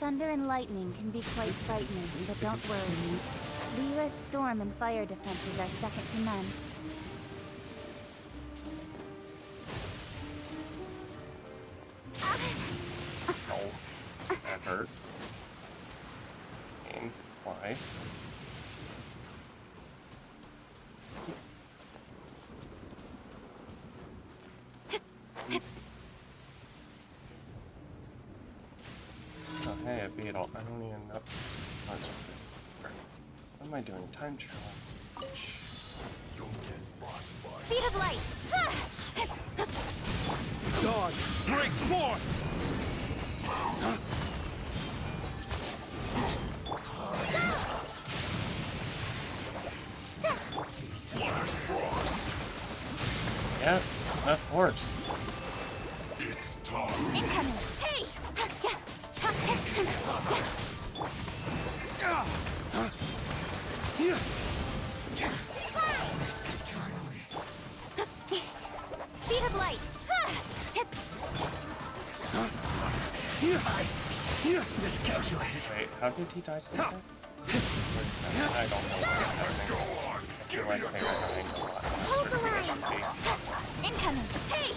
Thunder and lightning can be quite frightening, but don't worry. Lyra's storm and fire defenses are second to none. Oh, that hurt. And why? Oh, hey, I beat all. I don't even know. What am I doing? Time challenge. Speed of light! Dawn, break forth! Yeah, that works. It's time. Incoming! Hey! Speed of light! Miscalculated. Wait, how did he die so fast? What is that? I don't know what is happening. I feel like they were dying a lot Hold the faster than they should line! be. Incoming! Hey!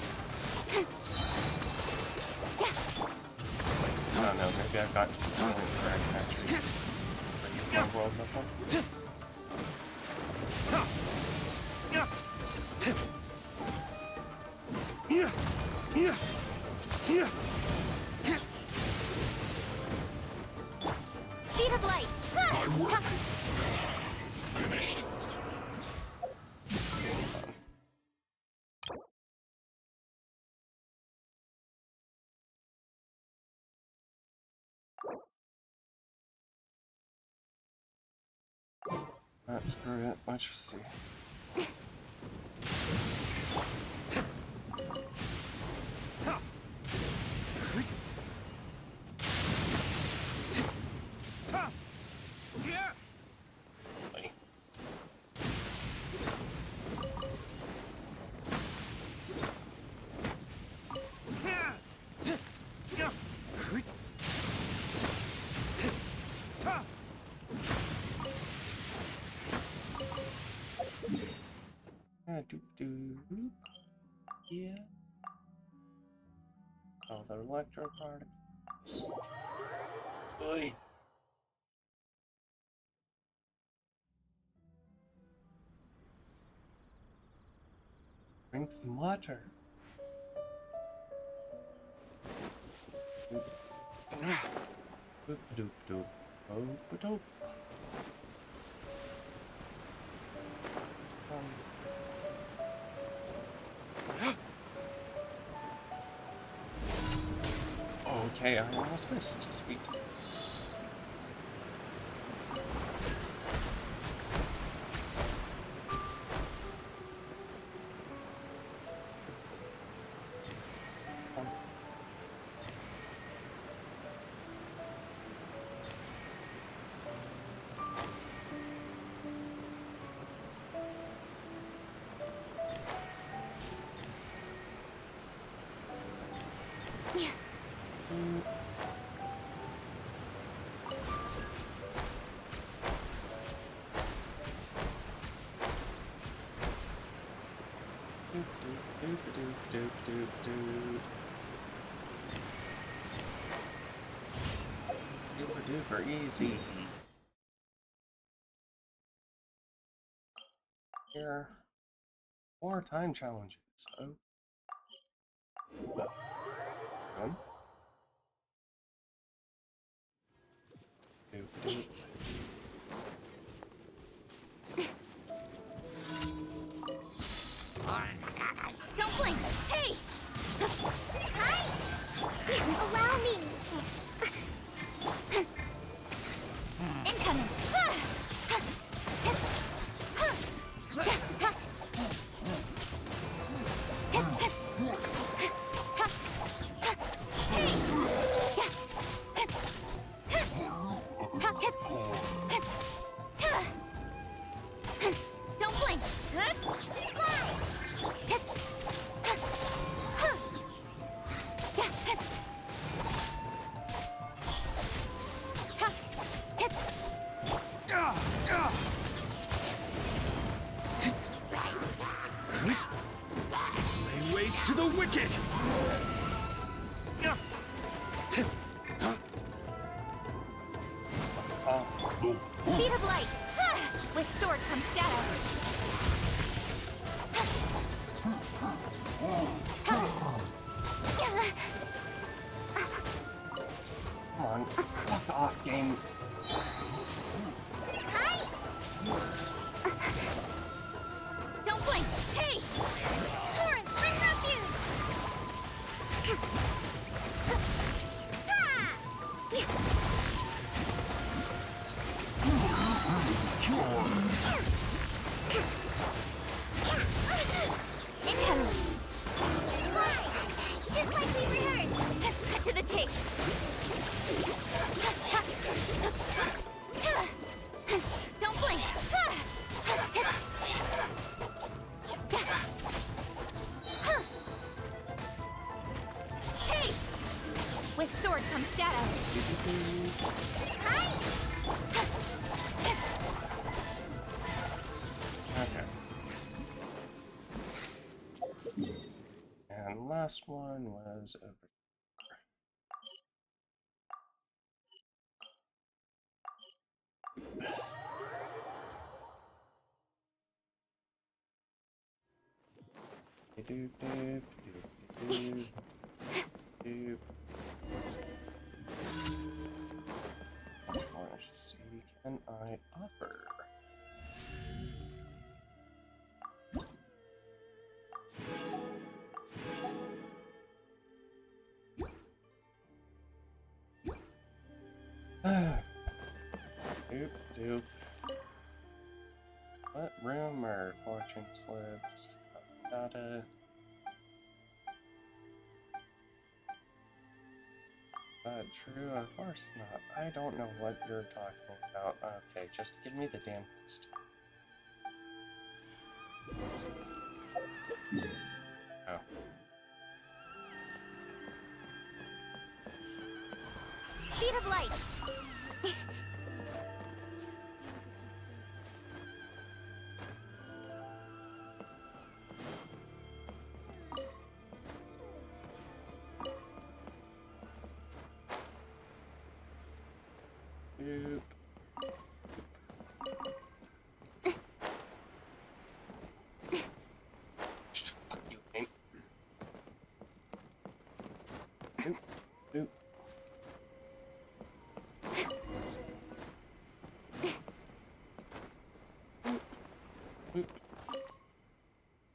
I don't know, maybe I've got something correct actually. But he's my world level. Speed of light! Finished. Screw it, let's just see. Like, yeah. Oh, the electro particles. Oy. Drink some water. Doop doop doop. Oh, doop. Okay, I almost missed. Sweet. Super duper easy. Here, more time challenges. Oh, done. Doop doop. Don't blink! Hey! Hi! Allow me! Incoming! to the wicked! Speed of light! With sword comes shadow. Come on. Fuck off, game. Hi! Don't blink! Hey! Torrent, bring refuge! Just like we rehearsed! Cut to the chase! Don't blink! Hey! With sword comes shadow. Hi! Okay. And last one was over. Doop, doop, doop, doop, doop. What mercy can I offer? Doop, doop. What room or fortune slips? Gotta. True? Of course not. I don't know what you're talking about. Okay, just give me the damn list. Oh. Speed of light! Doop. Fuck you, game. Doop. Doop. Boop.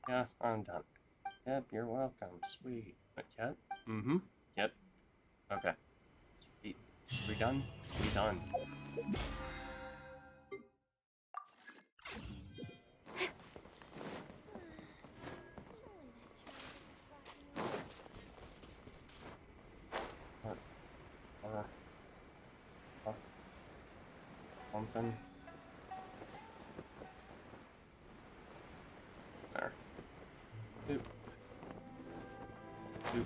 Yeah, I'm done. Yep, you're welcome. Sweet. Yep. Mm-hmm. Yep. Okay. Sweet. We done? We done. Something. There. Doop. Doop. Doop.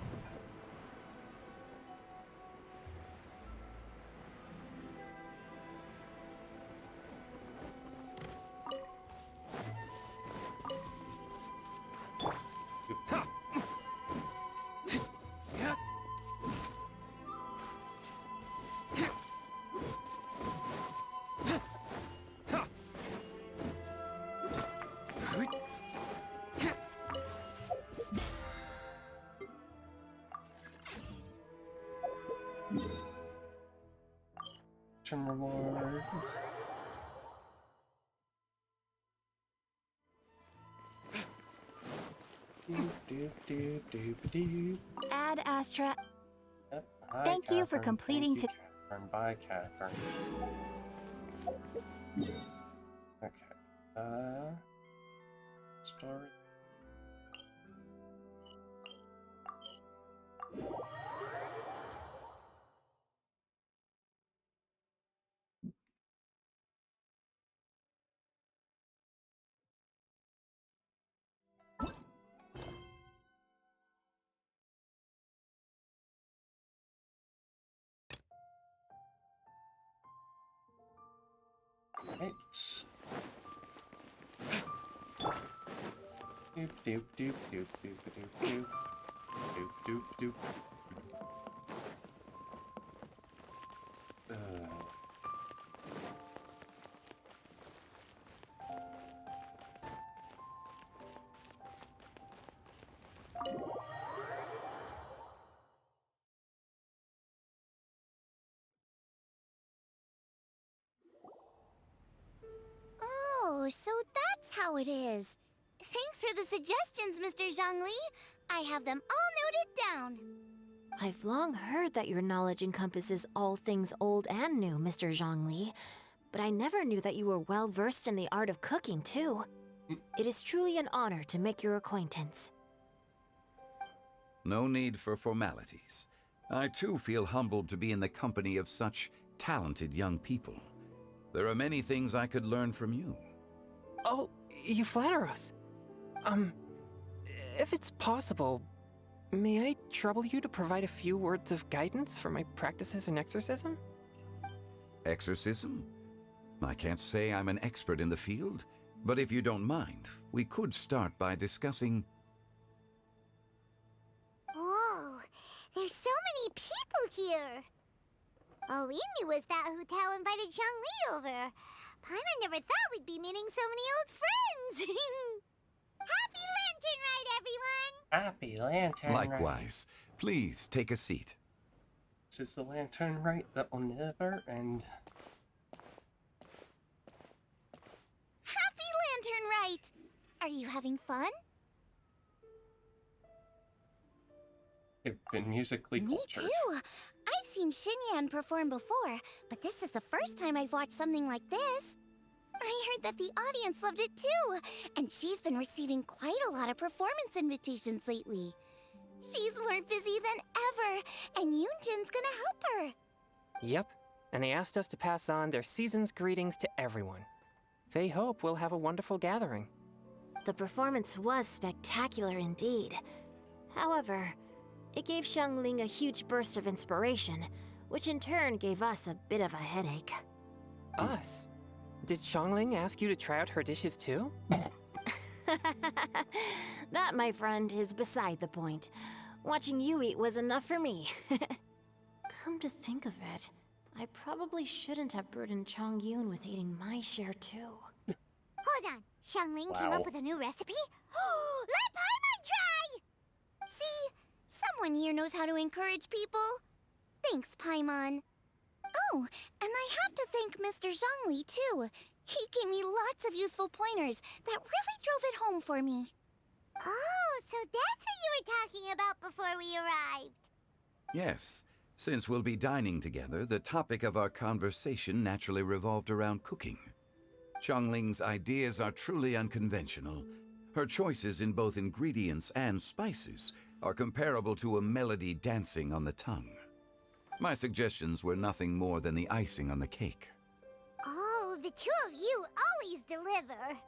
Some rewards. Doop, doop, doop, doop, doop. Ad Astra. Yep. Hi, Thank you for Catherine. completing Thank you, Catherine. Bye, Catherine. Okay. Story. Right. Doop doop doop doop doop doop doop doop doop doop. Oh, so that's how it is. Thanks for the suggestions, Mr. Zhongli. I have them all noted down. I've long heard that your knowledge encompasses all things old and new, Mr. Zhongli, but I never knew that you were well versed in the art of cooking, too. It is truly an honor to make your acquaintance. No need for formalities. I too feel humbled to be in the company of such talented young people. There are many things I could learn from you. Oh, you flatter us. If it's possible, may I trouble you to provide a few words of guidance for my practices in exorcism? Exorcism? I can't say I'm an expert in the field, but if you don't mind, we could start by discussing... Whoa, there's so many people here. All we knew was that Hu Tao invited Zhongli over. Paimon never thought we'd be meeting so many old friends. Happy Lantern Rite, everyone! Happy Lantern Rite. Likewise. Please take a seat. This is the Lantern Rite that will never end. Happy Lantern Rite! Are you having fun? They've been musically Me cultured. too. I've seen Xinyan perform before, but this is the first time I've watched something like this. I heard that the audience loved it too, and she's been receiving quite a lot of performance invitations lately. She's more busy than ever, and Yoonjin's gonna help her. Yep, and they asked us to pass on their season's greetings to everyone. They hope we'll have a wonderful gathering. The performance was spectacular indeed. However, it gave Xiangling a huge burst of inspiration, which in turn gave us a bit of a headache. Us? Did Xiangling ask you to try out her dishes too? That, my friend, is beside the point. Watching you eat was enough for me. Come to think of it, I probably shouldn't have burdened Chongyun with eating my share too. Hold on, Xiangling came Wow. up with a new recipe? Let Paimon try! See? Someone here knows how to encourage people. Thanks, Paimon. Oh, and I have to thank Mr. Zhongli, too. He gave me lots of useful pointers that really drove it home for me. Oh, so that's what you were talking about before we arrived. Yes, since we'll be dining together, the topic of our conversation naturally revolved around cooking. Xiangling's ideas are truly unconventional. Her choices in both ingredients and spices are comparable to a melody dancing on the tongue. My suggestions were nothing more than the icing on the cake. Oh, the two of you always deliver.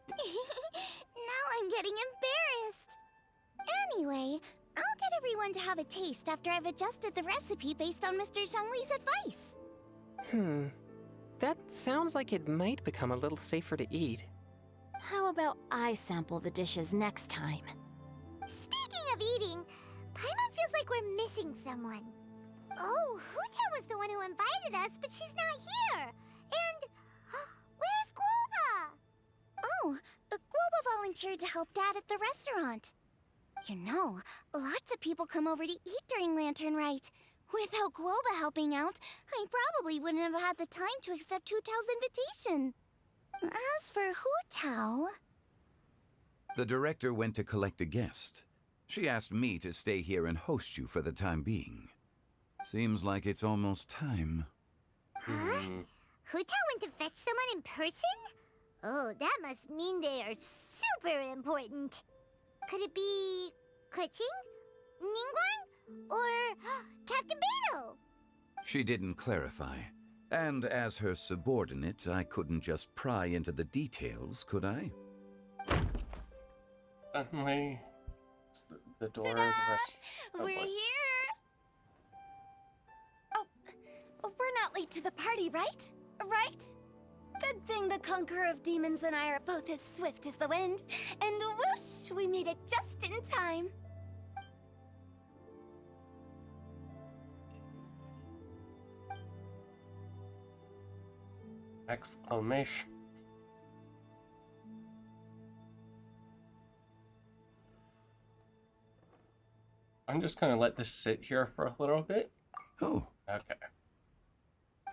Now I'm getting embarrassed. Anyway, I'll get everyone to have a taste after I've adjusted the recipe based on Mr. Zhongli's advice. That sounds like it might become a little safer to eat. How about I sample the dishes next time? Speaking of eating, Paimon feels like we're missing someone. Oh, Huta was the one who invited us, but she's not here. And where's Guoba? Oh, Guoba volunteered to help Dad at the restaurant. You know, lots of people come over to eat during Lantern Rite. Without Guoba helping out, I probably wouldn't have had the time to accept Hu Tao's invitation. As for Hu Tao... The director went to collect a guest. She asked me to stay here and host you for the time being. Seems like it's almost time. Huh? Huta went to fetch someone in person? Oh, that must mean they are super important. Could it be Keqing? Ningguang? Or Captain Beidou? She didn't clarify. And as her subordinate, I couldn't just pry into the details, could I? Suddenly, it's the door of the rest. Oh, We're boy. here! Oh, we're not late to the party, right? Right? Good thing the Conqueror of Demons and I are both as swift as the wind. And whoosh, we made it just in time. Exclamation. I'm just gonna let this sit here for a little bit. Oh, Okay.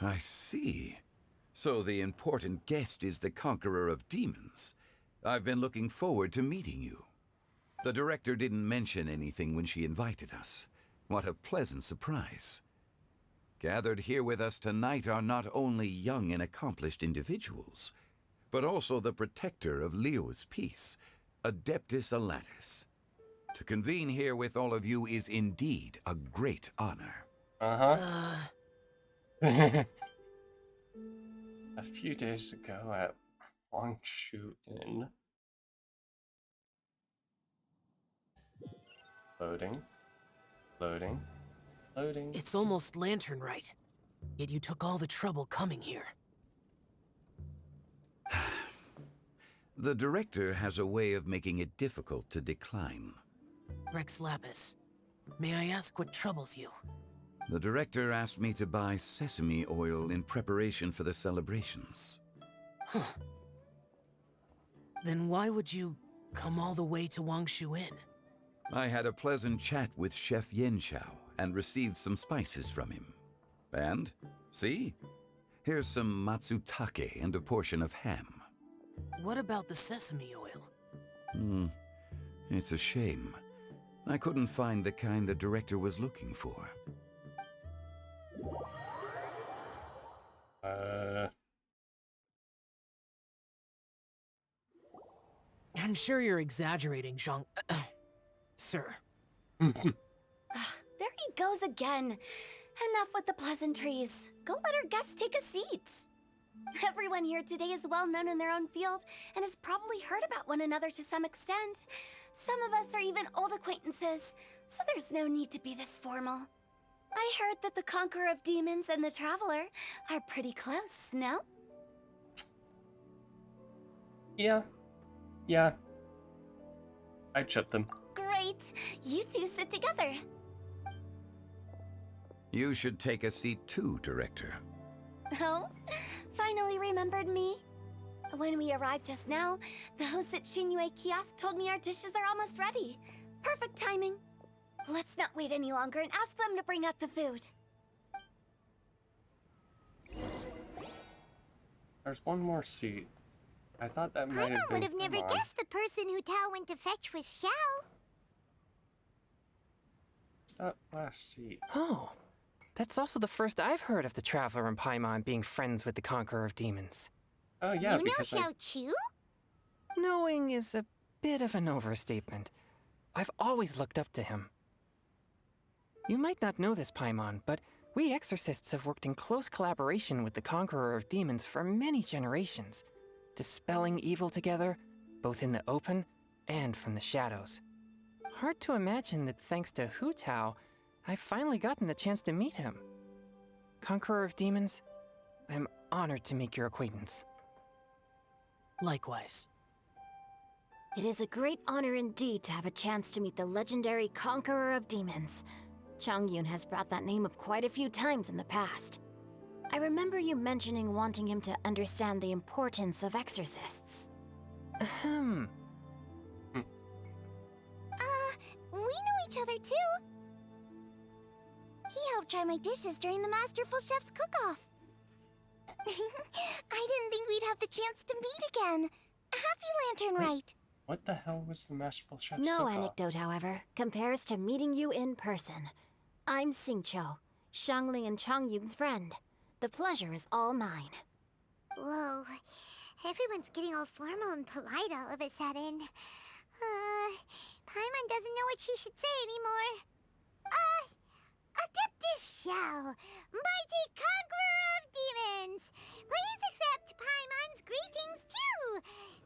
I see. So the important guest is the Conqueror of Demons. I've been looking forward to meeting you. The director didn't mention anything when she invited us. What a pleasant surprise. Gathered here with us tonight are not only young and accomplished individuals, but also the protector of Leo's peace, Adeptus Alatus. To convene here with all of you is indeed a great honor. Uh-huh. A few days ago at Wangshu Inn. Loading. Loading. Loading. It's almost lantern right. Yet you took all the trouble coming here. The director has a way of making it difficult to decline. Rex Lapis, may I ask what troubles you? The director asked me to buy sesame oil in preparation for the celebrations. Huh. Then why would you come all the way to Wangshu Inn? I had a pleasant chat with Chef Yen Chao and received some spices from him. And, see? Here's some matsutake and a portion of ham. What about the sesame oil? It's a shame. I couldn't find the kind the director was looking for. I'm sure you're exaggerating, Zhang... Sir. There he goes again. Enough with the pleasantries. Go let our guests take a seat. Everyone here today is well known in their own field and has probably heard about one another to some extent. Some of us are even old acquaintances, so there's no need to be this formal. I heard that the Conqueror of Demons and the Traveler are pretty close, no? Yeah. Yeah. I chipped them. Great! You two sit together. You should take a seat too, Director. Oh? Finally remembered me? When we arrived just now, the host at Shinue Kiosk told me our dishes are almost ready. Perfect timing. Let's not wait any longer and ask them to bring out the food. There's one more seat. I thought that might have Paimon been... would have never come on. guessed the person who Tao went to fetch was Xiao. It's that last seat. Oh, that's also the first I've heard of the Traveler and Paimon being friends with the Conqueror of Demons. Oh yeah, You know because I... Xiao Chu? Knowing is a bit of an overstatement. I've always looked up to him. You might not know this, Paimon, but we exorcists have worked in close collaboration with the Conqueror of Demons for many generations, dispelling evil together, both in the open and from the shadows. Hard to imagine that thanks to Hu Tao, I've finally gotten the chance to meet him. Conqueror of Demons, I'm honored to make your acquaintance. Likewise. It is a great honor indeed to have a chance to meet the legendary Conqueror of Demons. Chongyun has brought that name up quite a few times in the past. I remember you mentioning wanting him to understand the importance of exorcists. Ahem. We know each other too. He helped try my dishes during the Masterful Chef's cook-off. I didn't think we'd have the chance to meet again. Happy Lantern Rite. What the hell was the Masterful Chef's No cook-off? anecdote, however, compares to meeting you in person. I'm Xingqiu, Xiangling and Chongyun's friend. The pleasure is all mine. Whoa. Everyone's getting all formal and polite all of a sudden. Paimon doesn't know what she should say anymore. Adeptus Xiao, mighty conqueror of demons, please accept Paimon's greetings too.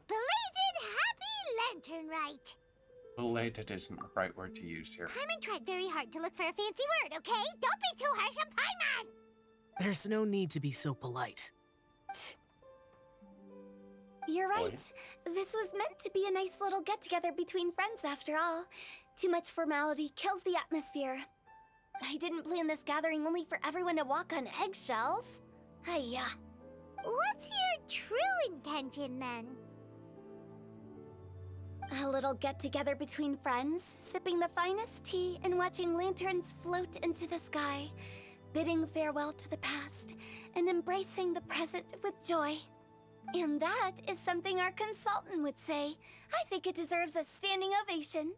Belated Happy Lantern Rite. Belated isn't the right word to use here. Paimon tried very hard to look for a fancy word, okay? Don't be too harsh on Paimon! There's no need to be so polite. You're right. Boy. This was meant to be a nice little get-together between friends after all. Too much formality kills the atmosphere. I didn't plan this gathering only for everyone to walk on eggshells. Hiya. What's your true intention then? A little get-together between friends, sipping the finest tea and watching lanterns float into the sky, bidding farewell to the past and embracing the present with joy. And that is something our consultant would say. I think it deserves a standing ovation.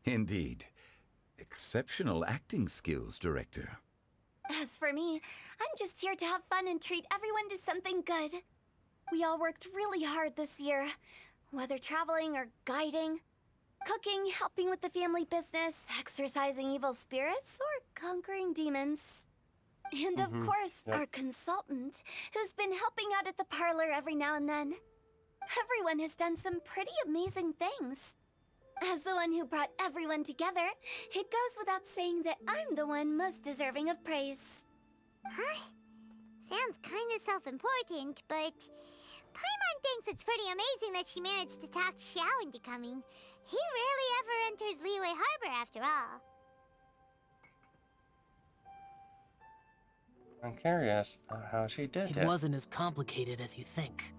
Indeed. Exceptional acting skills, Director. As for me, I'm just here to have fun and treat everyone to something good. We all worked really hard this year, whether traveling or guiding, cooking, helping with the family business, exorcising evil spirits, or conquering demons. And of course, our consultant, who's been helping out at the parlor every now and then. Everyone has done some pretty amazing things. As the one who brought everyone together, it goes without saying that I'm the one most deserving of praise. Huh? Sounds kinda self-important, but Paimon thinks it's pretty amazing that she managed to talk Xiao into coming. He rarely ever enters Liyue Harbor after all. I'm curious how she did it. It wasn't as complicated as you think.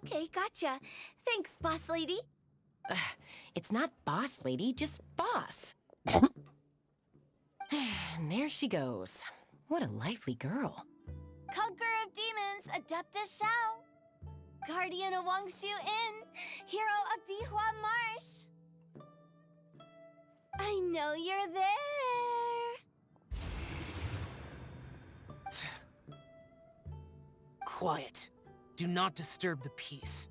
Okay, gotcha. Thanks, boss lady. It's not boss lady, just boss. And there she goes. What a lively girl. Conqueror of demons, Adeptus Xiao. Guardian of Wangshu Inn, hero of Dihua Marsh. I know you're there. Quiet. Do not disturb the peace.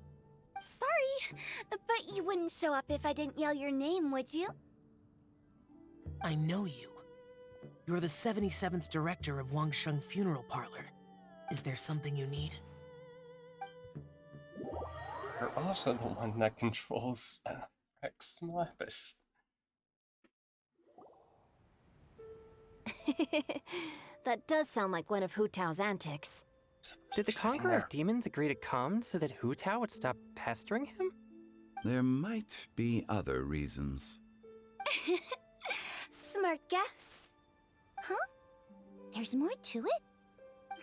Sorry, but you wouldn't show up if I didn't yell your name, would you? I know you. You're the 77th director of Wangsheng Funeral Parlor. Is there something you need? You're also the one that controls Rex Lapis. That does sound like one of Hu Tao's antics. Did the Conqueror of Demons agree to come so that Hu Tao would stop pestering him? There might be other reasons. Smart guess. Huh? There's more to it?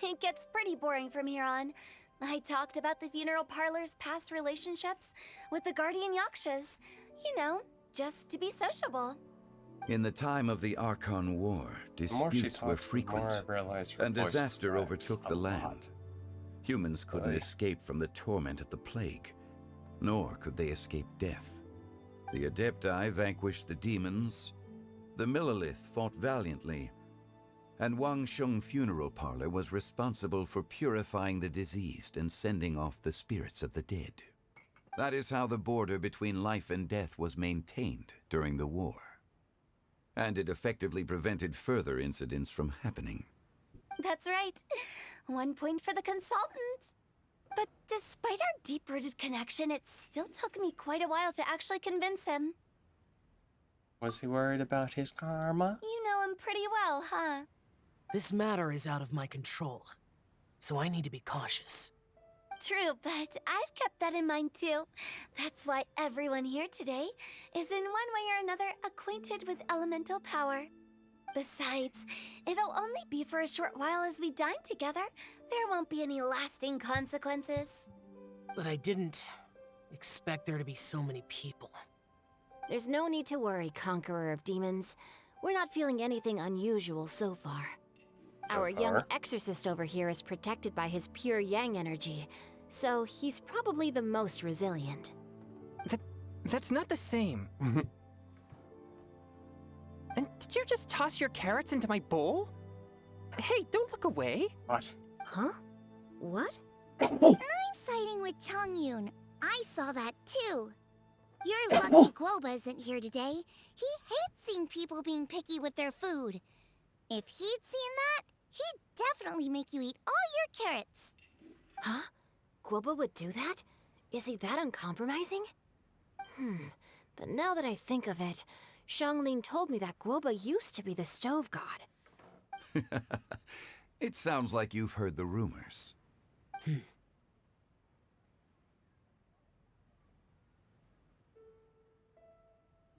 It gets pretty boring from here on. I talked about the funeral parlor's past relationships with the Guardian Yakshas. You know, just to be sociable. In the time of the Archon War, The more she disputes were talks, the more frequent, I realize her and voice disaster cracks overtook a the lot. land. Humans couldn't Aye. escape from the torment of the plague, nor could they escape death. The Adepti vanquished the demons, the Millelith fought valiantly, and Wangsheng Funeral Parlor was responsible for purifying the diseased and sending off the spirits of the dead. That is how the border between life and death was maintained during the war. And it effectively prevented further incidents from happening. That's right. 1 point for the consultant. But despite our deep-rooted connection, it still took me quite a while to actually convince him. Was he worried about his karma? You know him pretty well, huh? This matter is out of my control, so I need to be cautious. True, but I've kept that in mind too. That's why everyone here today is in one way or another acquainted with elemental power. Besides, it'll only be for a short while as we dine together. There won't be any lasting consequences. But I didn't expect there to be so many people. There's no need to worry, Conqueror of Demons. We're not feeling anything unusual so far. Our young exorcist over here is protected by his pure yang energy, so he's probably the most resilient. That's not the same. And did you just toss your carrots into my bowl? Hey, don't look away. What? Huh? What? I'm siding with Chongyun. I saw that too. You're lucky Guoba isn't here today. He hates seeing people being picky with their food. If he'd seen that, he'd definitely make you eat all your carrots. Huh? Guoba would do that? Is he that uncompromising? But now that I think of it, Xiangling told me that Guoba used to be the stove god. It sounds like you've heard the rumors.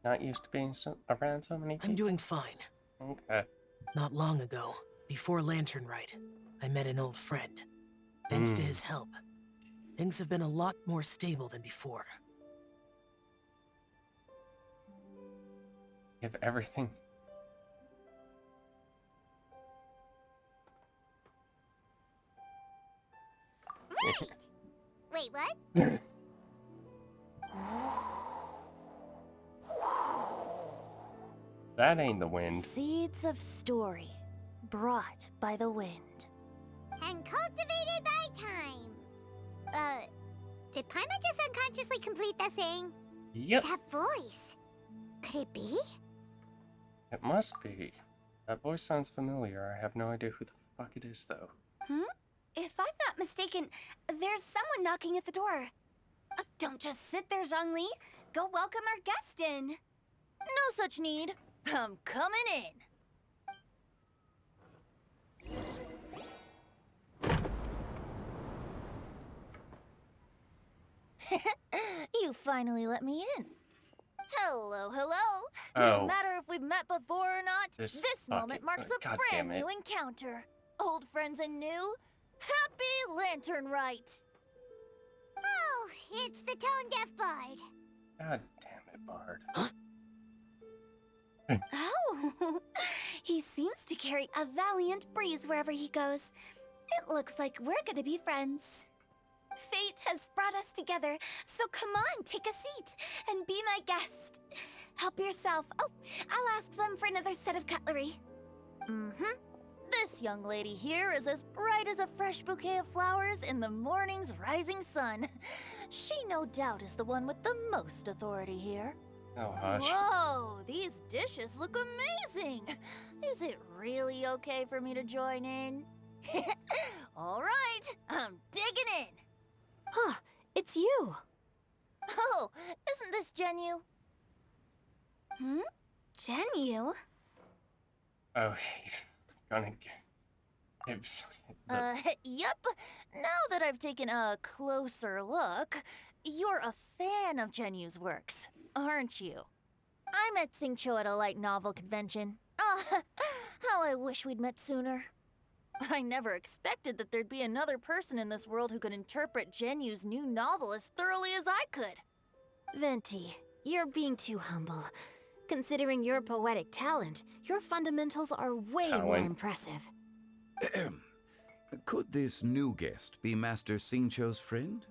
Not used to being around so many people. I'm doing fine. Okay. Not long ago, before Lantern Rite, I met an old friend. Thanks to his help, things have been a lot more stable than before. You have everything. Right! Wait, what? That ain't the wind. Seeds of story, brought by the wind. And cultivated by time. Did Paimon just unconsciously complete that saying? Yep. That voice. Could it be? It must be. That voice sounds familiar. I have no idea who the fuck it is, though. If I'm not mistaken, there's someone knocking at the door. Don't just sit there, Zhongli. Go welcome our guest in. No such need. I'm coming in. You finally let me in. Hello, hello. Oh. No matter if we've met before or not, This moment fucking- marks a God brand damn it. new encounter. Old friends and new. Happy Lantern Rite. Oh, it's the Tone Deaf Bard. God damn it, Bard. Oh, he seems to carry a valiant breeze wherever he goes. It looks like we're gonna be friends. Fate has brought us together, so come on, take a seat and be my guest. Help yourself. Oh, I'll ask them for another set of cutlery. This young lady here is as bright as a fresh bouquet of flowers in the morning's rising sun. She no doubt is the one with the most authority here. Oh, hush. Whoa, these dishes look amazing. Is it really okay for me to join in? All right, I'm digging in. Huh, it's you. Oh, isn't this Zhenyu? Zhenyu? Oh, he's gonna give Yep. Now that I've taken a closer look, you're a fan of Zhenyu's works, aren't you? I met Xingqiu at a light novel convention. How I wish we'd met sooner. I never expected that there'd be another person in this world who could interpret Zhenyu's new novel as thoroughly as I could. Venti, you're being too humble. Considering your poetic talent, your fundamentals are way more Talent. impressive. Could this new guest be Master Xingqiu's friend?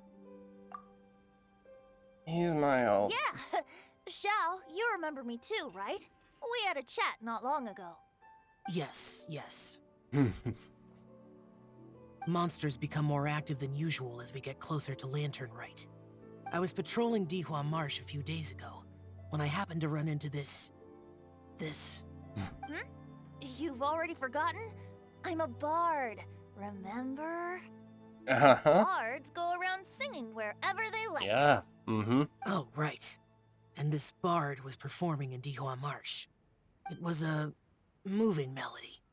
He's my old. Yeah! Xiao, you remember me too, right? We had a chat not long ago. Yes. Monsters become more active than usual as we get closer to Lantern Rite. I was patrolling Dihua Marsh a few days ago, when I happened to run into this... You've already forgotten? I'm a bard, remember? Uh-huh. Bards go around singing wherever they like. Yeah. Oh, right. And this bard was performing in Dihua Marsh. It was a moving melody,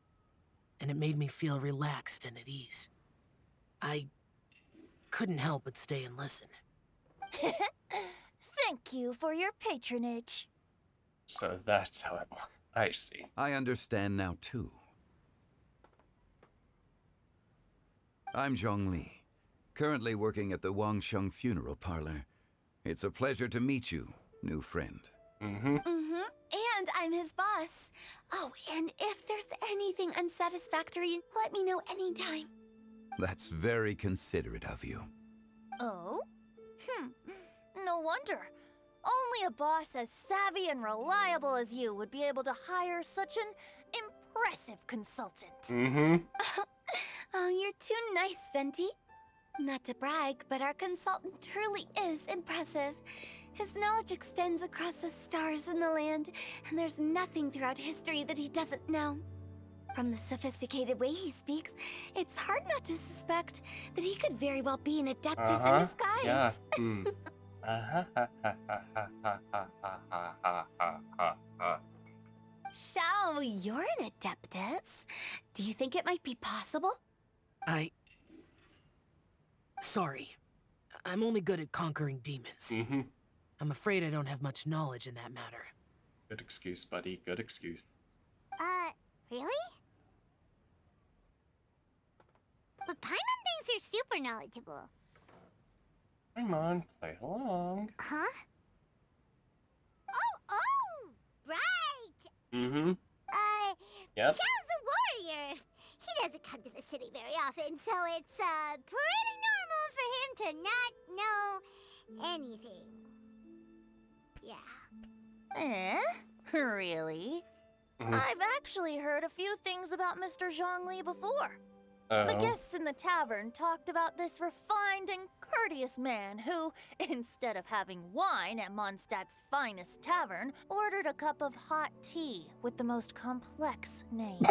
and it made me feel relaxed and at ease. I couldn't help but stay and listen. Thank you for your patronage. So that's how it. I see. I understand now, too. I'm Zhongli, currently working at the Wangsheng Funeral Parlor. It's a pleasure to meet you, new friend. And I'm his boss. Oh, and if there's anything unsatisfactory, let me know anytime. That's very considerate of you. Oh? No wonder. Only a boss as savvy and reliable as you would be able to hire such an impressive consultant. Oh, you're too nice, Venti. Not to brag, but our consultant truly is impressive. His knowledge extends across the stars and the land, and there's nothing throughout history that he doesn't know. From the sophisticated way he speaks, it's hard not to suspect that he could very well be an Adeptus in disguise. Yeah. Shao, you're an Adeptus. Do you think it might be possible? Sorry. I'm only good at conquering demons. Mm-hmm. I'm afraid I don't have much knowledge in that matter. Good excuse, buddy. Good excuse. Really? But Paimon thinks you're super knowledgeable. Come on, play along. Huh? Oh, right! Mm-hmm. Yep. Xiao's a warrior. He doesn't come to the city very often, so it's, pretty normal for him to not know anything. Yeah. Really? Mhm. I've actually heard a few things about Mr. Zhongli before. The Uh-oh. guests in the tavern talked about this refined and courteous man who, instead of having wine at Mondstadt's finest tavern, ordered a cup of hot tea with the most complex name.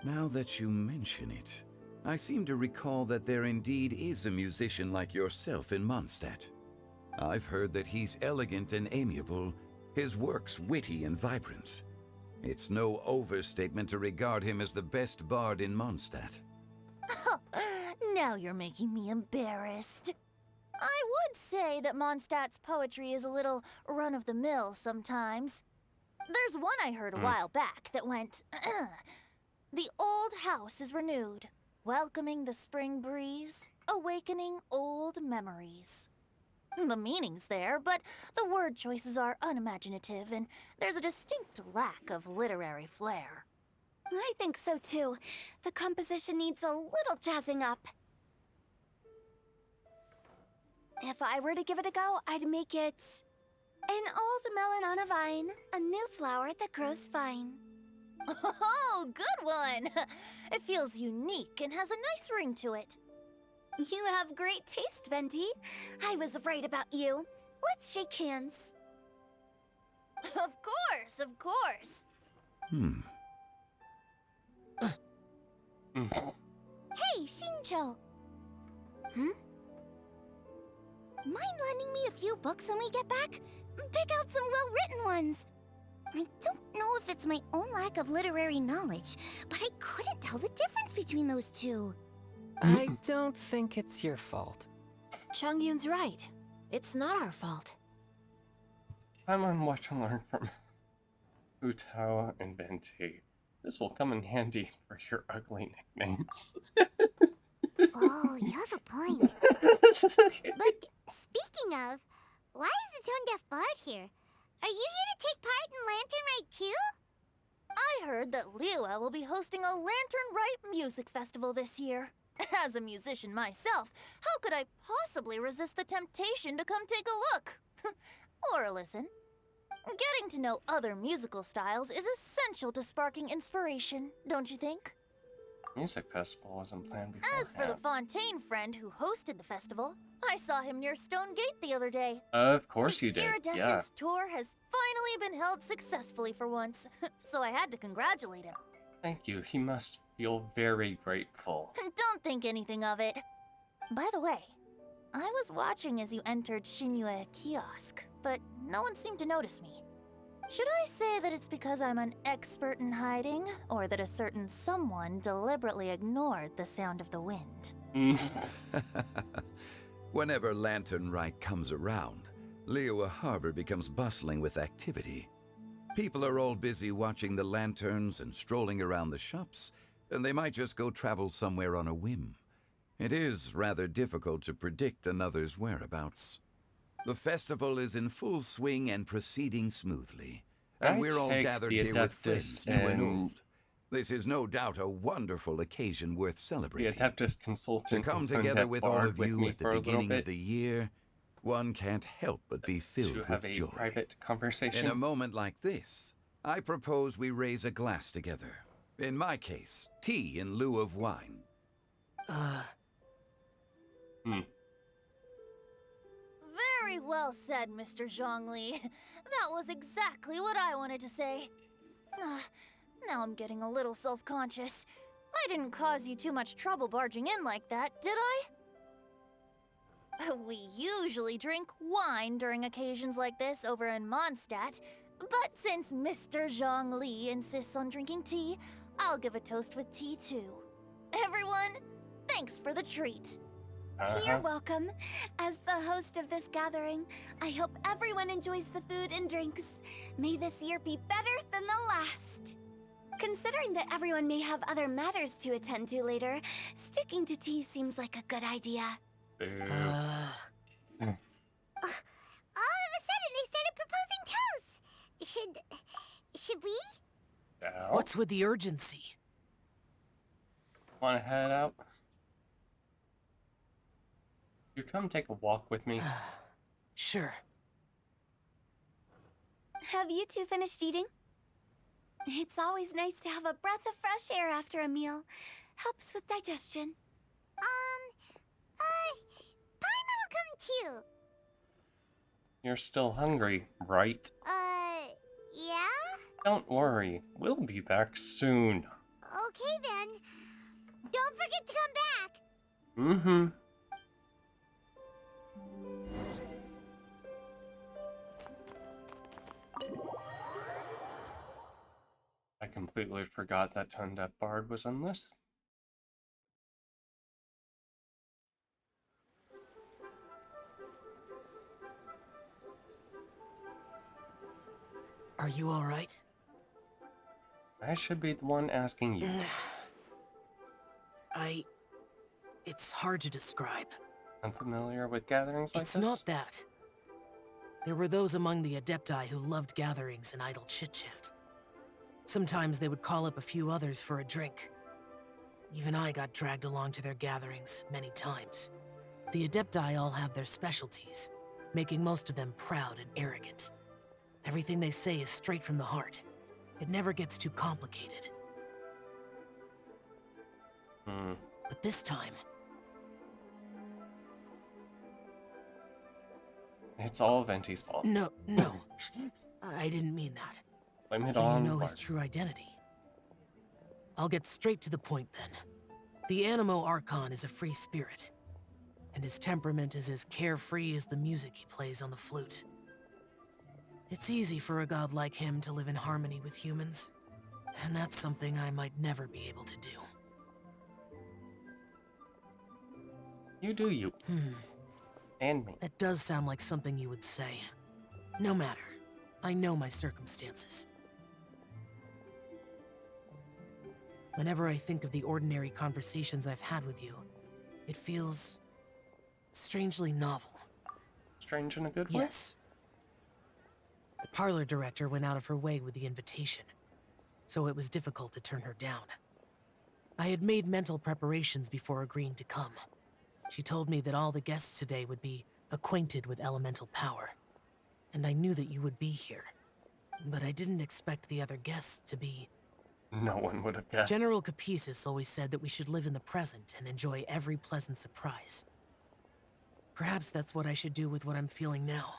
Now that you mention it, I seem to recall that there indeed is a musician like yourself in Mondstadt. I've heard that he's elegant and amiable, his works witty and vibrant. It's no overstatement to regard him as the best bard in Mondstadt. Now you're making me embarrassed. I would say that Mondstadt's poetry is a little run-of-the-mill sometimes. There's one I heard a while back that went, "The old house is renewed, welcoming the spring breeze, awakening old memories." The meaning's there, but the word choices are unimaginative, and there's a distinct lack of literary flair. I think so too. The composition needs a little jazzing up. If I were to give it a go, I'd make it an old melon on a vine, a new flower that grows fine. Oh, good one! It feels unique and has a nice ring to it. You have great taste, Venti. I was right about you. Let's shake hands. Of course, of course. Hey, Xingqiu! Mind lending me a few books when we get back? Pick out some well-written ones. I don't know if it's my own lack of literary knowledge, but I couldn't tell the difference between those two. I don't think it's your fault. Chongyun's right. It's not our fault. I'm on watch and learn from Hu Tao and Venti. This will come in handy for your ugly nicknames. Oh, you have a point. But speaking of, why is the Tone Deaf Bard here? Are you here to take part in Lantern Rite too? I heard that Liyue will be hosting a Lantern Rite music festival this year. As a musician myself, how could I possibly resist the temptation to come take a look? Or listen. Getting to know other musical styles is essential to sparking inspiration, don't you think? Music festival wasn't planned before. As for the Fontaine friend who hosted the festival, I saw him near Stone Gate the other day. Of course you The did. Iridescence Yeah. tour has finally been held successfully for once, so I had to congratulate him. Thank you. He must feel very grateful. Don't think anything of it. By the way, I was watching as you entered Shinyue Kiosk, but no one seemed to notice me. Should I say that it's because I'm an expert in hiding, or that a certain someone deliberately ignored the sound of the wind? Whenever Lantern Rite comes around, Liyue Harbor becomes bustling with activity. People are all busy watching the lanterns and strolling around the shops, and they might just go travel somewhere on a whim. It is rather difficult to predict another's whereabouts. The festival is in full swing and proceeding smoothly, and we're all gathered here with friends, new and old. This is no doubt a wonderful occasion worth The celebrating. Adeptus To consultant come and Tone together Deaf with all Bard of with you me at the for a little beginning of bit the year, one can't help but be filled to have with a joy. private conversation. In a moment like this, I propose we raise a glass together. In my case, tea in lieu of wine. Very well said, Mr. Zhongli. That was exactly what I wanted to say. Now I'm getting a little self-conscious. I didn't cause you too much trouble barging in like that, did I? We usually drink wine during occasions like this over in Mondstadt, but since Mr. Zhongli insists on drinking tea, I'll give a toast with tea too. Everyone, thanks for the treat. You're welcome. As the host of this gathering, I hope everyone enjoys the food and drinks. May this year be better than the last. Considering that everyone may have other matters to attend to later, sticking to tea seems like a good idea. All of a sudden, they started proposing toasts. Should we? What's with the urgency? Want to head out? You come take a walk with me? Sure. Have you two finished eating? It's always nice to have a breath of fresh air after a meal. Helps with digestion. Paimon will come too. You're still hungry, right? Yeah? Don't worry, we'll be back soon. Okay then. Don't forget to come back. Mm-hmm. I completely forgot that Tone-Deaf Bard was in this. Are you alright? I should be the one asking you. It's hard to describe. Unfamiliar with gatherings like this? It's not that. There were those among the Adepti who loved gatherings and idle chit-chat. Sometimes they would call up a few others for a drink. Even I got dragged along to their gatherings many times. The Adepti all have their specialties, making most of them proud and arrogant. Everything they say is straight from the heart. It never gets too complicated. But this time... It's all Venti's fault. No. I didn't mean that. Blame it So you on know his Bard. true identity. I'll get straight to the point then. The Animo Archon is a free spirit, and his temperament is as carefree as the music he plays on the flute. It's easy for a god like him to live in harmony with humans, and that's something I might never be able to do. You do you. And me. That does sound like something you would say. No matter. I know my circumstances. Whenever I think of the ordinary conversations I've had with you, it feels... strangely novel. Strange in a good way? Yes. The parlor director went out of her way with the invitation, so it was difficult to turn her down. I had made mental preparations before agreeing to come. She told me that all the guests today would be acquainted with elemental power, and I knew that you would be here. But I didn't expect the other guests to be... No one would have guessed. General Capisis always said that we should live in the present and enjoy every pleasant surprise. Perhaps that's what I should do with what I'm feeling now.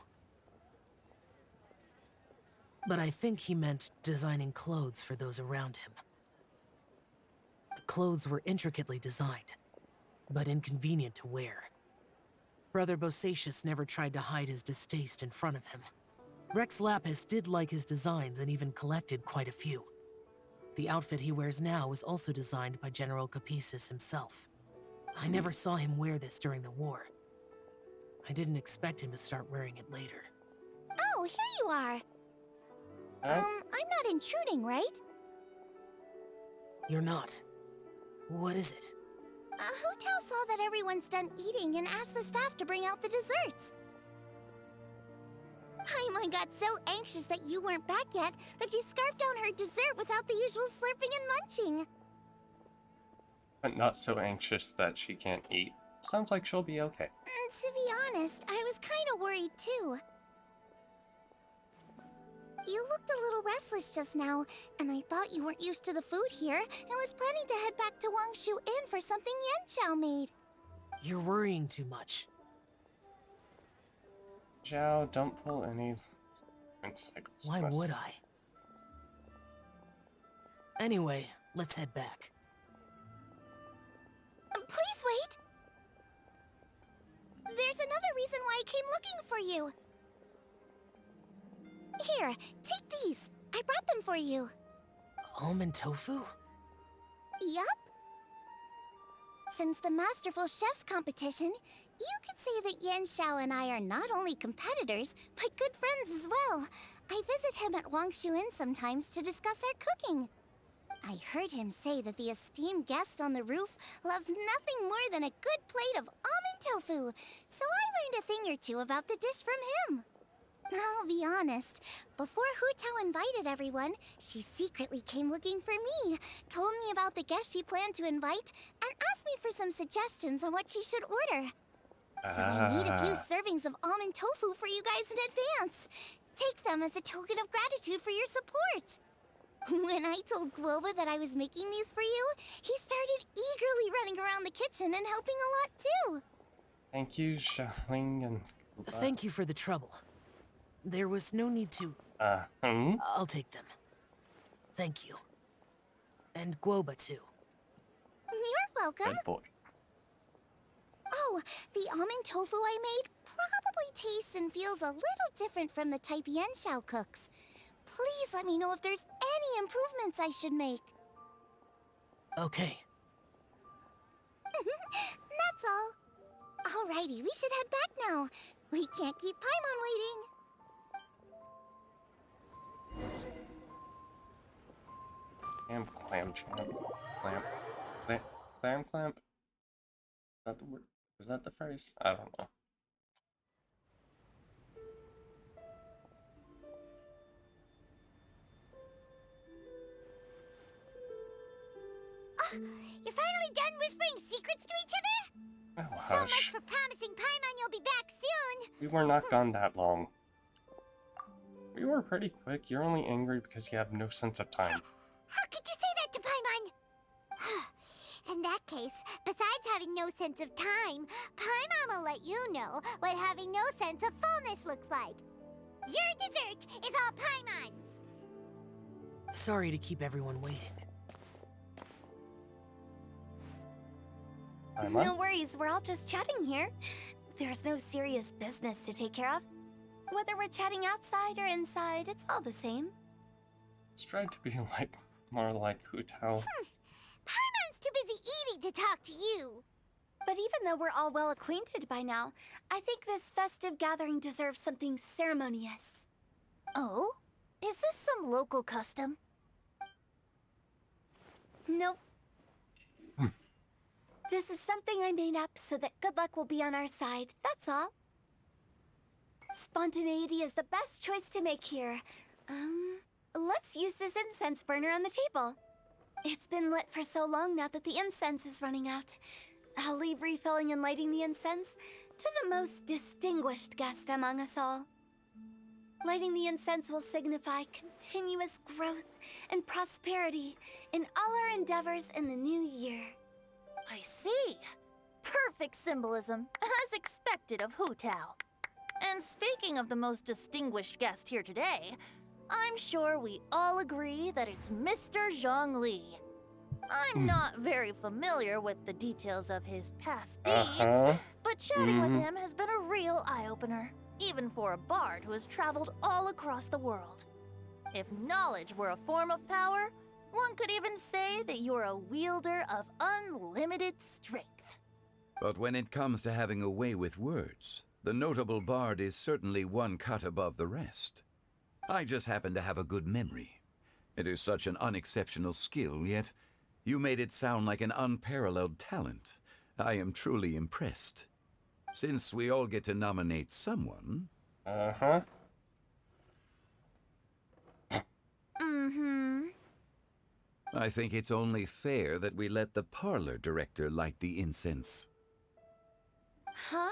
But I think he meant designing clothes for those around him. The clothes were intricately designed, but inconvenient to wear. Brother Bosacius never tried to hide his distaste in front of him. Rex Lapis did like his designs and even collected quite a few. The outfit he wears now was also designed by General Capisis himself. I never saw him wear this during the war. I didn't expect him to start wearing it later. Oh, here you are. I'm not intruding, right? You're not. What is it? Hu Tao saw that everyone's done eating and asked the staff to bring out the desserts. Paimon got so anxious that you weren't back yet that she scarfed down her dessert without the usual slurping and munching. But not so anxious that she can't eat. Sounds like she'll be okay. To be honest, I was kind of worried too. You looked a little restless just now, and I thought you weren't used to the food here and was planning to head back to Wangshu Inn for something Yanxiao made. You're worrying too much. Zhao, don't pull any cycles. Why would I? Anyway, let's head back. Please wait! There's another reason why I came looking for you. Here, take these. I brought them for you. Almond tofu? Yup. Since the Masterful Chef's competition, you could say that Yan Xiao and I are not only competitors, but good friends as well. I visit him at Wangshu Inn sometimes to discuss our cooking. I heard him say that the esteemed guest on the roof loves nothing more than a good plate of almond tofu, so I learned a thing or two about the dish from him. I'll be honest, before Hu Tao invited everyone, she secretly came looking for me, told me about the guests she planned to invite, and asked me for some suggestions on what she should order. So I made a few servings of almond tofu for you guys in advance. Take them as a token of gratitude for your support. When I told Guoba that I was making these for you, he started eagerly running around the kitchen and helping a lot too. Thank you, Xiaoling and Guoba. Thank you for the trouble. There was no need to... I'll take them. Thank you. And Guoba, too. You're welcome. Good boy. Oh, the almond tofu I made probably tastes and feels a little different from the type Yan Xiao cooks. Please let me know if there's any improvements I should make. Okay. That's all. Alrighty, we should head back now. We can't keep Paimon waiting. Clam champ. Clam clamp? Is that the word? Is that the phrase? I don't know. You're finally done whispering secrets to each other? Oh, So much hush. for promising Paimon you'll be back soon. We were not gone that long. We were pretty quick. You're only angry because you have no sense of time. How could you say that to Paimon? In that case, besides having no sense of time, Paimon will let you know what having no sense of fullness looks like. Your dessert is all Paimon's. Sorry to keep everyone waiting. Paimon? No worries, we're all just chatting here. There's no serious business to take care of. Whether we're chatting outside or inside, it's all the same. Let's try to be like more like Hu Tao. Paimon's too busy eating to talk to you. But even though we're all well acquainted by now, I think this festive gathering deserves something ceremonious. Oh? Is this some local custom? Nope. This is something I made up so that good luck will be on our side, that's all. Spontaneity is the best choice to make here. Let's use this incense burner on the table. It's been lit for so long now that the incense is running out. I'll leave refilling and lighting the incense to the most distinguished guest among us all. Lighting the incense will signify continuous growth and prosperity in all our endeavors in the new year. I see. Perfect symbolism, as expected of Hu Tao. And speaking of the most distinguished guest here today, I'm sure we all agree that it's Mr. Zhongli. I'm not very familiar with the details of his past deeds, but chatting with him has been a real eye-opener, even for a bard who has traveled all across the world. If knowledge were a form of power, one could even say that you're a wielder of unlimited strength. But when it comes to having a way with words, the notable bard is certainly one cut above the rest. I just happen to have a good memory. It is such an unexceptional skill, yet you made it sound like an unparalleled talent. I am truly impressed. Since we all get to nominate someone... I think it's only fair that we let the parlor director light the incense. Huh?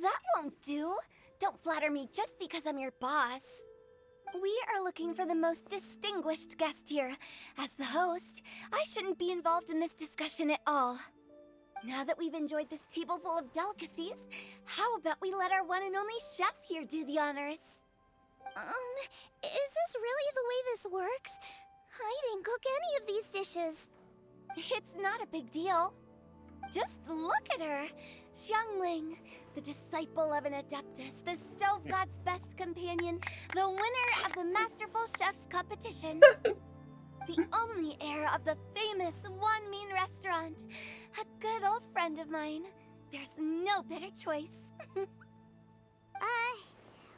That won't do. Don't flatter me just because I'm your boss. We are looking for the most distinguished guest here. As the host, I shouldn't be involved in this discussion at all. Now that we've enjoyed this table full of delicacies, how about we let our one and only chef here do the honors? Is this really the way this works? I didn't cook any of these dishes. It's not a big deal. Just look at her. Xiangling, the disciple of an Adeptus, the Stove God's best companion, the winner of the Masterful Chef's competition. The only heir of the famous Wan Min restaurant. A good old friend of mine. There's no better choice. Why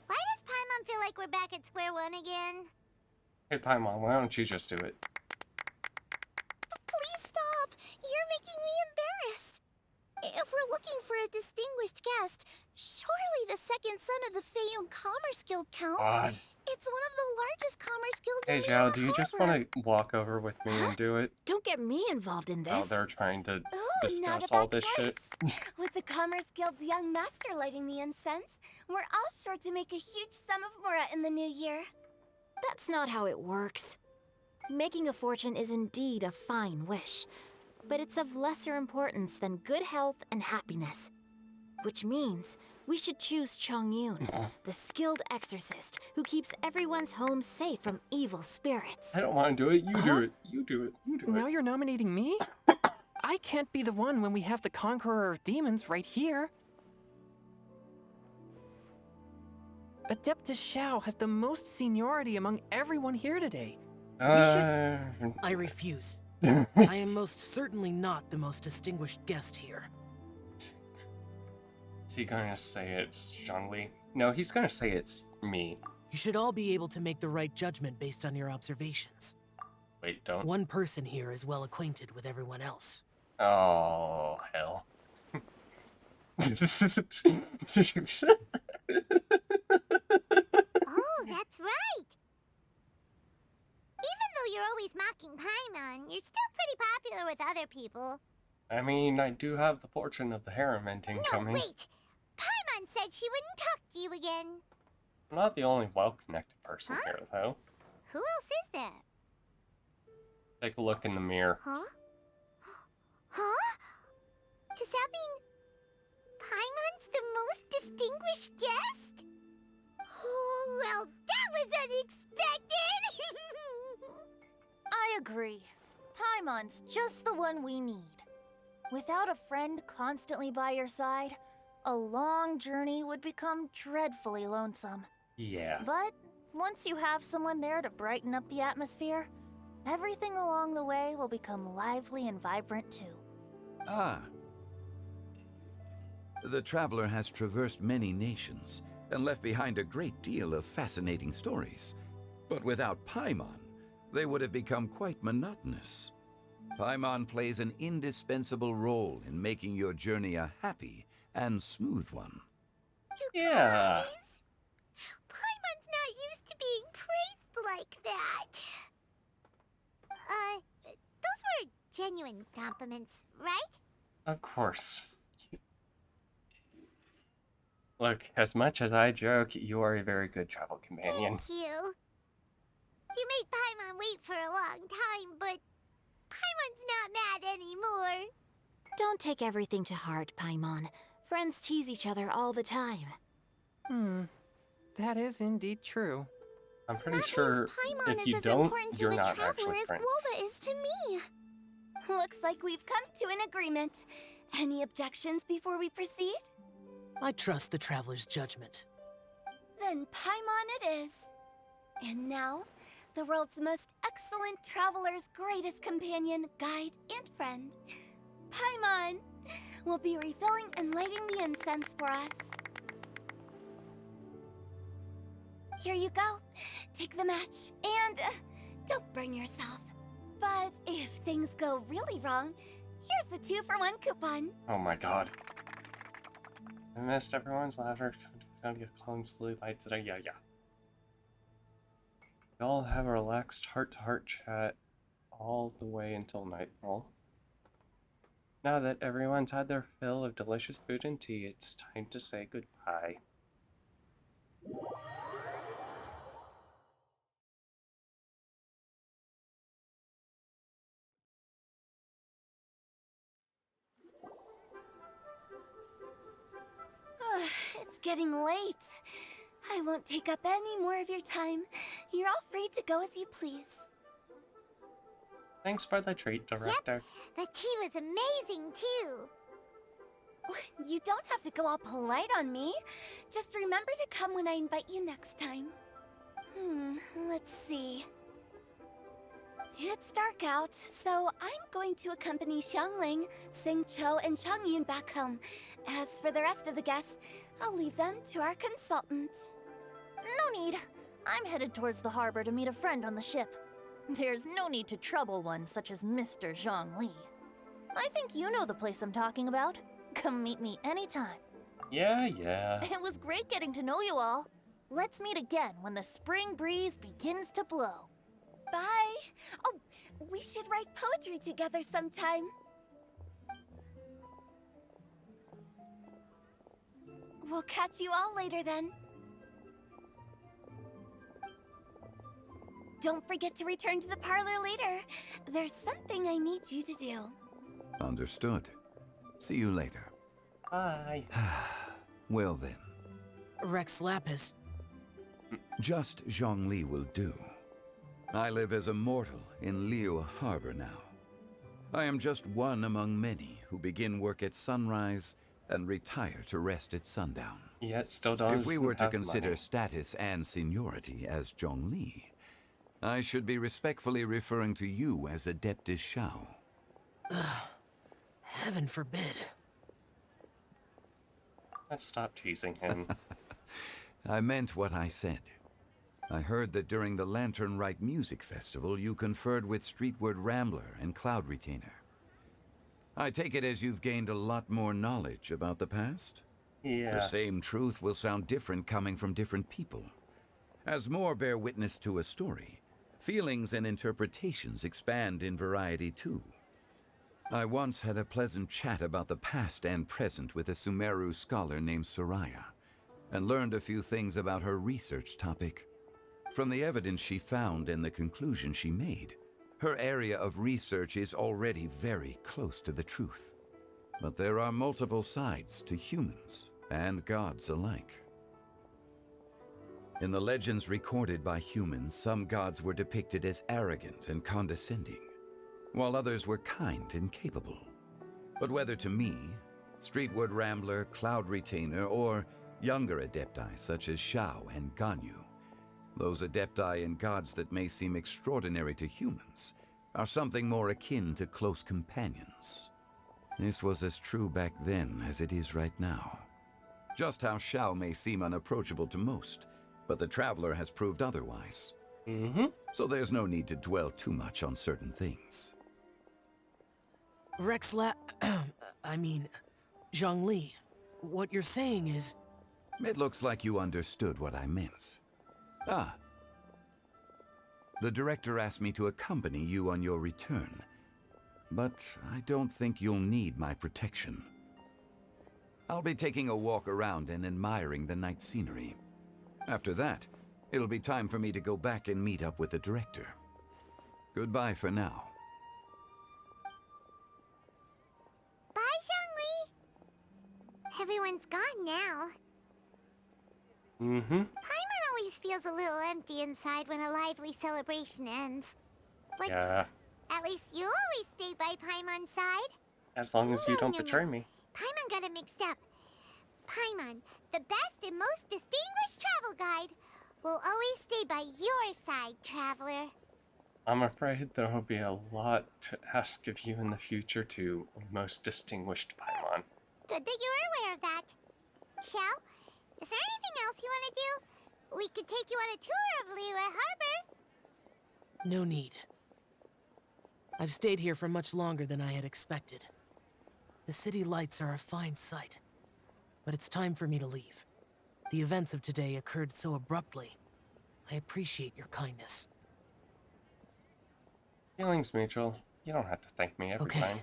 does Paimon feel like we're back at square one again? Hey, Paimon, why don't you just do it? Please stop! You're making me embarrassed. If we're looking for a distinguished guest, surely the second son of the Feiyun Commerce Guild counts. God. It's one of the largest commerce guilds Hey, in Zhao, the do you just harbor. want to walk over with me and do it? Don't get me involved in Oh, this. they're trying to Ooh, not discuss a all bad this shit. choice. With the Commerce Guild's young master lighting the incense, we're all sure to make a huge sum of mora in the new year. That's not how it works. Making a fortune is indeed a fine wish, but it's of lesser importance than good health and happiness. Which means we should choose Chongyun, the skilled exorcist who keeps everyone's home safe from evil spirits. I don't want to do it. You do it. You do it. You do Now it. you're nominating me? I can't be the one when we have the Conqueror of Demons right here. Adeptus Xiao has the most seniority among everyone here today. Uh, I refuse. I am most certainly not the most distinguished guest here. is he gonna say it's Zhongli? No, he's gonna say it's me. You should all be able to make the right judgment based on your observations. Wait, don't. One person here is well acquainted with everyone else. Oh, hell. Oh, that's right. Even though you're always mocking Paimon, you're still pretty popular with other people. I mean, I do have the fortune of the harem ending No, coming. wait. Paimon said she wouldn't talk to you again. I'm not the only well-connected person Huh? here, though. Who else is there? Take a look in the mirror. Huh? Huh? Does that mean Paimon's the most distinguished guest? Oh, well, that was unexpected! I agree. Paimon's just the one we need. Without a friend constantly by your side, a long journey would become dreadfully lonesome. Yeah. But once you have someone there to brighten up the atmosphere, everything along the way will become lively and vibrant too. Ah. The traveler has traversed many nations and left behind a great deal of fascinating stories. But without Paimon, they would have become quite monotonous. Paimon plays an indispensable role in making your journey a happy and smooth one. Yeah. Paimon's not used to being praised like that. Those were genuine compliments, right? Of course. Look, as much as I joke, you are a very good travel companion. Thank you. You made Paimon wait for a long time, but Paimon's not mad anymore. Don't take everything to heart, Paimon. Friends tease each other all the time. That is indeed true. I'm pretty That sure means Paimon if is you as don't, important to you're the not traveler actually as friends. Guoba is to me. Looks like we've come to an agreement. Any objections before we proceed? I trust the traveler's judgment. Then Paimon it is. And now, the world's most excellent traveler's greatest companion, guide, and friend, Paimon, will be refilling and lighting the incense for us. Here you go. Take the match, and don't burn yourself. But if things go really wrong, here's the 2-for-1 coupon. Oh my god. I missed everyone's laughter. Gotta get clumsily light today. Yeah. We all have a relaxed heart-to-heart chat all the way until nightfall. Now that everyone's had their fill of delicious food and tea, it's time to say goodbye. It's getting late. I won't take up any more of your time. You're all free to go as you please. Thanks for the treat, Director. The tea was amazing, too. You don't have to go all polite on me. Just remember to come when I invite you next time. Let's see. It's dark out, so I'm going to accompany Xiangling, Xingqiu, and Changyun back home. As for the rest of the guests, I'll leave them to our consultant. No need. I'm headed towards the harbor to meet a friend on the ship. There's no need to trouble one such as Mr. Zhongli. I think you know the place I'm talking about. Come meet me anytime. Yeah. It was great getting to know you all. Let's meet again when the spring breeze begins to blow. Bye. Oh, we should write poetry together sometime. We'll catch you all later then. Don't forget to return to the parlor later. There's something I need you to do. Understood. See you later. Bye. Well then. Rex Lapis. Just Zhongli will do. I live as a mortal in Liyue Harbor now. I am just one among many who begin work at sunrise and retire to rest at sundown. Yet still don't. If we were to have consider money. status and seniority as Zhongli, I should be respectfully referring to you as Adeptus Shao. Heaven forbid. Let's stop teasing him. I meant what I said. I heard that during the Lantern Rite Music Festival, you conferred with Streetward Rambler and Cloud Retainer. I take it as you've gained a lot more knowledge about the past? Yeah. The same truth will sound different coming from different people. As more bear witness to a story, feelings and interpretations expand in variety too. I once had a pleasant chat about the past and present with a Sumeru scholar named Soraya, and learned a few things about her research topic. From the evidence she found and the conclusion she made, her area of research is already very close to the truth. But there are multiple sides to humans and gods alike. In the legends recorded by humans, some gods were depicted as arrogant and condescending, while others were kind and capable. But whether to me, Streetward Rambler, Cloud Retainer, or younger adepti such as Shao and Ganyu, those adepti and gods that may seem extraordinary to humans are something more akin to close companions. This was as true back then as it is right now. Just how Shao may seem unapproachable to most, but the Traveler has proved otherwise. So there's no need to dwell too much on certain things. Zhongli, what you're saying is... It looks like you understood what I meant. The director asked me to accompany you on your return, but I don't think you'll need my protection. I'll be taking a walk around and admiring the night scenery. After that, it'll be time for me to go back and meet up with the director. Goodbye for now. Bye, Zhongli. Everyone's gone now. Paimon always feels a little empty inside when a lively celebration ends. But Yeah. at least you always stay by Paimon's side. As long as you don't betray me. Paimon got it mixed up. Paimon, the best and most distinguished travel guide, will always stay by your side, traveler. I'm afraid there will be a lot to ask of you in the future to most distinguished Paimon. Good that you're aware of that. Shell, is there anything else you want to do? We could take you on a tour of Liyue Harbor. No need. I've stayed here for much longer than I had expected. The city lights are a fine sight, but it's time for me to leave. The events of today occurred so abruptly. I appreciate your kindness. Feelings mutual. You don't have to thank me every time.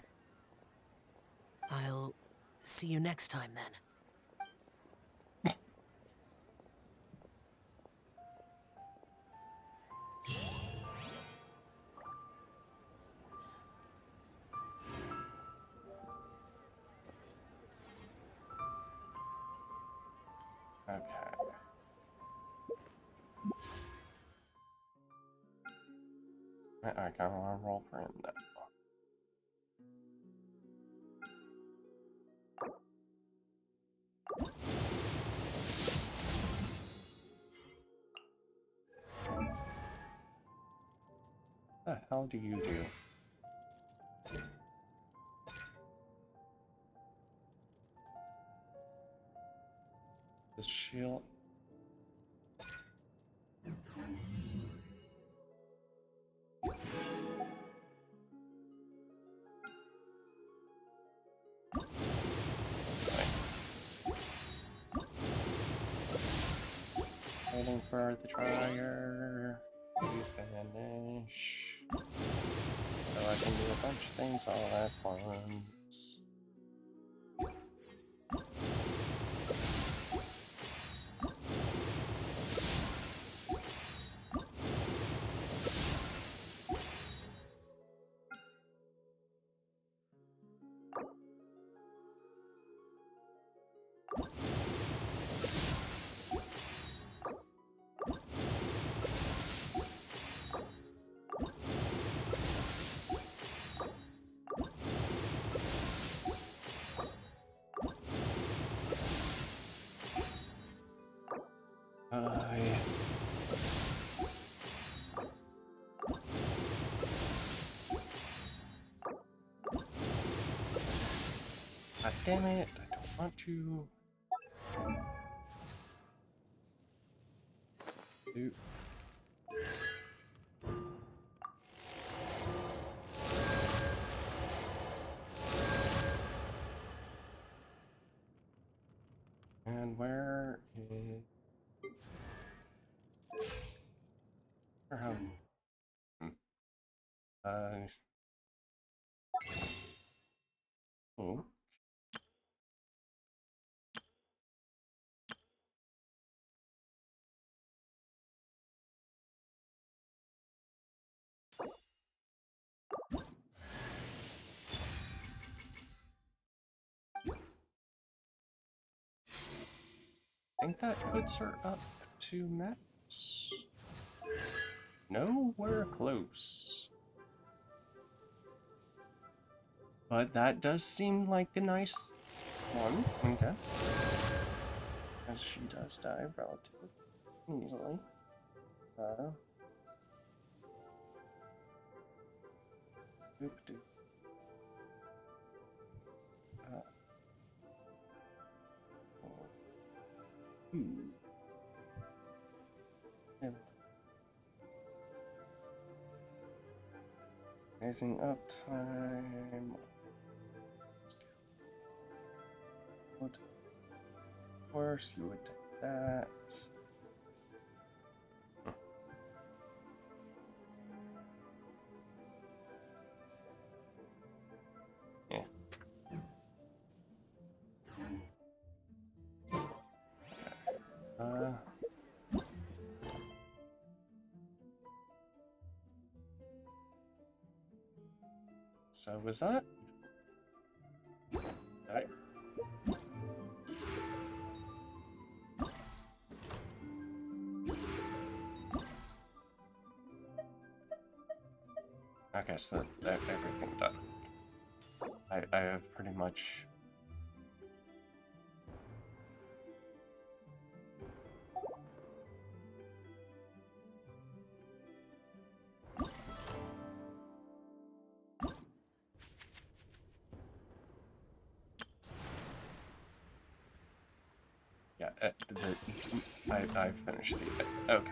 I'll see you next time then. Okay. I kind of want to roll for him now. What the hell do you do? The shield. Waiting for the dryer to finish. So I can do a bunch of things all at once. Yeah. God damn it, I don't want to. Dude. And where is... Or how... Oh. I think that puts her up to max. Nowhere close. But that does seem like a nice one. Okay. As she does die relatively easily. Doop-doop. And amazing uptime. Of course, you would take that. Yeah. So was that? Right. Okay, so that everything done. I have pretty much. Yeah, I finished the. Okay.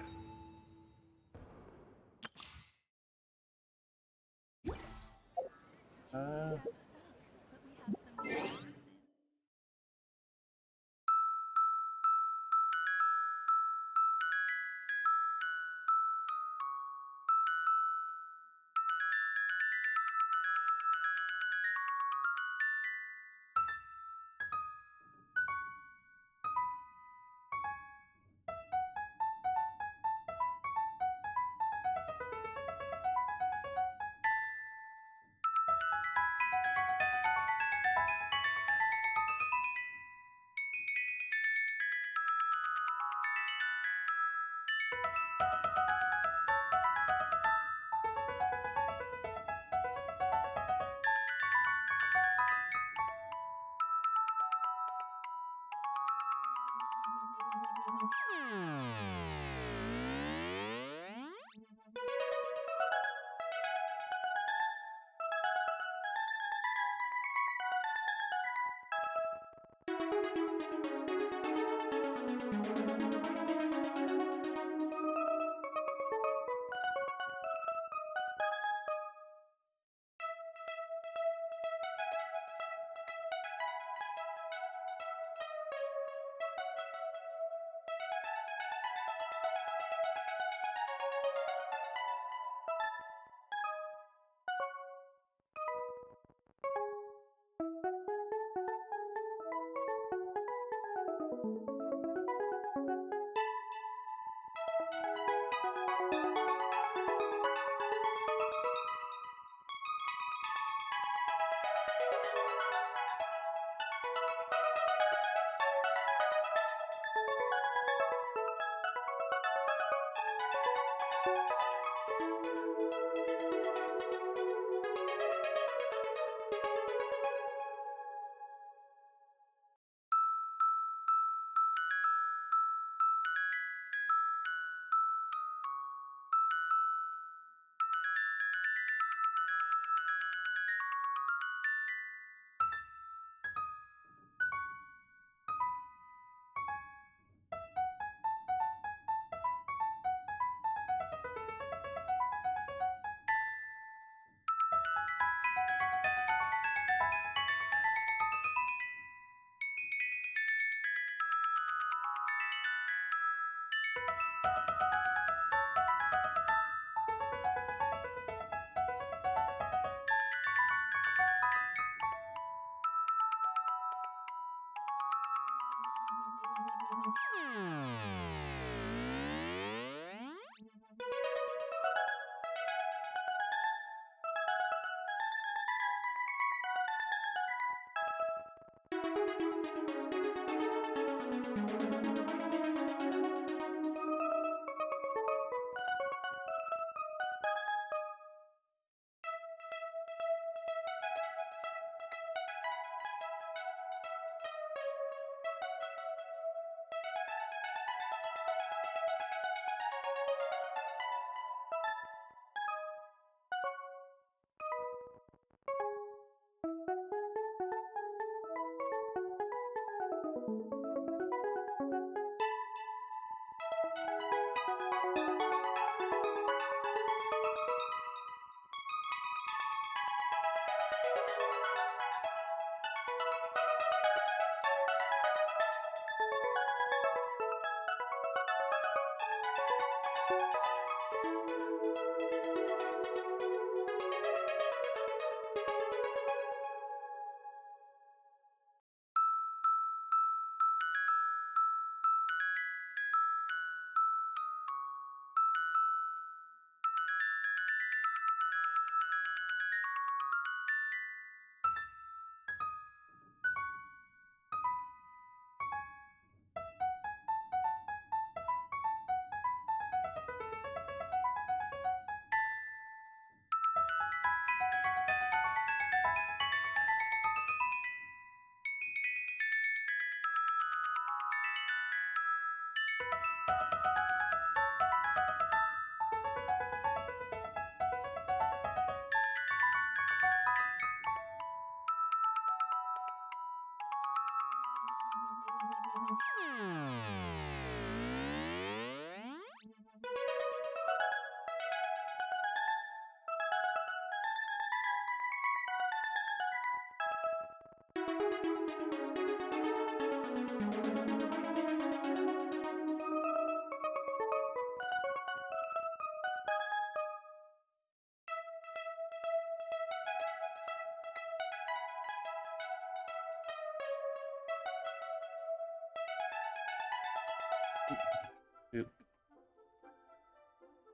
Boop.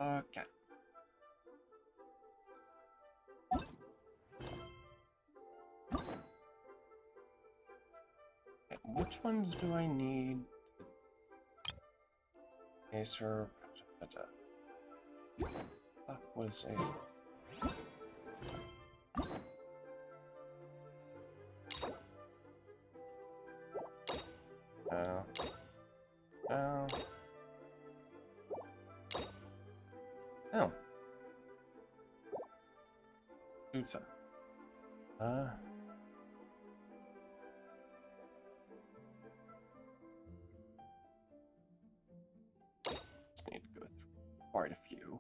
Okay. Okay, which ones do I need? Okay, sir. Fuck was a. No. think so. Just need to go through quite a few.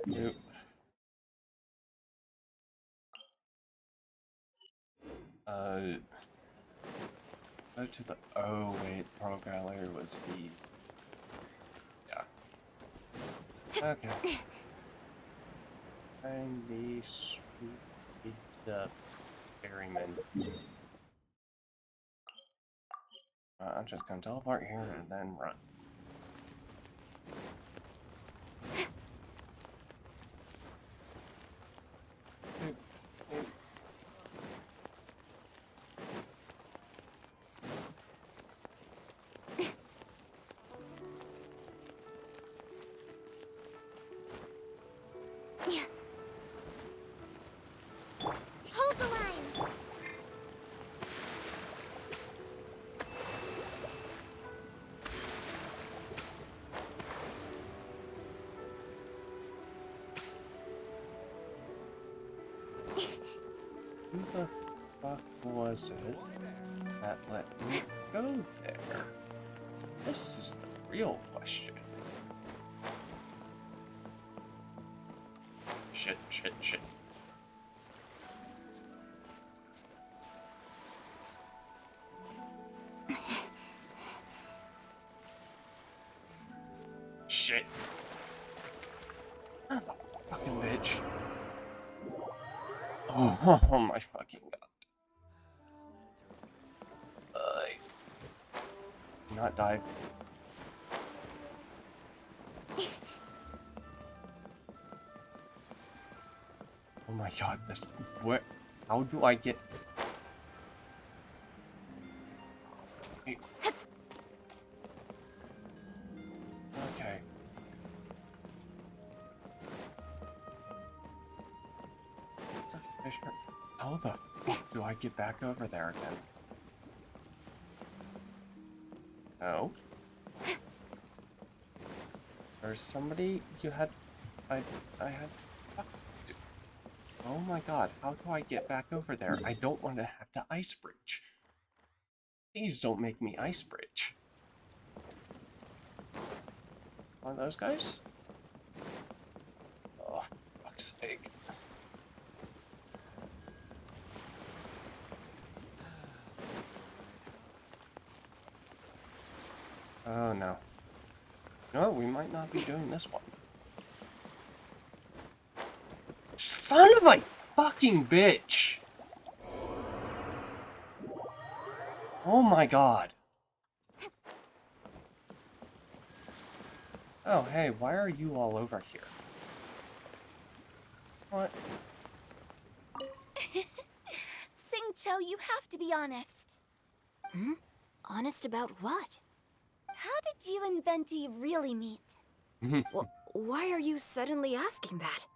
Nope. Go to the. Oh wait, Pearl Gallery was the. Yeah. Okay. Find the street ferryman. I'm just gonna teleport here and then run. Hold the line. Who the fuck was it that let me go there? This is the real question. Shit, shit, shit. Shit. Son of a fucking bitch. Oh my fucking god. Not dive. Oh my god, this. Where? How do I get. Wait. Okay. It's a fisher. How the fuck do I get back over there again? No. There's somebody you had. I had to talk to. Oh my god, how do I get back over there? I don't want to have to ice bridge. Please don't make me ice bridge. One of those guys? Oh, for fuck's sake. Oh no. No, we might not be doing this one. Son of a fucking bitch! Oh my god. Oh hey, why are you all over here? What? Xingqiu, you have to be honest. Hmm? Honest about what? How did you and Venti really meet? Why are you suddenly asking that?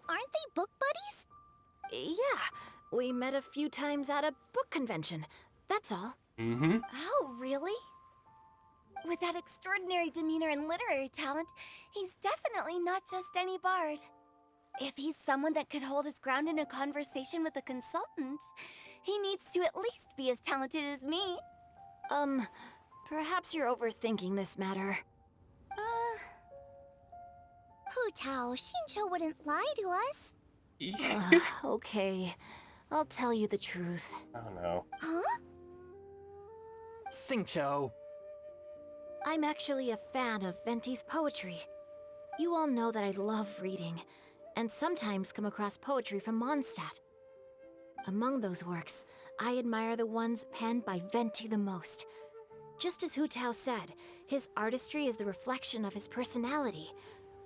Aren't they book buddies? Yeah, we met a few times at a book convention. That's all. Mm-hmm. Oh, really? With that extraordinary demeanor and literary talent, he's definitely not just any bard. If he's someone that could hold his ground in a conversation with a consultant, he needs to at least be as talented as me. Perhaps you're overthinking this matter. Hu Tao, Xingqiu wouldn't lie to us. Okay, I'll tell you the truth. Oh no. Huh? Xingqiu! I'm actually a fan of Venti's poetry. You all know that I love reading, and sometimes come across poetry from Mondstadt. Among those works, I admire the ones penned by Venti the most. Just as Hu Tao said, his artistry is the reflection of his personality.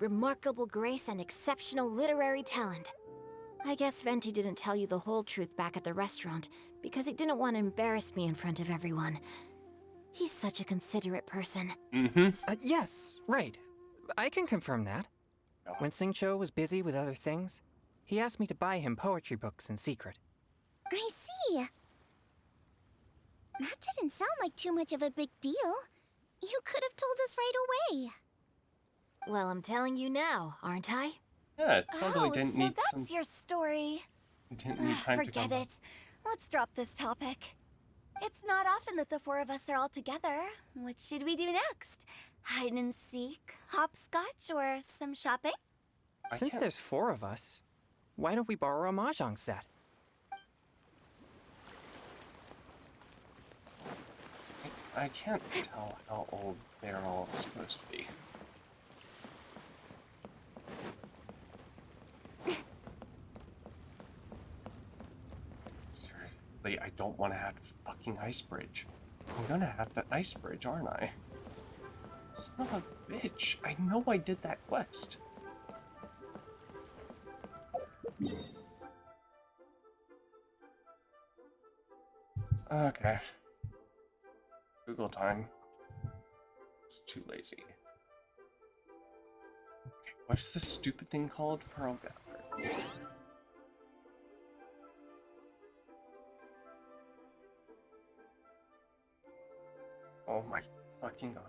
Remarkable grace and exceptional literary talent. I guess Venti didn't tell you the whole truth back at the restaurant because he didn't want to embarrass me in front of everyone. He's such a considerate person. Yes, right. I can confirm that. When Xingqiu was busy with other things, he asked me to buy him poetry books in secret. I see. That didn't sound like too much of a big deal. You could have told us right away. Well, I'm telling you now, aren't I? Yeah, totally oh, didn't so need that's some. your story. Didn't need time to Forget go. it. Let's drop this topic. It's not often that the four of us are all together. What should we do next? Hide and seek, hopscotch, or some shopping? Since there's 4 of us, why don't we borrow a mahjong set? I can't tell how old they're all supposed to be. Seriously, I don't want to have a fucking ice bridge. I'm gonna have that ice bridge, aren't I? Son of a bitch. I know I did that quest. Okay. Google time. It's too lazy. Okay, what's this stupid thing called? Pearl Gather. Oh my fucking god.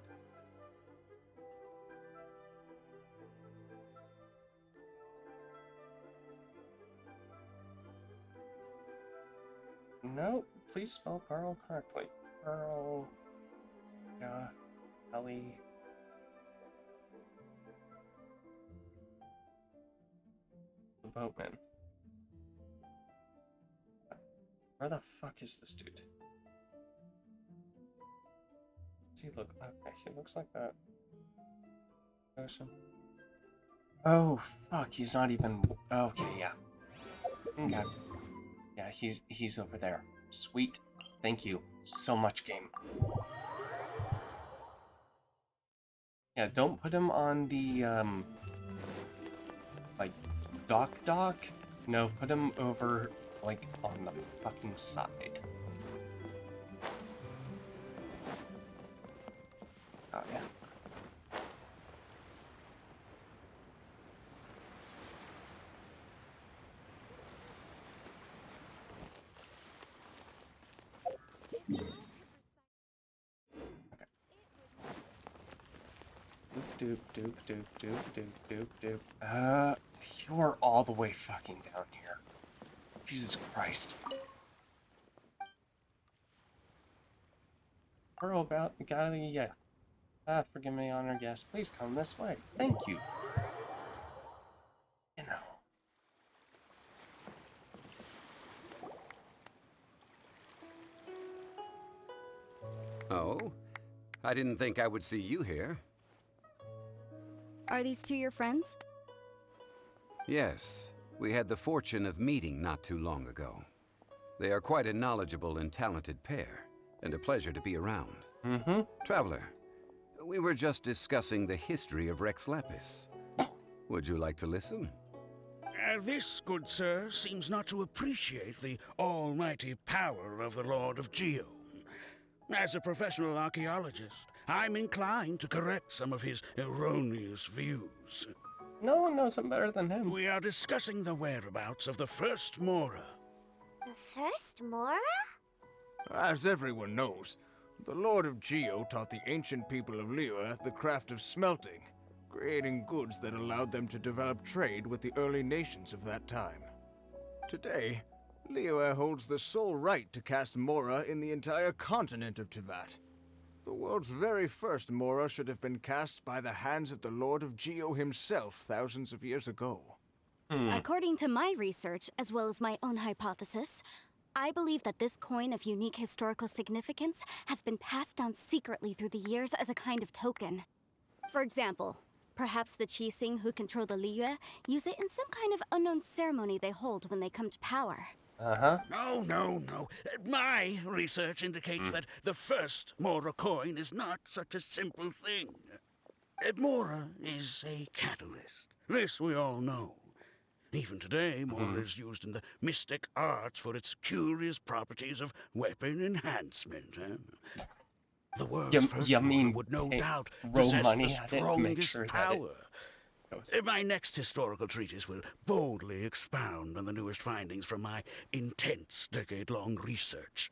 No, please spell Pearl correctly. Pearl. Yeah. Ellie. The boatman. Where the fuck is this dude? Does he look? Okay, he looks like that. Ocean. Oh fuck, he's not even. Okay, yeah. Okay. Yeah, he's over there. Sweet. Thank you so much, game. Yeah, don't put him on the like dock. No, put him over like on the fucking side. Oh yeah. Doop. You're all the way fucking down here. Jesus Christ. Pearl Galley, yeah. Forgive me, honored guest. Please come this way. Thank you. You know. Oh? I didn't think I would see you here. Are these 2 your friends? Yes. We had the fortune of meeting not too long ago. They are quite a knowledgeable and talented pair, and a pleasure to be around. Traveler, we were just discussing the history of Rex Lapis. Would you like to listen? This, good sir, seems not to appreciate the almighty power of the Lord of Geo. As a professional archaeologist, I'm inclined to correct some of his erroneous views. No one knows him better than him. We are discussing the whereabouts of the first Mora. The first Mora? As everyone knows, the Lord of Geo taught the ancient people of Liyue the craft of smelting, creating goods that allowed them to develop trade with the early nations of that time. Today, Liyue holds the sole right to cast Mora in the entire continent of Teyvat. The world's very first Mora should have been cast by the hands of the Lord of Geo himself thousands of years ago. According to my research, as well as my own hypothesis, I believe that this coin of unique historical significance has been passed down secretly through the years as a kind of token. For example, perhaps the Qixing who control the Liyue use it in some kind of unknown ceremony they hold when they come to power. Uh-huh. No, no, no. My research indicates that the first Mora coin is not such a simple thing. Mora is a catalyst. This we all know. Even today, Mora is used in the mystic arts for its curious properties of weapon enhancement. The world's first Mora would no doubt possess the strongest power. My next historical treatise will boldly expound on the newest findings from my intense decade-long research.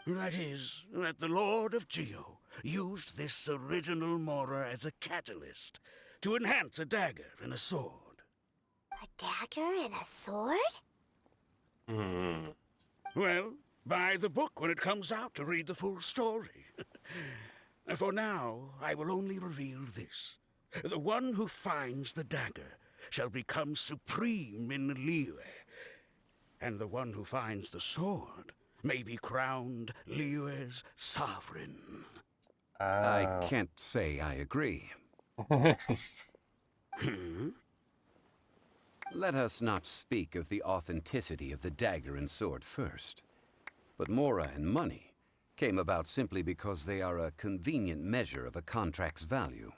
That is, that the Lord of Geo used this original Mora as a catalyst to enhance a dagger and a sword. A dagger and a sword? Well, buy the book when it comes out to read the full story. For now, I will only reveal this. The one who finds the dagger shall become supreme in Liyue, and the one who finds the sword may be crowned Liyue's sovereign. I can't say I agree. Let us not speak of the authenticity of the dagger and sword first. But Mora and money came about simply because they are a convenient measure of a contract's value.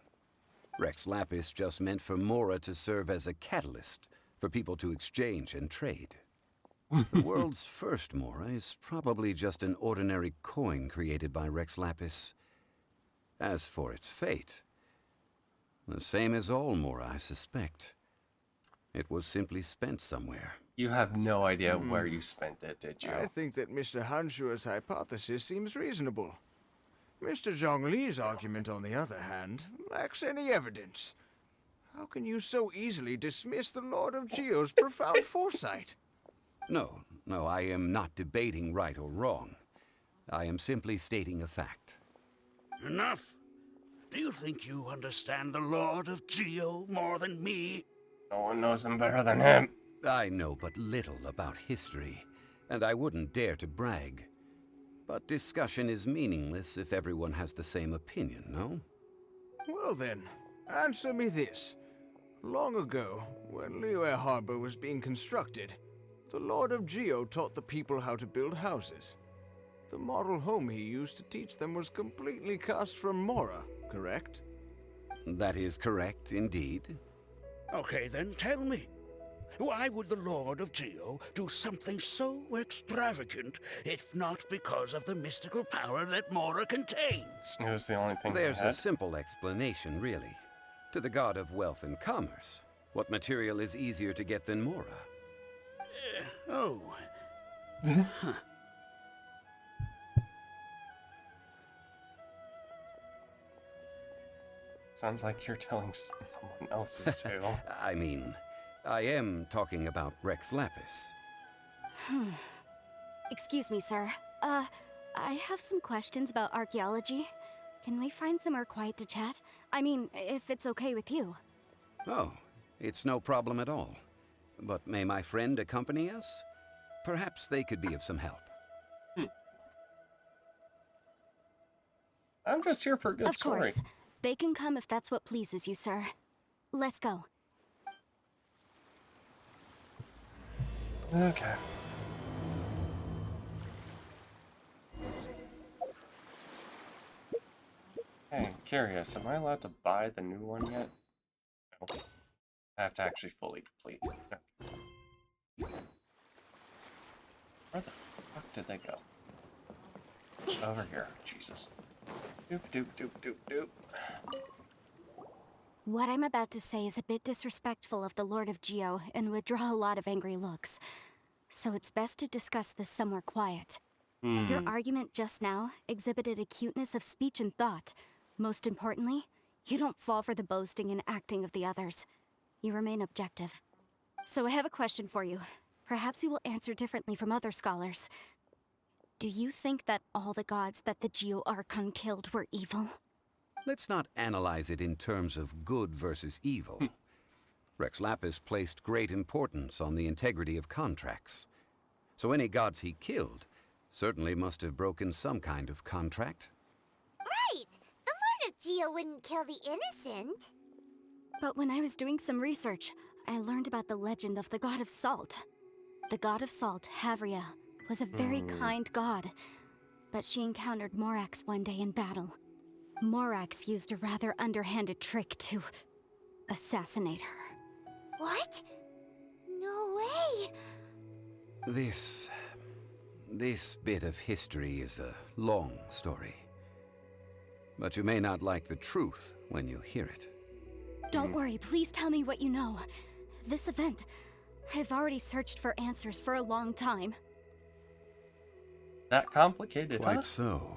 Rex Lapis just meant for Mora to serve as a catalyst for people to exchange and trade. The world's first Mora is probably just an ordinary coin created by Rex Lapis. As for its fate, the same as all Mora, I suspect. It was simply spent somewhere. You have no idea where you spent it, did you? I think that Mr. Hanshua's hypothesis seems reasonable. Mr. Zhongli's argument, on the other hand, lacks any evidence. How can you so easily dismiss the Lord of Geo's profound foresight? No, I am not debating right or wrong. I am simply stating a fact. Enough! Do you think you understand the Lord of Geo more than me? No one knows him better than him. I know but little about history, and I wouldn't dare to brag. But discussion is meaningless if everyone has the same opinion, no? Well then, answer me this. Long ago, when Liyue Harbor was being constructed, the Lord of Geo taught the people how to build houses. The model home he used to teach them was completely cast from Mora, correct? That is correct, indeed. Okay, then tell me. Why would the Lord of Geo do something so extravagant, if not because of the mystical power that Mora contains? It was the only thing There's a simple explanation, really. To the god of wealth and commerce, what material is easier to get than Mora? Huh. Sounds like you're telling someone else's tale. I mean, I am talking about Rex Lapis. Excuse me, sir. I have some questions about archaeology. Can we find somewhere quiet to chat? I mean, if it's okay with you. Oh, it's no problem at all. But may my friend accompany us? Perhaps they could be of some help. I'm just here for a good story. Of course. They can come if that's what pleases you, sir. Let's go. Okay. Hey, curious, am I allowed to buy the new one yet? No. I have to actually fully complete it. Okay. Where the fuck did they go? Over here. Jesus. Doop, doop, doop, doop, doop. What I'm about to say is a bit disrespectful of the Lord of Geo and would draw a lot of angry looks. So it's best to discuss this somewhere quiet. Your argument just now exhibited a cuteness of speech and thought. Most importantly, you don't fall for the boasting and acting of the others. You remain objective. So I have a question for you. Perhaps you will answer differently from other scholars. Do you think that all the gods that the Geo Archon killed were evil? Let's not analyze it in terms of good versus evil. Rex Lapis placed great importance on the integrity of contracts. So any gods he killed certainly must have broken some kind of contract. Right! The Lord of Geo wouldn't kill the innocent. But when I was doing some research, I learned about the legend of the god of salt. The god of salt, Havria, was a very kind god, but she encountered Morax one day in battle. Morax used a rather underhanded trick to assassinate her. What? No way! This bit of history is a long story. But you may not like the truth when you hear it. Don't worry, please tell me what you know. This event, I've already searched for answers for a long time. That complicated, huh? Quite so.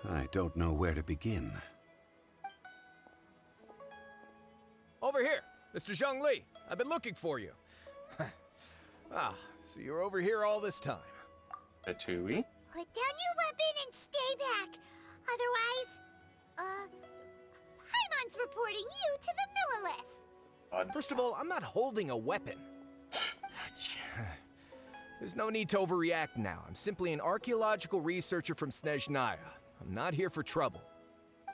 I don't know where to begin. Over here, Mr. Zhongli. I've been looking for you. So you're over here all this time. The Tui? Put down your weapon and stay back. Otherwise, Paimon's reporting you to the Millelith. First of all, I'm not holding a weapon. There's no need to overreact now. I'm simply an archaeological researcher from Snezhnaya. I'm not here for trouble.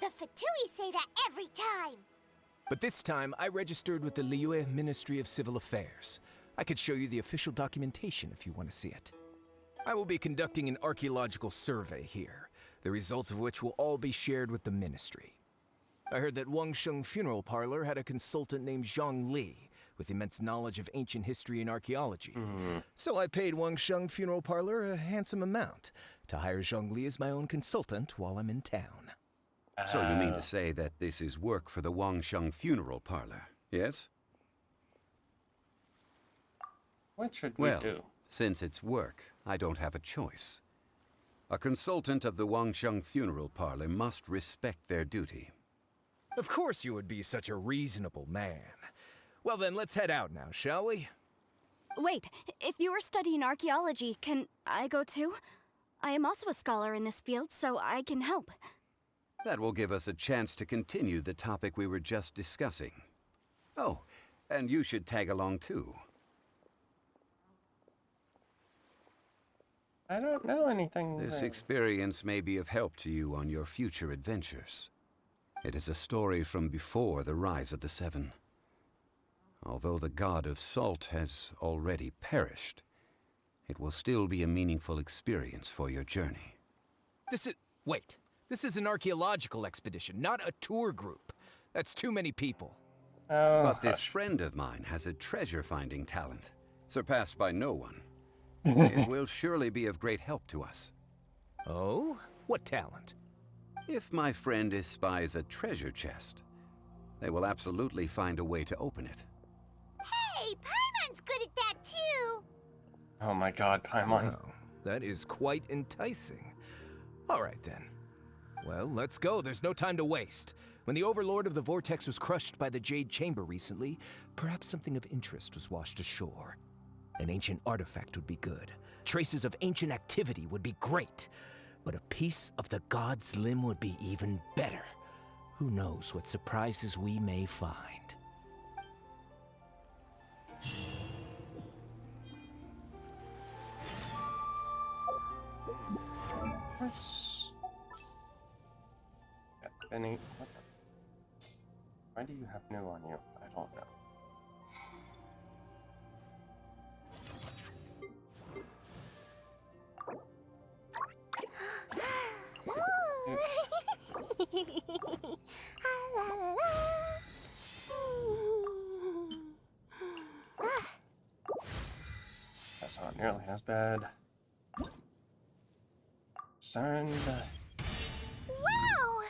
The Fatui say that every time. But this time, I registered with the Liyue Ministry of Civil Affairs. I could show you the official documentation if you want to see it. I will be conducting an archaeological survey here, the results of which will all be shared with the ministry. I heard that Wangsheng Funeral Parlor had a consultant named Zhang Li, with immense knowledge of ancient history and archaeology. So I paid Wangsheng Funeral Parlor a handsome amount to hire Zhang Li as my own consultant while I'm in town. So you mean to say that this is work for the Wangsheng Funeral Parlor, yes? What should we do? Since it's work, I don't have a choice. A consultant of the Wangsheng Funeral Parlor must respect their duty. Of course you would be such a reasonable man. Well then, let's head out now, shall we? Wait, if you are studying archaeology, can I go too? I am also a scholar in this field, so I can help. That will give us a chance to continue the topic we were just discussing. Oh, and you should tag along too. I don't know anything. This experience may be of help to you on your future adventures. It is a story from before the rise of the Seven. Although the god of salt has already perished, it will still be a meaningful experience for your journey. Wait. This is an archaeological expedition, not a tour group. That's too many people. Oh, But this friend of mine has a treasure-finding talent, surpassed by no one. It will surely be of great help to us. Oh? What talent? If my friend espies a treasure chest, they will absolutely find a way to open it. Hey, Paimon's good at that too. Oh my god, Paimon. Wow, that is quite enticing. All right then. Well, let's go. There's no time to waste. When the Overlord of the Vortex was crushed by the Jade Chamber recently, perhaps something of interest was washed ashore. An ancient artifact would be good. Traces of ancient activity would be great. But a piece of the god's limb would be even better. Who knows what surprises we may find. Benny, why do you have new on you? I don't know. That's not nearly as bad. Send. Wow!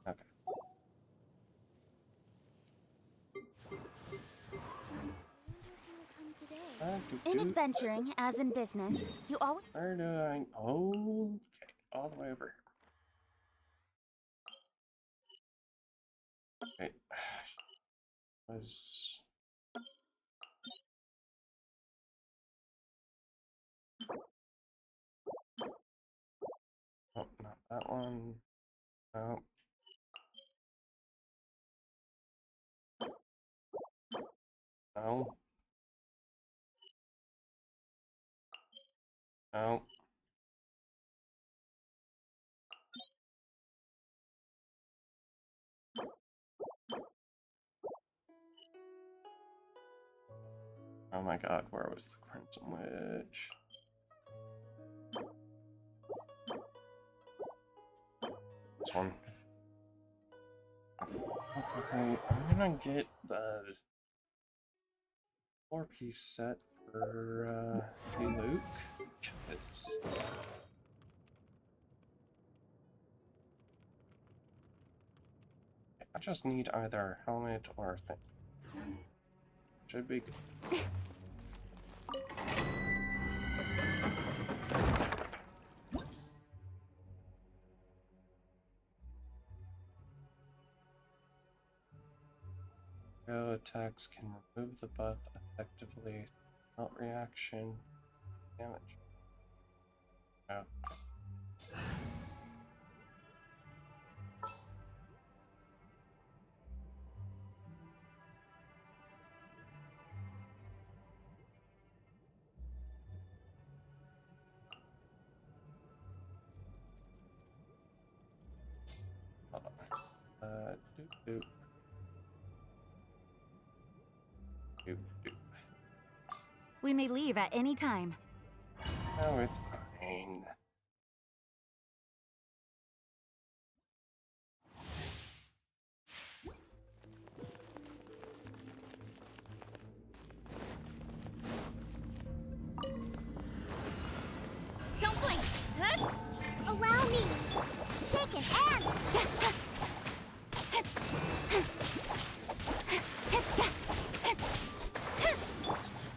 Okay. In adventuring, as in business, you always... Where do I... Oh, okay. All the way over here. Okay. Was... Oh, not that one. No. No. Oh. Oh my god, where was the Crimson Witch? This one. Okay, I'm gonna get the 4-piece set for Luke, because I just need either helmet or thing. Should be good. Go attacks can remove the buff effectively. Melt reaction. Damage. Oh. Doop. Doop, doop. We may leave at any time. Oh, it's fine. Don't blink! Huh? Allow me! Shaken and...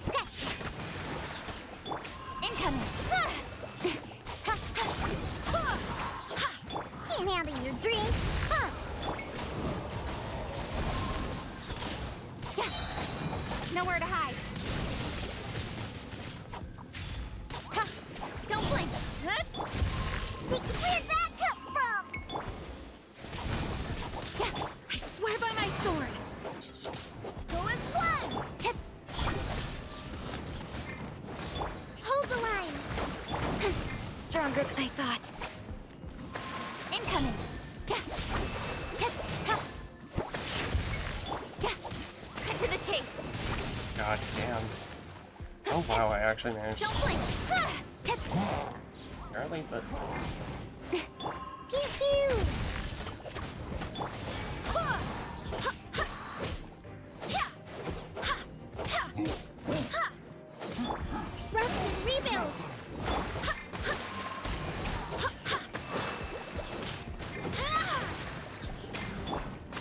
Scratch! Incoming! Can't handle your drink! Huh? Nowhere to hide! Don't blink! Huh? Where'd that come from? Yeah, I swear by my sword. Go as one. Hold the line. Stronger than I thought. Incoming. Cut to the chase. God damn. Oh wow, I actually managed. Don't blink. Barely, but. Pew pew. Rest and rebuild.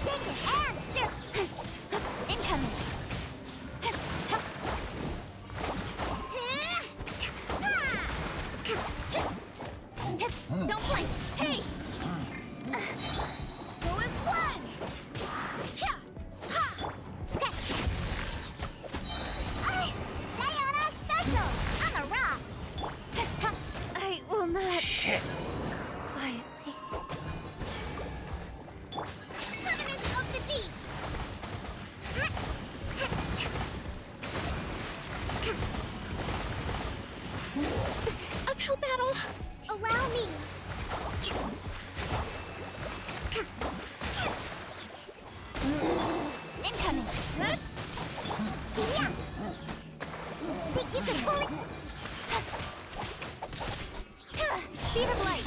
Shaken and stir. Incoming. Don't blink. Hey. Go as one. Scratch. Sayonara special on the rocks. I will not. Shit. Quietly. Covenant of the Deep. Uphill battle. Allow me. Incoming. Yeah. Think you can pull it? Speed of light.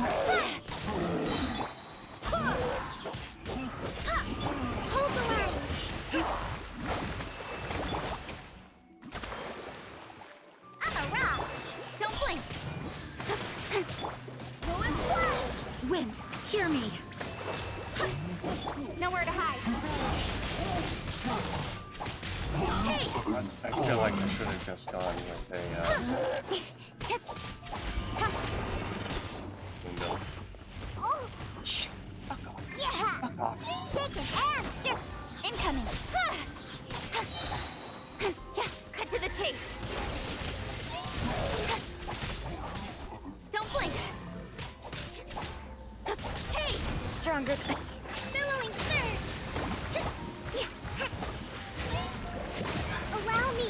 Hold the line. I'm a rock. Don't blink. Go as one. Wind, hear me. Nowhere to hide. Hey! I feel like I should have just gone with a window. Oh! Shit. Fuck off. Yeah! Fuck off. Shaken and stir. Incoming. Yeah, cut to the chase. Don't blink. Hey! Stronger than... Billowing surge. Allow me.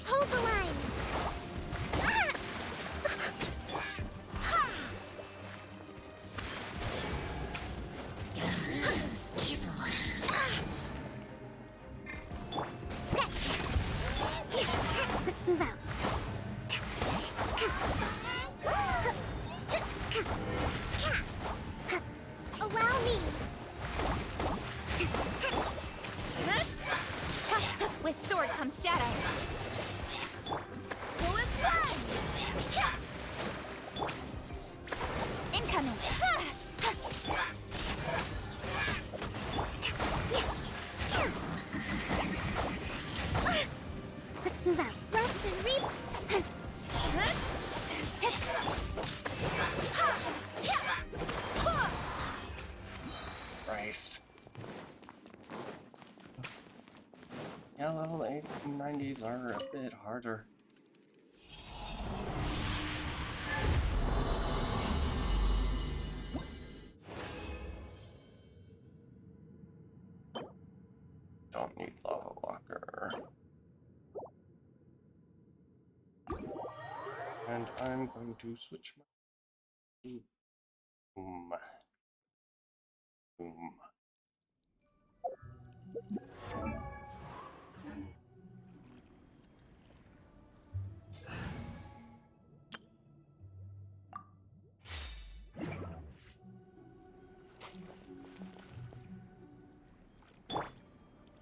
Hold the line. Let's move out. Allow me. With sword comes shadow. Bullet fly. Incoming. Let's move out. Rest and reap. Christ. Yeah, level 90s are a bit harder. Don't need lava walker. And I'm going to switch my boom. Boom.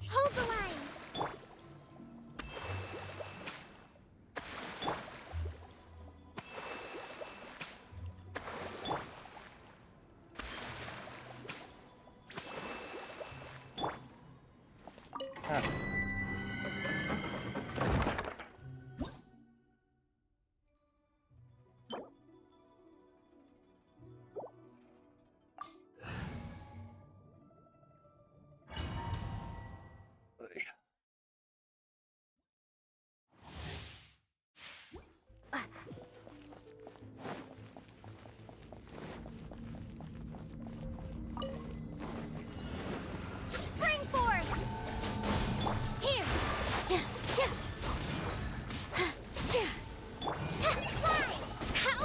Hold the line. Ah. Spring forth. Here. Fly. How?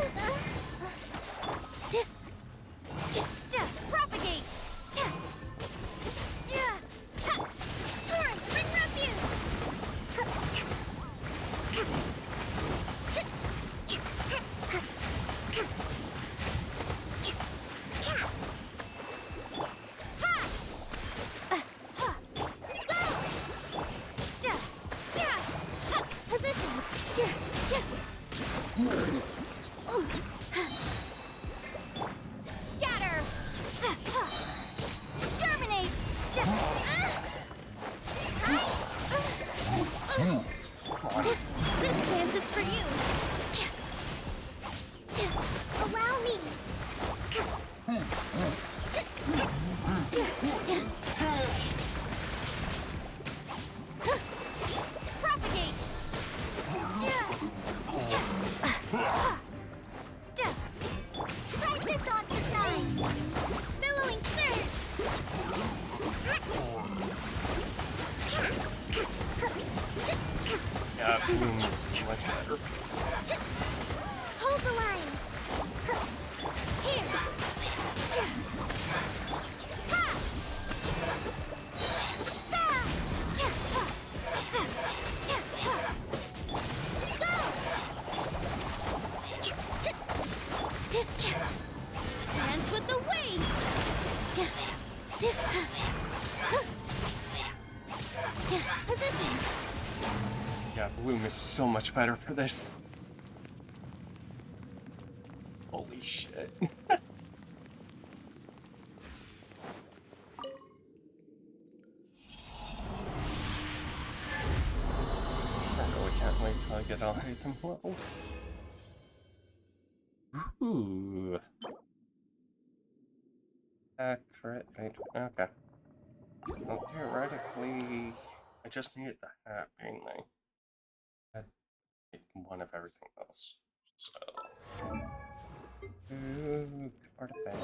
Propagate. Torrent, bring refuge. Positions. Scatter. Germinate. This dance is for you. Allow me. Propagate. Ride this off to side. Billowing surge. Yeah, boom is much better. Hold the line. Here. Ha! Dance with the waves. Positions. Yeah, Bloom is so much better for this. Holy shit. I really can't wait till I get all item leveled. Ooh. Accurate. Okay. Well, theoretically, I just needed the hat mainly. I need one of everything else. So. Artifact.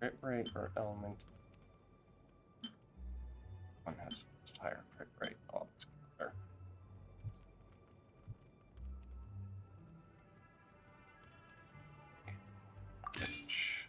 crit rate or element. One has higher crit rate altogether. Which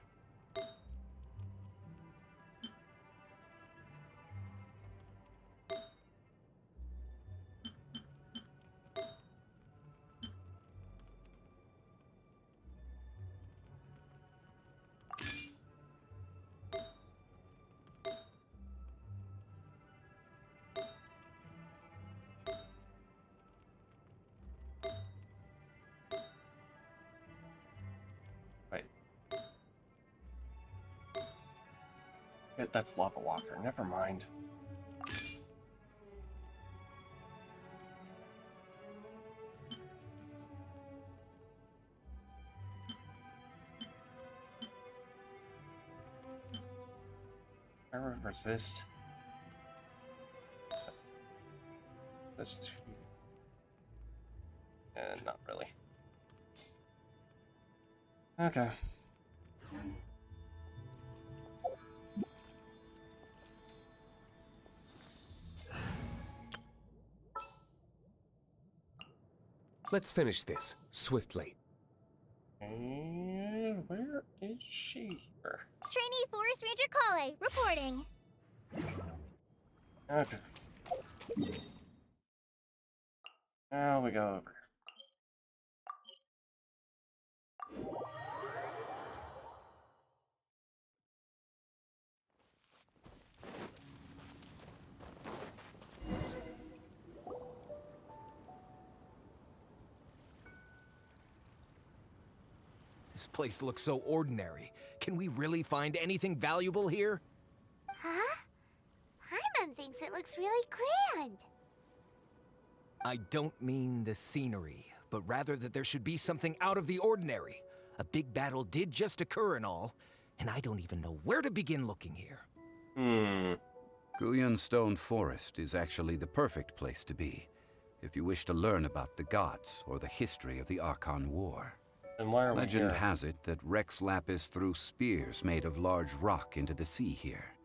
that's Lava Walker. Never mind. I resist. This too. Not really. Okay. Let's finish this, swiftly. And where is she here? Trainee Forest Ranger Kale, reporting. Okay. Now we go over. This place looks so ordinary. Can we really find anything valuable here? Huh? Paimon thinks it looks really grand. I don't mean the scenery, but rather that there should be something out of the ordinary. A big battle did just occur and all, and I don't even know where to begin looking here. Guyan Stone Forest is actually the perfect place to be, if you wish to learn about the gods or the history of the Archon War. Then why are we Legend here? has it that Rex Lapis threw spears made of large rock into the sea here,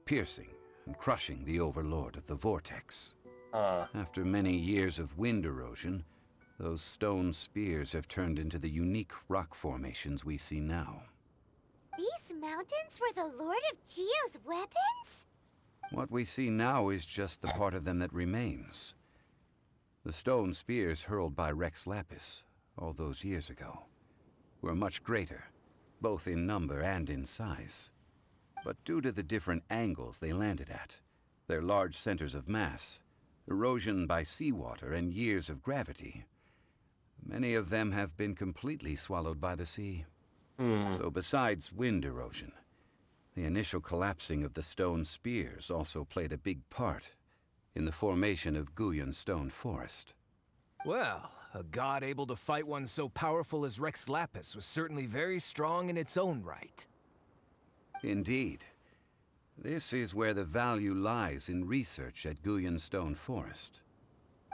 piercing and crushing the Overlord of the Vortex. After many years of wind erosion, those stone spears have turned into the unique rock formations we see now. These mountains were the Lord of Geo's weapons? What we see now is just the part of them that remains. The stone spears hurled by Rex Lapis all those years ago were much greater, both in number and in size. But due to the different angles they landed at, their large centers of mass, erosion by seawater, and years of gravity, many of them have been completely swallowed by the sea. So besides wind erosion, the initial collapsing of the stone spears also played a big part in the formation of Guyan Stone Forest. Well, a god able to fight one so powerful as Rex Lapis was certainly very strong in its own right. Indeed. This is where the value lies in research at Guyan Stone Forest.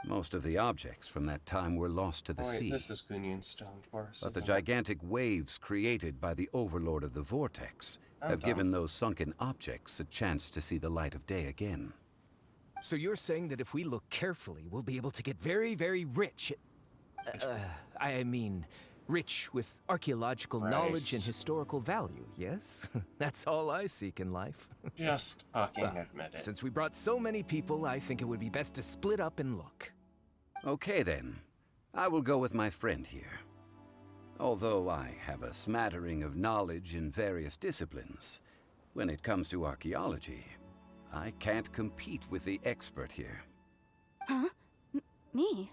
Most of the objects from that time were lost to the sea. This is Guyan Stone Forest. But the gigantic waves created by the Overlord of the Vortex have given those sunken objects a chance to see the light of day again. So you're saying that if we look carefully, we'll be able to get very, very rich. I mean, rich with archaeological knowledge and historical value, yes? That's all I seek in life. Just fucking admit it. Since we brought so many people, I think it would be best to split up and look. Okay then. I will go with my friend here. Although I have a smattering of knowledge in various disciplines, when it comes to archaeology, I can't compete with the expert here. Huh? Me?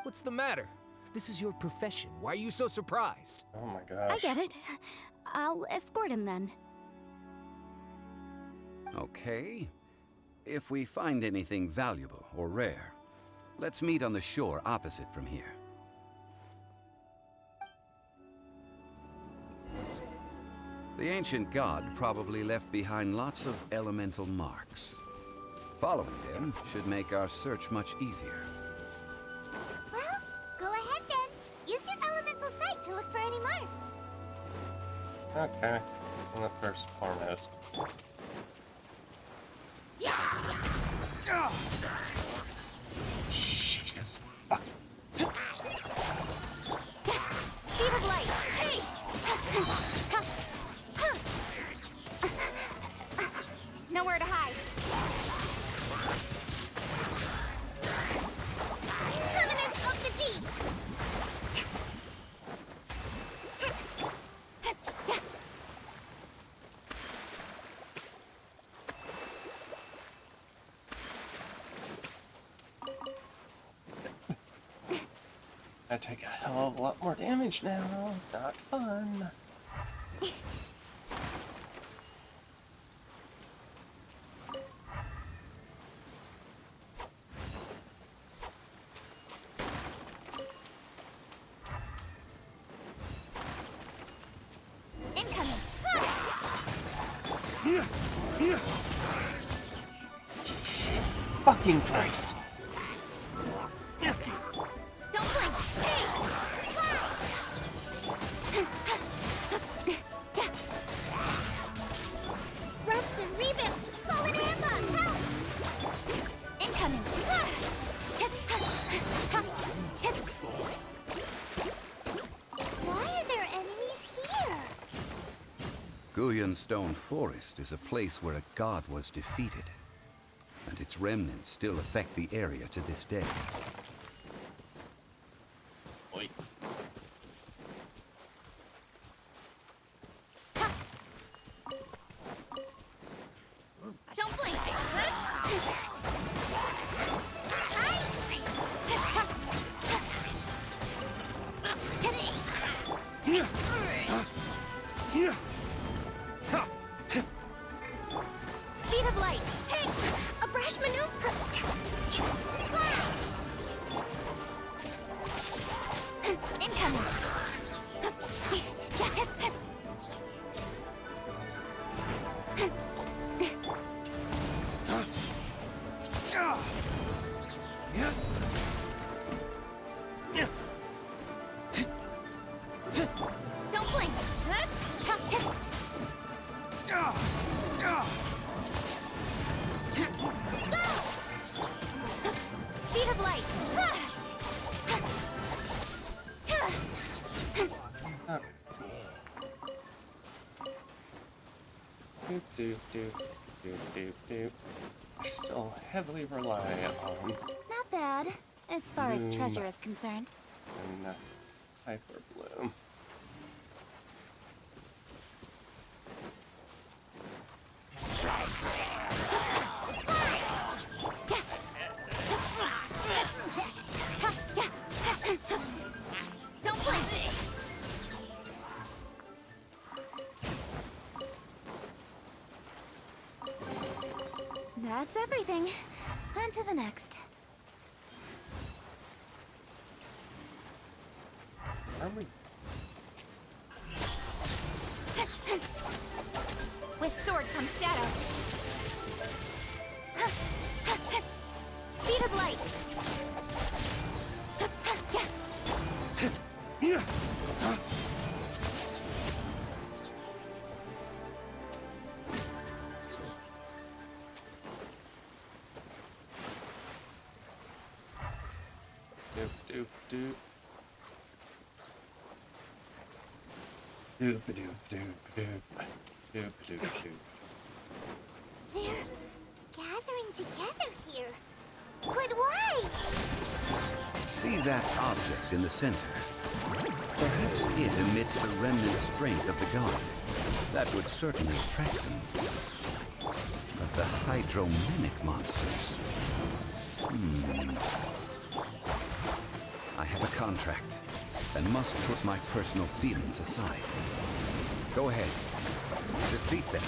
What's the matter? This is your profession. Why are you so surprised? Oh my gosh. I get it. I'll escort him then. Okay. If we find anything valuable or rare, let's meet on the shore opposite from here. The ancient god probably left behind lots of elemental marks. Following them should make our search much easier. Well, go ahead then. Use your elemental sight to look for any marks. Okay. in the first and foremost. Jesus fuck. Speed of light! Hey! Nowhere to hide. Permanence of the deep! I take a hell of a lot more damage now. Not fun. Incoming! Fucking Christ. Don't blink! Hey! Rest and rebuild! Fallen Amber! Help! Incoming! Why are there enemies here? Guyan Stone Forest is a place where a god was defeated, and its remnants still affect the area to this day. Oi. Don't blink! Speed of light! Hey! A brash maneuver! Incoming! Don't blink! Speed of light! Doop doop doop doop doop doop. I still heavily rely on Not bad, as far as treasure is concerned. and Hyper Bloom. Don't blink! That's everything. On to the next. Are we? With sword comes shadow. Speed of light. Doop doop doop. Doop doop doop doop. Doop doop doop. They're gathering together here. But why? See that object in the center? Perhaps it emits the remnant strength of the god. That would certainly attract them. But the hydromimic monsters... I have a contract, and must put my personal feelings aside. Go ahead. Defeat them,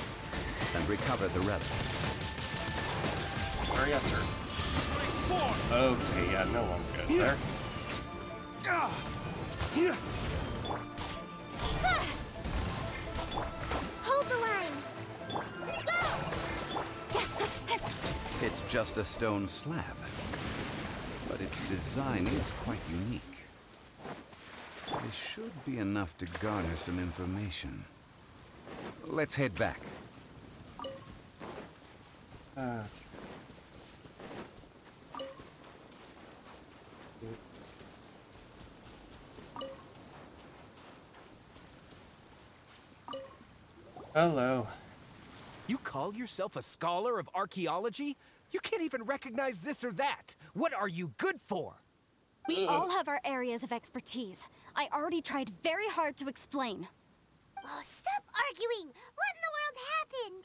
and recover the relic. Oh, yes, sir. Okay, yeah, no one goes there. Hold the line. Go! It's just a stone slab, but its design is quite unique. This should be enough to garner some information. Let's head back. Hello. You call yourself a scholar of archaeology? You can't even recognize this or that. What are you good for? We all have our areas of expertise. I already tried very hard to explain. Oh, stop arguing! What in the world happened?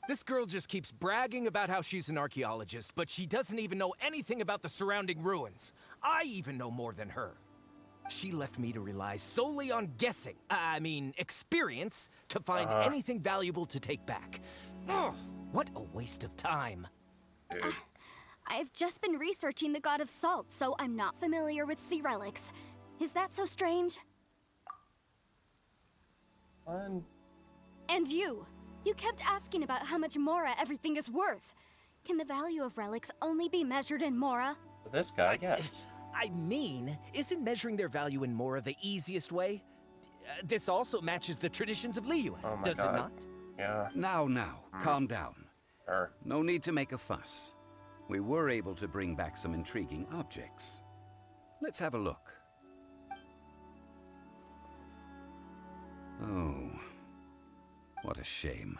This girl just keeps bragging about how she's an archaeologist, but she doesn't even know anything about the surrounding ruins. I even know more than her. She left me to rely solely on guessing, experience, to find anything valuable to take back. Ugh, what a waste of time. I've just been researching the God of Salt, so I'm not familiar with sea relics. Is that so strange? Fun. And you kept asking about how much Mora everything is worth. Can the value of relics only be measured in Mora? This guy, yes. Isn't measuring their value in Mora the easiest way? This also matches the traditions of Liyue, Oh my does God. it not? Yeah. Now, calm down. No need to make a fuss. We were able to bring back some intriguing objects. Let's have a look. Oh, what a shame.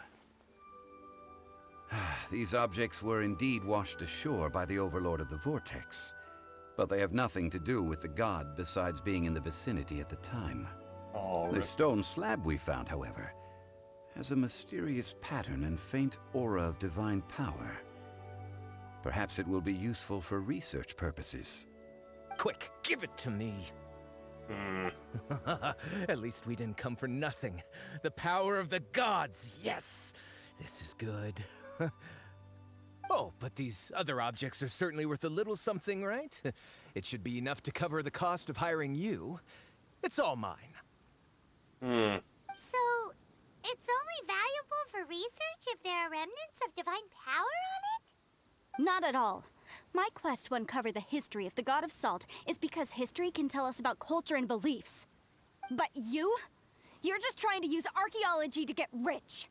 These objects were indeed washed ashore by the Overlord of the Vortex, but they have nothing to do with the god besides being in the vicinity at the time. The stone slab we found, however, has a mysterious pattern and faint aura of divine power. Perhaps it will be useful for research purposes. Quick, give it to me. At least we didn't come for nothing. The power of the gods, yes! This is good. Oh, but these other objects are certainly worth a little something, right? It should be enough to cover the cost of hiring you. It's all mine. So, it's only valuable for research if there are remnants of divine power on it? Not at all. My quest to uncover the history of the God of Salt is because history can tell us about culture and beliefs. But you're just trying to use archaeology to get rich.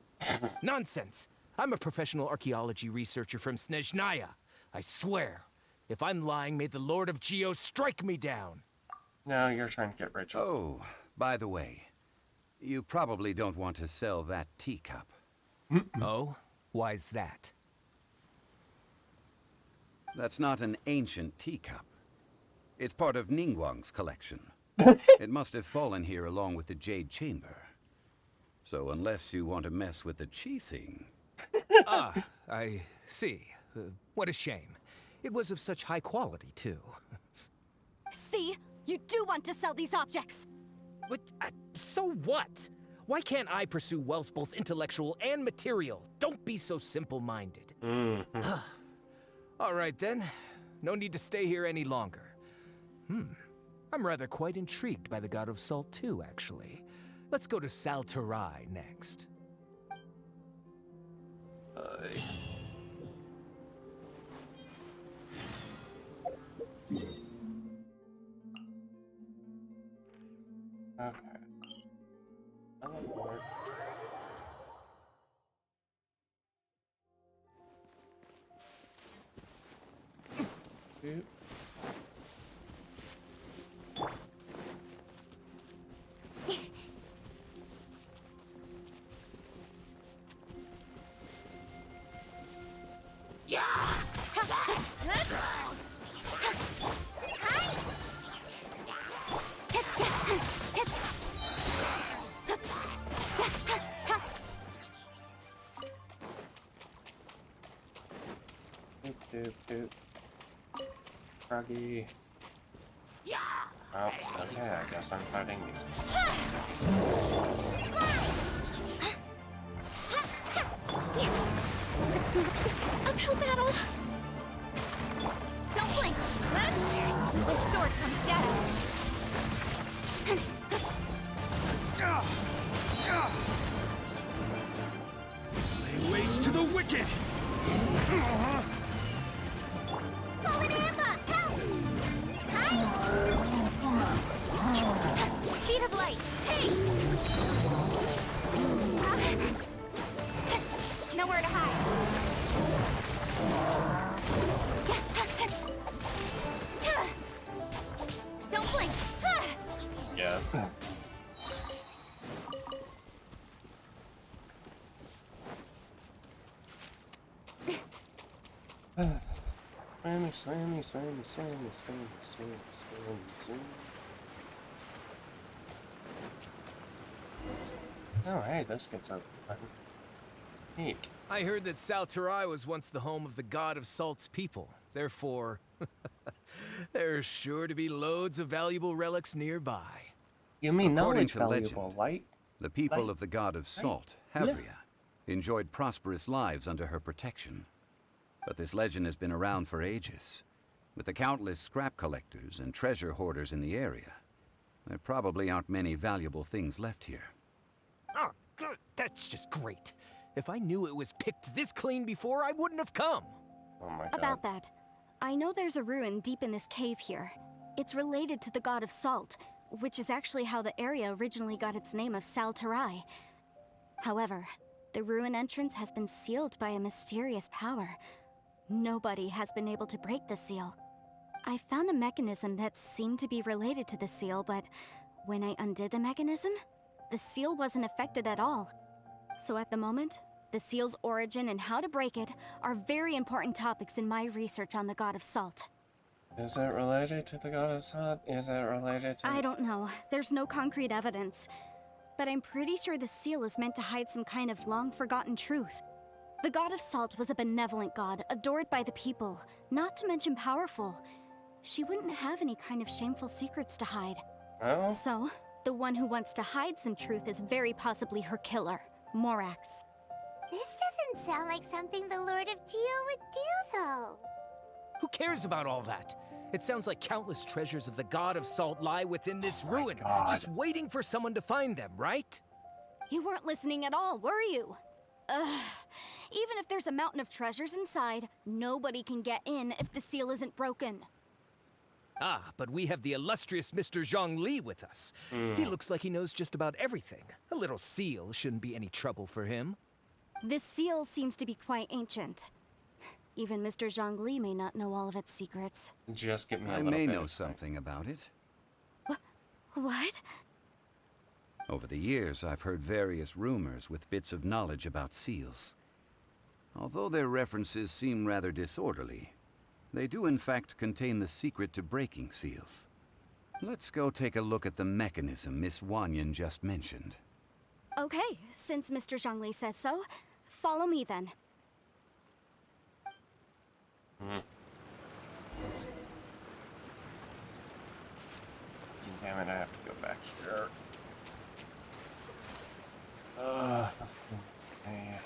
Nonsense. I'm a professional archaeology researcher from Snezhnaya. I swear, if I'm lying, may the Lord of Geo strike me down. No, you're trying to get rich. Oh, by the way, you probably don't want to sell that teacup. Oh? Why's that? That's not an ancient teacup. It's part of Ningguang's collection. It must have fallen here along with the Jade Chamber. So unless you want to mess with the Qixing... I see. What a shame. It was of such high quality, too. See? You do want to sell these objects! But, so what? Why can't I pursue wealth both intellectual and material? Don't be so simple-minded. All right, then. No need to stay here any longer. I'm rather quite intrigued by the God of Salt, too, actually. Let's go to Sal Tarai next. Okay. Teleport. Oop. Doop. Froggy. Oh, okay, I guess I'm fighting these guys. Let's move. Uphill battle. Don't blink. With sword comes shadow. Lay waste to the wicked! Speed of light. Hey! Yeah. Swimmy, swimmy, swimmy, swimmy, swimmy, swimmy, swimmy, swimmy. Oh, hey, this gets open. Neat. I heard that Sal Tarai was once the home of the god of Salt's people. Therefore, there's sure to be loads of valuable relics nearby. You mean According knowledge to valuable, legend, light? the people Light. of the god of Salt, Yeah. Havria, enjoyed prosperous lives under her protection. But this legend has been around for ages. With the countless scrap collectors and treasure hoarders in the area, there probably aren't many valuable things left here. Oh, good. That's just great. If I knew it was picked this clean before, I wouldn't have come. Oh my god. About that, I know there's a ruin deep in this cave here. It's related to the god of Salt, which is actually how the area originally got its name of Sal Tarai. However, the ruin entrance has been sealed by a mysterious power. Nobody has been able to break the seal. I found a mechanism that seemed to be related to the seal, but when I undid the mechanism, the seal wasn't affected at all. So at the moment, the seal's origin and how to break it are very important topics in my research on the god of Salt. Is it related to the god of Salt? Is it related to... I don't know. There's no concrete evidence. But I'm pretty sure the seal is meant to hide some kind of long-forgotten truth. The god of Salt was a benevolent god, adored by the people, not to mention powerful. She wouldn't have any kind of shameful secrets to hide. Oh? So, the one who wants to hide some truth is very possibly her killer, Morax. This doesn't sound like something the Lord of Geo would do, though. Who cares about all that? It sounds like countless treasures of the god of Salt lie within this ruin, God. just waiting for someone to find them, right? You weren't listening at all, were you? Ugh. Even if there's a mountain of treasures inside, nobody can get in if the seal isn't broken. Ah, but we have the illustrious Mr. Zhongli with us. He looks like he knows just about everything. A little seal shouldn't be any trouble for him. This seal seems to be quite ancient. Even Mr. Zhongli may not know all of its secrets. Just give me a I little may bit know of something about it. What? Over the years, I've heard various rumors with bits of knowledge about seals. Although their references seem rather disorderly, they do in fact contain the secret to breaking seals. Let's go take a look at the mechanism Miss Wanyan just mentioned. Okay, since Mr. Zhongli says so, follow me then. Damn it, I have to go back here. Okay.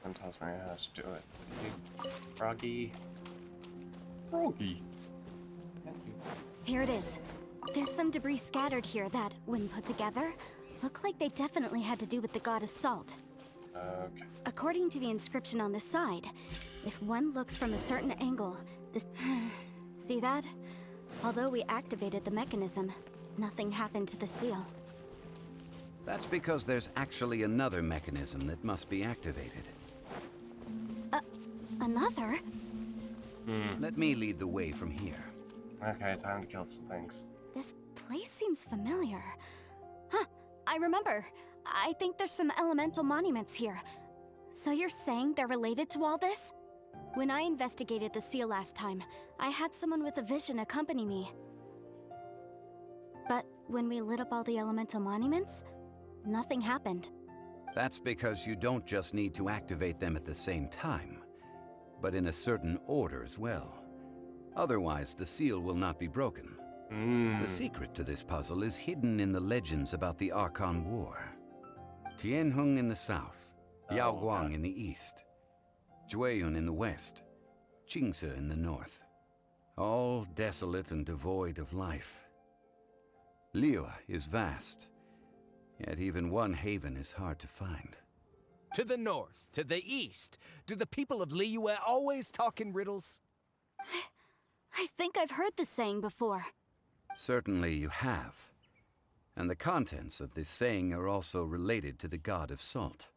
One tells me how to do it. Froggy. Froggy. Here it is. There's some debris scattered here that, when put together, look like they definitely had to do with the god of Salt. Okay. According to the inscription on the side, if one looks from a certain angle, this... See that? Although we activated the mechanism, nothing happened to the seal. That's because there's actually another mechanism that must be activated. Another? Let me lead the way from here. Okay, time to kill some things. This place seems familiar. Huh, I remember. I think there's some elemental monuments here. So you're saying they're related to all this? When I investigated the seal last time, I had someone with a vision accompany me. But when we lit up all the elemental monuments, nothing happened. That's because you don't just need to activate them at the same time, but in a certain order as well. Otherwise, the seal will not be broken. The secret to this puzzle is hidden in the legends about the Archon War. Tianheng in the south, Yaoguang in the east, Jueyun in the west, Qingce in the north. All desolate and devoid of life. Liyue is vast, yet even one haven is hard to find. To the north, to the east. Do the people of Liyue always talk in riddles? I think I've heard this saying before. Certainly you have. And the contents of this saying are also related to the god of salt.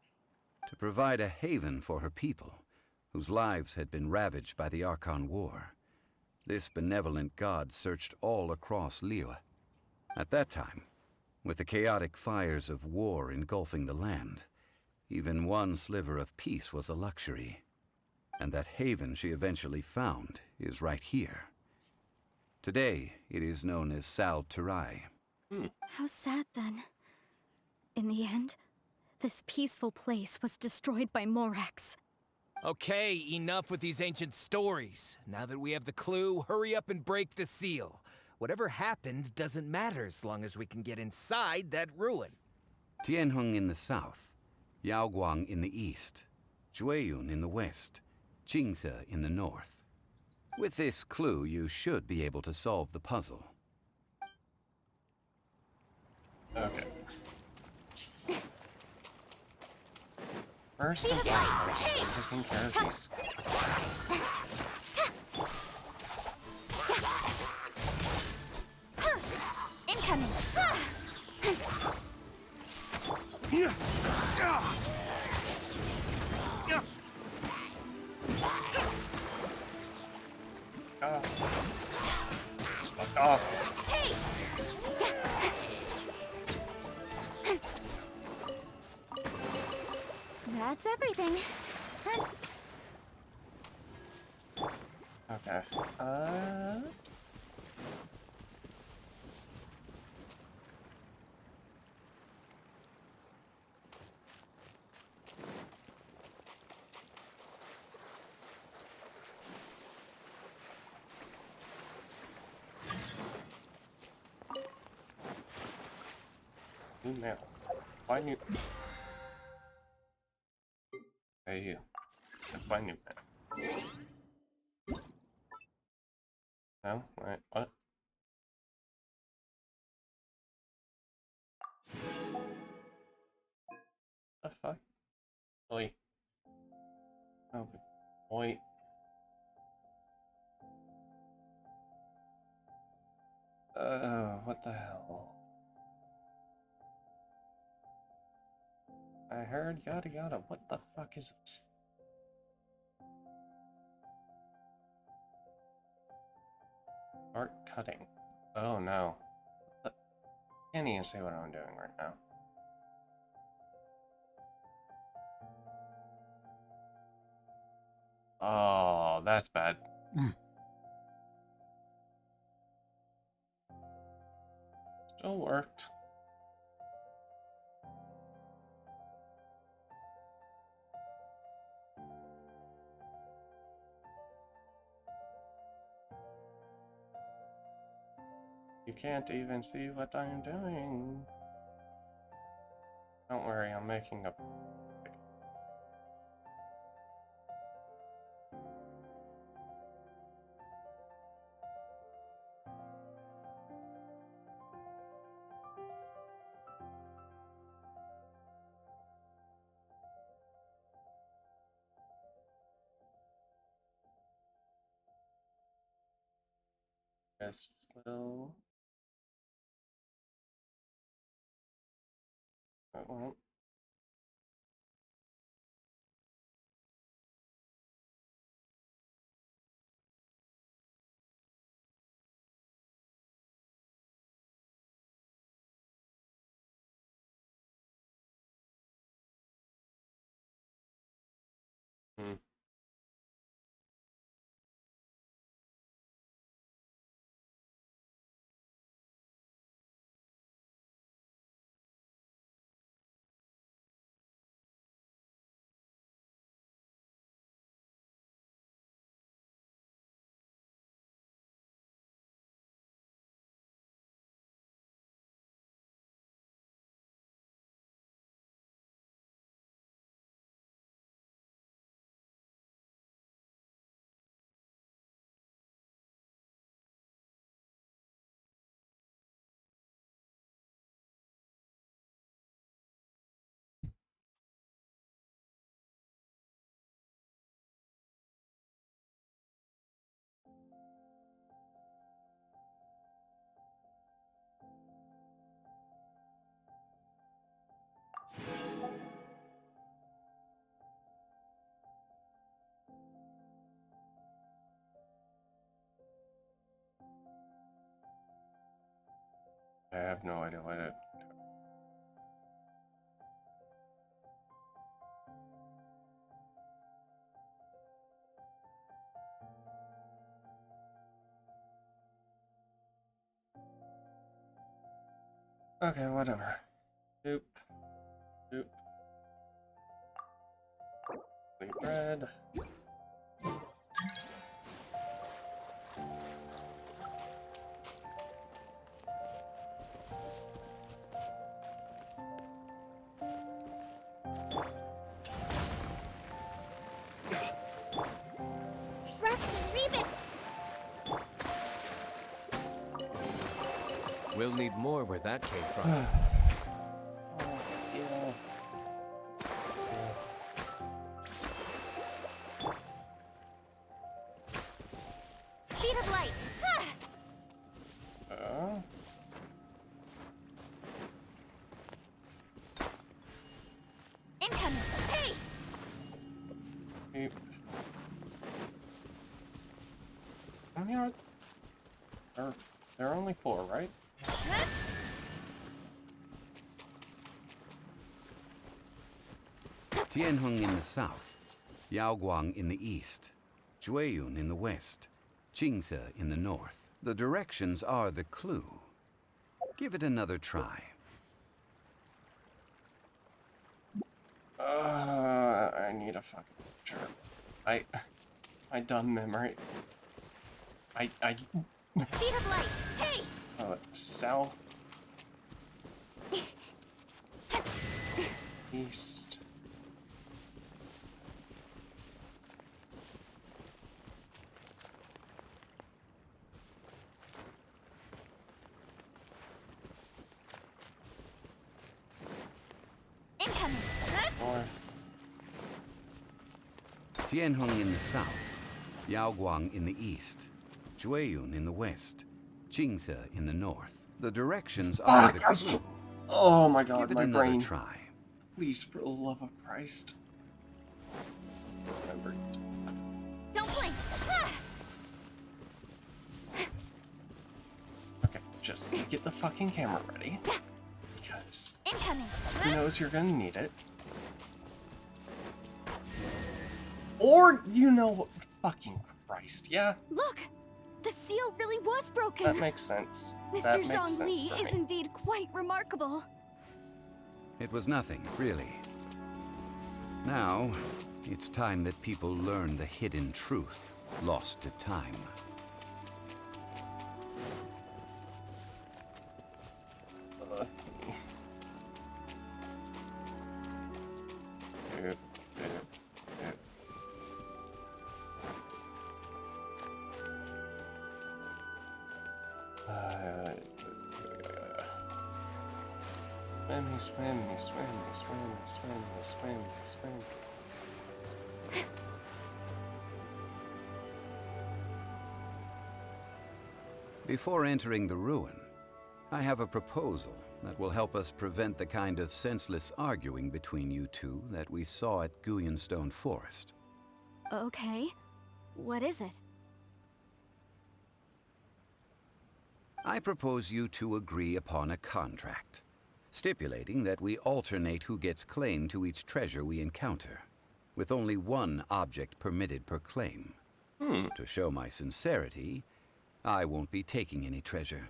To provide a haven for her people, whose lives had been ravaged by the Archon War, this benevolent god searched all across Liyue. At that time, with the chaotic fires of war engulfing the land, even one sliver of peace was a luxury. And that haven she eventually found is right here. Today, it is known as Sal Turai. How sad then. In the end, this peaceful place was destroyed by Morax. Okay, enough with these ancient stories. Now that we have the clue, hurry up and break the seal. Whatever happened doesn't matter as long as we can get inside that ruin. Tianheng in the south, Yaoguang in the east, Jueyun in the west, Jingze in the north. With this clue, you should be able to solve the puzzle. Okay. First and foremost, we're taking care of these. Incoming! Fuck off. Hey! That's everything. Okay. New mail. Why new? Hey, you. That's my new mail. No? Wait, what? The fuck? Oi. Oh, boy. What the hell? I heard yada yada. What the fuck is this? Start cutting. Oh no. Can't even see what I'm doing right now. Oh, that's bad. Still worked. You can't even see what I'm doing. Don't worry, I'm making a... Just will... It won't. Hmm. I have no idea what it. Okay, whatever. Doop. Doop. Wheat bread. We'll need more where that came from. Yeah. Speed of light. Incoming. Hey. Beep. How many are there are only 4, right? Tianheng in the south, Yaoguang in the east, Jueyun in the west, Jingze in the north. The directions are the clue. Give it another try. I need a fucking picture. I done memory. I Speed of light. Hey. South. East. Incoming. North. Tianheng in the south, Yaoguang in the east, Jueyun in the west, Jingze in the north. The directions are the clue. Oh my god, Give it my another brain. try. Please, for the love of Christ. Remember. Don't blink. Okay, just get the fucking camera ready. Because Incoming. who knows you're gonna need it. Or, you know what, fucking Christ, yeah? Look, the seal really was broken. That makes sense. Mr. That makes Zhongli sense for is me. indeed quite remarkable. It was nothing, really. Now, it's time that people learn the hidden truth, lost to time. Swim. Before entering the ruin, I have a proposal that will help us prevent the kind of senseless arguing between you two that we saw at Guyonstone Forest. Okay. What is it? I propose you two agree upon a contract, stipulating that we alternate who gets claim to each treasure we encounter, with only one object permitted per claim. To show my sincerity, I won't be taking any treasure.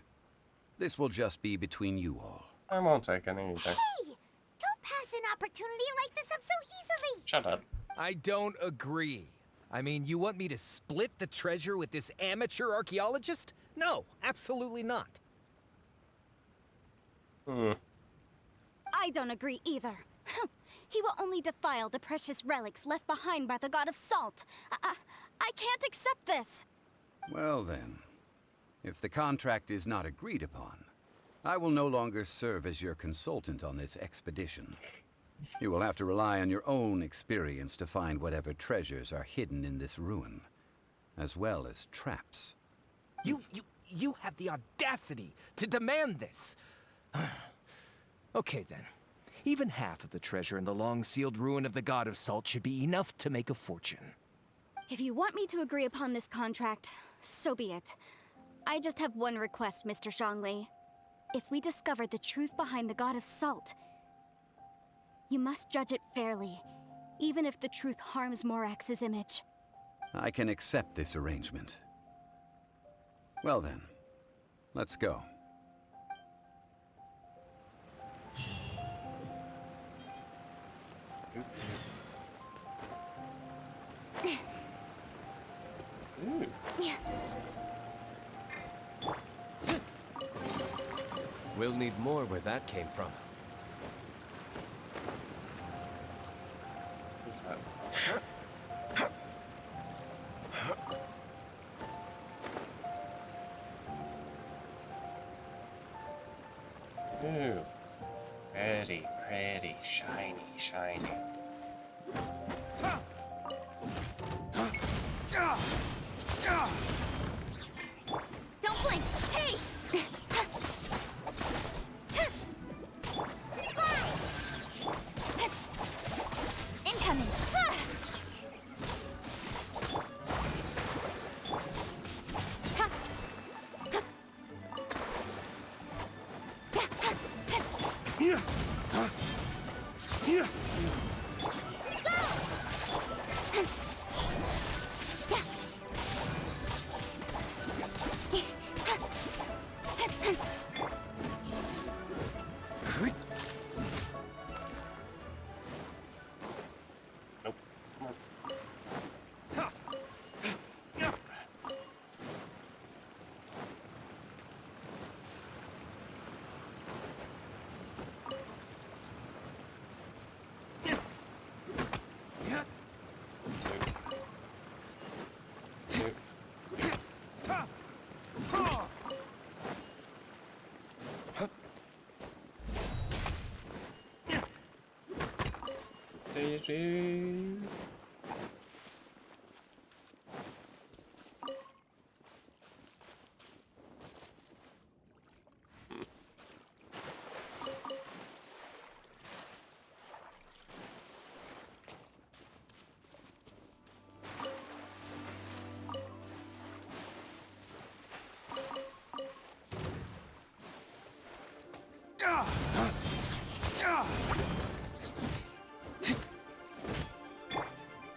This will just be between you all. I won't take any either. Hey! Don't pass an opportunity like this up so easily! Shut up. I don't agree. I mean, you want me to split the treasure with this amateur archaeologist? No, absolutely not. I don't agree either. He will only defile the precious relics left behind by the god of salt. I can't accept this. Well then, if the contract is not agreed upon, I will no longer serve as your consultant on this expedition. You will have to rely on your own experience to find whatever treasures are hidden in this ruin, as well as traps. You have the audacity to demand this. Okay then. Even half of the treasure in the long-sealed ruin of the God of Salt should be enough to make a fortune. If you want me to agree upon this contract, so be it. I just have one request, Mr. Zhongli. If we discover the truth behind the god of salt, you must judge it fairly, even if the truth harms Morax's image. I can accept this arrangement. Well then, let's go. Ooh. We'll need more where that came from. Who's that? Ooh. Pretty, pretty, shiny, shiny. Don't blink! Hey! Incoming! Nope. Come on.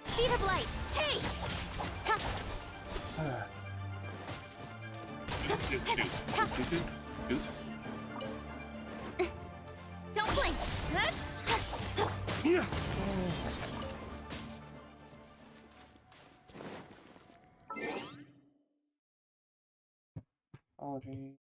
Speed of light! Hey! Don't blink! Apologies.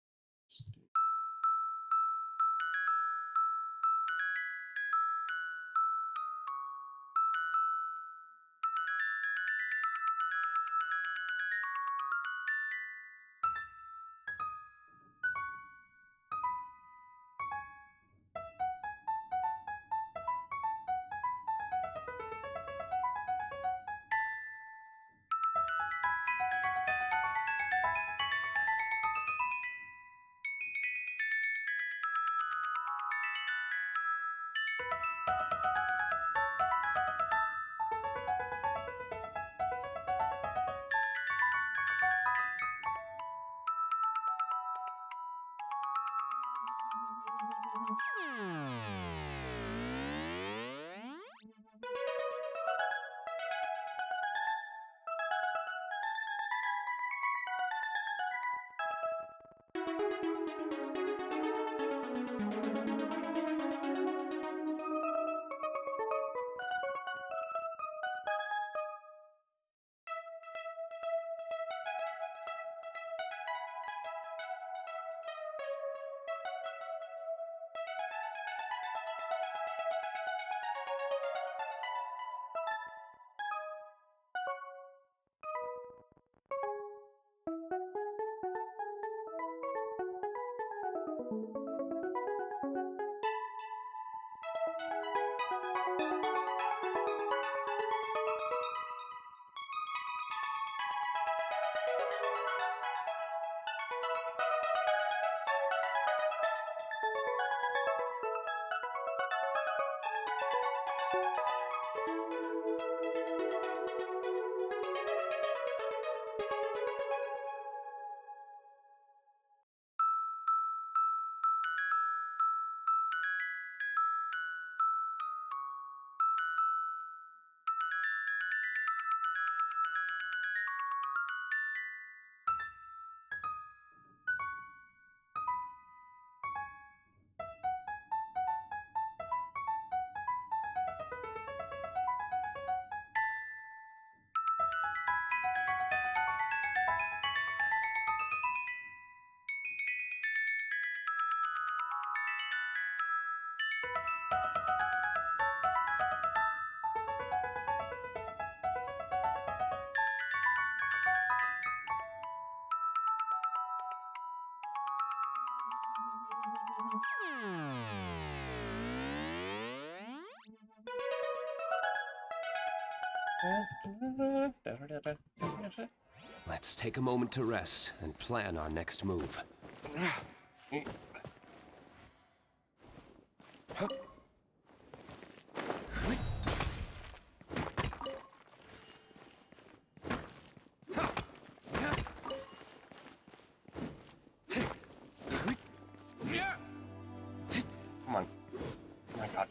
Let's take a moment to rest and plan our next move. Come on. Oh my god.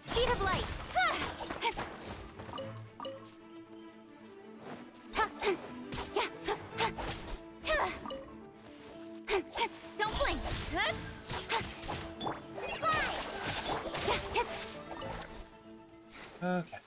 Speed of light! Don't blink! Okay.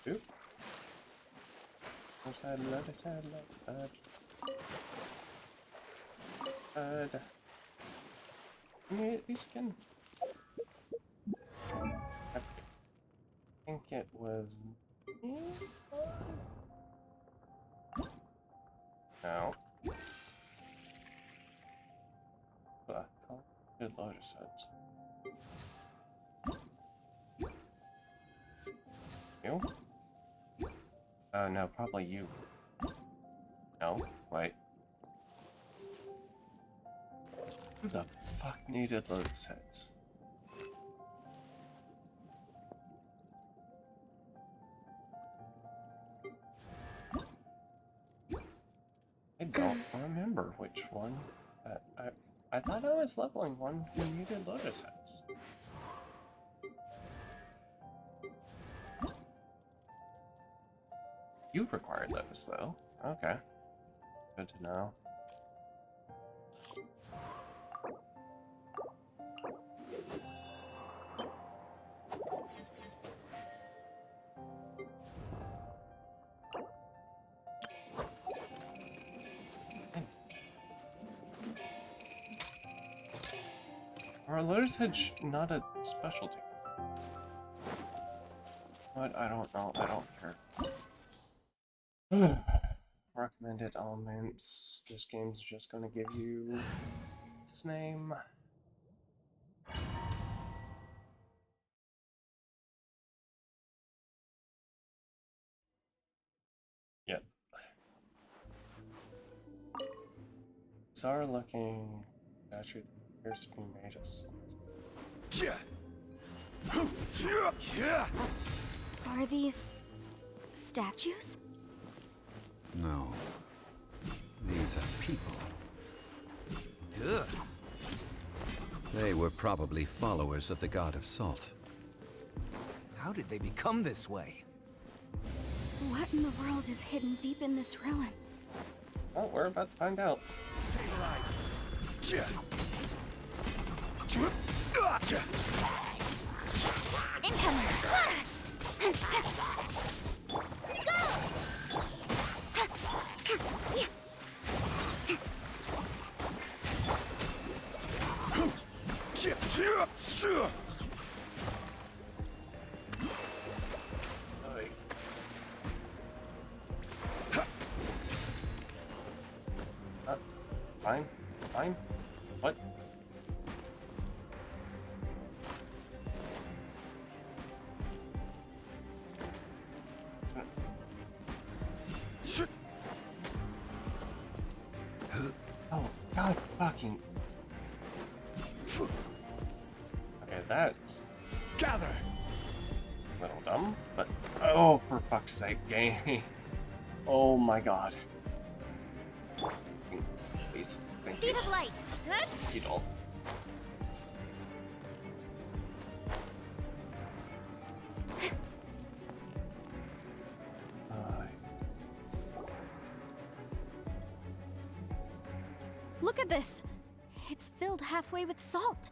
Oop. Where's that load? Is that load? Can you at least again? I think it was. No. Good Lotus heads. You? Oh no, probably you. No, wait. Who the fuck needed Lotus heads? I don't remember which one. I thought I was leveling one who needed Lotus heads. You required those, though. Okay. Good to know. Are Lotus heads not a specialty? But I don't know. I don't care. Recommended elements. This game's just gonna give you his name. Yep. Bizarre looking statue that appears to be made of salt. Are these statues? No. These are people. Duh. They were probably followers of the god of salt. How did they become this way? What in the world is hidden deep in this ruin? Oh, we're about to find out. Incoming! Fine. Fine. What? fucking... Okay, that's Gather! a little dumb, but... Oh, for fuck's sake, game. Oh my god. Please, thank you. Speed of light. Beetle. Look at this. It's filled halfway with salt.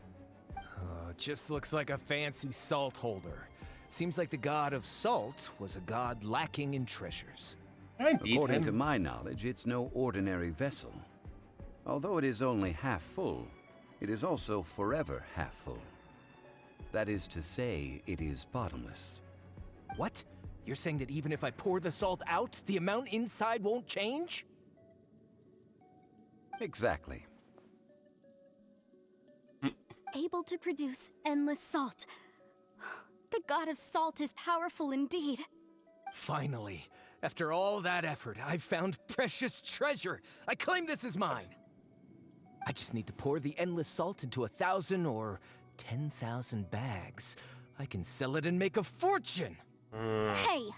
Just looks like a fancy salt holder. Seems like the god of salt was a god lacking in treasures. According to my knowledge, it's no ordinary vessel. Although it is only half full, it is also forever half full. That is to say, it is bottomless. What? You're saying that even if I pour the salt out, the amount inside won't change? Exactly. Able to produce endless salt. The god of salt is powerful indeed. Finally, after all that effort, I've found precious treasure. I claim this as mine. I just need to pour the endless salt into 1,000 or 10,000 bags. I can sell it and make a fortune. Hey,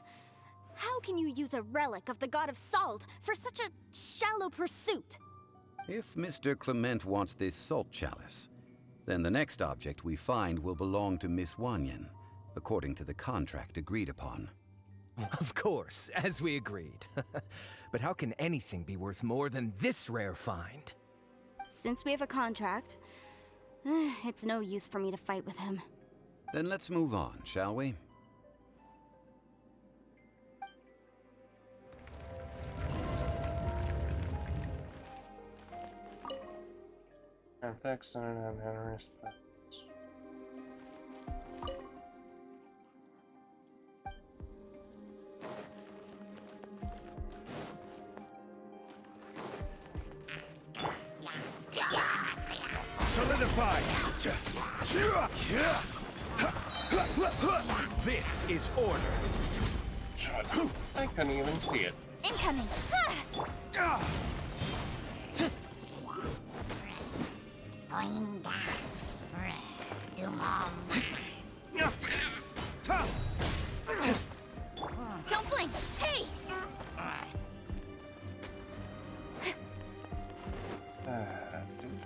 how can you use a relic of the god of salt for such a shallow pursuit? If Mr. Clement wants this salt chalice, then the next object we find will belong to Miss Wanyan, according to the contract agreed upon. Of course, as we agreed. But how can anything be worth more than this rare find? Since we have a contract, it's no use for me to fight with him. Then let's move on, shall we? Perfect, and respect. Solidify! This is order. God, I couldn't even see it. Incoming. Going down. Don't blink. Hey!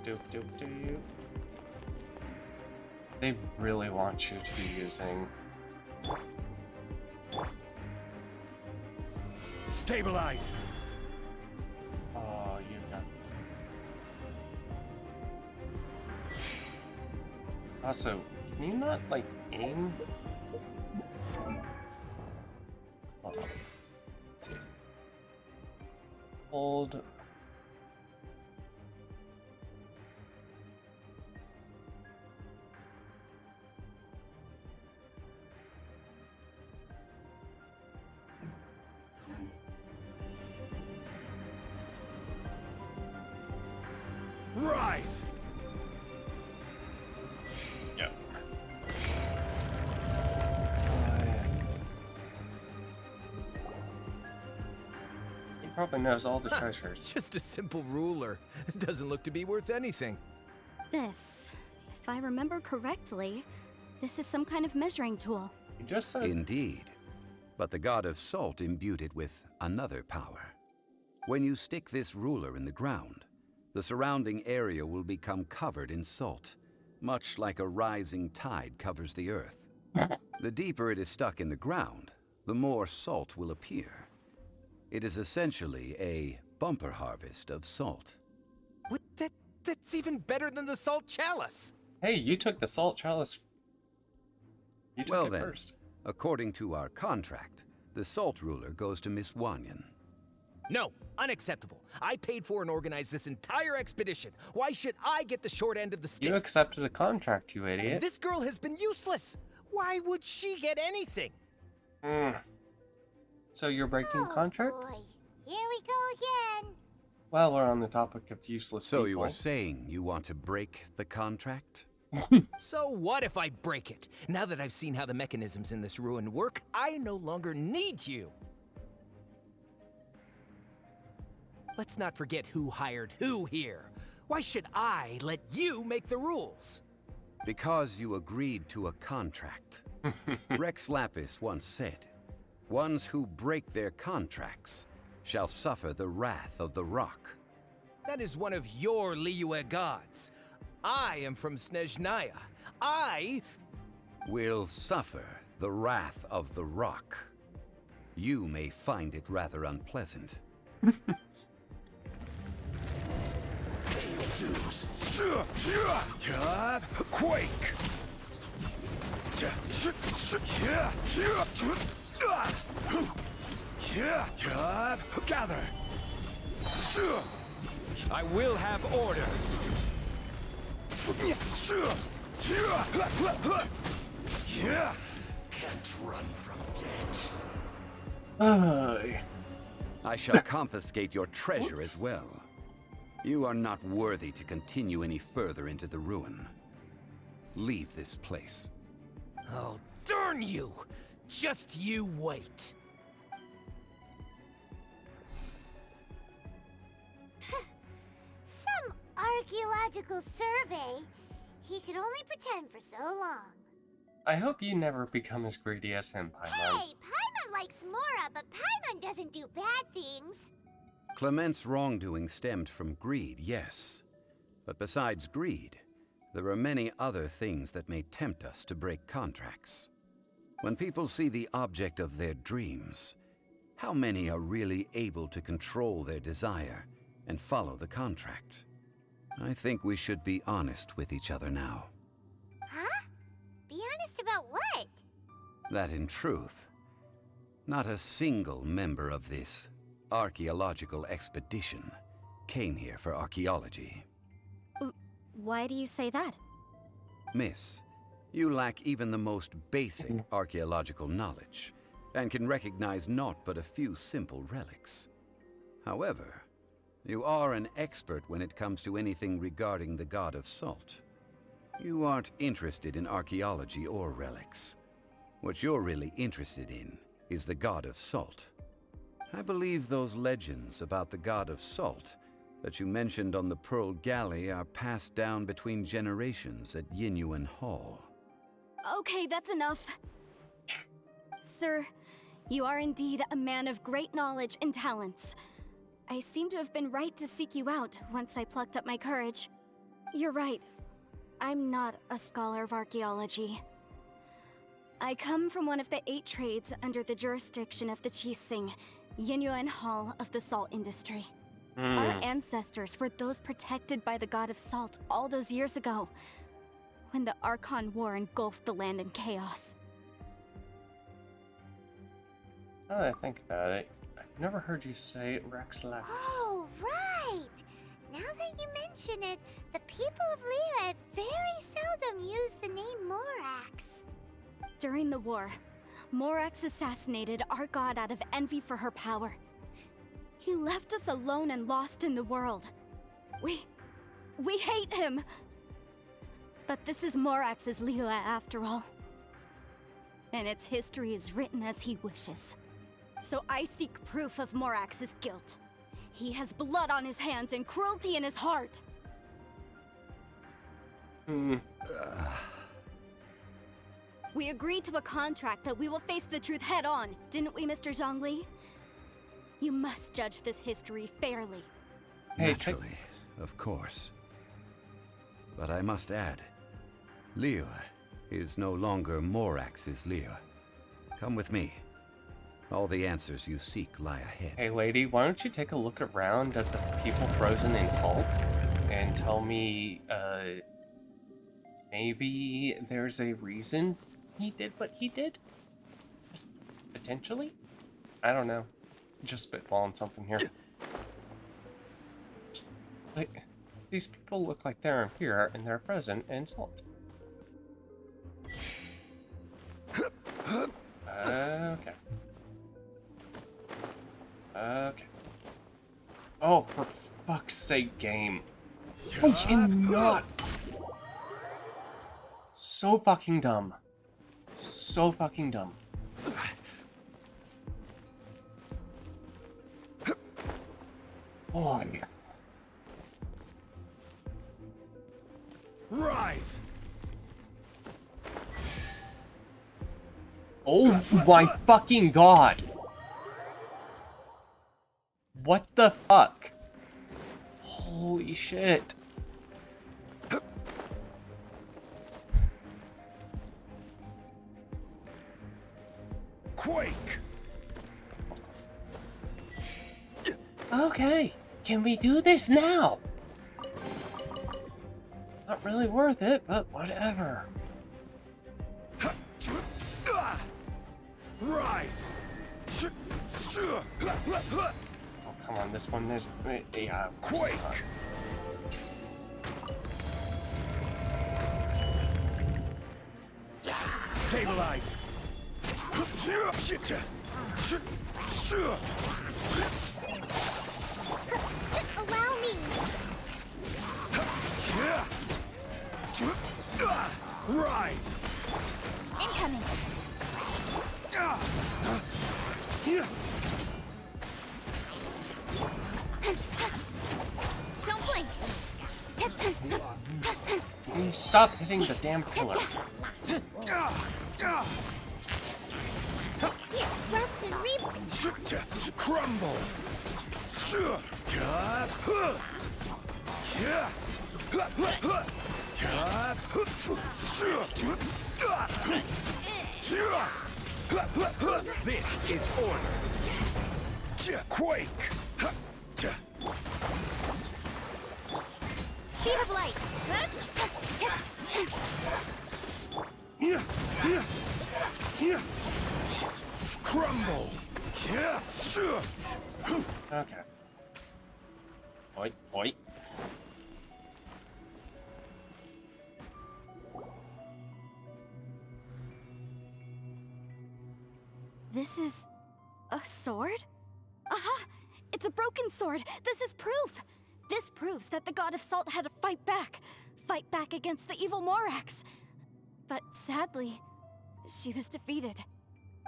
Do. They really want you to be using... Stabilize! Oh, you got... Also, can you not, like, aim? Hold on. Hold... Rise! Yeah. He probably knows all the treasures. Just a simple ruler. It doesn't look to be worth anything. This, if I remember correctly, this is some kind of measuring tool. You just said... Indeed. But the god of salt imbued it with another power. When you stick this ruler in the ground, the surrounding area will become covered in salt, much like a rising tide covers the earth. The deeper it is stuck in the ground, the more salt will appear. It is essentially a bumper harvest of salt. What? That's even better than the salt chalice! Hey, you took the salt chalice. You took Well it then, first. according to our contract, the salt ruler goes to Miss Wanyan. No, unacceptable. I paid for and organized this entire expedition. Why should I get the short end of the stick? You accepted a contract, you idiot. This girl has been useless. Why would she get anything? So you're breaking contract? Boy, here we go again. Well, we're on the topic of useless people. So you are saying you want to break the contract? So what if I break it? Now that I've seen how the mechanisms in this ruin work, I no longer need you. Let's not forget who hired who here. Why should I let you make the rules? Because you agreed to a contract. Rex Lapis once said, "Ones who break their contracts shall suffer the wrath of the rock." That is one of your Liyue gods. I am from Snezhnaya. I will suffer the wrath of the rock. You may find it rather unpleasant. Quake! Gather! I will have order. Can't run from death. Aye. I shall confiscate your treasure as well. You are not worthy to continue any further into the ruin. Leave this place. Oh, darn you! Just you wait. Some archaeological survey. He could only pretend for so long. I hope you never become as greedy as him, Paimon. Hey, Paimon likes Mora, but Paimon doesn't do bad things. Clement's wrongdoing stemmed from greed, yes. But besides greed, there are many other things that may tempt us to break contracts. When people see the object of their dreams, how many are really able to control their desire and follow the contract? I think we should be honest with each other now. Huh? Be honest about what? That in truth, not a single member of this archaeological expedition came here for archaeology. Why do you say that? Miss, you lack even the most basic archaeological knowledge, and can recognize naught but a few simple relics. However, you are an expert when it comes to anything regarding the god of salt. You aren't interested in archaeology or relics. What you're really interested in is the god of salt. I believe those legends about the god of salt that you mentioned on the Pearl Galley are passed down between generations at Yinyuan Hall. Okay, that's enough. Sir, you are indeed a man of great knowledge and talents. I seem to have been right to seek you out once I plucked up my courage. You're right. I'm not a scholar of archaeology. I come from one of the 8 trades under the jurisdiction of the Qixing, Yinyuan Hall of the salt industry. Our ancestors were those protected by the god of salt all those years ago, when the Archon War engulfed the land in chaos. Now that I think about it, I've never heard you say Rex Lapis. Oh, right! Now that you mention it, the people of Liyue very seldom use the name Morax. During the war, Morax assassinated our god out of envy for her power. He left us alone and lost in the world. We hate him! But this is Morax's Liyue after all. And its history is written as he wishes. So I seek proof of Morax's guilt. He has blood on his hands and cruelty in his heart. We agreed to a contract that we will face the truth head on, didn't we, Mr. Zhongli? You must judge this history fairly. Naturally, of course. But I must add, Liyue is no longer Morax's Liyue. Come with me. All the answers you seek lie ahead. Hey lady, why don't you take a look around at the people frozen in salt and tell me, maybe there's a reason he did what he did? Just potentially? I don't know. Just spitballing something here. Just, like, these people look like they're here and they're frozen in salt. Okay. Okay. Oh, for fuck's sake, game. I cannot. So fucking dumb. So fucking dumb. Boy. Rise! Oh my fucking god! What the fuck? Holy shit. Quake! Okay, can we do this now? Not really worth it, but whatever. Rise! Oh, come on, this one is... Yeah, Quake! Stabilize! Allow me. Rise! Incoming. Don't blink. Can you stop hitting the damn pillar? Rust and reap. Crumble! This is order. Quake! Speed of light. Crumble! Okay. Oi, oi. This is a sword? Aha! It's a broken sword! This is proof! This proves that the God of Salt had to fight back against the evil Morax. But sadly, she was defeated.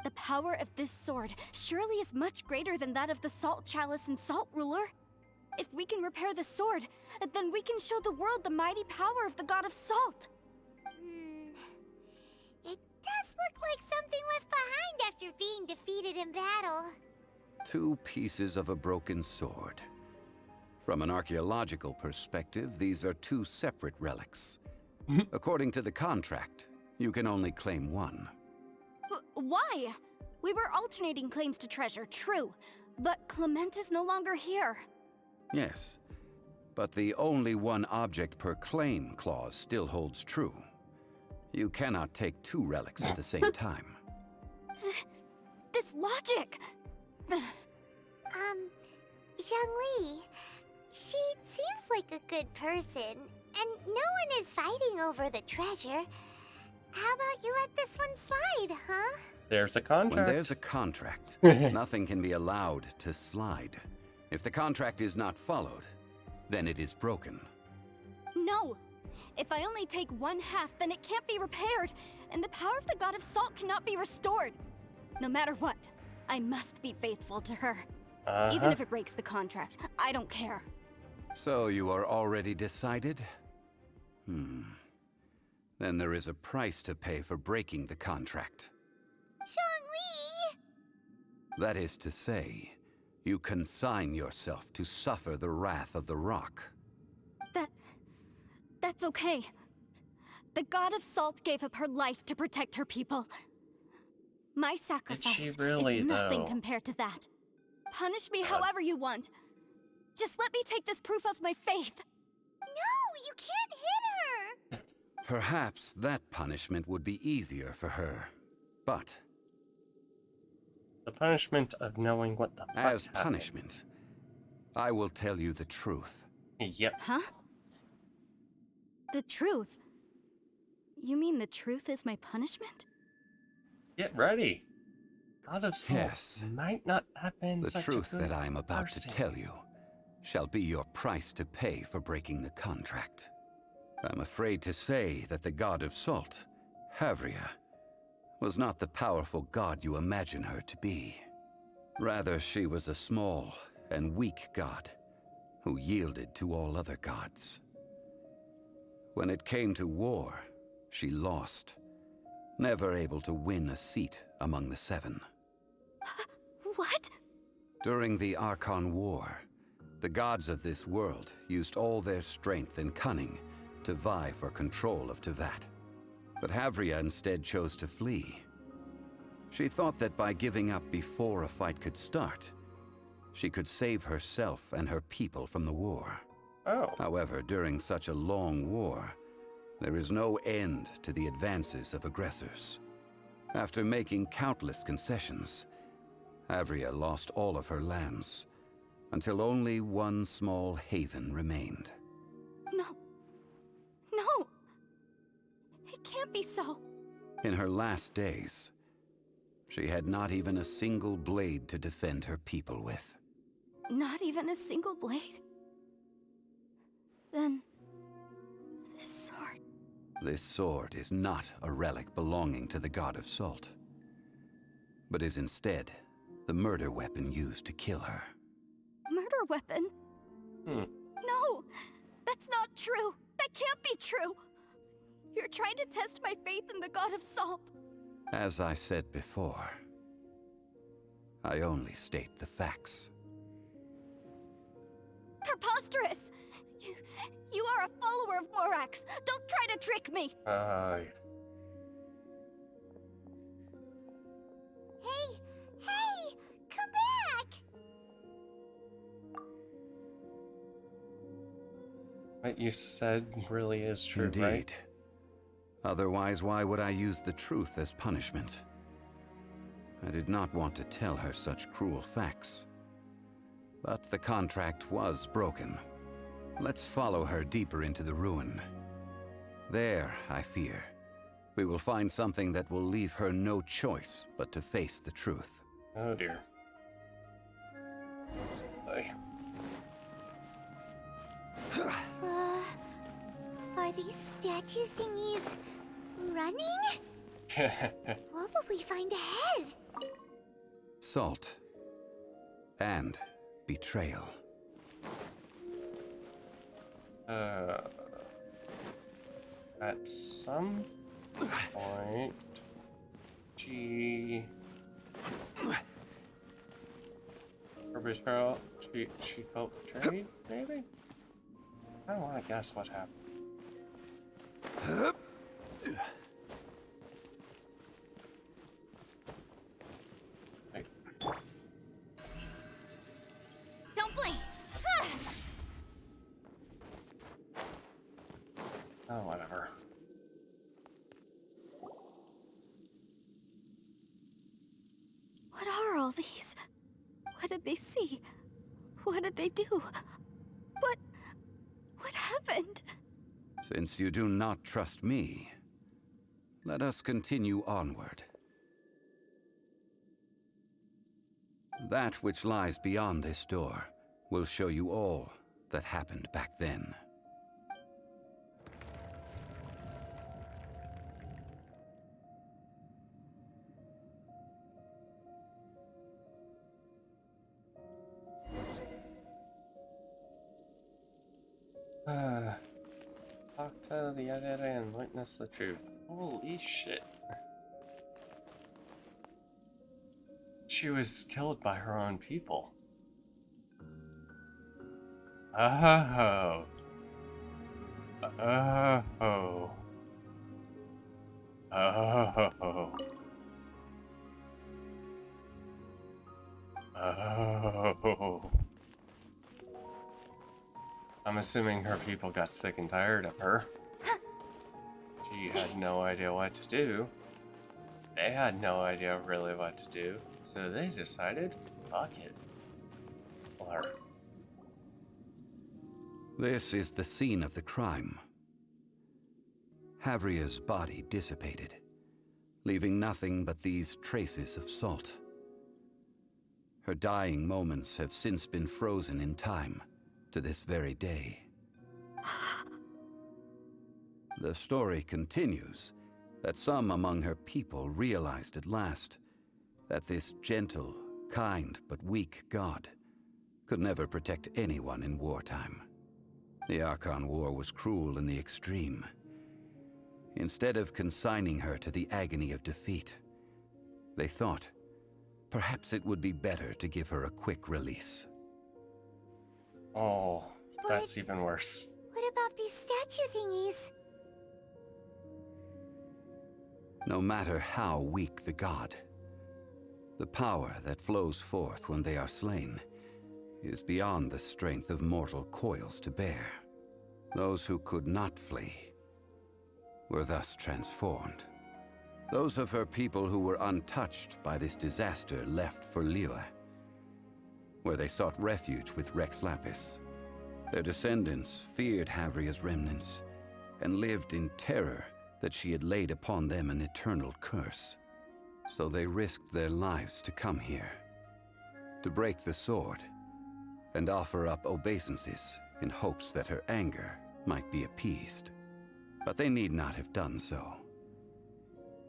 The power of this sword surely is much greater than that of the Salt Chalice and Salt Ruler. If we can repair the sword, then we can show the world the mighty power of the God of Salt. It does look like something left behind after being defeated in battle. 2 pieces of a broken sword. From an archaeological perspective, these are 2 separate relics. According to the contract, you can only claim one. Why? We were alternating claims to treasure, true. But Clement is no longer here. Yes, but the only one object per claim clause still holds true. You cannot take 2 relics at the same time. This logic! Zhongli, she seems like a good person, and no one is fighting over the treasure. How about you let this one slide, huh? There's a contract. When there's a contract, nothing can be allowed to slide. If the contract is not followed, then it is broken. No! If I only take 1/2, then it can't be repaired, and the power of the God of Salt cannot be restored. No matter what, I must be faithful to her. Even if it breaks the contract, I don't care. So you are already decided? Then there is a price to pay for breaking the contract. Zhongli! That is to say, you consign yourself to suffer the wrath of the rock. That's okay. The God of Salt gave up her life to protect her people. My sacrifice is nothing compared to that. Punish me however you want. Just let me take this proof of my faith. No, you can't hit her! Perhaps that punishment would be easier for her, but... The punishment of knowing what the fuck As happened. punishment, I will tell you the truth. Yep. Huh? The truth? You mean the truth is my punishment? Get ready. God of Salt Yes. might not have been The such truth a good that I am about person. to tell you shall be your price to pay for breaking the contract. I'm afraid to say that the God of Salt, Havria, was not the powerful god you imagine her to be. Rather, she was a small and weak god who yielded to all other gods. When it came to war, she lost, never able to win a seat among the Seven. What? During the Archon War, the gods of this world used all their strength and cunning to vie for control of Teyvat. But Havria instead chose to flee. She thought that by giving up before a fight could start, she could save herself and her people from the war. Oh. However, during such a long war, there is no end to the advances of aggressors. After making countless concessions, Havria lost all of her lands, until only one small haven remained. No. No! It can't be so. In her last days, she had not even a single blade to defend her people with. Not even a single blade? Then... this sword... This sword is not a relic belonging to the god of salt, but is instead the murder weapon used to kill her. Murder weapon? No! That's not true! That can't be true! You're trying to test my faith in the god of salt. As I said before, I only state the facts. Preposterous! You are a follower of Morax! Don't try to trick me! Hey! Come back! What you said really is true, Indeed. right? Otherwise, why would I use the truth as punishment? I did not want to tell her such cruel facts. But the contract was broken. Let's follow her deeper into the ruin. There, I fear, we will find something that will leave her no choice but to face the truth. Oh dear. Aye. Are these statue thingies running? What will we find ahead? Salt. And betrayal. At some point, she felt betrayed, maybe? I don't want to guess what happened. Don't blink! Oh, whatever. What are all these? What did they see? What did they do? What happened? Since you do not trust me, let us continue onward. That which lies beyond this door will show you all that happened back then. Talk to the editor and witness the truth. Holy shit. She was killed by her own people. Oh. Oh. Oh. Oh. I'm assuming her people got sick and tired of her. She had no idea what to do. They had no idea really what to do, so they decided, fuck it. Kill her. This is the scene of the crime. Havria's body dissipated, leaving nothing but these traces of salt. Her dying moments have since been frozen in time to this very day. The story continues that some among her people realized at last that this gentle, kind, but weak god could never protect anyone in wartime. The Archon War was cruel in the extreme. Instead of consigning her to the agony of defeat, they thought perhaps it would be better to give her a quick release. Oh, that's even worse. What about these statue thingies? No matter how weak the god, the power that flows forth when they are slain is beyond the strength of mortal coils to bear. Those who could not flee were thus transformed. Those of her people who were untouched by this disaster left for Liyue, where they sought refuge with Rex Lapis. Their descendants feared Havria's remnants and lived in terror that she had laid upon them an eternal curse. So they risked their lives to come here, to break the sword, and offer up obeisances in hopes that her anger might be appeased. But they need not have done so.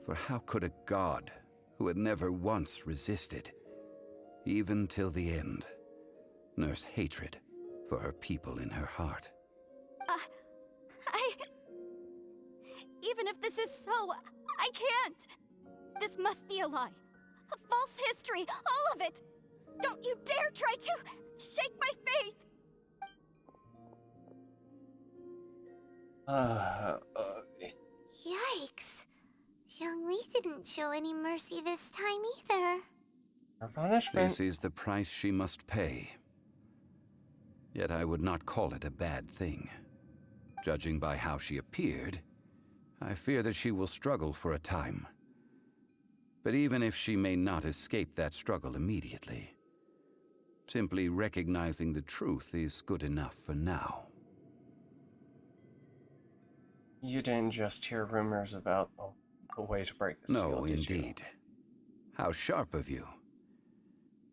For how could a god who had never once resisted, even till the end, nurse hatred for her people in her heart? Even if this is so, I can't! This must be a lie. A false history, all of it! Don't you dare try to shake my faith! Yikes. Zhongli didn't show any mercy this time either. Her punishment. This is the price she must pay. Yet I would not call it a bad thing. Judging by how she appeared, I fear that she will struggle for a time. But even if she may not escape that struggle immediately, simply recognizing the truth is good enough for now. You didn't just hear rumors about the way to break the seal, No, did you? indeed. How sharp of you.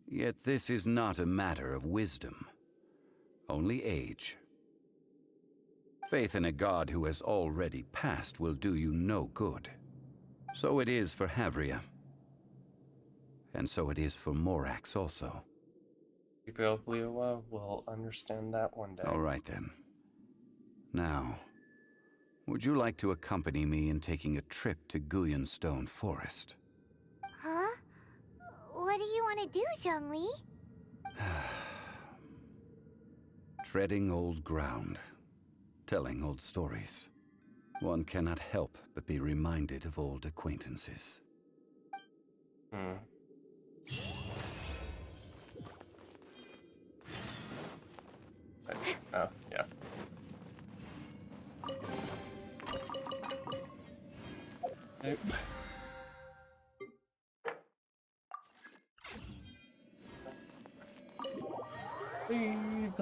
Yet this is not a matter of wisdom, only age. Faith in a god who has already passed will do you no good. So it is for Havria. And so it is for Morax also. People of Liyue will understand that one day. All right then. Now, would you like to accompany me in taking a trip to Guyonstone Forest? Huh? What do you want to do, Zhongli? Treading old ground, telling old stories. One cannot help but be reminded of old acquaintances. Oh, yeah. Nope. Leave.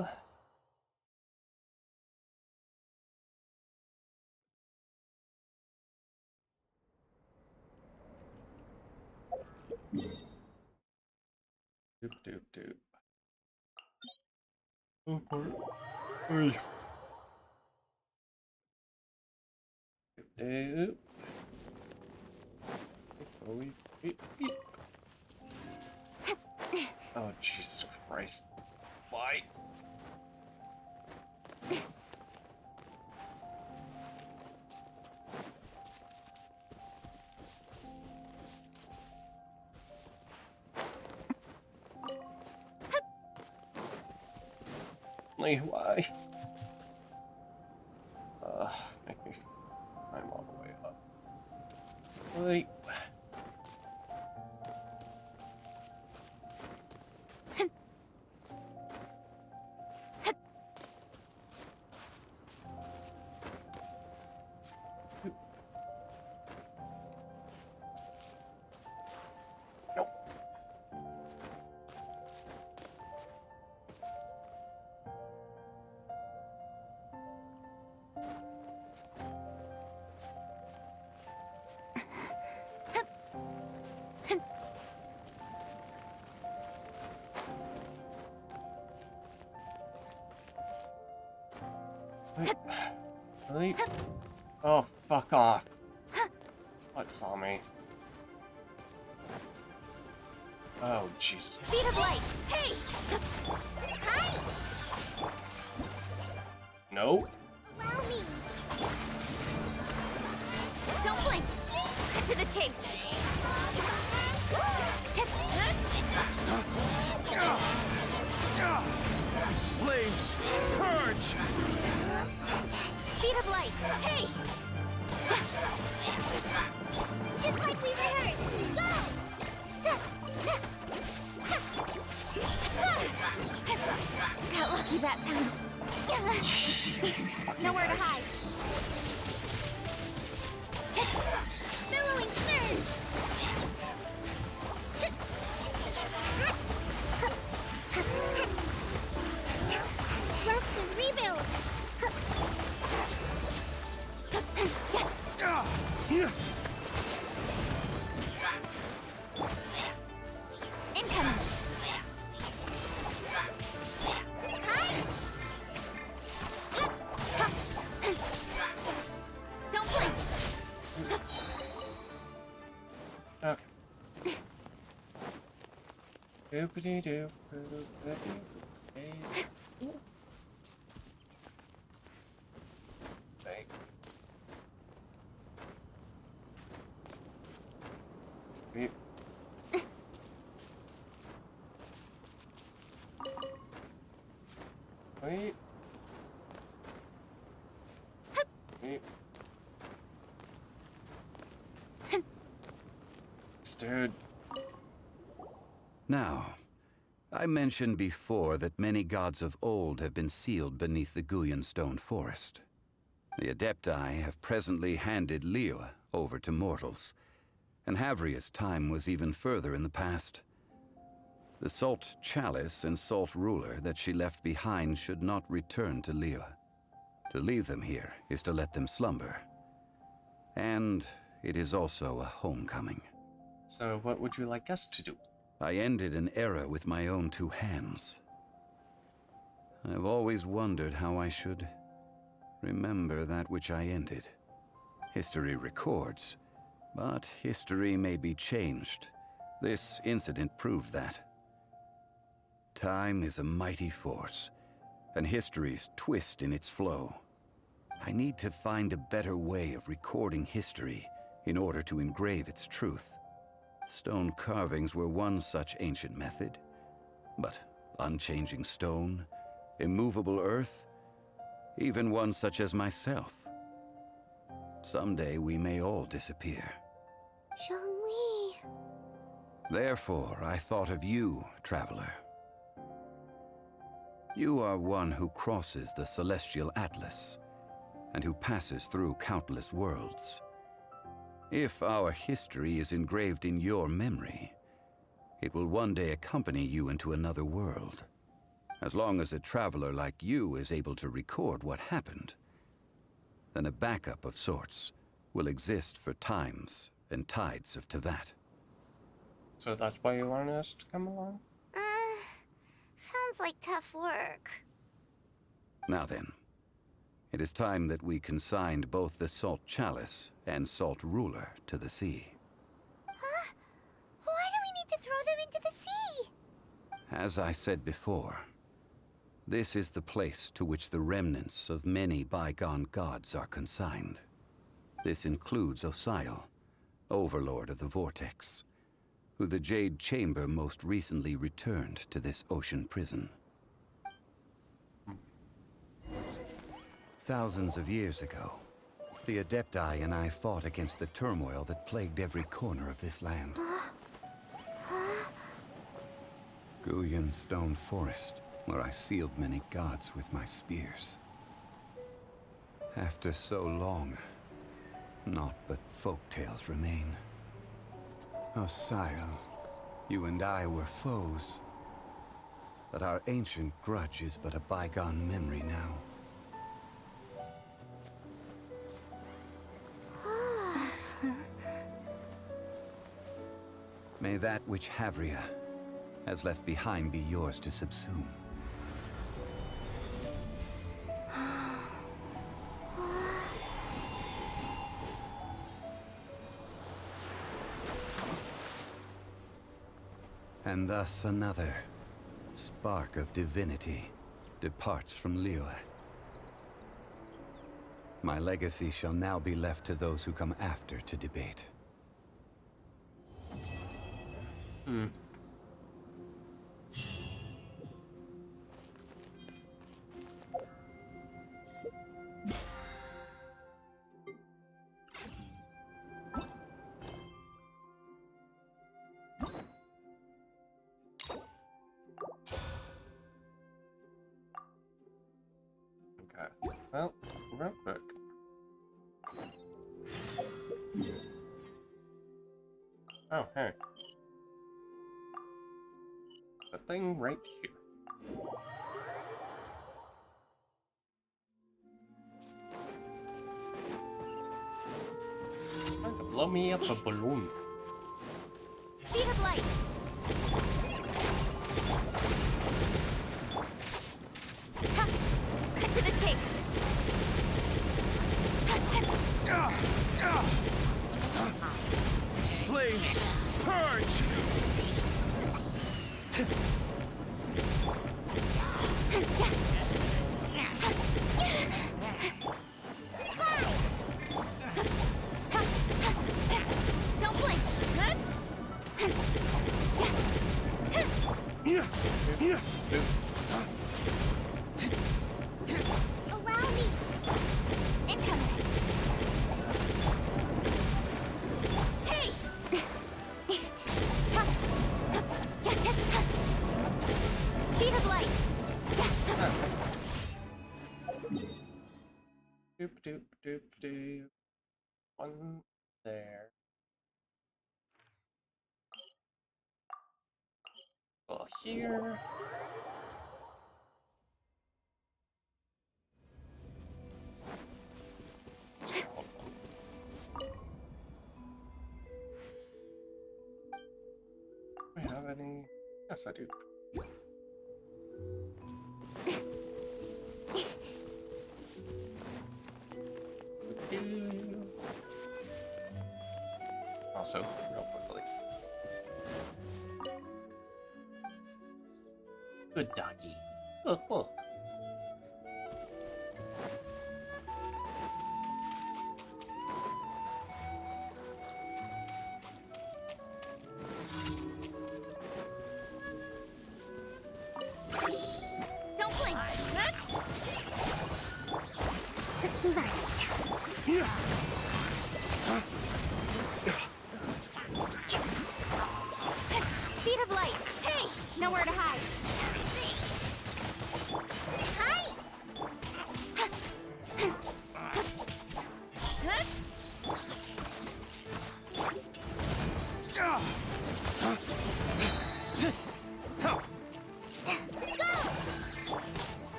Doop doop doop. Oh boy. Oy. Doop. Oh, Jesus Christ. Why? Why? Make me climb all the way up. Wait. Really? Oh, fuck off. What saw me? Oh, Jesus. Speed of light! Hey! Hi! Nope. Allow me. Don't blink. Cut to the chase. Flames! Purge! Speed of light. Hey! Just like we rehearsed. Go! Got lucky that time. Nowhere to hide. Billowing surge! Rest and rebuild! Incoming. Don't blink. Okay. Doopity-doo, doopity-doo. Right. Wait. Wait. Wait. Dude. Now, I mentioned before that many gods of old have been sealed beneath the Guyan Stone Forest. The Adepti have presently handed Liyue over to mortals, and Havria's time was even further in the past. The Salt Chalice and Salt Ruler that she left behind should not return to Liyue. To leave them here is to let them slumber. And it is also a homecoming. So what would you like us to do? I ended an era with my own two hands. I've always wondered how I should remember that which I ended. History records, but history may be changed. This incident proved that. Time is a mighty force, and history's twist in its flow. I need to find a better way of recording history in order to engrave its truth. Stone carvings were one such ancient method, but unchanging stone, immovable earth, even one such as myself. Someday we may all disappear. Zhongli. Therefore, I thought of you, traveler. You are one who crosses the Celestial Atlas, and who passes through countless worlds. If our history is engraved in your memory, it will one day accompany you into another world. As long as a traveler like you is able to record what happened, then a backup of sorts will exist for times and tides of Teyvat. So that's why you wanted us to come along? Sounds like tough work. Now then, it is time that we consigned both the Salt Chalice and Salt Ruler to the sea. Huh? Why do we need to throw them into the sea? As I said before, this is the place to which the remnants of many bygone gods are consigned. This includes Osial, Overlord of the Vortex, who the Jade Chamber most recently returned to this ocean prison. Thousands of years ago, the Adepti and I fought against the turmoil that plagued every corner of this land. Guyan Stone Forest, where I sealed many gods with my spears. After so long, naught but folk tales remain. Osial, you and I were foes, but our ancient grudge is but a bygone memory now. May that which Havria has left behind be yours to subsume. And thus another spark of divinity departs from Liyue. My legacy shall now be left to those who come after to debate. Okay, well, real quick. Oh, hey. The thing right here. Trying to blow me up a balloon. Speed of light. Ha! Cut to the chase. Flames, purge! Don't blink. Allow me. Incoming. Hey! Speed of light. Doop doop doop doop. One there. Oh, here. Do I have any? Yes, I do. Also, real quickly. Good doggy. Look, look. Don't blink. Let's move on. Speed of light. Hey! Nowhere to hide. Hi!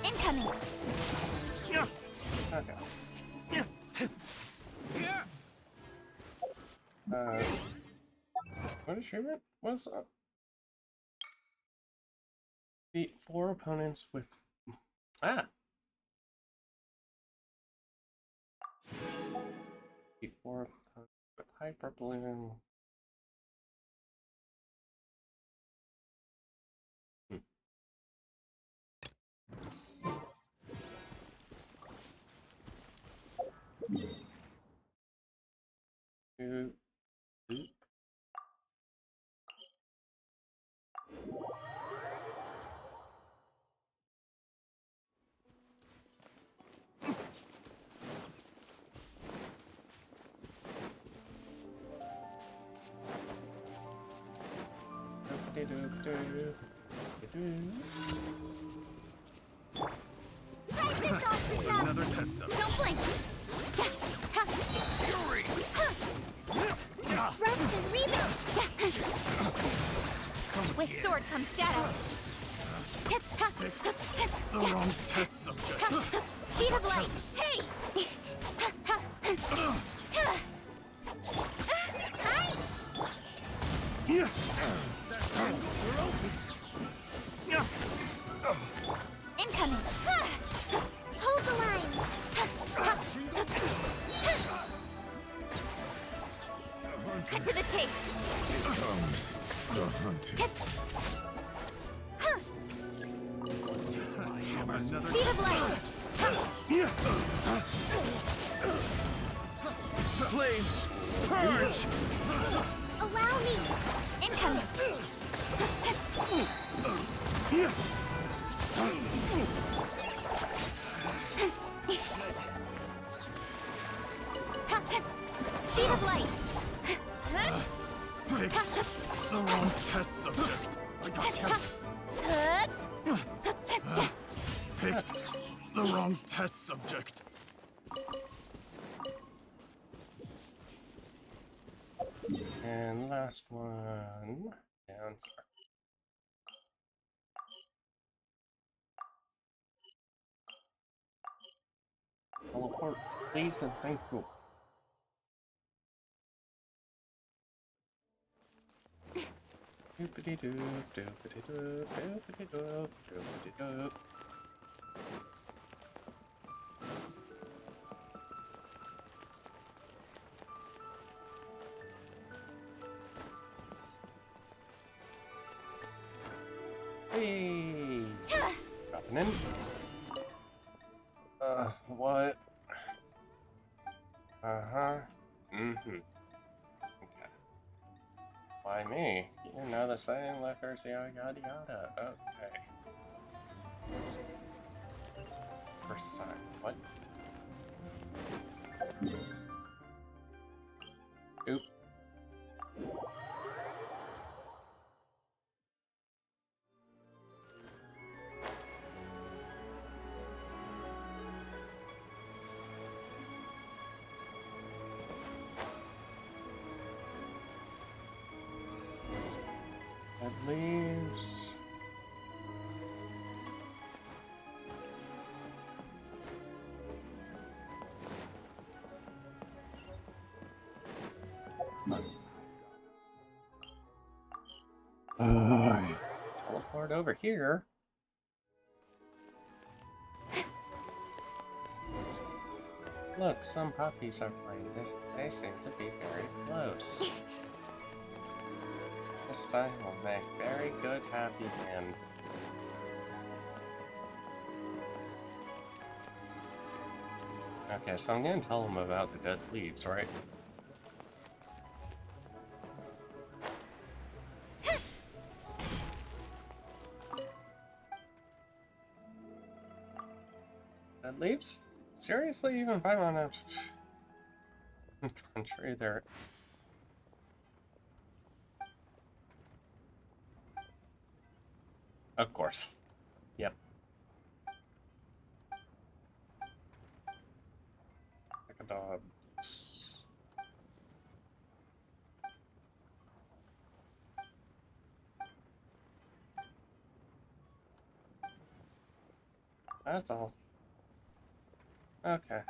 Incoming. Okay. What achievement was up? Beat 4 opponents with Beat 4 opponents with hyper balloon. Two. Boop. Another test sub. Don't blink. Fury! Rest and rebound. With sword comes shadow. The wrong test subject. Speed of light. Hey! Hi! Incoming. Hold the line. Cut to the chase. Comes the hunted. Speed of light. flames! Purge! Allow me! Incoming! Speed of light! Picked the wrong test subject. I got kept. Picked the wrong test subject. And last one down here. Teleport, please, and thank you. Doopity doop, doopity doop, doopity doop, doopity doop. Hey! Dropping in. What? Uh-huh. Mm-hmm. Okay. Why me? You know the saying, liquors, yada yada yada. Okay. First sign. What? Oop. That leaves. Teleport over here. Look, some puppies are playing this. They seem to be very close. This sign will make very good happy man. Okay, so I'm gonna tell him about the dead leaves, right? Dead leaves? Seriously, even Paimon out country there. Of course. Yep. Like a dog. That's all. Okay.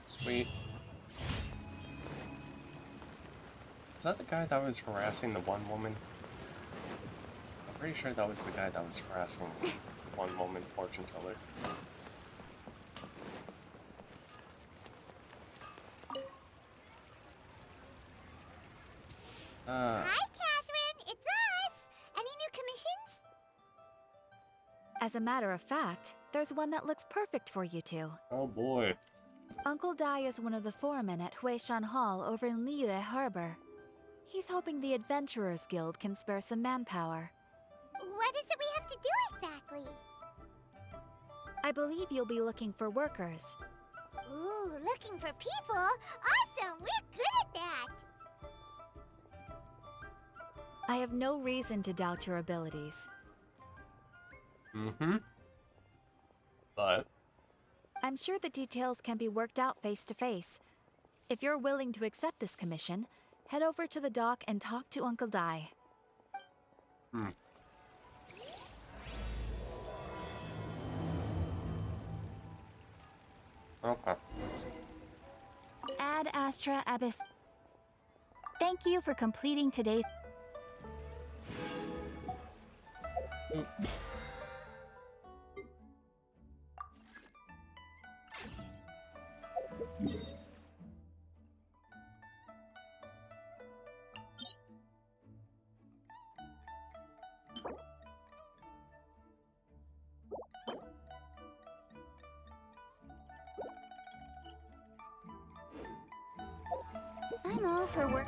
Sweet. Is that the guy that was harassing the one woman? I'm pretty sure that was the guy that was harassing the one woman fortune teller. Hi, Catherine! It's us! Any new commissions? As a matter of fact, there's one that looks perfect for you two. Oh boy. Uncle Dai is one of the foremen at Huishan Hall over in Liyue Harbor. He's hoping the Adventurers Guild can spare some manpower. What is it we have to do exactly? I believe you'll be looking for workers. Ooh, looking for people? Awesome! We're good at that! I have no reason to doubt your abilities. Mm-hmm. But I'm sure the details can be worked out face to face. If you're willing to accept this commission, head over to the dock and talk to Uncle Dai. Okay. Ad Astra Abyss. Thank you for completing today's. all for work.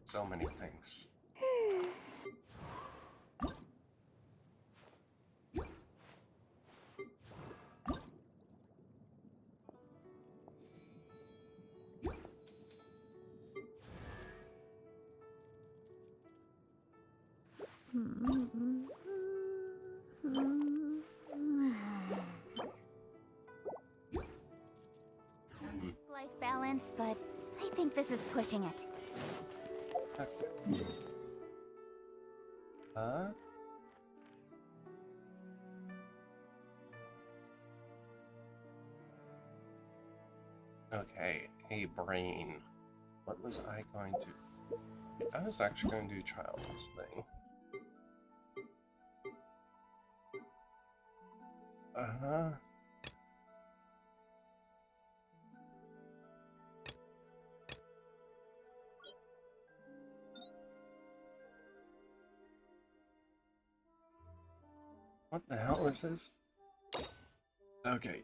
So many things. Life balance, but I think this is pushing it. Huh? Okay, hey brain. What was I going to... I was actually going to do Child's thing. Uh-huh. What the hell is this? Okay.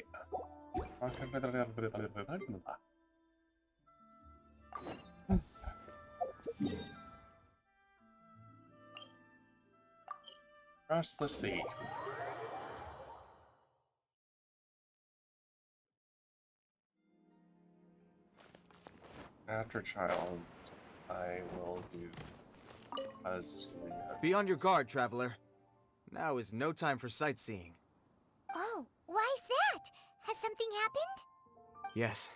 Cross the sea. After Child, I will do Be on your guard, traveler. Now is no time for sightseeing. Oh, why's that? Has something happened? Yes.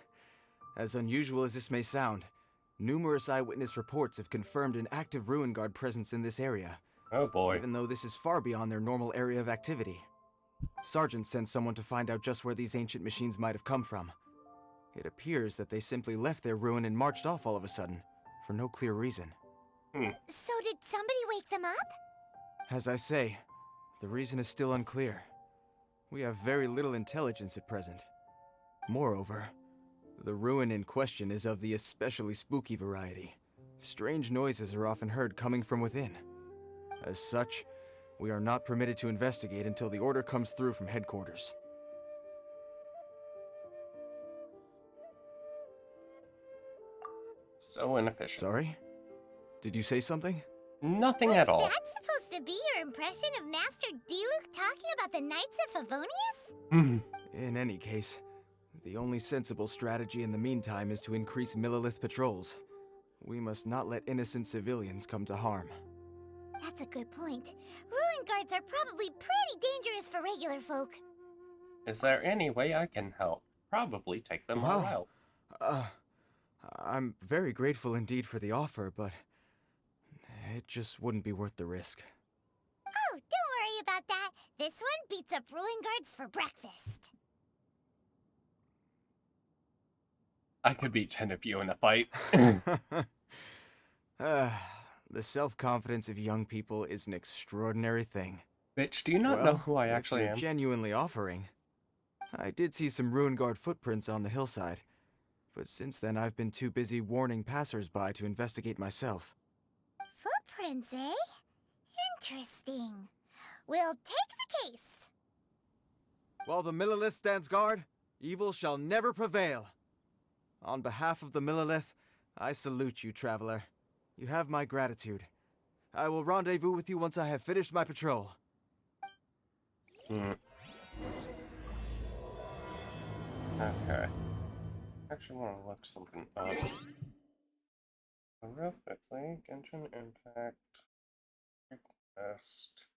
As unusual as this may sound, numerous eyewitness reports have confirmed an active Ruin Guard presence in this area. Oh boy. Even though this is far beyond their normal area of activity. Sergeant sent someone to find out just where these ancient machines might have come from. It appears that they simply left their ruin and marched off all of a sudden, for no clear reason. So did somebody wake them up? As I say, the reason is still unclear. We have very little intelligence at present. Moreover, the ruin in question is of the especially spooky variety. Strange noises are often heard coming from within. As such, we are not permitted to investigate until the order comes through from headquarters. So inefficient. Sorry? Did you say something? Nothing at all. That's supposed to be your impression of Master Diluc talking about the Knights of Favonius? In any case, the only sensible strategy in the meantime is to increase Millelith patrols. We must not let innocent civilians come to harm. That's a good point. Ruin guards are probably pretty dangerous for regular folk. Is there any way I can help? Probably take them all out. I'm very grateful indeed for the offer, but it just wouldn't be worth the risk. Oh, don't worry about that. This one beats up Ruin guards for breakfast. I could beat 10 of you in a fight. The self-confidence of young people is an extraordinary thing. Bitch, do you not know who I actually am? Genuinely offering. I did see some Ruin Guard footprints on the hillside, but since then I've been too busy warning passers-by to investigate myself. Footprints, eh? Interesting. We'll take the case. While the Millelith stands guard, evil shall never prevail. On behalf of the Millelith, I salute you, traveler. You have my gratitude. I will rendezvous with you once I have finished my patrol. Okay. Actually want to look something up. Real quickly, Genshin Impact request.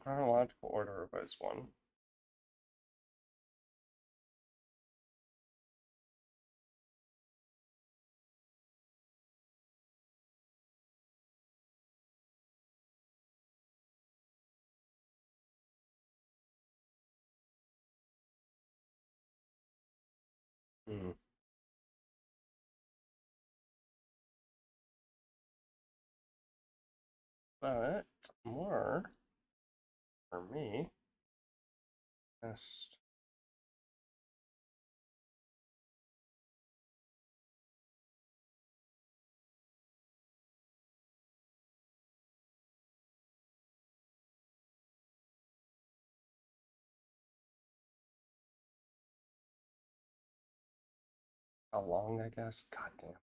Chronological order was one. But more for me. Just how long, I guess. God damn.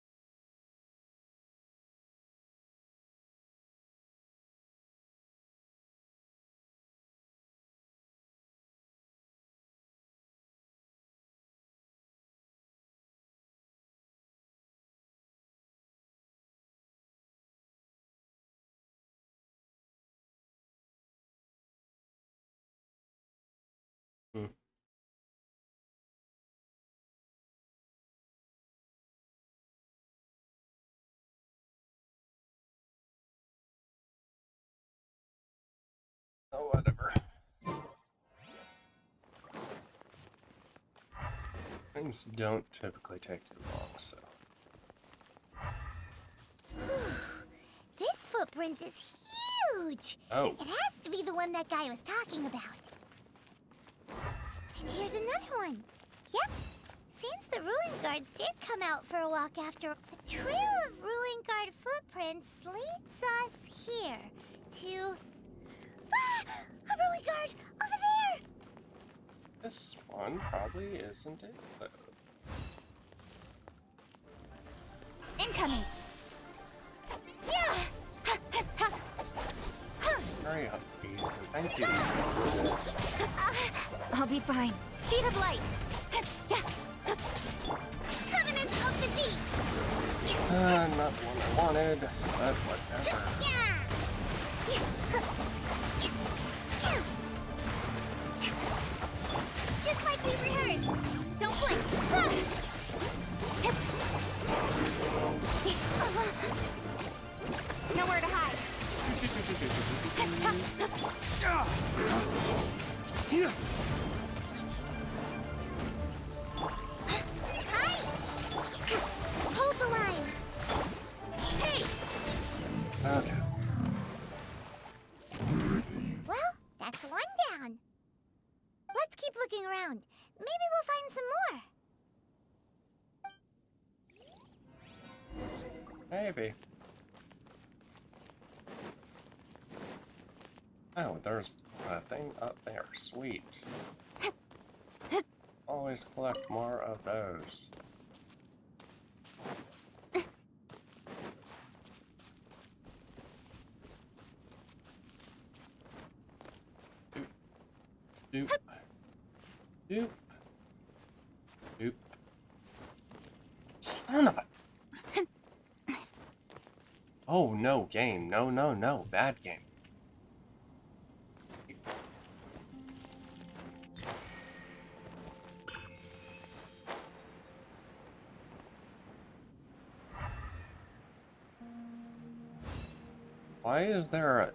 Hmm. Oh, whatever. Things don't typically take too long, so. This footprint is huge! Oh. It has to be the one that guy was talking about. And here's another one. Yep. Seems the Ruin Guards did come out for a walk after. The trail of Ruin Guard footprints leads us here to... Ah! A Ruin Guard! Over there! This one probably isn't it, but... Incoming! Hurry up, please. Thank you. I'll be fine. Speed of light! Covenant of the Deep! Not the one I wanted, but whatever. Just like we rehearsed. Don't blink. Nowhere to hide. Hi! Hold the line. Hey! Okay. Well, that's one down. Let's keep looking around. Maybe we'll find some more. Maybe. Oh, there's a thing up there. Sweet. Always collect more of those. Doop. Doop. Doop. Son of a... Oh, no, game. No, no, no. Bad game. Why is there a...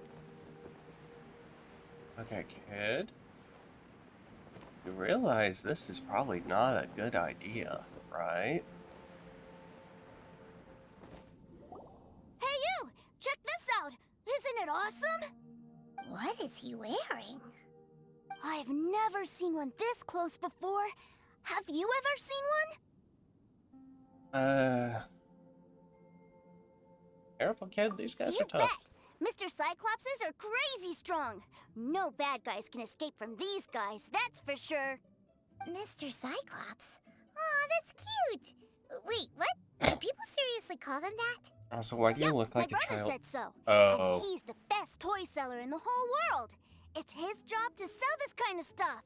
Okay, kid. You realize this is probably not a good idea, right? Hey you! Check this out! Isn't it awesome? What is he wearing? I've never seen one this close before. Have you ever seen one? Careful, kid. These guys You are tough. bet! Mr. Cyclopses are crazy strong. No bad guys can escape from these guys, that's for sure. Mr. Cyclops? Aw, that's cute! Wait, what? Do people seriously call them that? Also, why do you look like My a brother child? said so. Oh. And he's the best toy seller in the whole world. It's his job to sell this kind of stuff.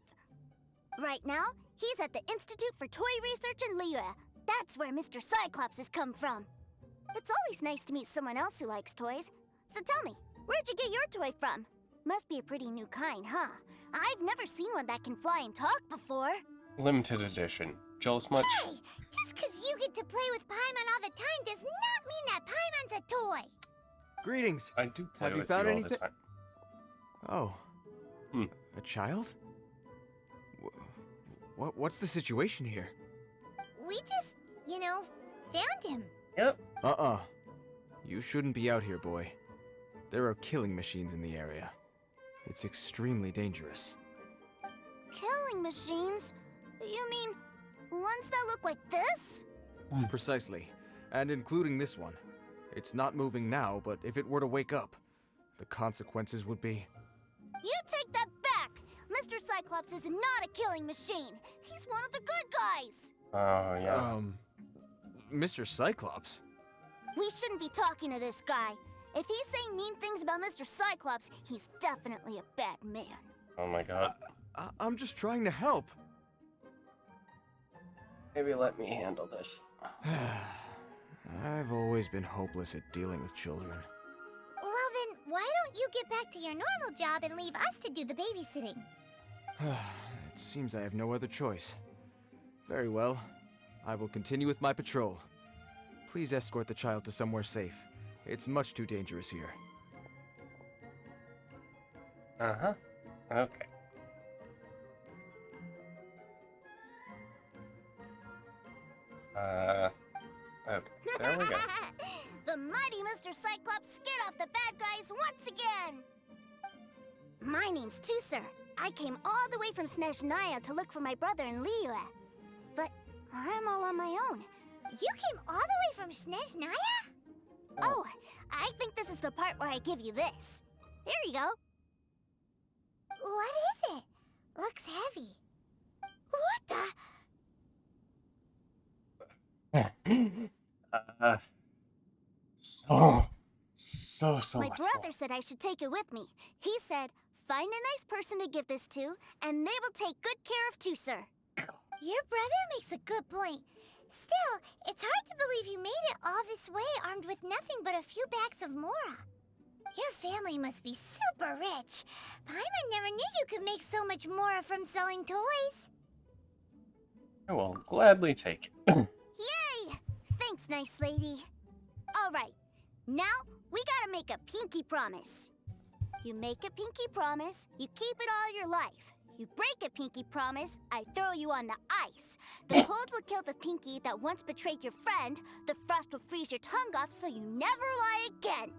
Right now, he's at the Institute for Toy Research in Liyue. That's where Mr. Cyclops has come from. It's always nice to meet someone else who likes toys. So tell me, where'd you get your toy from? Must be a pretty new kind, huh? I've never seen one that can fly and talk before. Limited edition. Jealous much? Hey! Just because you get to play with Paimon all the time does not mean that Paimon's a toy! Greetings. I do play Have you with found you all anything? the time. Oh. Hmm. A child? What's the situation here? We just, you know, found him. Yep. You shouldn't be out here, boy. There are killing machines in the area. It's extremely dangerous. Killing machines? You mean ones that look like this? Precisely. And including this one. It's not moving now, but if it were to wake up, the consequences would be... You take that back! Mr. Cyclops is not a killing machine. He's one of the good guys. Oh, yeah. Mr. Cyclops? We shouldn't be talking to this guy. If he's saying mean things about Mr. Cyclops, he's definitely a bad man. Oh my god. I'm just trying to help. Maybe let me handle this. I've always been hopeless at dealing with children. Well then, why don't you get back to your normal job and leave us to do the babysitting? It seems I have no other choice. Very well. I will continue with my patrol. Please escort the child to somewhere safe. It's much too dangerous here. Uh-huh. Okay. Okay. There we go. The mighty Mr. Cyclops scared off the bad guys once again! My name's Tusser. I came all the way from Snezhnaya to look for my brother in Liyue. But I'm all on my own. You came all the way from Snezhnaya? Oh, I think this is the part where I give you this. Here you go. What is it? Looks heavy. What the? So My much brother more. said I should take it with me. He said, find a nice person to give this to, and they will take good care of Tusser. Your brother makes a good point. Still, it's hard to believe you made it all this way armed with nothing but a few bags of Mora. Your family must be super rich. Paimon never knew you could make so much Mora from selling toys. I will gladly take it. Yay! Thanks, nice lady. All right, now we gotta make a pinky promise. You make a pinky promise, you keep it all your life. You break a pinky promise, I throw you on the ice. The cold will kill the pinky that once betrayed your friend. The frost will freeze your tongue off so you never lie again.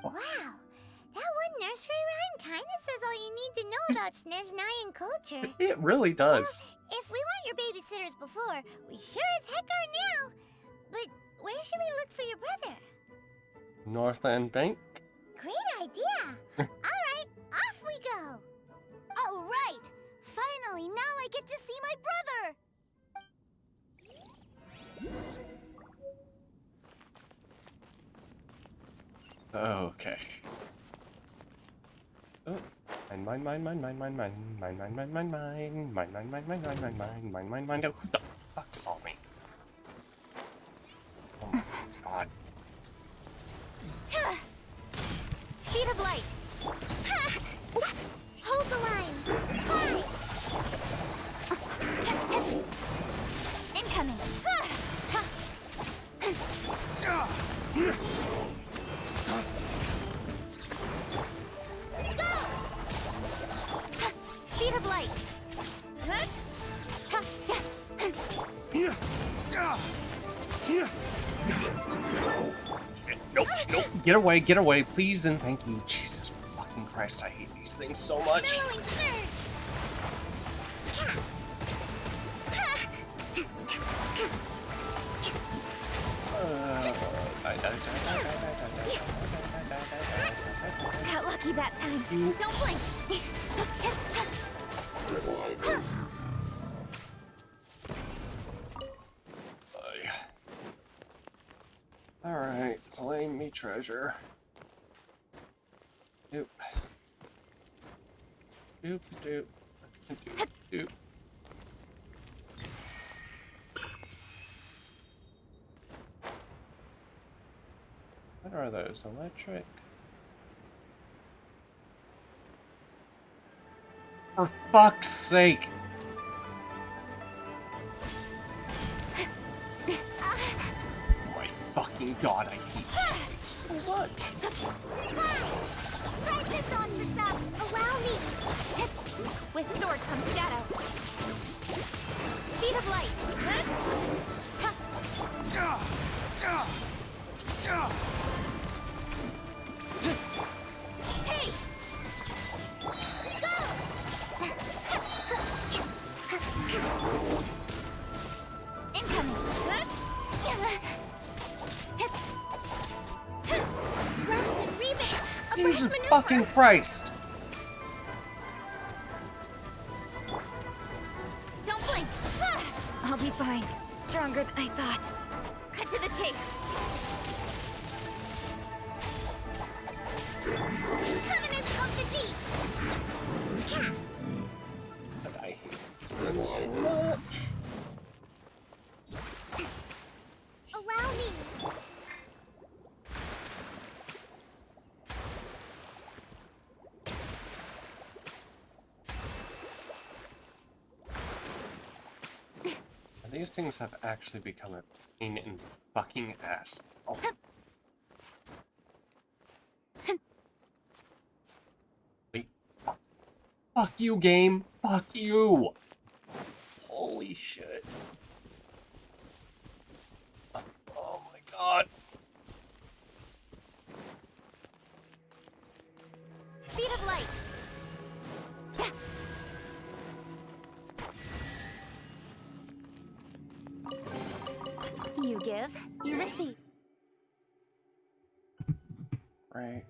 Wow, that one nursery rhyme kinda says all you need to know about Snezhnayan culture. It really does. Well, if we weren't your babysitters before, we sure as heck are now. But where should we look for your brother? Northland Bank? Great idea! Alright, off we go! Alright! Finally, now I get to see my brother! Okay. Oh, mine. Who the fuck saw me? Oh my god. Speed of light! Hold the line! Fly! Incoming! Go! Speed of light! Nope. Get away, please and thank you. Jesus fucking Christ, I hate these things so much. Billowing surge! Got lucky that time. Don't blink. Alright, claim me treasure. Doop. Doop doop. Doop doop. What are those? Electric? For fuck's sake! My fucking god, I hate these things so much. Try this on for some. Allow me. With sword comes shadow. Speed of light. Hey! Jesus fucking Christ! Don't blink! I'll be fine. Stronger than I thought. Cut to the chase. Covenants of the Deep! But I hate this thing so much. Allow me! These things have actually become a pain in the fucking ass. Oh. Wait. Fuck you, game. Fuck you. Holy shit. Oh my god. Speed of light. You give, you receive. Right.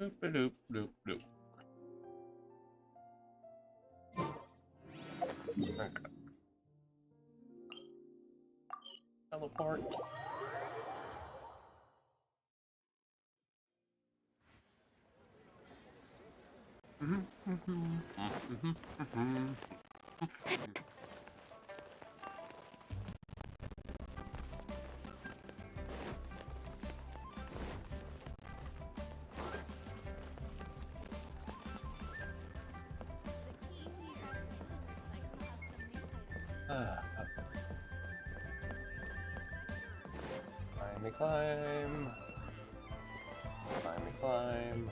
Doop doop doop doop. Okay. Teleport. Climb me climb. Climb me climb.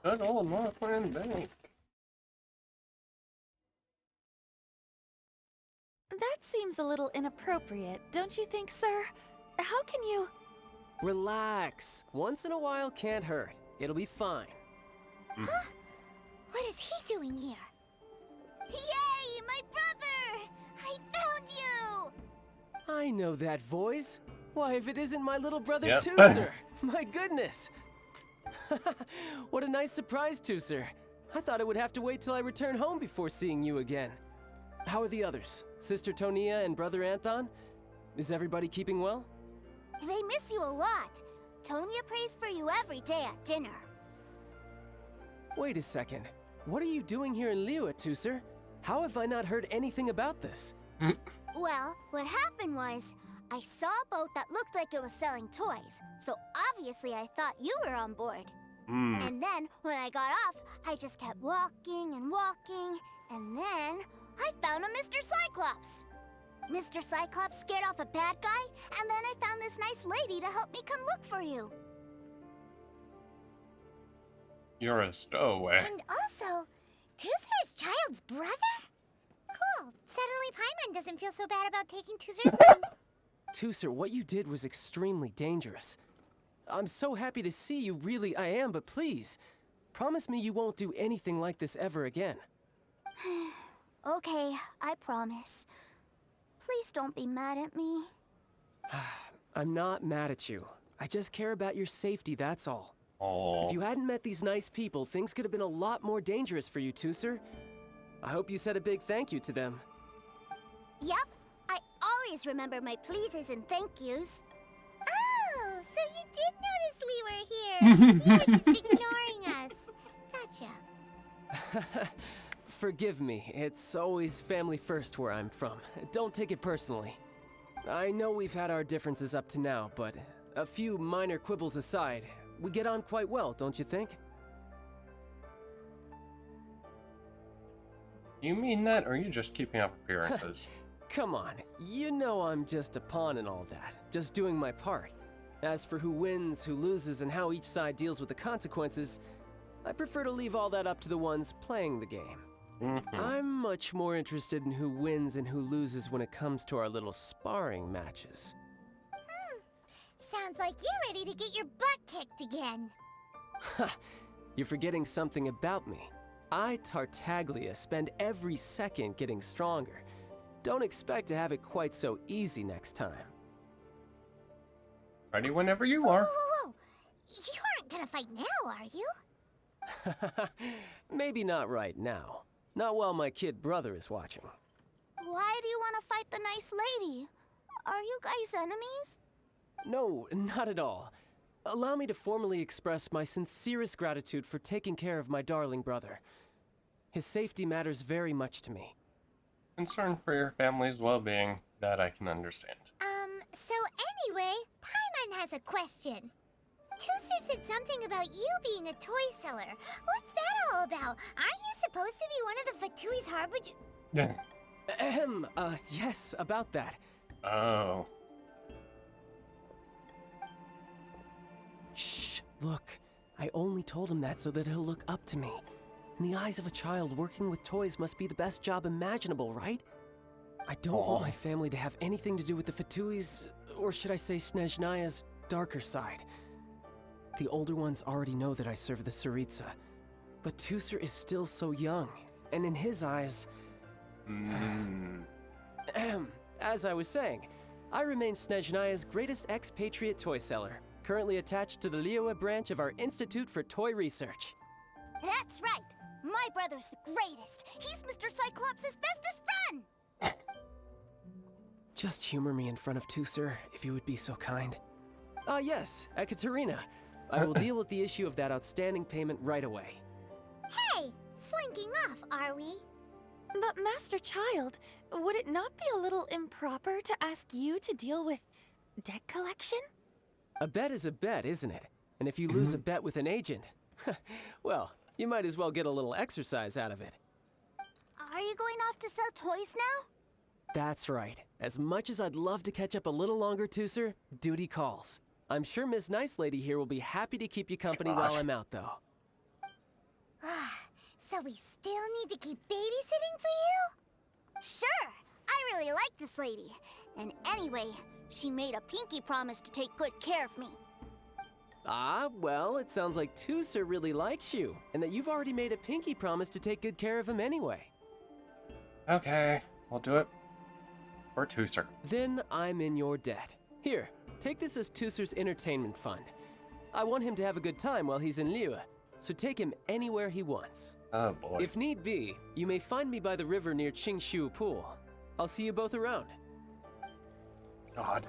Good old Northland Bank. That seems a little inappropriate, don't you think, sir? How can you... Relax. Once in a while can't hurt. It'll be fine. Huh? What is he doing here? Yay, my brother! I found you! I know that voice. Why, if it isn't my little brother Yep. Tooser! My goodness! What a nice surprise, Tooser. I thought I would have to wait till I return home before seeing you again. How are the others? Sister Tonia and Brother Anthon? Is everybody keeping well? They miss you a lot. Tonia prays for you every day at dinner. Wait a second. What are you doing here in Liyue, Tooser? How have I not heard anything about this? Well, what happened was, I saw a boat that looked like it was selling toys, so obviously I thought you were on board. And then, when I got off, I just kept walking and walking, and then I found a Mr. Cyclops. Mr. Cyclops scared off a bad guy, and then I found this nice lady to help me come look for you. You're a stowaway. And also, Tooser is Child's brother? Cool. Suddenly Paimon doesn't feel so bad about taking Tooser's money. Tooser, what you did was extremely dangerous. I'm so happy to see you, really I am, but please, promise me you won't do anything like this ever again. Okay, I promise. Please don't be mad at me. I'm not mad at you. I just care about your safety, that's all. Aww. If you hadn't met these nice people, things could have been a lot more dangerous for you, Tooser. I hope you said a big thank you to them. Yep, I always remember my pleases and thank yous. Oh, so you did notice we were here. You were just ignoring us. Gotcha. Forgive me, it's always family first where I'm from. Don't take it personally. I know we've had our differences up to now, but a few minor quibbles aside, we get on quite well, don't you think? You mean that, or are you just keeping up appearances? Come on, you know I'm just a pawn and all that, just doing my part. As for who wins, who loses, and how each side deals with the consequences, I prefer to leave all that up to the ones playing the game. I'm much more interested in who wins and who loses when it comes to our little sparring matches. Sounds like you're ready to get your butt kicked again. Ha! You're forgetting something about me. I, Tartaglia, spend every second getting stronger. Don't expect to have it quite so easy next time. Ready whenever you are. Whoa. You aren't gonna fight now, are you? Maybe not right now. Not while my kid brother is watching. Why do you want to fight the nice lady? Are you guys enemies? No, not at all. Allow me to formally express my sincerest gratitude for taking care of my darling brother. His safety matters very much to me. Concern for your family's well-being, that I can understand. So anyway, Paimon has a question. Tooser said something about you being a toy seller. What's that all about? Aren't you supposed to be one of the Fatui's harbinger? Yeah. Yes, about that. Oh. Shh, look. I only told him that so that he'll look up to me. In the eyes of a child, working with toys must be the best job imaginable, right? I don't want my family to have anything to do with the Fatui's, or should I say Snezhnaya's, darker side. The older ones already know that I serve the Tsaritsa, but Tooser is still so young, and in his eyes... As I was saying, I remain Snezhnaya's greatest expatriate toy seller, currently attached to the Liyue branch of our Institute for Toy Research. That's right! My brother's the greatest! He's Mr. Cyclops' bestest friend! Just humor me in front of Tooser, if you would be so kind. Yes, Ekaterina. I will deal with the issue of that outstanding payment right away. Hey! Slinking off, are we? But Master Child, would it not be a little improper to ask you to deal with debt collection? A bet is a bet, isn't it? And if you lose a bet with an agent, well, You might as well get a little exercise out of it. Are you going off to sell toys now? That's right. As much as I'd love to catch up a little longer, Tooser, duty calls. I'm sure Miss Nice Lady here will be happy to keep you company while I'm out, though. So we still need to keep babysitting for you? Sure! I really like this lady. And anyway, she made a pinky promise to take good care of me. Ah, well, it sounds like Tooser really likes you, and that you've already made a pinky promise to take good care of him anyway. Okay, we'll do it for Tooser. Then I'm in your debt. Here, take this as Tooser's entertainment fund. I want him to have a good time while he's in Liyue, so take him anywhere he wants. Oh boy. If need be, you may find me by the river near Qingshu Pool. I'll see you both around. God.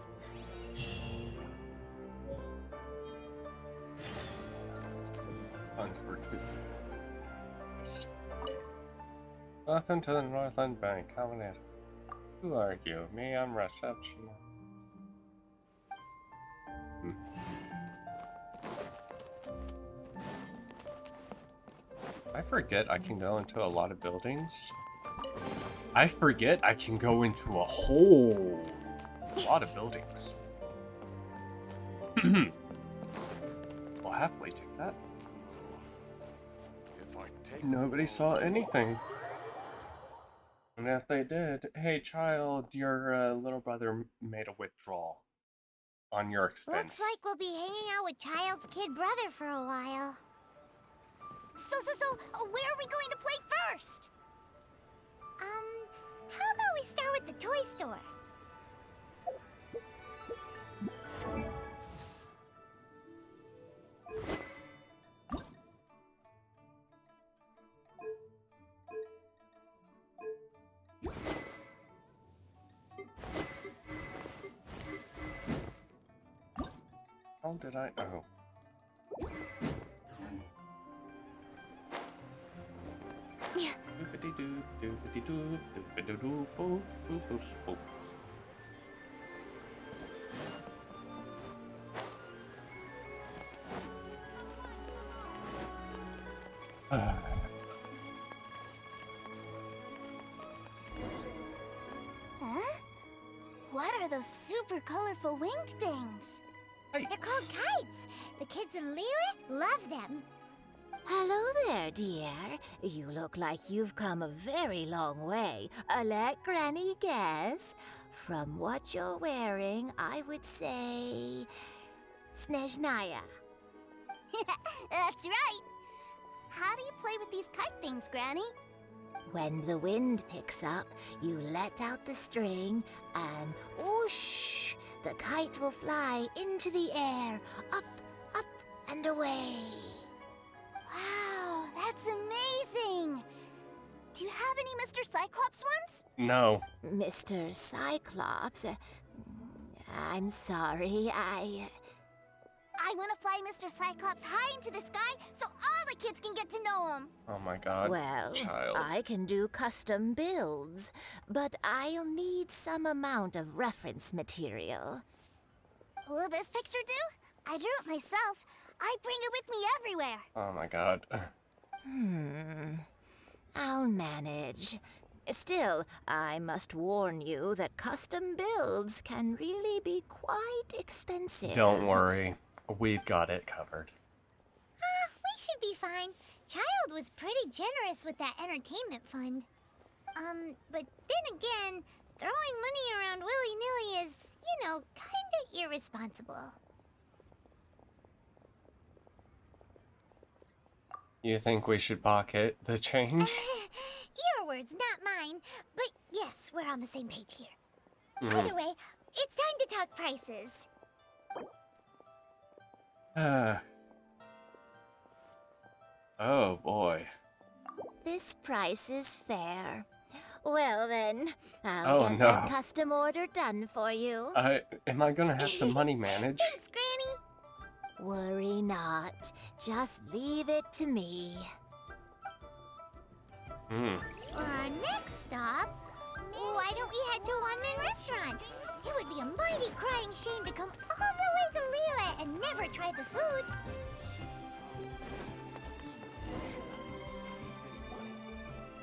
Funds for Tooser. Welcome to the Northland Bank. How may I? Who are you? Me, I'm reception. I forget I can go into a lot of buildings. I forget I can go into a whole lot of buildings. I'll happily take that. Nobody saw anything. And if they did, hey child, your little brother made a withdrawal on your expense. Looks like we'll be hanging out with Child's kid brother for a while. So, where are we going to play first? How about we start with the toy store? How did I? Oh. Doopity-doo, doopity-doo, doopity-doo, boop, boop, boop, boop. Huh? What are those super colorful winged things? Kites. They're called kites. The kids in Liyue love them. Hello there, dear. You look like you've come a very long way. Let Granny guess. From what you're wearing, I would say... Snezhnaya. That's right. How do you play with these kite things, Granny? When the wind picks up, you let out the string, and whoosh! The kite will fly into the air, up, up, and away. Wow, that's amazing! Do you have any Mr. Cyclops ones? No. Mr. Cyclops? I'm sorry, I want to fly Mr. Cyclops high into the sky so all the kids can get to know him. Oh my god. Well, child. I can do custom builds, but I'll need some amount of reference material. Will this picture do? I drew it myself. I bring it with me everywhere. Oh my god. I'll manage. Still, I must warn you that custom builds can really be quite expensive. Don't worry. We've got it covered. We should be fine. Child was pretty generous with that entertainment fund. But then again, throwing money around willy-nilly is, you know, kinda irresponsible. You think we should pocket the change? Your words, not mine. But yes, we're on the same page here. Mm. Either way, it's time to talk prices. Oh boy. This price is fair. Well then, I'll get no. that custom order done for you. Am I gonna have to money manage? Thanks, Granny. Worry not. Just leave it to me. For our next stop, why don't we head to a one-man restaurant? It would be a mighty crying shame to come all the way to Liyue and never try the food.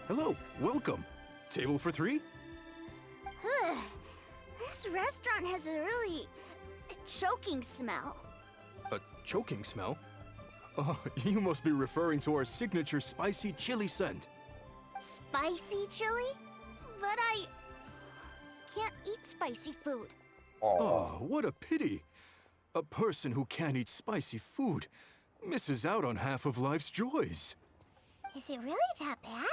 Hello, welcome. Table for 3? This restaurant has a really choking smell. A choking smell? Oh, you must be referring to our signature spicy chili scent. Spicy chili? But I can't eat spicy food. Oh, what a pity. A person who can't eat spicy food misses out on half of life's joys. Is it really that bad?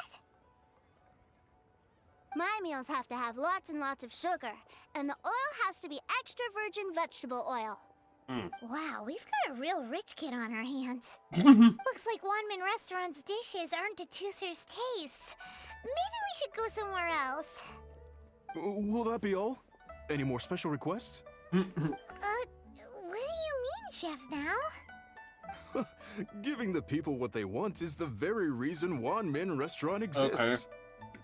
My meals have to have lots and lots of sugar, and the oil has to be extra virgin vegetable oil. Wow, we've got a real rich kid on our hands. Looks like Wanmin Restaurant's dishes aren't to Tooser's taste. Maybe we should go somewhere else. Will that be all? Any more special requests? What do you mean, Chef Now? Giving the people what they want is the very reason Wanmin Restaurant exists.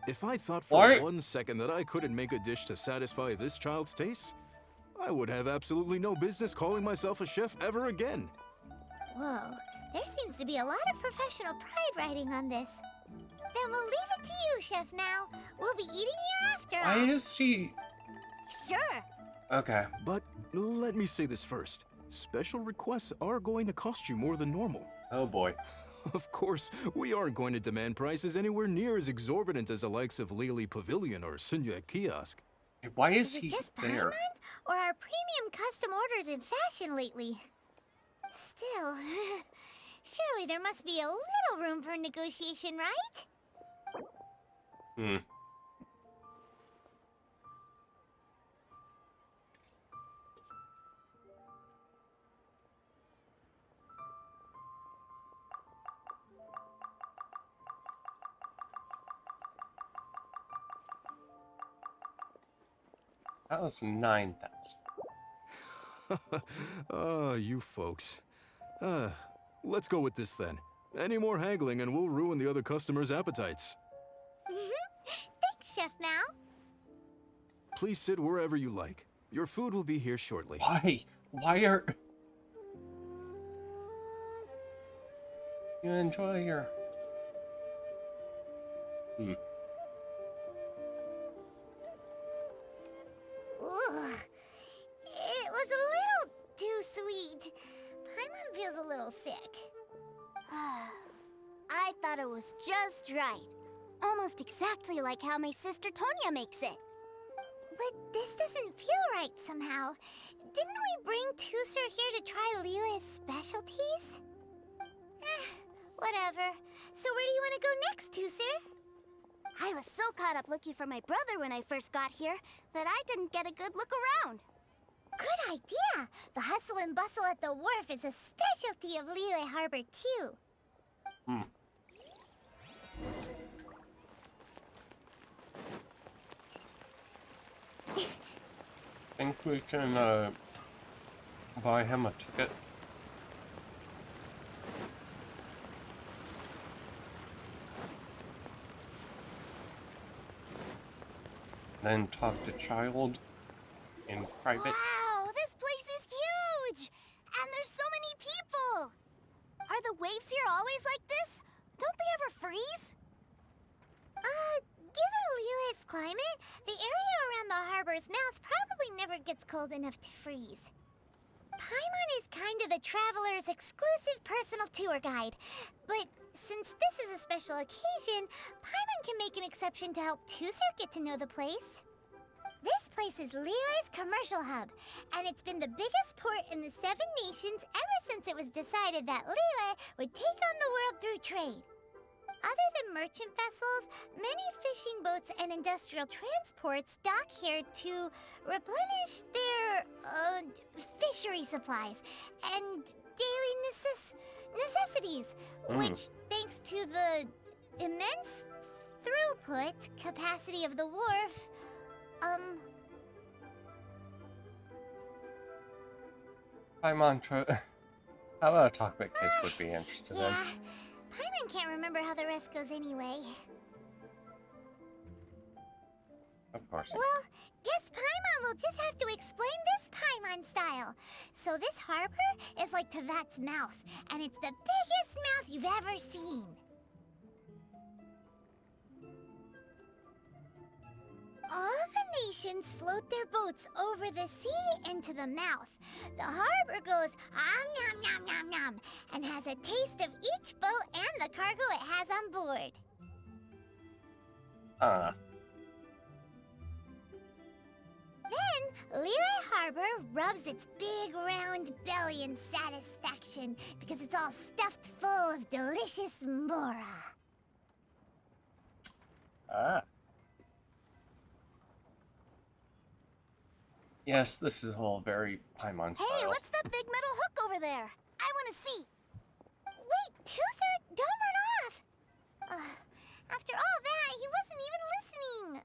If I thought for 1 second that I couldn't make a dish to satisfy this child's taste, I would have absolutely no business calling myself a chef ever again. Whoa, there seems to be a lot of professional pride riding on this. Then we'll leave it to you, Chef Now. We'll be eating here after all. Why is she... Sure. Okay. But let me say this first. Special requests are going to cost you more than normal. Oh boy. Of course, we aren't going to demand prices anywhere near as exorbitant as the likes of Lily Pavilion or Sunya Kiosk. Why is it he just there? Paimon? Or are premium custom orders in fashion lately? Still, surely there must be a little room for negotiation, right? That was 9,000. Ah, you folks. Let's go with this then. Any more haggling and we'll ruin the other customers' appetites. Thanks, Chef Now. Please sit wherever you like. Your food will be here shortly. Why? Why are... You enjoy your... Ugh. It was a little too sweet. Paimon feels a little sick. I thought it was just right. Almost exactly like how my sister Tonya makes it. But this doesn't feel right somehow. Didn't we bring Tooser here to try Liyue's specialties? Whatever. So where do you want to go next, Tooser? I was so caught up looking for my brother when I first got here that I didn't get a good look around. Good idea! The hustle and bustle at the wharf is a specialty of Liyue Harbor, too. Think we can, buy him a ticket? Then talk to Child in private. Wow, this place is huge! And there's so many people! Are the waves here always like this? Don't they ever freeze? Given Liyue's climate, the area around the harbor's mouth probably never gets cold enough to freeze. Paimon is kind of the traveler's exclusive personal tour guide, but since this is a special occasion, Paimon can make an exception to help Tooser get to know the place. This place is Liyue's commercial hub, and it's been the biggest port in the Seven Nations ever since it was decided that Liyue would take on the world through trade. Other than merchant vessels, many fishing boats and industrial transports dock here to replenish their fishery supplies and daily necessities, which, thanks to the immense throughput capacity of the wharf, Hi, Mantra. How about a topic kids would be interested in? Paimon can't remember how the rest goes anyway. Of course. Well, guess Paimon will just have to explain this Paimon style. So this harbor is like Tevat's mouth, and it's the biggest mouth you've ever seen. nations float their boats over the sea into the mouth. The harbor goes nom nom nom nom and has a taste of each boat and the cargo it has on board. Then, Liyue Harbor rubs its big round belly in satisfaction because it's all stuffed full of delicious mora. Yes, this is all very Paimon style. Hey, what's that big metal hook over there? I want to see. Wait, Tooser, don't run off. After all that, he wasn't even listening.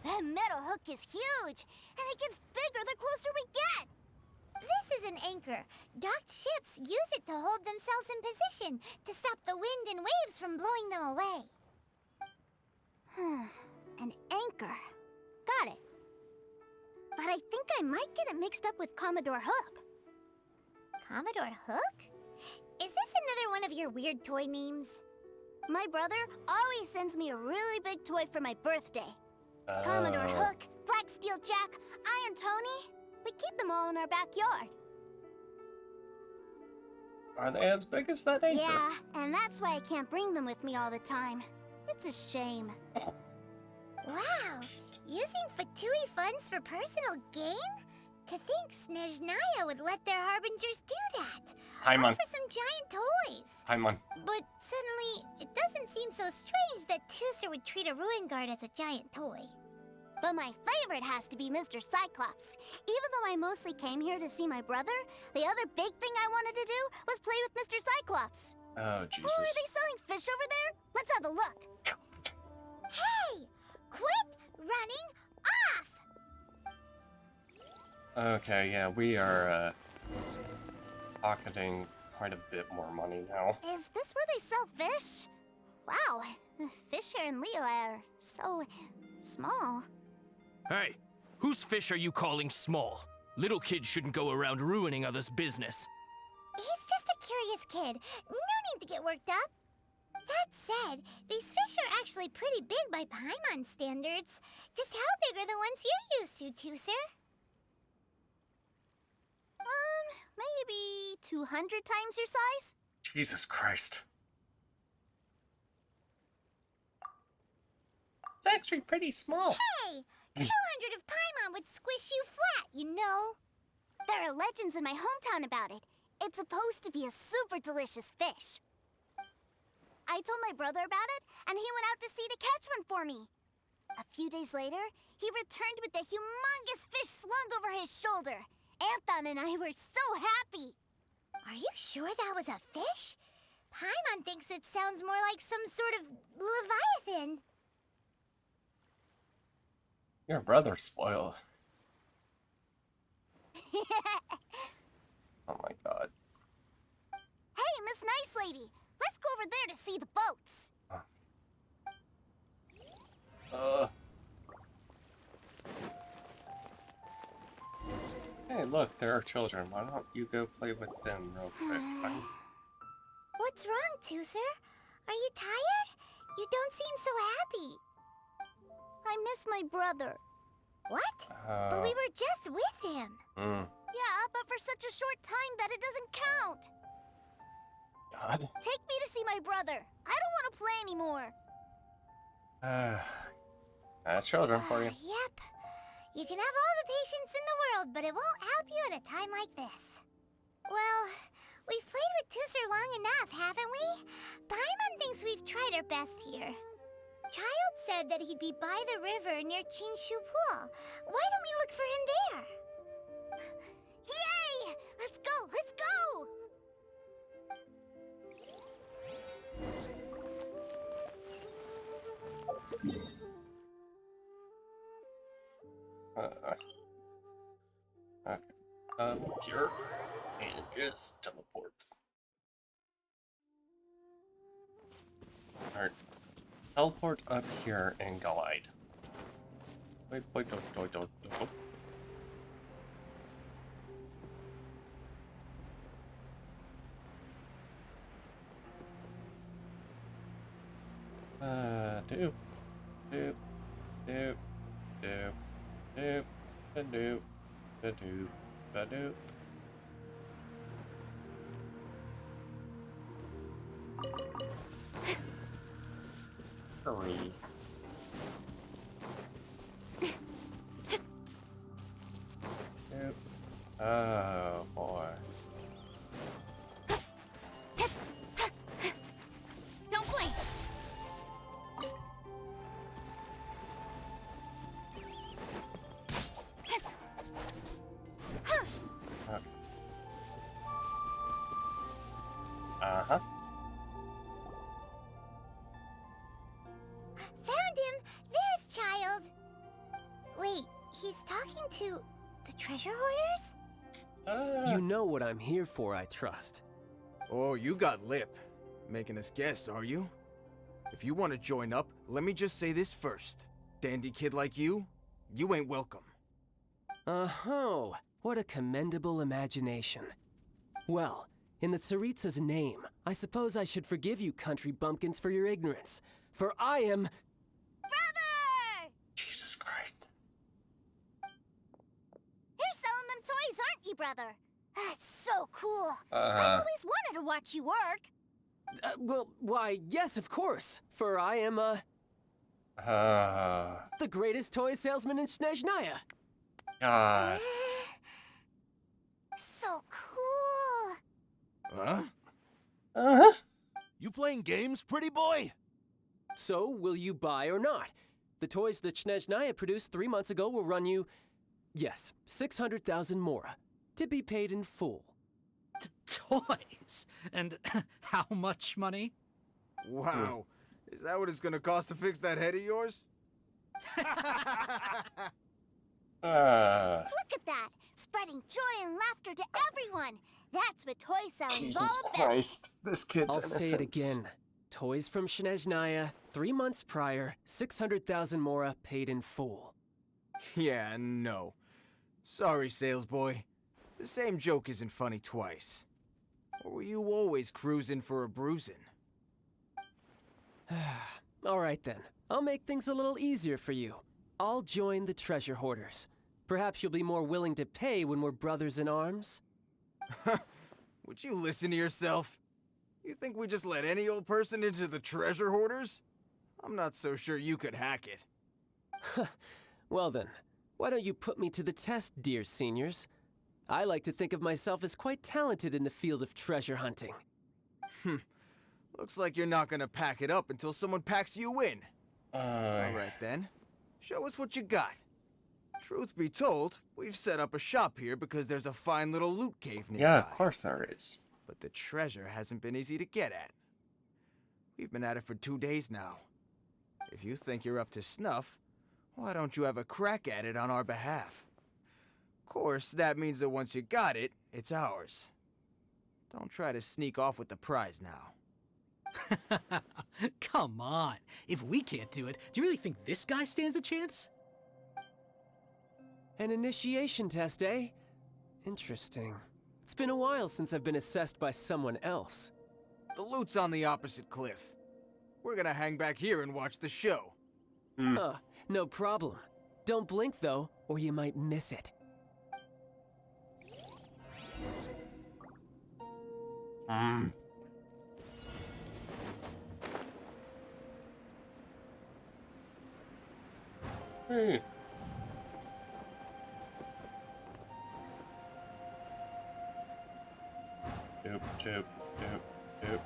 That metal hook is huge, and it gets bigger the closer we get. This is an anchor. Docked ships use it to hold themselves in position to stop the wind and waves from blowing them away. An anchor. Got it. But I think I might get it mixed up with Commodore Hook. Commodore Hook? Is this another one of your weird toy names? My brother always sends me a really big toy for my birthday. Commodore Hook, Black Steel Jack, Iron Tony. We keep them all in our backyard. Are they as big as that anchor? Yeah, and that's why I can't bring them with me all the time. It's a shame. Wow! Using Fatui funds for personal gain? To think Snezhnaya would let their harbingers do that. Paimon. Offer some giant toys. Paimon. But suddenly, it doesn't seem so strange that Tooser would treat a ruin guard as a giant toy. But my favorite has to be Mr. Cyclops. Even though I mostly came here to see my brother, the other big thing I wanted to do was play with Mr. Cyclops. Oh, Jesus. Oh, are they selling fish over there? Let's have a look. Hey! Quit running off! Okay, yeah, we are, pocketing quite a bit more money now. Is this where they sell fish? Wow, the fish here in Liyue are so small. Hey, whose fish are you calling small? Little kids shouldn't go around ruining others' business. He's just a curious kid. No need to get worked up. That said, these fish are actually pretty big by Paimon standards. Just how big are the ones you're used to, Tooser? Maybe 200 times your size? Jesus Christ. It's actually pretty small. Hey! 200 of Paimon would squish you flat, you know. There are legends in my hometown about it. It's supposed to be a super delicious fish. I told my brother about it, and he went out to sea to catch one for me. A few days later, he returned with a humongous fish slung over his shoulder. Anthon and I were so happy. Are you sure that was a fish? Paimon thinks it sounds more like some sort of leviathan. Your brother's spoiled. Oh my god. Hey, Miss Nice Lady, let's go over there to see the boats. Hey, look, there are children. Why don't you go play with them real quick? What's wrong, Tooser? Are you tired? You don't seem so happy. I miss my brother. What? But we were just with him. Yeah, but for such a short time that it doesn't count. God. Take me to see my brother. I don't want to play anymore. That's children for you. Yep. You can have all the patience in the world, but it won't help you at a time like this. Well, we've played with Tooser long enough, haven't we? Paimon thinks we've tried our best here. Child said that he'd be by the river near Qinshu Pool. Why don't we look for him there? Yay! Let's go! Let's go! Okay. Here. And just teleport. Alright. Teleport up here and glide. Doop, doop, doop, doop, doop, doop, doop, doop. Hurry. Doop. Oh boy. Don't blink! Uh-huh. Found him! There's Child! Wait, he's talking to the treasure hoarders? You know what I'm here for, I trust. Oh, you got lip. Making us guess, are you? If you want to join up, let me just say this first. Dandy kid like you ain't welcome. Oh, what a commendable imagination. Well, in the Tsaritsa's name, I suppose I should forgive you country bumpkins for your ignorance, for I am... Brother! Jesus Christ. You're selling them toys, aren't you, brother? That's so cool. Uh-huh. I've always wanted to watch you work. Well, why, yes, of course, for I am, the greatest toy salesman in Snezhnaya. God. So cool. Huh? You playing games, pretty boy? So, will you buy or not? The toys that Snezhnaya produced 3 months ago will run you, yes, 600,000 mora, to be paid in full. Toys? And how much money? Wow. Is that what it's gonna cost to fix that head of yours? Look at that! Spreading joy and laughter to everyone! That's what toy selling's all Jesus about! Christ. This kid's I'll innocence. say it again. Toys from Snezhnaya, 3 months prior, 600,000 mora paid in full. Yeah, no. Sorry, sales boy. The same joke isn't funny twice. Or were you always cruising for a bruising? All right then. I'll make things a little easier for you. I'll join the treasure hoarders. Perhaps you'll be more willing to pay when we're brothers in arms? Would you listen to yourself? You think we just let any old person into the treasure hoarders? I'm not so sure you could hack it. Well then, why don't you put me to the test, dear seniors? I like to think of myself as quite talented in the field of treasure hunting. Looks like you're not gonna pack it up until someone packs you in. Alright then. Show us what you got. Truth be told, we've set up a shop here because there's a fine little loot cave nearby. Yeah, of course there is. But the treasure hasn't been easy to get at. We've been at it for 2 days now. If you think you're up to snuff, why don't you have a crack at it on our behalf? Of course, that means that once you got it, it's ours. Don't try to sneak off with the prize now. Come on. If we can't do it, do you really think this guy stands a chance? An initiation test, eh? Interesting. It's been a while since I've been assessed by someone else. The loot's on the opposite cliff. We're gonna hang back here and watch the show. No problem. Don't blink though, or you might miss it. Hey. Doop, doop, doop, doop.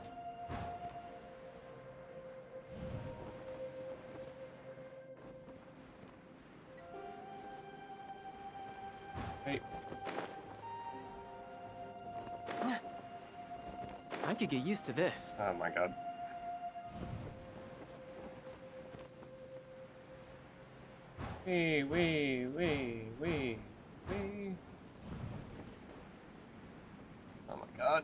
Hey. I could get used to this. Oh my god. Wee, wee, wee, wee, wee. Oh my god.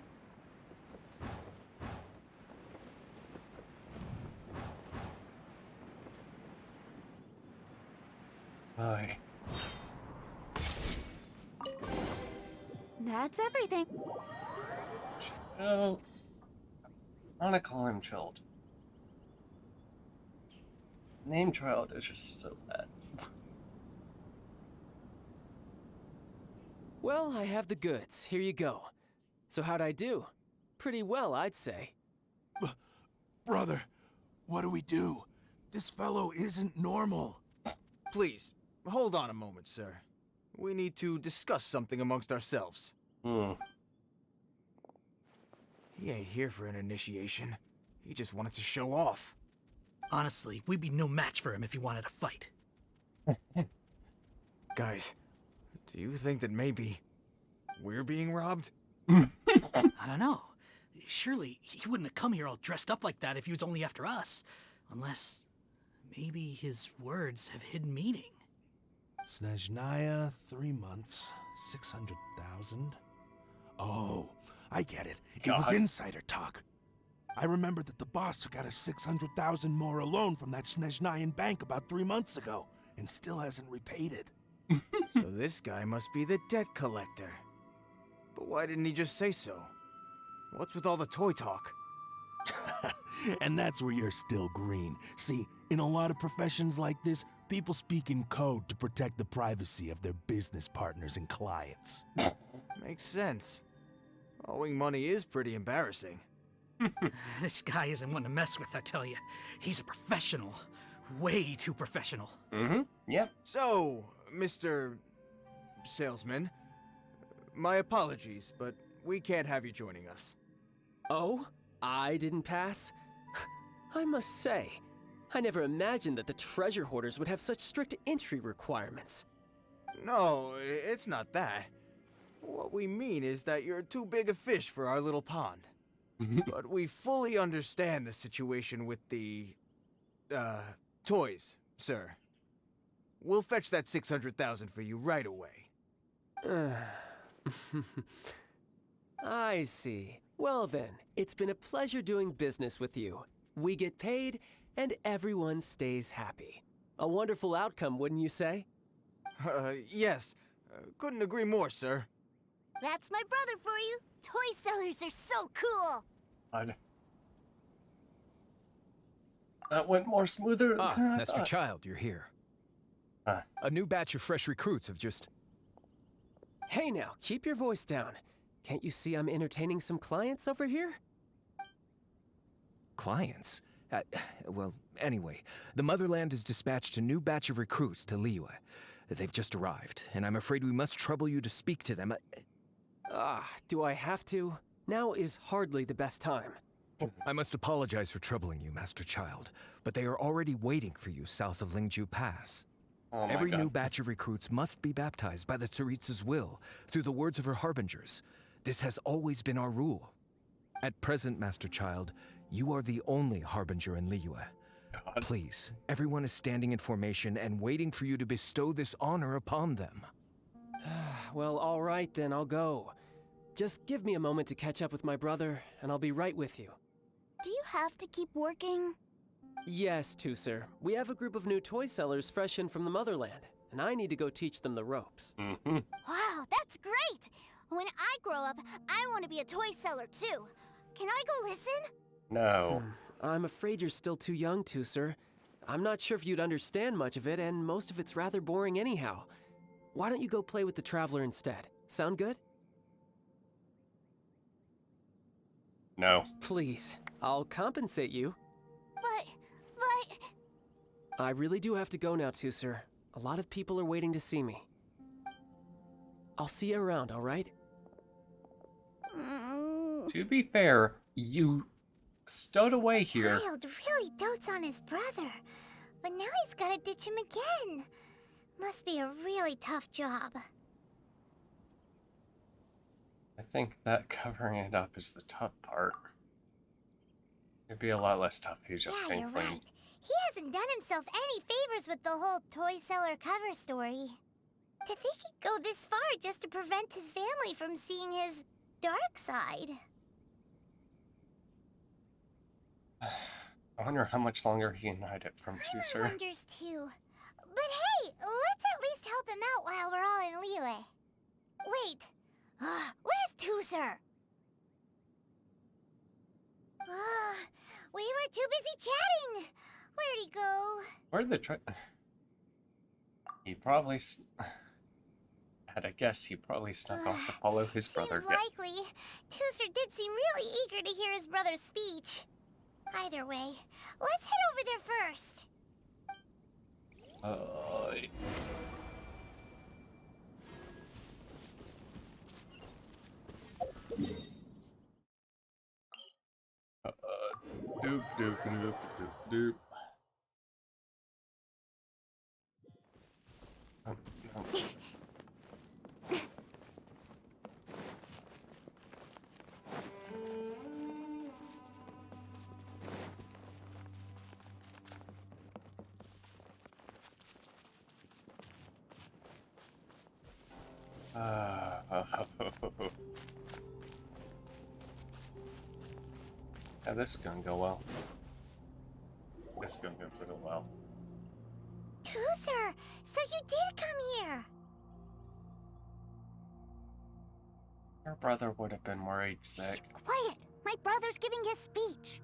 Aye. That's everything. Chill. I want to call him Chilled. Name Child is just so bad. Well, I have the goods. Here you go. So how'd I do? Pretty well, I'd say. Brother, what do we do? This fellow isn't normal. Please, hold on a moment, sir. We need to discuss something amongst ourselves. He ain't here for an initiation. He just wanted to show off. Honestly, we'd be no match for him if he wanted to fight. Guys, do you think that maybe we're being robbed? I don't know. Surely he wouldn't have come here all dressed up like that if he was only after us. Unless maybe his words have hidden meaning. Snezhnaya, 3 months, 600,000. Oh, I get it. It was insider talk. I remember that the boss took out a 600,000 more loan from that Snezhnayan bank about 3 months ago, and still hasn't repaid it. So this guy must be the debt collector. But why didn't he just say so? What's with all the toy talk? And that's where you're still green. See, in a lot of professions like this, people speak in code to protect the privacy of their business partners and clients. Makes sense. Owing money is pretty embarrassing. This guy isn't one to mess with, I tell you. He's a professional. Way too professional. Yep. So, Mr. Salesman, my apologies, but we can't have you joining us. Oh? I didn't pass? I must say, I never imagined that the treasure hoarders would have such strict entry requirements. No, it's not that. What we mean is that you're too big a fish for our little pond. But we fully understand the situation with the, toys, sir. We'll fetch that 600,000 for you right away. I see. Well then, it's been a pleasure doing business with you. We get paid, and everyone stays happy. A wonderful outcome, wouldn't you say? Yes. Couldn't agree more, sir. That's my brother for you. Toy sellers are so cool. That went more smoother. Ah, than I Master thought. Child, you're here. A new batch of fresh recruits have just... Hey now, keep your voice down. Can't you see I'm entertaining some clients over here? Clients? Well, anyway, the Motherland has dispatched a new batch of recruits to Liyue. They've just arrived, and I'm afraid we must trouble you to speak to them. Do I have to? Now is hardly the best time. I must apologize for troubling you, Master Child, but they are already waiting for you south of Lingju Pass. Oh my Every God. new batch of recruits must be baptized by the Tsaritsa's will, through the words of her harbingers. This has always been our rule. At present, Master Child, you are the only harbinger in Liyue. Please, everyone is standing in formation and waiting for you to bestow this honor upon them. Well, all right then, I'll go. Just give me a moment to catch up with my brother, and I'll be right with you. Do you have to keep working? Yes, Tusser. We have a group of new toy sellers fresh in from the Motherland, and I need to go teach them the ropes. Wow, that's great! When I grow up, I want to be a toy seller too. Can I go listen? No. I'm afraid you're still too young, Tusser. I'm not sure if you'd understand much of it, and most of it's rather boring anyhow. Why don't you go play with the Traveler instead? Sound good? No. Please, I'll compensate you. But... I really do have to go now, Tusser. A lot of people are waiting to see me. I'll see you around, all right? To be fair, you stowed away here. Child really dotes on his brother, but now he's gotta ditch him again. Must be a really tough job. I think that covering it up is the tough part. It'd be a lot less tough if you just Yeah, came you're clean. right. He hasn't done himself any favors with the whole toy seller cover story. To think he'd go this far just to prevent his family from seeing his dark side. I wonder how much longer he can hide it from Paimon Tusser. wonders too. But hey, let's at least help him out while we're all in Liyue. Wait, where's Tooser? We were too busy chatting. Where'd he go? Where'd the He probably... Had a guess, he probably snuck off to follow his brother. Seems likely. Tooser did seem really eager to hear his brother's speech. Either way, let's head over there first. Doop, doop, doop, doop, doop. Yeah, this is gonna go well. This is gonna go pretty well. Tooser, so you did come here. Your brother would have been worried sick. Quiet! My brother's giving his speech.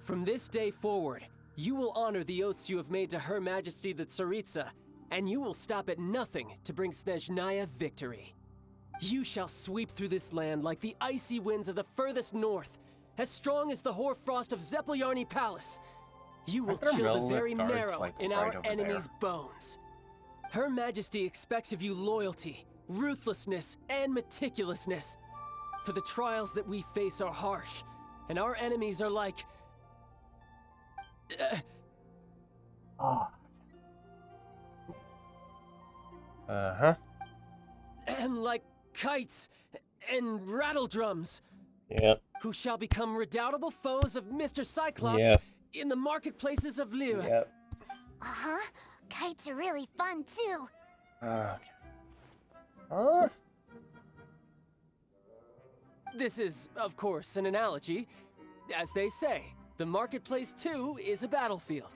From this day forward, you will honor the oaths you have made to Her Majesty the Tsaritsa, and you will stop at nothing to bring Snezhnaya victory. You shall sweep through this land like the icy winds of the furthest north, as strong as the hoarfrost of Zepelyarny Palace. You will chill the very marrow in our enemies' bones. Her Majesty expects of you loyalty, ruthlessness, and meticulousness. For the trials that we face are harsh, and our enemies are like... like kites and rattle drums. Yep. Who shall become redoubtable foes of Mr. Cyclops in the marketplaces of Liyue. Yep. Kites are really fun too. This is, of course, an analogy. As they say, the marketplace too is a battlefield.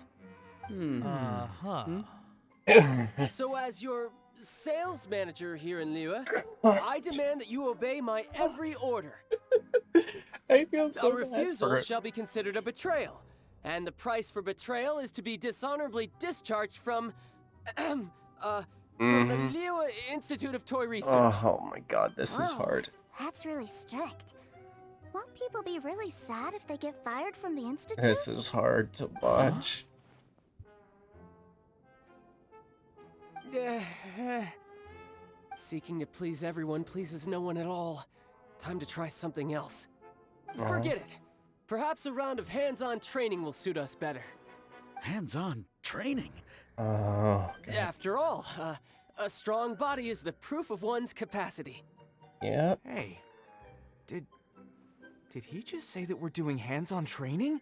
So as your sales manager here in Liyue, I demand that you obey my every order. I feel so A refusal shall be considered a betrayal, and the price for betrayal is to be dishonorably discharged from the Liyue Institute of Toy Research. Oh my god, this is hard. That's really strict. Won't people be really sad if they get fired from the institute? This is hard to watch. Seeking to please everyone pleases no one at all. Time to try something else. Forget it. Perhaps a round of hands-on training will suit us better. Hands-on training? After all, a strong body is the proof of one's capacity. Yep. Hey, did he just say that we're doing hands-on training?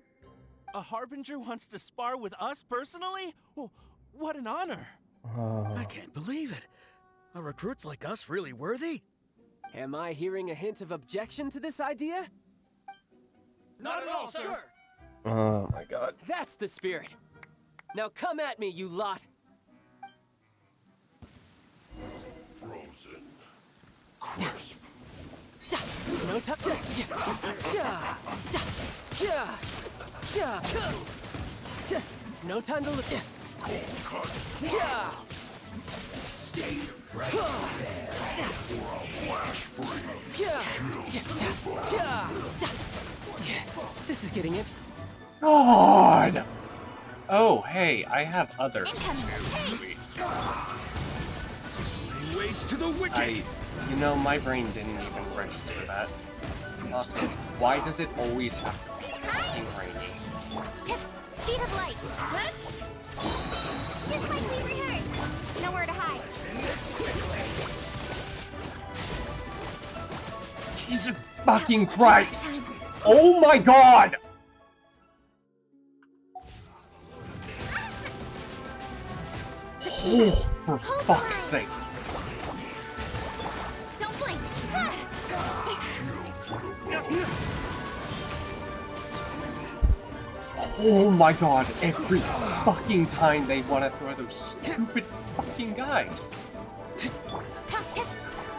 A Harbinger wants to spar with us personally? Oh, what an honor! I can't believe it. Are recruits like us really worthy? Am I hearing a hint of objection to this idea? Not at all, sir! Oh my god. That's the spirit. Now come at me, you lot. Frozen. Crisp. No touch. No time to look. Stay right there. Or I'll flash freeze. This is getting it. God! Oh, hey, I have others too. Sweet. Ways to the wicked. You know, my brain didn't even register that. Also, why does it always have to be fucking rainy? Speed of light. Just like we rehearsed. Nowhere to hide. Jesus fucking Christ! Oh my god! Oh, for fuck's sake. Don't blink. Oh my god, every fucking time they want to throw those stupid fucking guys.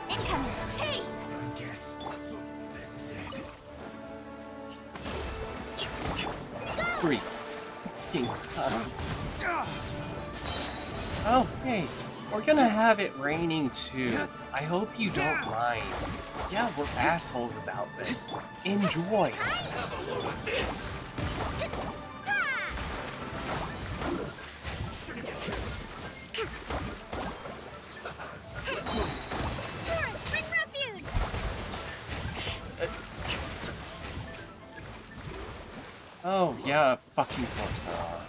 Incoming. Hey! Every fucking time. Oh, hey, we're gonna have it raining too. I hope you don't mind. Yeah, we're assholes about this. Enjoy. Torrent, bring refuge! Oh, yeah, fucking course they are.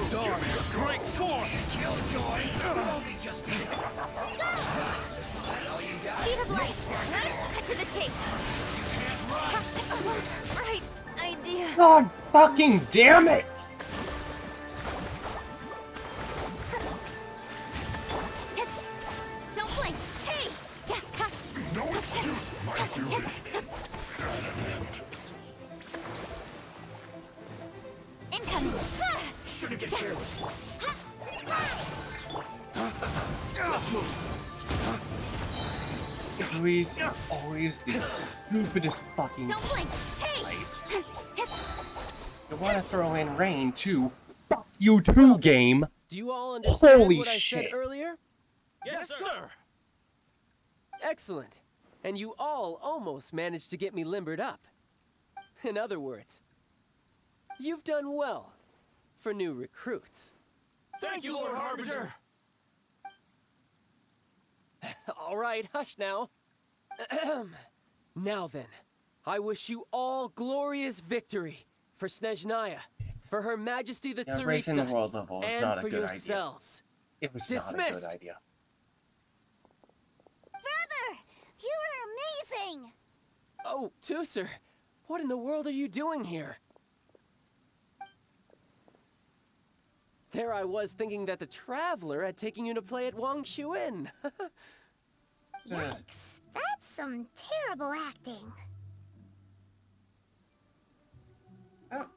Dawn, break forth! Killjoy! Only just begun. Speed of light. Cut to the chase. Right idea. God fucking damn it! Don't blink. Hey! No excuse, my duty. Incoming. Shouldn't get careless. Let's move. Always the stupidest fucking. Don't blink. Hey! You want to throw in rain too? Fuck you too, game. Do you all understand Holy what I shit. said earlier? Yes, sir. Excellent. And you all almost managed to get me limbered up. In other words, you've done well for new recruits. Thank you, Lord Harbinger. All right, hush now. Now then, I wish you all glorious victory for Snezhnaya, for Her Majesty the Yeah, raising Tsarisa, the world level is and not a for good idea. yourselves. It was Dismissed. not a good idea. Brother! You were amazing! Oh, Tusser, what in the world are you doing here? There I was thinking that the Traveler had taken you to play at Wang Chuin. Yikes. That's some terrible acting. Oh,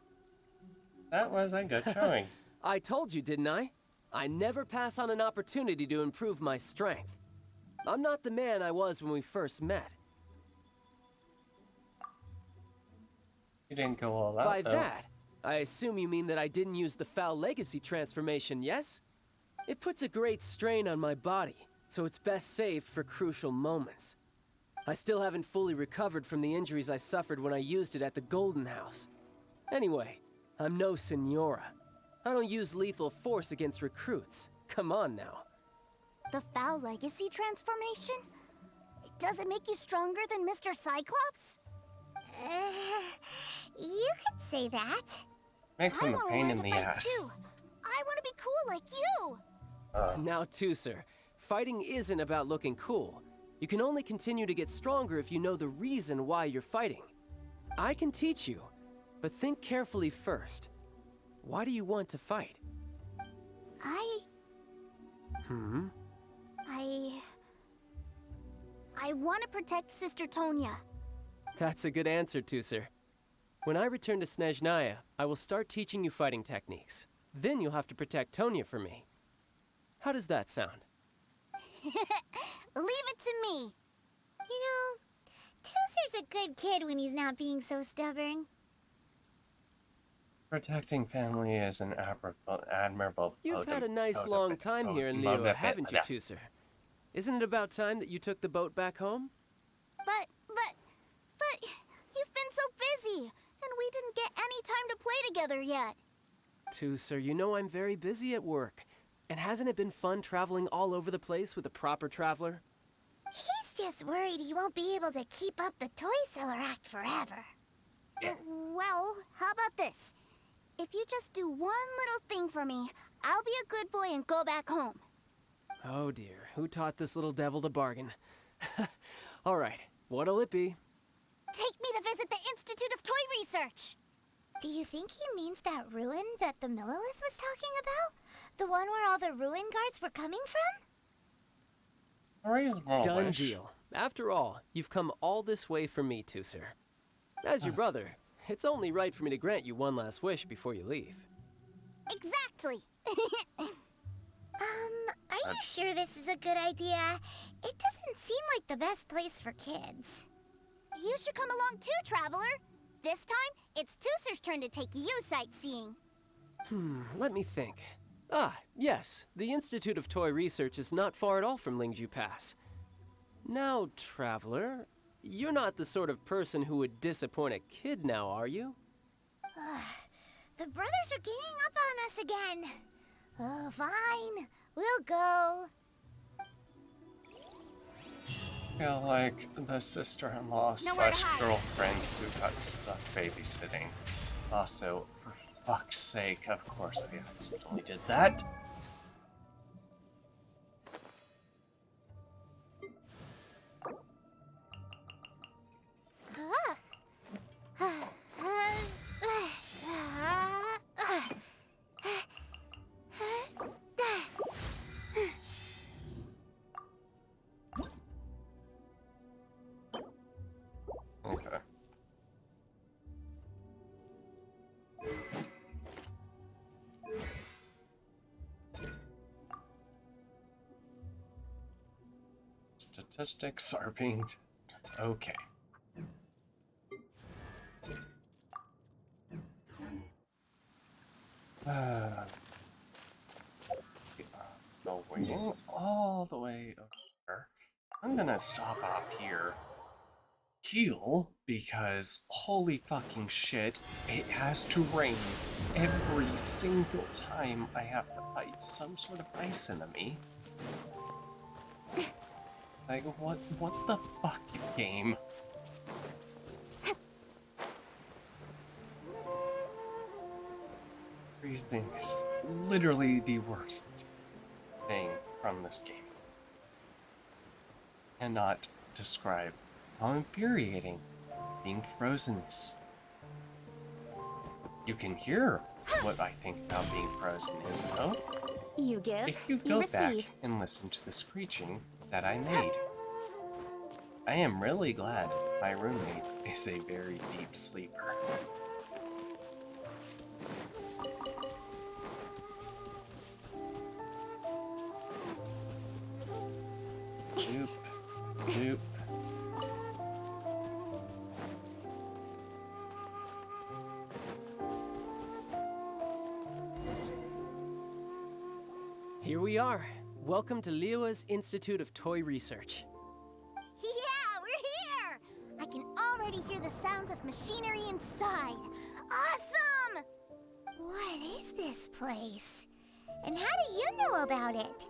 that was a good showing. I told you, didn't I? I never pass on an opportunity to improve my strength. I'm not the man I was when we first met. You didn't go all out, By though. that, I assume you mean that I didn't use the Foul Legacy transformation, yes? It puts a great strain on my body, so it's best saved for crucial moments. I still haven't fully recovered from the injuries I suffered when I used it at the Golden House. Anyway, I'm no Senora. I don't use lethal force against recruits. Come on now. The Foul Legacy transformation? Does it make you stronger than Mr. Cyclops? You could say that. Makes him a wanna pain learn in to the fight ass. too. I want to be cool like you. Now, Tusser, fighting isn't about looking cool. You can only continue to get stronger if you know the reason why you're fighting. I can teach you, but think carefully first. Why do you want to fight? I want to protect Sister Tonya. That's a good answer, Tusser. When I return to Snezhnaya, I will start teaching you fighting techniques. Then you'll have to protect Tonya for me. How does that sound? Leave it to me. You know, Tusser's a good kid when he's not being so stubborn. Protecting family is an admirable. You've had a nice long time here in Liyue, haven't you, Tusser? Isn't it about time that you took the boat back home? But you've been so busy, and we didn't get any time to play together yet. Tusser, you know I'm very busy at work. And hasn't it been fun traveling all over the place with a proper traveler? He's just worried he won't be able to keep up the toy seller act forever. Well, how about this? If you just do one little thing for me, I'll be a good boy and go back home. Oh dear, who taught this little devil to bargain? All right, what'll it be? Take me to visit the Institute of Toy Research. Do you think he means that ruin that the Millilith was talking about? The one where all the ruin guards were coming from? Reasonable Done wish. deal. After all, you've come all this way for me, Tusser. As your brother, it's only right for me to grant you one last wish before you leave. Exactly. Are you sure this is a good idea? It doesn't seem like the best place for kids. You should come along too, Traveler. This time, it's Tusser's turn to take you sightseeing. Let me think. Ah, yes, the Institute of Toy Research is not far at all from Lingju Pass. Now, Traveler, you're not the sort of person who would disappoint a kid now, are you? The brothers are ganging up on us again. Oh, fine. We'll go. Feel like the sister-in-law slash girlfriend who got stuck babysitting. Also, for fuck's sake, of course I accidentally did that. Okay. Statistics are being... Okay. Going all the way over. I'm gonna stop up here. Heal, because holy fucking shit, it has to rain every single time I have to fight some sort of ice enemy. Like, what the fuck, game? Freezing is literally the worst thing from this game. Cannot describe how infuriating being frozen is. You can hear what I think about being frozen is, though. You give, If you you go back receive. and listen to the screeching that I made. I am really glad my roommate is a very deep sleeper. Doop, doop. Here we are. Welcome to Liyue's Institute of Toy Research. Yeah, we're here! I can already hear the sounds of machinery inside. Awesome! What is this place? And how do you know about it?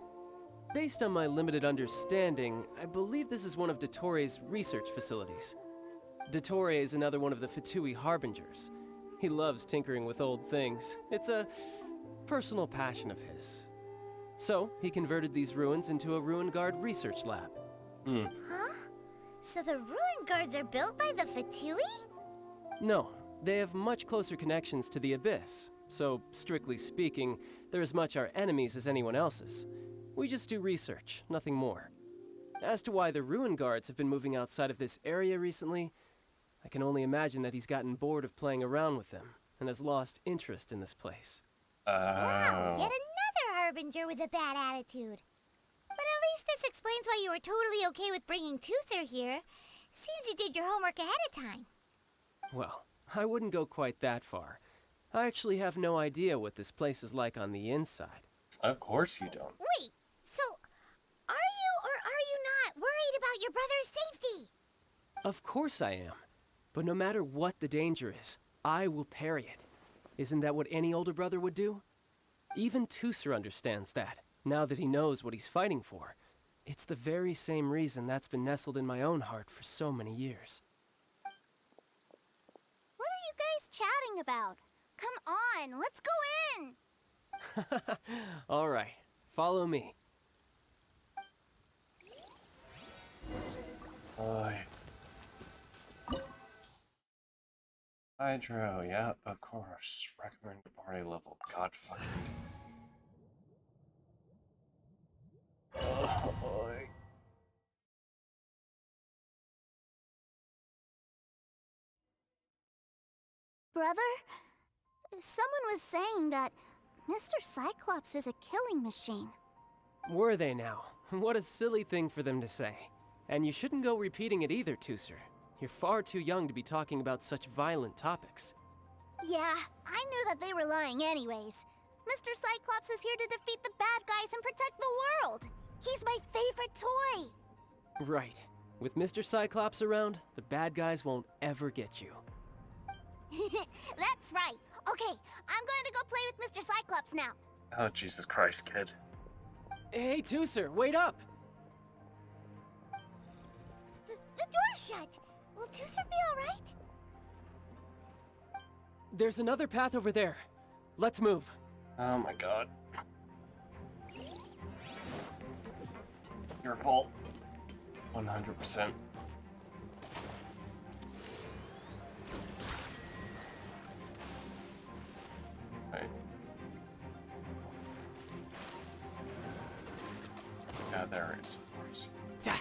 Based on my limited understanding, I believe this is one of Dottoro's research facilities. Dottore is another one of the Fatui Harbingers. He loves tinkering with old things. It's a personal passion of his. So, he converted these ruins into a Ruin Guard research lab. Huh? So the ruin guards are built by the Fatui? No, they have much closer connections to the Abyss. So, strictly speaking, they're as much our enemies as anyone else's. We just do research, nothing more. As to why the Ruin Guards have been moving outside of this area recently, I can only imagine that he's gotten bored of playing around with them and has lost interest in this place. Wow, yet another Harbinger with a bad attitude. But at least this explains why you were totally okay with bringing Tusser here. Seems you did your homework ahead of time. Well, I wouldn't go quite that far. I actually have no idea what this place is like on the inside. Of course you don't. Wait, so are you or are you not worried about your brother's safety? Of course I am. But no matter what the danger is, I will parry it. Isn't that what any older brother would do? Even Tusser understands that, now that he knows what he's fighting for. It's the very same reason that's been nestled in my own heart for so many years. What are you guys chatting about? Come on, let's go in! All right, follow me. Hydro, yep, of course. Recommended party level. God fucking. Brother? Someone was saying that Mr. Cyclops is a killing machine. Were they now? What a silly thing for them to say. And you shouldn't go repeating it either, Tooser. You're far too young to be talking about such violent topics. Yeah, I knew that they were lying anyways. Mr. Cyclops is here to defeat the bad guys and protect the world. He's my favorite toy. Right. With Mr. Cyclops around, the bad guys won't ever get you. That's right. Okay, I'm going to go play with Mr. Cyclops now. Oh, Jesus Christ, kid. Hey, Tooser, wait up! The door's shut. Will Tooser be alright? There's another path over there. Let's move. Oh my god. Your fault. 100%. Right. Yeah, there it is, of course. Yeah.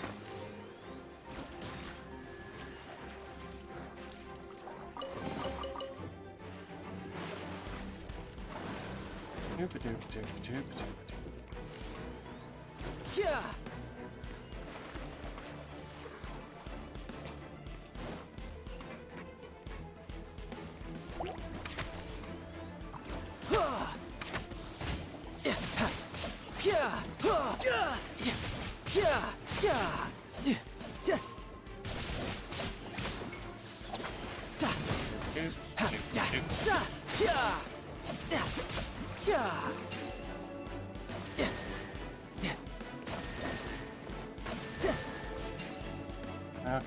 Okay.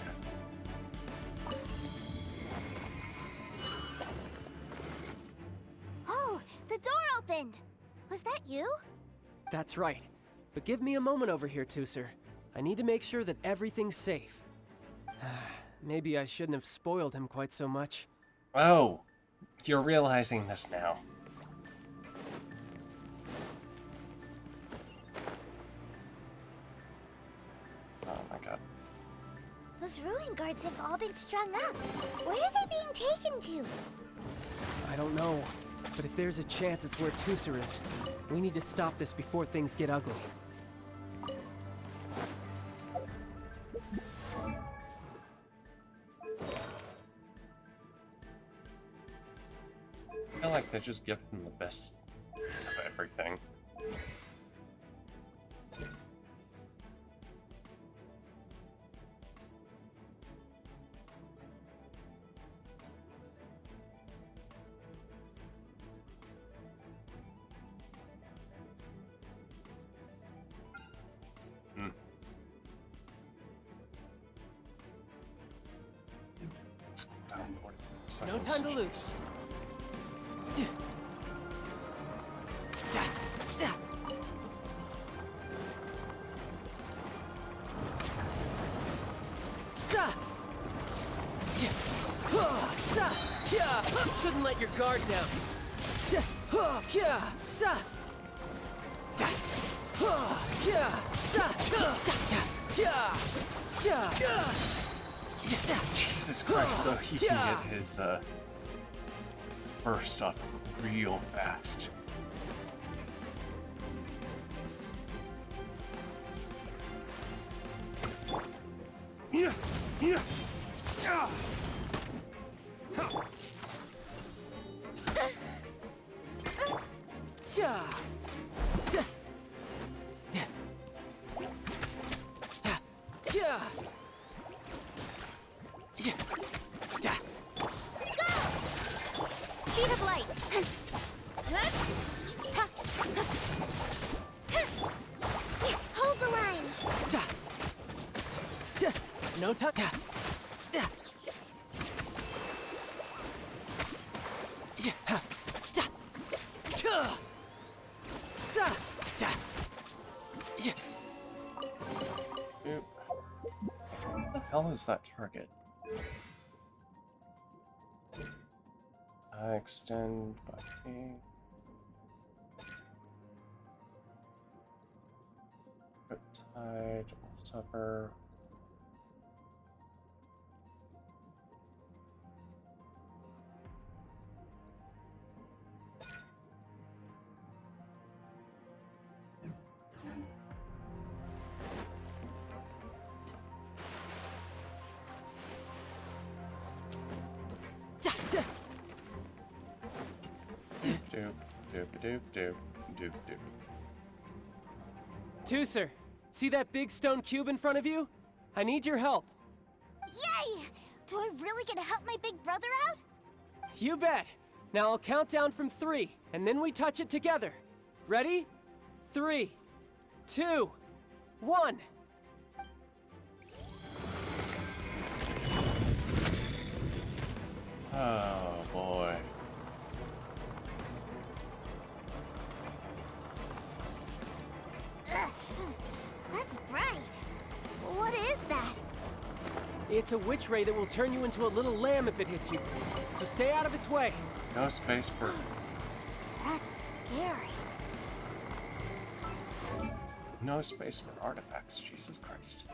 Oh, the door opened. Was that you? That's right. But give me a moment over here, Tooser. I need to make sure that everything's safe. Maybe I shouldn't have spoiled him quite so much. Oh, you're realizing this now. Oh my god. Those ruin guards have all been strung up. Where are they being taken to? I don't know, but if there's a chance it's where Tooser is, we need to stop this before things get ugly. I feel like they just give them the best of everything. No time to lose. Shouldn't let your guard down. Jesus Christ, though, he can get his burst up real fast. Speed of light. Hold the line. No time. What the hell is that target? Extend body. Riptide, Supper. doop doop doop doop doop. Tooser, see that big stone cube in front of you? I need your help. Yay! Do I really get to help my big brother out? You bet. Now I'll count down from 3, and then we touch it together. Ready? 3, 2, 1. Oh boy. Ugh, that's bright. What is that? It's a witch ray that will turn you into a little lamb if it hits you. So stay out of its way. No space for... That's scary. No space for artifacts, Jesus Christ.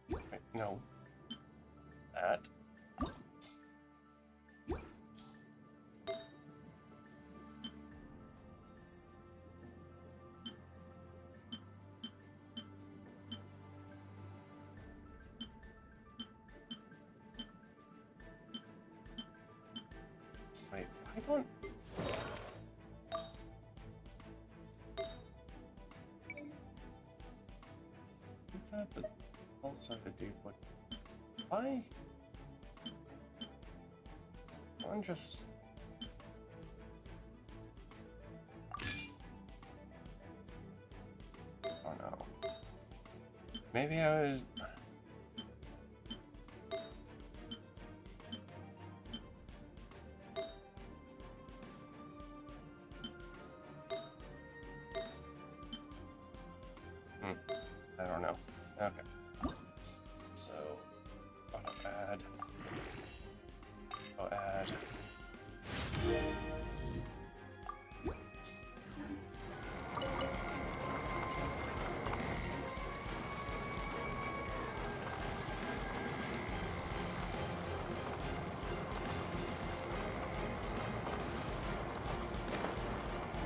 Wait, no. That. Wait, I don't... The also to do what? Why? I'm just... Oh no. Maybe I was... I don't know. Okay. So, auto add. Auto add.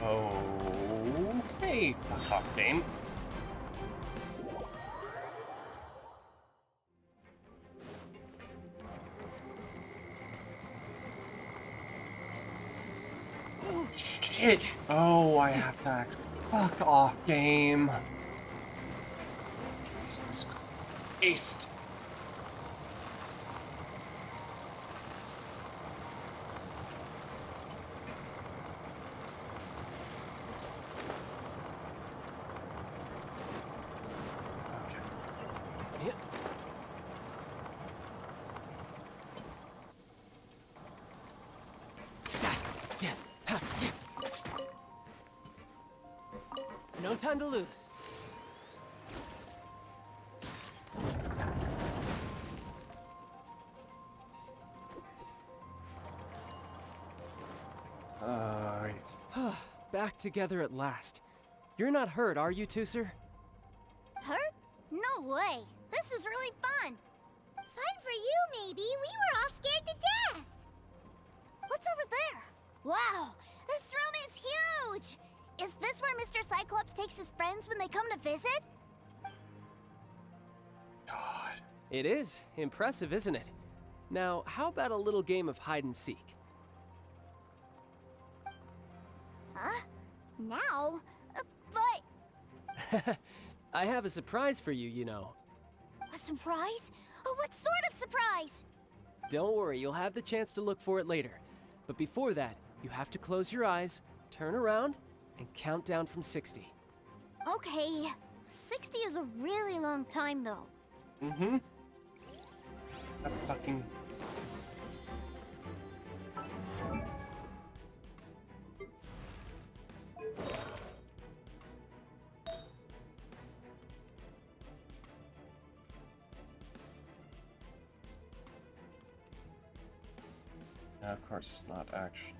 Oh, hey, top game. Shit! Oh, I have to act. Fuck off, game. Jesus Christ. No time to lose. Back together at last. You're not hurt, are you, Tooser? Hurt? No way. This is really fun. Fun for you, maybe. We were all scared to death. What's over there? Wow, this room is huge! Is this where Mr. Cyclops takes his friends when they come to visit? God. It is. Impressive, isn't it? Now, how about a little game of hide and seek? Huh? Now? But... I have a surprise for you, you know. A surprise? Oh, what sort of surprise? Don't worry, you'll have the chance to look for it later. But before that, you have to close your eyes, turn around, and count down from 60. Okay. 60 is a really long time, though. Mm-hmm. That fucking... Of course, not actually.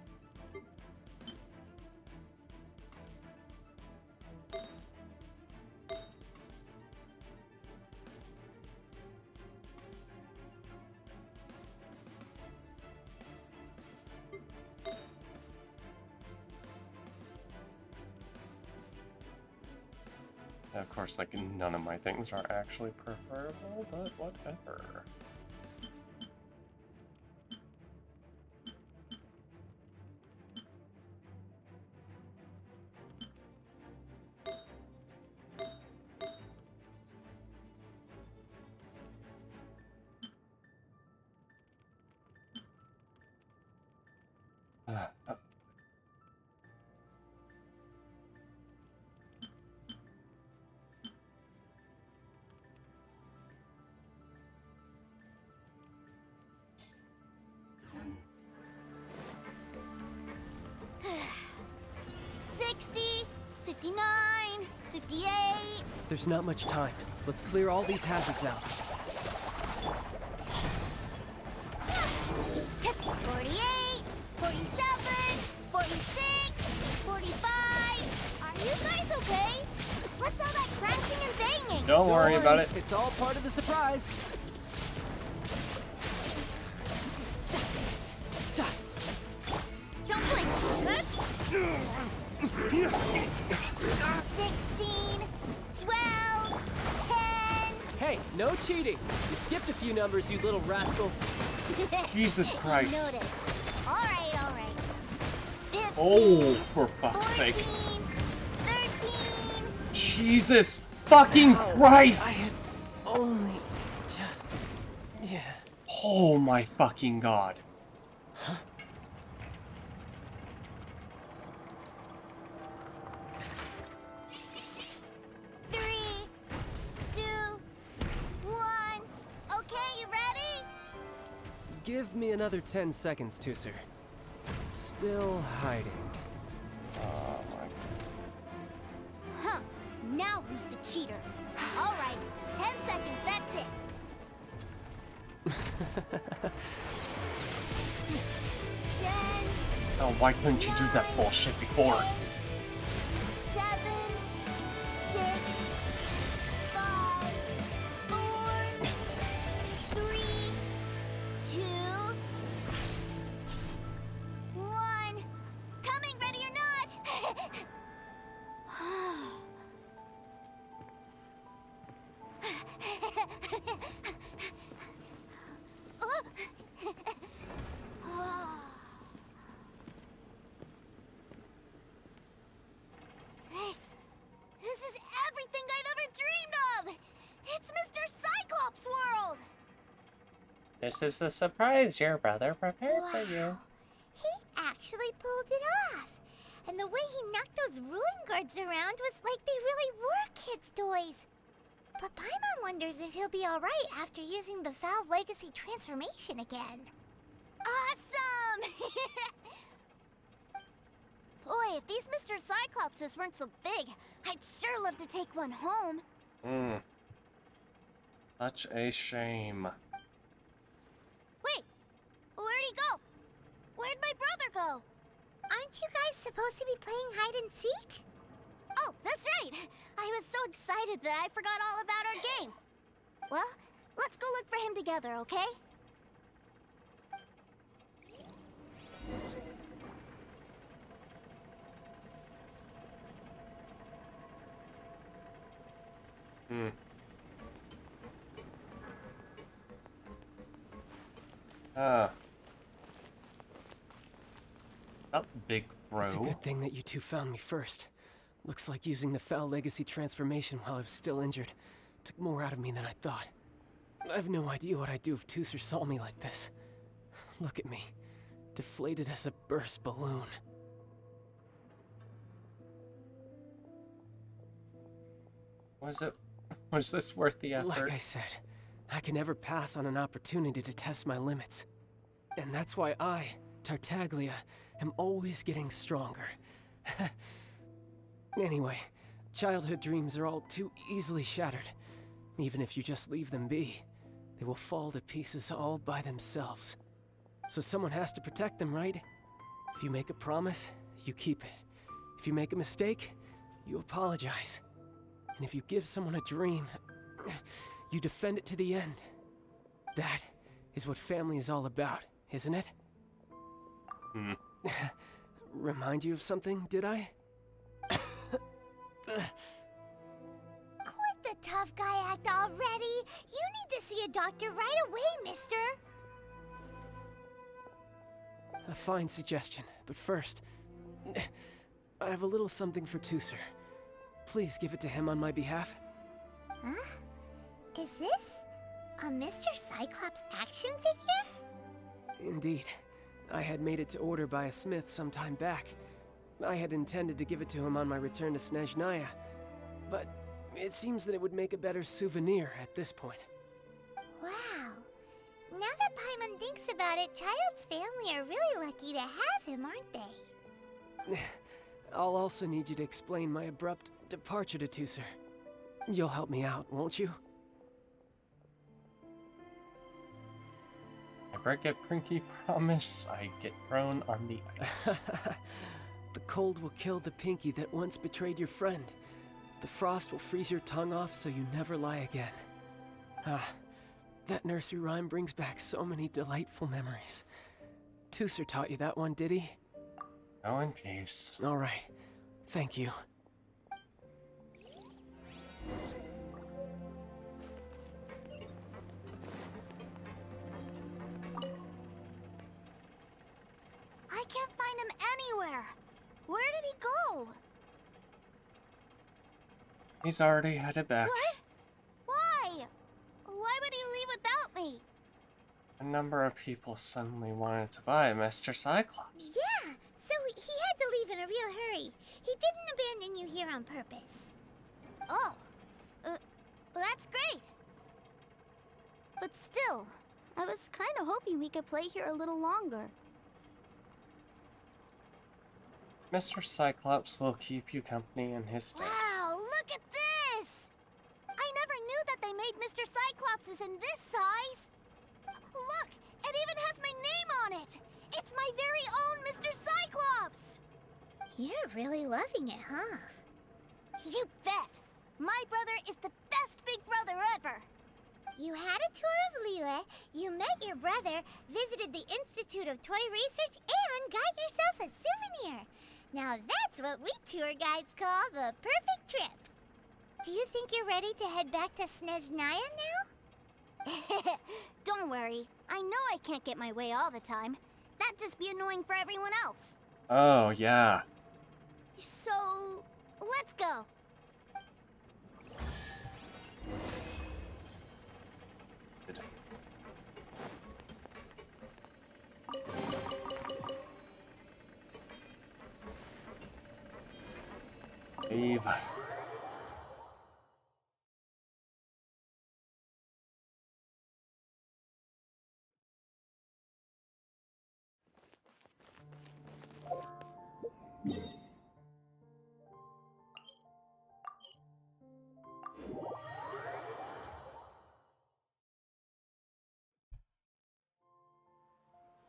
Of course, like, none of my things are actually preferable, but whatever. There's not much time. Let's clear all these hazards out. 48, 47, 46, 45. Are you guys okay? What's all that crashing and banging? Don't worry about it. It's all part of the surprise. Don't blink. Good. 16, 12, 10. Hey, no cheating. You skipped a few numbers, you little rascal. Jesus Christ. Notice. All right. 15, Oh, for fuck's 14, sake. 13. Jesus fucking Christ! Only just... yeah. Oh my fucking god. Huh? Give me another 10 seconds, Tooser. Still hiding. Oh my god. Huh. Now who's the cheater? All right. 10 seconds, that's it. 10. Oh, why couldn't you do that bullshit before? 7, 6, 5, 4, 3, 2, 1. Coming, ready or not? This is everything I've ever dreamed of! It's Mr. Cyclops World! This is the surprise your brother prepared for you. He actually pulled it off. And the way he knocked those ruin guards around was like they really were kids' toys. But Paimon wonders if he'll be alright after using the Valve Legacy transformation again. Awesome! Boy, if these Mr. Cyclopses weren't so big, I'd sure love to take one home. Such a shame. Wait, where'd he go? Where'd my brother go? Aren't you guys supposed to be playing hide and seek? Oh, that's right! I was so excited that I forgot all about our game. Well, let's go look for him together, okay? Up, big bro. It's a good thing that you two found me first. Looks like using the Foul Legacy transformation while I was still injured took more out of me than I thought. I have no idea what I'd do if Tooser saw me like this. Look at me, deflated as a burst balloon. Was this worth the effort? Like I said, I can never pass on an opportunity to test my limits. And that's why I, Tartaglia, am always getting stronger. Anyway, childhood dreams are all too easily shattered. Even if you just leave them be, they will fall to pieces all by themselves. So someone has to protect them, right? If you make a promise, you keep it. If you make a mistake, you apologize. And if you give someone a dream, you defend it to the end. That is what family is all about, isn't it? Hmm. Remind you of something, did I? Quit the tough guy act already. You need to see a doctor right away, mister. A fine suggestion, but first, I have a little something for Tooser. Please give it to him on my behalf. Huh? Is this a Mr. Cyclops action figure? Indeed. I had made it to order by a smith some time back. I had intended to give it to him on my return to Snezhnaya, but it seems that it would make a better souvenir at this point. Wow. Now that Paimon thinks about it, Child's family are really lucky to have him, aren't they? I'll also need you to explain my abrupt departure to Tooser. You'll help me out, won't you? If I get Prinky promise, I get thrown on the ice. The cold will kill the Pinky that once betrayed your friend. The frost will freeze your tongue off so you never lie again. That nursery rhyme brings back so many delightful memories. Tooser taught you that one, did he? Go in peace. All right. Thank you. I can't find him anywhere. Where did he go? He's already headed back. What? Why? Why would he leave without me? A number of people suddenly wanted to buy Mr. Cyclops. Yeah, so he had to leave in a real hurry. He didn't abandon you here on purpose. Oh. Well, that's great. But still, I was kind of hoping we could play here a little longer. Mr. Cyclops will keep you company in his stead. Wow, look at this! I never knew that they made Mr. Cyclopses in this size. Look, it even has my name on it. It's my very own Mr. Cyclops. You're really loving it, huh? You bet. My brother is the best big brother ever. You had a tour of Liyue, you met your brother, visited the Institute of Toy Research, and got yourself a souvenir. Now that's what we tour guides call the perfect trip. Do you think you're ready to head back to Snezhnaya now? Don't worry. I know I can't get my way all the time. That'd just be annoying for everyone else. Oh, yeah. So, let's go. Leave.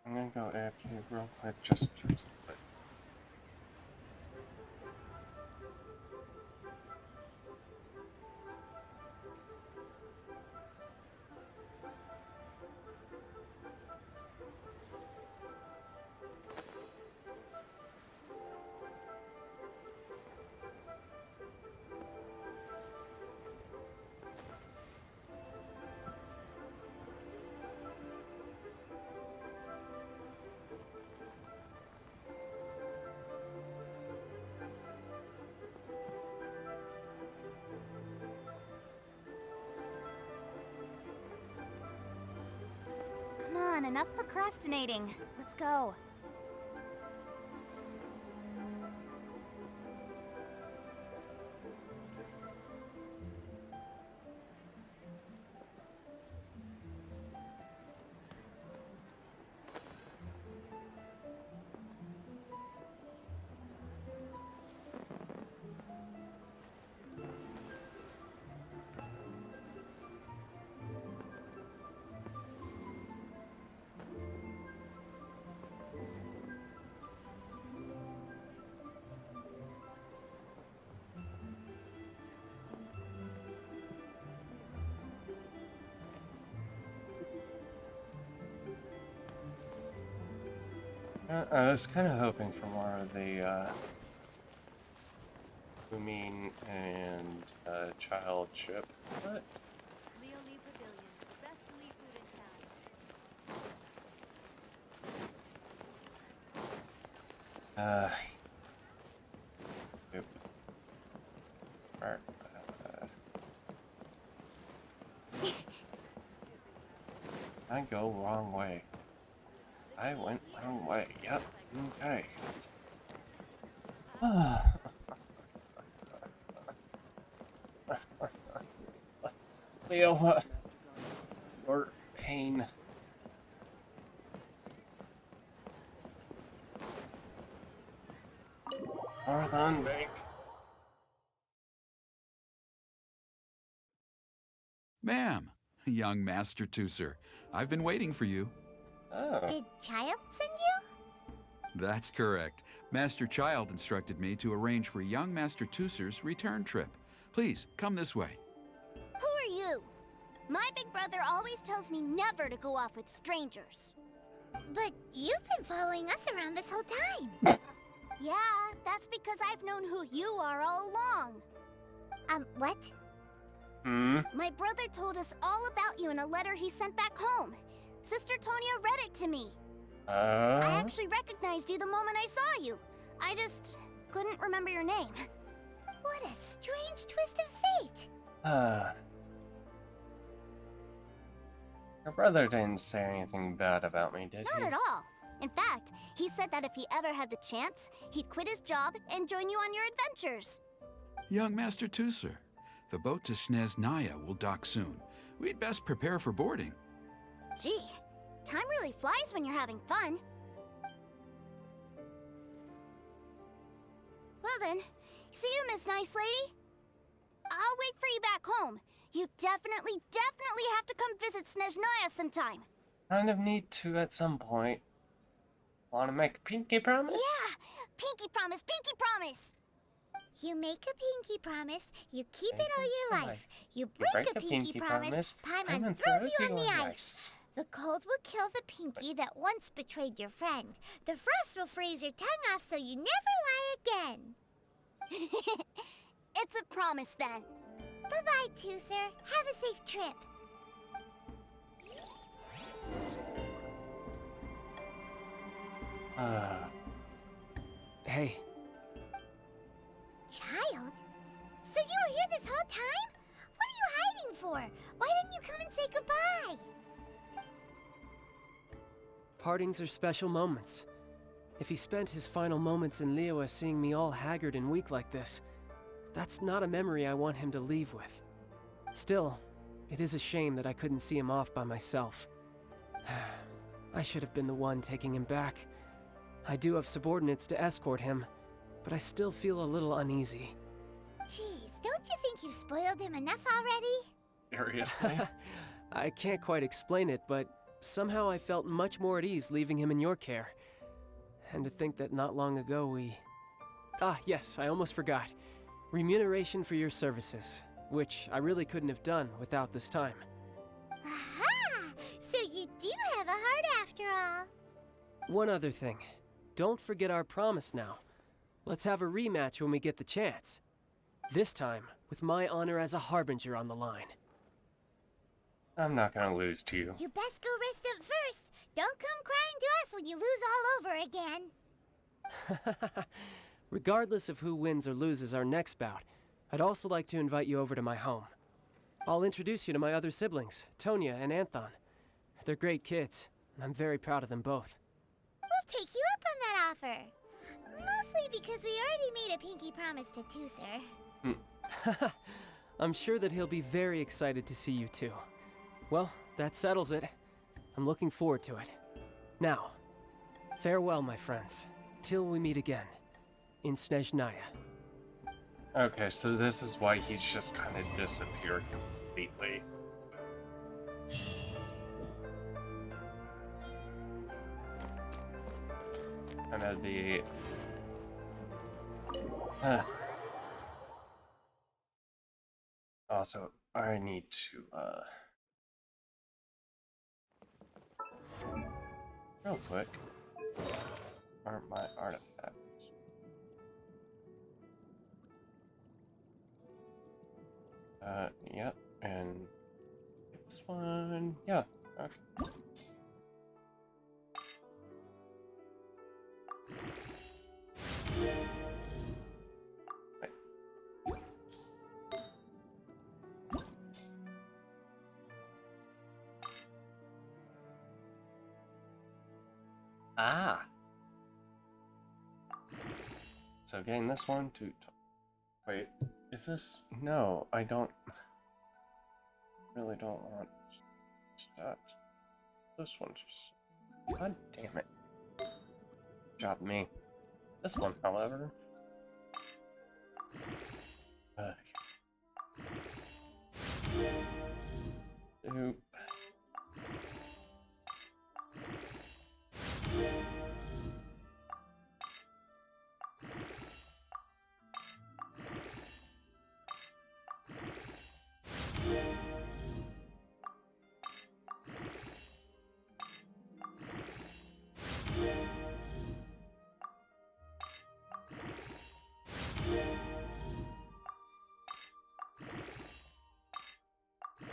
I'm gonna go AFK real quick, just but Come on, enough procrastinating. Let's go. I was kind of hoping for more of the Lumine and child ship, but Leo Lee Pavilion, best Lee food in town. Yep. Alright. I go wrong way. I went wrong way. Yep. Okay. Leo, your pain. Northern Bank. Ma'am, young Master Tooser, I've been waiting for you. Oh. Did Child send you? That's correct. Master Child instructed me to arrange for young Master Tooser's return trip. Please, come this way. Who are you? My big brother always tells me never to go off with strangers. But you've been following us around this whole time. Yeah, that's because I've known who you are all along. What? My brother told us all about you in a letter he sent back home. Sister Tonia read it to me. I actually recognized you the moment I saw you. I just couldn't remember your name. What a strange twist of fate. Your brother didn't say anything bad about me, did he? Not at all. In fact, he said that if he ever had the chance, he'd quit his job and join you on your adventures. Young Master Tooser, the boat to Snezhnaya will dock soon. We'd best prepare for boarding. Gee, time really flies when you're having fun. Well then, see you, Miss Nice Lady. I'll wait for you back home. You definitely have to come visit Snezhnaya sometime. Kind of need to at some point. Want to make a pinky promise? Yeah! Pinky promise, pinky promise! You make a pinky promise, you keep it all your life. You break a pinky promise, Paimon throws you on the ice. The cold will kill the pinky that once betrayed your friend. The frost will freeze your tongue off so you never lie again. It's a promise then. Bye-bye, Tooser. Have a safe trip. Hey. Child? So you were here this whole time? What are you hiding for? Why didn't you come and say goodbye? Partings are special moments. If he spent his final moments in Liyue seeing me all haggard and weak like this, that's not a memory I want him to leave with. Still, it is a shame that I couldn't see him off by myself. I should have been the one taking him back. I do have subordinates to escort him, but I still feel a little uneasy. Jeez, don't you think you've spoiled him enough already? Seriously? I can't quite explain it, but somehow I felt much more at ease leaving him in your care. And to think that not long ago we... Ah, yes, I almost forgot. Remuneration for your services, which I really couldn't have done without this time. Aha! So you do have a heart after all. One other thing. Don't forget our promise now. Let's have a rematch when we get the chance. This time, with my honor as a harbinger on the line. I'm not gonna lose to you. You best go rest up first. Don't come crying to us when you lose all over again. Regardless of who wins or loses our next bout, I'd also like to invite you over to my home. I'll introduce you to my other siblings, Tonia and Anthon. They're great kids, and I'm very proud of them both. We'll take you up on that offer. Mostly because we already made a pinky promise to Tooser. I'm sure that he'll be very excited to see you too. Well, that settles it. I'm looking forward to it. Now, farewell, my friends, till we meet again, in Snezhnaya. Okay, so this is why he's just kind of disappeared completely. Kind of the... Also, I need to, real quick. are my artifacts? Yep, and this one, yeah, okay. Ah! So getting this one to... Wait, is this... No, I don't... Really don't want that. This one just... God damn it. Job me. This one, however... Oop.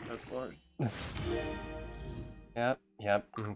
Good lord. Yep, yep. Okay.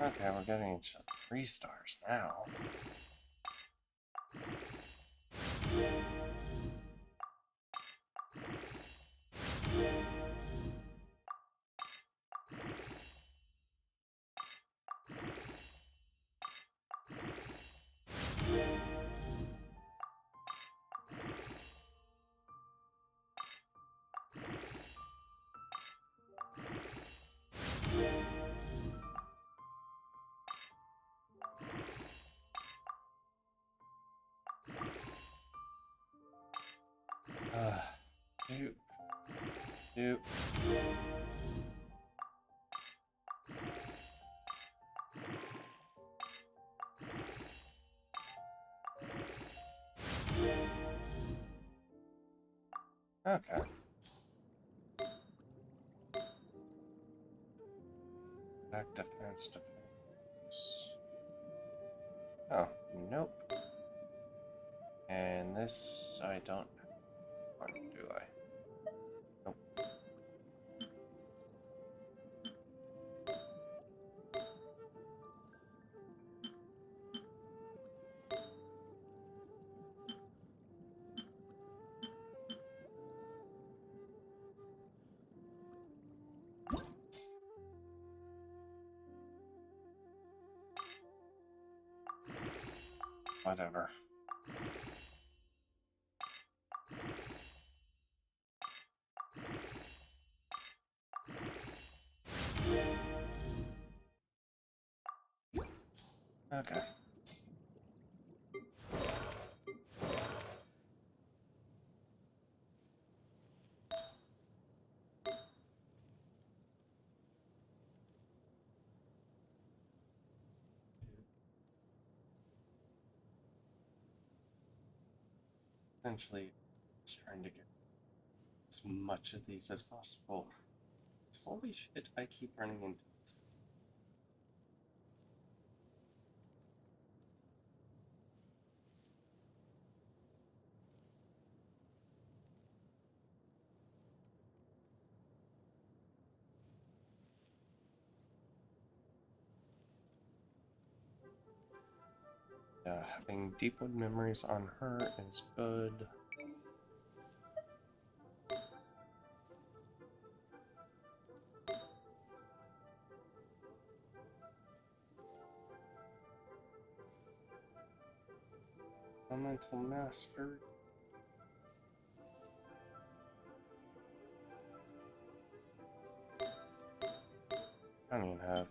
Okay, we're getting to 3 stars now. Doop. Okay. Back defense, defense. Oh, nope. And this, I don't want, do I? Nope. Whatever. Okay. Essentially, just trying to get as much of these as possible. Holy shit, I keep running into this. Having Deepwood Memories on her is good. Elemental Master. I don't even have.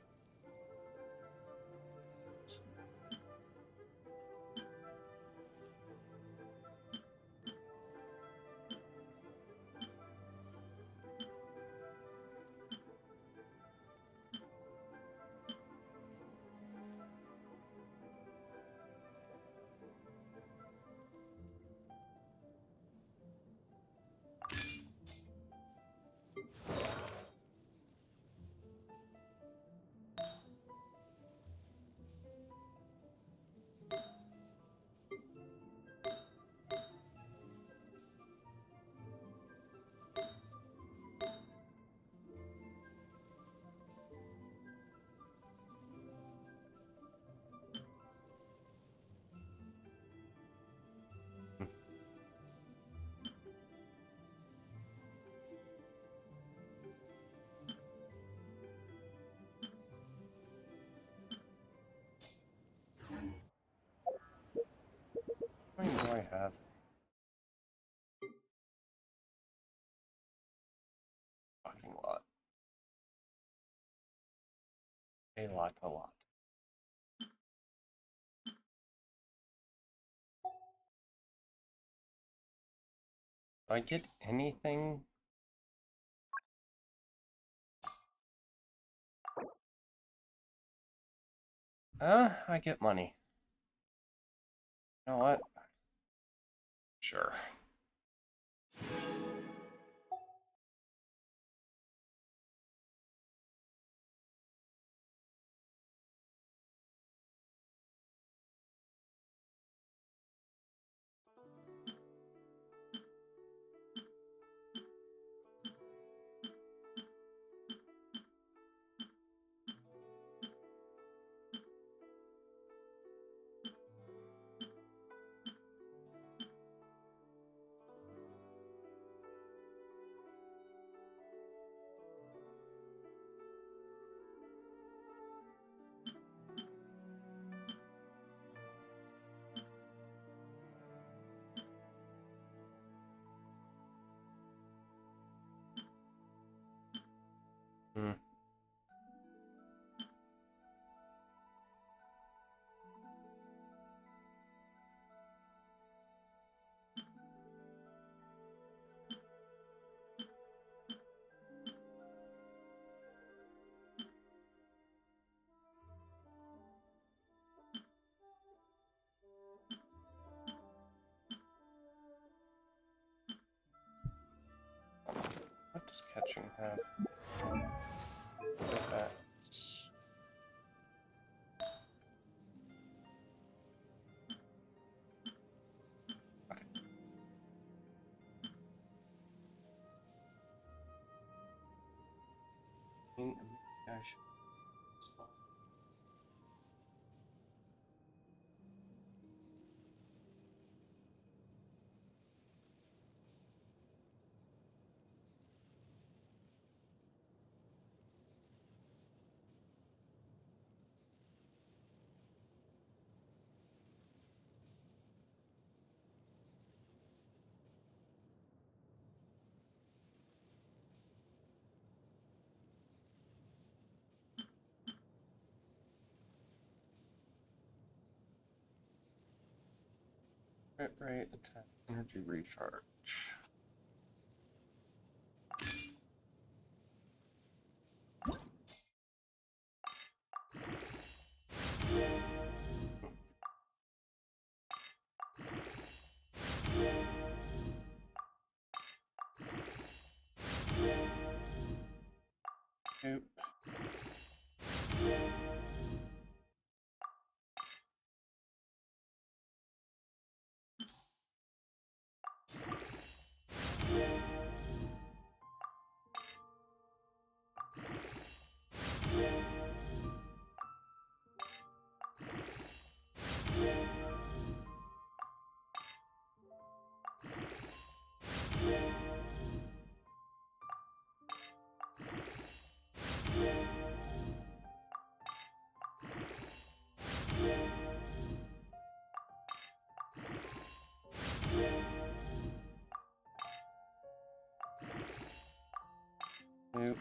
How many do I have? Fucking lot. A lot, a lot. Do I get anything? I get money. You know what? Sure. Hmm. What does catching have? Look at that. Okay. Maybe I should spot. Crit rate, attack, energy recharge. Nope. Nope.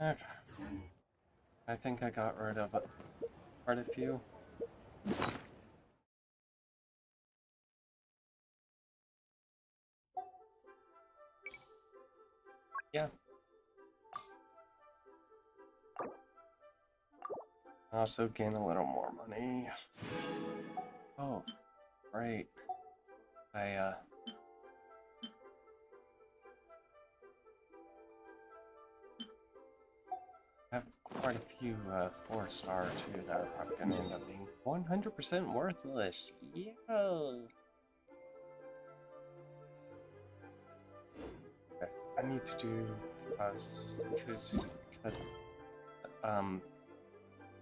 Okay. I think I got rid of quite a few. Yeah. Also gain a little more money. Oh, great. I have quite a few 4-star too that are probably gonna end up being 100% worthless. Yeah. Okay, I need to do because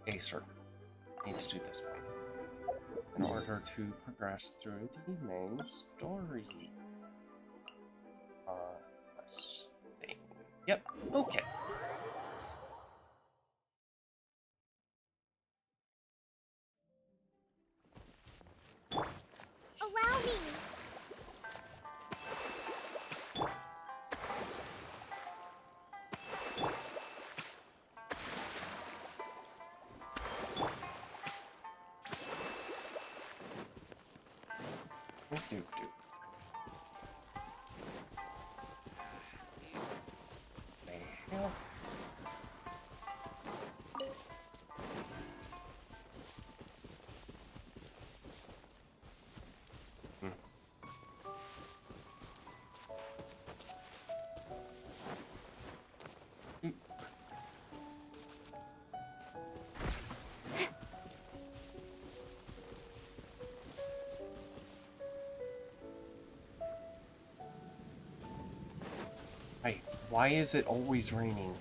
Acer. I need to do this one in order to progress through the main story. Let's see. Yep. Okay. Allow me. Hey, why is it always raining?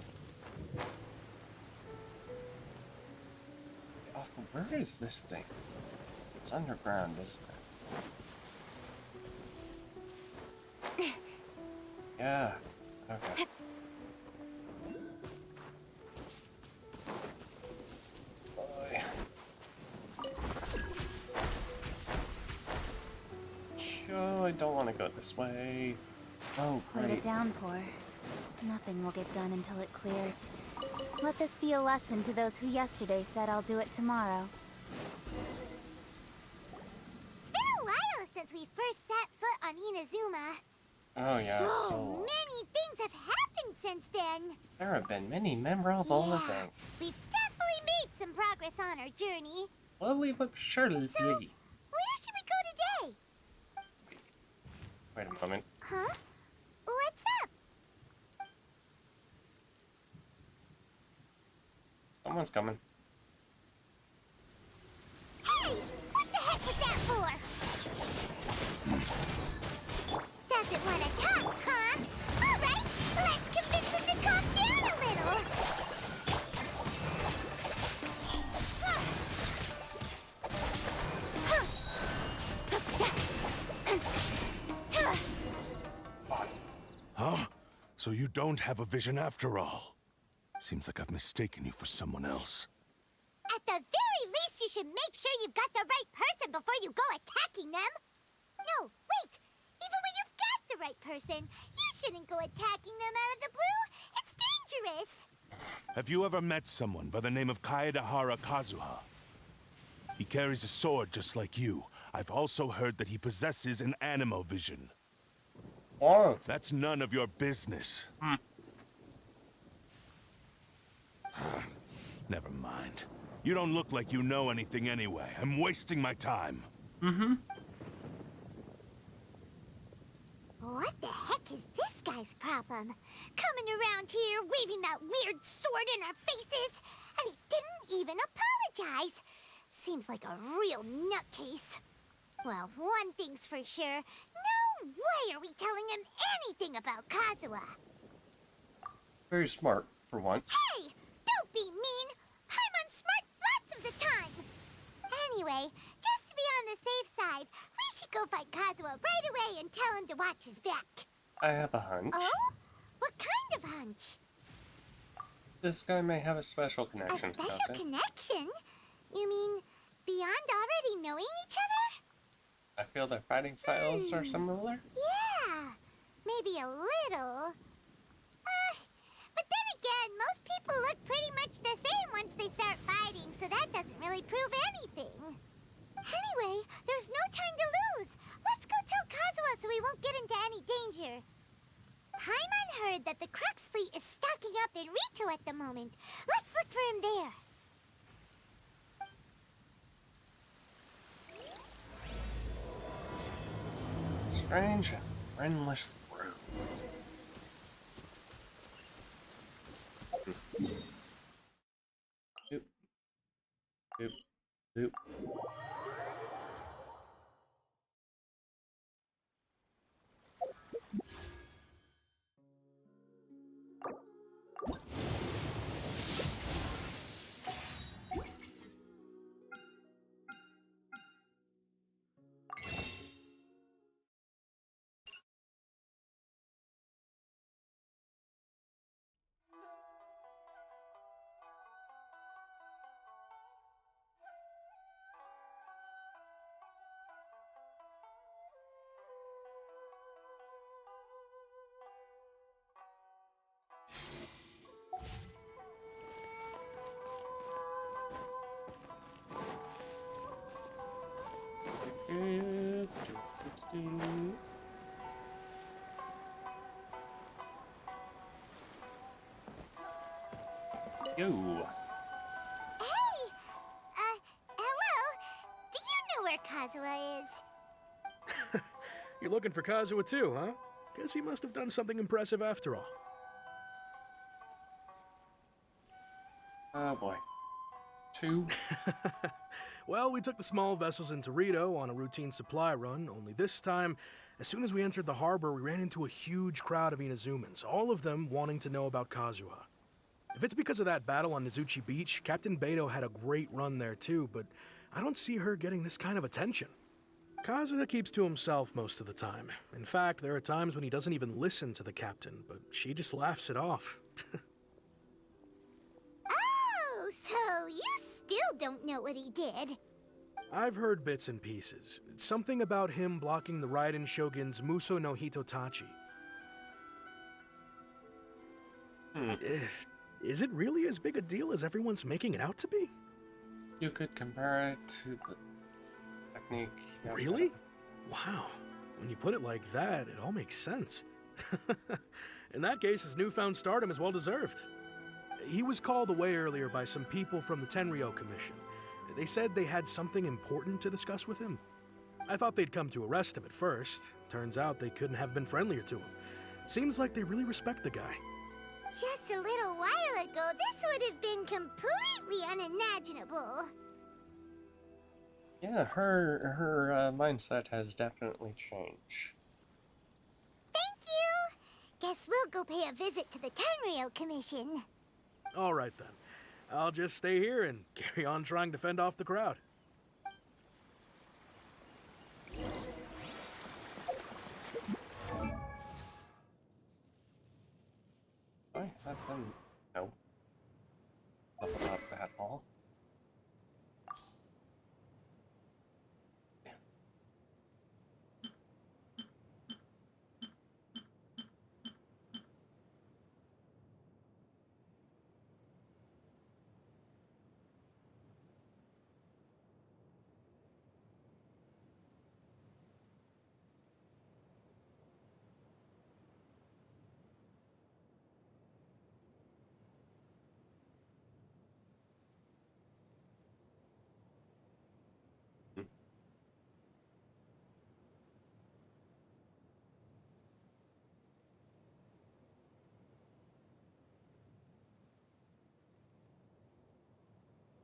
Also, where is this thing? It's underground, isn't it? Yeah. Okay. Boy. Oh, I don't want to go this way. Oh, Quite a great. downpour. Nothing will get done until it clears. Let this be a lesson to those who yesterday said I'll do it tomorrow. It's been a while since we first set foot on Inazuma. Oh, yeah, So many things have happened since then. there have been many memorable Yeah, events. We've definitely made some progress on our journey. Slowly but surely. So, where should we go today? Wait a moment. Huh? What's up? Someone's coming. Hey! What the heck was that for? Doesn't want to talk, huh? Alright, let's convince him to calm down a little. Huh? So you don't have a vision after all? Seems like I've mistaken you for someone else. At the very least, you should make sure you've got the right person before you go attacking them. No, wait. Even when you've got the right person, you shouldn't go attacking them out of the blue. It's dangerous. Have you ever met someone by the name of Kaedahara Kazuha? He carries a sword just like you. I've also heard that he possesses an animal vision. Oh. That's none of your business. Never mind. You don't look like you know anything anyway. I'm wasting my time. Mm-hmm. What the heck is this guy's problem? Coming around here, waving that weird sword in our faces, and he didn't even apologize. Seems like a real nutcase. Well, one thing's for sure. No way are we telling him anything about Kazuha. Very smart, for once. Hey! Don't be mean! I'm unsmart lots of the time! Anyway, just to be on the safe side, we should go find Kazuha right away and tell him to watch his back. I have a hunch. Oh? What kind of hunch? This guy may have a special A connection to special Kase. connection? You mean beyond already knowing each other? I feel their fighting styles are similar. Yeah, maybe a little. But then again, most people look pretty much the same once they start fighting, so that doesn't really prove anything. Anyway, there's no time to lose. Let's go tell Kazuha so we won't get into any danger. Paimon heard that the Crux fleet is stocking up in Rito at the moment. Let's look for him there. Strange and friendless room. Doop. Doop. Doop. Yo. Hey! Hello? Do you know where Kazuha is? You're looking for Kazuha too, huh? Guess he must have done something impressive after all. Oh boy. 2. Well, we took the small vessels into Rito on a routine supply run, only this time, as soon as we entered the harbor, we ran into a huge crowd of Inazumans, all of them wanting to know about Kazuha. If it's because of that battle on Nizuchi Beach, Captain Beto had a great run there too, but I don't see her getting this kind of attention. Kazuha keeps to himself most of the time. In fact, there are times when he doesn't even listen to the captain, but she just laughs it off. Oh, so you still don't know what he did? I've heard bits and pieces. Something about him blocking the Raiden Shogun's Muso no Hitotachi. Is it really as big a deal as everyone's making it out to be? You could compare it to the technique. Really? Wow. When you put it like that, it all makes sense. In that case, his newfound stardom is well deserved. He was called away earlier by some people from the Tenryou Commission. They said they had something important to discuss with him. I thought they'd come to arrest him at first. Turns out they couldn't have been friendlier to him. Seems like they really respect the guy. Just a little while ago, this would have been completely unimaginable. Yeah, her mindset has definitely changed. Thank you! Guess we'll go pay a visit to the Tenryou Commission. All right then. I'll just stay here and carry on trying to fend off the crowd. I have them. No.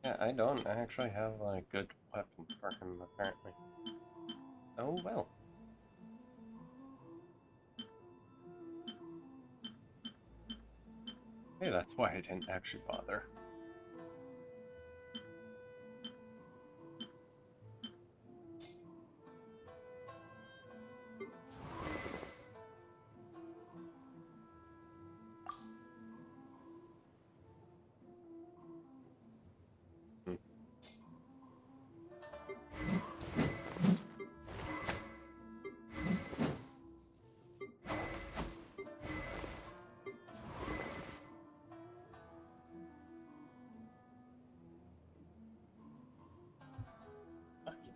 Yeah, I don't actually have a good weapon for him, apparently. Oh well. Hey, that's why I didn't actually bother.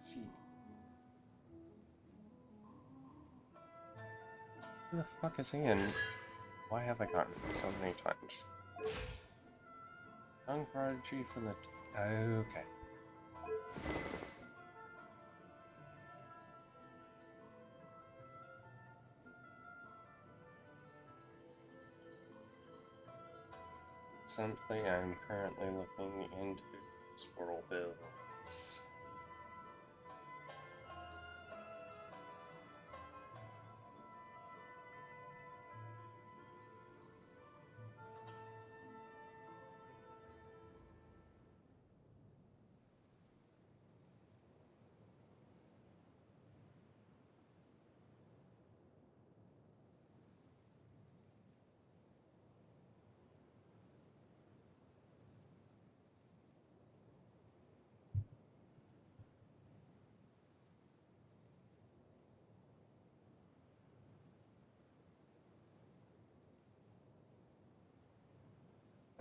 See. Who the fuck is he and why have I gotten him so many times? Young prodigy from the... Okay. Simply, I'm currently looking into squirrel bills.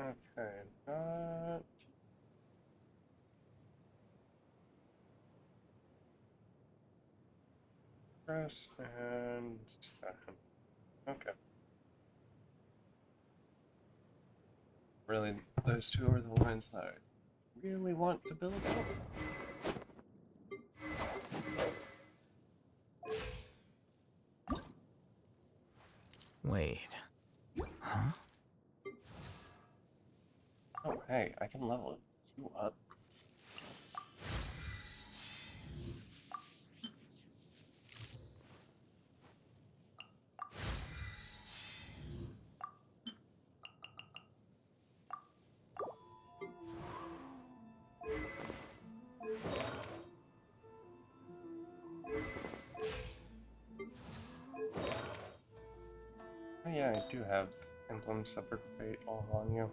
Okay, not... Press and... Okay. Really, those two are the ones that I really want to build up. Wait. Huh? Oh, hey, I can level you up. Oh yeah, I do have Emblem Subrogate all on you.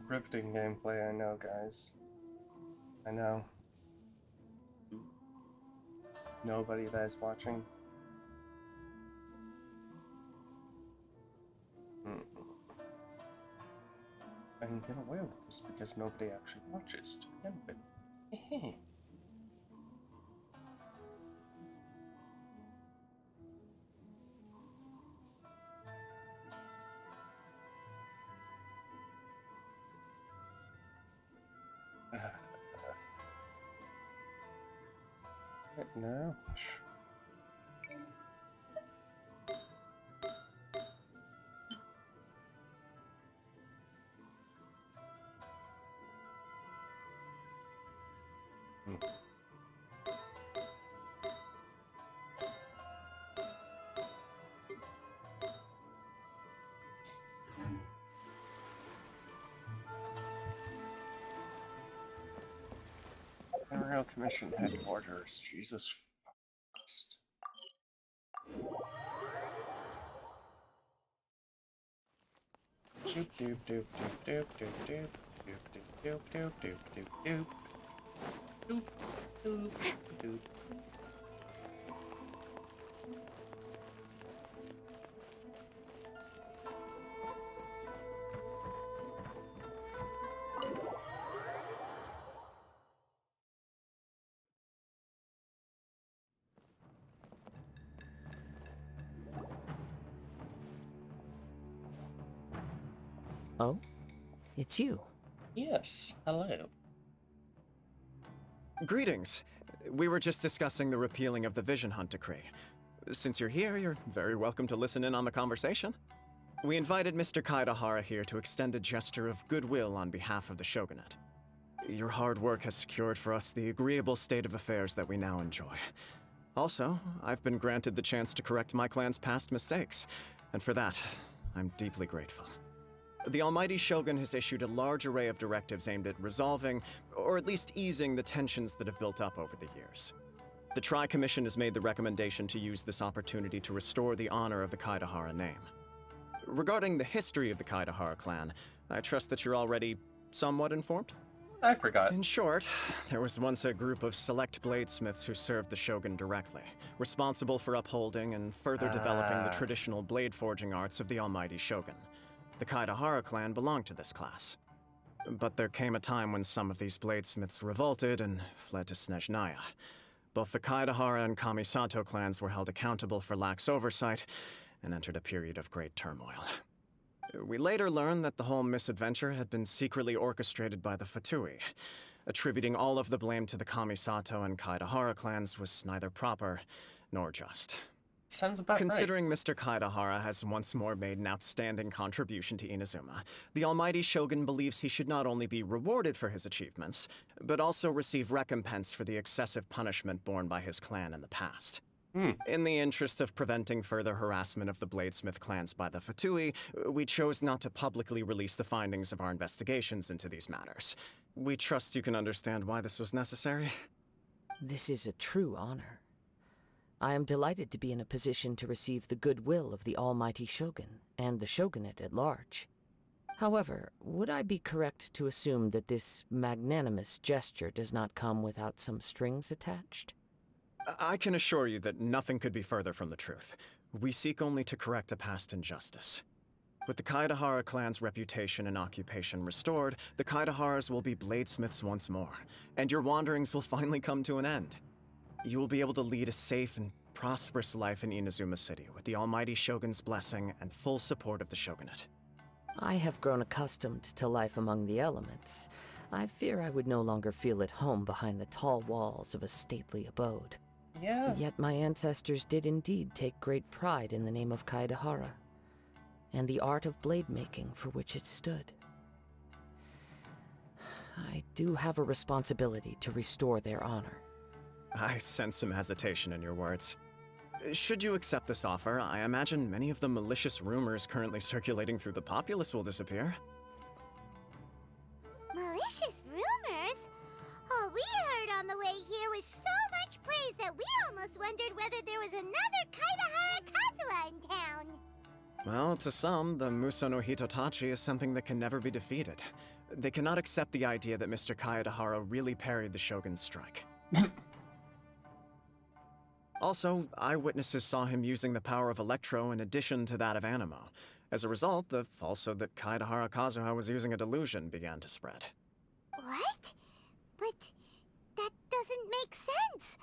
Riveting gameplay, I know, guys. I know. Nobody that is watching. I can get away with this because nobody actually watches to begin with. Hehe. Right now. Royal Commission headquarters. Jesus Christ. Doop doop doop doop doop doop doop doop doop doop doop doop doop doop doop. Oh? It's you. Yes, hello. Greetings. We were just discussing the repealing of the Vision Hunt decree. Since you're here, you're very welcome to listen in on the conversation. We invited Mr. Kaedahara here to extend a gesture of goodwill on behalf of the Shogunate. Your hard work has secured for us the agreeable state of affairs that we now enjoy. Also, I've been granted the chance to correct my clan's past mistakes, and for that, I'm deeply grateful. The Almighty Shogun has issued a large array of directives aimed at resolving, or at least easing, the tensions that have built up over the years. The Tri-Commission has made the recommendation to use this opportunity to restore the honor of the Kaedahara name. Regarding the history of the Kaedahara clan, I trust that you're already somewhat informed? I forgot. In short, there was once a group of select bladesmiths who served the Shogun directly, responsible for upholding and further developing the traditional blade forging arts of the Almighty Shogun. The Kaedahara clan belonged to this class. But there came a time when some of these bladesmiths revolted and fled to Snezhnaya. Both the Kaedahara and Kamisato clans were held accountable for lax oversight and entered a period of great turmoil. We later learned that the whole misadventure had been secretly orchestrated by the Fatui. Attributing all of the blame to the Kamisato and Kaedahara clans was neither proper nor just. Sounds about Considering Mr. Kaedahara has once more made an outstanding contribution to Inazuma, the Almighty Shogun believes he should not only be rewarded for his achievements, but also receive recompense for the excessive punishment borne by his clan in the past. In the interest of preventing further harassment of the Bladesmith clans by the Fatui, we chose not to publicly release the findings of our investigations into these matters. We trust you can understand why this was necessary. This is a true honor. I am delighted to be in a position to receive the goodwill of the Almighty Shogun and the Shogunate at large. However, would I be correct to assume that this magnanimous gesture does not come without some strings attached? I can assure you that nothing could be further from the truth. We seek only to correct a past injustice. With the Kaedahara clan's reputation and occupation restored, the Kaedaharas will be bladesmiths once more, and your wanderings will finally come to an end. You will be able to lead a safe and prosperous life in Inazuma City with the Almighty Shogun's blessing and full support of the Shogunate. I have grown accustomed to life among the elements. I fear I would no longer feel at home behind the tall walls of a stately abode. Yeah. Yet my ancestors did indeed take great pride in the name of Kaedahara, and the art of blade making for which it stood. I do have a responsibility to restore their honor. I sense some hesitation in your words. Should you accept this offer, I imagine many of the malicious rumors currently circulating through the populace will disappear. Malicious rumors? All we heard on the way here was so much praise that we almost wondered whether there was another Kaedahara Kazuha in town. Well, to some, the Muso no Hitotachi is something that can never be defeated. They cannot accept the idea that Mr. Kaedahara really parried the Shogun's strike. Also, eyewitnesses saw him using the power of Electro in addition to that of Animo. As a result, the falsehood that Kaedahara Kazuha was using a delusion began to spread. What? But that doesn't make sense.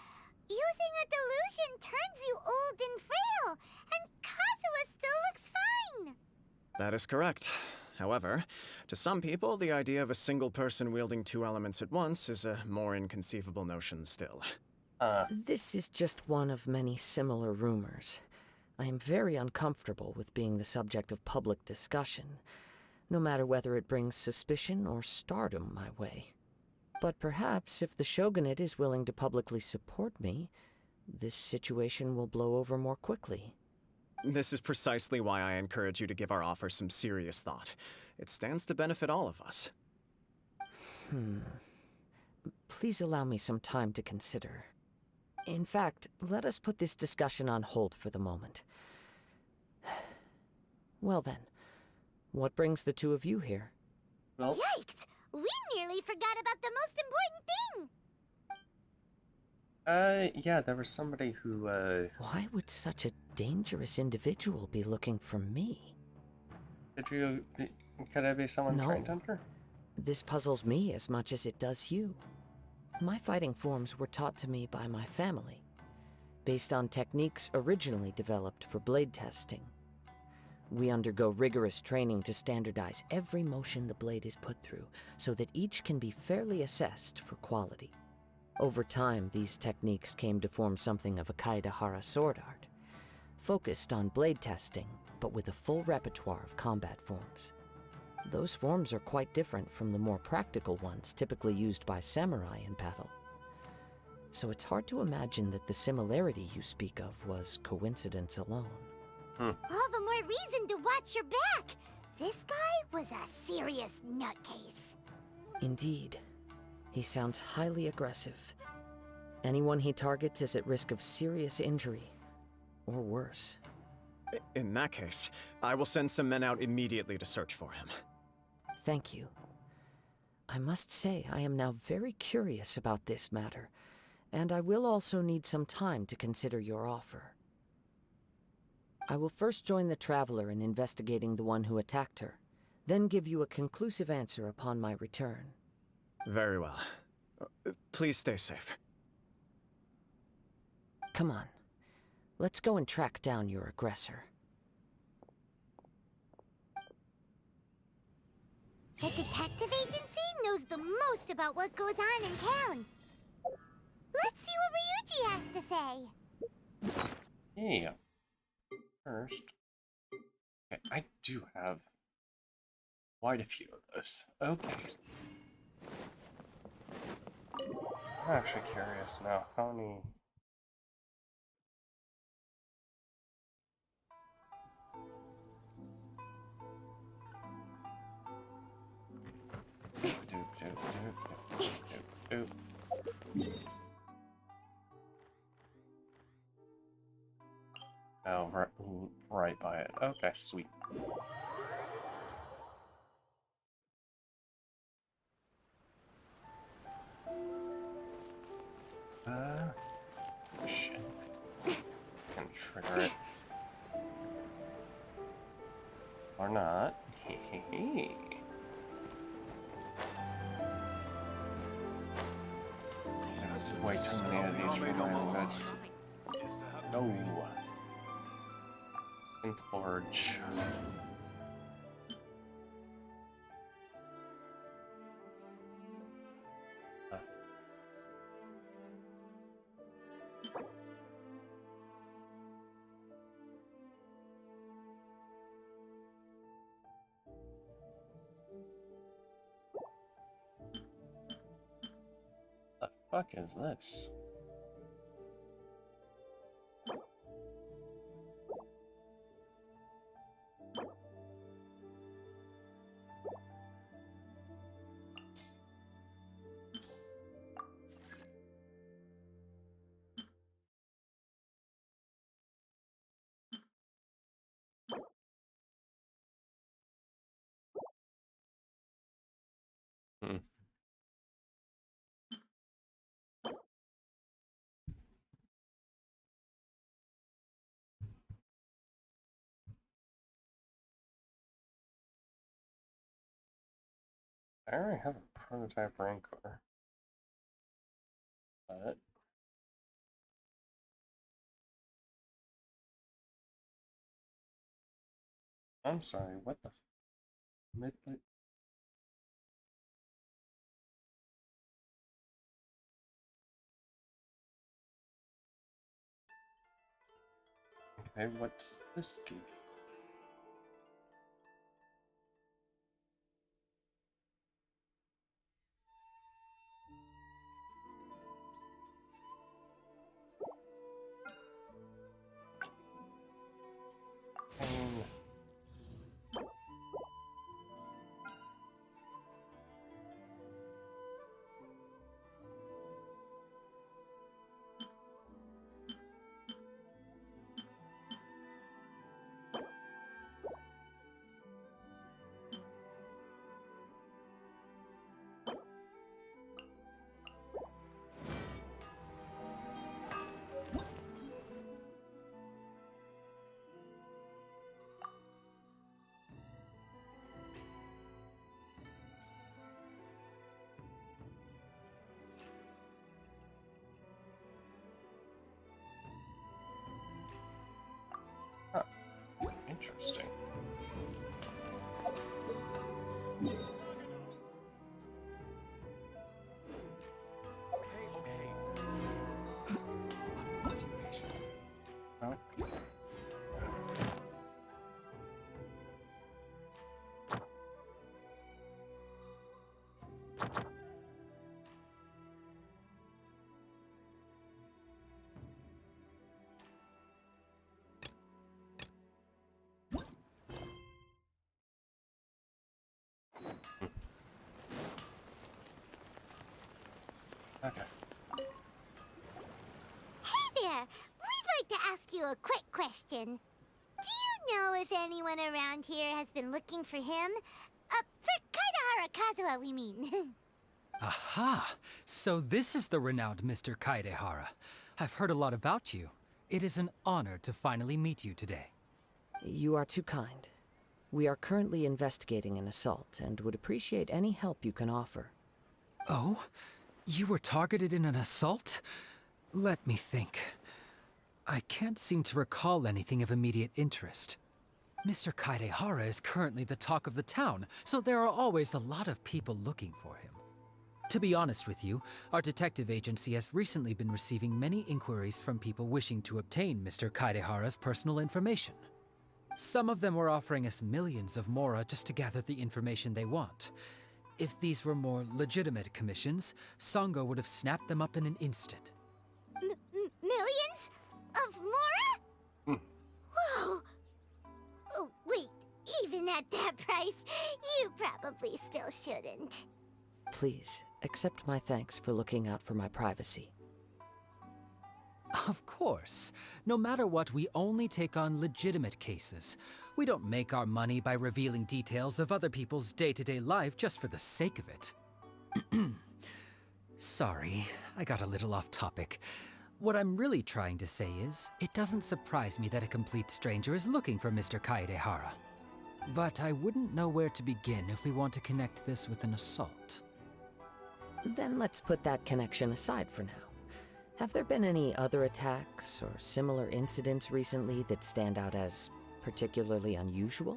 Using a delusion turns you old and frail, and Kazuha still looks fine. That is correct. However, to some people, the idea of a single person wielding two elements at once is a more inconceivable notion still. This is just one of many similar rumors. I am very uncomfortable with being the subject of public discussion, no matter whether it brings suspicion or stardom my way. But perhaps if the Shogunate is willing to publicly support me, this situation will blow over more quickly. This is precisely why I encourage you to give our offer some serious thought. It stands to benefit all of us. Please allow me some time to consider. In fact, let us put this discussion on hold for the moment. Well then, what brings the two of you here? Well, yikes! We nearly forgot about the most important thing! Yeah, there was somebody who, Why would such a dangerous individual be looking for me? Could I be someone trying to enter? This puzzles me as much as it does you. My fighting forms were taught to me by my family, based on techniques originally developed for blade testing. We undergo rigorous training to standardize every motion the blade is put through, so that each can be fairly assessed for quality. Over time, these techniques came to form something of a Kaedahara sword art, focused on blade testing, but with a full repertoire of combat forms. Those forms are quite different from the more practical ones typically used by samurai in battle. So it's hard to imagine that the similarity you speak of was coincidence alone. All the more reason to watch your back! This guy was a serious nutcase. Indeed. He sounds highly aggressive. Anyone he targets is at risk of serious injury, or worse. In that case, I will send some men out immediately to search for him. Thank you. I must say I am now very curious about this matter, and I will also need some time to consider your offer. I will first join the Traveler in investigating the one who attacked her, then give you a conclusive answer upon my return. Very well. Please stay safe. Come on. Let's go and track down your aggressor. The detective agency knows the most about what goes on in town. Let's see what Ryuji has to say. Yeah. First, okay, I do have quite a few of those. Okay. I'm actually curious now, how many... Oh, right by it. Okay, sweet. Shit. Can trigger it. Or not. Way too many of these for my own good. No. Forge. The fuck is this? I already have a prototype Rancor, but I'm sorry, what the midlight? Okay, what does this do? Interesting. Okay. Hey there! We'd like to ask you a quick question. Do you know if anyone around here has been looking for him? For Kaidahara Kazuha, we mean. Aha! So this is the renowned Mr. Kaidehara. I've heard a lot about you. It is an honor to finally meet you today. You are too kind. We are currently investigating an assault and would appreciate any help you can offer. Oh? You were targeted in an assault? Let me think. I can't seem to recall anything of immediate interest. Mr. Kaidehara is currently the talk of the town, so there are always a lot of people looking for him. To be honest with you, our detective agency has recently been receiving many inquiries from people wishing to obtain Mr. Kaidehara's personal information. Some of them were offering us millions of mora just to gather the information they want. If these were more legitimate commissions, Sango would have snapped them up in an instant. Millions? Of mora? Whoa! Oh, wait. Even at that price, you probably still shouldn't. Please, accept my thanks for looking out for my privacy. Of course. No matter what, we only take on legitimate cases. We don't make our money by revealing details of other people's day-to-day life just for the sake of it. Sorry, I got a little off topic. What I'm really trying to say is, it doesn't surprise me that a complete stranger is looking for Mr. Kaidehara. But I wouldn't know where to begin if we want to connect this with an assault. Then let's put that connection aside for now. Have there been any other attacks or similar incidents recently that stand out as particularly unusual?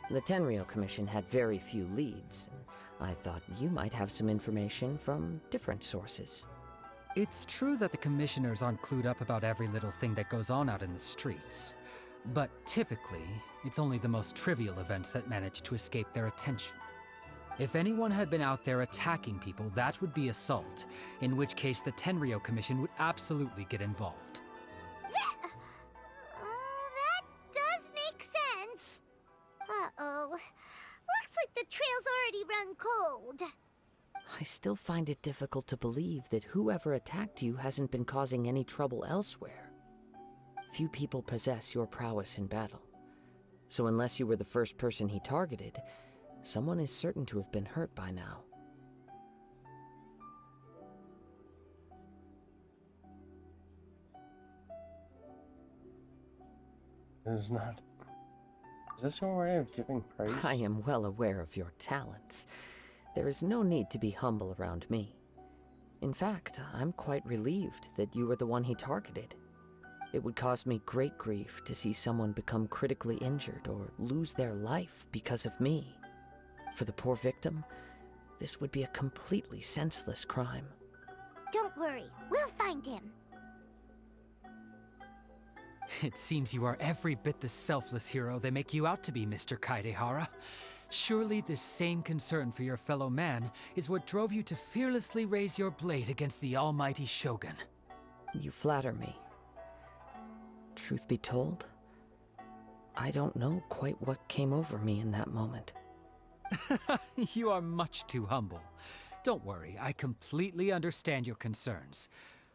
The Tenryou Commission had very few leads, and I thought you might have some information from different sources. It's true that the commissioners aren't clued up about every little thing that goes on out in the streets. But typically, it's only the most trivial events that manage to escape their attention. If anyone had been out there attacking people, that would be assault, in which case the Tenryou Commission would absolutely get involved. That does make sense. Uh-oh. Looks like the trail's already run cold. I still find it difficult to believe that whoever attacked you hasn't been causing any trouble elsewhere. Few people possess your prowess in battle. So unless you were the first person he targeted, someone is certain to have been hurt by now. Is this your way of giving praise? I am well aware of your talents. There is no need to be humble around me. In fact, I'm quite relieved that you were the one he targeted. It would cause me great grief to see someone become critically injured or lose their life because of me. For the poor victim, this would be a completely senseless crime. Don't worry, we'll find him. It seems you are every bit the selfless hero they make you out to be, Mr. Kaidehara. Surely this same concern for your fellow man is what drove you to fearlessly raise your blade against the almighty Shogun. You flatter me. Truth be told, I don't know quite what came over me in that moment. You are much too humble. Don't worry, I completely understand your concerns.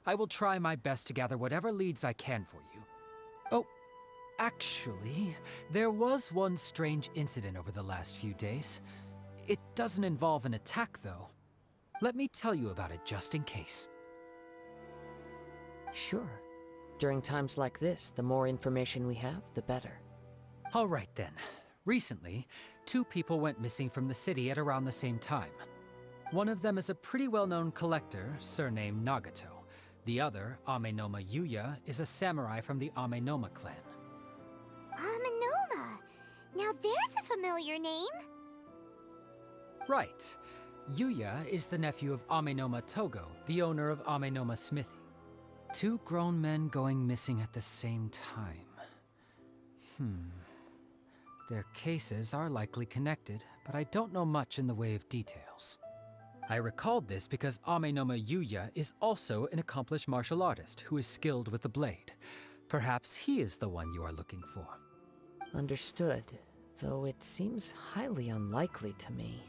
I will try my best to gather whatever leads I can for you. Oh, actually, there was one strange incident over the last few days. It doesn't involve an attack, though. Let me tell you about it just in case. Sure. During times like this, the more information we have, the better. All right, then. Recently, 2 people went missing from the city at around the same time. One of them is a pretty well-known collector, surnamed Nagato. The other, Amenoma Yuya, is a samurai from the Amenoma clan. Amenoma? Now there's a familiar name. Right. Yuya is the nephew of Amenoma Togo, the owner of Amenoma Smithy. 2 grown men going missing at the same time. Their cases are likely connected, but I don't know much in the way of details. I recalled this because Amenoma Yuya is also an accomplished martial artist who is skilled with the blade. Perhaps he is the one you are looking for. Understood, though it seems highly unlikely to me.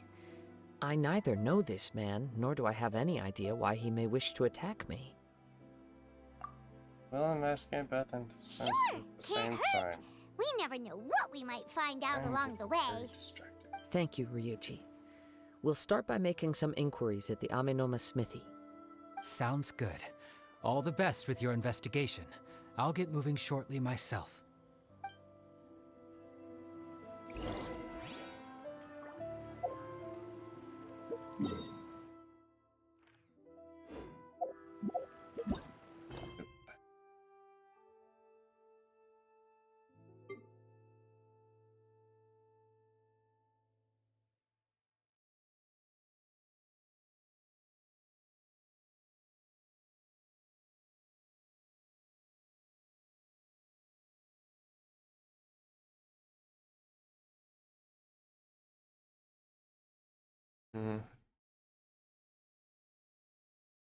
I neither know this man, nor do I have any idea why he may wish to attack me. We'll investigate both instances at the same time. We never know what we might find out along the way. Thank you, Ryuji. We'll start by making some inquiries at the Amenoma Smithy. Sounds good. All the best with your investigation. I'll get moving shortly myself.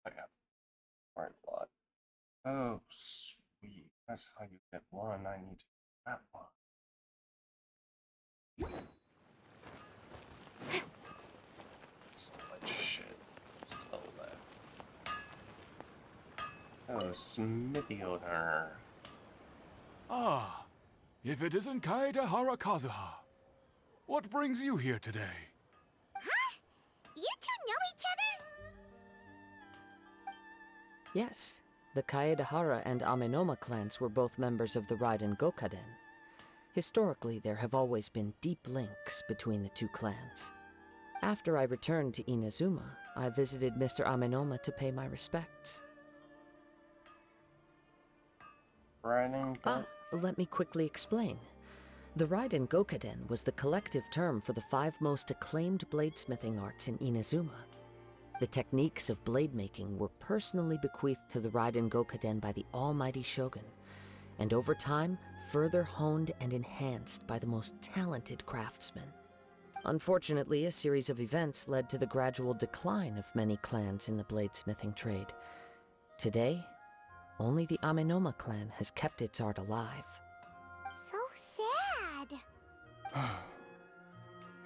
I got quite a lot. Oh, sweet. That's how you get one. I need that one. So much shit still left. Oh, Smithy owner. Ah, if it isn't Kaedehara Kazuha. What brings you here today? Huh? You two know each other? Yes, the Kaedehara and Amenoma clans were both members of the Raiden Gokaden. Historically, there have always been deep links between the two clans. After I returned to Inazuma, I visited Mr. Amenoma to pay my respects. Let me quickly explain. The Raiden Gokaden was the collective term for the 5 most acclaimed bladesmithing arts in Inazuma. The techniques of blade making were personally bequeathed to the Raiden Gokaden by the almighty Shogun, and over time, further honed and enhanced by the most talented craftsmen. Unfortunately, a series of events led to the gradual decline of many clans in the bladesmithing trade. Today, only the Amenoma clan has kept its art alive. So sad.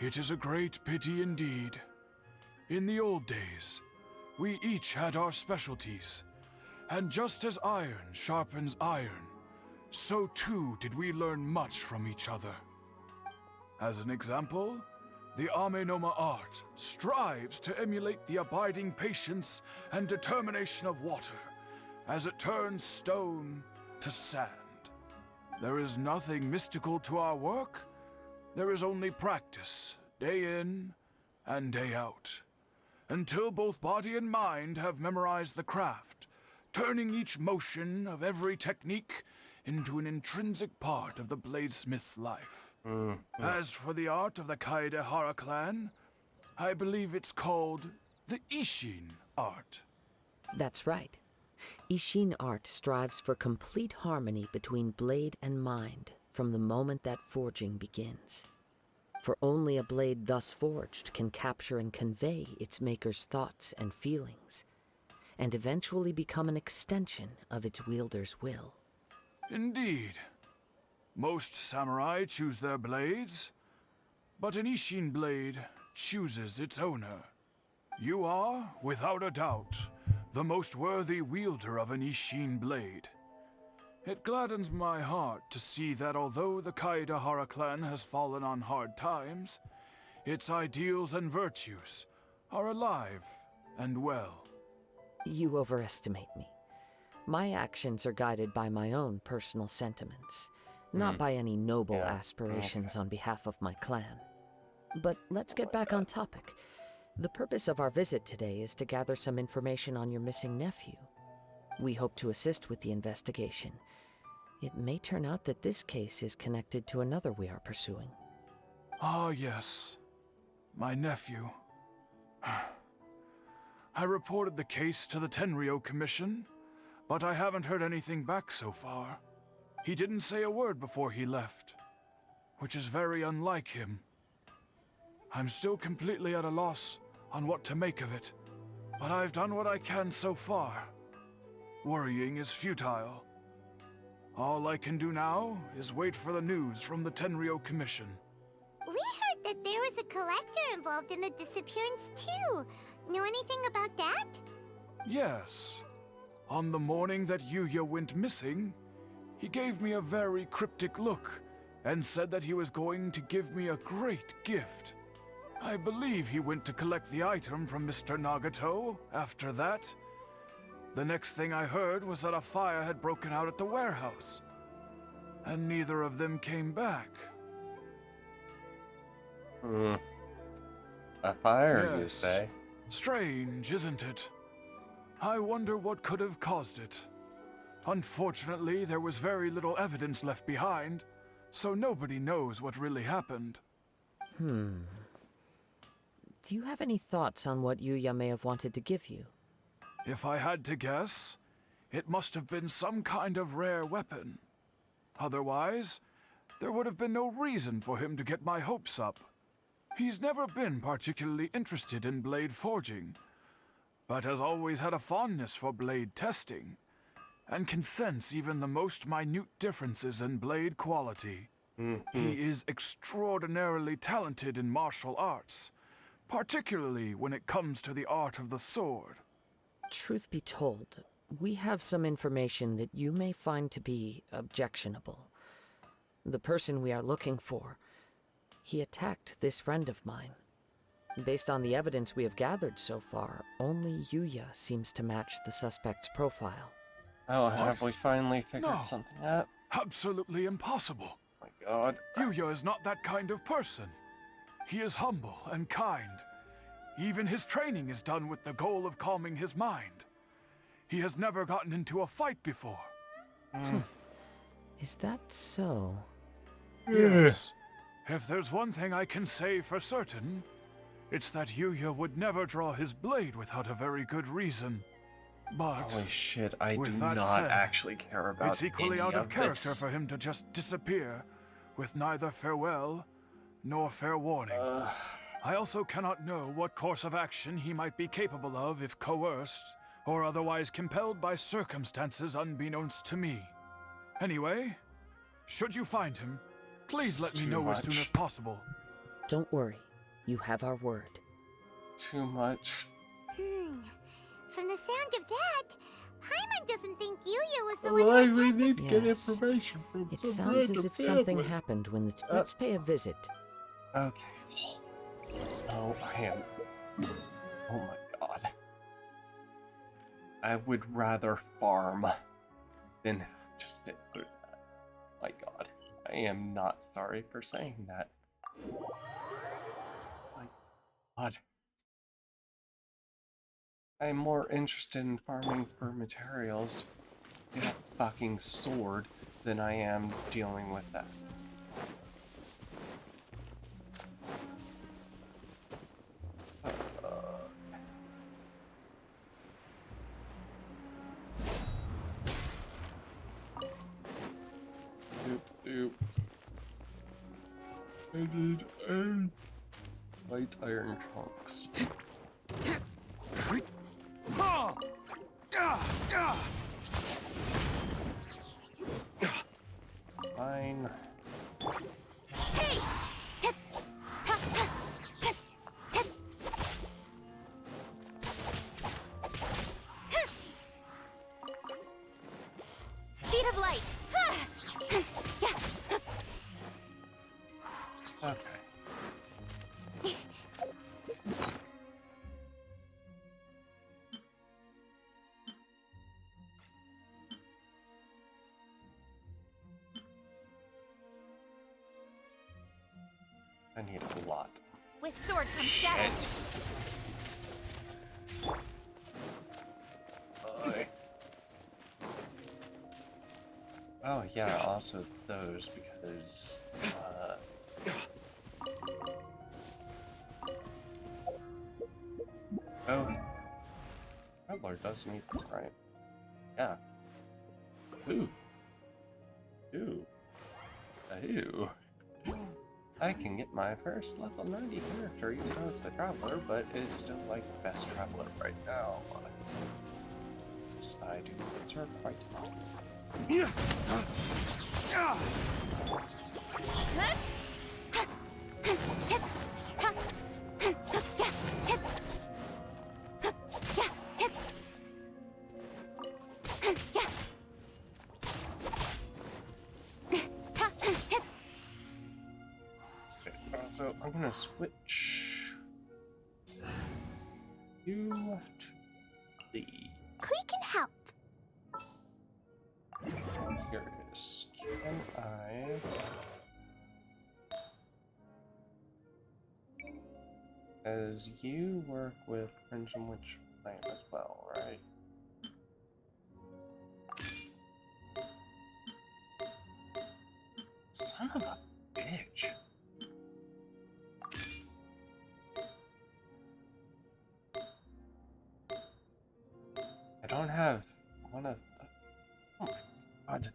It is a great pity indeed. In the old days, we each had our specialties, and just as iron sharpens iron, so too did we learn much from each other. As an example, the Amenoma art strives to emulate the abiding patience and determination of water as it turns stone to sand. There is nothing mystical to our work. There is only practice, day in and day out, until both body and mind have memorized the craft, turning each motion of every technique into an intrinsic part of the bladesmith's life. As for the art of the Kaedehara clan, I believe it's called the Isshin art. That's right. Isshin art strives for complete harmony between blade and mind from the moment that forging begins. For only a blade thus forged can capture and convey its maker's thoughts and feelings, and eventually become an extension of its wielder's will. Indeed. Most samurai choose their blades, but an Isshin blade chooses its owner. You are, without a doubt, the most worthy wielder of an Isshin blade. It gladdens my heart to see that although the Kaedehara clan has fallen on hard times, its ideals and virtues are alive and well. You overestimate me. My actions are guided by my own personal sentiments, not by any noble aspirations on behalf of my clan. But let's get back on topic. The purpose of our visit today is to gather some information on your missing nephew. We hope to assist with the investigation. It may turn out that this case is connected to another we are pursuing. Ah, yes. My nephew. I reported the case to the Tenryou Commission, but I haven't heard anything back so far. He didn't say a word before he left, which is very unlike him. I'm still completely at a loss on what to make of it, but I've done what I can so far. Worrying is futile. All I can do now is wait for the news from the Tenryou Commission. We heard the that there was a collector involved in the disappearance too. Know anything about that? Yes. On the morning that Yuya went missing, he gave me a very cryptic look and said that he was going to give me a great gift. I believe he went to collect the item from Mr. Nagato after that. The next thing I heard was that a fire had broken out at the warehouse, and neither of them came back. A fire, you Yes. say? Strange, isn't it? I wonder what could have caused it. Unfortunately, there was very little evidence left behind, so nobody knows what really happened. Do you have any thoughts on what Yuya may have wanted to give you? If I had to guess, it must have been some kind of rare weapon. Otherwise, there would have been no reason for him to get my hopes up. He's never been particularly interested in blade forging, but has always had a fondness for blade testing, and can sense even the most minute differences in blade quality. He is extraordinarily talented in martial arts, particularly when it comes to the art of the sword. Truth be told, we have some information that you may find to be objectionable. The person we are looking for, he attacked this friend of mine. Based on the evidence we have gathered so far, only Yuya seems to match the suspect's profile. Oh, have we finally figured something out? Absolutely impossible. My God. Yuya is not that kind of person. He is humble and kind. Even his training is done with the goal of calming his mind. He has never gotten into a fight before. Is that so? Yes. If there's one thing I can say for certain, it's that Yuya would never draw his blade without a very good reason. But holy shit, I do with that not said, actually care about it's equally any out of character this. for him to just disappear with neither farewell nor fair warning. I also cannot know what course of action he might be capable of if coerced or otherwise compelled by circumstances unbeknownst to me. Anyway, should you find him, please let me know as soon as possible. Don't worry, you have our word. Too much. From the sound of that, Paimon doesn't think Yuya was the Why one who we attacked need to get Yes. information from It some sounds as random if something family. happened when the... Let's pay a visit. Okay. Oh, I am. Oh my God. I would rather farm than have to sit through that. My God. I am not sorry for saying that. My God. I'm more interested in farming for materials to get a fucking sword than I am dealing with that. I need light iron chunks. Fine. Speed of light. Okay. I need a lot. With sword comes shadow. Oh yeah, also those because oh, Traveler does need them, right? Yeah. Ooh. Ooh. Ooh. I can get my first level 90 character, even though it's the Traveler, but it's still like the best Traveler right now. Yes, I do deserve quite a lot. So I'm gonna switch you to the. We can help. Here it is. Can I? As you work with Crimson Witch Flame as well, right? Son of a bitch. I don't have one of the. Oh my god.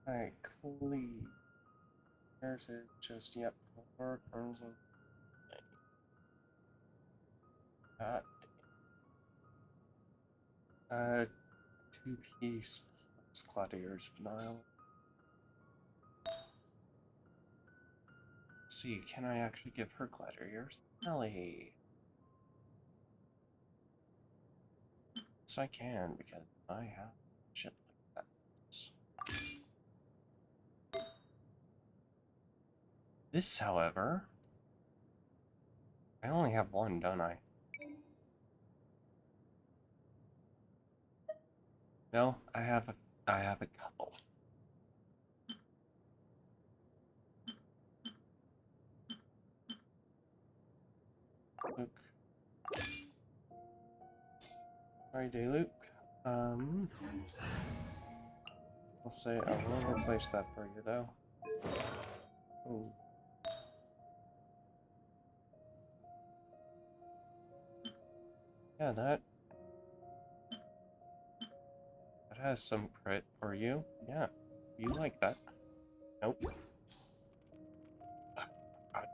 Alright, Cleave. There's it. Just, yep, 4 Crimson. God damn. 2-piece plus Gladiator's Vinyl. Let's see, can I actually give her Gladiator's Ellie? Yes, I can, because I have shit like that. This, however, I only have one, don't I? No, I have a couple. Luke. Sorry, day Luke. I'll say I will replace that for you though. Ooh. Yeah, that has some crit for you. Yeah, you like that. Nope. God.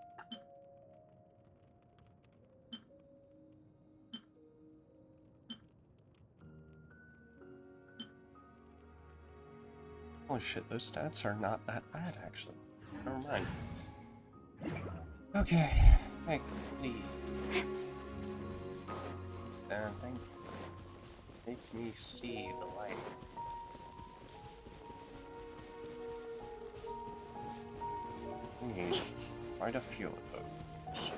Holy shit, those stats are not that bad actually. Never mind. Okay, make leave. Thank you. Make me see the light. We need quite a few of those.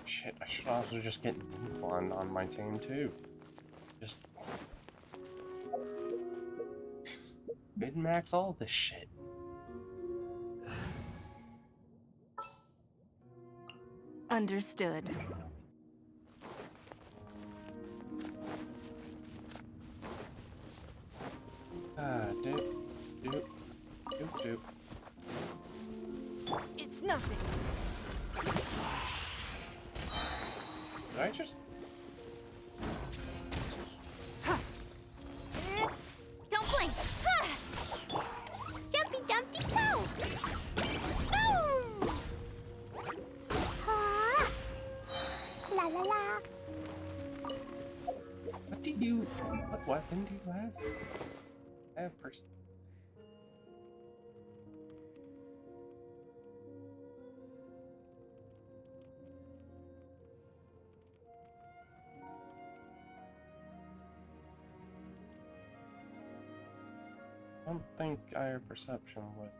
Shit, I should also just get one on my team too. Just min-max all this shit. Understood. Doop. It's nothing. Did I just... Don't blink. Jumpy Dumpty Toe. Boom. La la la. What weapon do you have? I have person. I don't think our perception was.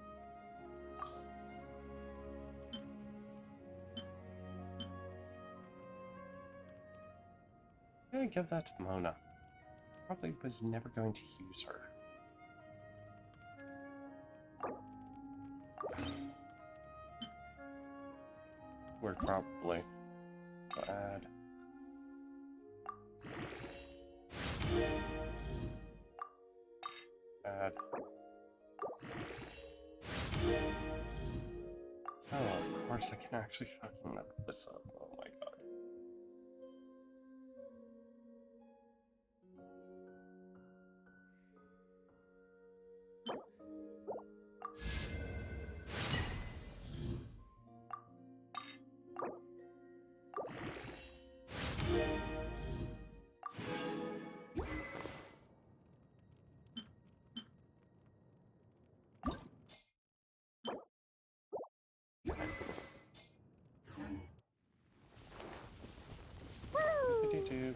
I'm gonna give that to Mona. Probably was never going to use her. We're probably add. Add. Oh, of course I can actually fucking level this up. Oh my god.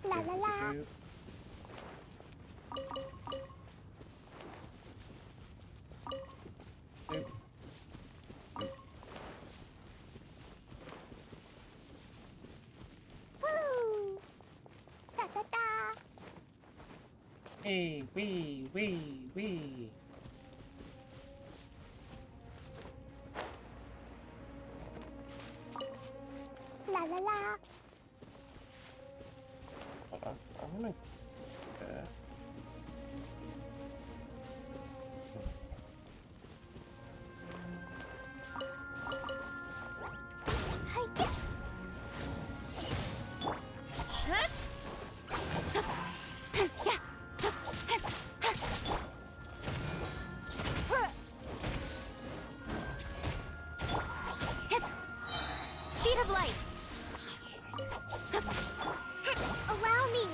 La la la. Woo! Da da da. Hey, wee. La la la. Hold on, I'm gonna. Speed of light. Allow me.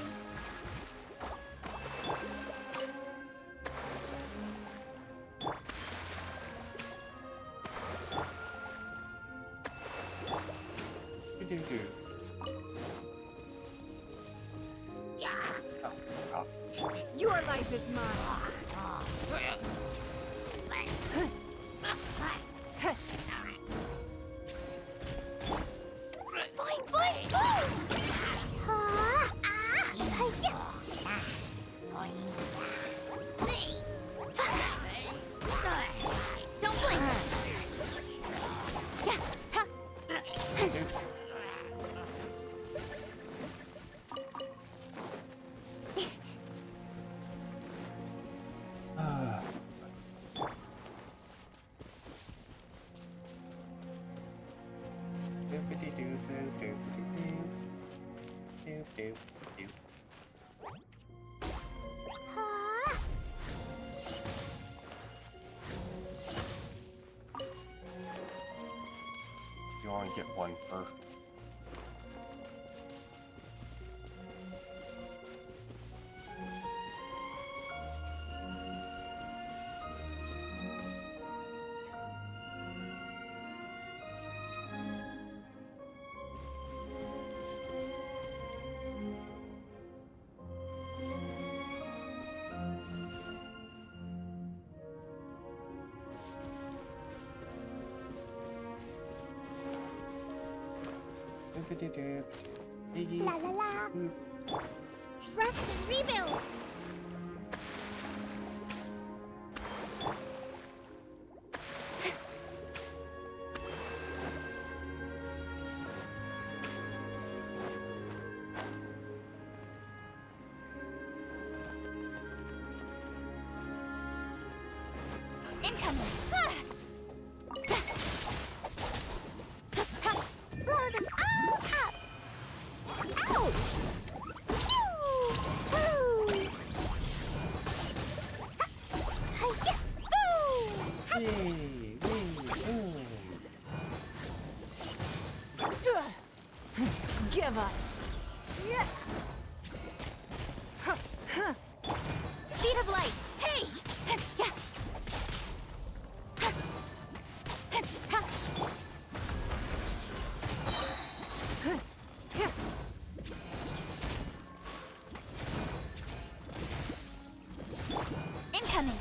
Your life is mine. Boing, boing, boing. Don't blink. You only get one per. La la la. Rest and rebuild. Incoming. Throw them all up. Ouch! Phew! Woo! Ha-ya! Boo! Give up. Speed of light. Hey! Incoming.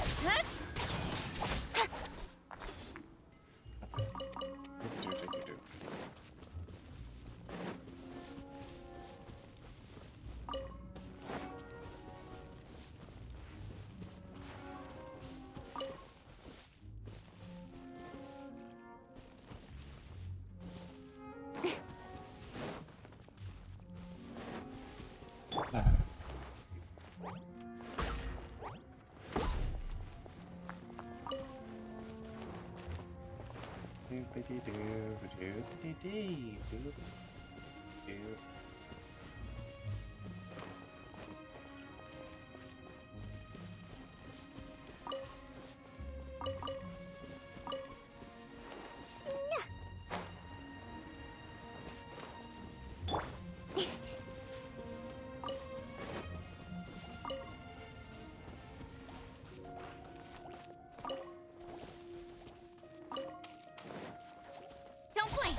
Don't blink.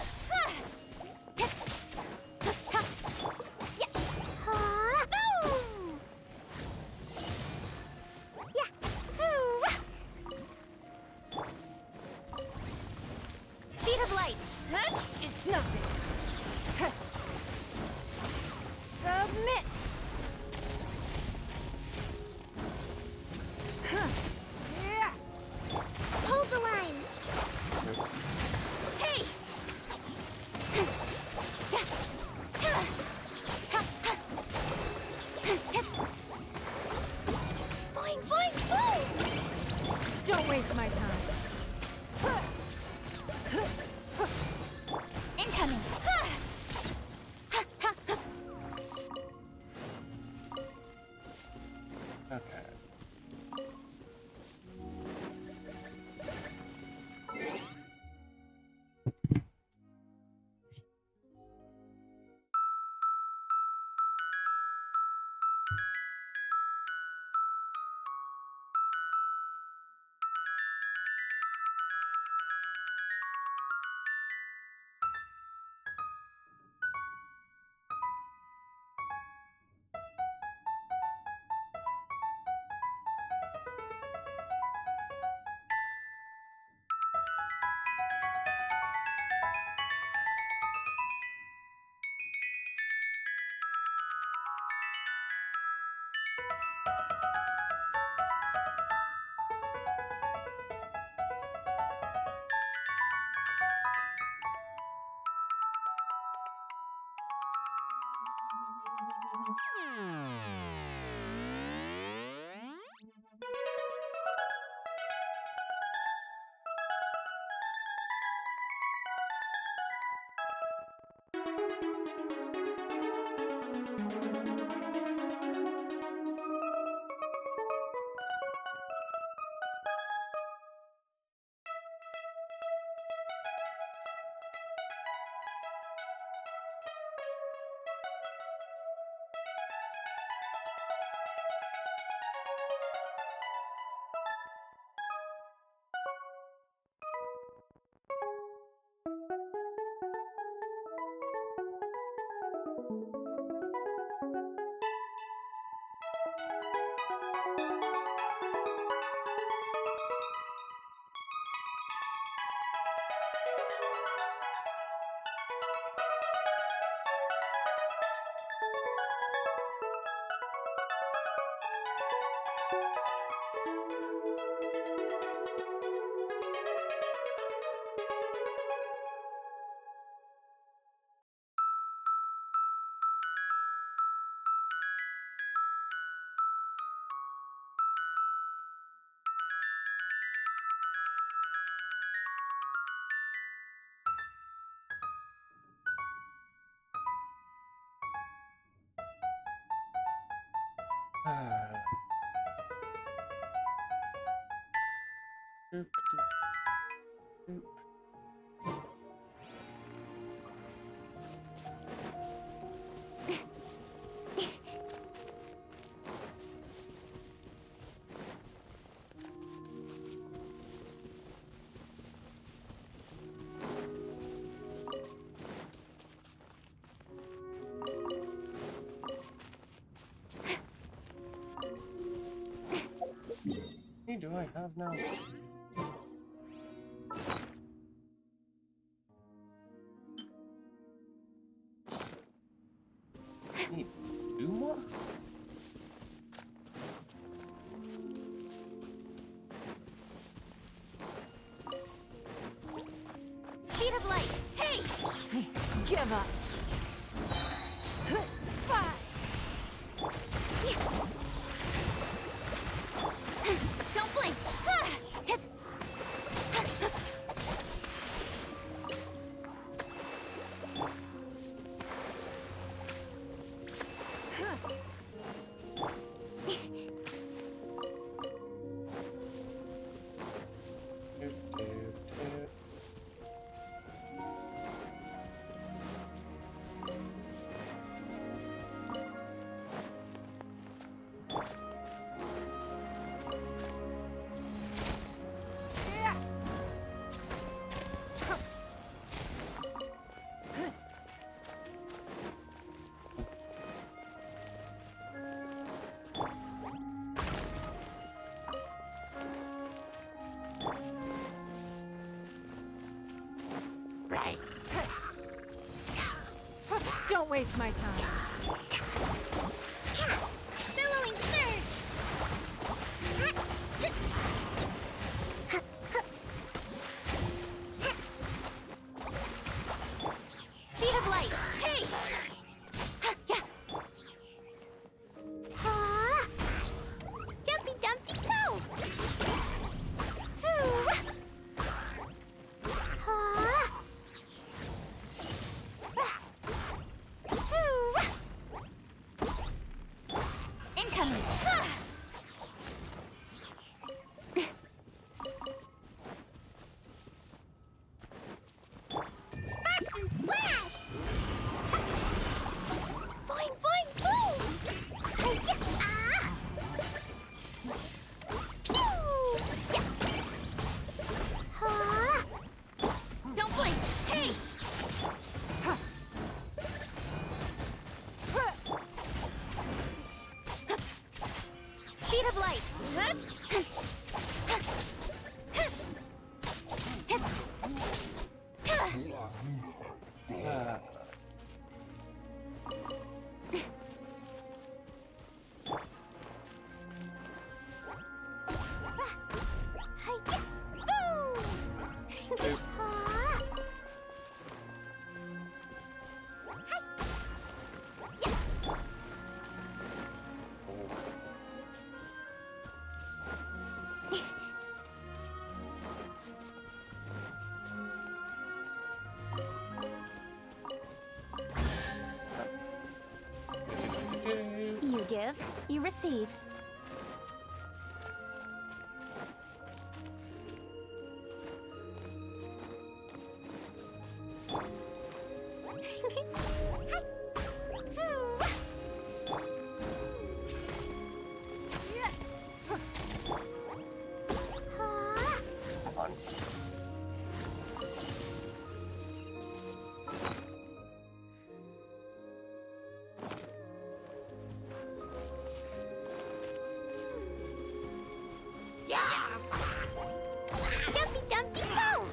Doop, doop, doop. What do I have now? Need two more? Speed of light! Hey! Give up! Don't blink! Don't waste my time. Billowing surge! Speed of light! Hey! Ah! Jumpy Dumpty Go! give, you receive. Come on. Dumpy Dumpty Bow!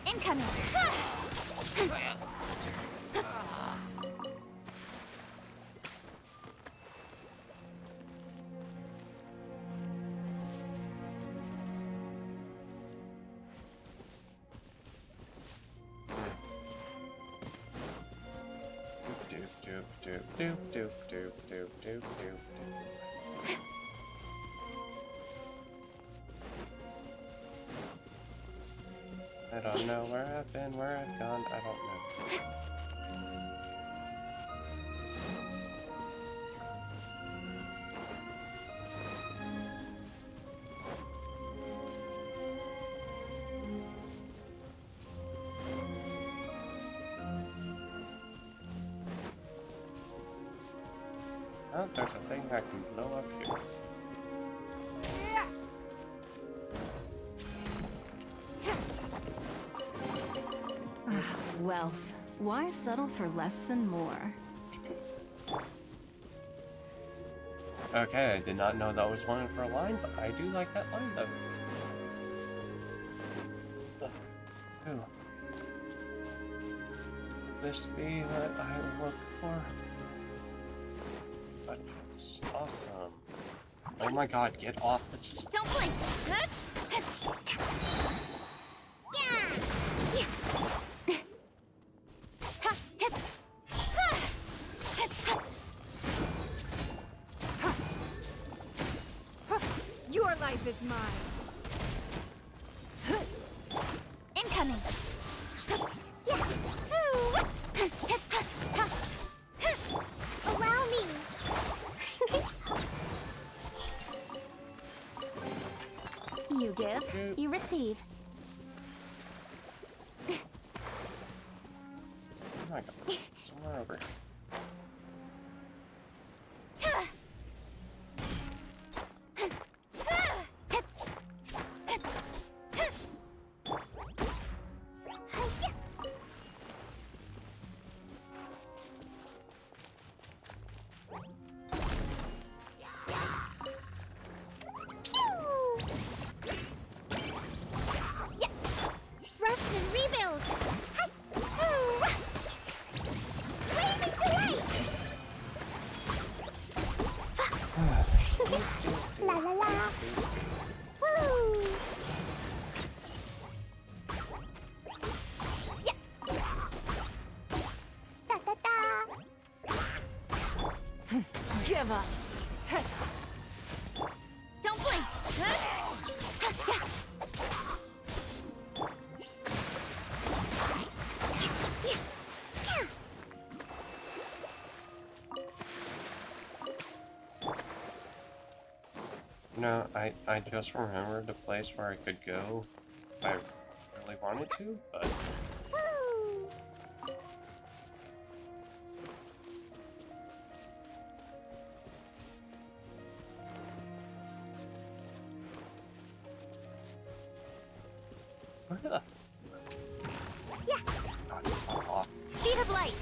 Incoming. Doop doop doop doop doop doop doop doop doop. I don't know where I've been, where I've gone, I don't know. Oh, there's a thing I can blow up here. Wealth. Why settle for less than more? Okay, I did not know that was one of her lines. I do like that line though. Ooh. This be what I look for? But it's awesome. Oh my god, get off this. Don't blink. Your life is mine. Incoming. Allow me! You give, you receive. Oh my god, somewhere over here. Rest and rebuild! Blazing delight! La la la! Woo! Da da da! Give up. Don't blink. No, I just remembered a place where I could go if I really wanted to, but where the Speed of light.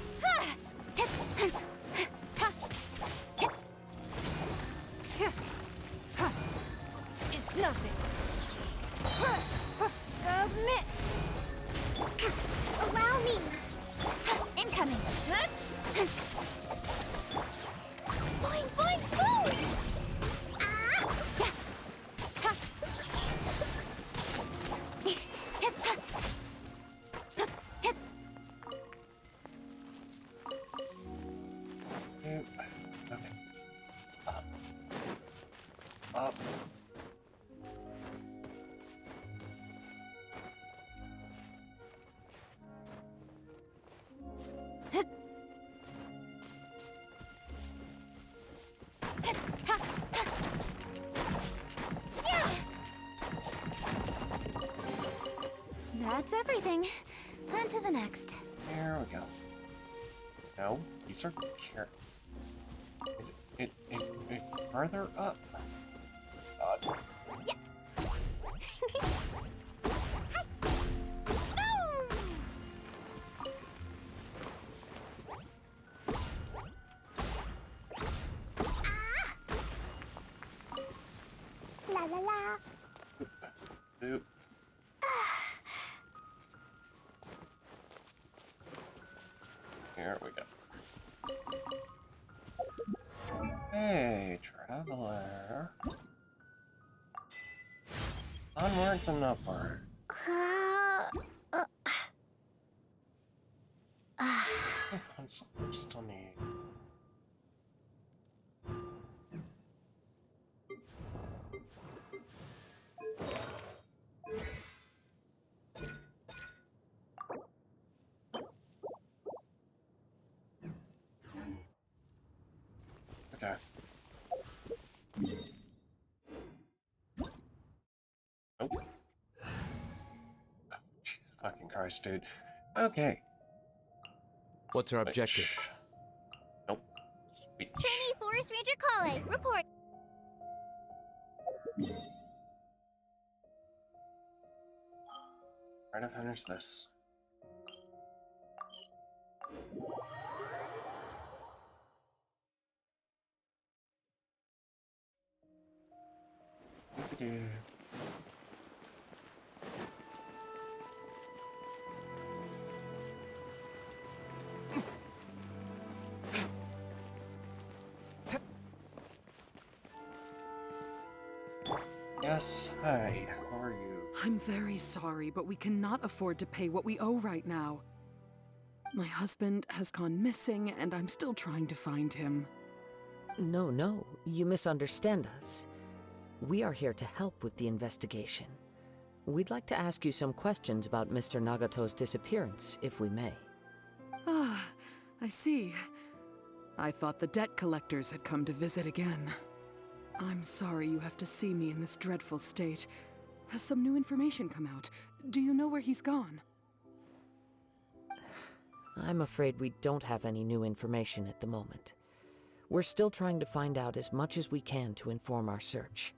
It's nothing. Submit. Allow me! Incoming. Boing, boing, boing! Ah! Okay. It's up. Up. That's everything. On to the next. There we go. No, these are Is it farther up? God. La la la. Oop. Here we go. Hey, traveler. Onwards and upward. Still need. Okay. Nope. Oh, Jesus fucking Christ, dude. Okay. What's our objective? Nope. Switch. Trainee Forest Ranger Kale, report. Try to finish this. Doopy-doo. Yes, hi. How are you? I'm very sorry, but we cannot afford to pay what we owe right now. My husband has gone missing, and I'm still trying to find him. No, you misunderstand us. We are here to help with the investigation. We'd like to ask you some questions about Mr. Nagato's disappearance, if we may. Ah, I see. I thought the debt collectors had come to visit again. I'm sorry you have to see me in this dreadful state. Has some new information come out? Do you know where he's gone? I'm afraid we don't have any new information at the moment. We're still trying to find out as much as we can to inform our search.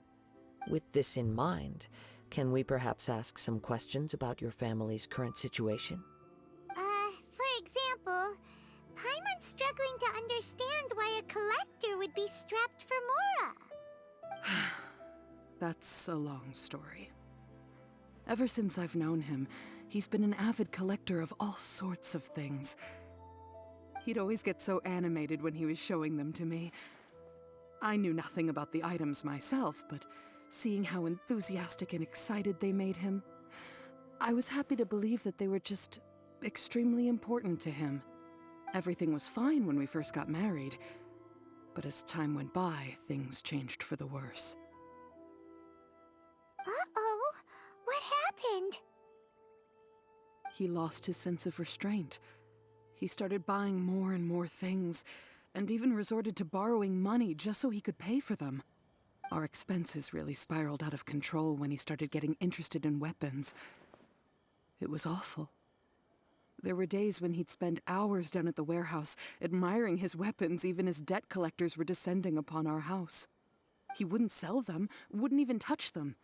With this in mind, can we perhaps ask some questions about your family's current situation? For example, Paimon's struggling to understand why a collector would be strapped for Mora. That's a long story. Ever since I've known him, he's been an avid collector of all sorts of things. He'd always get so animated when he was showing them to me. I knew nothing about the items myself, but seeing how enthusiastic and excited they made him, I was happy to believe that they were just extremely important to him. Everything was fine when we first got married, but as time went by, things changed for the worse. Uh-oh, what happened? He lost his sense of restraint. He started buying more and more things, and even resorted to borrowing money just so he could pay for them. Our expenses really spiraled out of control when he started getting interested in weapons. It was awful. There were days when he'd spend hours down at the warehouse, admiring his weapons even as debt collectors were descending upon our house. He wouldn't sell them, wouldn't even touch them.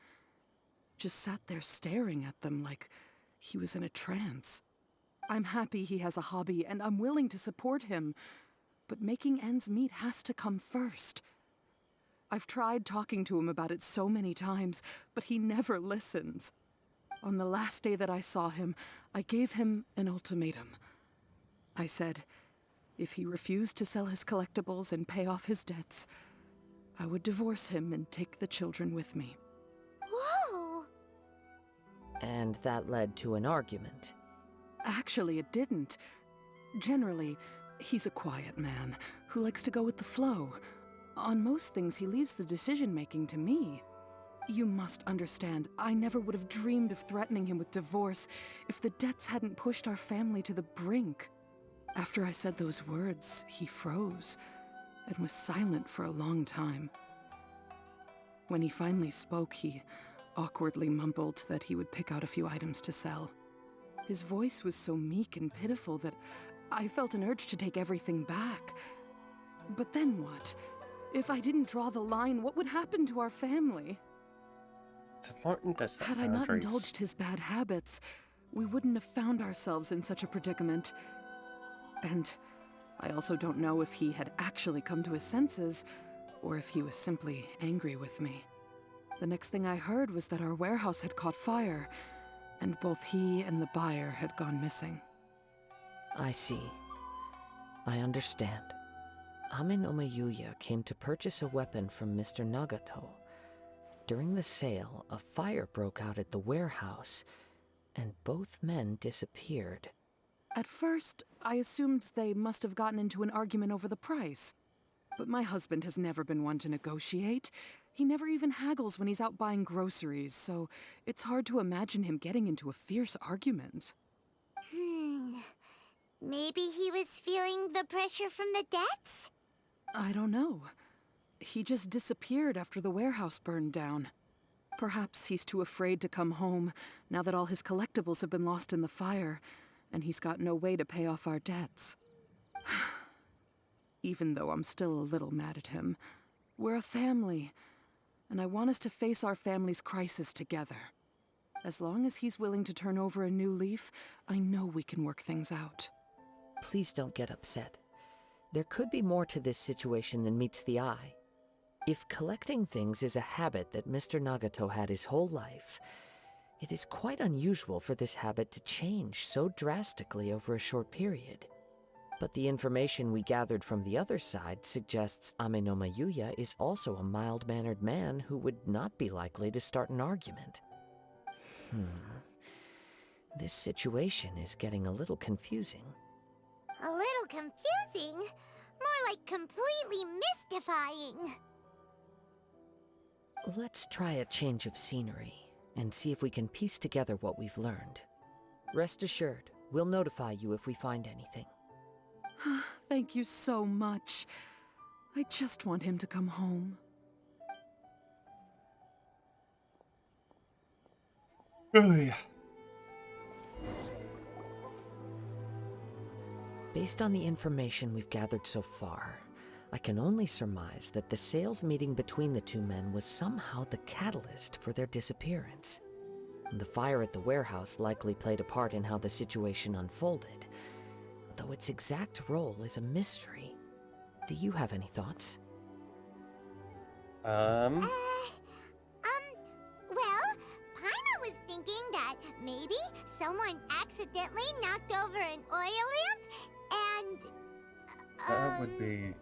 Just sat there staring at them like he was in a trance. I'm happy he has a hobby, and I'm willing to support him. But making ends meet has to come first. I've tried talking to him about it so many times, but he never listens. On the last day that I saw him, I gave him an ultimatum. I said, if he refused to sell his collectibles and pay off his debts, I would divorce him and take the children with me. Whoa! And that led to an argument. Actually, it didn't. Generally, he's a quiet man who likes to go with the flow. On most things, he leaves the decision-making to me. You must understand, I never would have dreamed of threatening him with divorce if the debts hadn't pushed our family to the brink. After I said those words, he froze and was silent for a long time. When he finally spoke, he awkwardly mumbled that he would pick out a few items to sell. His voice was so meek and pitiful that I felt an urge to take everything back. But then what? If I didn't draw the line, what would happen to our family? It's important to set Had I not boundaries. indulged his bad habits, we wouldn't have found ourselves in such a predicament. And I also don't know if he had actually come to his senses, or if he was simply angry with me. The next thing I heard was that our warehouse had caught fire, and both he and the buyer had gone missing. I see. I understand. Amenoma Yuya came to purchase a weapon from Mr. Nagato. During the sale, a fire broke out at the warehouse, and both men disappeared. At first, I assumed they must have gotten into an argument over the price. But my husband has never been one to negotiate. He never even haggles when he's out buying groceries, so it's hard to imagine him getting into a fierce argument. Maybe he was feeling the pressure from the debts? I don't know. He just disappeared after the warehouse burned down. Perhaps he's too afraid to come home now that all his collectibles have been lost in the fire, and he's got no way to pay off our debts. Even though I'm still a little mad at him, we're a family, and I want us to face our family's crisis together. As long as he's willing to turn over a new leaf, I know we can work things out. Please don't get upset. There could be more to this situation than meets the eye. If collecting things is a habit that Mr. Nagato had his whole life, it is quite unusual for this habit to change so drastically over a short period. But the information we gathered from the other side suggests Amenoma Yuya is also a mild-mannered man who would not be likely to start an argument. This situation is getting a little confusing. A little confusing? More like completely mystifying. Let's try a change of scenery and see if we can piece together what we've learned. Rest assured, we'll notify you if we find anything. Thank you so much. I just want him to come home. Oh, yeah. Based on the information we've gathered so far, I can only surmise that the sales meeting between the two men was somehow the catalyst for their disappearance. The fire at the warehouse likely played a part in how the situation unfolded, though its exact role is a mystery. Do you have any thoughts? Well, Paimon was thinking that maybe someone accidentally knocked over an oil lamp and... That would be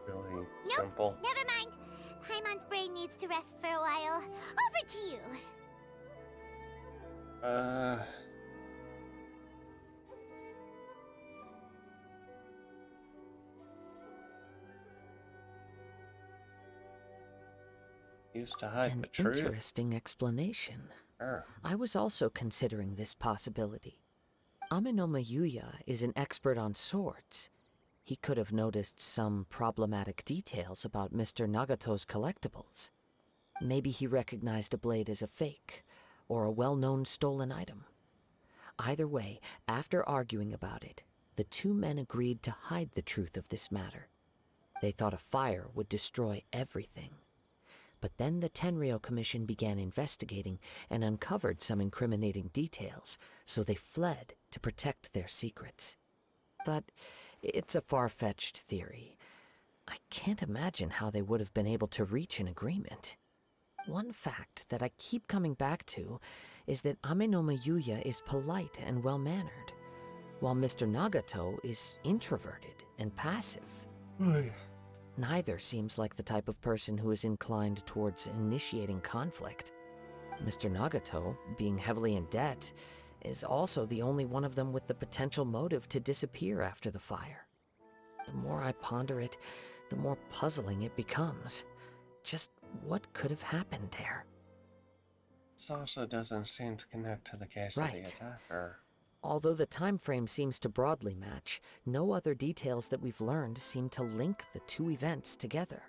really simple. Never mind. Paimon's brain needs to rest for a while. Over to you. Used to hide An the truth. interesting explanation. I was also considering this possibility. Amenoma Yuya is an expert on swords. He could have noticed some problematic details about Mr. Nagato's collectibles. Maybe he recognized a blade as a fake, or a well-known stolen item. Either way, after arguing about it, the two men agreed to hide the truth of this matter. They thought a fire would destroy everything. But then the Tenryou Commission began investigating and uncovered some incriminating details, so they fled to protect their secrets. But it's a far-fetched theory. I can't imagine how they would have been able to reach an agreement. One fact that I keep coming back to is that Amenoma Yuya is polite and well-mannered, while Mr. Nagato is introverted and passive. Neither seems like the type of person who is inclined towards initiating conflict. Mr. Nagato, being heavily in debt, is also the only one of them with the potential motive to disappear after the fire. The more I ponder it, the more puzzling it becomes. Just what could have happened there? This also doesn't seem to connect to the case of the attacker. Although the time frame seems to broadly match, no other details that we've learned seem to link the two events together.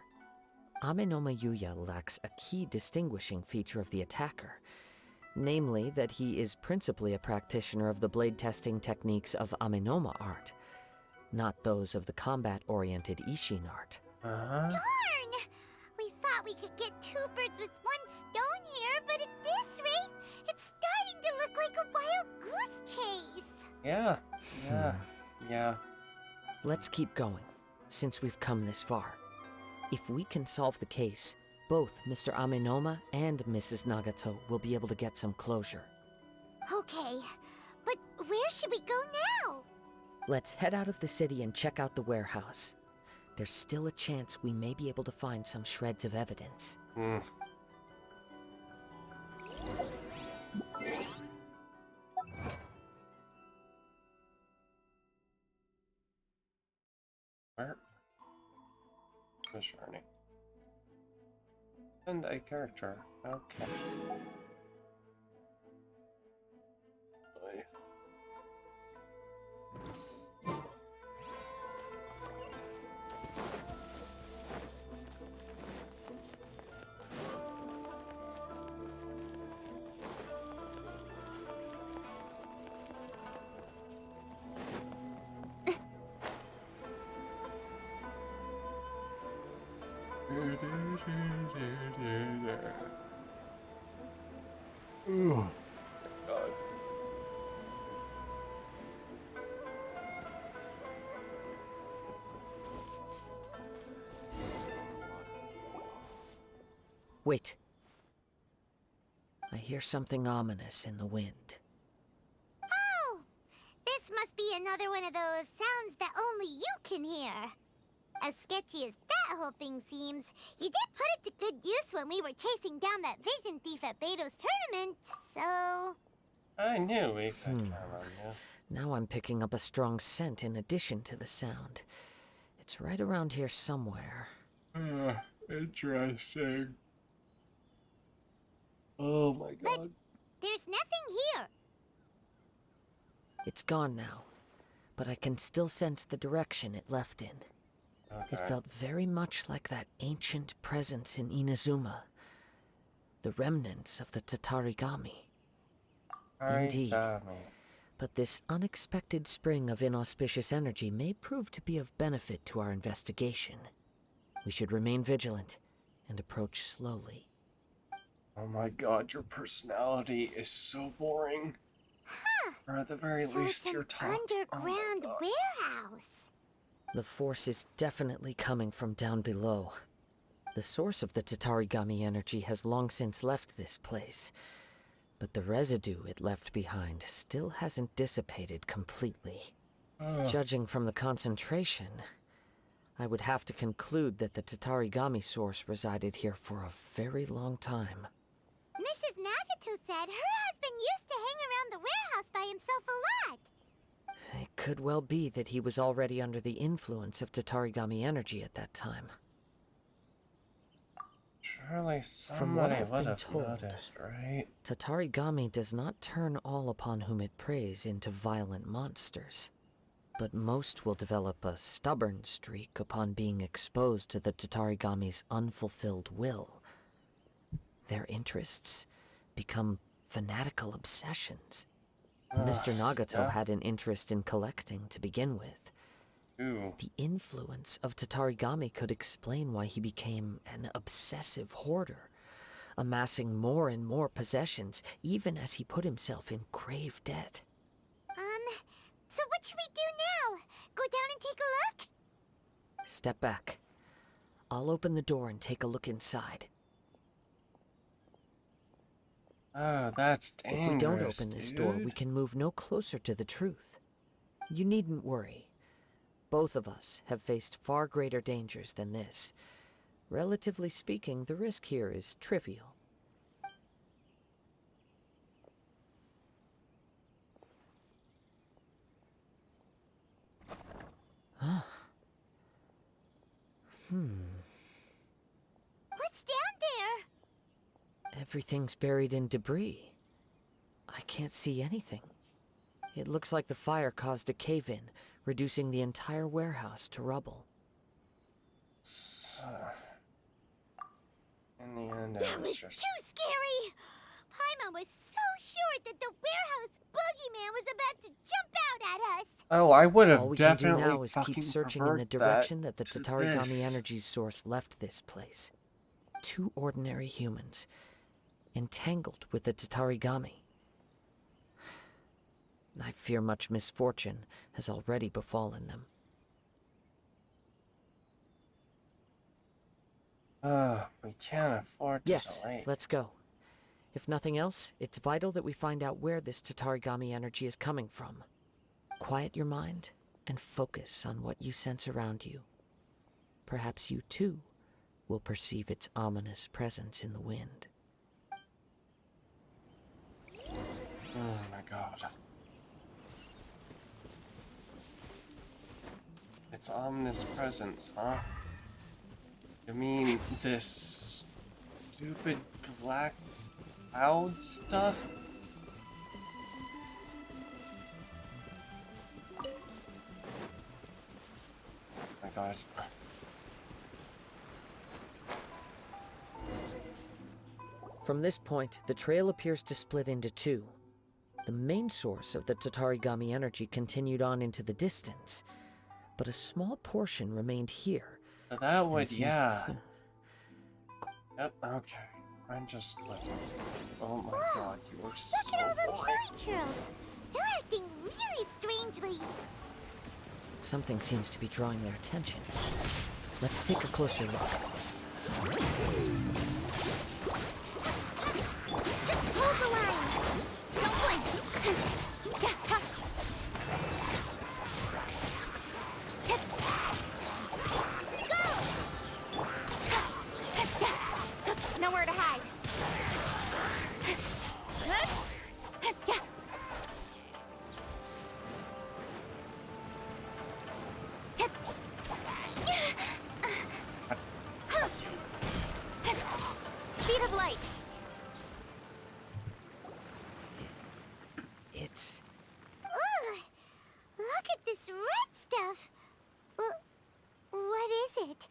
Amenoma Yuya lacks a key distinguishing feature of the attacker. Namely, that he is principally a practitioner of the blade testing techniques of Amenoma art, not those of the combat-oriented Ishin art. Darn! We thought we could get two birds with one stone here, but at this rate, it's starting to look like a wild goose chase. Yeah. Let's keep going, since we've come this far. If we can solve the case, both Mr. Amenoma and Mrs. Nagato will be able to get some closure. Okay, but where should we go now? Let's head out of the city and check out the warehouse. There's still a chance we may be able to find some shreds of evidence. Where? The journey. And a character. Okay. Oh, God. Wait. I hear something ominous in the wind. Oh! This must be another one of those sounds that only you can hear. As sketchy as that whole thing seems, you did put it to good use when we were chasing down that vision thief at Beto's tournament, so... I knew we could count on you. Now I'm picking up a strong scent in addition to the sound. It's right around here somewhere. Interesting. Oh my God. There's nothing here. It's gone now, but I can still sense the direction it left in. It felt very much like that ancient presence in Inazuma. The remnants of the Tatarigami. Indeed. But this unexpected spring of inauspicious energy may prove to be of benefit to our investigation. We should remain vigilant and approach slowly. Oh my God, your personality is so boring. Huh. Or at the very least, your talk. Underground warehouse. The force is definitely coming from down below. The source of the Tatarigami energy has long since left this place, but the residue it left behind still hasn't dissipated completely. Judging from the concentration, I would have to conclude that the Tatarigami source resided here for a very long time. Mrs. Nagato said her husband used to hang around the warehouse by himself a lot. It could well be that he was already under the influence of Tatarigami energy at that time. Surely From what somebody I've would been have told, noticed, right? Tatarigami does not turn all upon whom it preys into violent monsters, but most will develop a stubborn streak upon being exposed to the Tatarigami's unfulfilled will. Their interests become fanatical obsessions. Mr. Nagato had an interest in collecting to begin with. The influence of Tatarigami could explain why he became an obsessive hoarder, amassing more and more possessions, even as he put himself in grave debt. So what should we do now? Go down and take a look? Step back. I'll open the door and take a look inside. Oh, that's dangerous, If we don't open this door, we can move no closer to the truth. You needn't worry. Both of us have faced far greater dangers than this. Relatively speaking, the risk here is trivial. Huh. What's down there? Everything's buried in debris. I can't see anything. It looks like the fire caused a cave-in, reducing the entire warehouse to rubble. In the end, That was too scary! Paimon was so sure that the warehouse boogeyman was about to jump out at us. Oh, I would All have we can do definitely now is keep searching in the direction that the Tatarigami Energy's source left this place. 2 ordinary humans, entangled with the Tatarigami. I fear much misfortune has already befallen them. We can't afford to delay. Let's go. If nothing else, it's vital that we find out where this Tatarigami energy is coming from. Quiet your mind and focus on what you sense around you. Perhaps you too will perceive its ominous presence in the wind. Oh my god. Its ominous presence, huh? You mean this stupid black cloud stuff? Oh my god. From this point, the trail appears to split into 2. The main source of the Tatarigami energy continued on into the distance, but a small portion remained here. So that would, seems- yeah. Yep, okay. I'm just clicking. Oh my god, you are so Look at all those boring. hilichurls. They're acting really strangely. Something seems to be drawing their attention. Let's take a closer look. Hold the line. Don't blink. Go! Nowhere to hide. Speed of light. It's... Ugh! Look at this red stuff. What is it?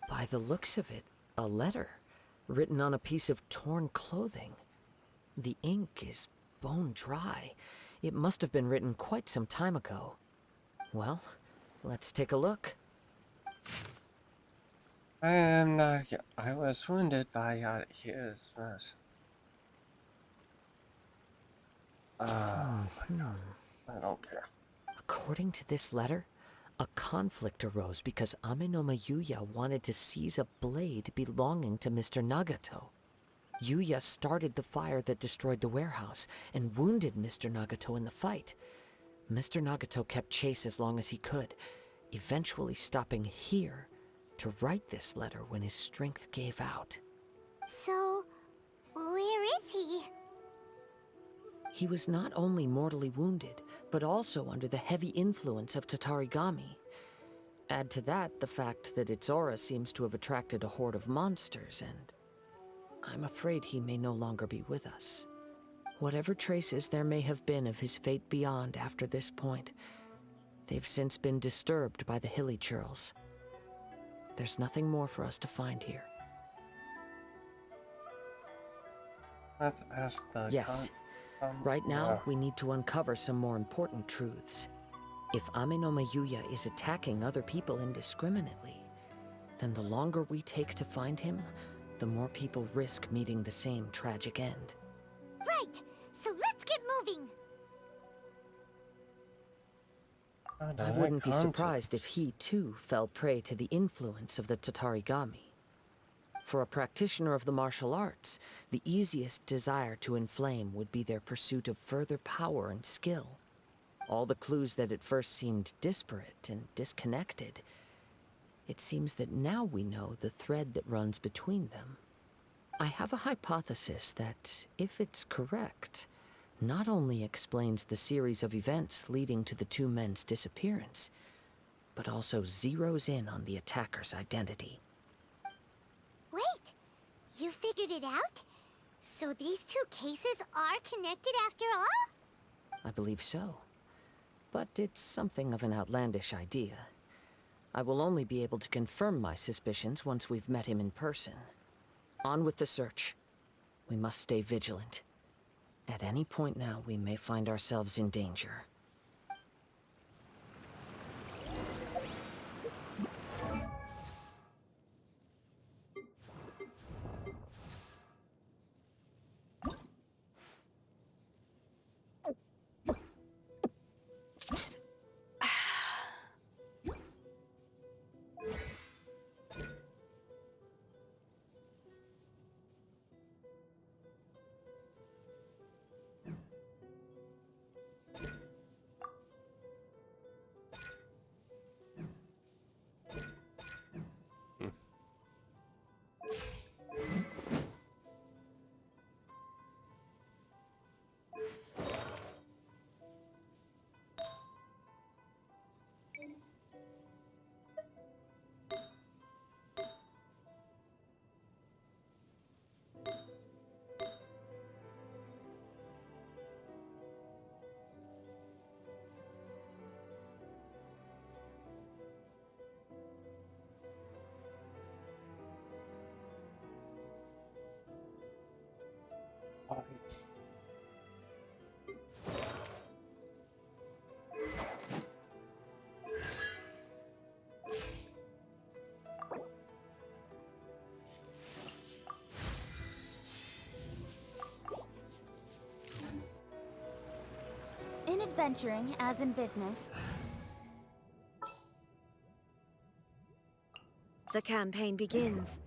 By the looks of it, a letter written on a piece of torn clothing. The ink is bone dry. It must have been written quite some time ago. Well, let's take a look. I am not. I was wounded by his mess. I don't care. According to this letter, a conflict arose because Amenoma Yuya wanted to seize a blade belonging to Mr. Nagato. Yuya started the fire that destroyed the warehouse and wounded Mr. Nagato in the fight. Mr. Nagato kept chase as long as he could, eventually stopping here to write this letter when his strength gave out. So, where is he? He was not only mortally wounded, but also under the heavy influence of Tatarigami. Add to that the fact that its aura seems to have attracted a horde of monsters, and I'm afraid he may no longer be with us. Whatever traces there may have been of his fate beyond after this point, they've since been disturbed by the hilichurls. There's nothing more for us to find here. Let's ask the Yes. Right now, we need to uncover some more important truths. If Amenoma Yuya is attacking other people indiscriminately, then the longer we take to find him, the more people risk meeting the same tragic end. Right. So let's get moving. I wouldn't be surprised if he too fell prey to the influence of the Tatarigami. For a practitioner of the martial arts, the easiest desire to inflame would be their pursuit of further power and skill. All the clues that at first seemed disparate and disconnected, it seems that now we know the thread that runs between them. I have a hypothesis that, if it's correct, not only explains the series of events leading to the 2 men's disappearance, but also zeroes in on the attacker's identity. Wait, you figured it out? So these 2 cases are connected after all? I believe so. But it's something of an outlandish idea. I will only be able to confirm my suspicions once we've met him in person. On with the search. We must stay vigilant. At any point now, we may find ourselves in danger. In adventuring, as in business, the campaign begins.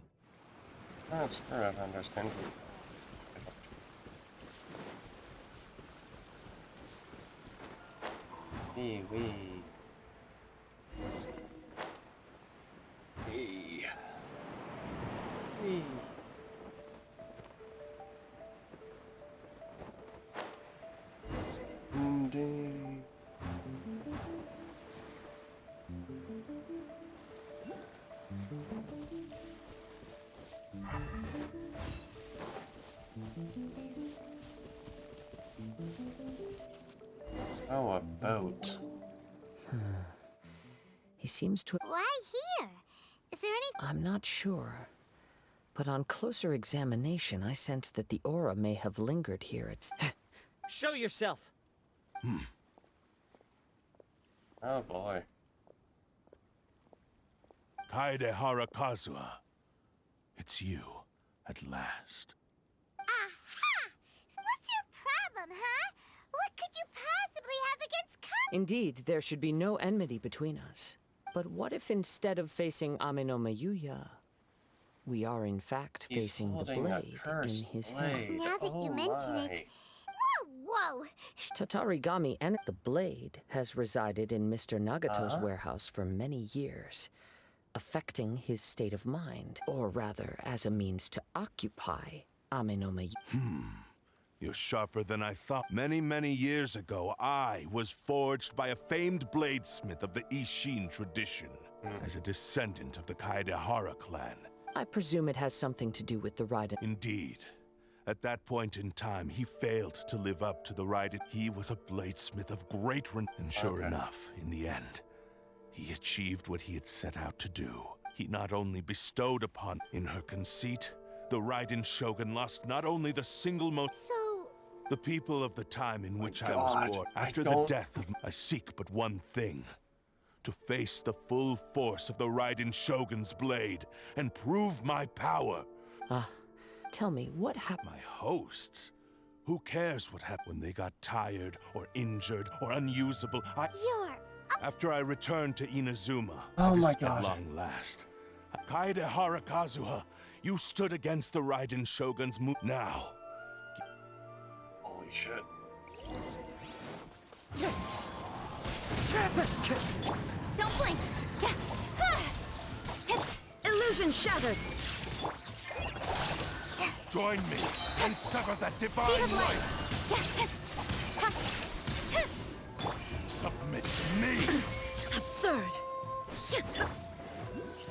That's true, I understand. Wee wee. Wee. Wee. Indeed. Oh, a boat. He seems to... Why here? Is there any... I'm not sure. But on closer examination, I sense that the aura may have lingered here. It's... Show yourself! Oh boy. Kaedehara Kazuha. It's you, at last. Aha! What's your problem, huh? What could you possibly have against Indeed, there should be no enmity between us. But what if instead of facing Ame no Mayuya, we are in fact facing the blade in his hand? Now that you mention it... Whoa! Tatarigami and the blade has resided in Mr. Nagato's warehouse for many years, affecting his state of mind, or rather, as a means to occupy Ame no Mayuya. You're sharper than I thought. Many, many years ago, I was forged by a famed bladesmith of the Ishin tradition, as a descendant of the Kaedehara clan. I presume it has something to do with the Raiden. Indeed. At that point in time, he failed to live up to the Raiden. He was a bladesmith of great renown. And sure enough, in the end, he achieved what he had set out to do. He not only bestowed upon, in her conceit, the Raiden Shogun lost not only the single most... The people of the time in which I was born, after the death of... I seek but one thing. To face the full force of the Raiden Shogun's blade and prove my power. Tell me, what happened? My hosts? Who cares what happened when they got tired or injured or unusable? After I returned to Inazuma, at long last. Kaedehara Kazuha, you stood against the Raiden Shogun's move. Now. Holy shit. don't blink! Illusion shattered! Join me and sever that divine light! Submit to me! Absurd!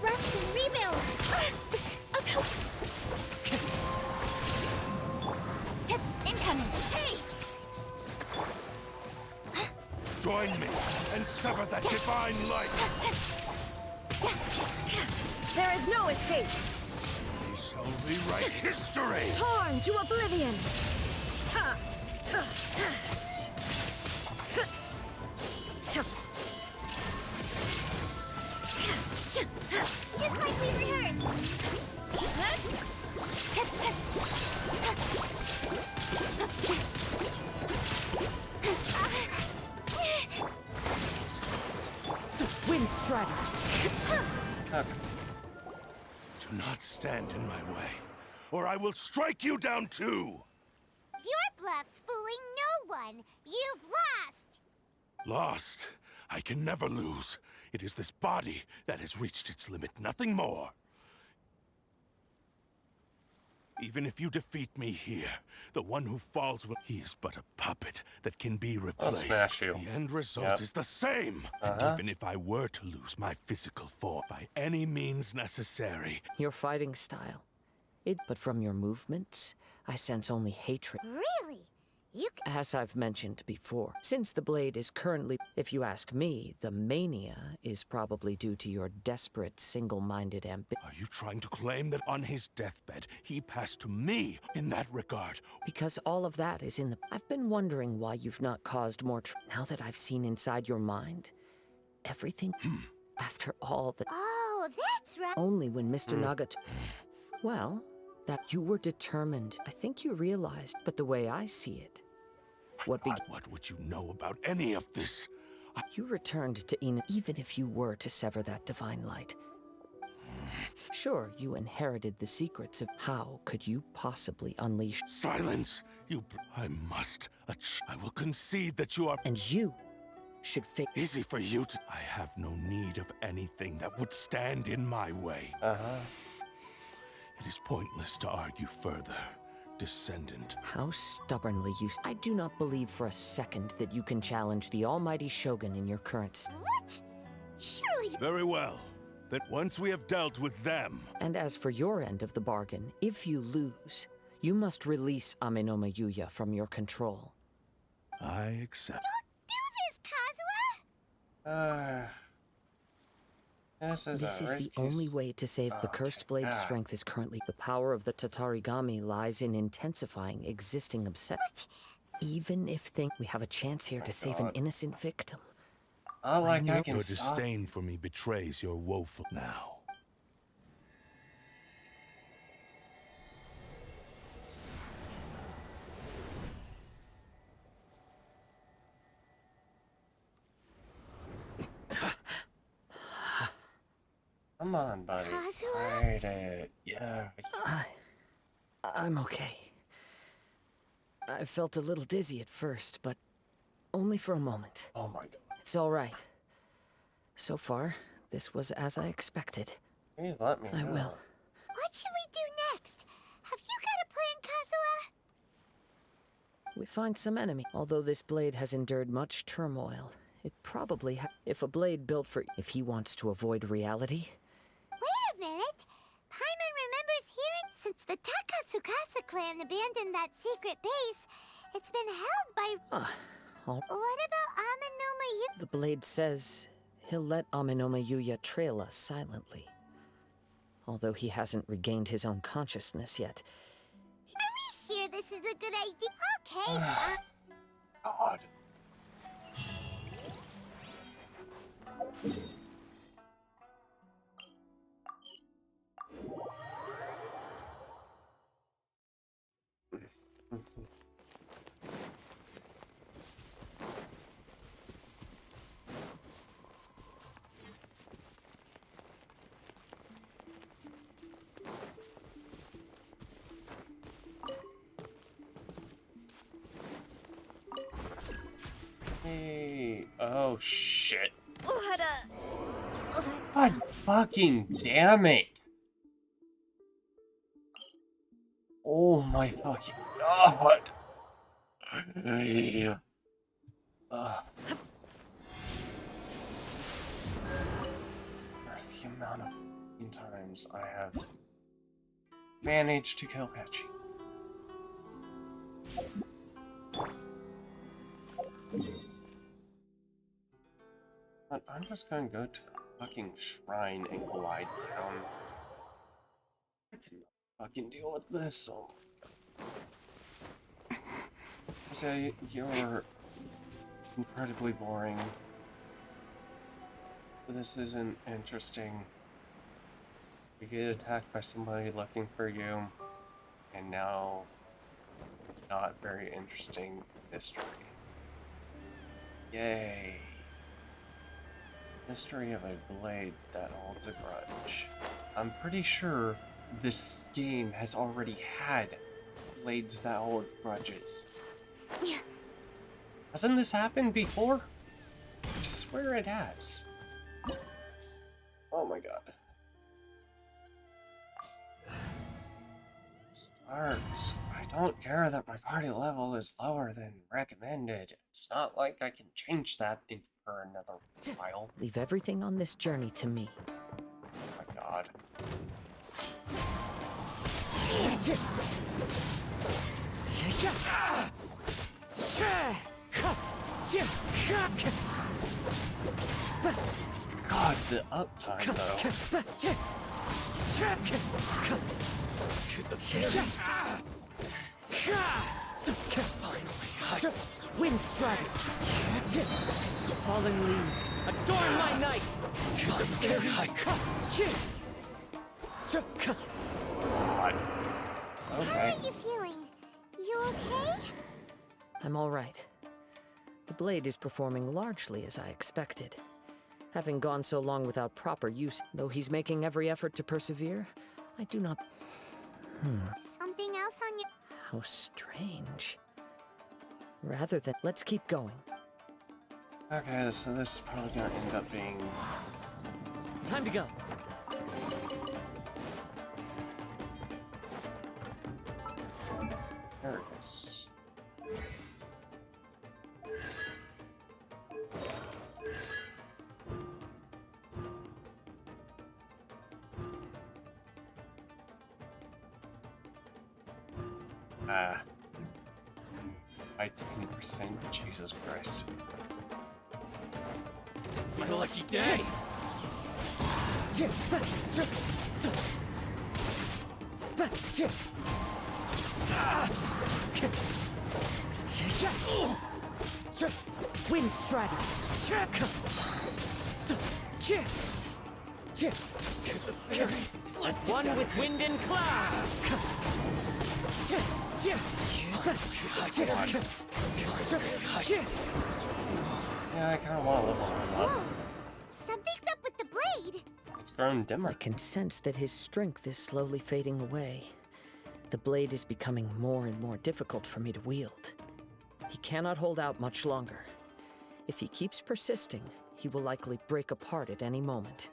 Rest and rebuild! Incoming! Hey! Join me and sever that divine light! There is no escape! We shall rewrite history! Torn to oblivion! Ha! Just like we rehearsed. Wind Strider. Okay. Do not stand in my way, or I will strike you down too! Your bluff's fooling no one. You've lost. Lost? I can never lose. It is this body that has reached its limit, nothing more. Even if you defeat me here, the one who falls will... He is but a puppet that can be I'll replaced. smash you. The end result Yep. is the same. And even if I were to lose my physical form by any means necessary... Your fighting style. But from your movements, I sense only hatred. Really? You As I've mentioned before, since the blade is currently, if you ask me, the mania is probably due to your desperate, single-minded ambition. Are you trying to claim that on his deathbed, he passed to me in that regard? Because all of that is in the... I've been wondering why you've not caused more now that I've seen inside your mind. Everything... After all the... Oh, that's right. Only when Mr. Naga... Well, that you were determined. I think you realized, but the way I see it... What would you know about any of this? You returned to Ina, even if you were to sever that divine light. Sure, you inherited the secrets of... How could you possibly unleash... Silence! I must... I will concede that you are... And you should face... Easy for you to... I have no need of anything that would stand in my way. It is pointless to argue further, descendant. How stubbornly you... I do not believe for a second that you can challenge the almighty Shogun in your current... What? Surely... Very well. That once we have dealt with them... And as for your end of the bargain, if you lose, you must release Amenoma Yuya from your control. I accept. Don't do this, Kazuha! This is the only way to save the Cursed Blade's strength is currently... The power of the Tatarigami lies in intensifying existing obsession. Even if we have a chance here to save an innocent victim. Your disdain for me betrays your woeful now. Come on, buddy. Fight it. Yeah. I'm okay. I felt a little dizzy at first, but only for a moment. Oh my god. It's all right. So far, this was as I expected. Please let me know. I will. What should we do next? Have you got a plan, Kazuha? We find some enemy. Although this blade has endured much turmoil, it probably if a blade built for... If he wants to avoid reality... Wait a minute. Paimon remembers hearing since the Takatsukasa clan abandoned that secret base, it's been held by... What about Amenoma Yuya? The blade says he'll let Amenoma Yuya trail us silently. Although he hasn't regained his own consciousness yet. Are we sure this is a good idea? Okay, God. Hey. Oh shit. God fucking damn it. Oh my fucking god. The amount of times I have managed to kill Patchy. But I'm just gonna go to the fucking shrine and glide down. I cannot fucking deal with this. Oh my god. Say you're incredibly boring. But this isn't interesting. You get attacked by somebody looking for you, and now not very interesting history. Yay. History of a blade that holds a grudge. I'm pretty sure this game has already had blades that hold grudges. Yeah. Hasn't this happened before? I swear it has. Oh my god. Start. I don't care that my party level is lower than recommended. It's not like I can change that for another while. Leave everything on this journey to me. Oh my god. God, the uptime though. Wind strike! Falling leaves, adorn my night! God. Okay. How are you feeling? You okay? I'm all right. The blade is performing largely as I expected. Having gone so long without proper use, though he's making every effort to persevere, I do not... Something else on your... How strange. Rather than... Let's keep going. Okay, so this is probably gonna end up being... Time to go. There it is. By 10%, Jesus Christ. It's my lucky day! Wind strike! One with wind and cloud! Yeah, I kind of want to level him up. Whoa! Something's up with the blade! It's grown dimmer. I can sense that his strength is slowly fading away. The blade is becoming more and more difficult for me to wield. He cannot hold out much longer. If he keeps persisting, he will likely break apart at any moment.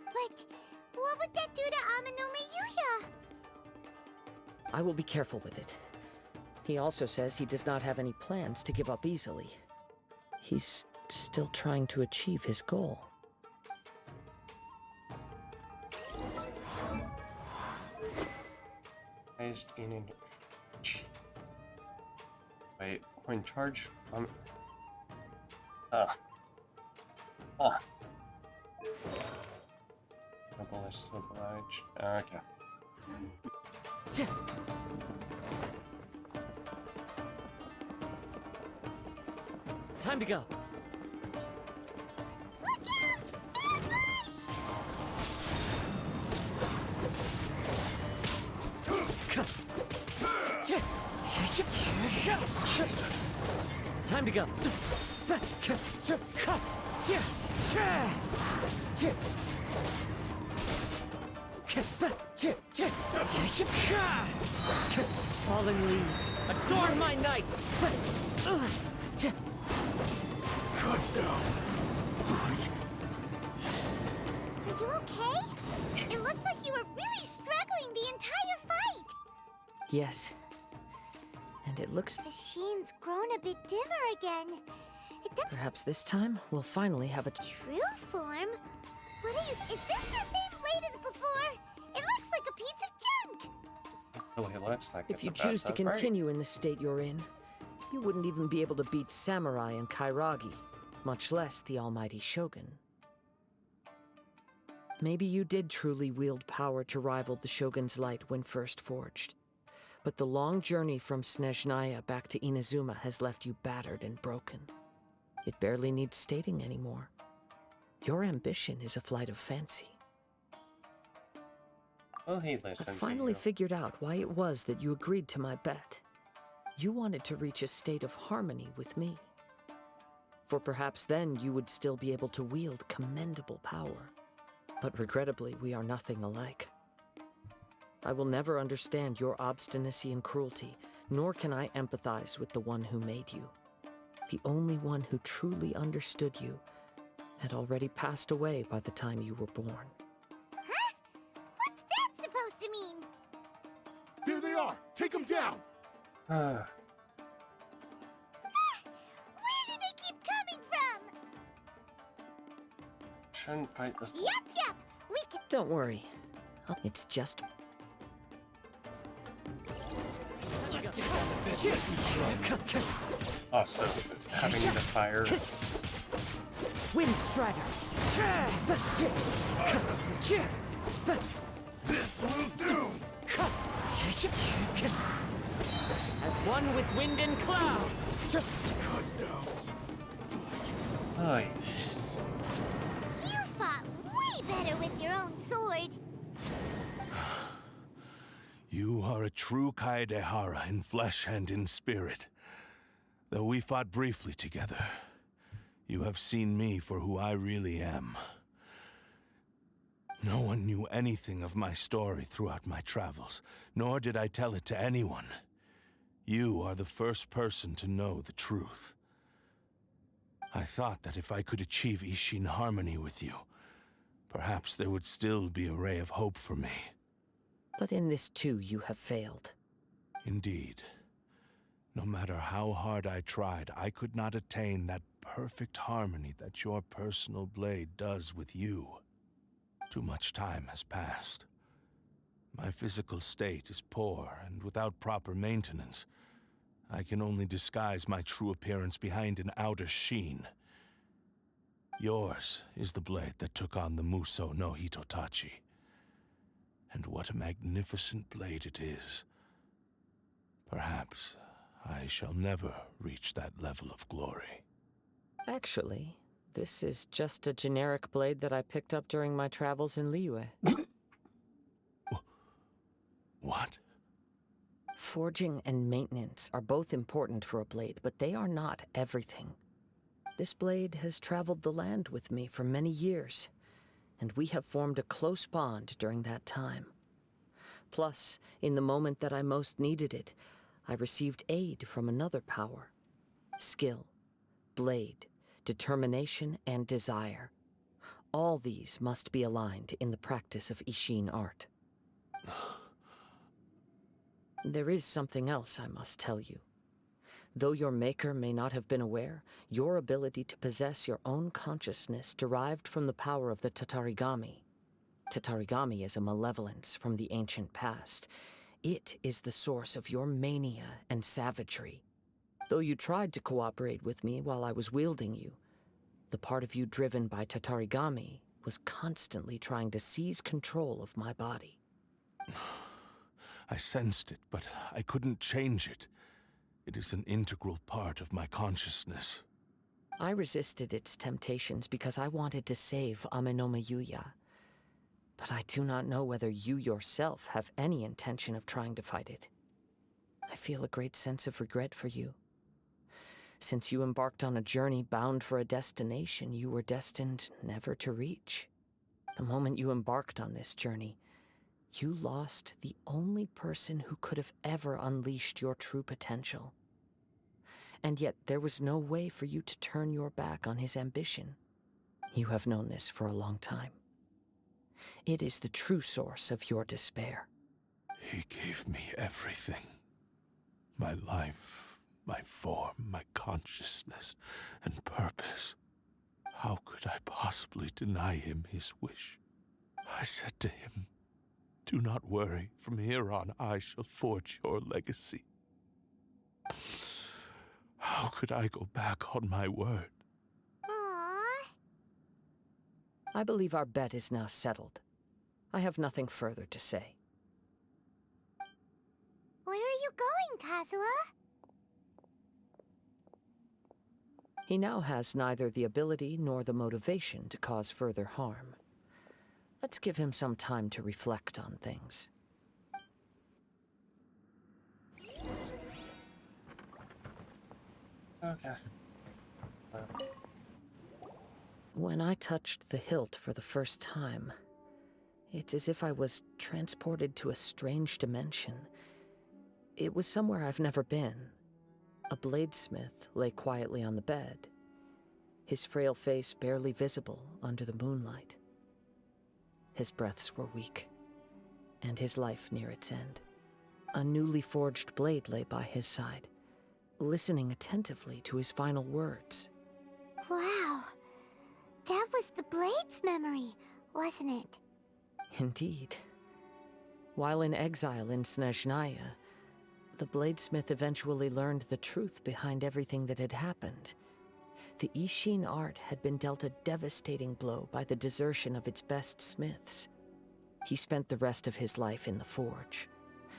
But what would that do to Amanome Yuya? I will be careful with it. He also says he does not have any plans to give up easily. He's still trying to achieve his goal. Raised in... Wait, when charge... No ballist obliged. Okay. Time to go. Jesus. Time to go. Falling leaves, adorn my night. Are you okay? It looked like you were really struggling the entire fight! Yes. And it looks... The sheen's grown a bit dimmer again. It does... Perhaps this time we'll finally have a... True form? What are you... Is this the same blade as before? It looks like a piece of junk! It really looks like If it's you about choose to break. continue in the state you're in, you wouldn't even be able to beat Samurai and Kairagi, much less the almighty Shogun. Maybe you did truly wield power to rival the Shogun's light when first forged. But the long journey from Snezhnaya back to Inazuma has left you battered and broken. It barely needs stating anymore. Your ambition is a flight of fancy. Well, he I listened finally to you. figured out why it was that you agreed to my bet. You wanted to reach a state of harmony with me. For perhaps then you would still be able to wield commendable power. But regrettably, we are nothing alike. I will never understand your obstinacy and cruelty, nor can I empathize with the one who made you. The only one who truly understood you had already passed away by the time you were born. Huh? What's that supposed to mean? Here they are! Take them down! Where do they keep coming from? Shouldn't fight this. Yup, we can... Don't worry. It's just... Also, having the fire. Wind Strider! This will do! As one with wind and cloud! Oy. You fought way better with your own sword. You are a true Kaedehara in flesh and in spirit. Though we fought briefly together, you have seen me for who I really am. No one knew anything of my story throughout my travels, nor did I tell it to anyone. You are the first person to know the truth. I thought that if I could achieve Ishin harmony with you, perhaps there would still be a ray of hope for me. But in this too, you have failed. Indeed. No matter how hard I tried, I could not attain that perfect harmony that your personal blade does with you. Too much time has passed. My physical state is poor, and without proper maintenance, I can only disguise my true appearance behind an outer sheen. Yours is the blade that took on the Muso no Hitotachi. And what a magnificent blade it is. Perhaps I shall never reach that level of glory. Actually, this is just a generic blade that I picked up during my travels in Liyue. What? Forging and maintenance are both important for a blade, but they are not everything. This blade has traveled the land with me for many years, and we have formed a close bond during that time. Plus, in the moment that I most needed it, I received aid from another power. Skill, blade, determination, and desire. All these must be aligned in the practice of Ishin art. There is something else I must tell you. Though your maker may not have been aware, your ability to possess your own consciousness derived from the power of the Tatarigami. Tatarigami is a malevolence from the ancient past. It is the source of your mania and savagery. Though you tried to cooperate with me while I was wielding you, the part of you driven by Tatarigami was constantly trying to seize control of my body. I sensed it, but I couldn't change it. It is an integral part of my consciousness. I resisted its temptations because I wanted to save Amenoma Yuya. But I do not know whether you yourself have any intention of trying to fight it. I feel a great sense of regret for you. Since you embarked on a journey bound for a destination you were destined never to reach. The moment you embarked on this journey, you lost the only person who could have ever unleashed your true potential. And yet there was no way for you to turn your back on his ambition. You have known this for a long time. It is the true source of your despair. He gave me everything. My life, my form, my consciousness, and purpose. How could I possibly deny him his wish? I said to him, "Do not worry. From here on, I shall forge your legacy." How could I go back on my word? Aww. I believe our bet is now settled. I have nothing further to say. Where are going, Kazuha? He now has neither the ability nor the motivation to cause further harm. Let's give him some time to reflect on things. Okay. When I touched the hilt for the first time, it's as if I was transported to a strange dimension. It was somewhere I've never been. A bladesmith lay quietly on the bed, his frail face barely visible under the moonlight. His breaths were weak, and his life near its end. A newly forged blade lay by his side, listening attentively to his final words. Wow. That was the Blade's memory, wasn't it? Indeed. While in exile in Snezhnaya, the bladesmith eventually learned the truth behind everything that had happened. The Ishin art had been dealt a devastating blow by the desertion of its best smiths. He spent the rest of his life in the forge,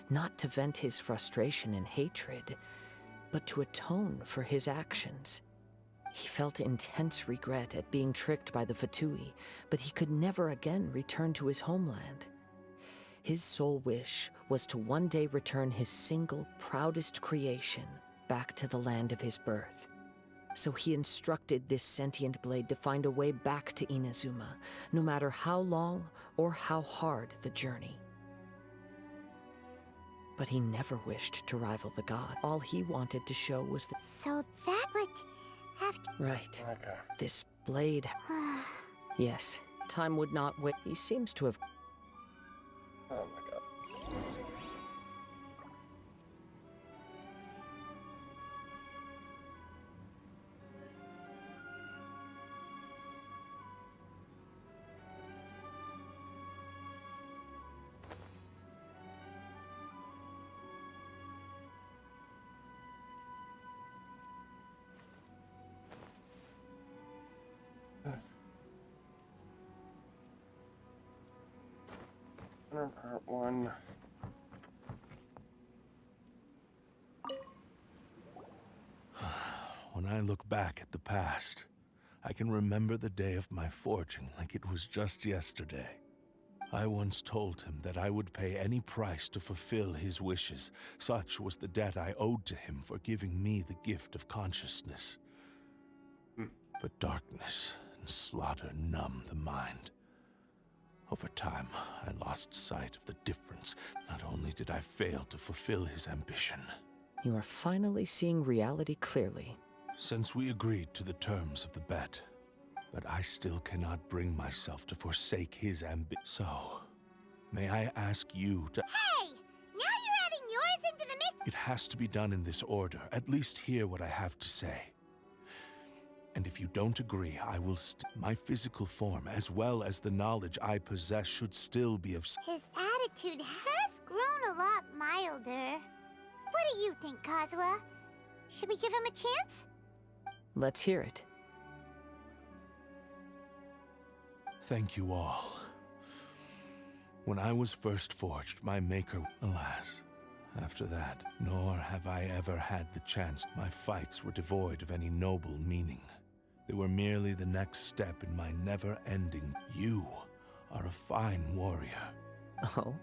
not to vent his frustration and hatred, but to atone for his actions. He felt intense regret at being tricked by the Fatui, but he could never again return to his homeland. His sole wish was to one day return his single, proudest creation back to the land of his birth. So he instructed this sentient blade to find a way back to Inazuma, no matter how long or how hard the journey. But he never wished to rival the god. All he wanted to show was that... So that would have to... Right. Okay. This blade... Yes, time would not wait. He seems to have... Oh my god. Part 1. When I look back at the past, I can remember the day of my forging like it was just yesterday. I once told him that I would pay any price to fulfill his wishes. Such was the debt I owed to him for giving me the gift of consciousness. But darkness and slaughter numb the mind. Over time, I lost sight of the difference. Not only did I fail to fulfill his ambition. You are finally seeing reality clearly. Since we agreed to the terms of the bet, but I still cannot bring myself to forsake his ambition. So, may I ask you to... Hey! Now you're adding yours into the mix! It has to be done in this order. At least hear what I have to say. And if you don't agree, I will my physical form, as well as the knowledge I possess, should still be of... His attitude has grown a lot milder. What do you think, Kazuha? Should we give him a chance? Let's hear it. Thank you all. When I was first forged, my maker... Alas, after that, nor have I ever had the chance. My fights were devoid of any noble meaning. They were merely the next step in my never-ending... You are a fine warrior. Oh?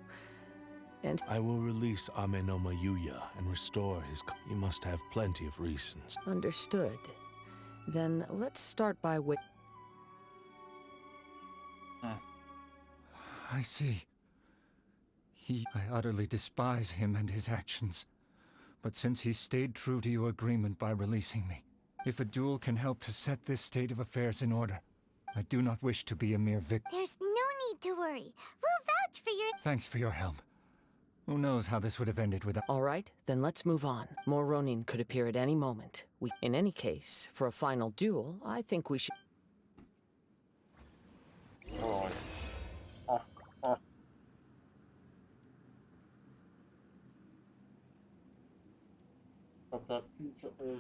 And... I will release Ame no Mayuya and restore his... He must have plenty of reasons. Understood. Then let's start by what... I see. I utterly despise him and his actions. But since he stayed true to your agreement by releasing me, if a duel can help to set this state of affairs in order, I do not wish to be a mere victim. There's no need to worry. We'll vouch for your... Thanks for your help. Who knows how this would have ended without... All right, then let's move on. More Ronin could appear at any moment. In any case, for a final duel, I think we should... What that pizza is.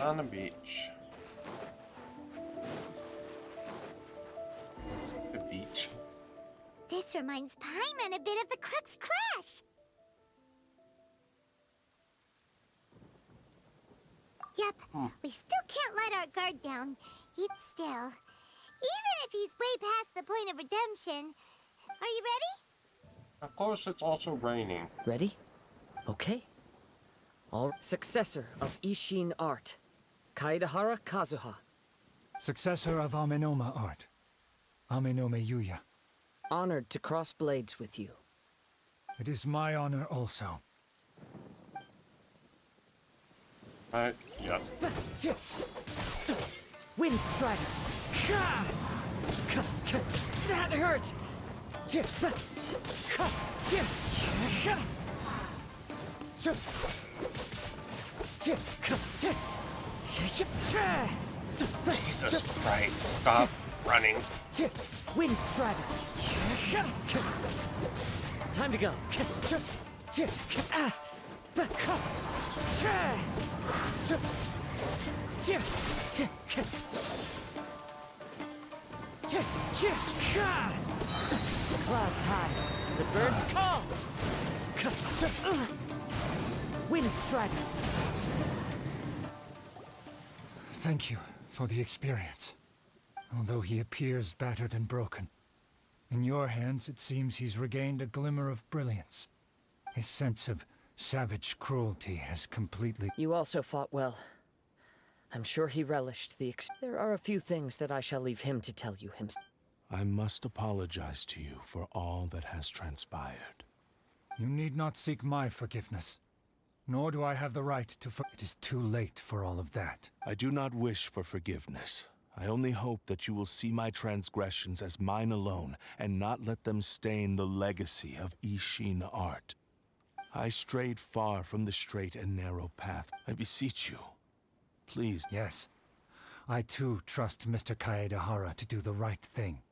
On a beach. The beach. This reminds Paimon a bit of the Crux Clash. Yep, we still can't let our guard down. Even still, even if he's way past the point of redemption. Are you ready? Of course, it's also raining. Ready? Okay. All successor of Ishin art, Kaedahara Kazuha. Successor of Amenoma art, Amenome Yuya. Honored to cross blades with you. It is my honor also. Yep. Wind Strider. That hurts. Jesus Christ, stop running. Wind Strider. Time to go. Clouds high. The birds call. Wind Strider. Thank you for the experience. Although he appears battered and broken, in your hands it seems he's regained a glimmer of brilliance. His sense of savage cruelty has completely... You also fought well. I'm sure he relished the There are a few things that I shall leave him to tell you himself. I must apologize to you for all that has transpired. You need not seek my forgiveness. Nor do I have the right to It is too late for all of that. I do not wish for forgiveness. I only hope that you will see my transgressions as mine alone, and not let them stain the legacy of Ishin art. I strayed far from the straight and narrow path. I beseech you, please. Yes. I too trust Mr. Kaedahara to do the right thing.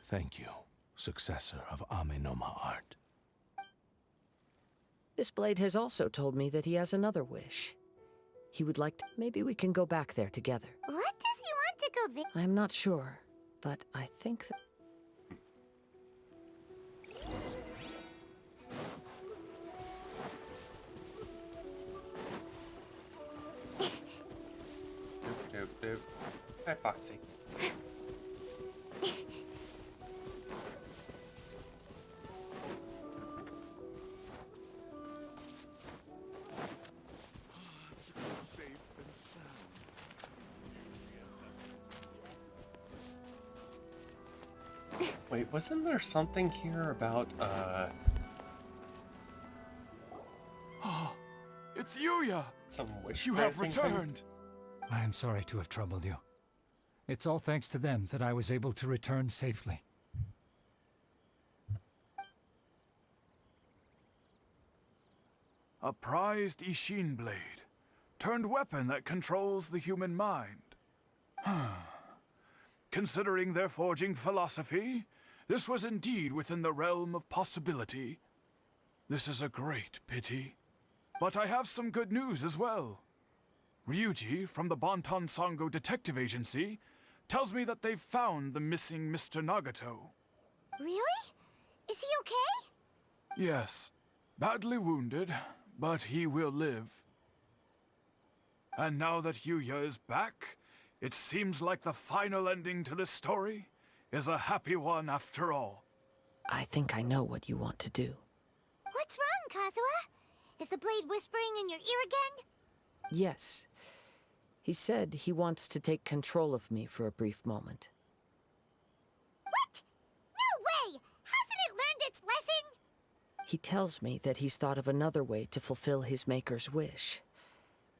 Thank you, successor of Amenoma art. This blade has also told me that he has another wish. He would like to... Maybe we can go back there together. What does he want to go there? I'm not sure, but I think that... Doop. Hi, Foxy. Wait, wasn't there something here about, Oh, it's Yuya! Some wish You have granting thing? returned! I am sorry to have troubled you. It's all thanks to them that I was able to return safely. A prized Ishin blade, turned weapon that controls the human mind. Considering their forging philosophy, this was indeed within the realm of possibility. This is a great pity. But I have some good news as well. Ryuji, from the Bonton Sango Detective Agency, tells me that they've found the missing Mr. Nagato. Really? Is he okay? Yes, badly wounded, but he will live. And now that Yuya is back, it seems like the final ending to this story is a happy one after all. I think I know what you want to do. What's wrong, Kazuha? Is the blade whispering in your ear again? Yes. He said he wants to take control of me for a brief moment. What? No way! Hasn't it learned its lesson? He tells me that he's thought of another way to fulfill his maker's wish.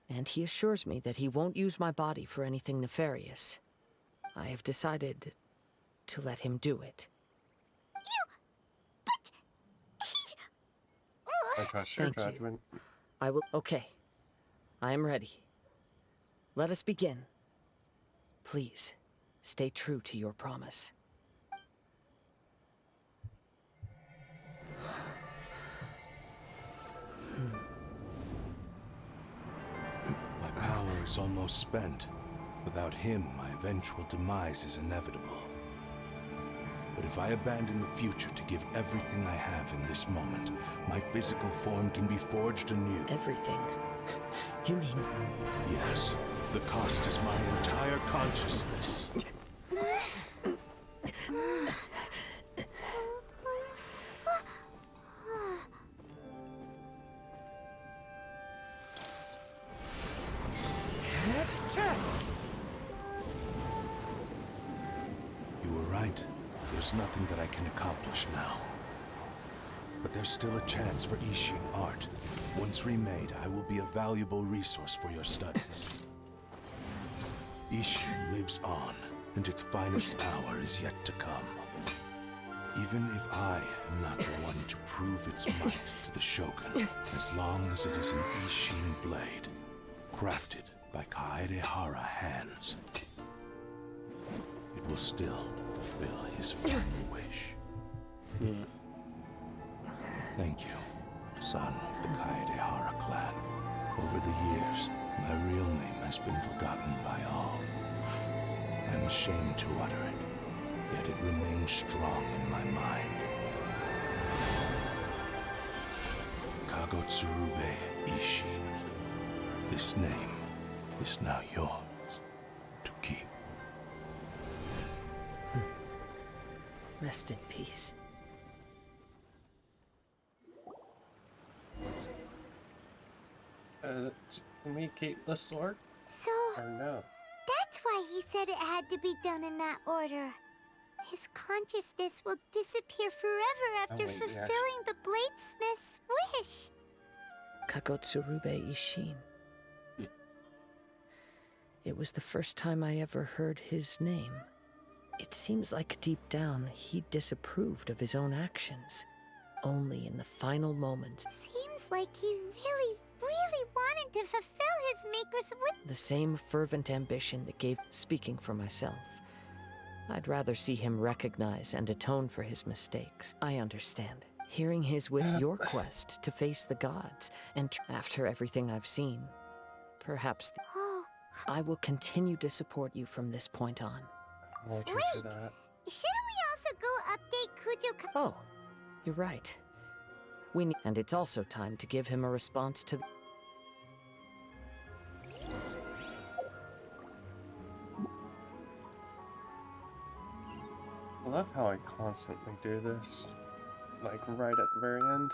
And he assures me that he won't use my body for anything nefarious. I have decided to let him do it. I trust your Thank you. judgment. I will... Okay. I am ready. Let us begin. Please, stay true to your promise. My power is almost spent. Without him, my eventual demise is inevitable. But if I abandon the future to give everything I have in this moment, my physical form can be forged anew. Everything? You mean... Yes. The cost is my entire consciousness. You were right. There's nothing that I can accomplish now. But there's still a chance for Ishin art. Once remade, I will be a valuable resource for your studies. Ishin lives on, and its finest hour is yet to come. Even if I am not the one to prove its might to the Shogun, as long as it is an Ishin blade, crafted by Kaedehara hands, it will still fulfill his final wish. Thank you, son of the Kaedehara clan. Over the years, my real name has been forgotten by all. I'm ashamed to utter it, yet it remains strong in my mind. Kagotsurube Ishin. This name is now yours to keep. Rest in peace. Can we keep the sword? So, Or no? that's why he said it had to be done in that order. His consciousness will disappear forever after wait, fulfilling the bladesmith's wish. Kagotsurube Ishin. It was the first time I ever heard his name. It seems like deep down he disapproved of his own actions. Only in the final moments, Seems like he really wanted to fulfill his maker's wish. the same fervent ambition that gave speaking for myself. I'd rather see him recognize and atone for his mistakes. I understand. Hearing his with your quest to face the gods, and after everything I've seen, perhaps I will continue to support you from this point on. I'll let you do that. Shouldn't we also go update Kujo? Oh, you're right. And it's also time to give him a response to I love how I constantly do this, like right at the very end.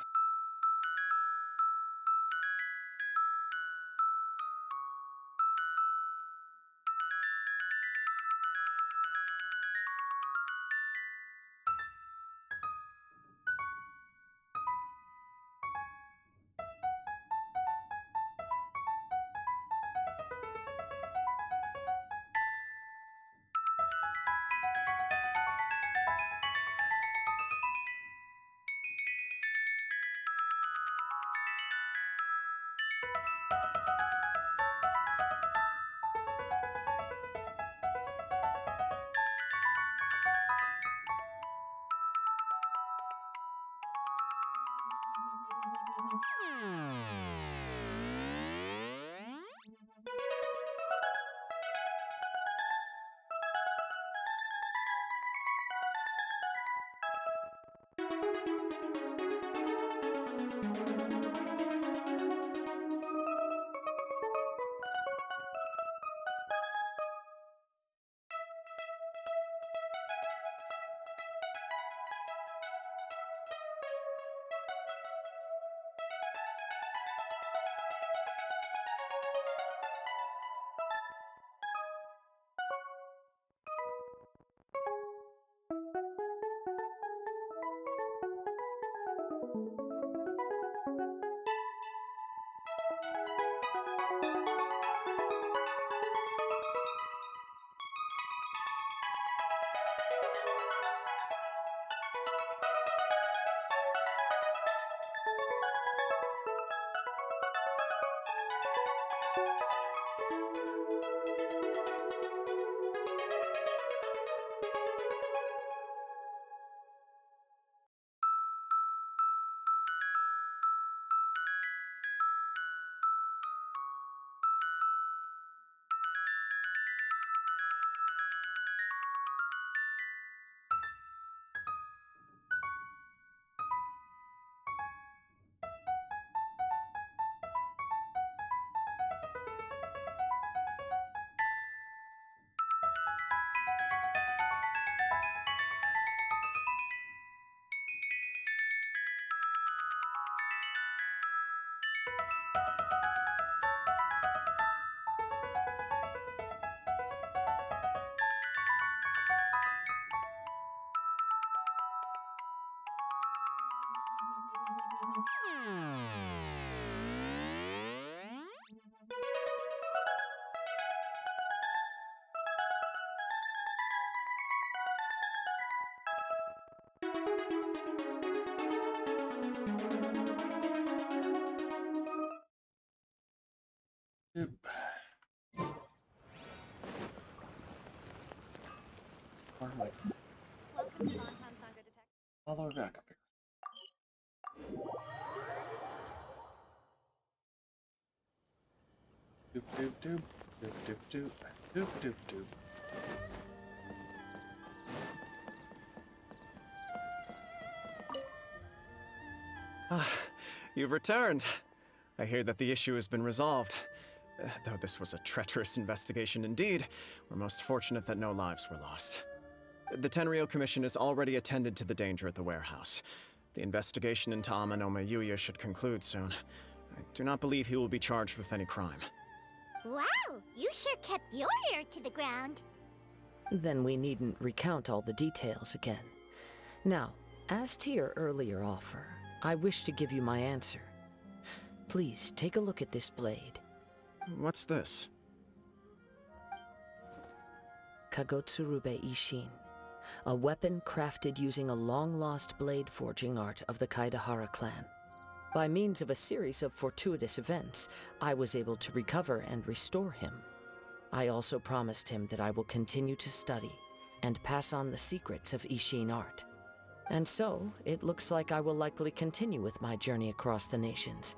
Oop. Where am I? Welcome to Montan Sangha Detective. All the way back up here. Doop doop doop. Doop doop doop. Doop doop doop. Ah, you've returned. I hear that the issue has been resolved. Though this was a treacherous investigation indeed, we're most fortunate that no lives were lost. The Tenryou Commission has already attended to the danger at the warehouse. The investigation into Amanome Yuya should conclude soon. I do not believe he will be charged with any crime. Wow, you sure kept your ear to the ground. Then we needn't recount all the details again. Now, as to your earlier offer, I wish to give you my answer. Please take a look at this blade. What's this? Kagotsurube Ishin, a weapon crafted using a long-lost blade forging art of the Kaidahara clan. By means of a series of fortuitous events, I was able to recover and restore him. I also promised him that I will continue to study and pass on the secrets of Ishin art. And so, it looks like I will likely continue with my journey across the nations,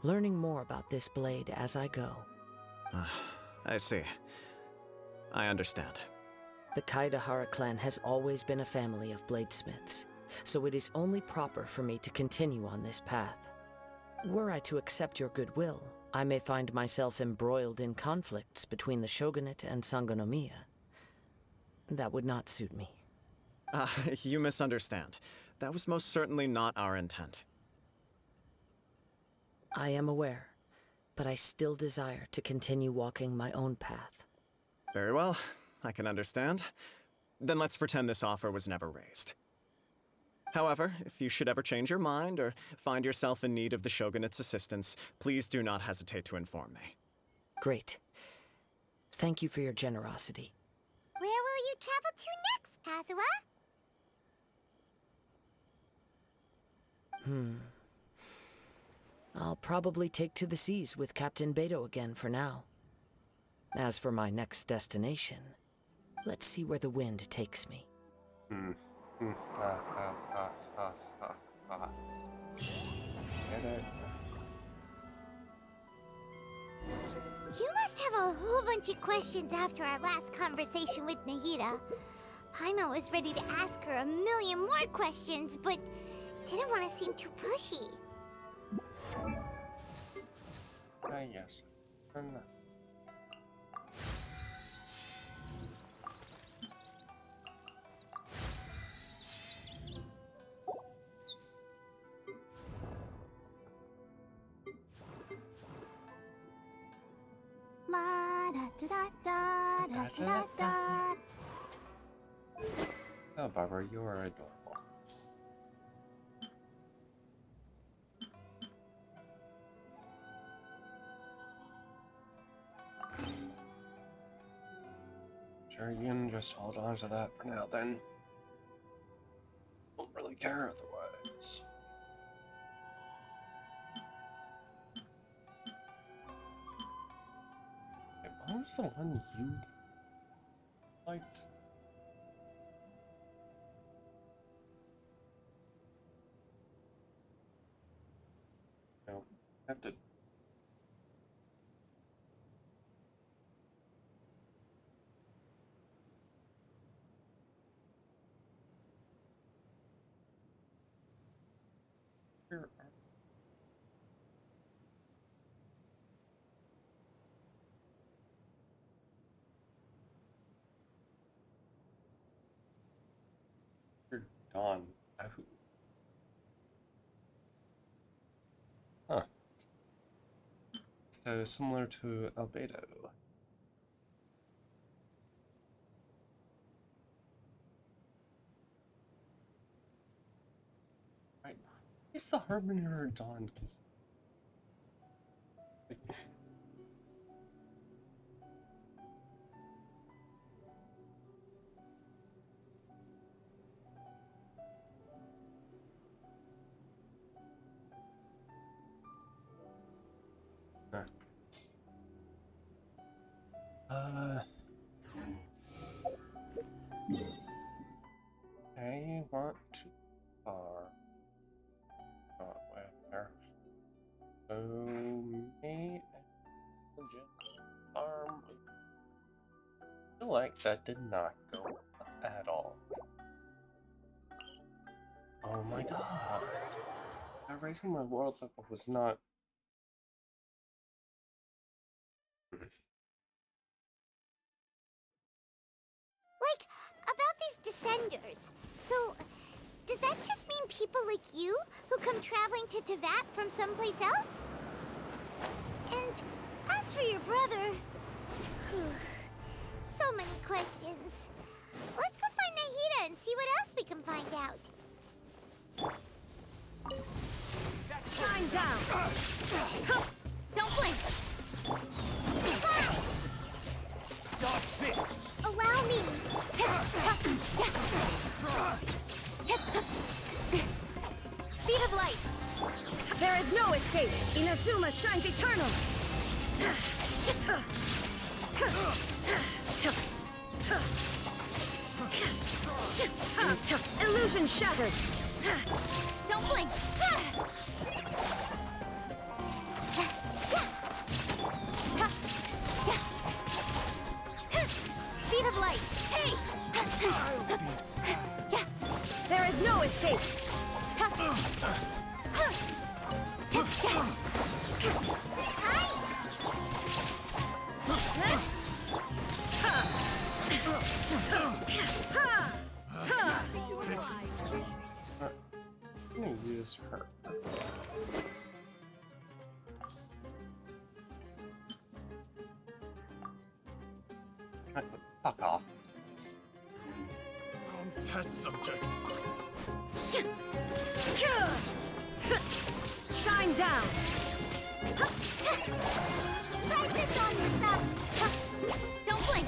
learning more about this blade as I go. I see. I understand. The Kaidahara clan has always been a family of bladesmiths, so it is only proper for me to continue on this path. Were I to accept your goodwill, I may find myself embroiled in conflicts between the shogunate and Sangonomiya. That would not suit me. You misunderstand. That was most certainly not our intent. I am aware, but I still desire to continue walking my own path. Very well, I can understand. Then let's pretend this offer was never raised. However, if you should ever change your mind or find yourself in need of the Shogunate's assistance, please do not hesitate to inform me. Great. Thank you for your generosity. Where will you travel to next, Kazuha? I'll probably take to the seas with Captain Beto again for now. As for my next destination, let's see where the wind takes me. Get it? You must have a whole bunch of questions after our last conversation with Nahida. Paimon was ready to ask her a million more questions, but didn't want to seem too pushy. Yes. Turn that. Oh, Barbara, you are adorable. Sure, you can just hold on to that for now, then. Don't really care otherwise. Okay, what was the one you liked? No, I have to. Here are. You're Dawn. Huh. So similar to Albedo. Right. It's the Harbinger of Dawn. I want to where? So me and arm. I feel like that did not go at all. Oh my god. Raising my world level was not. Like, about these Descenders. So, does that just mean people like you who come traveling to Teyvat from someplace else? And as for your brother... so many questions. Let's go find Nahida and see what else we can find out. Shine down! Don't blink! Dodge this! Allow me! Speed of light! There is no escape! Inazuma shines eternal! Illusion shattered! Don't blink! Speed of light! Hey! There is no escape! I'm gonna use her. Fuck off. Test subject. Shine down! Practice on yourself! Don't blink!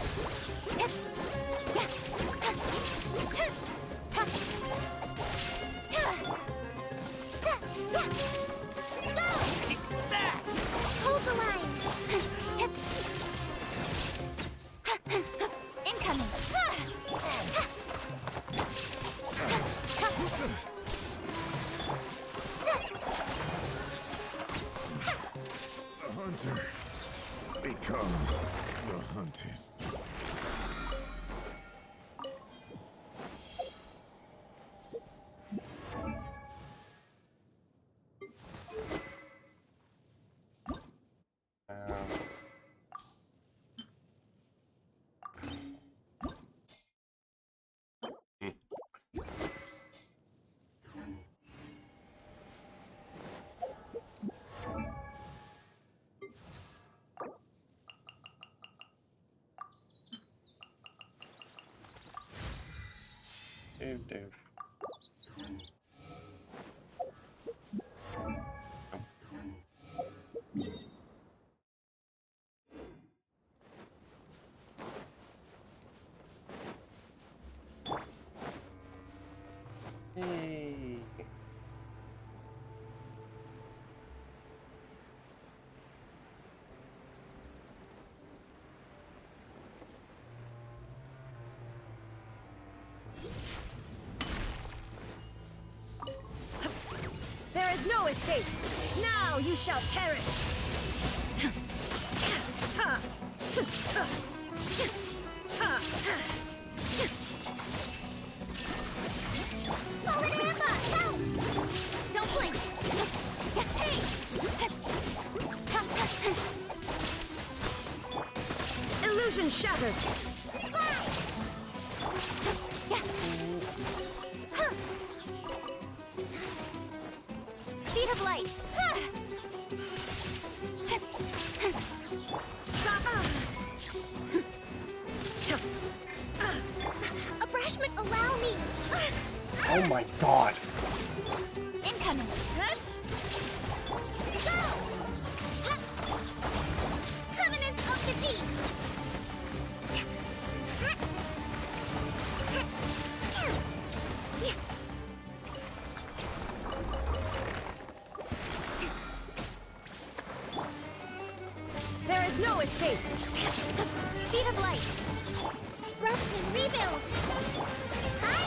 Hold the line! Incoming! The hunter becomes the hunted. Dude. Hey. There is no escape! Now you shall perish! Fallen Amber! Help! Don't blink! Hey! Illusion shattered! Speed of light! Abrashment, allow me! Oh my god! Incoming! Incoming! Huh? Go! Huh. Covenant of the Deep! There is no escape! Speed of light! Thrust and rebuild! Hi!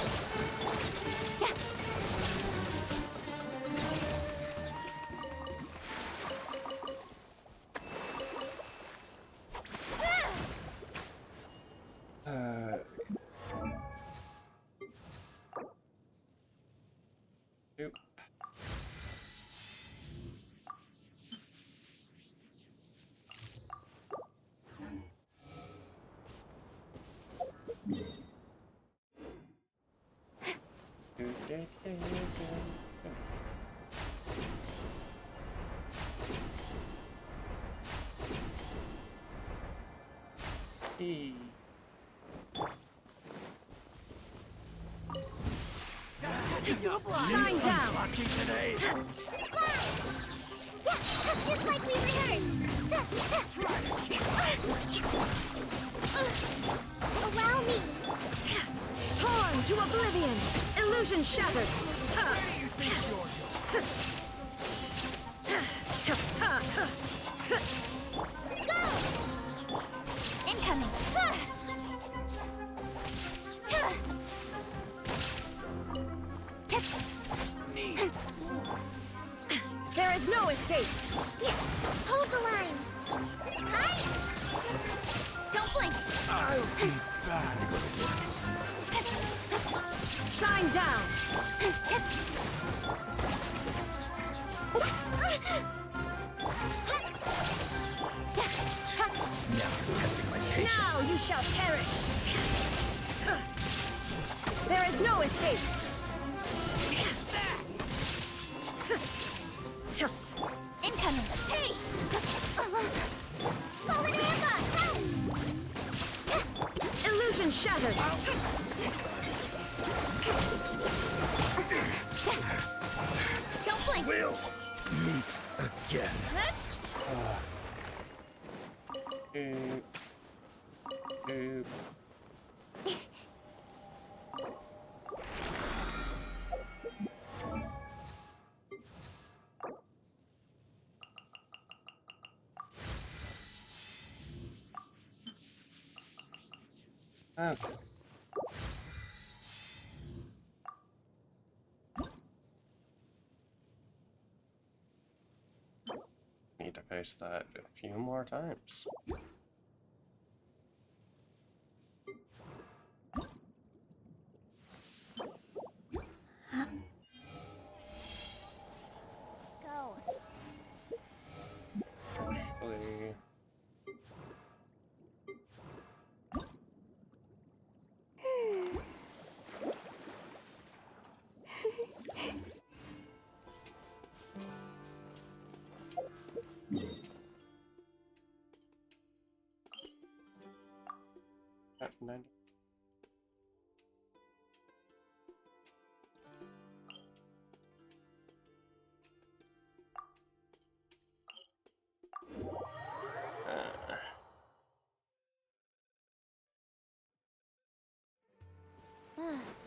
Nope. Hey. Shine down! Lucky today. Just like we rehearsed! Allow me! Torn to oblivion! Illusion shattered! Incoming! There is no escape! Hold the line! Hi! Don't blink! I'll be back. Shine down! Now testing my patience. Now you shall perish! There is no escape! Incoming! Hey! Fallen Amber! Illusion shattered! Don't blink! We'll meet again. Okay. Need to face that a few more times. Let's go. Actually, at 90.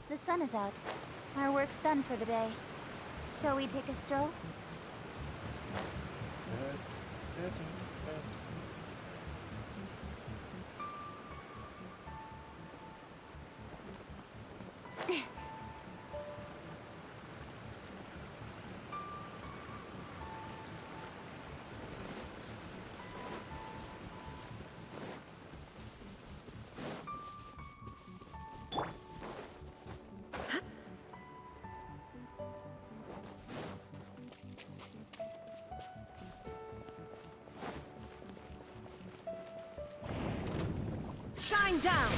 The sun is out. Our work's done for the day. Shall we take a stroll? Shine down!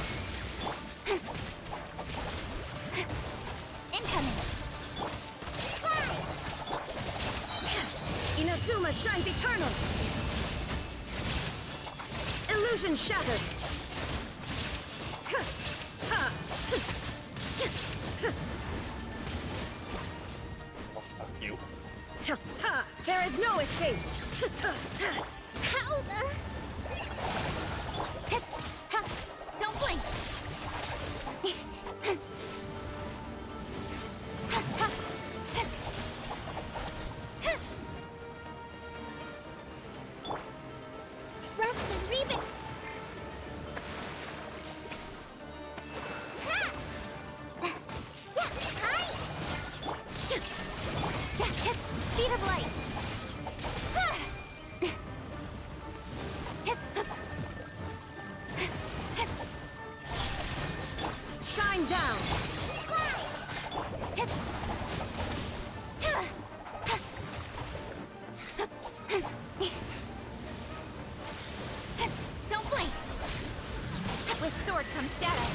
Incoming! Inazuma shines eternal! Illusion shattered! Oh, fuck you. There is no escape! How the... Don't blink! Rust and Reebok! Speed of light! Shine down! Don't blink! With sword comes shadow.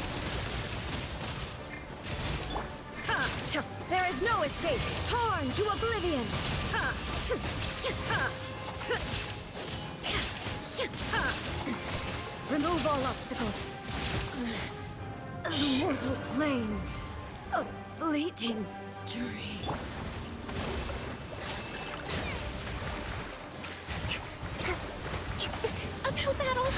There is no escape! Torn to oblivion! Remove all obstacles. The mortal plane. A fleeting dream. Uphill battle!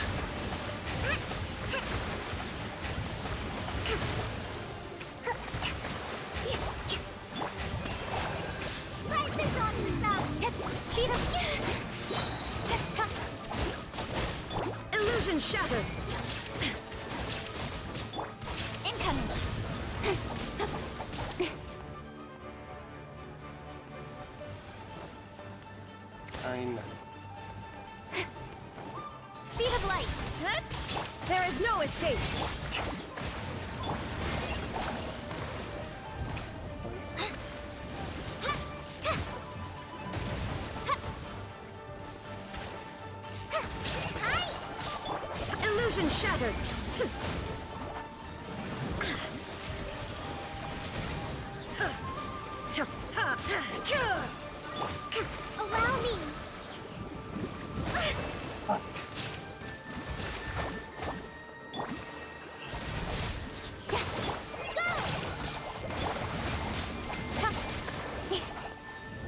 Fight this on yourself! Speed of... Illusion shattered! Incoming! I know. Speed of light! There is no escape! Illusion shattered! Allow me!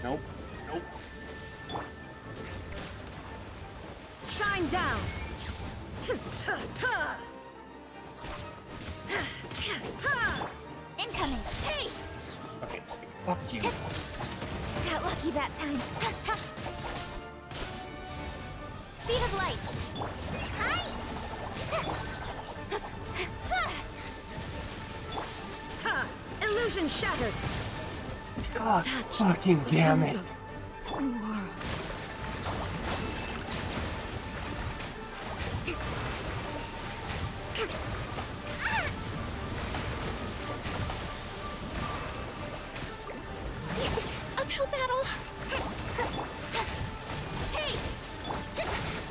Nope. Nope. Shine down! Incoming! Hey! Okay. Fuck you. Got lucky that time. Speed of light! Illusion shattered! God fucking damn it. Uphill battle! Hey!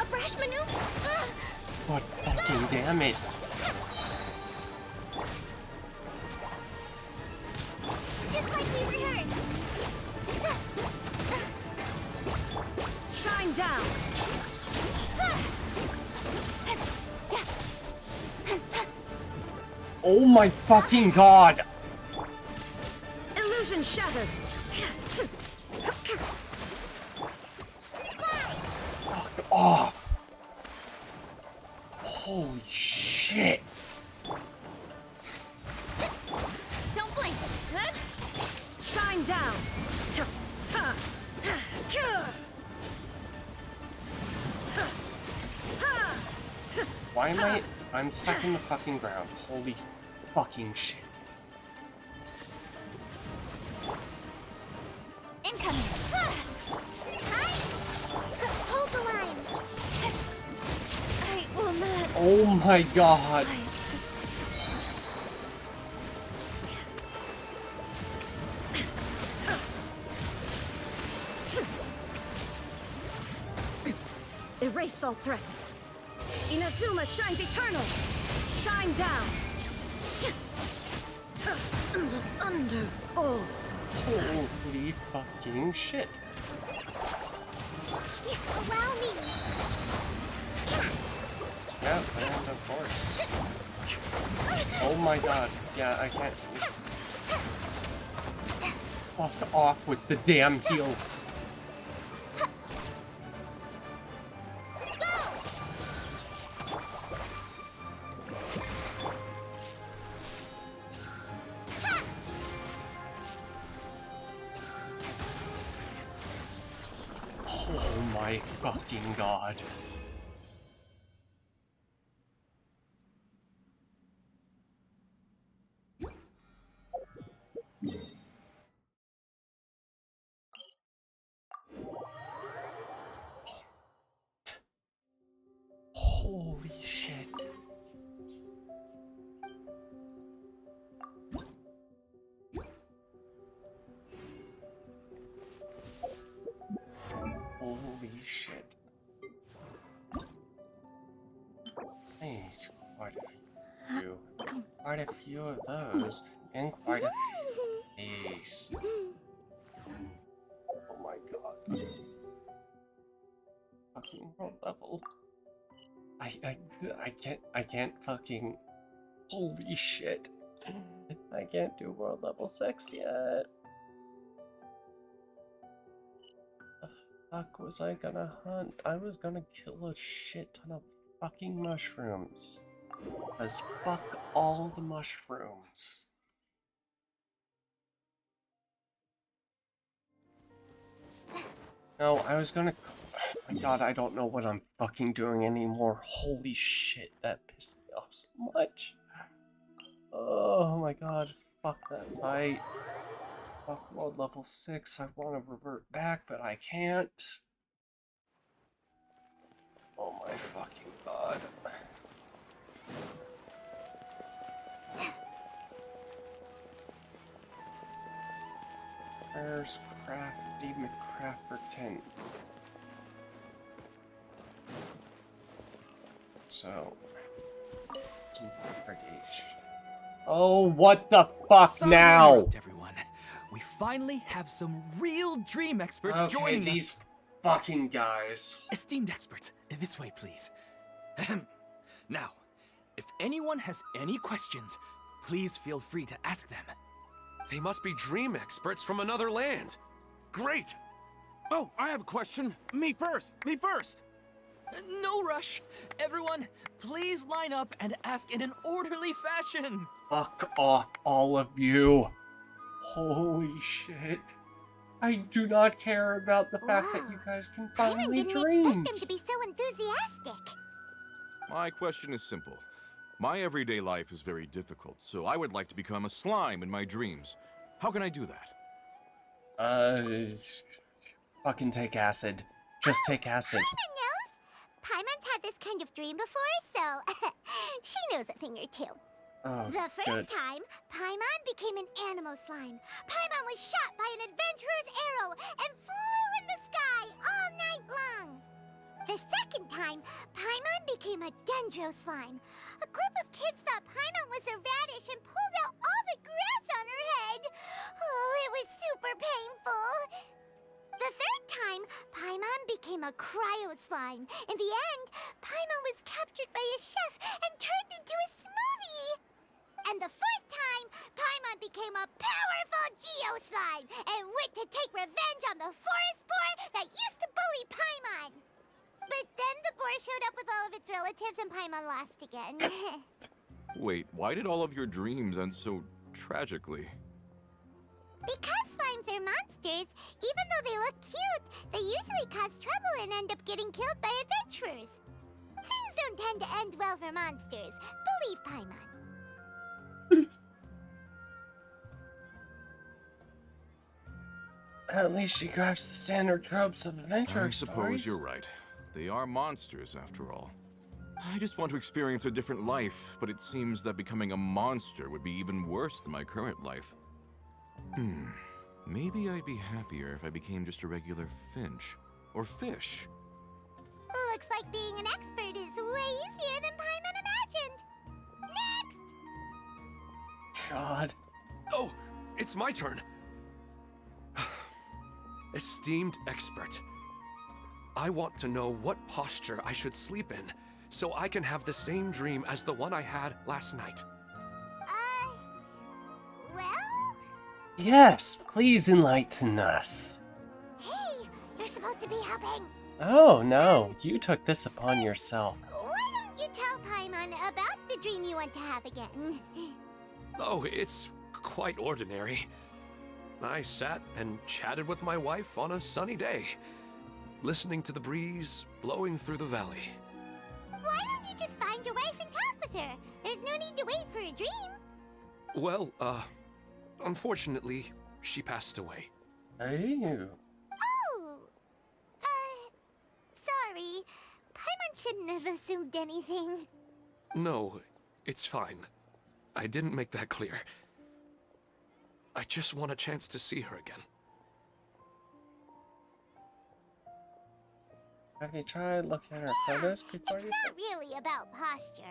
A brash maneuver! God fucking damn it. Just like we rehearsed! Shine down! Oh my fucking god. Illusion shattered! Fuck off. Holy shit. Don't blink! Shine down! Why am I'm stuck in the fucking ground. Holy fucking shit. Incoming! Hold the line! I will not... Oh my god. Erase all threats. Inazuma shines eternal! Shine down! Thunder falls. Holy fucking shit. Allow me! Yeah, and of course. Oh my god. Yeah, I can't. Fuck off with the damn heals. my fucking god. Holy shit. Holy shit. I need quite a few. Quite a few of those. And quite a few of these. Oh my god. Fucking world level. I can't fucking. Holy shit. I can't do world level 6 yet. The fuck was I gonna hunt? I was gonna kill a shit ton of fucking mushrooms. Cause fuck all the mushrooms. No, I was gonna. Oh my god, I don't know what I'm fucking doing anymore. Holy shit, that pissed me off so much. Oh my god, fuck that fight. Fuck world level 6, I want to revert back, but I can't. Oh my fucking god. Where's Crafty McCrafferton? So, interrogation. Oh, what the fuck Sorry now? to interrupt, everyone. We finally have some real dream experts Okay, joining these us. fucking guys. Esteemed experts, this way, please. Now, if anyone has any questions, please feel free to ask them. They must be dream experts from another land. Great! Oh, I have a question. Me first! Me first! No rush. Everyone, please line up and ask in an orderly fashion. Fuck off, all of you. Holy shit. I do not care about the fact that you guys can finally dream. Them to be so enthusiastic. My question is simple. My everyday life is very difficult, so I would like to become a slime in my dreams. How can I do that? Fucking take acid. Just take acid. Paimon knows. Paimon's had this kind of dream before, so she knows a thing or two. Oh, the first good. time, Paimon became an animal slime. Paimon was shot by an adventurer's arrow and flew in the sky all night long. The second time, Paimon became a dendro slime. A group of kids thought Paimon was a radish and pulled out all the grass on her head. Oh, it was super painful. The third time, Paimon became a cryo slime. In the end, Paimon was captured by a chef and turned into a smoothie. And the fourth time, Paimon became a powerful Geo slime and went to take revenge on the forest boar that used to bully Paimon. But then the boar showed up with all of its relatives and Paimon lost again. Wait, why did all of your dreams end so tragically? Because slimes are monsters, even though they look cute, they usually cause trouble and end up getting killed by adventurers. Things don't tend to end well for monsters. Believe Paimon. At least she grabs the standard tropes of adventure I suppose you're right. They are monsters, after all. I just want to experience a different life, but it seems that becoming a monster would be even worse than my current life. Maybe I'd be happier if I became just a regular finch. Or fish. Looks like being an expert is way easier than Paimon imagined. Next! God. Oh, it's my turn. Esteemed expert, I want to know what posture I should sleep in so I can have the same dream as the one I had last night. Well? Yes, please enlighten us. Hey, you're supposed to be helping. Oh no, you took this upon yourself. Why don't you tell Paimon about the dream you want to have again? Oh, it's quite ordinary. I sat and chatted with my wife on a sunny day. listening to the breeze blowing through the valley. Why don't you just find your wife and talk with her? There's no need to wait for a dream. Well, unfortunately, she passed away. Hey. Oh, sorry. Paimon shouldn't have assumed anything. No, it's fine. I didn't make that clear. I just want a chance to see her again. Have you tried looking at her photos before It's you? not really about posture.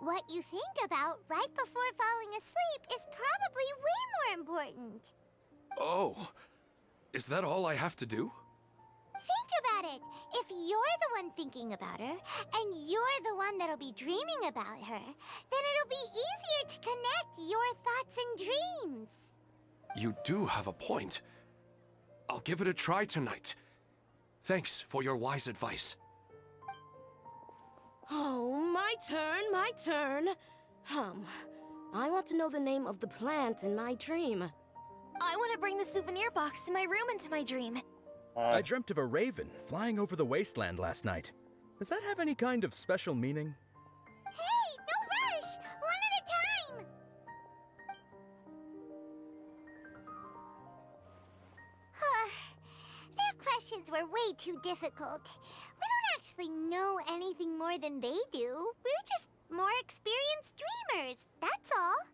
What you think about right before falling asleep is probably way more important. Oh, is that all I have to do? Think about it. If you're the one thinking about her, and you're the one that'll be dreaming about her, then it'll be easier to connect your thoughts and dreams. You do have a point. I'll give it a try tonight. Thanks for your wise advice. Oh, my turn. I want to know the name of the plant in my dream. I want to bring the souvenir box to my room into my dream. I dreamt of a raven flying over the wasteland last night. Does that have any kind of special meaning? Hey, no rush! One at a time! Their questions were way too difficult. We don't actually know anything more than they do. We're just more experienced dreamers, that's all.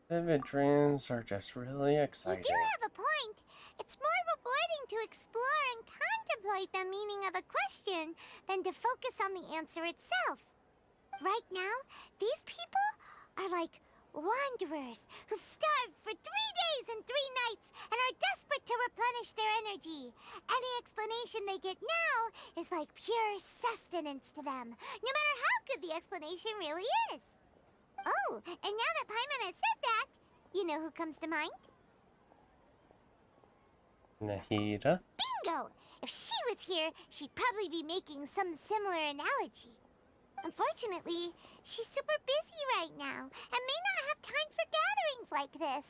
Vivid dreams are just really exciting. You do have a point. It's more rewarding to explore and contemplate the meaning of a question than to focus on the answer itself. Right now, these people are like wanderers who've starved for 3 days and 3 nights and are desperate to replenish their energy. Any explanation they get now is like pure sustenance to them, no matter how good the explanation really is. Oh, and now that Paimon has said that, you know who comes to mind? Nahida? Bingo! If she was here, she'd probably be making some similar analogy. Unfortunately, she's super busy right now and may not have time for gatherings like this.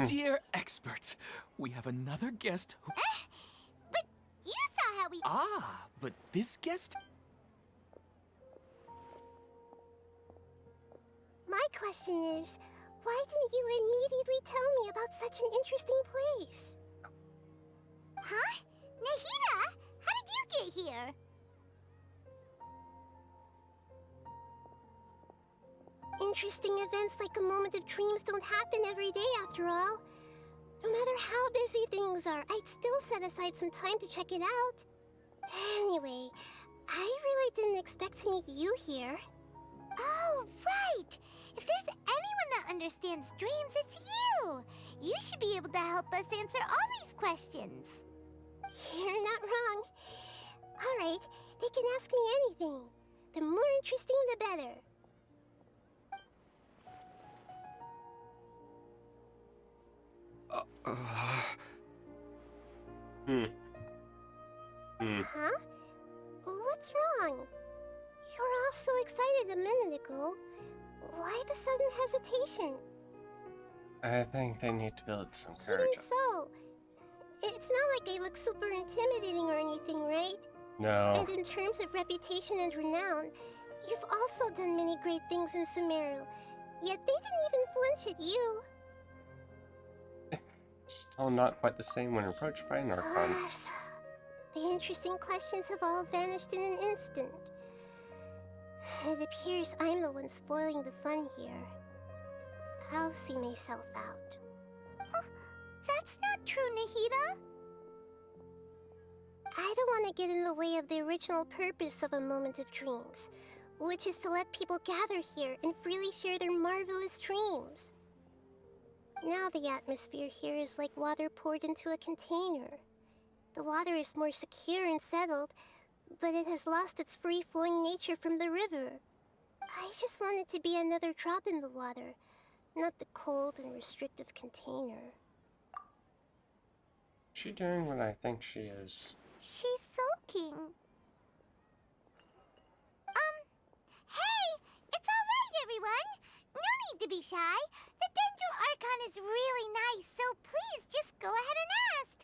Dear experts, we have another guest who... But you saw how we... Ah, but this guest... My question is, why didn't you immediately tell me about such an interesting place? Huh? Nahida? How did you get here? Interesting events like a moment of dreams don't happen every day after all. No matter how busy things are, I'd still set aside some time to check it out. Anyway, I really didn't expect to meet you here. Oh, right! If there's anyone that understands dreams, it's you! You should be able to help us answer all these questions. You're not wrong. All right, they can ask me anything. The more interesting, the better. Huh? What's wrong? You were all so excited a minute ago. Why the sudden hesitation? I think they need to build some courage Even up. so, it's not like I look super intimidating or anything, right? No. And in terms of reputation and renown, you've also done many great things in Sumeru, yet they didn't even flinch at you. Still not quite the same when approached by an Archon. Yes. The interesting questions have all vanished in an instant. It appears I'm the one spoiling the fun here. I'll see myself out. That's not true, Nahida. I don't want to get in the way of the original purpose of a Moment of Dreams, which is to let people gather here and freely share their marvelous dreams. Now the atmosphere here is like water poured into a container. The water is more secure and settled, but it has lost its free-flowing nature from the river. I just want it to be another drop in the water, not the cold and restrictive container. Is she doing what I think she is? She's sulking. Hey! It's alright, everyone! No need to be shy. The Dendro Archon is really nice, so please just go ahead and ask.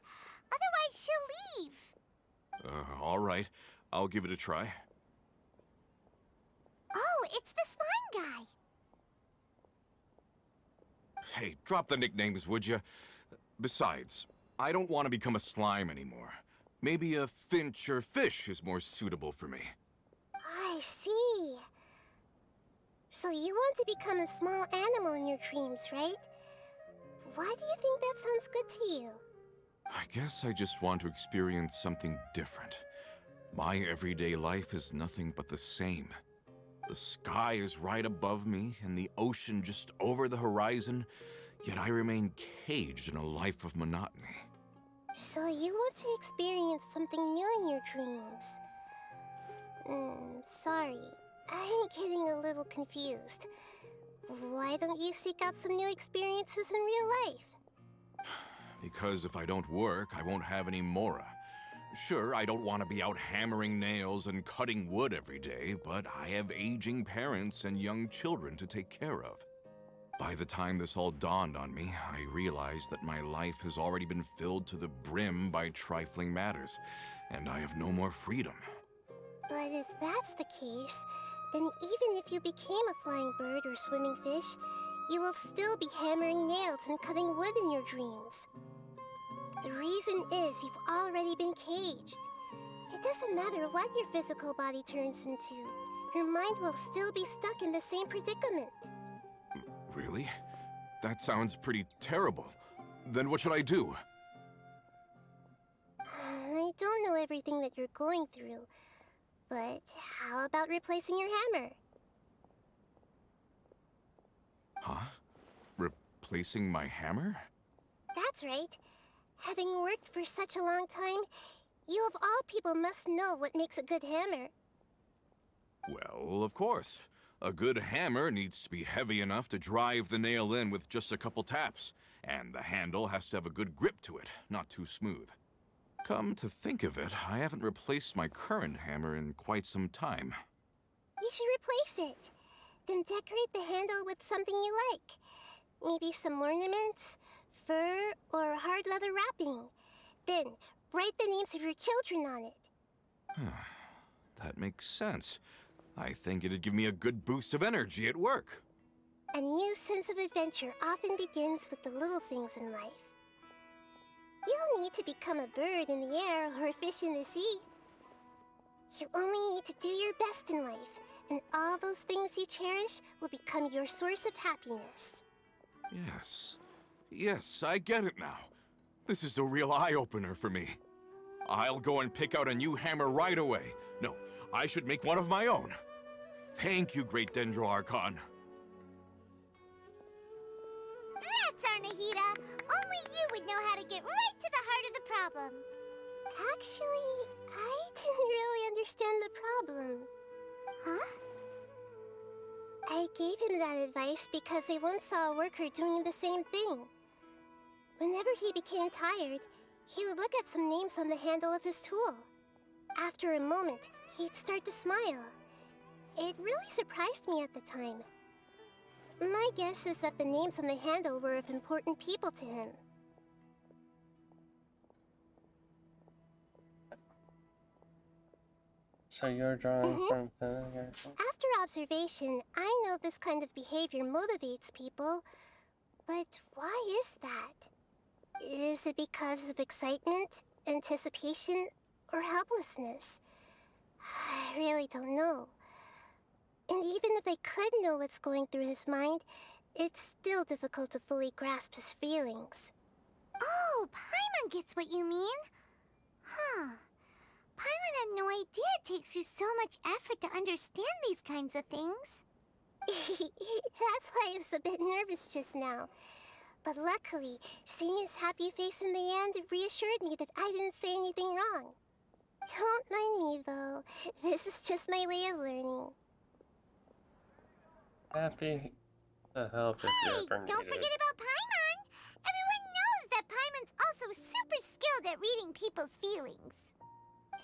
Otherwise, she'll leave. All right. I'll give it a try. Oh, it's the slime guy. Hey, drop the nicknames, would you? Besides, I don't want to become a slime anymore. Maybe a finch or fish is more suitable for me. I see. So you want to become a small animal in your dreams, right? Why do you think that sounds good to you? I guess I just want to experience something different. My everyday life is nothing but the same. The sky is right above me and the ocean just over the horizon, yet I remain caged in a life of monotony. So you want to experience something new in your dreams? Sorry, I'm getting a little confused. Why don't you seek out some new experiences in real life? Because if I don't work, I won't have any Mora. Sure, I don't want to be out hammering nails and cutting wood every day, but I have aging parents and young children to take care of. By the time this all dawned on me, I realized that my life has already been filled to the brim by trifling matters, and I have no more freedom. But if that's the case, then even if you became a flying bird or swimming fish, you will still be hammering nails and cutting wood in your dreams. The reason is you've already been caged. It doesn't matter what your physical body turns into. Your mind will still be stuck in the same predicament. Really? That sounds pretty terrible. Then what should I do? I don't know everything that you're going through, but how about replacing your hammer? Huh? Replacing my hammer? That's right. Having worked for such a long time, you of all people must know what makes a good hammer. Well, of course. A good hammer needs to be heavy enough to drive the nail in with just a couple taps, and the handle has to have a good grip to it, not too smooth. Come to think of it, I haven't replaced my current hammer in quite some time. You should replace it. Then decorate the handle with something you like. Maybe some ornaments, fur, or hard leather wrapping. Then, write the names of your children on it. That makes sense. I think it'd give me a good boost of energy at work. A new sense of adventure often begins with the little things in life. You don't need to become a bird in the air or a fish in the sea. You only need to do your best in life, and all those things you cherish will become your source of happiness. Yes. Yes, I get it now. This is a real eye-opener for me. I'll go and pick out a new hammer right away. No, I should make one of my own. Thank you, Great Dendro Archon. That's our Nahida. Only you would know how to get right to the heart of the problem. Actually, I didn't really understand the problem. Huh? I gave him that advice because I once saw a worker doing the same thing. Whenever he became tired, he would look at some names on the handle of his tool. After a moment, he'd start to smile. It really surprised me at the time. My guess is that the names on the handle were of important people to him. So you're drawing from familiar... After observation, I know this kind of behavior motivates people. But why is that? Is it because of excitement, anticipation, or helplessness? I really don't know. And even if I could know what's going through his mind, it's still difficult to fully grasp his feelings. Oh, Paimon gets what you mean. Huh. Paimon had no idea it takes you so much effort to understand these kinds of things. That's why I was a bit nervous just now. But luckily, seeing his happy face in the end reassured me that I didn't say anything wrong. Don't mind me, though. This is just my way of learning. Happy to help if you ever need Don't forget about Paimon! Everyone knows that Paimon's also super skilled at reading people's feelings.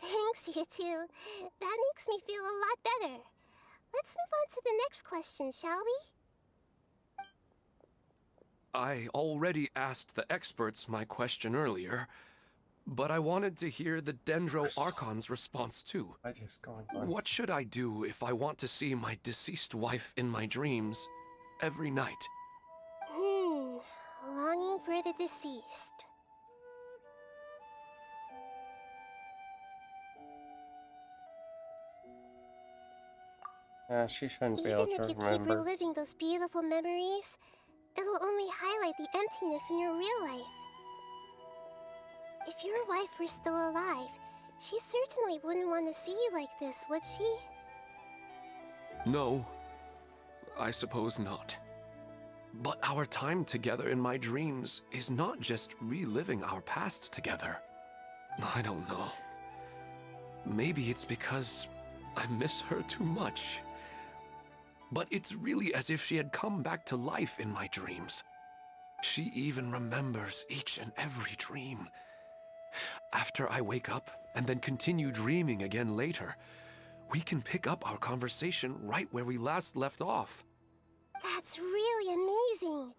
Thanks, you two. That makes me feel a lot better. Let's move on to the next question, shall we? I already asked the experts my question earlier. But I wanted to hear the Dendro Archon's response too. I just going on. What should I do if I want to see my deceased wife in my dreams every night? Longing for the deceased. She shouldn't be able Even to if you keep remember. reliving those beautiful memories, it'll only highlight the emptiness in your real life. If your wife were still alive, she certainly wouldn't want to see you like this, would she? No, I suppose not. But our time together in my dreams is not just reliving our past together. I don't know. Maybe it's because I miss her too much. But it's really as if she had come back to life in my dreams. She even remembers each and every dream. After I wake up and then continue dreaming again later, we can pick up our conversation right where we last left off. That's really amazing.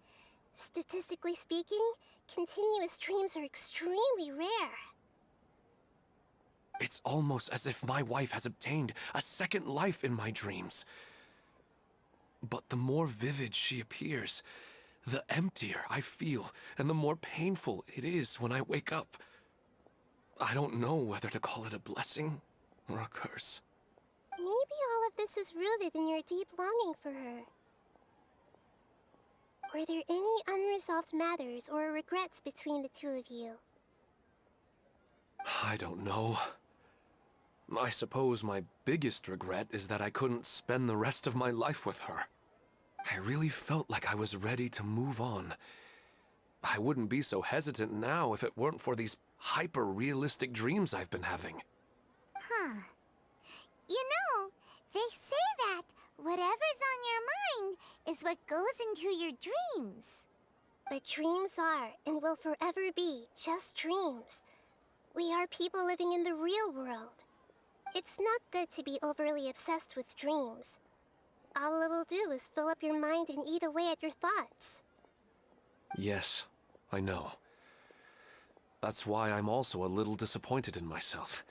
Statistically speaking, continuous dreams are extremely rare. It's almost as if my wife has obtained a second life in my dreams. But the more vivid she appears, the emptier I feel, and the more painful it is when I wake up. I don't know whether to call it a blessing or a curse. Maybe all of this is rooted in your deep longing for her. Were there any unresolved matters or regrets between the two of you? I don't know. I suppose my biggest regret is that I couldn't spend the rest of my life with her. I really felt like I was ready to move on. I wouldn't be so hesitant now if it weren't for these hyper-realistic dreams I've been having. Huh. You know, they say that whatever's on your mind is what goes into your dreams. But dreams are, and will forever be, just dreams. We are people living in the real world. It's not good to be overly obsessed with dreams. All it'll do is fill up your mind and eat away at your thoughts. Yes, I know. That's why I'm also a little disappointed in myself.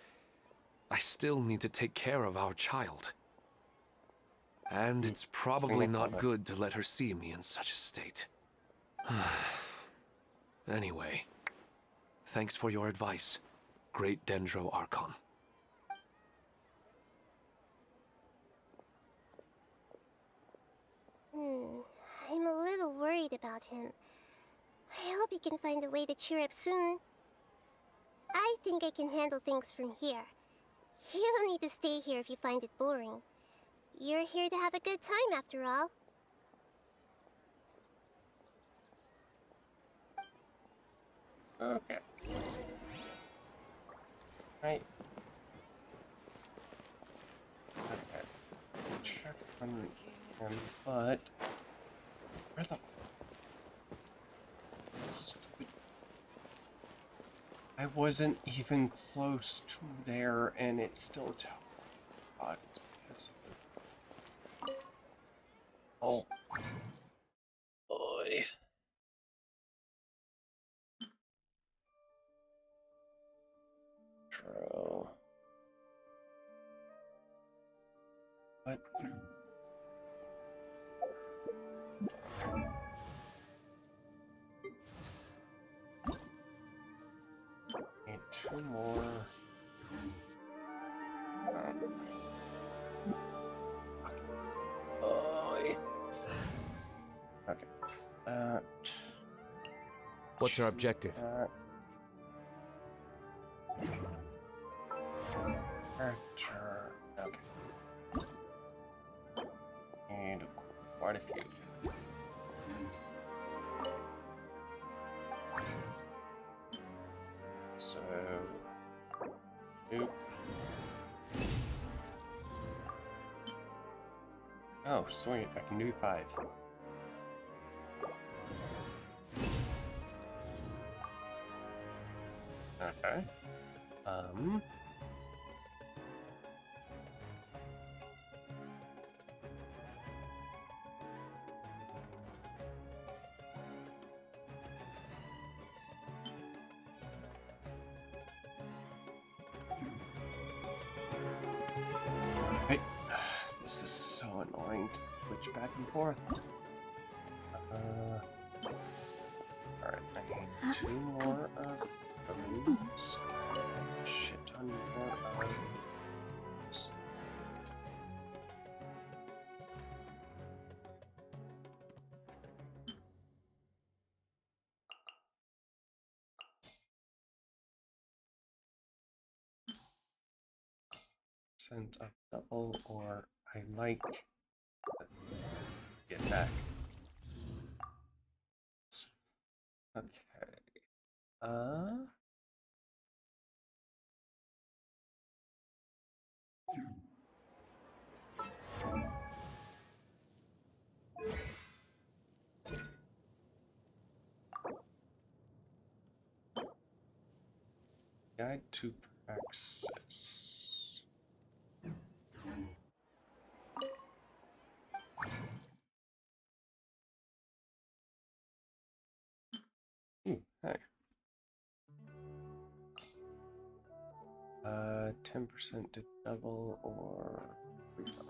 I still need to take care of our child. And it's probably not good to let her see me in such a state. Anyway, thanks for your advice, Great Dendro Archon. I'm a little worried about him. I hope he can find a way to cheer up soon. I think I can handle things from here. You don't need to stay here if you find it boring. You're here to have a good time, after all. Okay. Right. Okay. Check on him, but where the stupid? I wasn't even close to there, and it still took. God, it's because of the. Oh. Boy. True. What? Need two more. Oh, yeah. Okay. What's our objective? Character. Okay. And quite a few. So, oop. Oh, sweet! I can do 5. Okay. This is so annoying to switch back and forth. Alright, I need 2 more of balloons. A shit ton more of balloons. Percent of double, or I like the attack. Okay. Guide to Praxis. Ooh, hey. 10% to double or refund.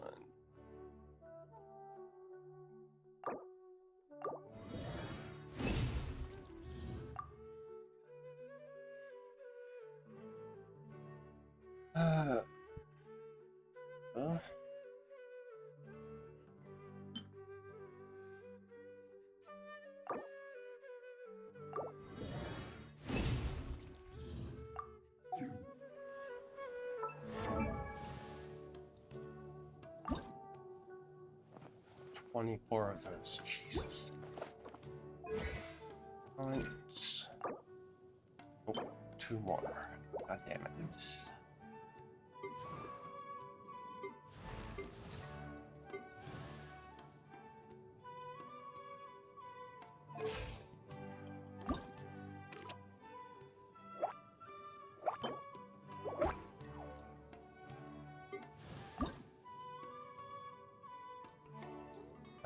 Well. Four of those. Jesus. Points. Oh, 2 more. God damn it.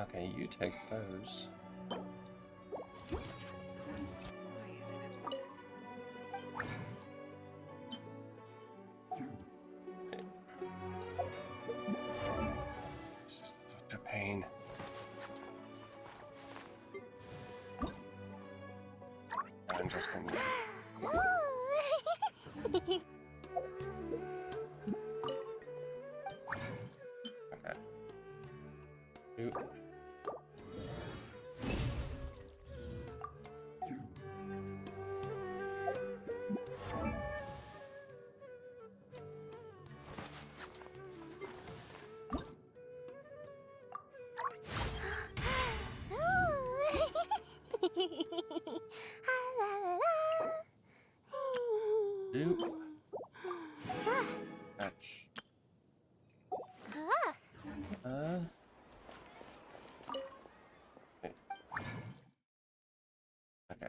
Okay, you take those. This is such a pain. I'm just gonna... Okay. You... Okay.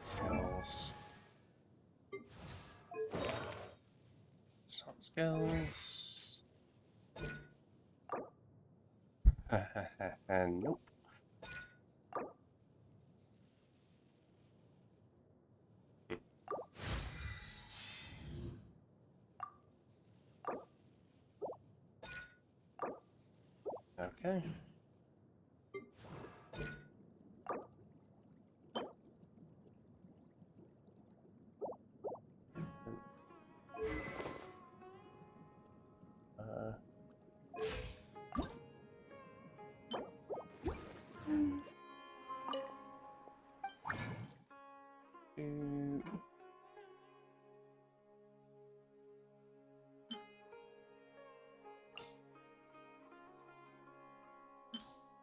Skills. Skills. And nope. Okay.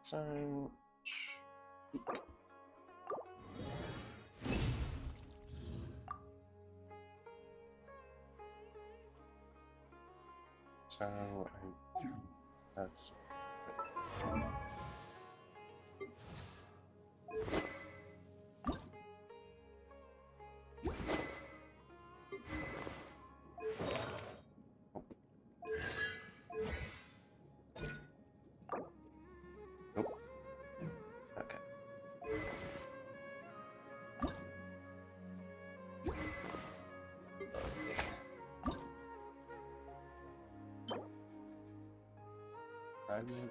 So... that's... I'm...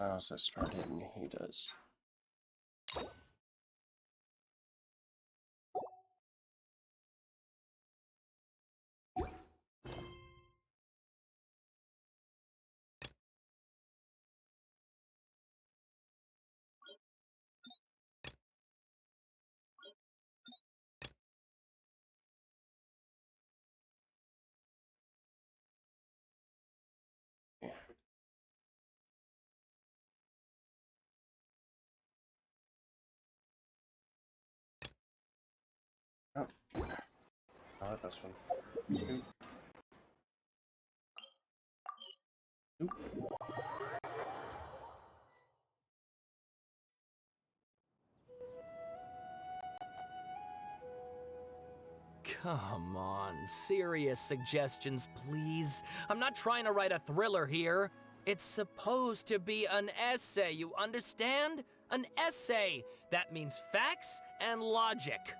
I also started and he does. Oh, I like this one. Oop. Come on, serious suggestions, please. I'm not trying to write a thriller here. It's supposed to be an essay, you understand? An essay. That means facts and logic.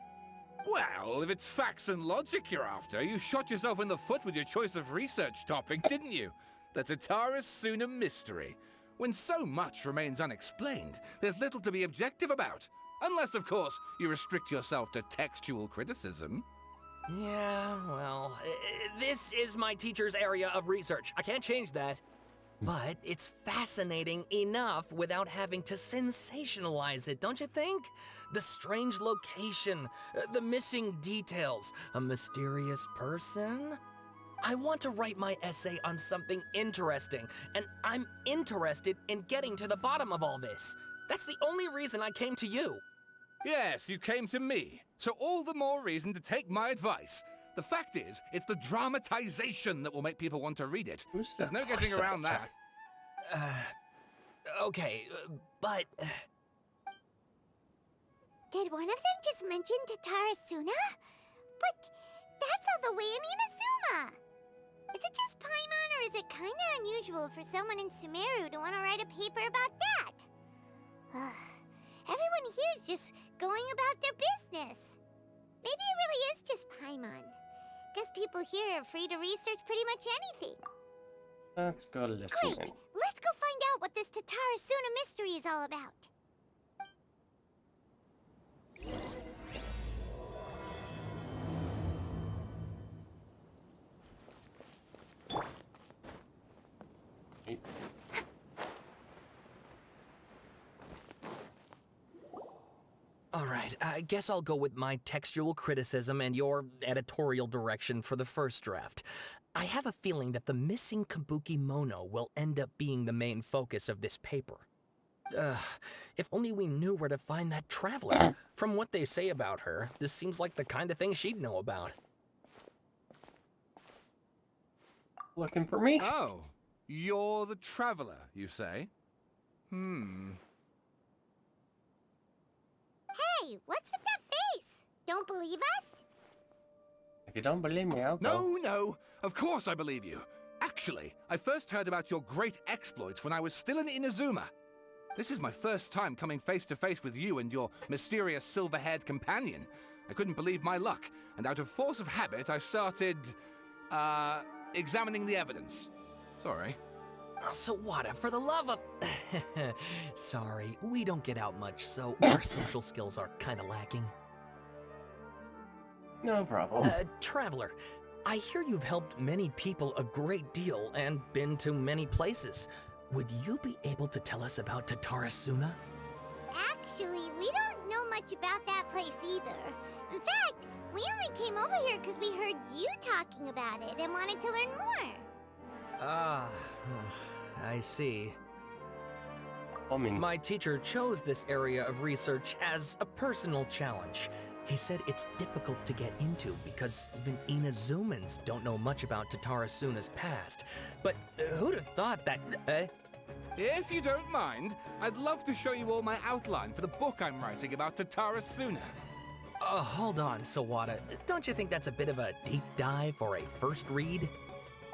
Well, if it's facts and logic you're after, you shot yourself in the foot with your choice of research topic, didn't you? The Tatara Suna mystery. When so much remains unexplained, there's little to be objective about. Unless, of course, you restrict yourself to textual criticism. Yeah, well, this is my teacher's area of research. I can't change that. But it's fascinating enough without having to sensationalize it, don't you think? The strange location, the missing details, a mysterious person. I want to write my essay on something interesting, and I'm interested in getting to the bottom of all this. That's the only reason I came to you. Yes, you came to me. So all the more reason to take my advice. The fact is, it's the dramatization that will make people want to read it. There's no getting around that. Okay, but... Did one of them just mention Tatara Suna? But that's all the way in Inazuma! Is it just Paimon, or is it kinda unusual for someone in Sumeru to want to write a paper about that? Everyone here is just going about their business. Maybe it really is just Paimon. Guess people here are free to research pretty much anything. Let's go listen. Great! Let's go find out what this Tatara Suna mystery is all about. All right, I guess I'll go with my textual criticism and your editorial direction for the first draft. I have a feeling that the missing Kabuki Mono will end up being the main focus of this paper. If only we knew where to find that traveler. From what they say about her, this seems like the kind of thing she'd know about. Looking for me? Oh, you're the traveler, you say? Hey, what's with that face? Don't believe us? If you don't believe me, I'll go. No, of course I believe you. Actually, I first heard about your great exploits when I was still in Inazuma. This is my first time coming face to face with you and your mysterious silver-haired companion. I couldn't believe my luck, and out of force of habit, I started, examining the evidence. Sorry. Oh, Sawada, for the love of... Sorry, we don't get out much, so our social skills are kinda lacking. No problem. Traveler, I hear you've helped many people a great deal and been to many places. Would you be able to tell us about Tatarasuna? Actually, we don't know much about that place either. In fact, we only came over here because we heard you talking about it and wanted to learn more. Ah, I see. mean, My teacher chose this area of research as a personal challenge. He said it's difficult to get into because even Inazumans don't know much about Tatarasuna's past. But who'd have thought that... If you don't mind, I'd love to show you all my outline for the book I'm writing about Tatarasuna. Hold on, Sawada. Don't you think that's a bit of a deep dive for a first read?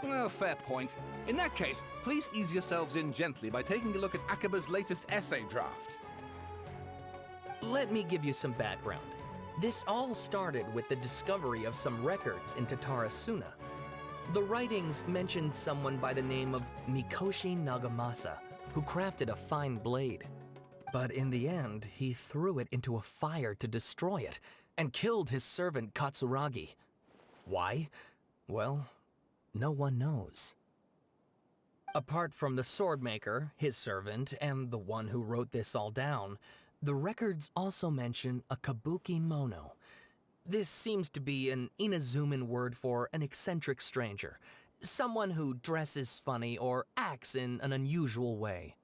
Well, fair point. In that case, please ease yourselves in gently by taking a look at Akaba's latest essay draft. Let me give you some background. This all started with the discovery of some records in Tatarasuna. The writings mentioned someone by the name of Mikoshi Nagamasa, who crafted a fine blade. But in the end, he threw it into a fire to destroy it, and killed his servant Katsuragi. Why? Well, no one knows. Apart from the swordmaker, his servant, and the one who wrote this all down, the records also mention a kabuki mono. This seems to be an Inazuman word for an eccentric stranger, someone who dresses funny or acts in an unusual way.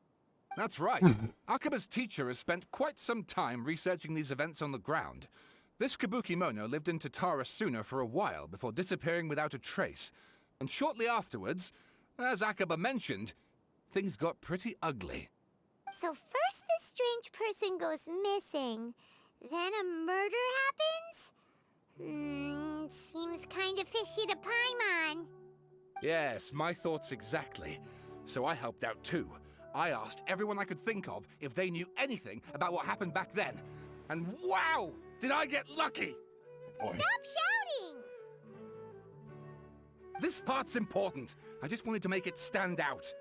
That's right. Akaba's teacher has spent quite some time researching these events on the ground. This kabuki mono lived in Tatarasuna for a while before disappearing without a trace. And shortly afterwards, as Akaba mentioned, things got pretty ugly. So first this strange person goes missing, then a murder happens? Seems kinda fishy to Paimon. Yes, my thoughts exactly. So I helped out too. I asked everyone I could think of if they knew anything about what happened back then. And wow, did I get lucky! Stop shouting! This part's important. I just wanted to make it stand out.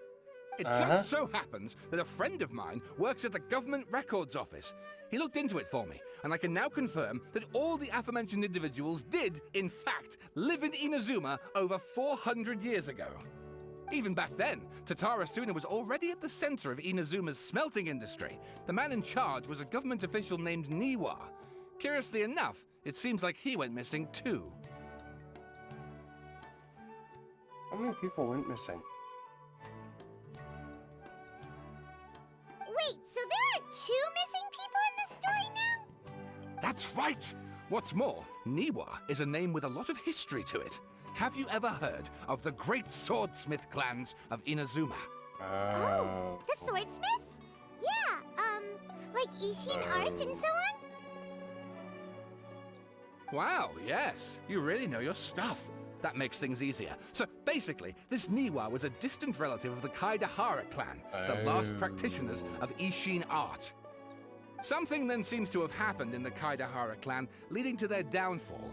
It just so happens that a friend of mine works at the Government Records Office. He looked into it for me, and I can now confirm that all the aforementioned individuals did, in fact, live in Inazuma over 400 years ago. Even back then, Tatarasuna was already at the center of Inazuma's smelting industry. The man in charge was a government official named Niwa. Curiously enough, it seems like he went missing too. How many people went missing? Wait, so there are 2 missing people in this story now? That's right! What's more, Niwa is a name with a lot of history to it. Have you ever heard of the great swordsmith clans of Inazuma? Oh, the swordsmiths? Yeah, like Ishin art and so on? Wow, yes. You really know your stuff. That makes things easier. So basically, this Niwa was a distant relative of the Kaidahara clan, the last practitioners of Ishin art. Something then seems to have happened in the Kaidahara clan, leading to their downfall.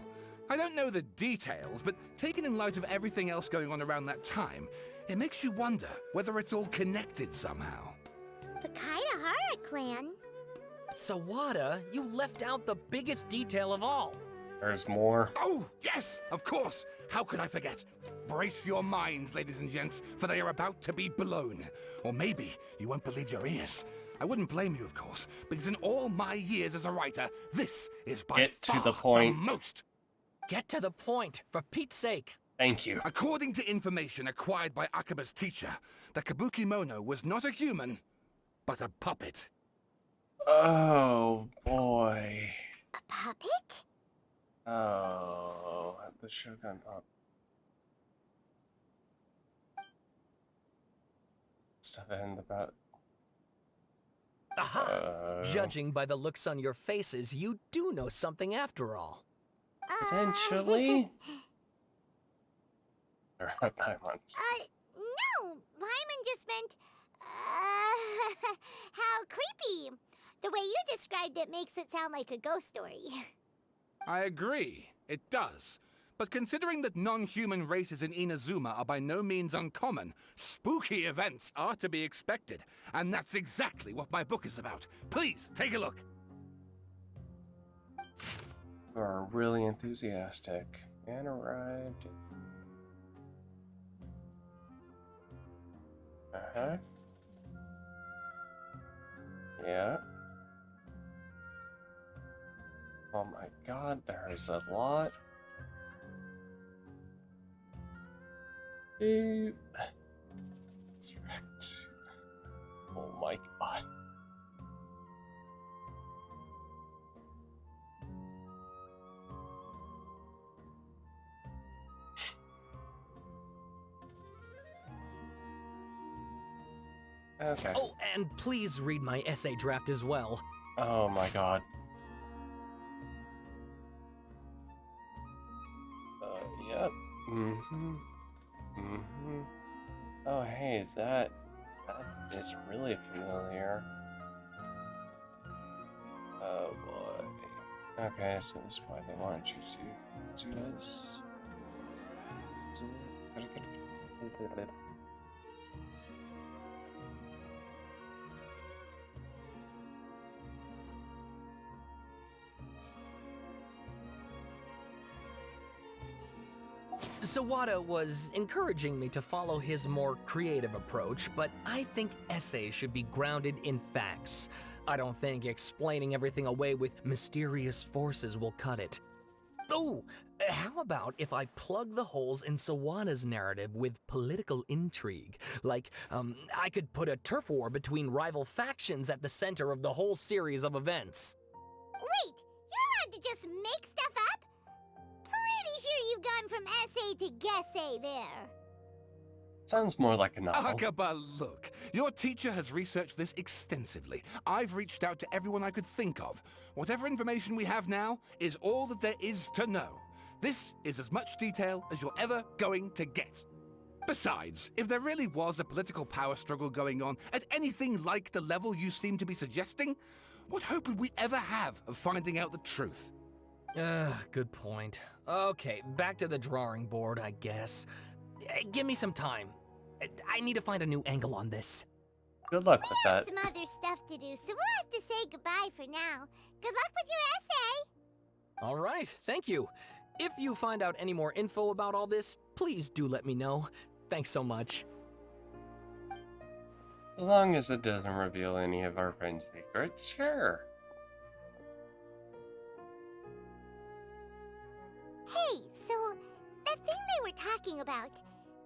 I don't know the details, but taken in light of everything else going on around that time, it makes you wonder whether it's all connected somehow. The Kaidahara clan? Sawada, you left out the biggest detail of all. There's more. Oh, yes, of course. How could I forget? Brace your minds, ladies and gents, for they are about to be blown. Or maybe you won't believe your ears. I wouldn't blame you, of course, because in all my years as a writer, this is by far the most. Get to the point, for Pete's sake. Thank you. According to information acquired by Akaba's teacher, the Kabuki Mono was not a human, but a puppet. Oh, boy. A puppet? Oh, the Shogun Pop. Stuff in about. Aha! Judging by the looks on your faces, you do know something after all. Potentially? Or Paimon. No! Paimon just meant, how creepy. The way you described it makes it sound like a ghost story. I agree, it does. But considering that non-human races in Inazuma are by no means uncommon, spooky events are to be expected. And that's exactly what my book is about. Please, take a look. You are really enthusiastic and arrived Okay. Yeah. Oh my god, there's a lot. Extract. Oh my god. Okay. Oh, and please read my essay draft as well. Oh my god. Yep. Oh, hey, that is really familiar. Oh boy. Okay, so this is why they want you to do this. Sawada was encouraging me to follow his more creative approach, but I think essays should be grounded in facts. I don't think explaining everything away with mysterious forces will cut it. Oh, how about if I plug the holes in Sawada's narrative with political intrigue? Like, I could put a turf war between rival factions at the center of the whole series of events. Wait, you're allowed to just make stuff up? Pretty sure you've gone from essay to guessay there. Sounds more like a novel. Akaba, look. Your teacher has researched this extensively. I've reached out to everyone I could think of. Whatever information we have now is all that there is to know. This is as much detail as you're ever going to get. Besides, if there really was a political power struggle going on at anything like the level you seem to be suggesting, what hope would we ever have of finding out the truth? Good point. Okay, back to the drawing board, I guess. Give me some time. I need to find a new angle on this. Good luck with We have that. some other stuff to do, so we'll have to say goodbye for now. Good luck with your essay! All right, thank you. If you find out any more info about all this, please do let me know. Thanks so much. As long as it doesn't reveal any of our friends' secrets, sure. Hey, so that thing they were talking about,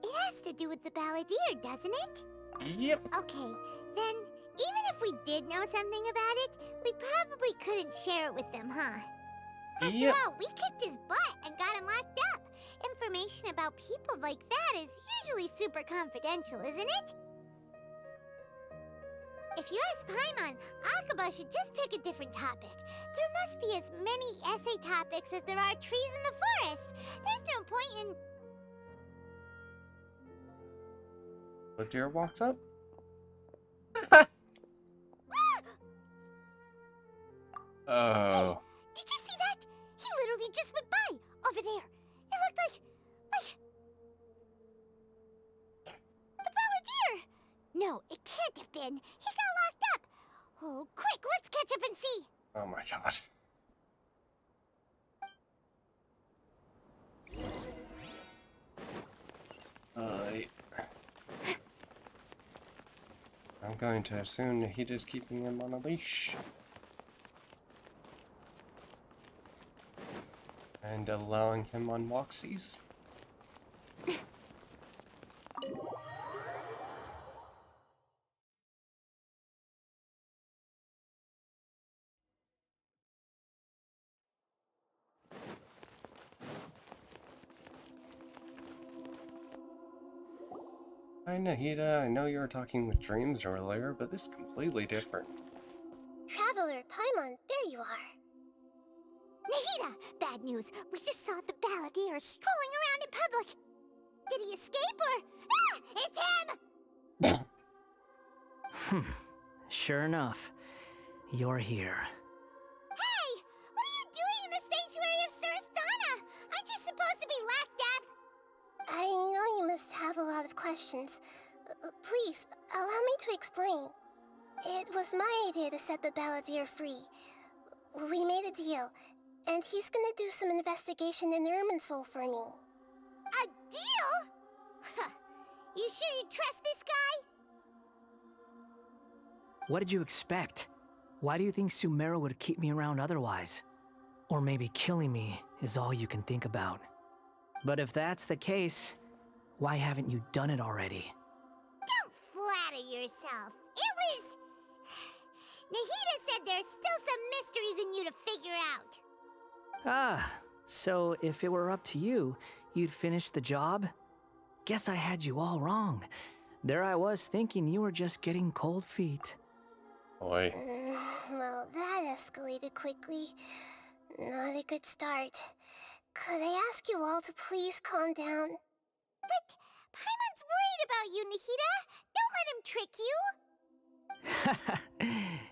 it has to do with the balladeer, doesn't it? Yep. Okay, then even if we did know something about it, we probably couldn't share it with them, huh? After all, we kicked his butt and got him locked up. Information about people like that is usually super confidential, isn't it? If you ask Paimon, Akaba should just pick a different topic. There must be as many essay topics as there are trees in the forest. There's no point in... The deer walks up. Oh. Did you see that? He literally just went by, over there. It looked like... the balladeer! No, it can't have been. He got locked up. Oh, quick, let's catch up and see. Oh my god. I'm going to assume that he is keeping him on a leash. And allowing him on walksies. Hi Nahida, I know you were talking with Dreams earlier, but this is completely different. Traveler, Paimon, there you are. Nahida, bad news. We just saw the balladeer strolling around in public. Did he escape or... Ah! It's him! Sure enough, you're here. Hey! What are you doing in the sanctuary of Surasthana? Aren't you supposed to be locked up? I know you must have a lot of questions. Please, allow me to explain. It was my idea to set the balladeer free. We made a deal, and he's gonna do some investigation in Irminsul for me. A deal? Huh. You sure you trust this guy? What did you expect? Why do you think Sumeru would keep me around otherwise? Or maybe killing me is all you can think about. But if that's the case, why haven't you done it already? Don't flatter yourself. It was... Nahida said there's still some mysteries in you to figure out. Ah, so if it were up to you, you'd finish the job? Guess I had you all wrong. There I was thinking you were just getting cold feet. Boy. Well, that escalated quickly. Not a good start. Could I ask you all to please calm down? But Paimon's worried about you, Nahida. Don't let him trick you.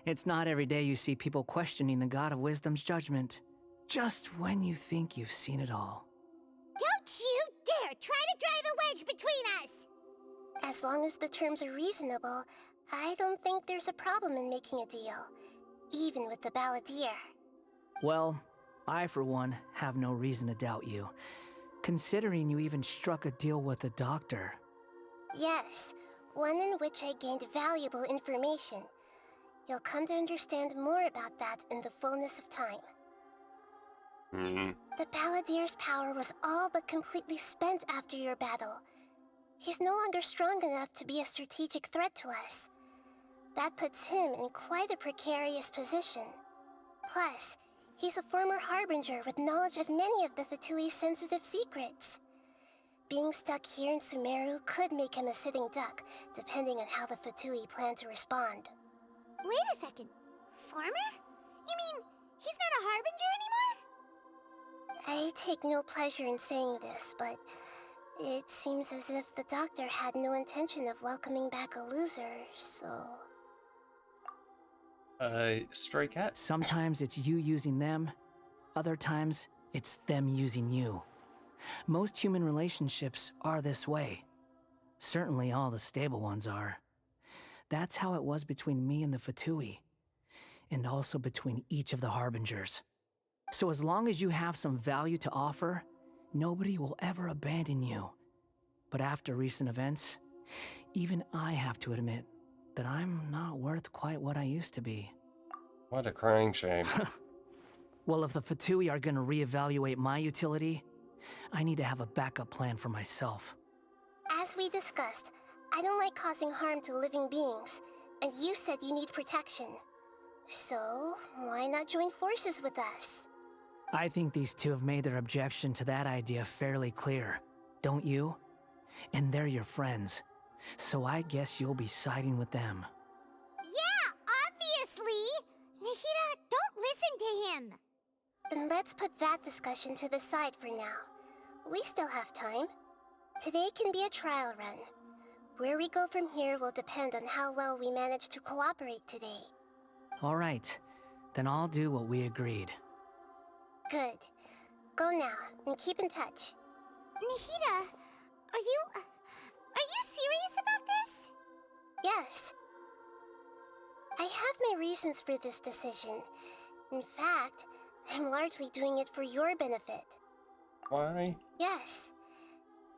It's not every day you see people questioning the God of Wisdom's judgment. Just when you think you've seen it all. Don't you dare try to drive a wedge between us! As long as the terms are reasonable, I don't think there's a problem in making a deal. Even with the Balladeer. Well, I for one have no reason to doubt you. Considering you even struck a deal with the doctor. Yes, one in which I gained valuable information. You'll come to understand more about that in the fullness of time. The Balladeer's power was all but completely spent after your battle. He's no longer strong enough to be a strategic threat to us. That puts him in quite a precarious position. Plus, he's a former Harbinger with knowledge of many of the Fatui's sensitive secrets. Being stuck here in Sumeru could make him a sitting duck, depending on how the Fatui plan to respond. Wait a second. Farmer? You mean he's not a Harbinger anymore? I take no pleasure in saying this, but it seems as if the doctor had no intention of welcoming back a loser, so... Stray cat? Sometimes it's you using them, other times it's them using you. Most human relationships are this way. Certainly all the stable ones are. That's how it was between me and the Fatui, and also between each of the Harbingers. So as long as you have some value to offer, nobody will ever abandon you. But after recent events, even I have to admit that I'm not worth quite what I used to be. What a crying shame. Well, if the Fatui are gonna reevaluate my utility, I need to have a backup plan for myself. As we discussed, I don't like causing harm to living beings, and you said you need protection. So, why not join forces with us? I think these two have made their objection to that idea fairly clear, don't you? And they're your friends, so I guess you'll be siding with them. Yeah, obviously! Nahida, don't listen to him! Then let's put that discussion to the side for now. We still have time. Today can be a trial run. Where we go from here will depend on how well we manage to cooperate today. All right, then I'll do what we agreed. Good. Go now, and keep in touch. Nahida, are you serious about this? Yes. I have my reasons for this decision. In fact, I'm largely doing it for your benefit. Why? Yes.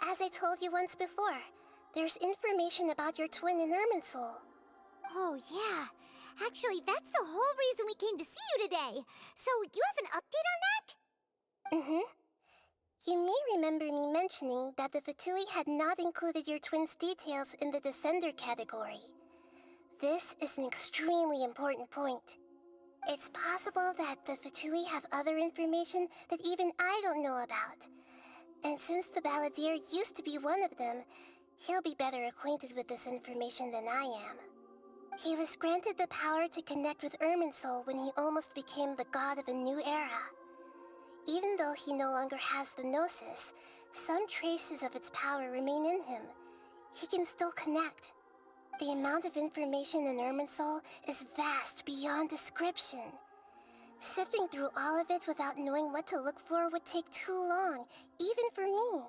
As I told you once before, there's information about your twin in Irminsul. Oh, yeah. Actually, that's the whole reason we came to see you today. So, you have an update on that? Mm-hmm. You may remember me mentioning that the Fatui had not included your twin's details in the Descender category. This is an extremely important point. It's possible that the Fatui have other information that even I don't know about. And since the Balladeer used to be one of them, he'll be better acquainted with this information than I am. He was granted the power to connect with Irminsul when he almost became the god of a new era. Even though he no longer has the Gnosis, some traces of its power remain in him. He can still connect. The amount of information in Irminsul is vast beyond description. Sifting through all of it without knowing what to look for would take too long, even for me.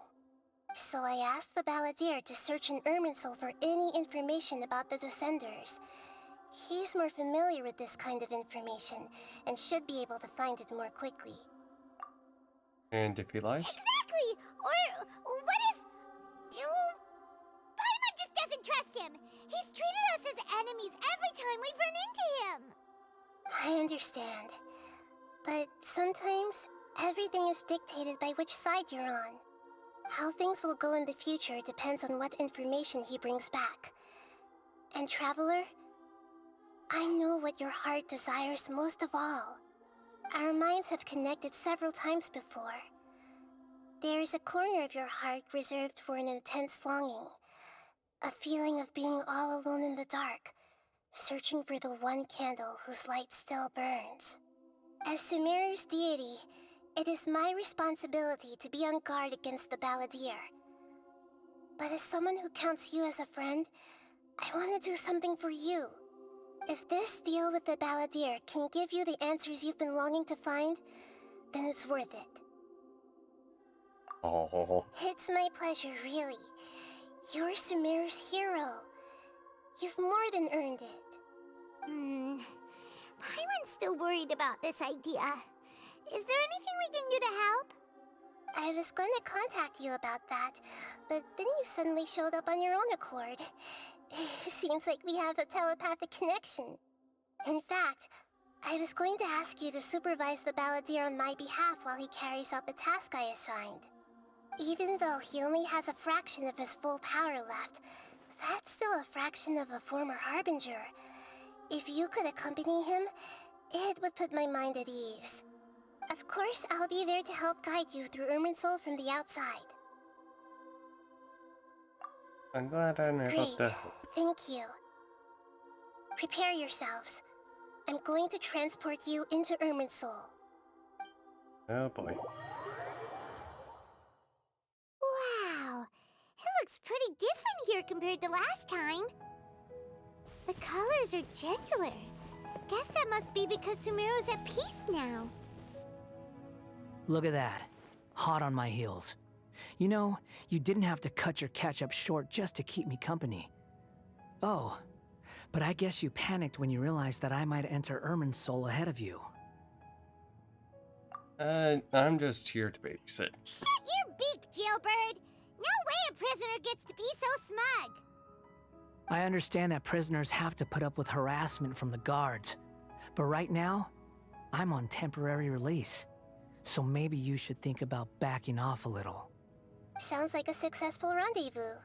So I asked the Balladeer to search in Irminsul for any information about the Descenders. He's more familiar with this kind of information, and should be able to find it more quickly. And if he lies? Exactly! Or what if... Paimon just doesn't trust him! He's treated us as enemies enemies every time we've run into him! I understand. But sometimes, everything is dictated by which side you're on. How things will go in the future depends on what information he brings back. And Traveler, I know what your heart desires most of all. Our minds have connected several times before. There is a corner of your heart reserved for an intense longing. A feeling of being all alone in the dark, searching for the one candle whose light still burns. As Sumeru's deity, it is my responsibility to be on guard against the Balladeer. But as someone who counts you as a friend, I want to do something for you. If this deal with the Balladeer can give you the answers you've been longing to find, then it's worth it. Oh. It's my pleasure, really. You're Sumeru's hero. You've more than earned it. Paimon's still worried about this idea. Is there anything we can do to help? I was going to contact you about that, but then you suddenly showed up on your own accord. Seems like we have a telepathic connection. In fact, I was going to ask you to supervise the Balladeer on my behalf while he carries out the task I assigned. Even though he only has a fraction of his full power left, that's still a fraction of a former Harbinger. If you could accompany him, it would put my mind at ease. Of course, I'll be there to help guide you through Irminsul from the outside. I'm glad I knew about Great. that. Thank you. Prepare yourselves. I'm going to transport you into Irminsul. Oh boy. Wow, it looks pretty different here compared to last time. The colors are gentler. Guess that must be because Sumeru's at peace now. Look at that. Hot on my heels. You know, you didn't have to cut your catch-up short just to keep me company. Oh, but I guess you panicked when you realized that I might enter Irminsul ahead of you. I'm just here to babysit. Shut your beak, jailbird! No way a prisoner gets to be so smug! I understand that prisoners have to put up with harassment from the guards, but right now, I'm on temporary release. So maybe you should think about backing off a little. Sounds like a successful rendezvous.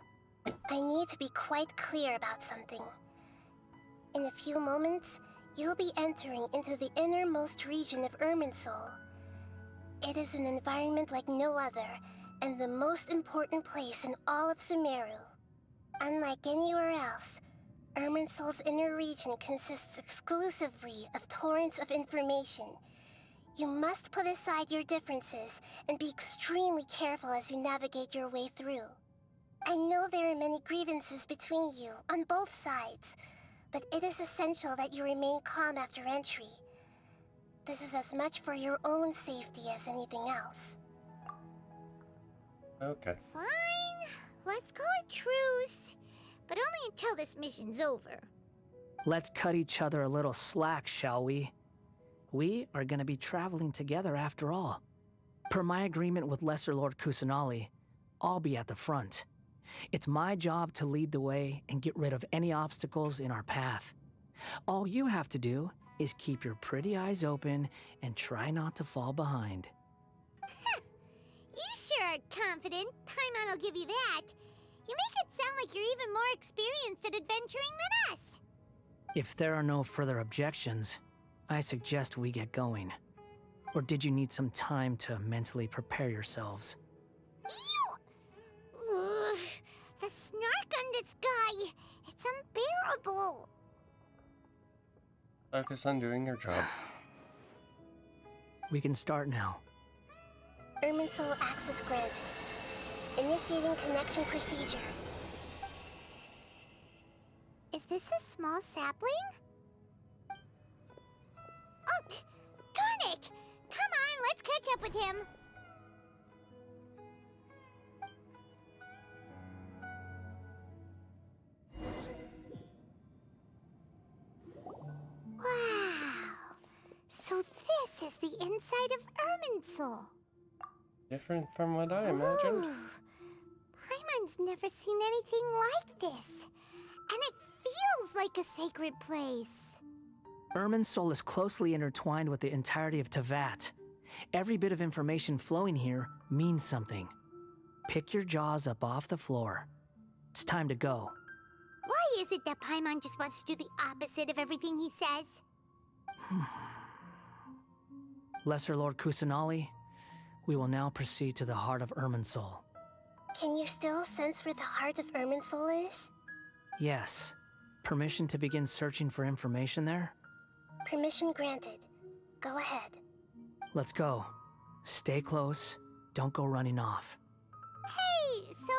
I need to be quite clear about something. In a few moments, you'll be entering into the innermost region of Irminsul. It is an environment like no other, and the most important place in all of Sumeru. Unlike anywhere else, Irminsul's inner region consists exclusively of torrents of information. You must put aside your differences and be extremely careful as you navigate your way through. I know there are many grievances between you, on both sides, but it is essential that you remain calm after entry. This is as much for your own safety as anything else. Okay. Fine, let's call it truce. But only until this mission's over. Let's cut each other a little slack, shall we? We are going to be traveling together after all. Per my agreement with Lesser Lord Kusanali, I'll be at the front. It's my job to lead the way and get rid of any obstacles in our path. All you have to do is keep your pretty eyes open and try not to fall behind. You sure are confident. Paimon will give you that. You make it sound like you're even more experienced at adventuring than us. If there are no further objections, I suggest we get going. Or did you need some time to mentally prepare yourselves? Ew! Ugh, the snark on this guy. It's unbearable. Focus on doing your job. We can start now. Irminsul access granted. Initiating connection procedure. Is this a small sapling? Oh, darn it! Come on, let's catch up with him. Wow! So this is the inside of Irminsul. Different from what I imagined. Paimon's never seen anything like this. And it feels like a sacred place. Irminsul is closely intertwined with the entirety of Teyvat. Every bit of information flowing here means something. Pick your jaws up off the floor. It's time to go. Why is it that Paimon just wants to do the opposite of everything he says? Lesser Lord Kusanali, we will now proceed to the heart of Irminsul. Can you still sense where the heart of Irminsul is? Yes. Permission to begin searching for information there? Permission granted. Go ahead. Let's go. Stay close. Don't go running off. Hey, so...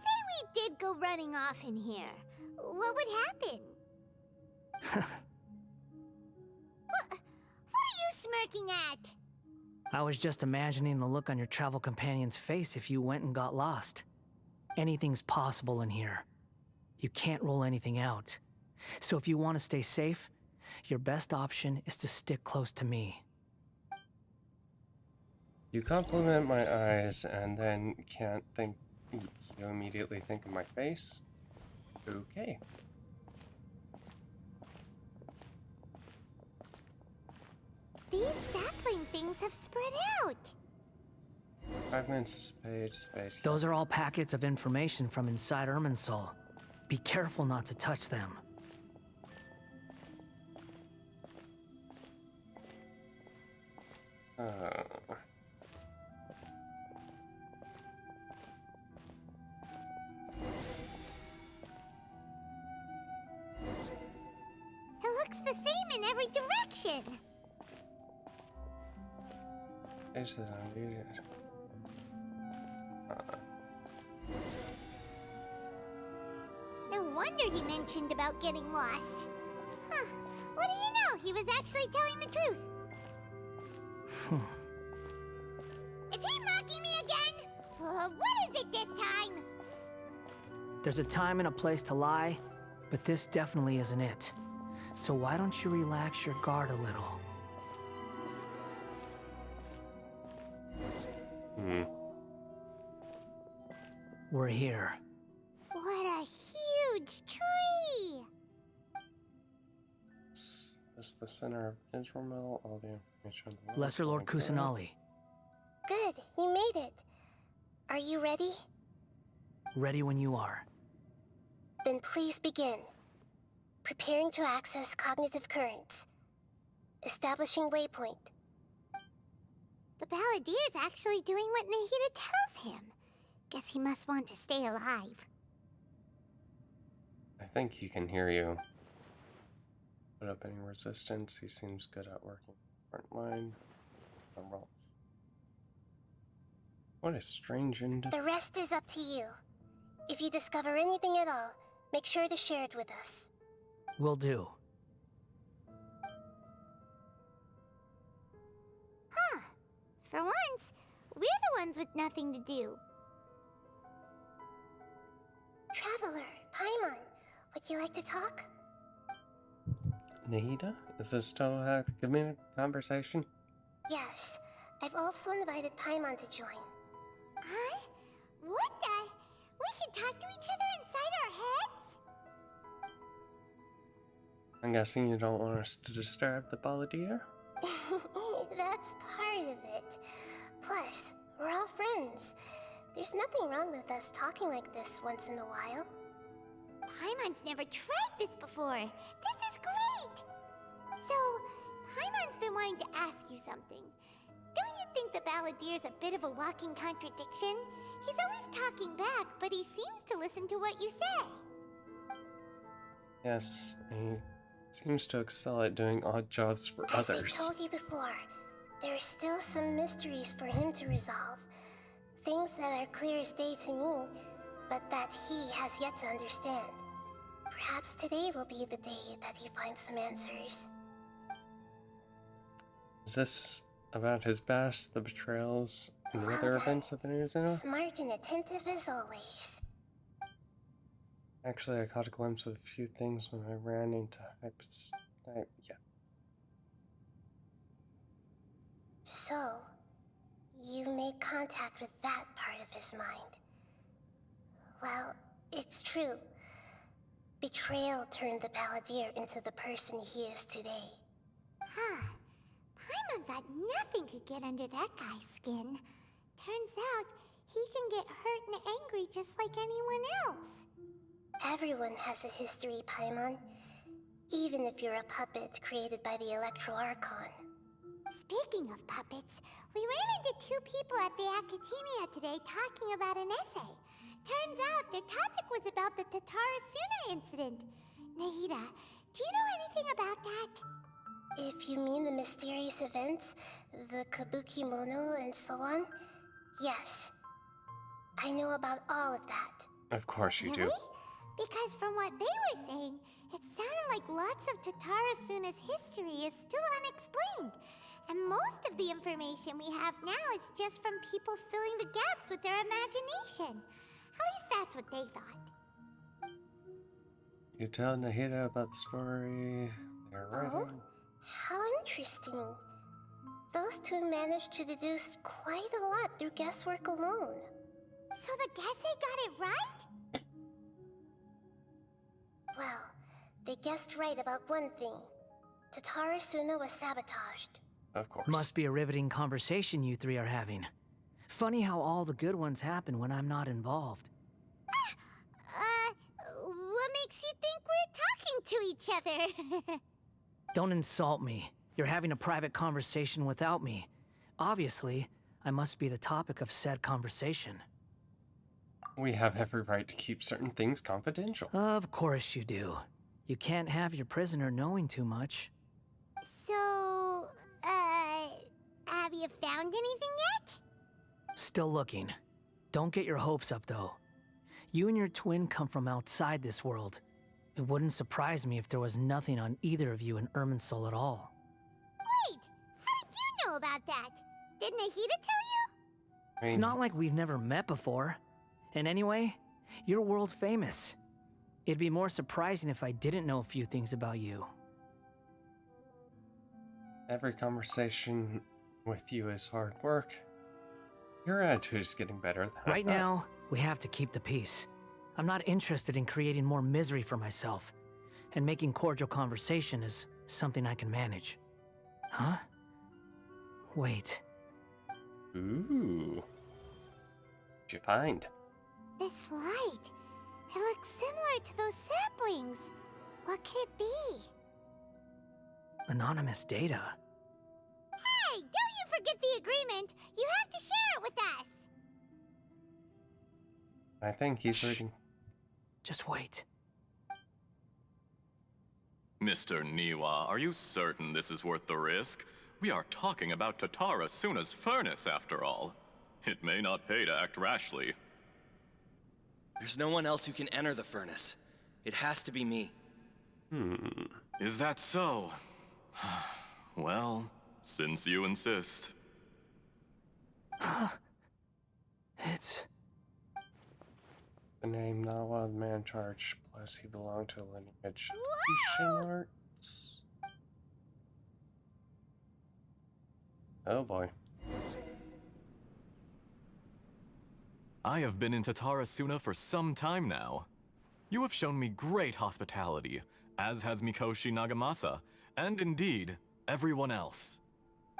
say we did go running off in here. What would happen? What are you smirking at? I was just imagining the look on your travel companion's face if you went and got lost. Anything's possible in here. You can't rule anything out. So if you want to stay safe, your best option is to stick close to me. You compliment my eyes and then can't think. You immediately think of my face? Okay. These sapling things have spread out. 5 minutes of space. Those are all packets of information from inside Irminsul. Be careful not to touch them. It looks the same in every direction. This is unmuted. No wonder he mentioned about getting lost. Huh. What do you know? He was actually telling the truth. Is he mocking me again? What is it this time? There's a time and a place to lie, but this definitely isn't it. So why don't you relax your guard a little? We're here. What a huge tree! This is the center of Israel. All the information. Lesser Lord Kusanali. Good, you made it. Are you ready? Ready when you are. Then please begin. Preparing to access cognitive currents. Establishing waypoint. The Balladeer's actually doing what Nahida tells him. Guess he must want to stay alive. I think he can hear you. Put up any resistance. He seems good at working front line. Roll. What a strange The rest is up to you. If you discover anything at all, make sure to share it with us. Will do. Huh. For once, we're the ones with nothing to do. Traveler, Paimon, would you like to talk? Nahida? Is this still a conversation? Yes. I've also invited Paimon to join. Huh? What the? We can talk to each other inside our heads? I'm guessing you don't want us to disturb the Balladeer? That's part of it. Plus, we're all friends. There's nothing wrong with us talking like this once in a while. Paimon's never tried this before. This is great! So, Paimon's been wanting to ask you something. Don't you think the Balladeer's a bit of a walking contradiction? He's always talking back, but he seems to listen to what you say. Yes, he seems to excel at doing odd jobs for As I've others. told you before, there are still some mysteries for him to resolve. Things that are clear as day to me, but that he has yet to understand. Perhaps today will be the day that he finds some answers. Is this about his past, the betrayals, and the Well other done. events of the New Zealand? Smart and attentive as always. Actually, I caught a glimpse of a few things when I ran into yeah. So, you made contact with that part of his mind. Well, it's true. Betrayal turned the Palladir into the person he is today. Huh. Paimon thought nothing could get under that guy's skin. Turns out, he can get hurt and angry just like anyone else. Everyone has a history, Paimon. Even if you're a puppet created by the Electro Archon. Speaking of puppets, we ran into two people at the Academia today talking about an essay. Turns out their topic was about the Tatara Suna incident. Nahida, do you know anything about that? If you mean the mysterious events, the Kabuki Mono and so on, yes. I know about all of that. Of course you do. Really? Because from what they were saying, it sounded like lots of Tatara Suna's history is still unexplained. And most of the information we have now is just from people filling the gaps with their imagination. At least that's what they thought. You tell Nahida about the story they're writing. Oh, how interesting. Those two managed to deduce quite a lot through guesswork alone. So the Gesse got it right? Well, they guessed right about one thing. Tatara Suna was sabotaged. Of course. Must be a riveting conversation you three are having. Funny how all the good ones happen when I'm not involved. What makes you think we're talking to each other? Don't insult me. You're having a private conversation without me. Obviously, I must be the topic of said conversation. We have every right to keep certain things confidential. Of course you do. You can't have your prisoner knowing too much. So, have you found anything yet? Still looking. Don't get your hopes up, though. You and your twin come from outside this world. It wouldn't surprise me if there was nothing on either of you in Irminsul at all. Wait! How did you know about that? Did Nahida tell you? It's not like we've never met before. And anyway, you're world famous. It'd be more surprising if I didn't know a few things about you. Every conversation with you is hard work. Your attitude is getting better than I Right thought. now, we have to keep the peace. I'm not interested in creating more misery for myself, and making cordial conversation is something I can manage. Huh? Wait. Ooh. What'd you find? This light. It looks similar to those saplings. What could it be? Anonymous data. Hey, don't you forget the agreement. You have to share it with us. I think he's reading. Just wait. Mr. Niwa, are you certain this is worth the risk? We are talking about Tatara Suna's furnace, after all. It may not pay to act rashly. There's no one else who can enter the furnace. It has to be me. Is that so? Well, since you insist. It's... The name Nawa, the man in charge, plus he belonged to a lineage of arts. Oh boy. I have been in Tatara Suna for some time now. You have shown me great hospitality, as has Mikoshi Nagamasa, and indeed, everyone else.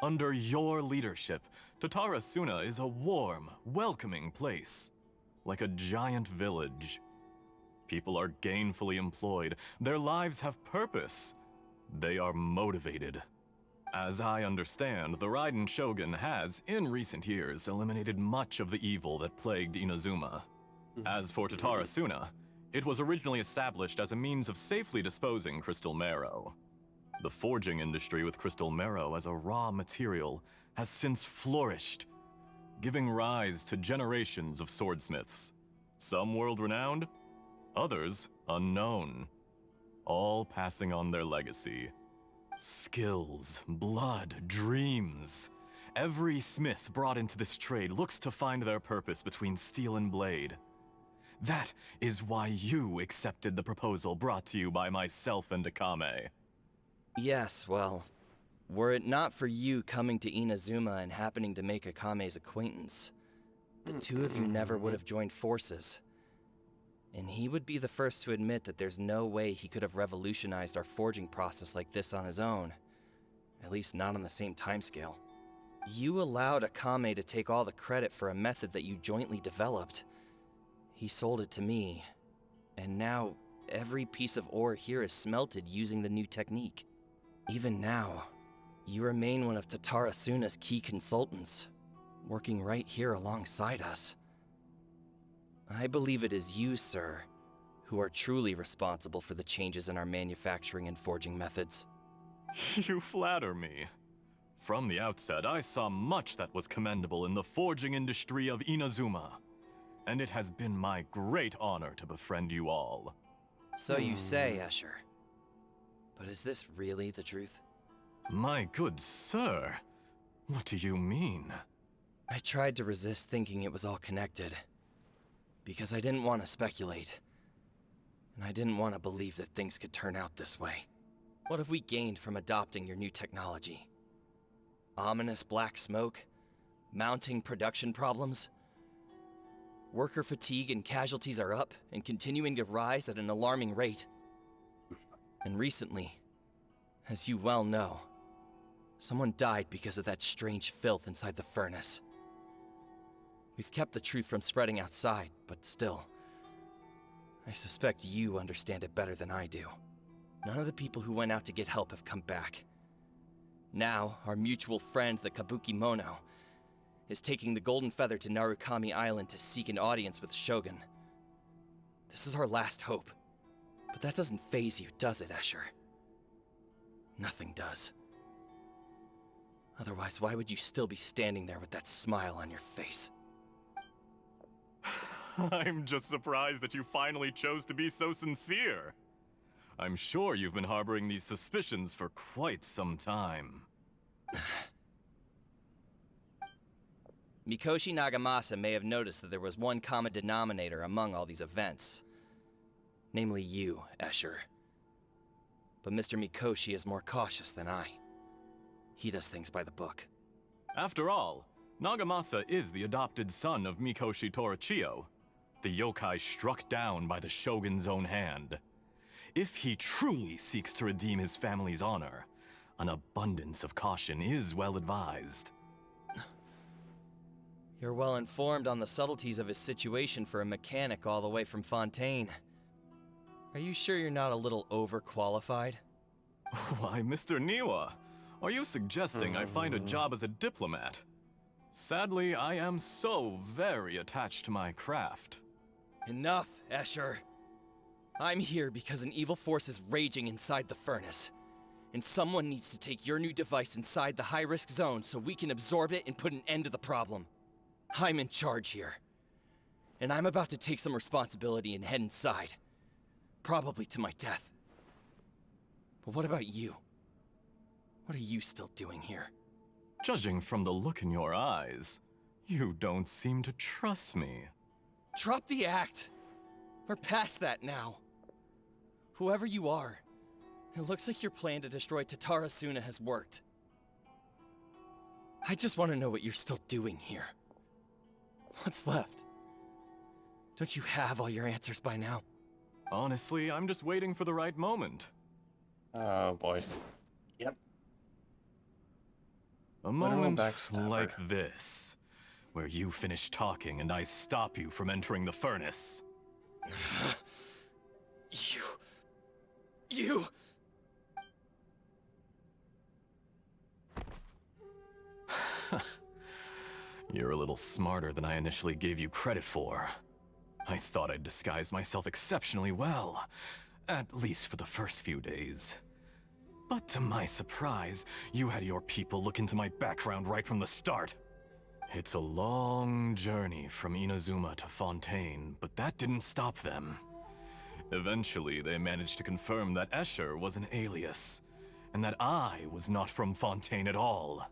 Under your leadership, Tatara Suna is a warm, welcoming place. Like a giant village. People are gainfully employed. Their lives have purpose. They are motivated. As I understand, the Raiden Shogun has, in recent years, eliminated much of the evil that plagued Inazuma. As for Tatara Suna, it was originally established as a means of safely disposing crystal marrow. The forging industry with crystal marrow as a raw material has since flourished, giving rise to generations of swordsmiths. Some world-renowned, others unknown, all passing on their legacy. Skills, blood, dreams. Every smith brought into this trade looks to find their purpose between steel and blade. That is why you accepted the proposal brought to you by myself and Akame. Yes, well, were it not for you coming to Inazuma and happening to make Akame's acquaintance, the two of you never would have joined forces. And he would be the first to admit that there's no way he could have revolutionized our forging process like this on his own. At least not on the same timescale. You allowed Akame to take all the credit for a method that you jointly developed. He sold it to me, and now every piece of ore here is smelted using the new technique. Even now, you remain one of Tatara Suna's key consultants, working right here alongside us. I believe it is you, sir, who are truly responsible for the changes in our manufacturing and forging methods. You flatter me. From the outset, I saw much that was commendable in the forging industry of Inazuma, and it has been my great honor to befriend you all. So you say, Escher. But is this really the truth? My good sir, what do you mean? I tried to resist thinking it was all connected, because I didn't want to speculate, and I didn't want to believe that things could turn out this way. What have we gained from adopting your new technology? Ominous black smoke? Mounting production problems? Worker fatigue and casualties are up and continuing to rise at an alarming rate. And recently, as you well know, someone died because of that strange filth inside the furnace. We've kept the truth from spreading outside, but still, I suspect you understand it better than I do. None of the people who went out to get help have come back. Now, our mutual friend, the Kabuki Mono, is taking the Golden Feather to Narukami Island to seek an audience with Shogun. This is our last hope. But that doesn't faze you, does it, Escher? Nothing does. Otherwise, why would you still be standing there with that smile on your face? I'm just surprised that you finally chose to be so sincere. I'm sure you've been harboring these suspicions for quite some time. Mikoshi Nagamasa may have noticed that there was one common denominator among all these events. Namely you, Escher. But Mr. Mikoshi is more cautious than I. He does things by the book. After all, Nagamasa is the adopted son of Mikoshi Torichio, the yokai struck down by the Shogun's own hand. If he truly seeks to redeem his family's honor, an abundance of caution is well advised. You're well informed on the subtleties of his situation for a mechanic all the way from Fontaine. Are you sure you're not a little overqualified? Why, Mr. Niwa, are you suggesting I find a job as a diplomat? Sadly, I am so very attached to my craft. Enough, Escher. I'm here because an evil force is raging inside the furnace. And someone needs to take your new device inside the high-risk zone so we can absorb it and put an end to the problem. I'm in charge here. And I'm about to take some responsibility and head inside. Probably to my death. But what about you? What are you still doing here? Judging from the look in your eyes, you don't seem to trust me. Drop the act! We're past that now. Whoever you are, it looks like your plan to destroy Tatara Suna has worked. I just want to know what you're still doing here. What's left? Don't you have all your answers by now? Honestly, I'm just waiting for the right moment. Oh boy. Yep. A moment like this, where you finish talking and I stop you from entering the furnace. You... You're a little smarter than I initially gave you credit for. I thought I'd disguised myself exceptionally well, at least for the first few days. But to my surprise, you had your people look into my background right from the start. It's a long journey from Inazuma to Fontaine, but that didn't stop them. Eventually, they managed to confirm that Escher was an alias, and that I was not from Fontaine at all.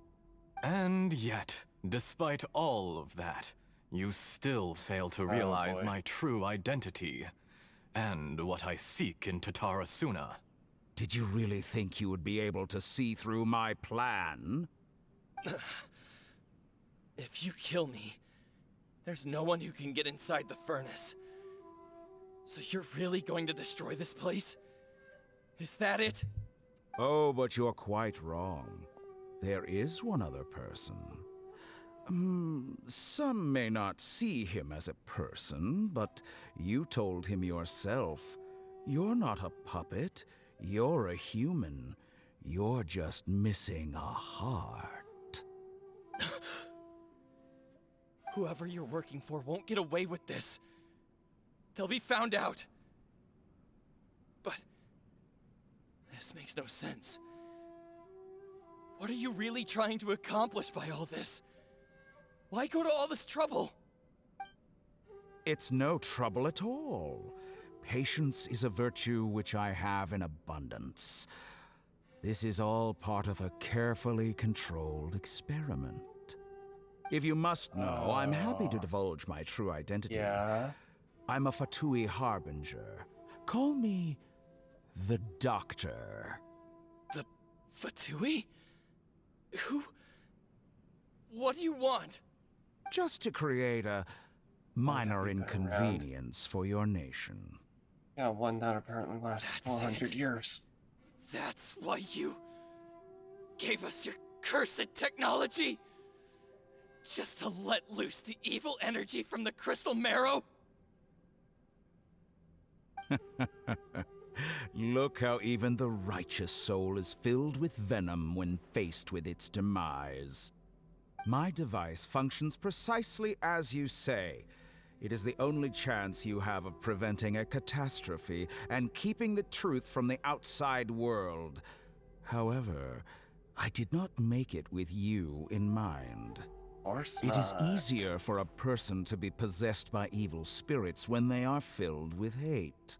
And yet, despite all of that, you still fail to realize my true identity, and what I seek in Tatara Suna. Did you really think you would be able to see through my plan? If you kill me, there's no one who can get inside the furnace. So you're really going to destroy this place? Is that it? Oh, but you're quite wrong. There is one other person. Some may not see him as a person, but you told him yourself. You're not a puppet. You're a human. You're just missing a heart. Whoever you're working for won't get away with this. They'll be found out. But this makes no sense. What are you really trying to accomplish by all this? Why go to all this trouble? It's no trouble at all. Patience is a virtue which I have in abundance. This is all part of a carefully controlled experiment. If you must know, I'm happy to divulge my true identity. Yeah? I'm a Fatui Harbinger. Call me the Doctor. The Fatui? Who? What do you want? Just to create a minor inconvenience for your nation. Yeah, one that apparently lasts 400 years. That's why you gave us your cursed technology? Just to let loose the evil energy from the crystal marrow? Look how even the righteous soul is filled with venom when faced with its demise. My device functions precisely as you say. It is the only chance you have of preventing a catastrophe and keeping the truth from the outside world. However, I did not make it with you in mind. It is easier for a person to be possessed by evil spirits when they are filled with hate.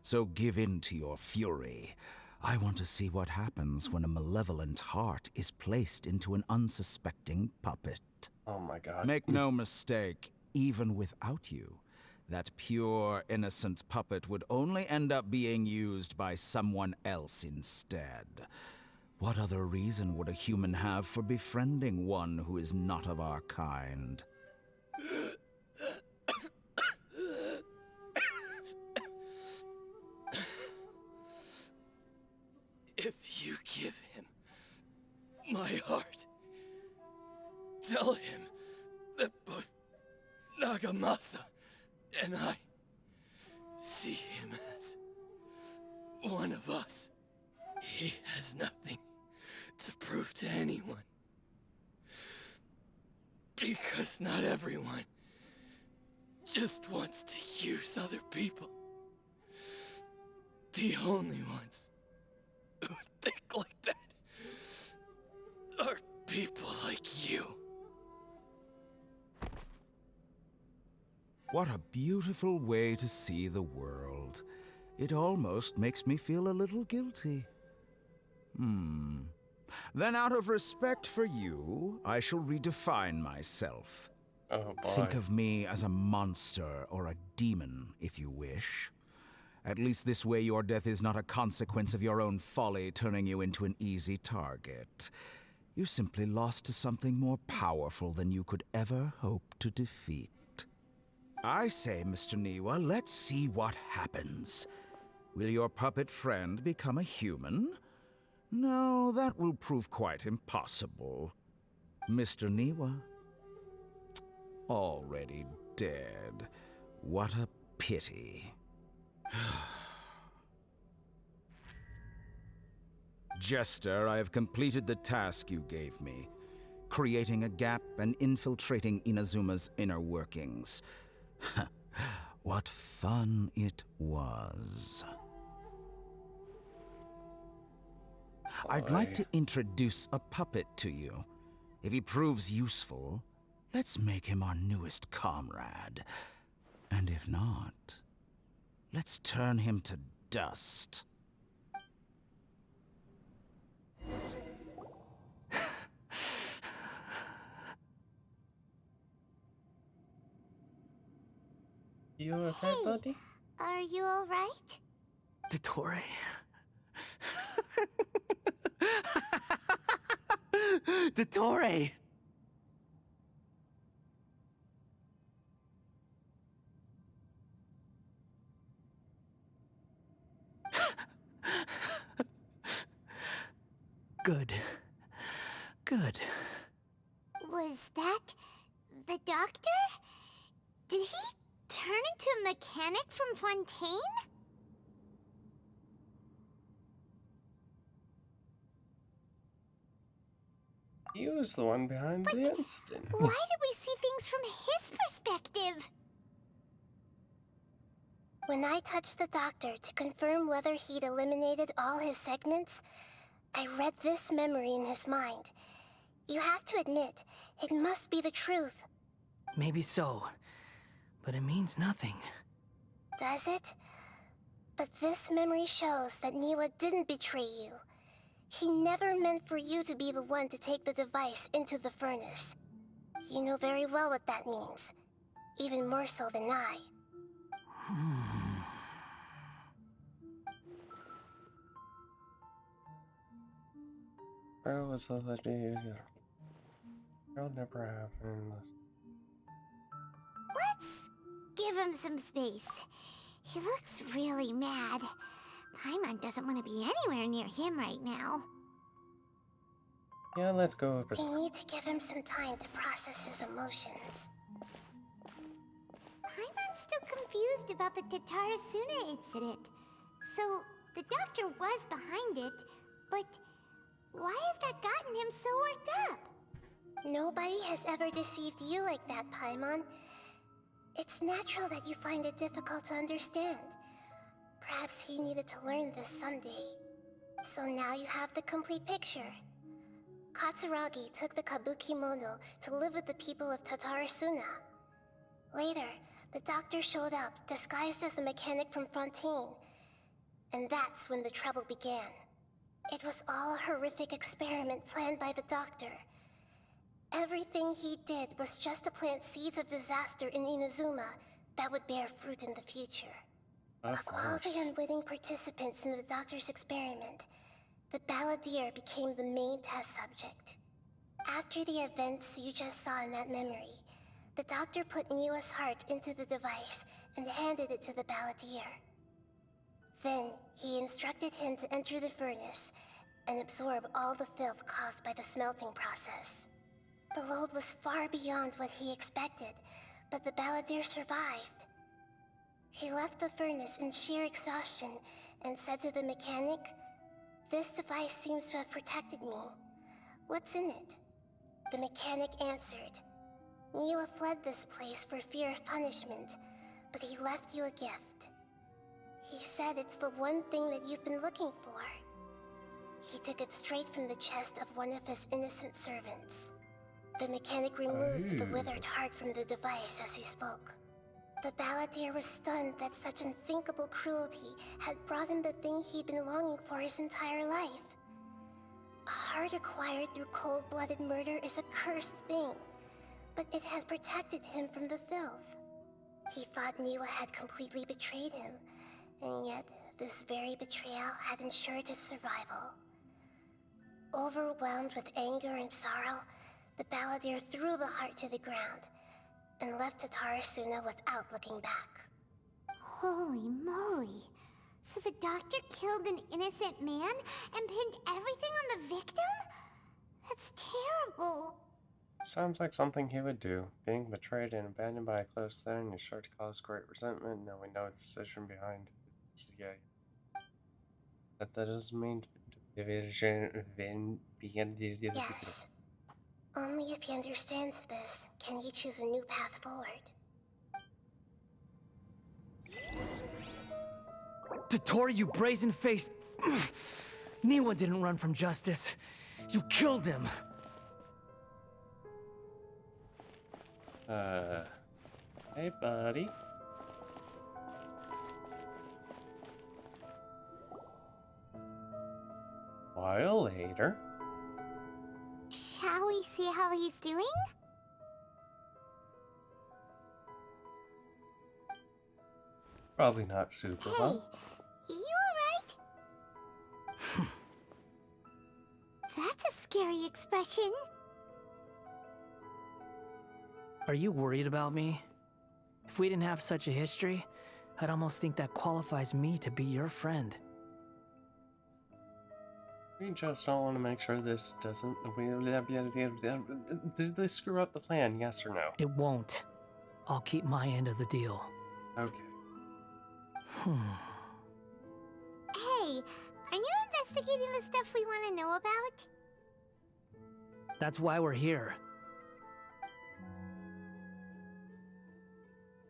So give in to your fury. I want to see what happens when a malevolent heart is placed into an unsuspecting puppet. Oh my god. Make no mistake, even without you, that pure, innocent puppet would only end up being used by someone else instead. What other reason would a human have for befriending one who is not of our kind? If you give him my heart, tell him that both Nagamasa and I see him as one of us. He has nothing to prove to anyone. Because not everyone just wants to use other people. The only ones who think like that are people like you. What a beautiful way to see the world. It almost makes me feel a little guilty. Then out of respect for you, I shall redefine myself. Oh boy. Think of me as a monster or a demon, if you wish. At least this way your death is not a consequence of your own folly turning you into an easy target. You simply lost to something more powerful than you could ever hope to defeat. I say, Mr. Niwa, let's see what happens. Will your puppet friend become a human? No, that will prove quite impossible. Mr. Niwa? Already dead. What a pity. Jester, I have completed the task you gave me, creating a gap and infiltrating Inazuma's inner workings. What fun it was. I'd like to introduce a puppet to you. If he proves useful, let's make him our newest comrade. And if not, let's turn him to dust. You okay, buddy? Are you alright? Dottore. Dottore! Good. Good. Was that the doctor? Did he turn into a mechanic from Fontaine? He was the one behind the incident. Why did we see things from his perspective? When I touched the doctor to confirm whether he'd eliminated all his segments, I read this memory in his mind. You have to admit, it must be the truth. Maybe so, but it means nothing. Does it? But this memory shows that Niwa didn't betray you. He never meant for you to be the one to take the device into the furnace. You know very well what that means. Even more so than I. Where was the legend? That'll never happen. Let's give him some space. He looks really mad. Paimon doesn't want to be anywhere near him right now. Yeah, let's go over. We need to give him some time to process his emotions. Paimon's still confused about the Tatarasuna incident. So, the doctor was behind it, but why has that gotten him so worked up? Nobody has ever deceived you like that, Paimon. It's natural that you find it difficult to understand. Perhaps he needed to learn this someday. So now you have the complete picture. Katsuragi took the Kabuki Mono to live with the people of Tatarasuna. Later, the doctor showed up, disguised as the mechanic from Fontaine. And that's when the trouble began. It was all a horrific experiment planned by the doctor. Everything he did was just to plant seeds of disaster in Inazuma that would bear fruit in the future. Of all the unwitting participants in the doctor's experiment, the balladeer became the main test subject. After the events you just saw in that memory, the doctor put Niwa's heart into the device and handed it to the balladeer. Then, he instructed him to enter the furnace and absorb all the filth caused by the smelting process. The load was far beyond what he expected, but the balladeer survived. He left the furnace in sheer exhaustion and said to the mechanic, "This device seems to have protected me. What's in it?" The mechanic answered, "Niwa fled this place for fear of punishment, but he left you a gift. He said it's the one thing that you've been looking for." He took it straight from the chest of one of his innocent servants. The mechanic removed the withered heart from the device as he spoke. The balladeer was stunned that such unthinkable cruelty had brought him the thing he'd been longing for his entire life. A heart acquired through cold-blooded murder is a cursed thing, but it has protected him from the filth. He thought Niwa had completely betrayed him, and yet this very betrayal had ensured his survival. Overwhelmed with anger and sorrow, the balladeer threw the heart to the ground and left Tatarasuna without looking back. Holy moly. So the doctor killed an innocent man and pinned everything on the victim? That's terrible. Sounds like something he would do. Being betrayed and abandoned by a close friend is sure to cause great resentment. Now we know the decision behind it. So yeah. But that doesn't mean Yes. Only if he understands this can he choose a new path forward. Dottore, you brazen-faced... Niwa didn't run from justice. You killed him. Hey, buddy. While later. Shall we see how he's doing? Probably not super well. You alright? That's a scary expression. Are you worried about me? If we didn't have such a history, I'd almost think that qualifies me to be your friend. We just don't want to make sure this doesn't. Did this screw up the plan? Yes or no? It won't. I'll keep my end of the deal. Okay. Hey, are you investigating the stuff we want to know about? That's why we're here.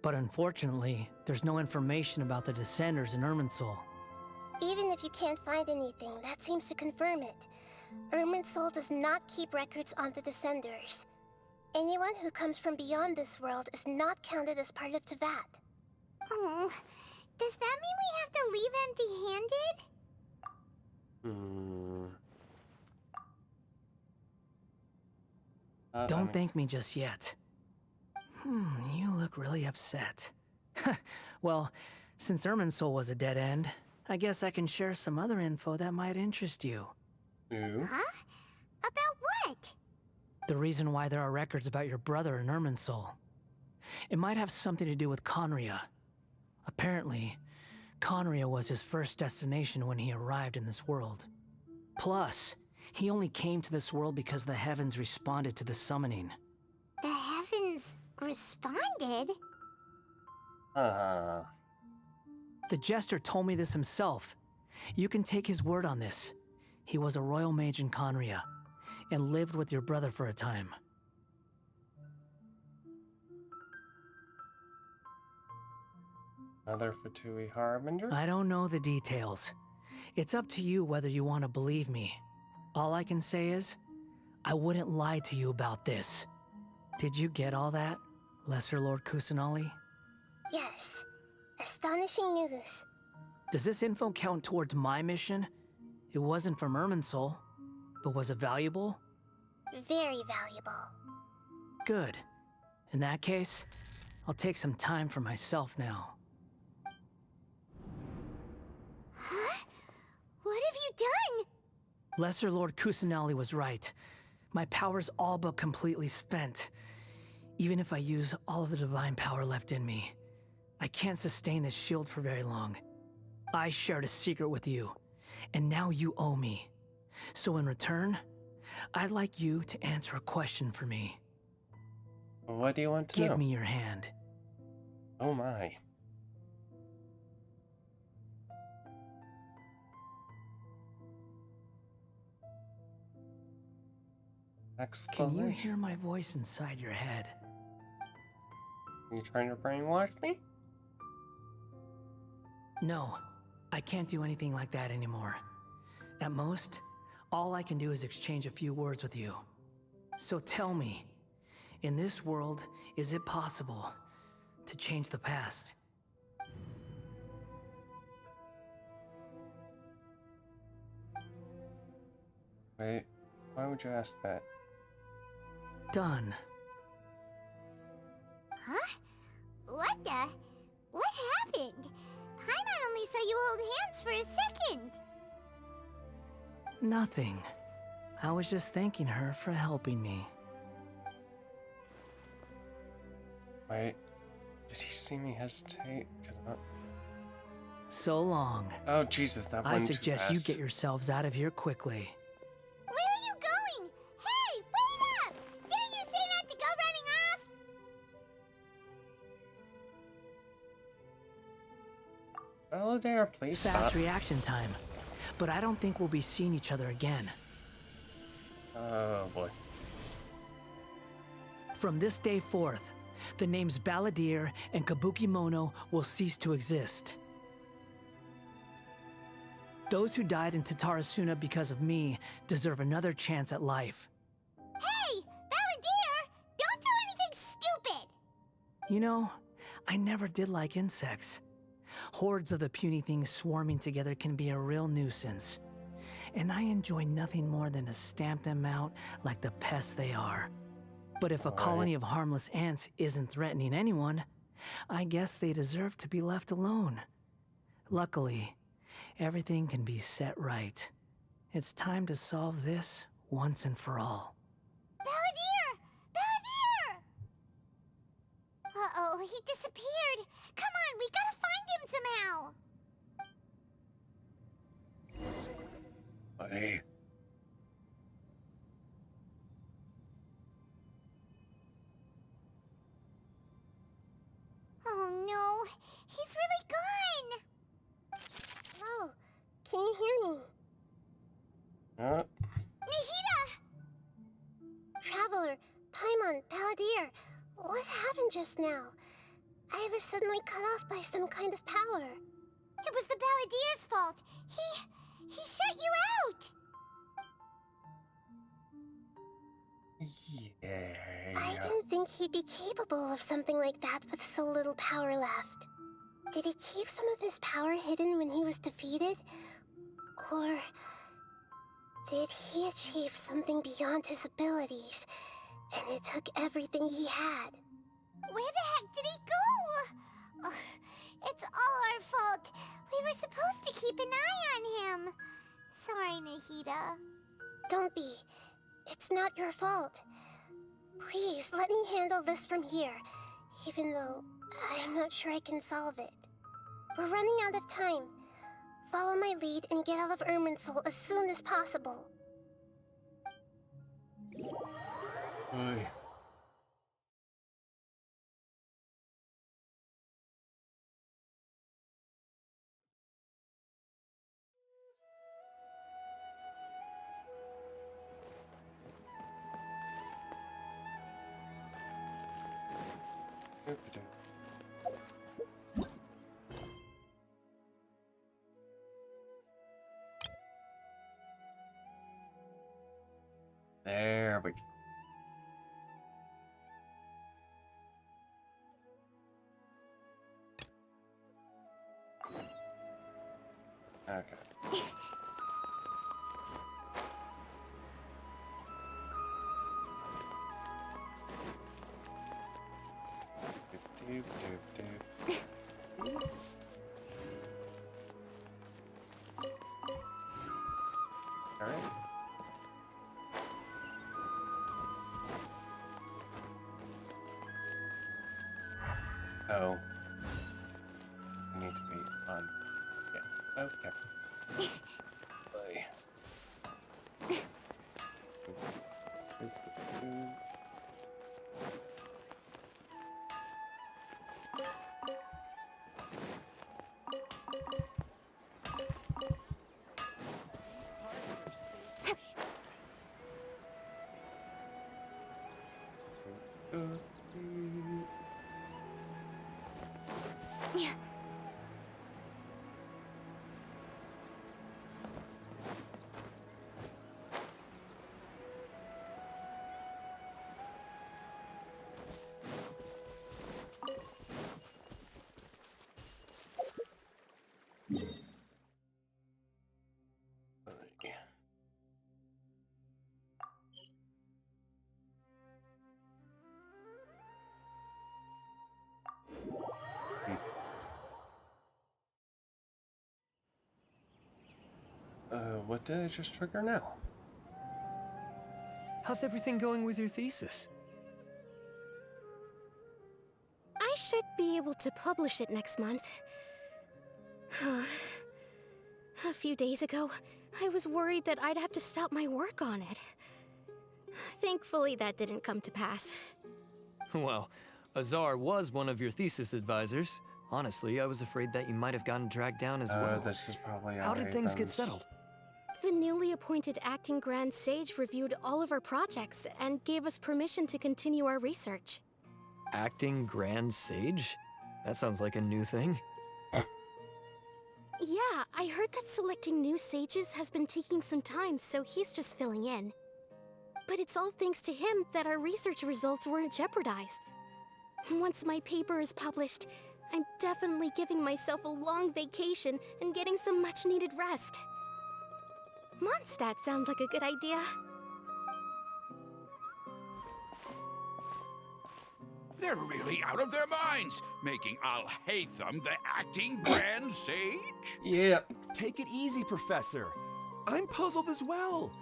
But unfortunately, there's no information about the Descenders in Irminsul. Even if you can't find anything, that seems to confirm it. Irminsul does not keep records on the Descenders. Anyone who comes from beyond this world is not counted as part of Teyvat. Oh, does that mean we have to leave empty-handed? Don't thank me just yet. You look really upset. Well, since Irminsul was a dead end, I guess I can share some other info that might interest you. Ooh. Huh? About what? The reason why there are records about your brother in Irminsul. It might have something to do with Khaenri'ah. Apparently, Khaenri'ah was his first destination when he arrived in this world. Plus, he only came to this world because the heavens responded to the summoning. The heavens responded? The Jester told me this himself. You can take his word on this. He was a royal mage in Khaenri'ah, and lived with your brother for a time. Another Fatui Harbinger? I don't know the details. It's up to you whether you want to believe me. All I can say is, I wouldn't lie to you about this. Did you get all that, Lesser Lord Kusanali? Yes. Astonishing news. Does this info count towards my mission? It wasn't from Irminsul, but was it valuable? Very valuable. Good. In that case, I'll take some time for myself now. Huh? What have you done? Lesser Lord Kusanali was right. My power's all but completely spent. Even if I use all of the divine power left in me, I can't sustain this shield for very long. I shared a secret with you, and now you owe me. So in return, I'd like you to answer a question for me. What do you want to know? Give me your hand. Oh my. Can you hear my voice inside your head? Are you trying to brainwash me? No, I can't do anything like that anymore. At most, all I can do is exchange a few words with you. So tell me, in this world, is it possible to change the past? Wait, why would you ask that? Done. Huh? What the? What happened? Paimon only saw you hold hands for a second. Nothing. I was just thanking her for helping me. Wait, did he see me hesitate? So long. Oh Jesus, that I went too suggest you fast. get yourselves out of here quickly. Where are you going? Hey, wait up! Didn't you say not to go running off? Valadair, please Fast stop. reaction time. But I don't think we'll be seeing each other again. Oh boy. From this day forth, the names Balladeer and Kabuki Mono will cease to exist. Those who died in Tatarasuna because of me deserve another chance at life. Hey, Balladeer! Don't do anything stupid! You know, I never did like insects. Hordes of the puny things swarming together can be a real nuisance. And I enjoy nothing more than to stamp them out like the pests they are. But if a colony of harmless ants isn't threatening anyone, I guess they deserve to be left alone. Luckily, everything can be set right. It's time to solve this once and for all. Balladeer! Balladeer! Uh-oh, he disappeared. Come on, we gotta find him somehow. Hey, Nahida! Traveler, Paimon, Palladir, what happened just now? I was suddenly cut off by some kind of power. It was the Balladeer's fault. He shut you out. Yeah. I didn't think he'd be capable of something like that with so little power left. Did he keep some of his power hidden when he was defeated? Or did he achieve something beyond his abilities, and it took everything he had? Where the heck did he go? Ugh, it's all our fault. We were supposed to keep an eye on him. Sorry, Nahida. Don't be. It's not your fault. Please, let me handle this from here, even though I'm not sure I can solve it. We're running out of time. Follow my lead and get out of Irminsul as soon as possible. Oy. There we go. Okay. Doop, doop, doop. All right. Oh. I need to be on. Yeah. Okay. Boy. Yeah. What did I just trigger now? How's everything going with your thesis? I should be able to publish it next month. A few days ago, I was worried that I'd have to stop my work on it. Thankfully, that didn't come to pass. Well, Azar was one of your thesis advisors. Honestly, I was afraid that you might have gotten dragged down as well. This is probably How did things get settled? The newly appointed acting Grand Sage reviewed all of our projects and gave us permission to continue our research. Acting Grand Sage? That sounds like a new thing. Yeah, I heard that selecting new sages has been taking some time, so he's just filling in. But it's all thanks to him that our research results weren't jeopardized. Once my paper is published, I'm definitely giving myself a long vacation and getting some much-needed rest. Mondstadt sounds like a good idea. They're really out of their minds, making Alhaitham the acting Grand Sage? Yep. Take it easy, Professor. I'm puzzled as well.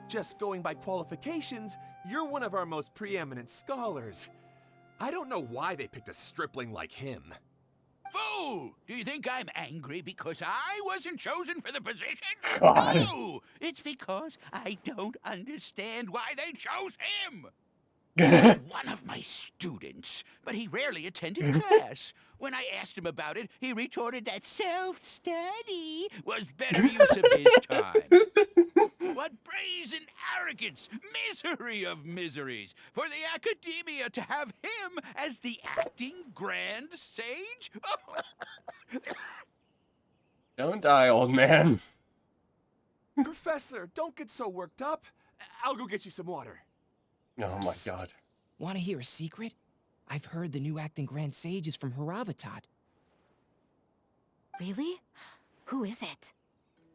Just going by qualifications, you're one of our most preeminent scholars. I don't know why they picked a stripling like him. Fool! Do you think I'm angry because I wasn't chosen for the position? God. No! It's because I don't understand why they chose him! He's one of my students, but he rarely attended class. When I asked him about it, he retorted that self-study was better use of his time. What misery of miseries for the Academia to have him as the acting Grand Sage? Don't die, old man. Professor, don't get so worked up. I'll go get you some water. Oh my god. Want to hear a secret? I've heard the new acting Grand Sage is from Haravatat. Really? Who is it?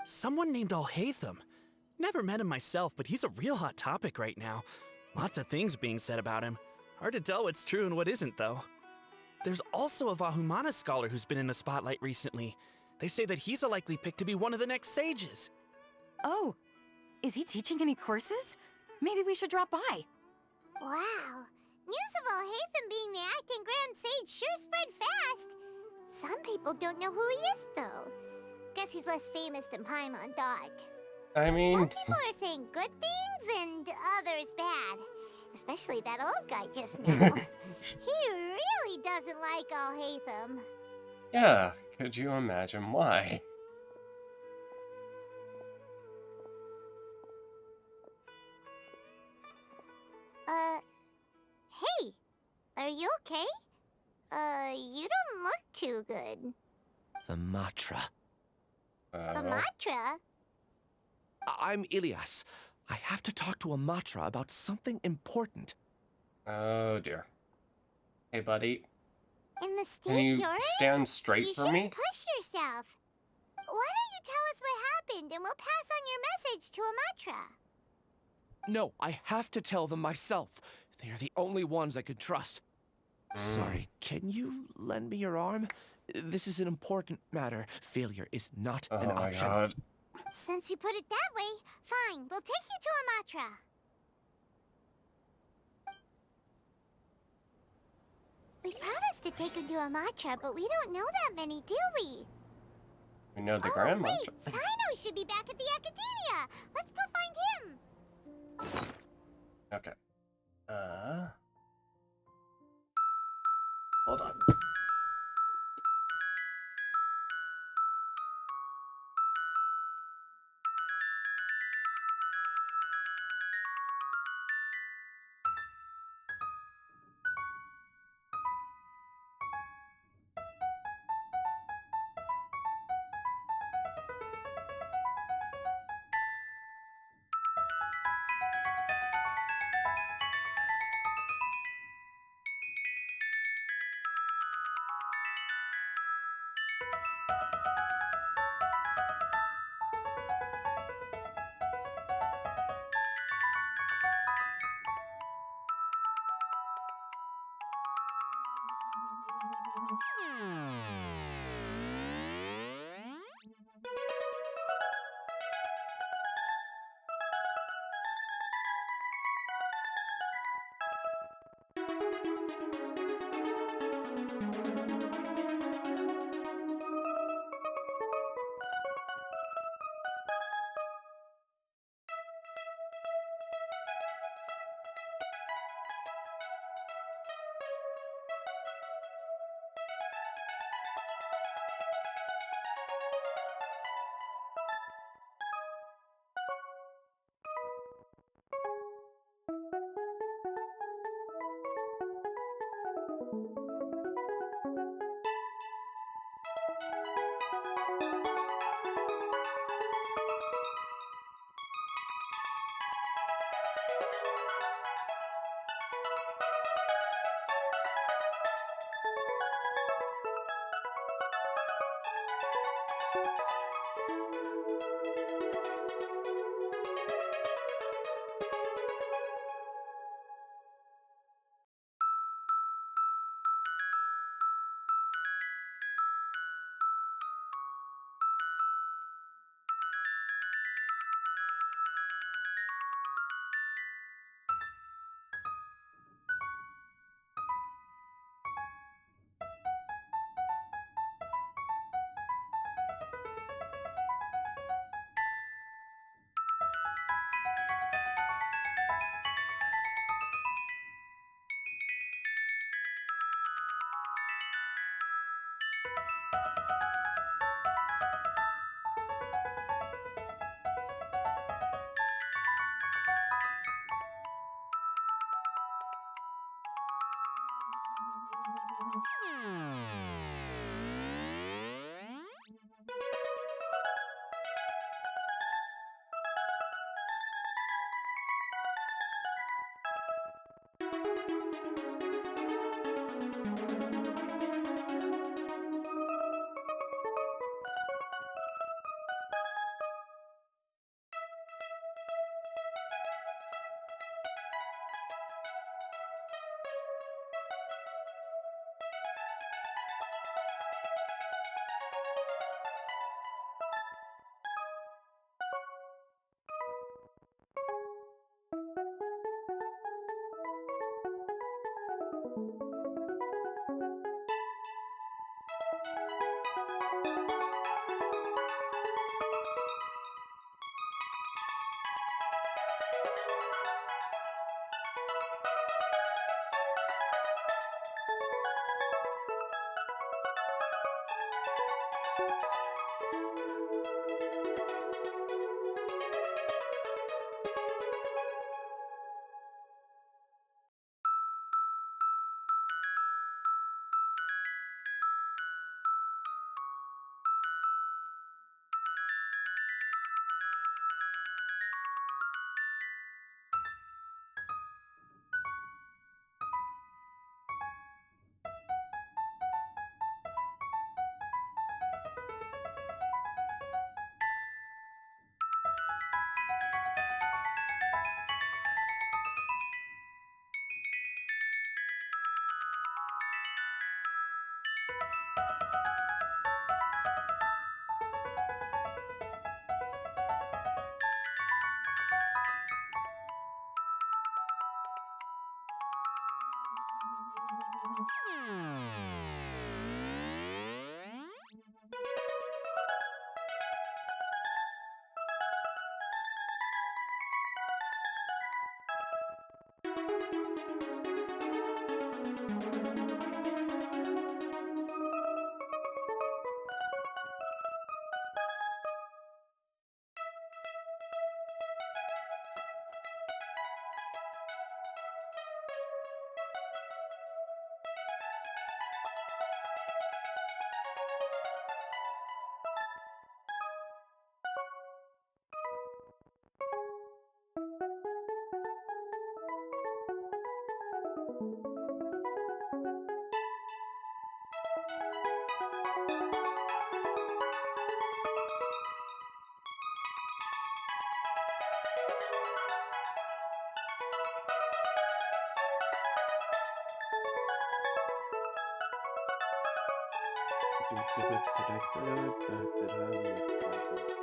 Someone named Alhaitham. Never met him myself, but he's a real hot topic right now. Lots of things being said about him. Hard to tell what's true and what isn't, though. There's also a Vahumana scholar who's been in the spotlight recently. They say that he's a likely pick to be one of the next sages. Oh, is he teaching any courses? Maybe we should drop by. Wow. News of Alhaitham being the acting Grand Sage sure spread fast. Some people don't know who he is, though. Guess he's less famous than Paimon Dot. I mean... Some people are saying good things and others bad. Especially that old guy just now. He really doesn't like Alhaitham. Yeah, could you imagine why? Hey, are you okay? You don't look too good. The Matra. A Matra? I'm Ilias. I have to talk to a Matra about something important. Oh dear. Hey, buddy. In the Can you State stand straight you for should me? push yourself. Why don't you tell us what happened and we'll pass on your message to a Matra? No, I have to tell them myself. They are the only ones I could trust. Sorry, can you lend me your arm? This is an important matter. Failure is not an option. Oh my god. Since you put it that way, fine, we'll take you to a Matra. We promised to take him to a Matra, but we don't know that many, do we? We know the Oh, Grand wait, Matra. Sino should be back at the Academia. Let's go find him. Okay. Hold on.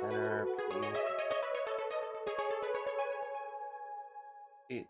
Better, please. It.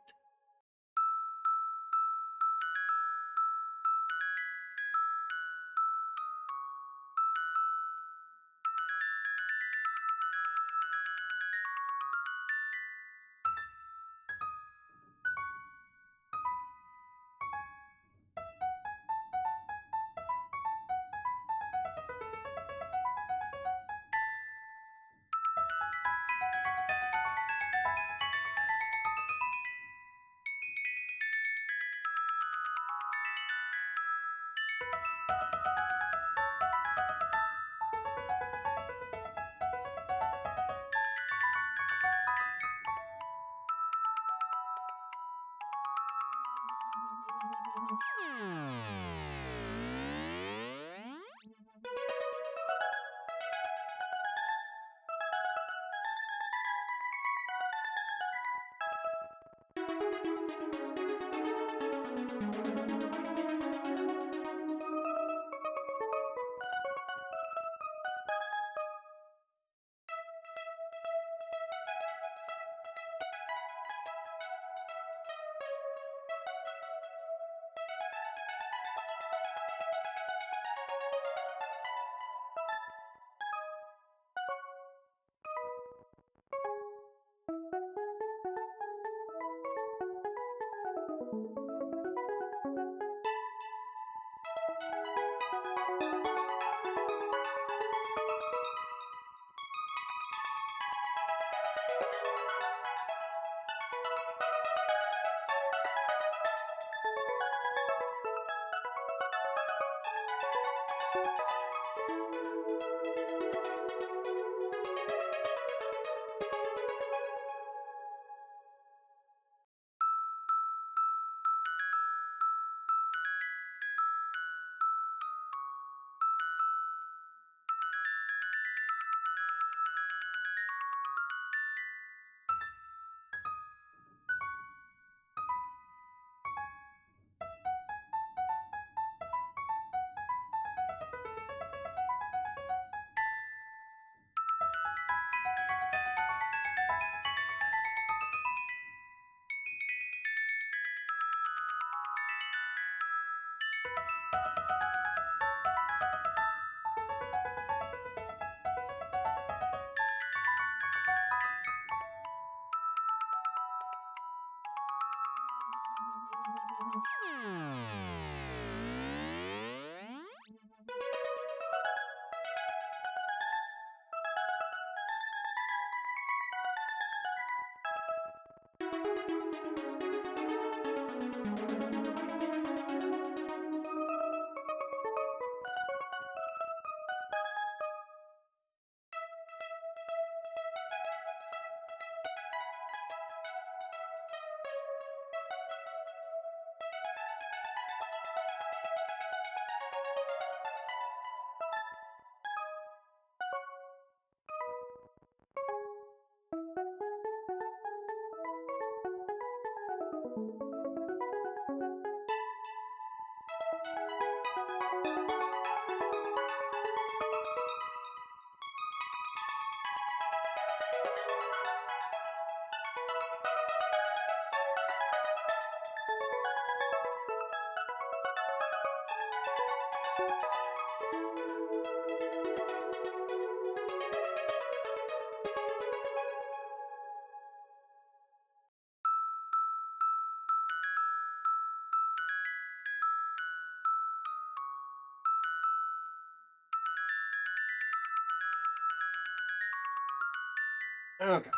Okay.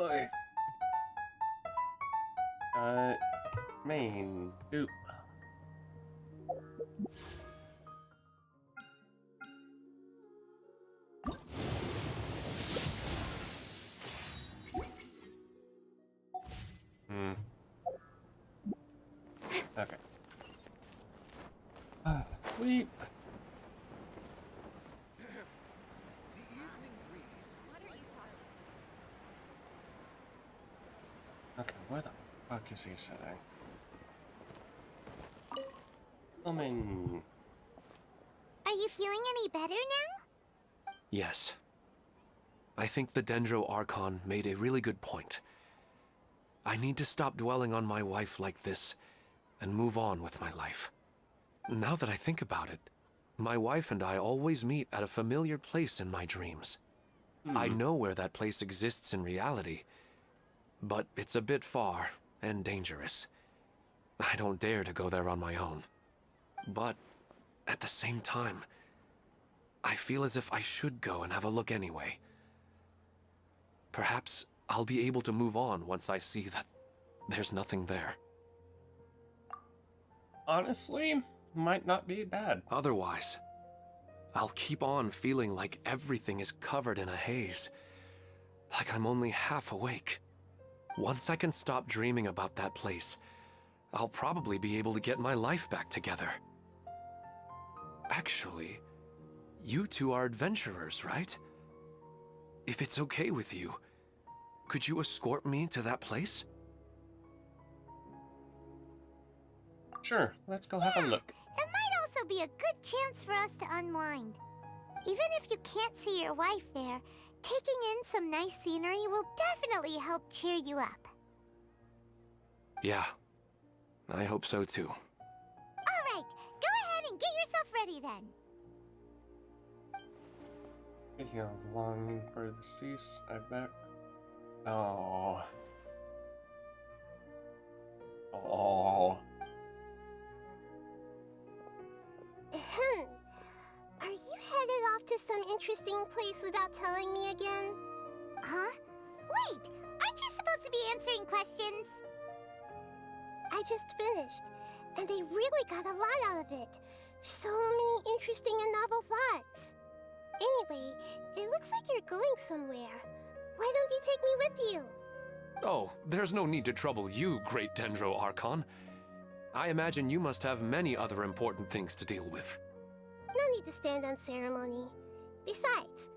Okay. Main. Oop. Okay. Sweet. Okay, where the fuck is he sitting? Are you feeling any better now? Yes. I think the Dendro Archon made a really good point. I need to stop dwelling on my wife like this and move on with my life. Now that I think about it, my wife and I always meet at a familiar place in my dreams. I know where that place exists in reality, but it's a bit far and dangerous. I don't dare to go there on my own. But at the same time, I feel as if I should go and have a look anyway. Perhaps I'll be able to move on once I see that there's nothing there. Honestly, might not be bad. Otherwise, I'll keep on feeling like everything is covered in a haze. Like I'm only half awake. Once I can stop dreaming about that place, I'll probably be able to get my life back together. Actually, you two are adventurers, right? If it's okay with you, could you escort me to that place? Sure, let's go have a look. It might also be a good chance for us to unwind. Even if you can't see your wife there, taking in some nice scenery will definitely help cheer you up. Yeah, I hope so too. Alright, go ahead and get yourself ready then. He has long for the cease, I bet. Oh. Oh. Are you headed off to some interesting place without telling me again? Huh? Wait, aren't you supposed to be answering questions? I just finished, and they really got a lot out of it. So many interesting and novel thoughts. Anyway, it looks like you're going somewhere. Why don't you take me with you? Oh, there's no need to trouble you, Great Dendro Archon. I imagine you must have many other important things to deal with. No need to stand on ceremony. Besides,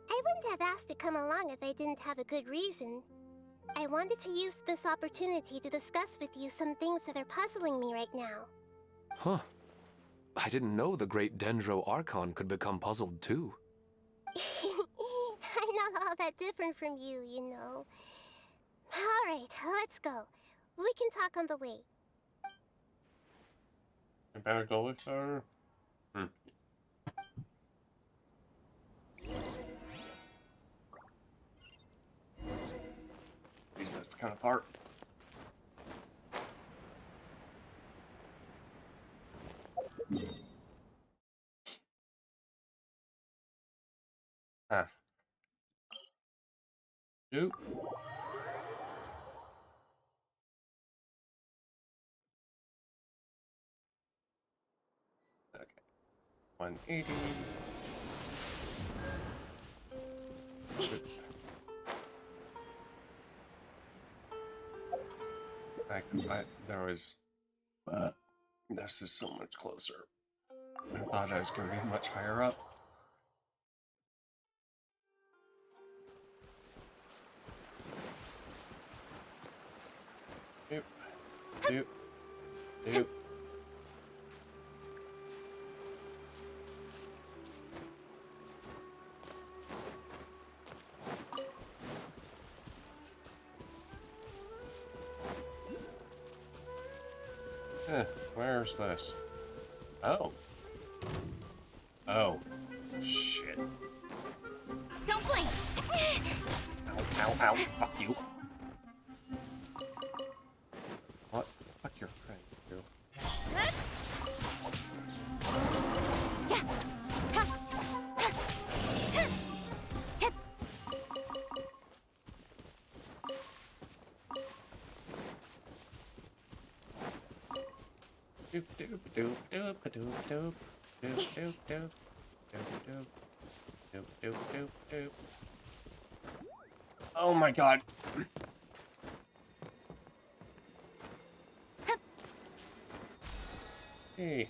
I wouldn't have asked to come along if I didn't have a good reason. I wanted to use this opportunity to discuss with you some things that are puzzling me right now. Huh. I didn't know the Great Dendro Archon could become puzzled too. I'm not all that different from you, you know. Alright, let's go. We can talk on the way. I better go with her. That's kind of hard. Ah. Oop. Okay. 180. There was. This is so much closer. I thought I was going to be much higher up. Doop. Doop. Doop. Where's this? Oh. Oh. Shit. Don't blink! Ow, ow, ow. Fuck you. What? Fuck your friend, you. Doop doop doop doop doop doop doop doop doop doop doop doop doop doop. Oh my god. Hey.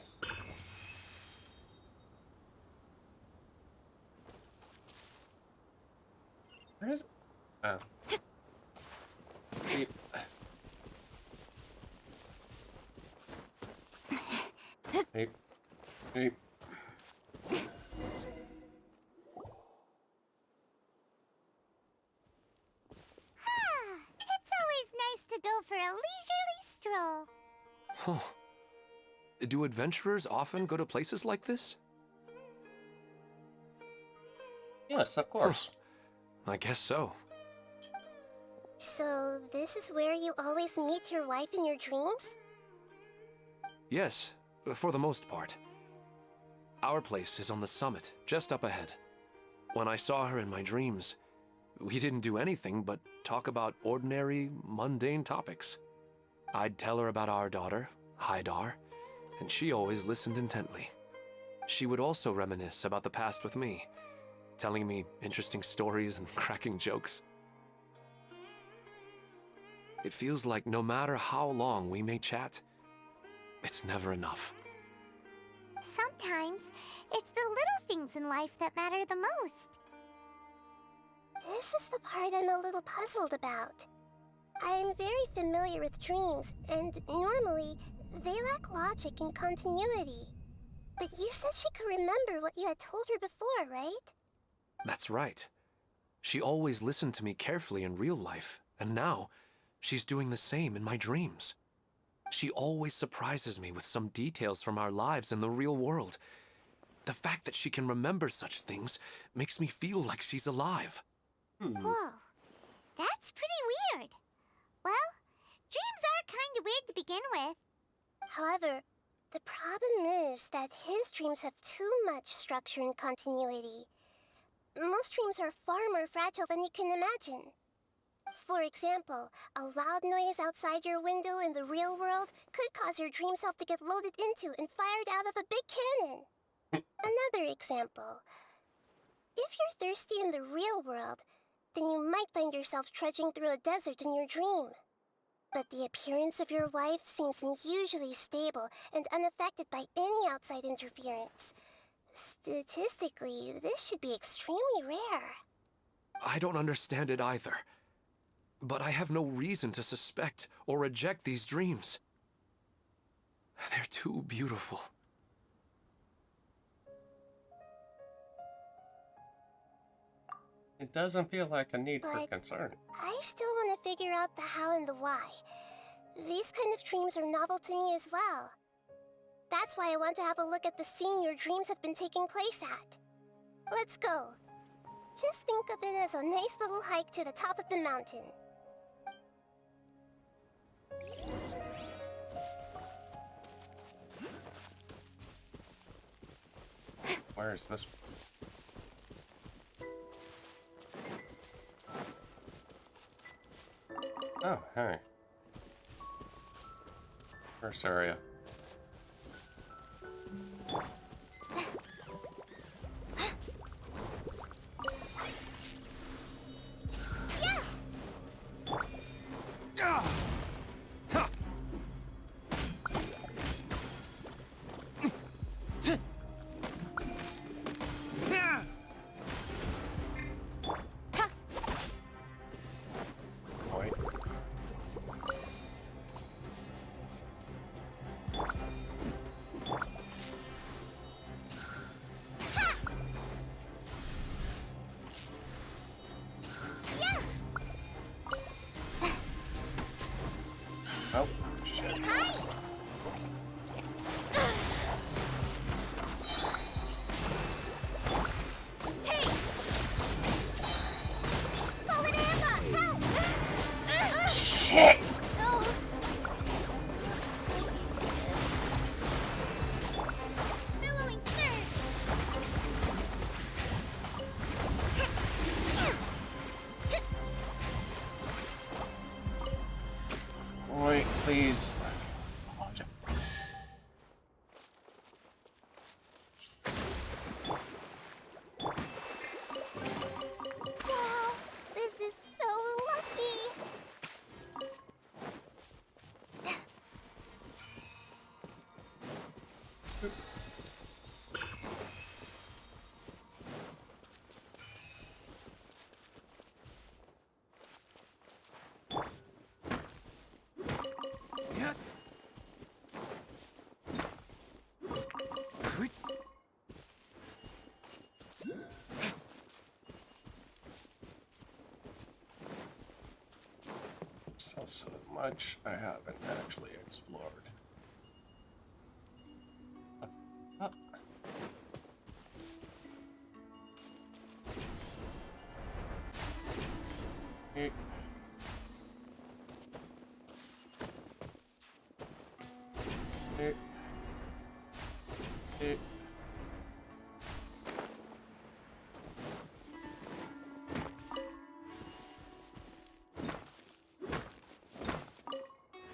Where is it? Oh. Beep. Beep. Beep. It's always nice to go for a leisurely stroll. Huh. Do adventurers often go to places like this? Yes, of course. Huh. I guess so. So, this is where you always meet your wife in your dreams? Yes, for the most part. Our place is on the summit, just up ahead. When I saw her in my dreams, we didn't do anything but talk about ordinary, mundane topics. I'd tell her about our daughter, Haidar, and she always listened intently. She would also reminisce about the past with me, telling me interesting stories and cracking jokes. It feels like no matter how long we may chat, it's never enough. Sometimes, it's the little things in life that matter the most. This is the part I'm a little puzzled about. I'm very familiar with dreams, and normally, they lack logic and continuity. But you said she could remember what you had told her before, right? That's right. She always listened to me carefully in real life, and now, she's doing the same in my dreams. She always surprises me with some details from our lives in the real world. The fact that she can remember such things makes me feel like she's alive. Whoa, that's pretty weird. Well, dreams are kind of weird to begin with. However, the problem is that his dreams have too much structure and continuity. Most dreams are far more fragile than you can imagine. For example, a loud noise outside your window in the real world could cause your dream self to get loaded into and fired out of a big cannon. Another example. If you're thirsty in the real world, then you might find yourself trudging through a desert in your dream. But the appearance of your wife seems unusually stable and unaffected by any outside interference. Statistically, this should be extremely rare. I don't understand it either. But I have no reason to suspect or reject these dreams. They're too beautiful. It doesn't feel like a need for But concern. I still want to figure out the how and the why. These kind of dreams are novel to me as well. That's why I want to have a look at the scene your dreams have been taking place at. Let's go. Just think of it as a nice little hike to the top of the mountain. Where is this? Oh, hey. First area. Wait. Oh, shit. Shit! Billowing surge! Wait, please. Wow, this is so lucky! So much I haven't actually explored. Hey. Hey. Hey.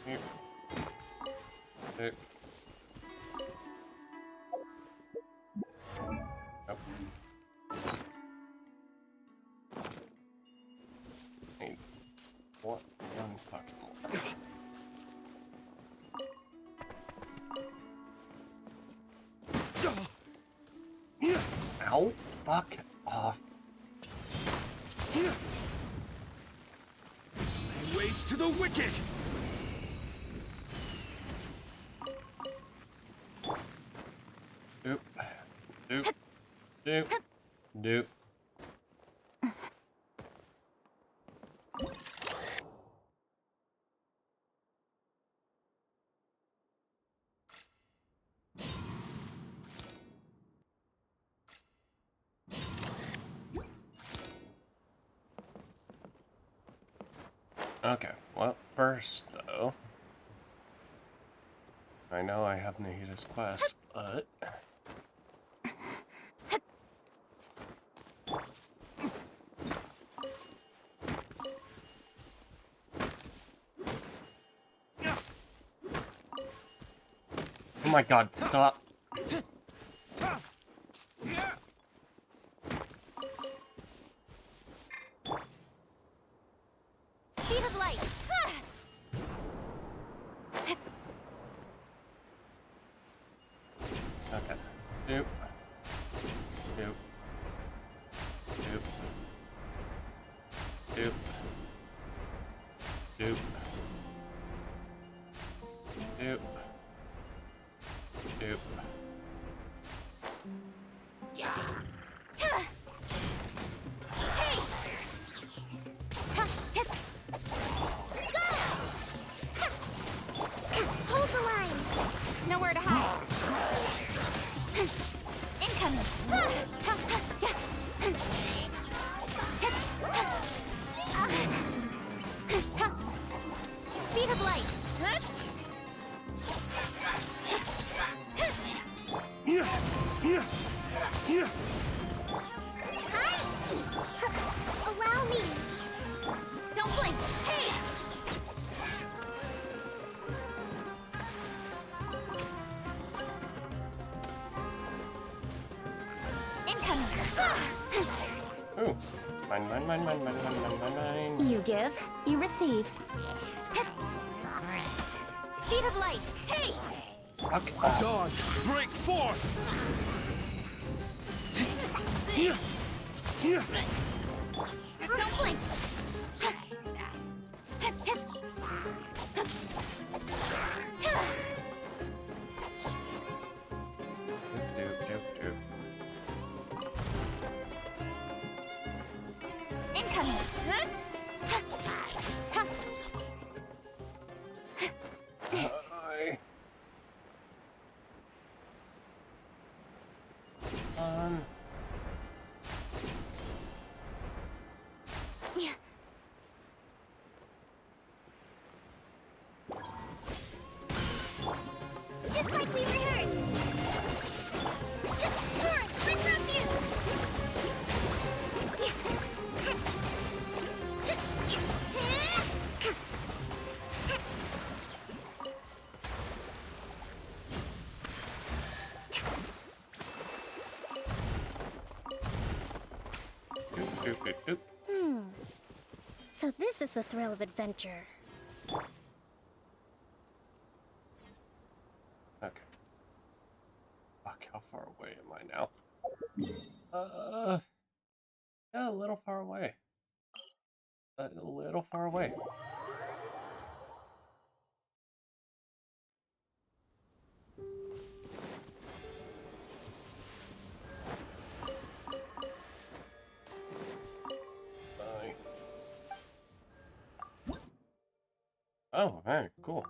Hey. Hey. Nope. Need one pocket more. Ow! Fuck off. Ways to the wicked! Doop. Doop. Doop. Doop. Okay, well, first, though, I know I have Nahida's quest, but... my god, stop. Speed of light. Okay. Doop. Doop. Doop. Doop. Doop. Doop. Doop. Hold the line. Nowhere to hide. Incoming. Speed of light. Allow me. Don't blink. Hey! Incoming. Ooh. Mine. You give, you receive. Speed of light. Hey! Fuck. Dawn, break forth! Don't blink. Doop, doop, doop. Incoming. Hi. Yeah. Just like we rehearsed. Torrent, bring from you. Doop, doop, doop. So this is the thrill of adventure. Okay. Fuck, how far away am I now? Yeah, a little far away. A little far away. Bye. Oh, very cool.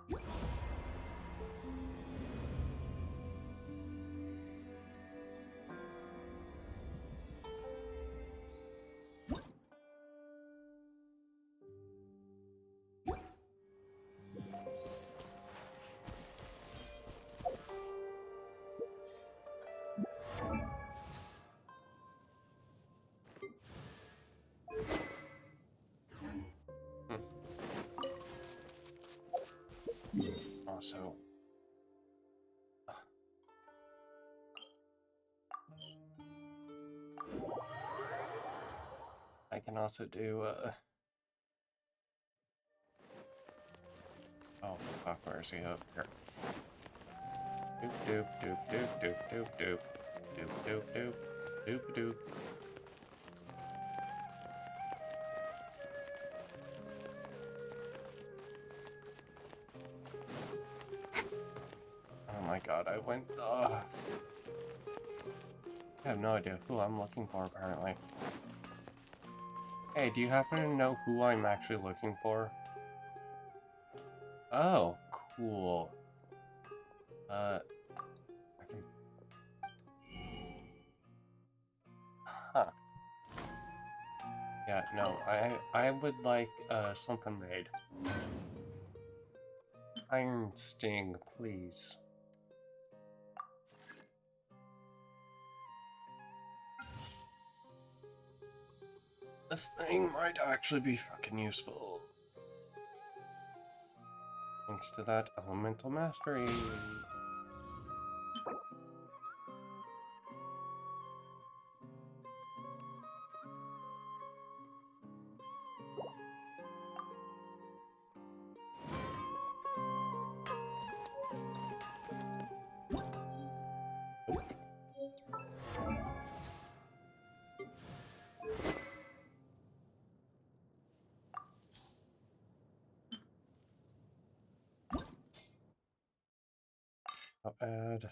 Also, I can also do, oh, fuck, where is he? Up here. Doop, doop, doop, doop, doop, doop, doop, doop, doop, doop, doop, doop. Oh my god, I went, I have no idea who I'm looking for, apparently. Hey, do you happen to know who I'm actually looking for? Oh, cool. I can... Huh. Yeah, no, I would like, something made. Iron Sting, please. This thing might actually be fucking useful. Thanks to that elemental mastery. I'll add.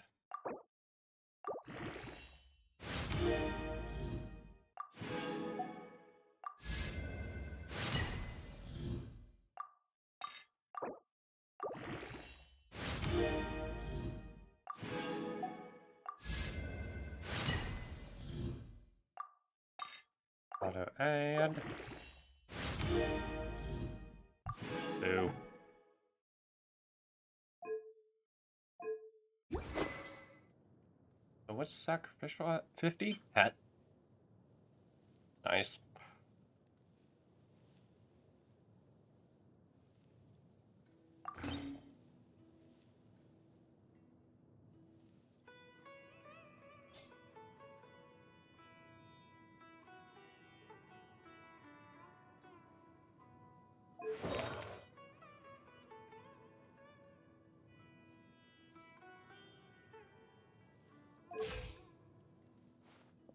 Auto add. Boo. So what's sacrificial at? 50? Hat. Nice.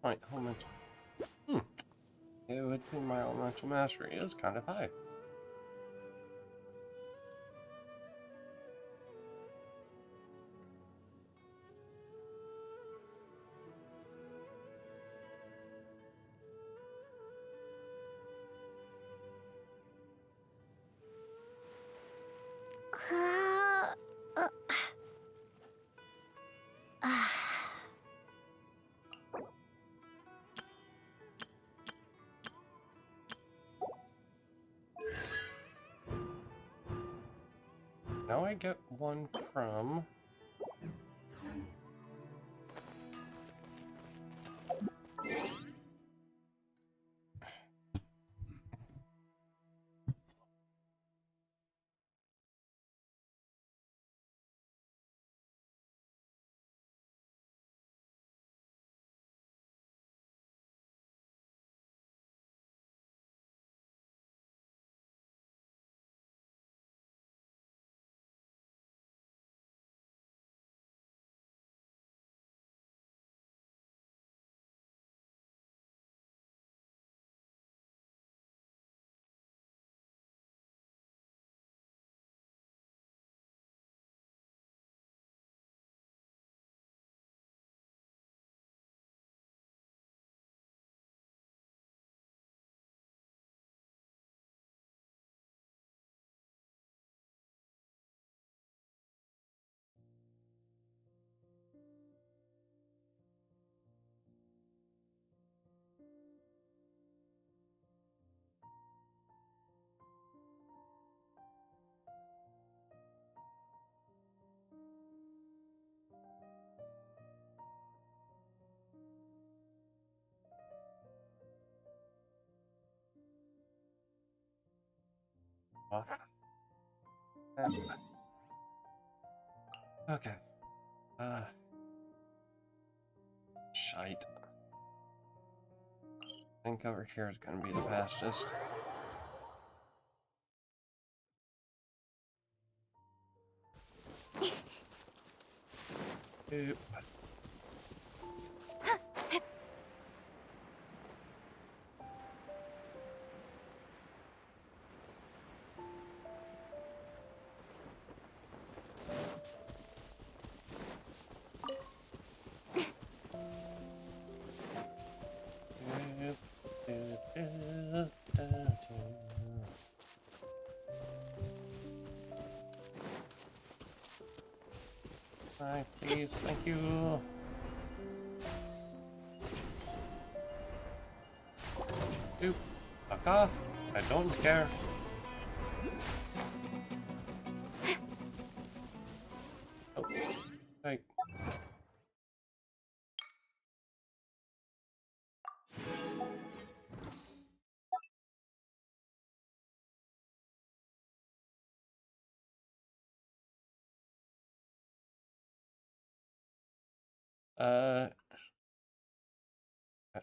Right, elemental. It would seem my elemental mastery is kind of high. Now I get one from... Okay. Shite. I think over here is gonna be the fastest. Oop. Hi, please, thank you. Oop, fuck off. I don't care. Oh, hey.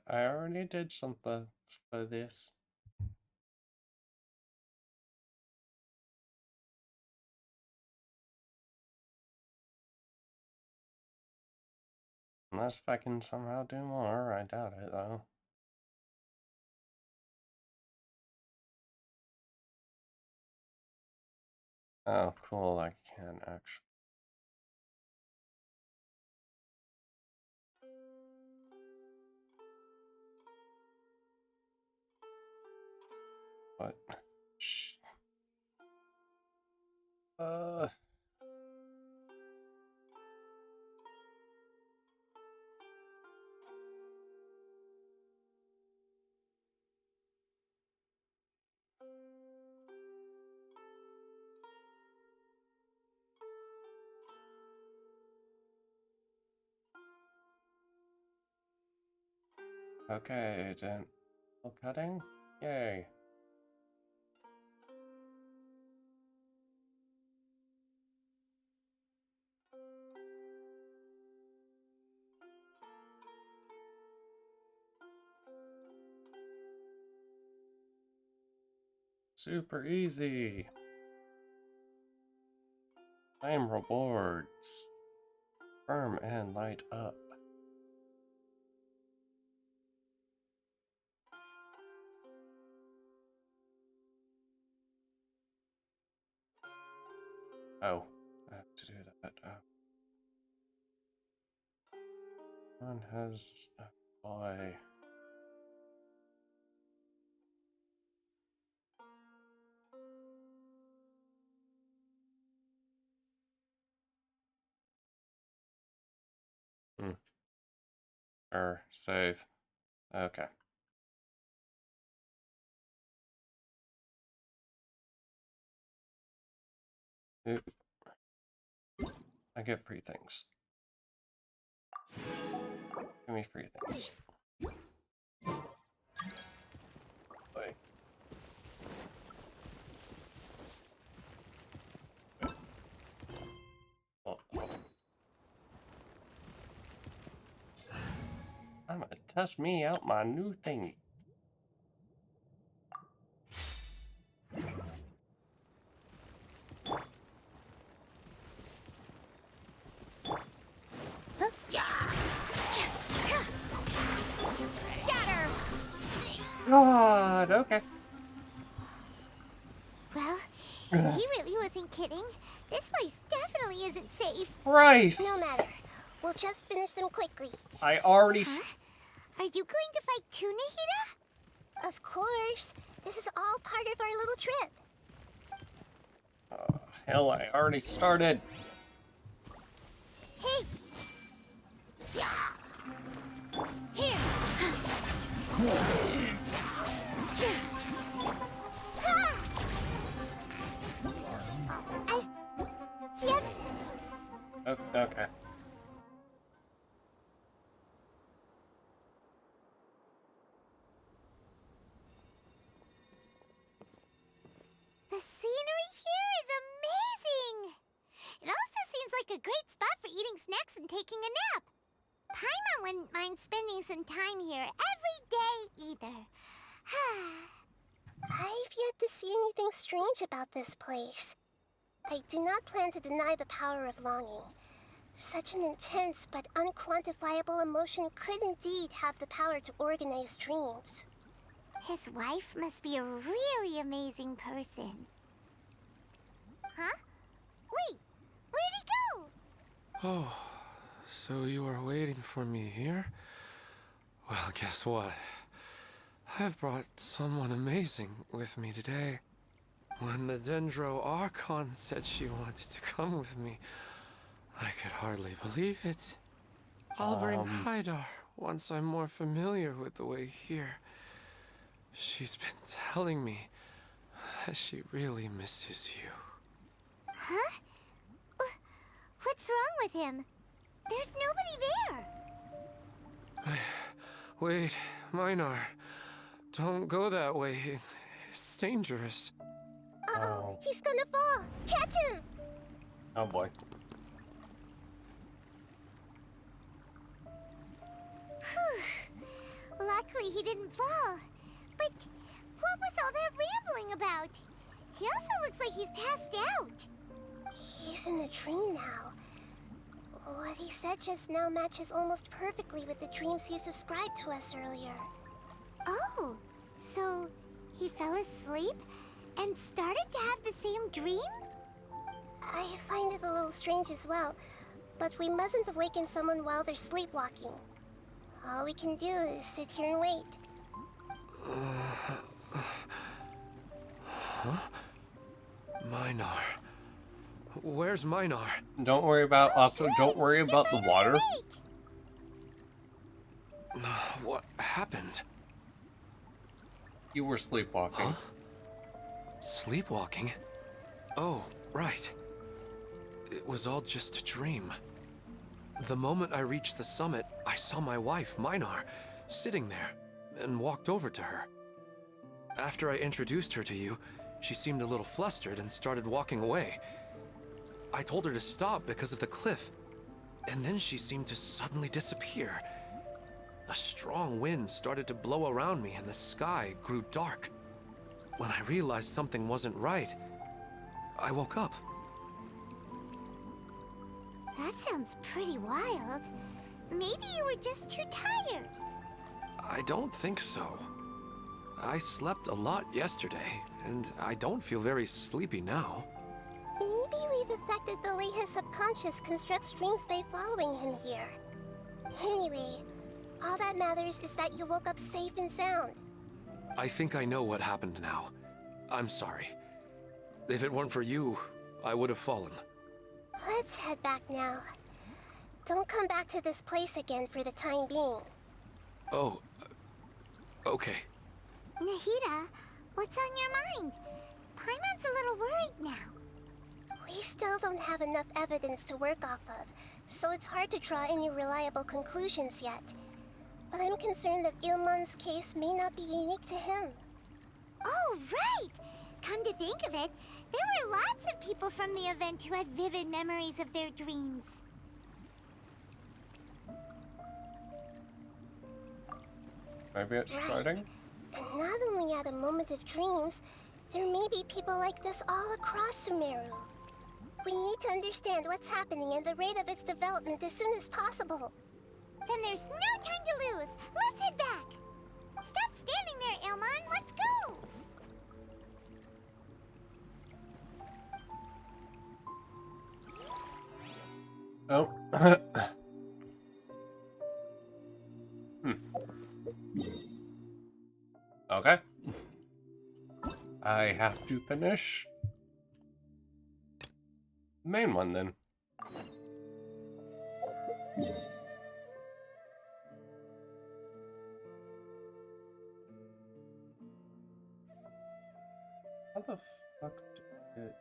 I already did something for this. Unless if I can somehow do more, I doubt it though. Oh, cool, I can actually. What? Shh. Okay, then. Cutting? Yay. Super easy. Time rewards. Firm and light up. Oh, I have to do that. One has a boy. Save. Okay. Oop. I get free things. Give me free things. Wait. Oh. I'm gonna test me out my new thingy. God, okay. Well, he really wasn't kidding. This place definitely isn't safe. Christ! No matter. We'll just finish them quickly. I already. Are you going to fight too, Nahida? Of course. This is all part of our little trip. Oh, hell, I already started. Hey! Here! Yep. Okay. The scenery here is amazing! It also seems like a great spot for eating snacks and taking a nap. Paimon wouldn't mind spending some time here every day either. I've yet to see anything strange about this place. I do not plan to deny the power of longing. Such an intense but unquantifiable emotion could indeed have the power to organize dreams. His wife must be a really amazing person. Huh? Wait, where'd he go? Oh, so you are waiting for me here? Well, guess what? I've brought someone amazing with me today. When the Dendro Archon said she wanted to come with me, I could hardly believe it. I'll bring Haidar once I'm more familiar with the way here. She's been telling me that she really misses you. Huh? What's wrong with him? There's nobody there. Wait, Minar. Don't go that way. It's dangerous. Uh-oh, he's gonna fall! Catch him! Oh boy. Luckily he didn't fall. But what was all that rambling about? He also looks like he's passed out. He's in a dream now. What he said just now matches almost perfectly with the dreams he's described to us earlier. Oh, so he fell asleep and started to have the same dream? I find it a little strange as well, but we mustn't awaken someone while they're sleepwalking. All we can do is sit here and wait. Minar. Where's Minar? Don't worry about don't worry about the water. What happened? You were sleepwalking. Huh? Sleepwalking? Oh, right. It was all just a dream. The moment I reached the summit, I saw my wife, Minar, sitting there, and walked over to her. After I introduced her to you, she seemed a little flustered and started walking away. I told her to stop because of the cliff, and then she seemed to suddenly disappear. A strong wind started to blow around me and the sky grew dark. When I realized something wasn't right, I woke up. That sounds pretty wild. Maybe you were just too tired. I don't think so. I slept a lot yesterday, and I don't feel very sleepy now. Maybe we've affected the way his subconscious constructs dreams by following him here. Anyway, all that matters is that you woke up safe and sound. I think I know what happened now. I'm sorry. If it weren't for you, I would have fallen. Let's head back now. Don't come back to this place again for the time being. Oh, okay. Nahida, what's on your mind? Paimon's a little worried now. We still don't have enough evidence to work off of, so it's hard to draw any reliable conclusions yet. But I'm concerned that Ilmon's case may not be unique to him. Oh, right! Come to think of it, there were lots of people from the event who had vivid memories of their dreams. Maybe it's starting? And not only at a moment of dreams, there may be people like this all across Sumeru. We need to understand what's happening and the rate of its development as soon as possible. Then there's no time to lose. Let's head back. Stop standing there, Ilmon. Let's go. Oh. Okay. I have to finish the main one then. How the fuck did it...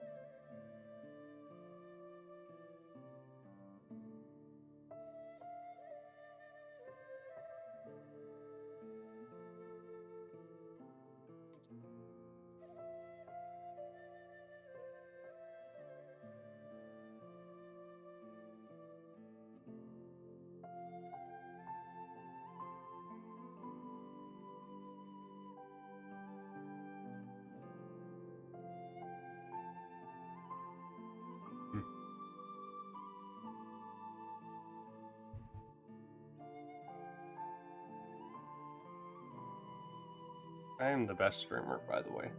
I am the best streamer, by the way.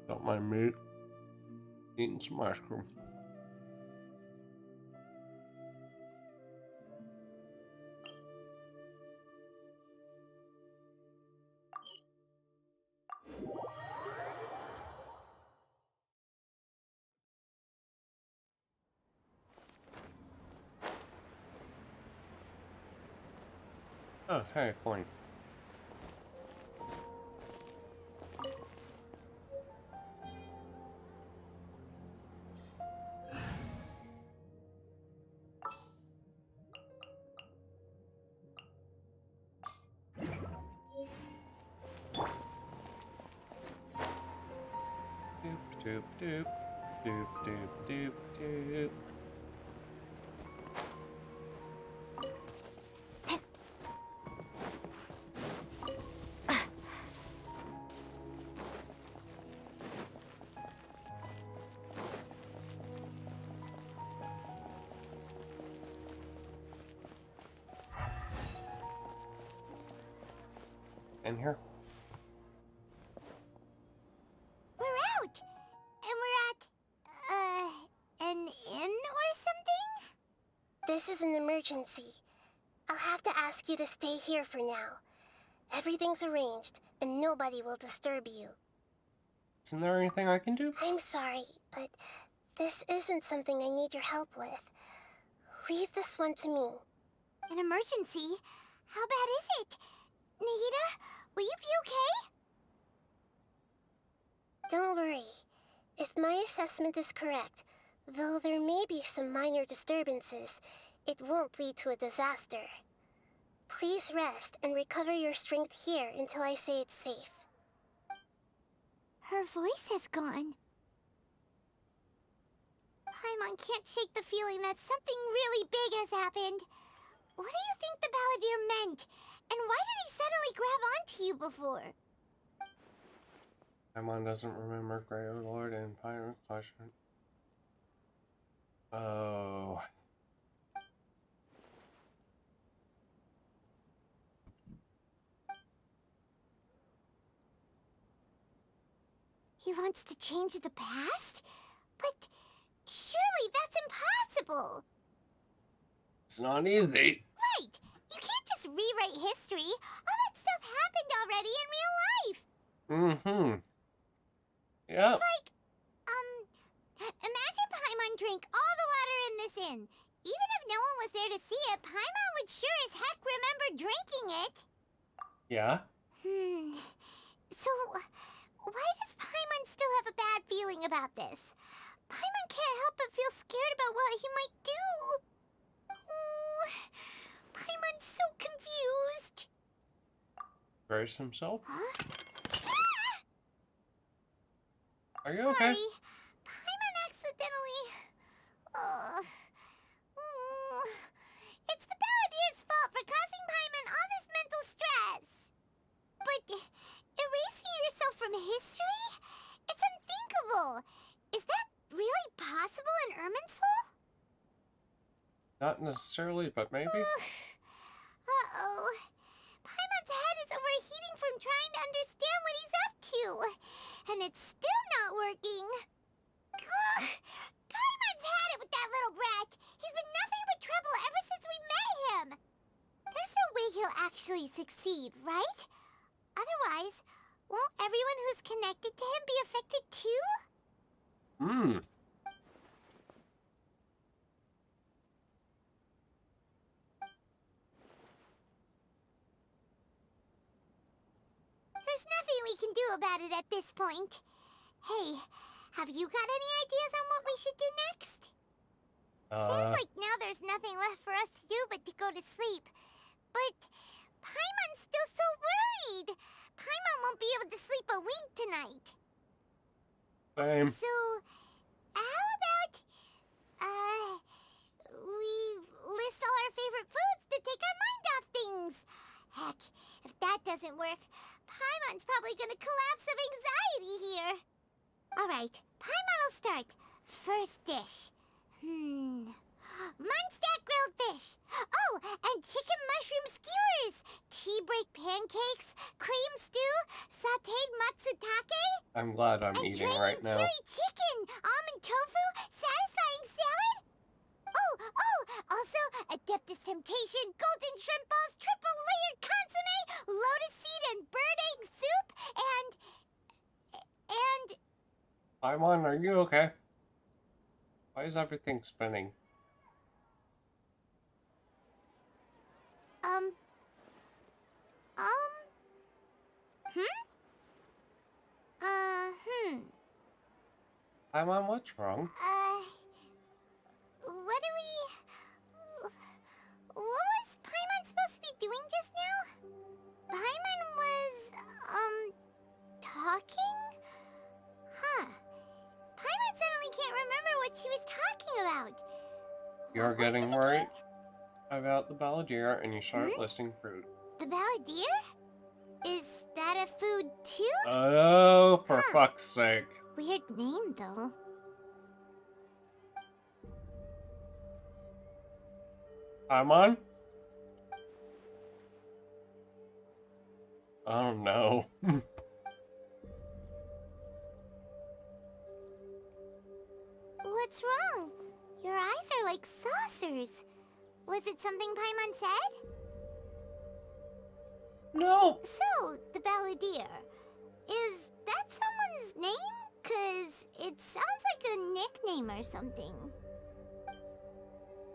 Don't mind me eating some ice cream. Oh, hey, a coin. Doop, doop, doop, doop, doop, doop. In here? We're out! And we're at, an inn or something? This is an emergency. I'll have to ask you to stay here for now. Everything's arranged, and nobody will disturb you. Isn't there anything I can do? I'm sorry, but this isn't something I need your help with. Leave this one to me. An emergency? How bad is it? Nahida, will you be okay? Don't worry. If my assessment is correct, though there may be some minor disturbances, it won't lead to a disaster. Please rest and recover your strength here until I say it's safe. Her voice has gone. Paimon can't shake the feeling that something really big has happened. What do you think the Balladeer meant? And why did he suddenly grab onto you before? Paimon doesn't remember Grey Lord and Pirate Question. Oh. He wants to change the past? But surely that's impossible! It's not easy. Right! You can't just rewrite history. All that stuff happened already in real life! Mm-hmm. Yeah. It's like, imagine Paimon drank all the water in this inn. Even if no one was there to see it, Paimon would sure as heck remember drinking it. Yeah. So, why does Paimon still have a bad feeling about this? Paimon can't help but feel scared about what he might do. Oh, Paimon's so confused. Brace himself. Huh? Are you okay? Sorry. Paimon accidentally... It's the Balladeer's fault for causing Paimon all this mental stress. But erasing yourself from history? It's unthinkable. Is that really possible in Irminsul? Not necessarily, but maybe. Uh-oh. Paimon's head is overheating from trying to understand what he's up to. And it's still not working. Ugh. Paimon's had it with that little brat. He's been nothing but trouble ever since we met him. There's no way he'll actually succeed, right? Otherwise, won't everyone who's connected to him be affected too? There's nothing we can do about it at this point. Hey, have you got any ideas on what we should do next? Seems like now there's nothing left for us to do but to go to sleep. But Paimon's still so worried. Paimon won't be able to sleep a wink tonight. Same. So, how about, we list all our favorite foods to take our mind off things? Heck, if that doesn't work, Paimon's probably gonna collapse of anxiety here. Alright, Paimon will start. First dish. Munstack grilled fish. Oh, and chicken mushroom skewers. Tea break pancakes, cream stew, sauteed matsutake. I'm glad I'm eating right now. Chili chicken, almond tofu, satisfying salad. Oh, also Adeptus Temptation, golden shrimp balls, triple layered consomme, lotus seed and bird egg soup, and... Paimon, are you okay? Why is everything spinning? Paimon, what's wrong? What was Paimon supposed to be doing just now? Paimon was, talking? Huh. Paimon suddenly can't remember what she was talking about. You're getting worried about the Balladeer and you start listing fruit. The Balladeer? Is that a food too? Oh, for fuck's sake. Weird name, though. Paimon? Oh no. What's wrong? Your eyes are like saucers. Was it something Paimon said? No. So, the Balladeer. Is that someone's name? nickname or something.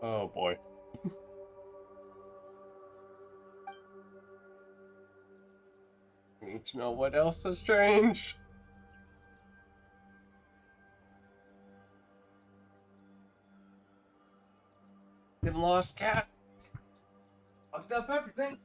Oh boy. Need to know what else has changed. Getting lost, cat. Fucked up everything.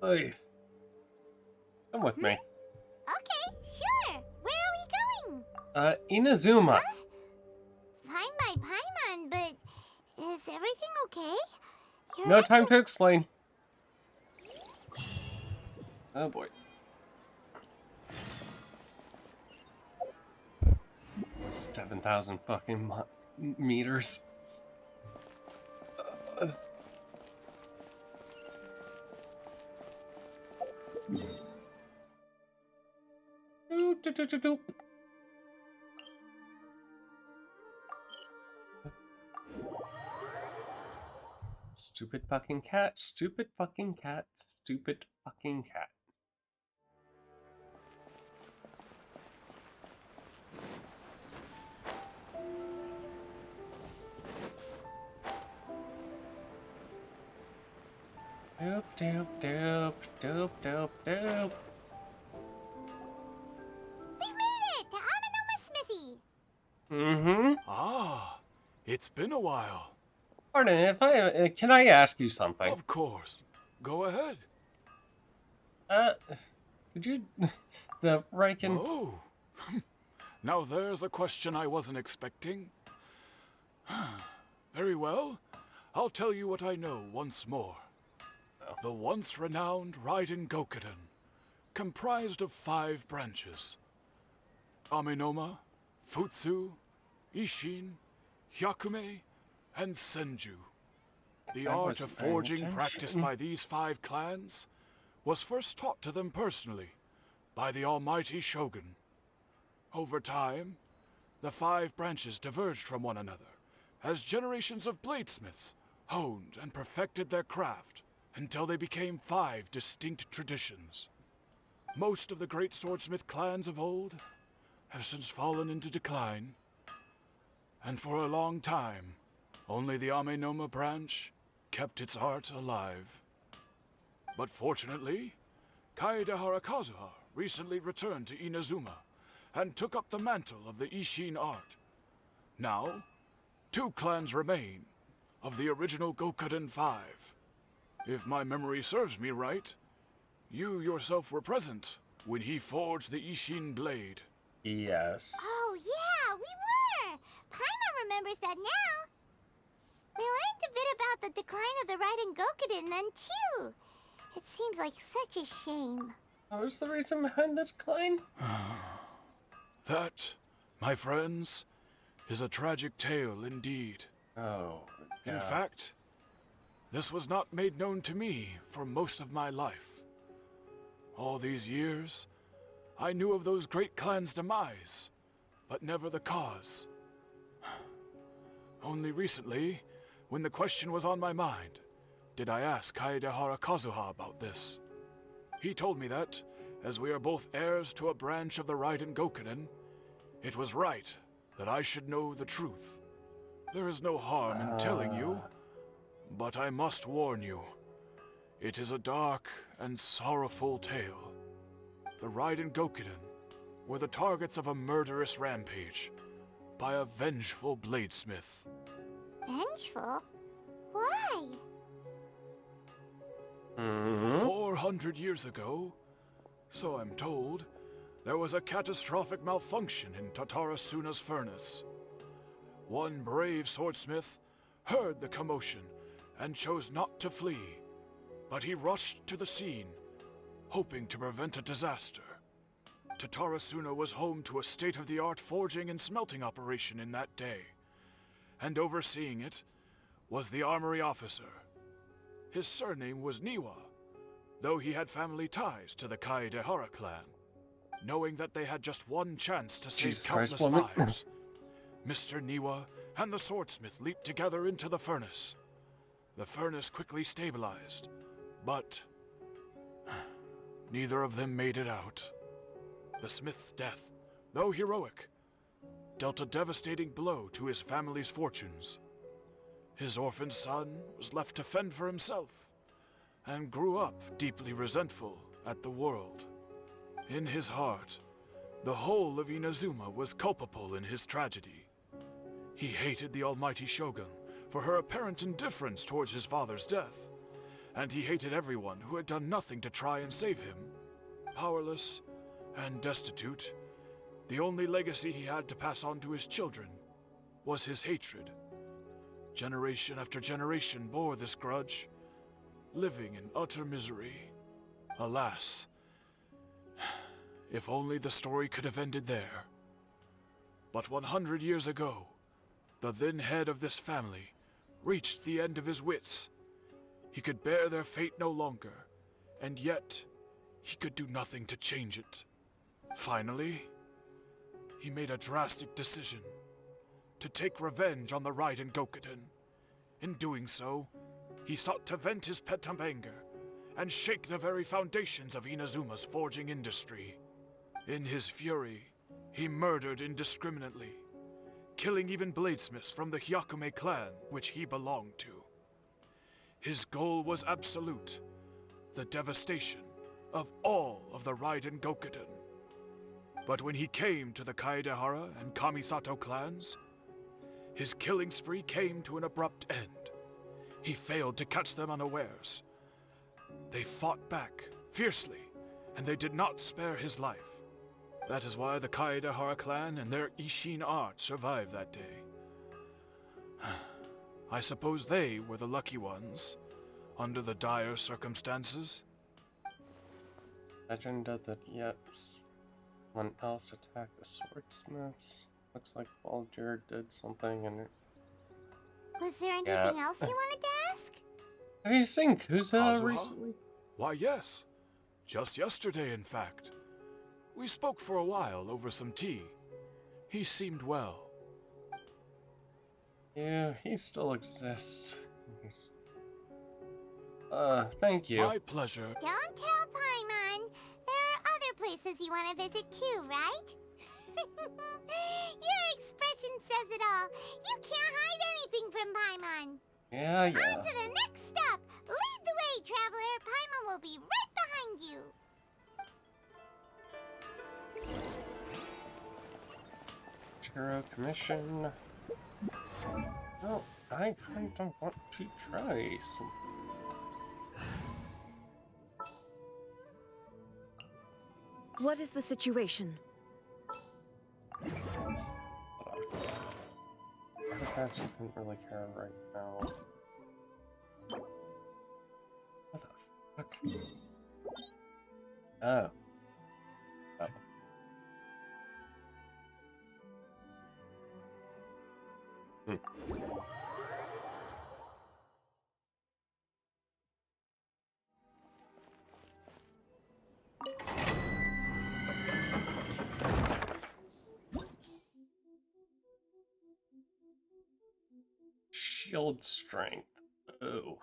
Hey, come with me. Okay, sure. Where are we going? Inazuma. Fine by Paimon, but is everything okay? No time to explain. Oh boy. 7,000 fucking meters. Stupid fucking cat, stupid fucking cat, stupid fucking cat. Dope, dope, dope, dope, dope, dope. We've made it to Amenoma Smithy. Mm-hmm. Ah, it's been a while. Pardon, if I can I ask you something? Of course. Go ahead. Could you the Riken? Oh. Now there's a question I wasn't expecting. Very well. I'll tell you what I know once more. The once renowned Raiden Gokuden, comprised of 5 branches. Amenoma, Futsu, Ishin, Hyakume, and Senju. The art of forging practiced by these 5 clans was first taught to them personally by the almighty Shogun. Over time, the 5 branches diverged from one another as generations of bladesmiths honed and perfected their craft until they became 5 distinct traditions. Most of the great swordsmith clans of old have since fallen into decline, and for a long time, only the Amenoma branch kept its art alive. But fortunately, Kaedehara Kazuha recently returned to Inazuma and took up the mantle of the Ishin art. Now, 2 clans remain of the original Gokuden 5. If my memory serves me right, you yourself were present when he forged the Ishin blade. Yes. Oh yeah, we were. Paimon remembers that now. We learned a bit about the decline of the Raiden Gokuden then too. It seems like such a shame. What was the reason behind the decline? That, my friends, is a tragic tale indeed. Oh, yeah. In fact, this was not made known to me for most of my life. All these years, I knew of those great clans' demise, but never the cause. Only recently, when the question was on my mind, did I ask Kaedehara Kazuha about this. He told me that, as we are both heirs to a branch of the Raiden Gokuden, it was right that I should know the truth. There is no harm in telling you, but I must warn you. It is a dark and sorrowful tale. The Raiden Gokuden were the targets of a murderous rampage by a vengeful bladesmith. Vengeful? Why? 400 years ago, so I'm told, there was a catastrophic malfunction in Tatarasuna's furnace. One brave swordsmith heard the commotion and chose not to flee, but he rushed to the scene, hoping to prevent a disaster. Tatarasuna was home to a state-of-the-art forging and smelting operation in that day, and overseeing it was the armory officer. His surname was Niwa, though he had family ties to the Kaedehara clan. Knowing that they had just one chance to save Jesus countless Christ, woman. lives, Mr. Niwa and the swordsmith leaped together into the furnace. The furnace quickly stabilized, but neither of them made it out. The smith's death, though heroic, dealt a devastating blow to his family's fortunes. His orphaned son was left to fend for himself, and grew up deeply resentful at the world. In his heart, the whole of Inazuma was culpable in his tragedy. He hated the almighty shogun for her apparent indifference towards his father's death, and he hated everyone who had done nothing to try and save him. Powerless and destitute, the only legacy he had to pass on to his children was his hatred. Generation after generation bore this grudge, living in utter misery. Alas, if only the story could have ended there. But 100 years ago, the then head of this family reached the end of his wits. He could bear their fate no longer, and yet he could do nothing to change it. Finally, he made a drastic decision to take revenge on the Raiden Gokuden. In doing so, he sought to vent his pent anger and shake the very foundations of Inazuma's forging industry. In his fury, he murdered indiscriminately, killing even bladesmiths from the Hyakume clan which he belonged to. His goal was absolute, the devastation of all of the Raiden Gokuden. But when he came to the Kaedehara and Kamisato clans, his killing spree came to an abrupt end. He failed to catch them unawares. They fought back fiercely, and they did not spare his life. That is why the Kaedehara clan and their Ishin art survived that day. I suppose they were the lucky ones, under the dire circumstances. Legend of the Yeps. Someone else attacked the swordsmiths. Looks like Baldur did something and... Was there anything else you wanted to ask? Have you seen Kusa Kazuha? recently? Why, yes. Just yesterday, in fact. We spoke for a while over some tea. He seemed well. Yeah, he still exists. He's... thank you. My pleasure. Don't tell Paimon. There are other places you want to visit too, right? Your expression says it all. You can't hide anything from Paimon. Yeah. On to the next stop. Lead the way, traveler. Paimon will be right behind you. Churro Commission. No, I kind of want to try some. What is the situation? Perhaps I couldn't really care right now. What the fuck? Oh. Oh. Shield strength. Oh.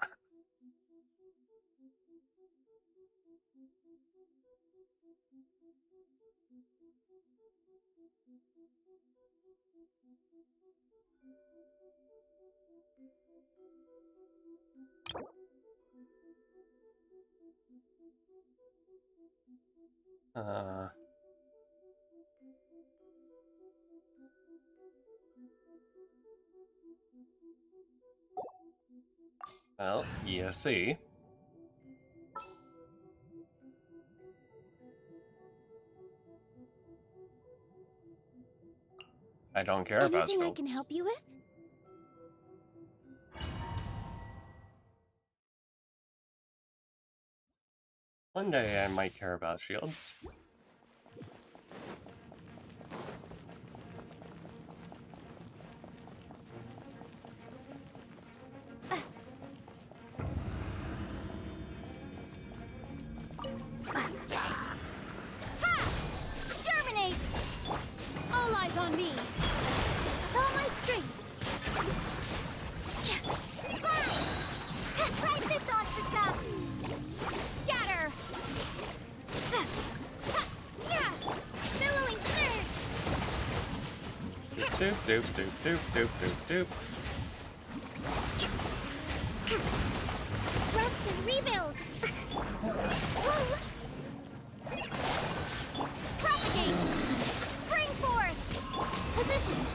Well, you see. I don't care about Anything I shields. can help you with? One day I might care about shields. Germinate! All eyes on me! With all my strength! Price this on for some! Scatter! Billowing surge! Doop doop doop doop doop doop doop. Rest and rebuild! Propagate! Spring forth! Positions!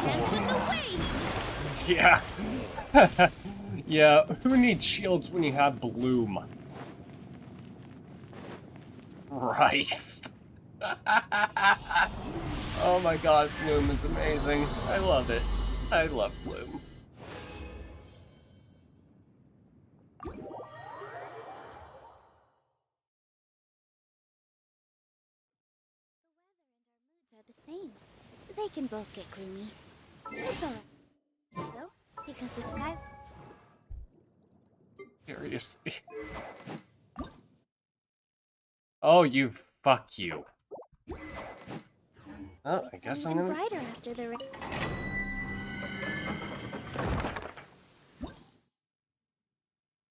Dance with the waves! Yeah. Yeah, who needs shields when you have Bloom? Christ. Oh my god, Bloom is amazing. I love it. I love Bloom. Are the same. They can both get gloomy. It's alright. Though, because the sky. Seriously. Oh, you fuck you. Oh, I guess I'm Even gonna. brighter after the rain.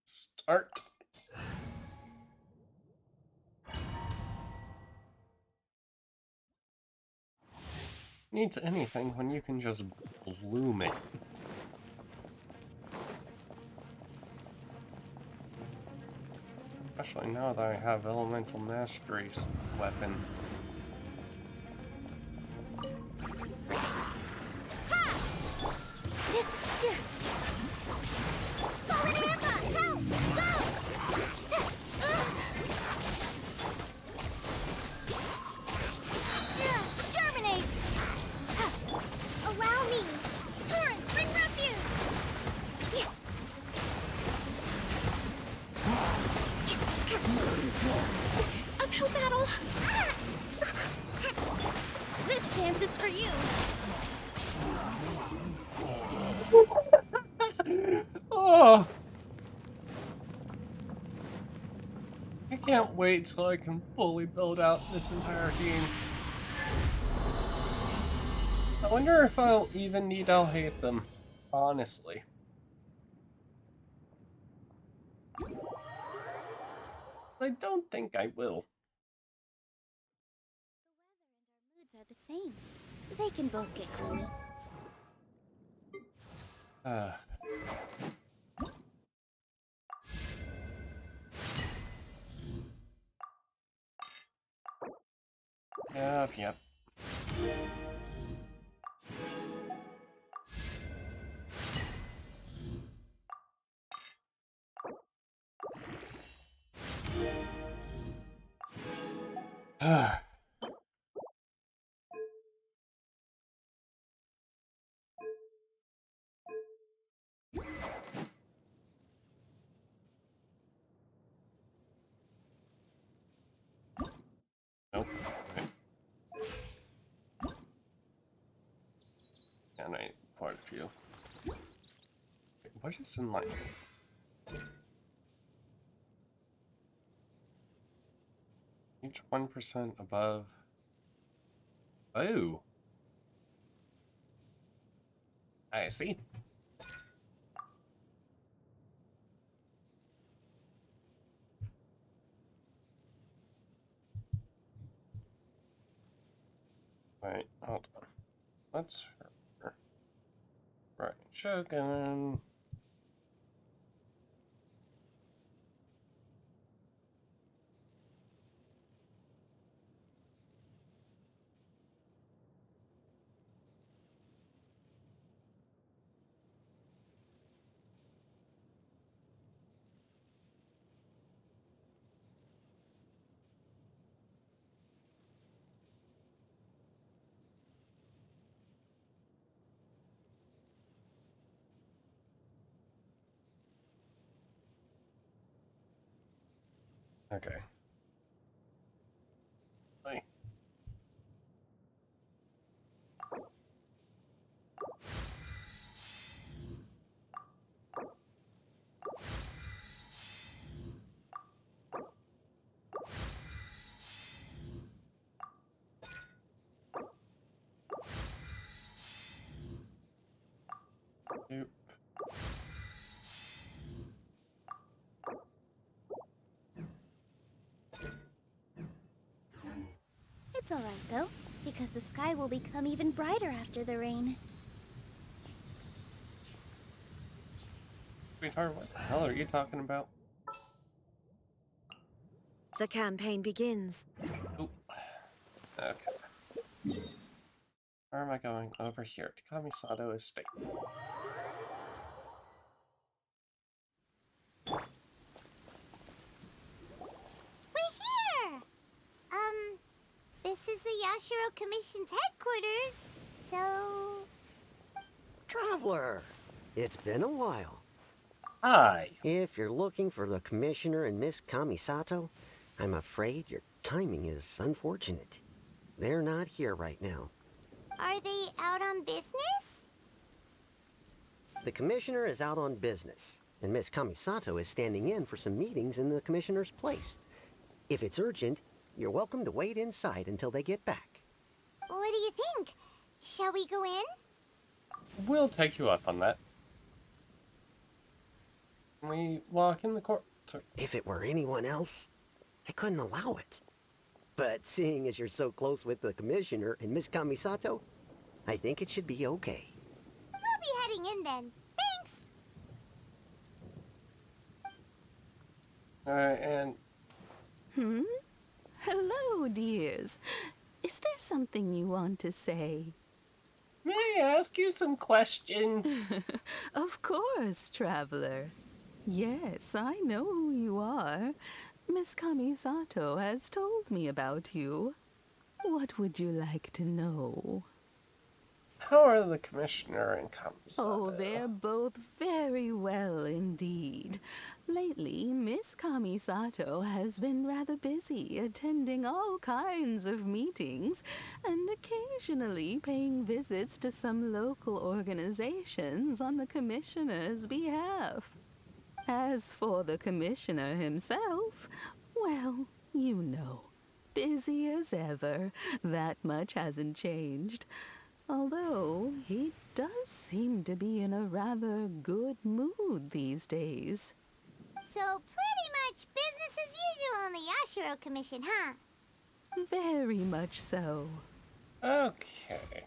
Start. Needs anything when you can just bloom it. Especially now that I have Elemental Mastery's weapon. Fallen Amber! Help! Go! Germinate! Allow me! Torrent, bring refuge! Uphill battle! This dance is for you! Oh! I can't wait till I can fully build out this entire team. I wonder if I'll even need Alhaitham, honestly. I don't think I will. Moods are the same. They can both get gloomy. Yep. Nope. Okay. And I quite a few. Wait, what is in my... Each 1% above... Oh! I see. Wait, hold on. Let's... Right, Shogun... Okay. Bye. Nope. It's alright though, because the sky will become even brighter after the rain. Sweetheart, what the hell are you talking about? The campaign begins. Okay. Where am I going? Over here, to Kamisato Estate. We're here! This is the Yashiro Commission's headquarters, so... Traveler, it's been a while. Hi. If you're looking for the Commissioner and Miss Kamisato, I'm afraid your timing is unfortunate. They're not here right now. Are they out on business? The Commissioner is out on business, and Miss Kamisato is standing in for some meetings in the Commissioner's place. If it's urgent, you're welcome to wait inside until they get back. What do you think? Shall we go in? We'll take you up on that. Can we walk in the court? If it were anyone else, I couldn't allow it. But seeing as you're so close with the Commissioner and Miss Kamisato, I think it should be okay. We'll be heading in then. Thanks! Alright, and... Hello, dears. Is there something you want to say? May I ask you some questions? Of course, traveler. Yes, I know who you are. Miss Kamisato has told me about you. What would you like to know? How are the Commissioner and Kamisato? Oh, they're both very well indeed. Lately, Miss Kamisato has been rather busy attending all kinds of meetings and occasionally paying visits to some local organizations on the Commissioner's behalf. As for the Commissioner himself, well, you know, busy as ever. That much hasn't changed. Although, he does seem to be in a rather good mood these days. So pretty much business as usual on the Yashiro Commission, huh? Very much so. Okay.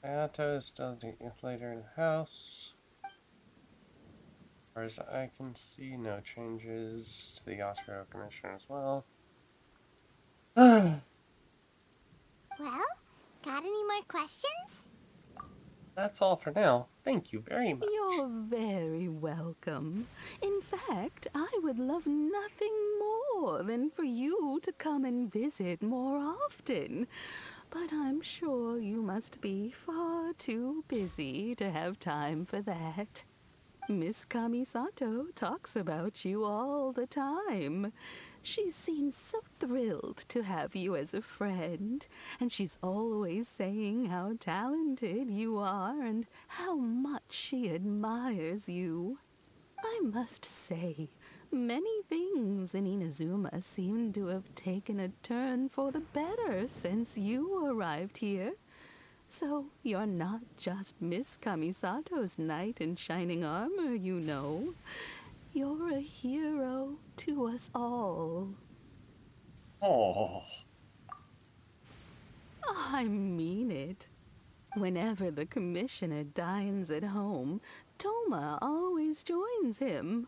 Ayato is still later in the house. As far as I can see, no changes to the Yashiro Commission as well. Well, got any more questions? That's all for now. Thank you very much. You're very welcome. In fact, I would love nothing more than for you to come and visit more often. But I'm sure you must be far too busy to have time for that. Miss Kamisato talks about you all the time. She seems so thrilled to have you as a friend, and she's always saying how talented you are and how much she admires you. I must say, many things in Inazuma seem to have taken a turn for the better since you arrived here. So you're not just Miss Kamisato's knight in shining armor, you know. You're a hero to us all. Oh. I mean it. Whenever the Commissioner dines at home, Toma always joins him.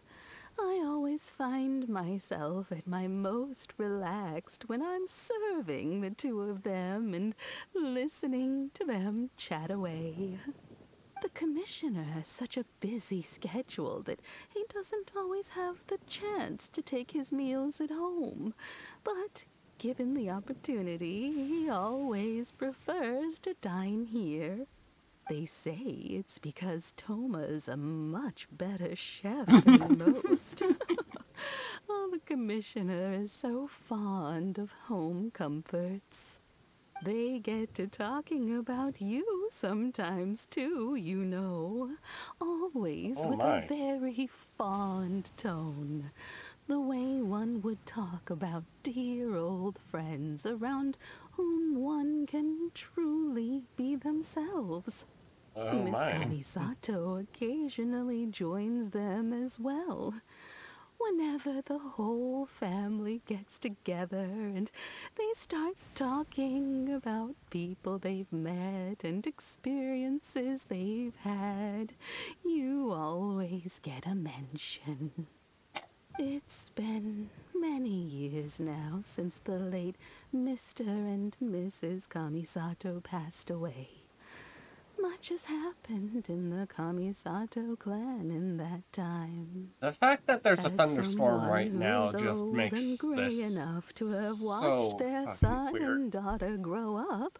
I always find myself at my most relaxed when I'm serving the two of them and listening to them chat away. The Commissioner has such a busy schedule that he doesn't always have the chance to take his meals at home. But given the opportunity, he always prefers to dine here. They say it's because Toma's a much better chef than most. Oh, the commissioner is so fond of home comforts. They get to talking about you sometimes too, you know. Always Oh with my. a very fond tone. The way one would talk about dear old friends around whom one can truly be themselves. Oh Miss my. Kamisato occasionally joins them as well. Whenever the whole family gets together and they start talking about people they've met and experiences they've had, you always get a mention. It's been many years now since the late Mr. and Mrs. Kamisato passed away. Much has happened in the Kamisato clan in that time. The fact that there's a As thunderstorm someone right who now is just old makes and gray this enough to have so watched their fucking son weird. and daughter grow up,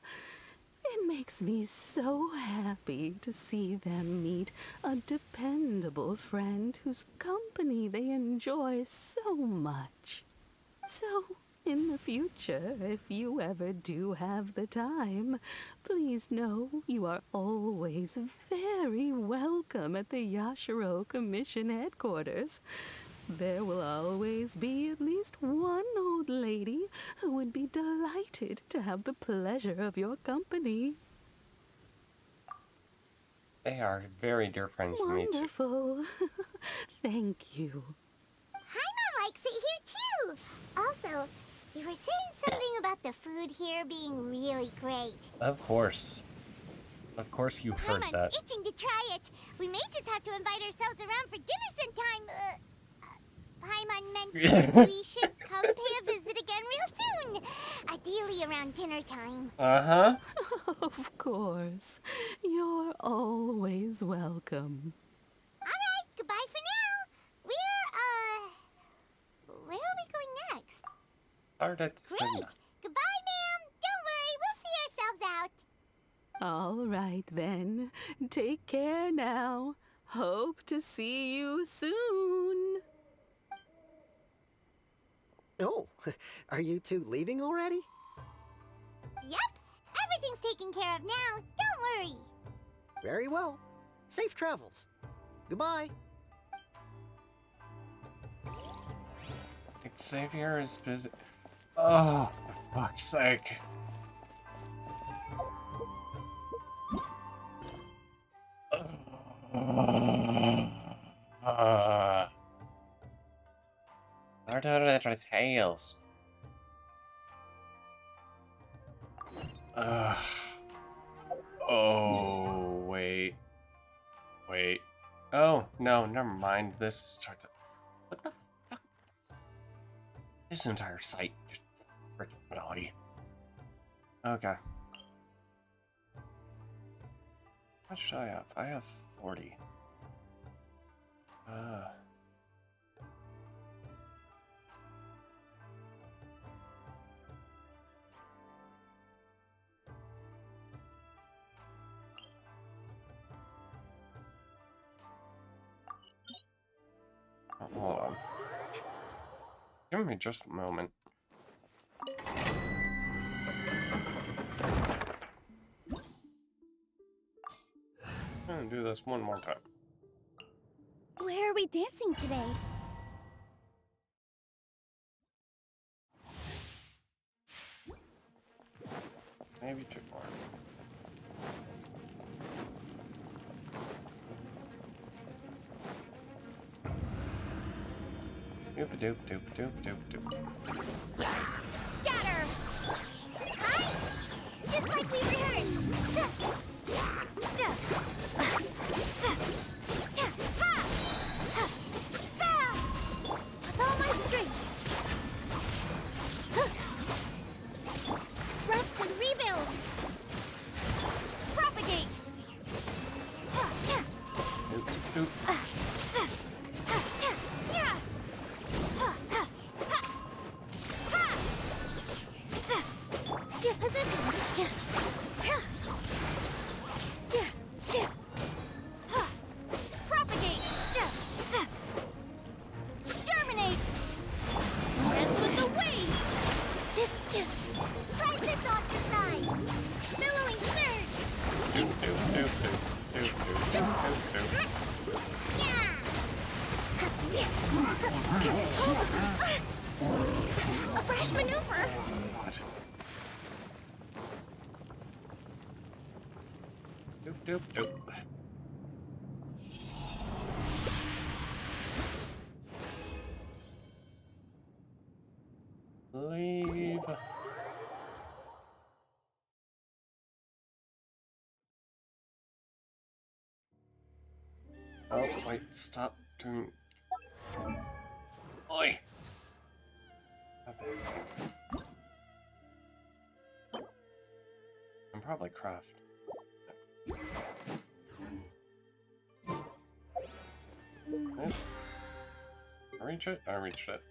it makes me so happy to see them meet a dependable friend whose company they enjoy so much. So, in the future, if you ever do have the time, please know you are always very welcome at the Yashiro Commission headquarters. There will always be at least one old lady who would be delighted to have the pleasure of your company. They are very dear friends to me too. Wonderful. Thank you. Paimon likes it here too. Also, you were saying something about the food here being really great. Of course. Of course you heard Paimon's that. itching to try it. We may just have to invite ourselves around for dinner sometime. Paimon meant we should come pay a visit again real soon. Ideally around dinner time. Uh-huh. Of course. You're always welcome. Alright, goodbye for now. Where are we going next? Start at Great! Sena. Goodbye, ma'am. Don't worry, we'll see ourselves out. All right, then. Take care now. Hope to see you soon. Oh, are you two leaving already? Yep, everything's taken care of now. Don't worry. Very well. Safe travels. Goodbye. Xavier is busy. Oh, for fuck's sake. Start out of tails. Oh, wait. Wait. Oh, no, never mind. This starts. What the fuck? This entire site just freaking naughty. Okay. How much do I have? I have 40. Hold on. Give me just a moment. I'm gonna do this one more time. Where are we dancing today? Maybe two more. Doop doop doop doop doop doop. Scatter! Hi! Just like we rehearsed! With all my strength! Rest and rebuild! Propagate! Doop doop. Doop, doop, doop. Leave. Oh, wait, stop doing... Oi! Stop it. I'm probably craft. Okay. I reach it? I reached it.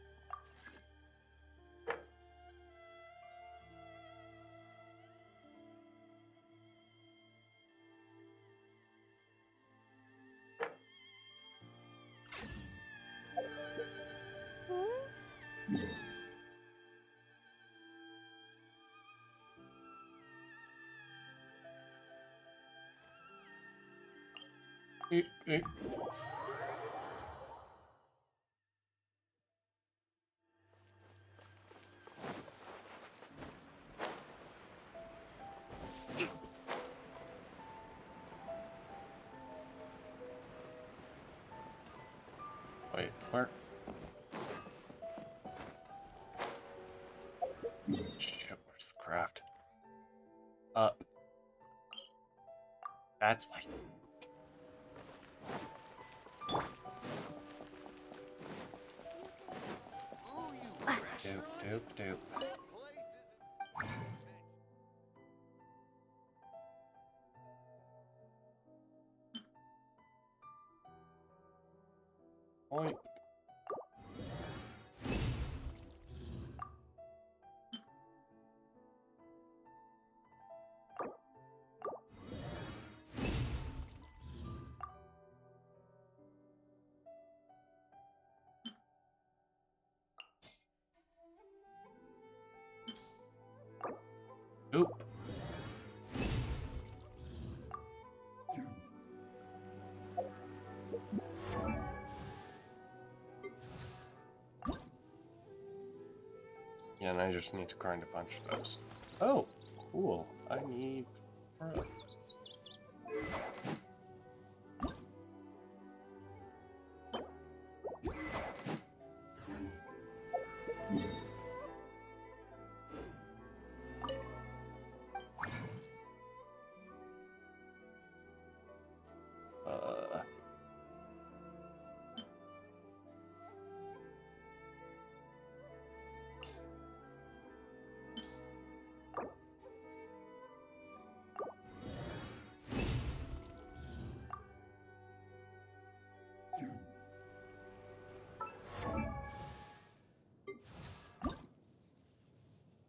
Wait, where? Shit, where's the craft? Up. That's why. Doop, doop, doop. Point. Oop. Yeah, and I just need to grind a bunch of those. Oh, cool. I need...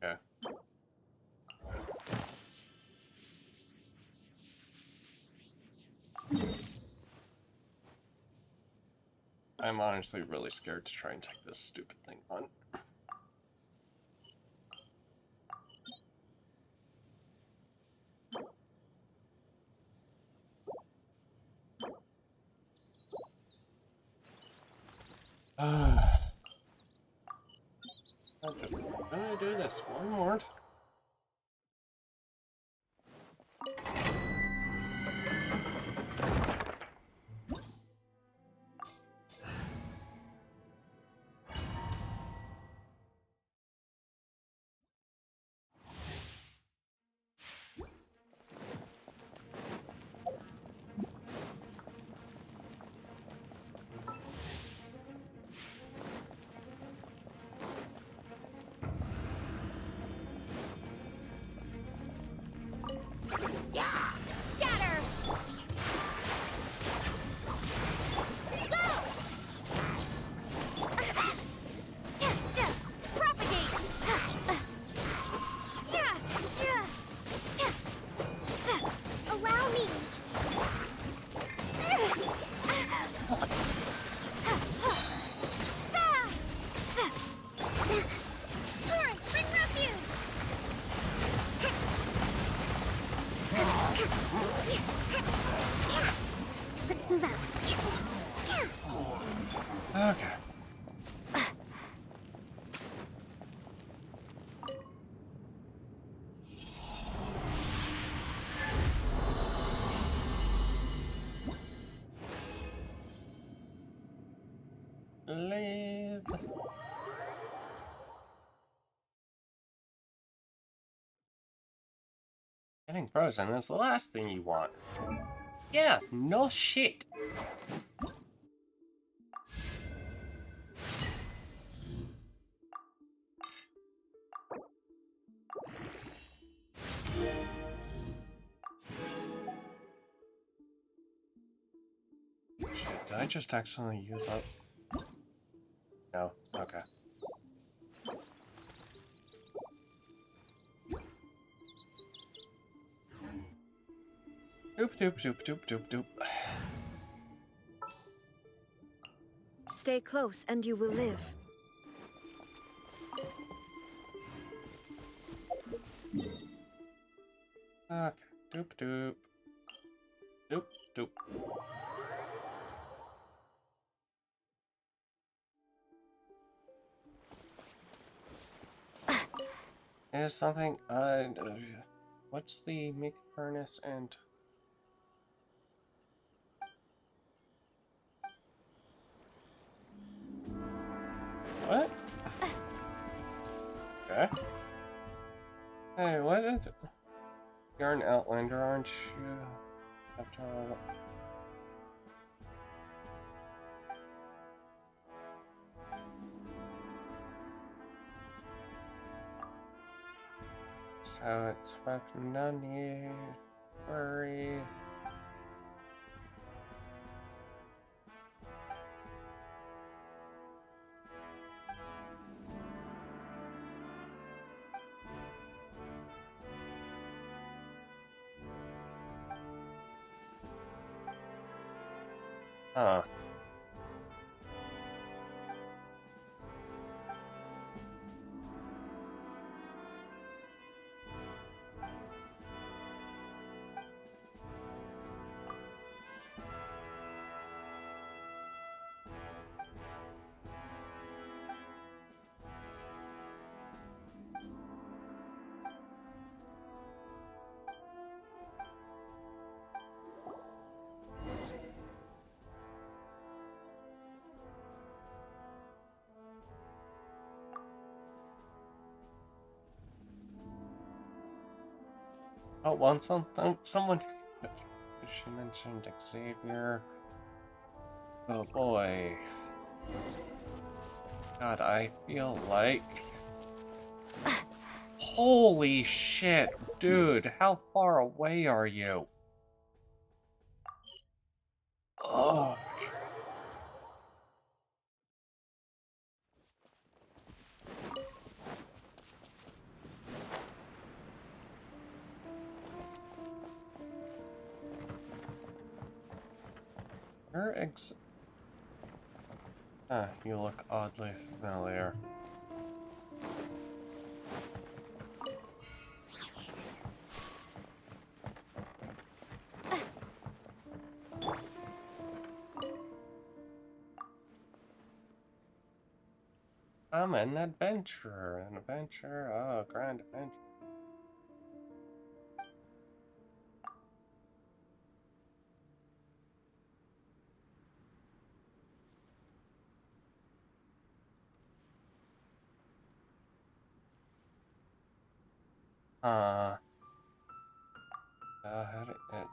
Okay. I'm honestly really scared to try and take this stupid thing on. I'm just gonna do this one more time. Let's move out. Okay. Getting frozen is the last thing you want. Yeah, no shit. Shit, did I just accidentally use up? No, okay. Doop doop doop doop doop doop. Stay close and you will live. Okay, doop doop. Doop doop. There's something, what's the make furnace and... What? Okay. Hey, what is it? You're an Outlander, aren't you? After all... So it's weapon none here. Worry. Huh. Oh, want something? Someone... She mentioned Xavier. Oh boy. God, I feel like... Holy shit, dude, how far away are you? Oh. You look oddly familiar. I'm an adventurer. An adventure. Oh, grand adventure.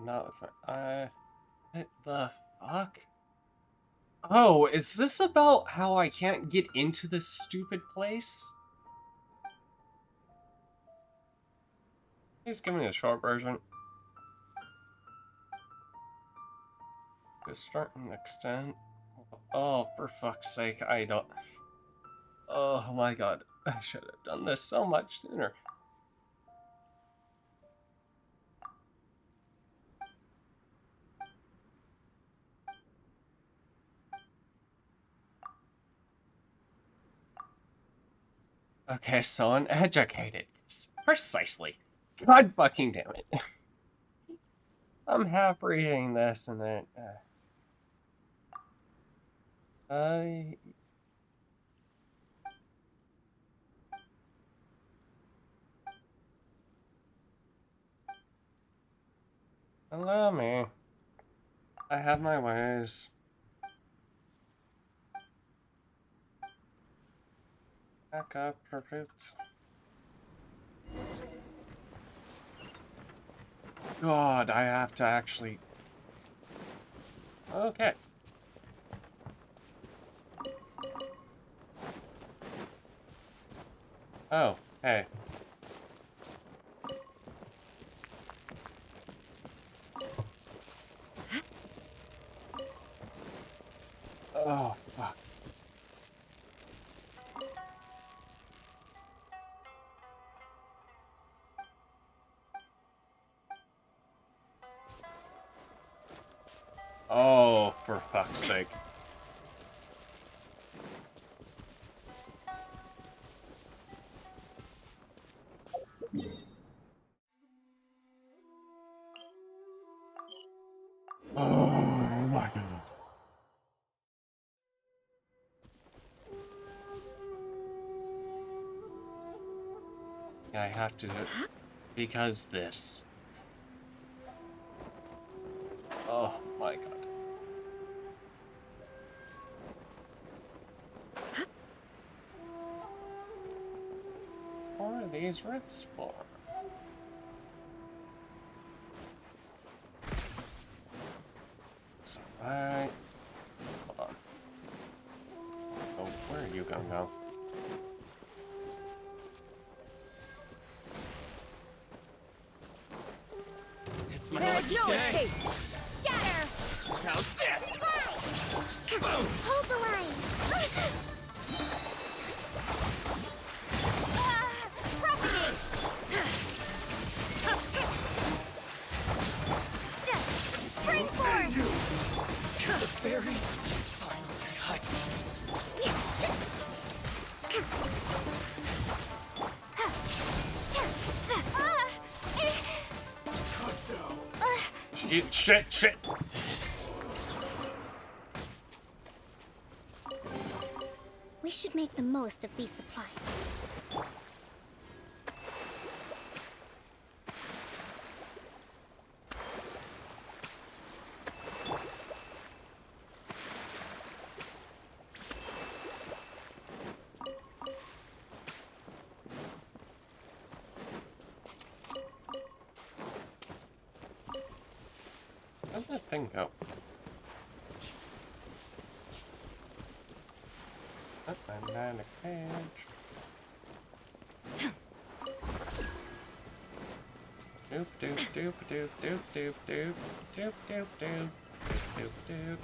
Not with my, what the fuck? Oh, is this about how I can't get into this stupid place? Please give me the short version. To a certain extent. Oh, for fuck's sake, I don't... Oh my god, I should have done this so much sooner. Okay, so uneducated. Precisely. God fucking damn it. I'm half reading this and then... Allow me. I have my ways. Back up, perfect. God, I have to actually... Okay. Oh, hey. Oh, fuck. Oh, for fuck's sake. Oh my goodness. I have to do it because this. Oh my god. What are these rifts for? So hold on. Oh, where are you gonna go? It's my lucky day. Scatter! How's this? Boom! Hold the line! Propagate! Spring forth! The berry finally hut. Shit. We should make the most of these supplies. Where'd that thing go? A banana cage. Doop doop doop doop doop doop doop doop doop doop doop doop.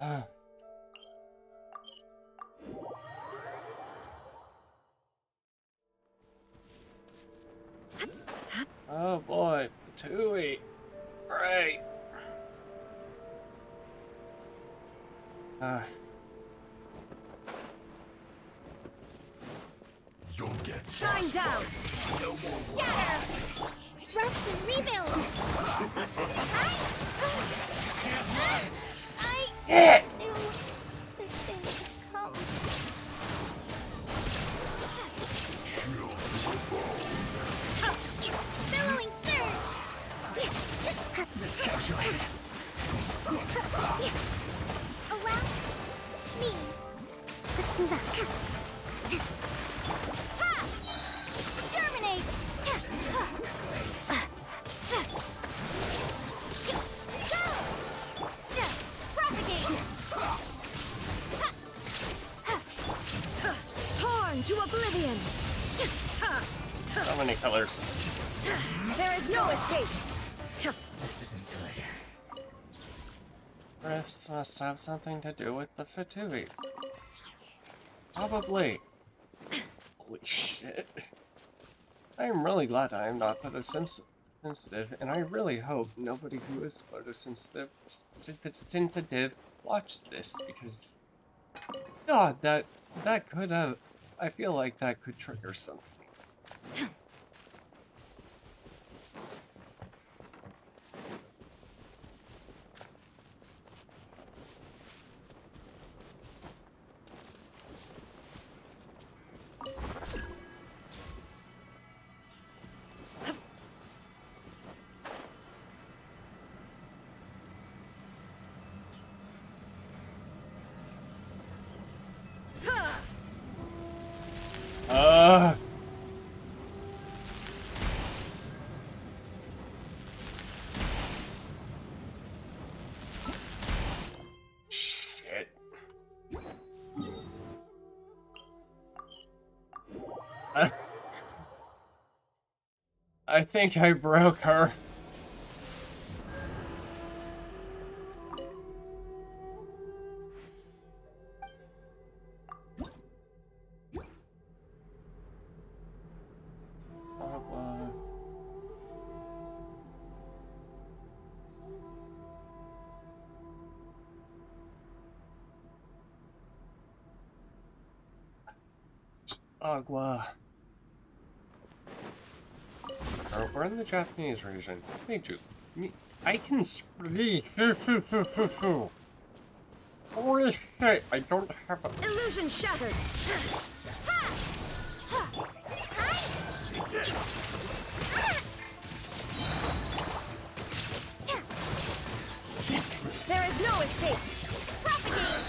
Ah. Oh boy, Tui. Great. You'll get Shine down! Scatter! Rest and rebuild! I knew this day would come. Billowing surge! miscalculated. Allow me. Let's move out. Ha! Germinate! Go! Propagate! Torn to oblivion! So many colors. There is no escape! This isn't good. Rifts must have something to do with the Fatui. Probably. Holy shit. I am really glad I am not photosensitive, and I really hope nobody who is photosensitive watches this, because God, that could have, I feel like that could trigger something. I think I broke her. Agua. Oh, we're in the Japanese region. Meiju. I can speak. Holy shit, I don't have a... Illusion shattered! There is no escape! Propagate!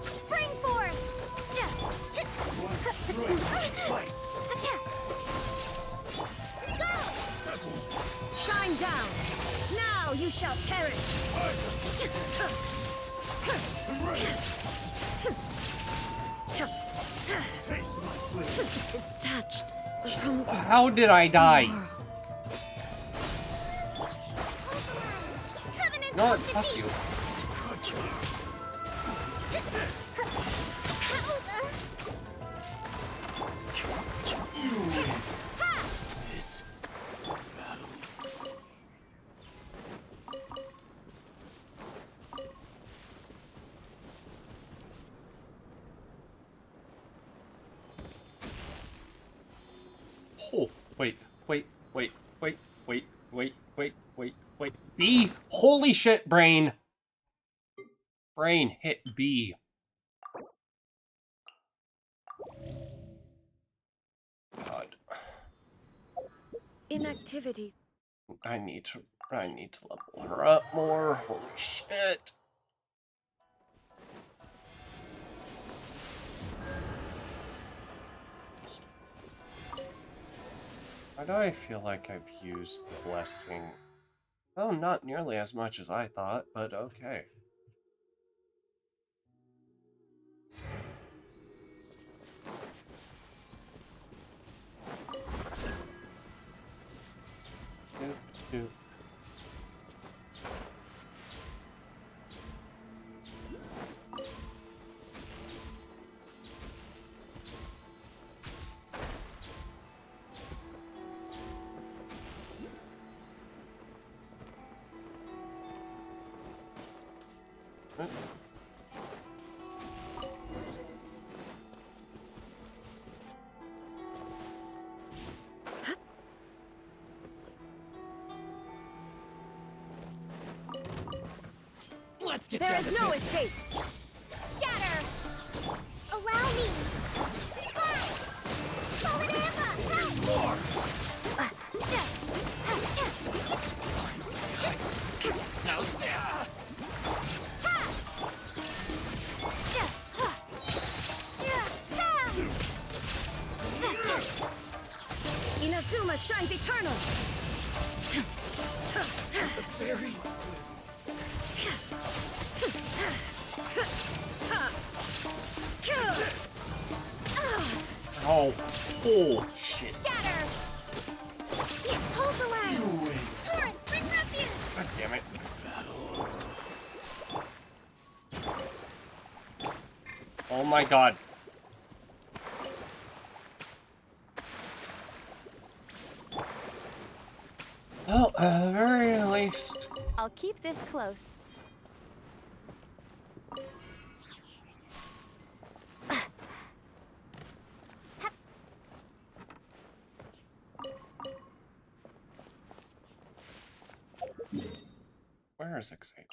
Spring forth! Shine down! Now you shall perish! Detached from the How did I die? No, fuck you. Oh, wait. B? Holy shit, brain. Brain hit B. God. inactivity. I need to level her up more. Holy shit. Why do I feel like I've used the blessing? Oh, not nearly as much as I thought, but okay. Doop. Let's get there is no escape. Scatter! Allow me! More! Inazuma shines eternal. Very Oh, oh shit. Scatter! Hold the line! Torrent, bring refuge! God damn it. Oh my god. Well, at the very least... I'll keep this close. Where is Xavier?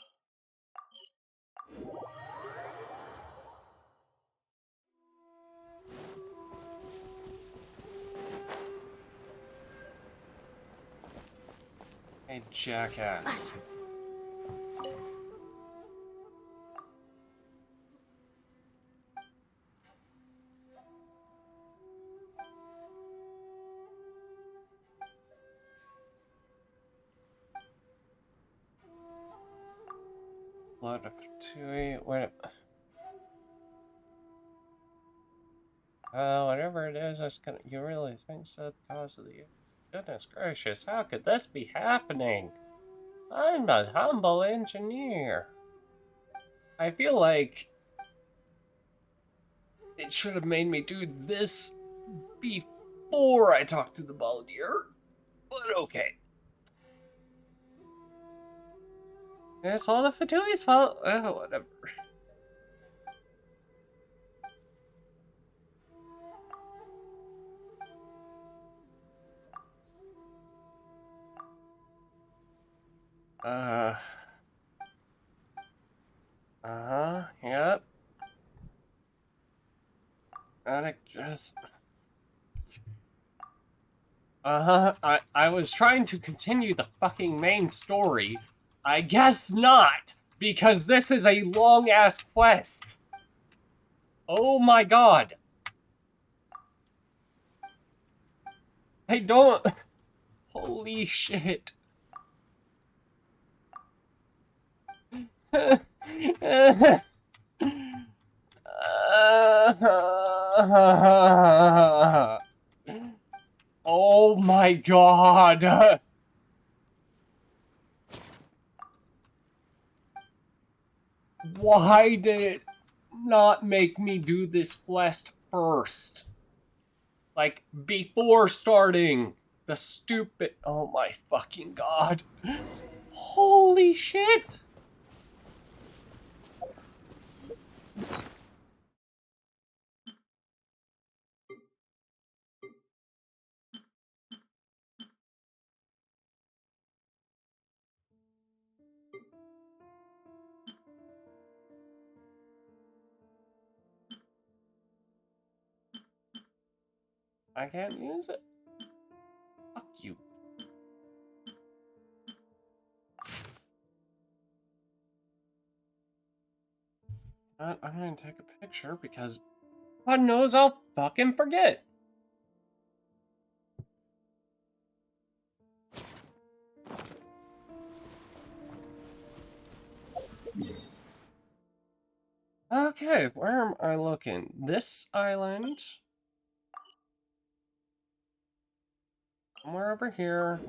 Hey, jackass. blood of Fatui. Whatever it is, you really think so? The cause of the... Goodness gracious, how could this be happening? I'm a humble engineer. I feel like it should have made me do this before I talked to the Baldir, but okay. It's all the Fatui's fault. Oh, whatever. Yep. Gotta just... I was trying to continue the fucking main story. I guess not, because this is a long-ass quest. Oh my god. I don't... Holy shit. Oh my god. Why did it not make me do this quest first? Like, before starting the stupid... Oh my fucking god. Holy shit. I can't use it. Fuck you. I'm gonna take a picture because God knows I'll fucking forget. Okay, where am I looking? This island. Somewhere over here.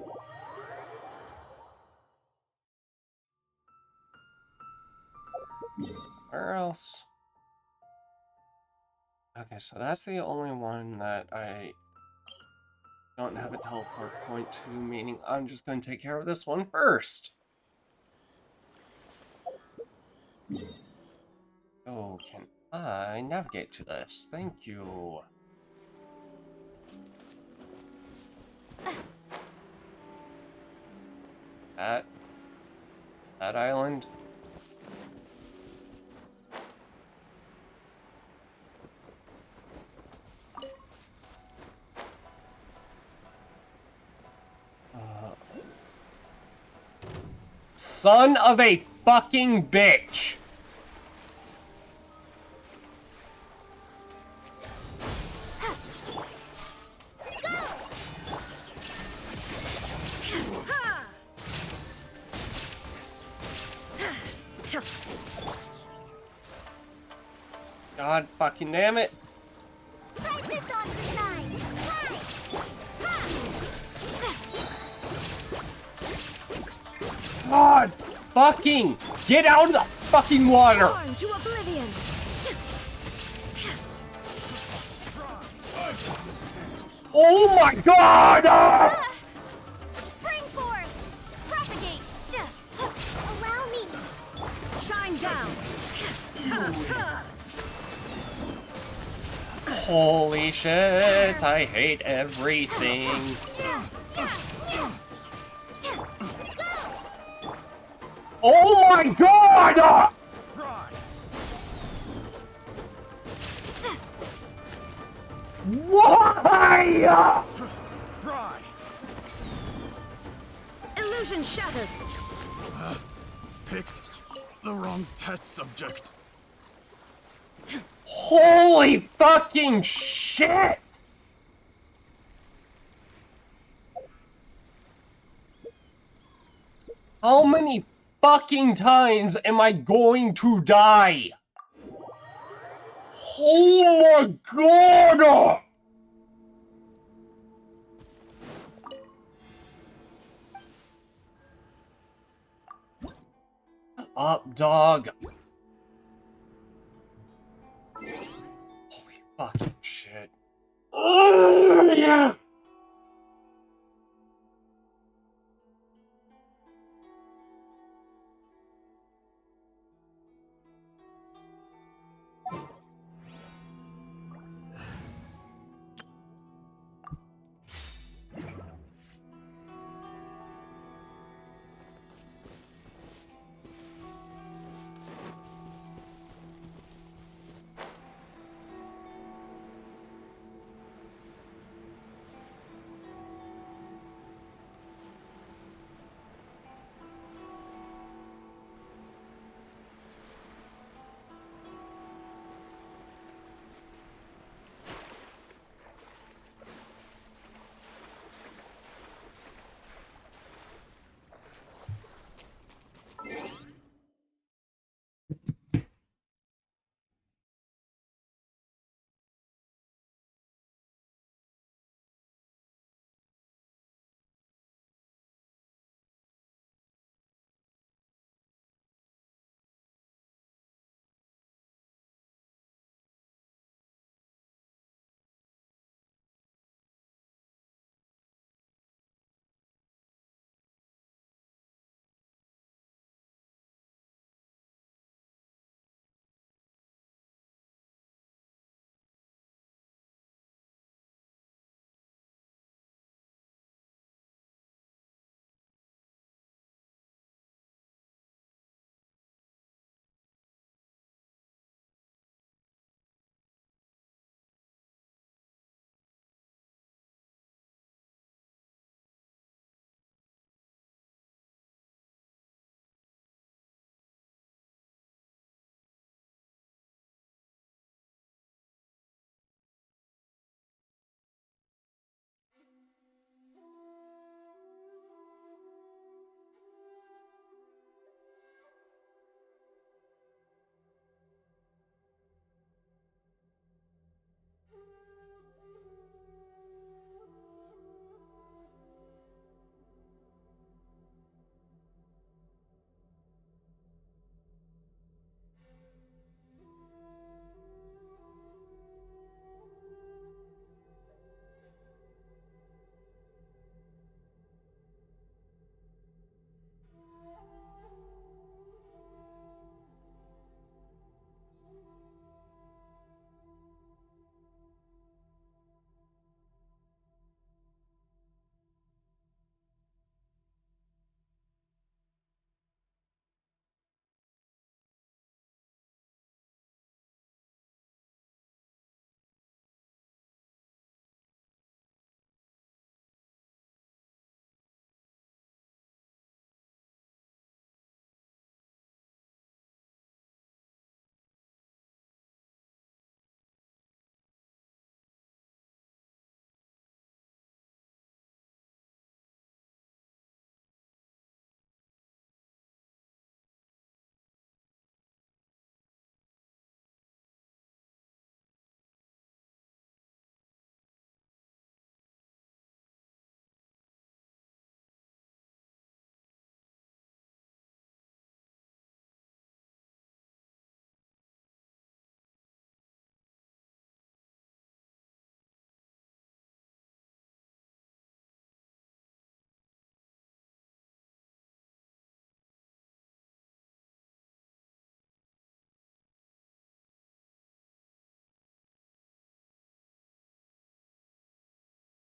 Where else? Okay, so that's the only one that I don't have a teleport point to, meaning I'm just going to take care of this one first. Oh, can I navigate to this? Thank you. That island. Son of a fucking bitch! God fucking damn it. God fucking get out of the fucking water. To oblivion. Oh my god! Spring forth. Propagate. Allow me. Shine down. Holy shit, I hate everything. Oh my god! Why? Fry. Illusion shattered. Picked the wrong test subject. Holy fucking shit! How many fucking times am I going to die? Oh my god! Up, dog. Holy fucking shit. Oh, yeah!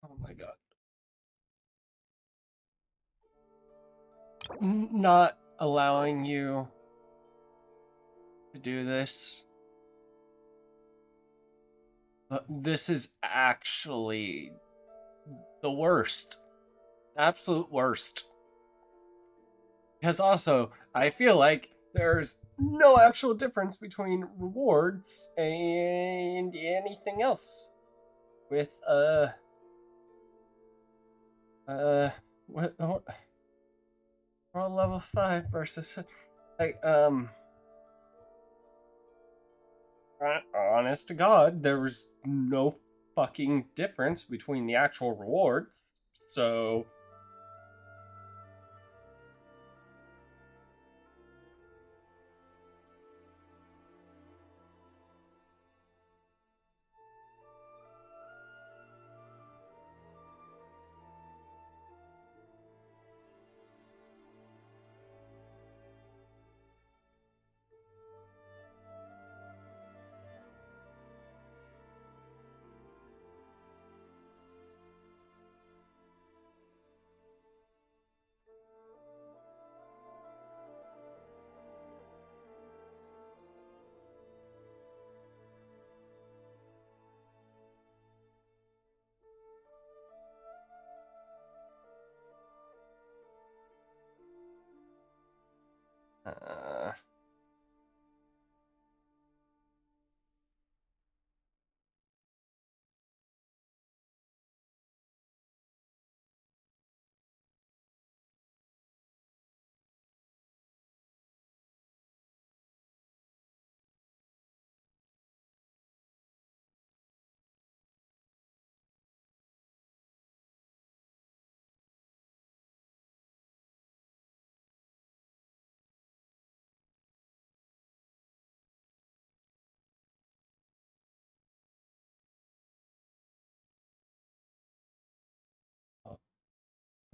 Oh my god. Not allowing you to do this. This is actually the worst. Absolute worst. Because also, I feel like there's no actual difference between rewards and anything else. With, what, World level 5 versus like honest to God, there was no fucking difference between the actual rewards. So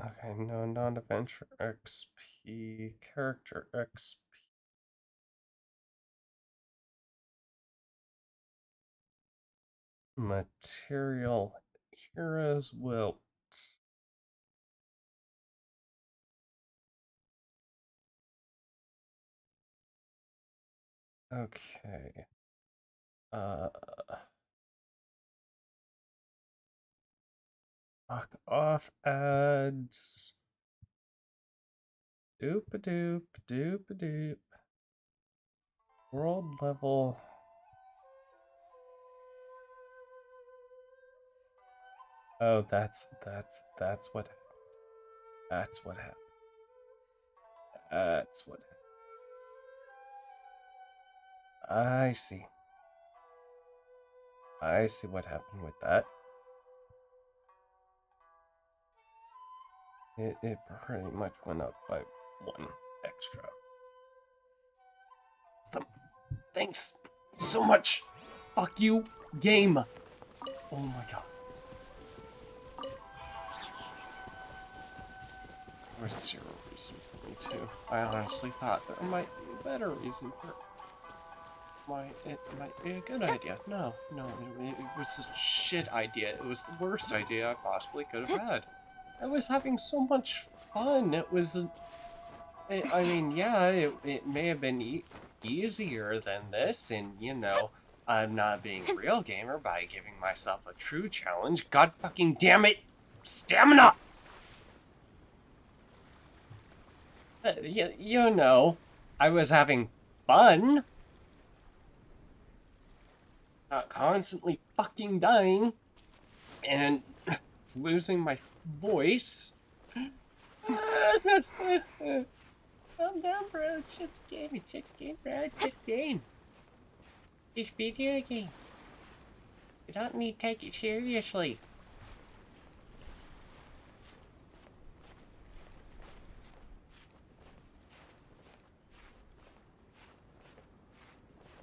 okay, no, non-adventure XP, character XP. Material, heroes wilt. Okay. Knock off ads. Doop-a-doop, doop-a-doop. World level. Oh, that's what happened. That's what happened. That's what happened. I see. I see what happened with that. It pretty much went up by 1 extra. So, thanks so much. Fuck you, game. Oh my god. There was 0 reason for me to. I honestly thought there might be a better reason for it might be a good idea. No, it was a shit idea. It was the worst idea I possibly could have had. I was having so much fun. It was, I mean, yeah, it may have been easier than this, and you know, I'm not being a real gamer by giving myself a true challenge. God fucking damn it! Stamina! You know, I was having fun. Not constantly fucking dying and losing my voice. Calm down, bro. It's just a game. It's just a game, bro. It's just a game. It's a video game. You don't need to take it seriously.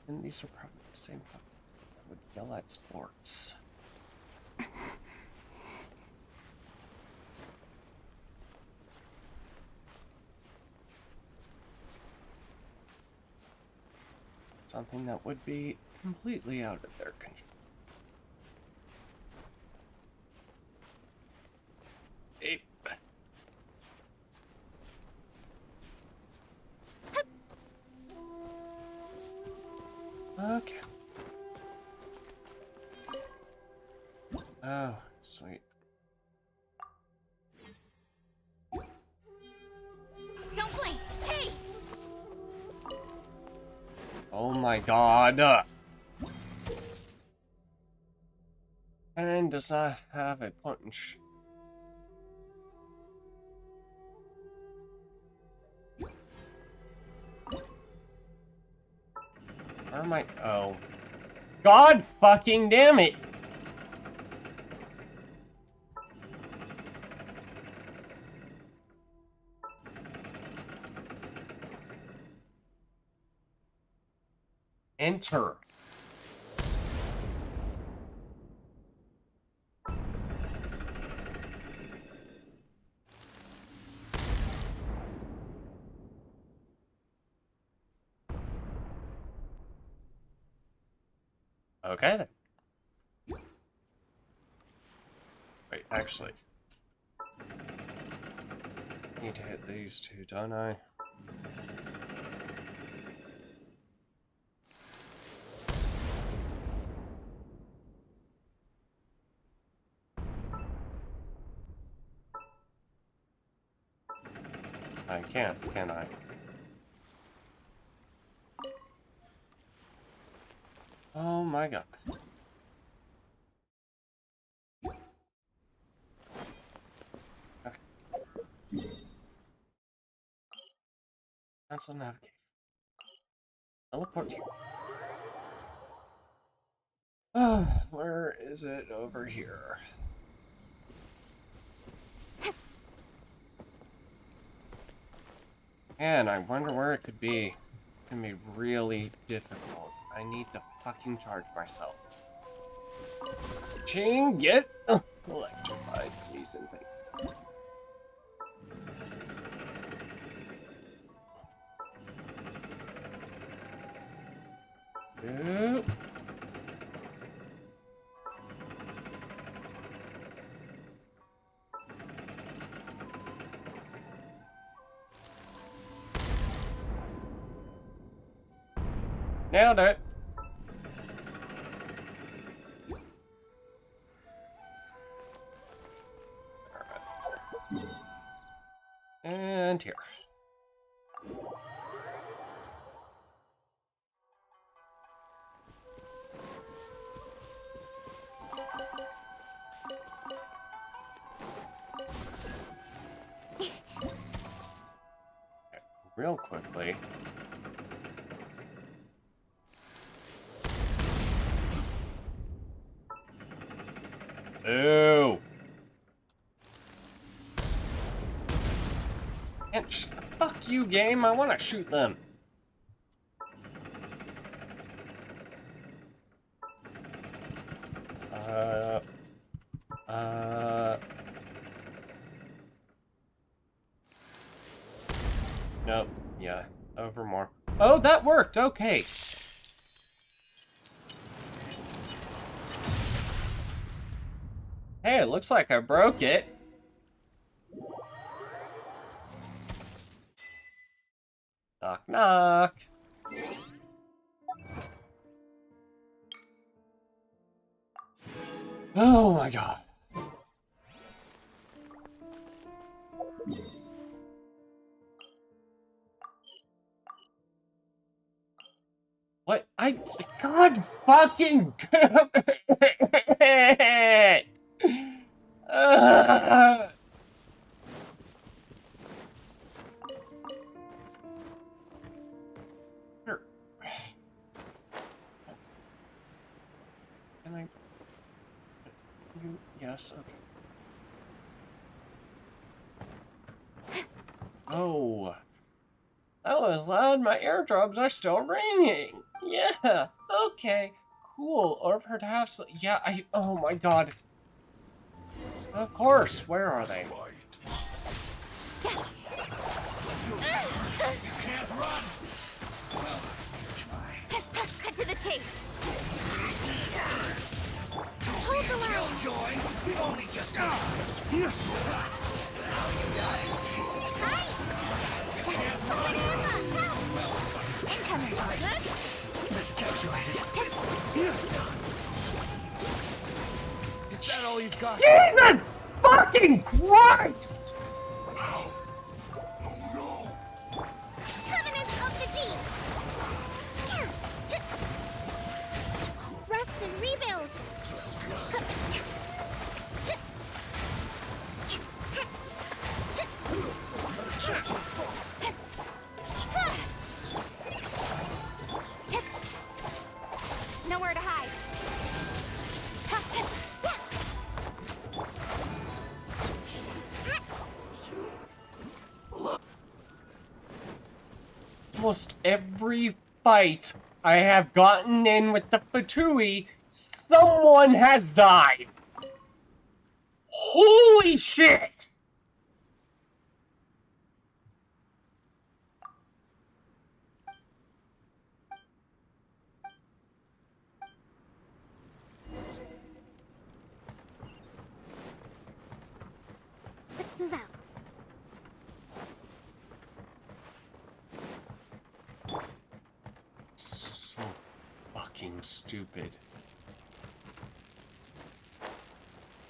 And these are probably the same people that would yell at sports. Something that would be completely out of their control. Ape. Okay. Oh, sweet. Don't blink! Hey! Oh my god. And does not have a punch. Where am I? Oh. God fucking damn it! Enter. Okay then. Wait, actually. Need to hit these two, don't I? I can't, can I? Oh my god. Okay. Cancel navigate. Teleport to you. Where is it over here? Man, I wonder where it could be. It's gonna be really difficult. I need to fucking charge myself. Ching, get electrified, please and thank you. Nailed it. And here. Okay, real quickly. Ooh. And fuck you, game. I want to shoot them. Nope. Yeah. Over more. Oh, that worked. Okay. Hey, it looks like I broke it. Knock, knock. Oh my god. What? God fucking damn it! Here. Can I? Yes. Okay. Oh, that was loud. My eardrums are still ringing. Yeah. Okay. Cool. Or perhaps, yeah. Oh my god. Of course. Where are they? You can't run. Well, Cut to the chase. Hold the line. Joy. We've only just started. Incoming. Miscalculated. Is that all you've got? Jesus fucking Christ! Covenant of the Deep! Rest and rebuild! almost every fight I have gotten in with the Fatui, someone has died. Holy shit! Let's move out. So fucking stupid.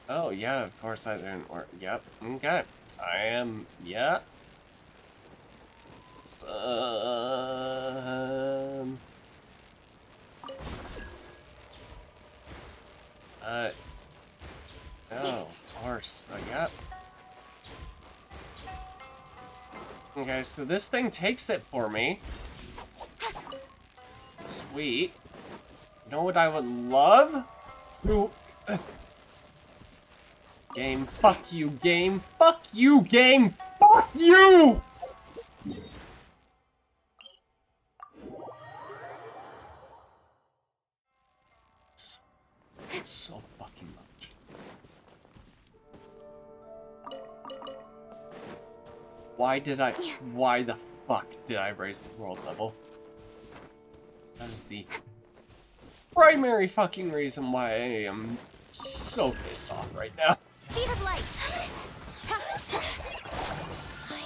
Oh, yeah, of course I didn't work. Yep, okay. I am, yeah. Oh, of course. Yep. Okay, so this thing takes it for me. Sweet. You know what I would love? To... Game, fuck you, game. Fuck you, game. Fuck you! So fucking much. Why the fuck did I raise the world level? That is the primary fucking reason why I am so pissed off right now. Speed of light.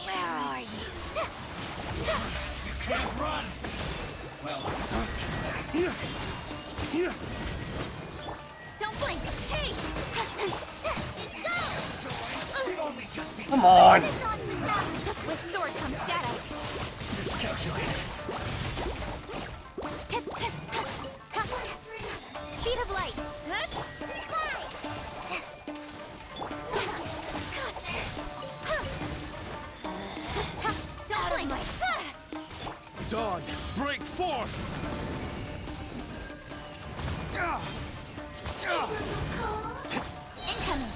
Where are you? You can't run! Well, Here. Don't blink. Hey! Go! Come on! With sword comes shadow. Speed of light. Don't blink. Dawn, break forth! Incoming.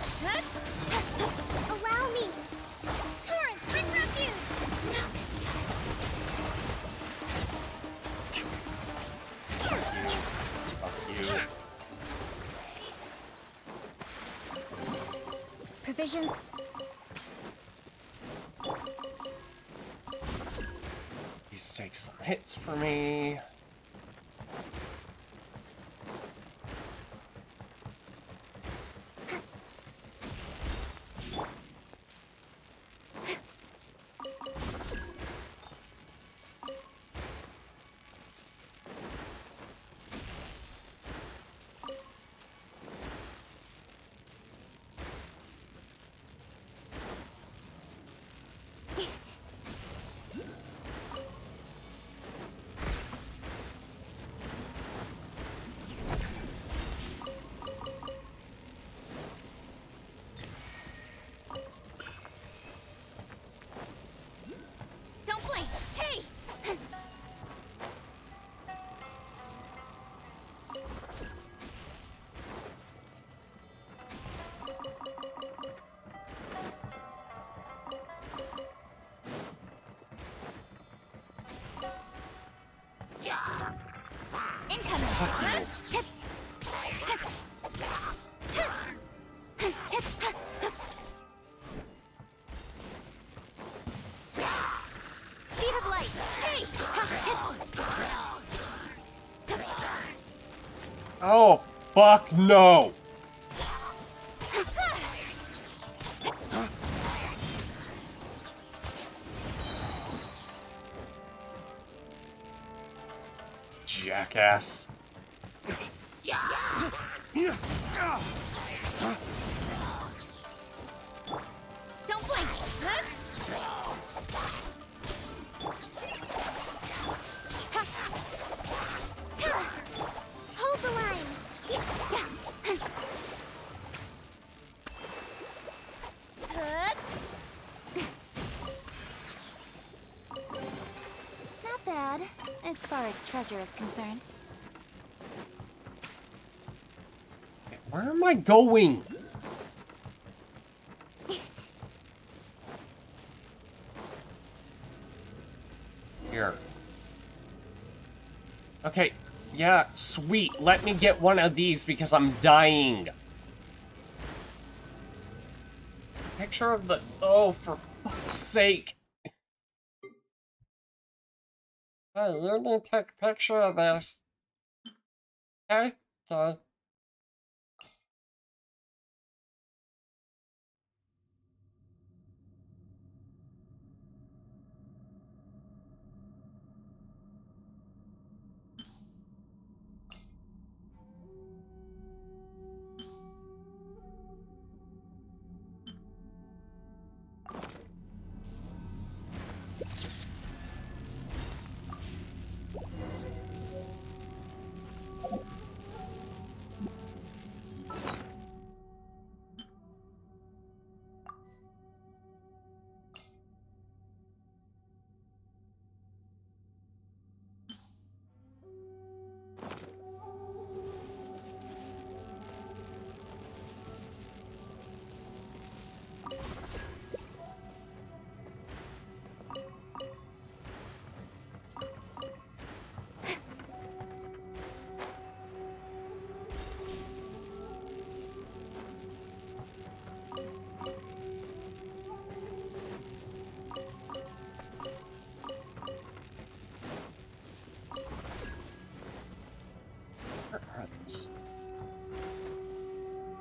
Allow me. Torrent, bring refuge. Fuck you. Provision. Please take some hits for me. Don't blink. Hey! Incoming. Speed of light. Hey! Oh, fuck no! Jackass. Don't blink. Hold the line. Not bad, as far as treasure is concerned. Where am I going? Here. Okay, yeah, sweet. Let me get one of these because I'm dying. Picture of the... Oh, for fuck's sake. Hey, you need to take a picture of this. Okay? Okay.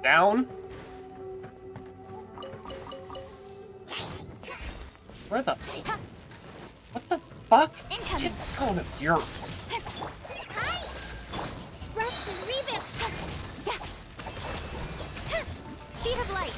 Down? Where the... What the fuck? Get out of here. Hi! Rest and revamp! Speed of light!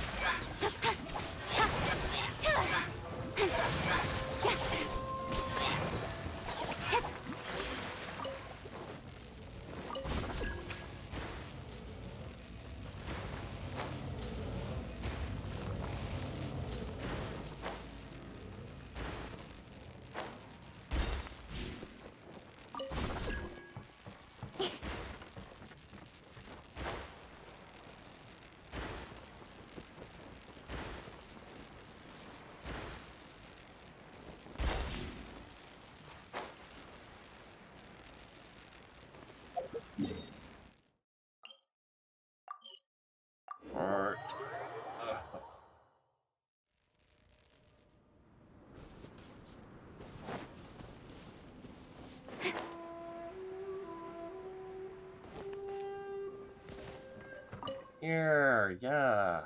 Here, yeah.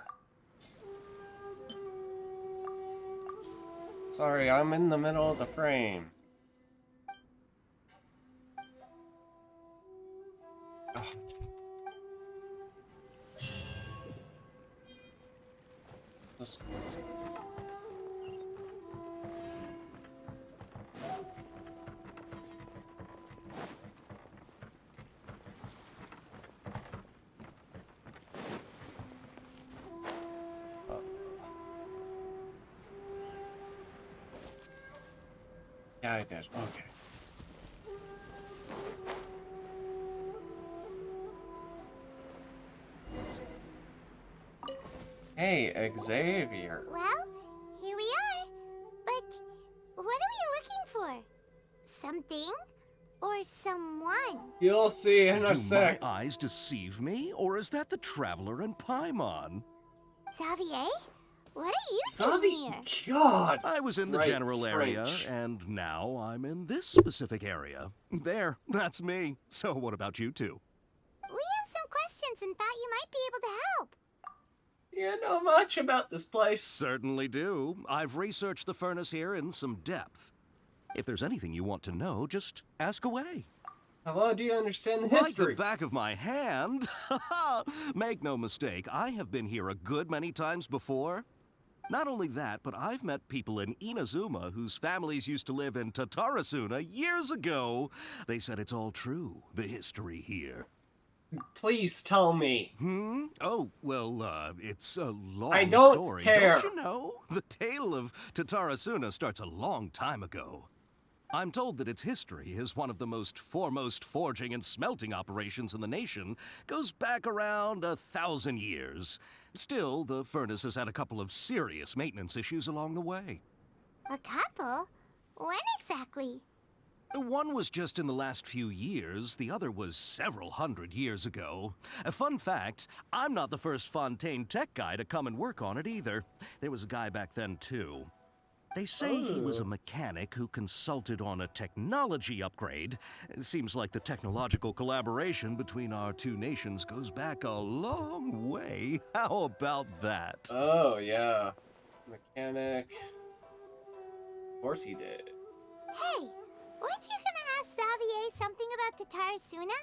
Sorry, I'm in the middle of the frame. Ugh. Just... Yeah, I did. Okay. Hey, Xavier. Well, here we are. But what are we looking for? Something or someone? You'll see in a Do sec. my eyes deceive me, or is that the Traveler and Paimon? Xavier? What are you Xavier? doing here? God! I was in the Right, general area, French. and now I'm in this specific area. There, that's me. So what about you two? We have some questions and thought you might be able to help. You know much about this place. Certainly do. I've researched the furnace here in some depth. If there's anything you want to know, just ask away. How well do you understand the Like history? the back of my hand. Make no mistake, I have been here a good many times before. Not only that, but I've met people in Inazuma whose families used to live in Tatarasuna years ago. They said it's all true, the history here. Please tell me. Oh, well, it's a long I don't story. care. Don't you know? The tale of Tatarasuna starts a long time ago. I'm told that its history is one of the most foremost forging and smelting operations in the nation, goes back around 1,000 years. Still, the furnace has had a couple of serious maintenance issues along the way. A couple? When exactly? One was just in the last few years, the other was several hundred years ago. A fun fact, I'm not the first Fontaine tech guy to come and work on it either. There was a guy back then too. They say he was a mechanic who consulted on a technology upgrade. It seems like the technological collaboration between our two nations goes back a long way. How about that? Oh, yeah. Mechanic. Of course he did. Hey, weren't you gonna ask Xavier something about Tatarasuna?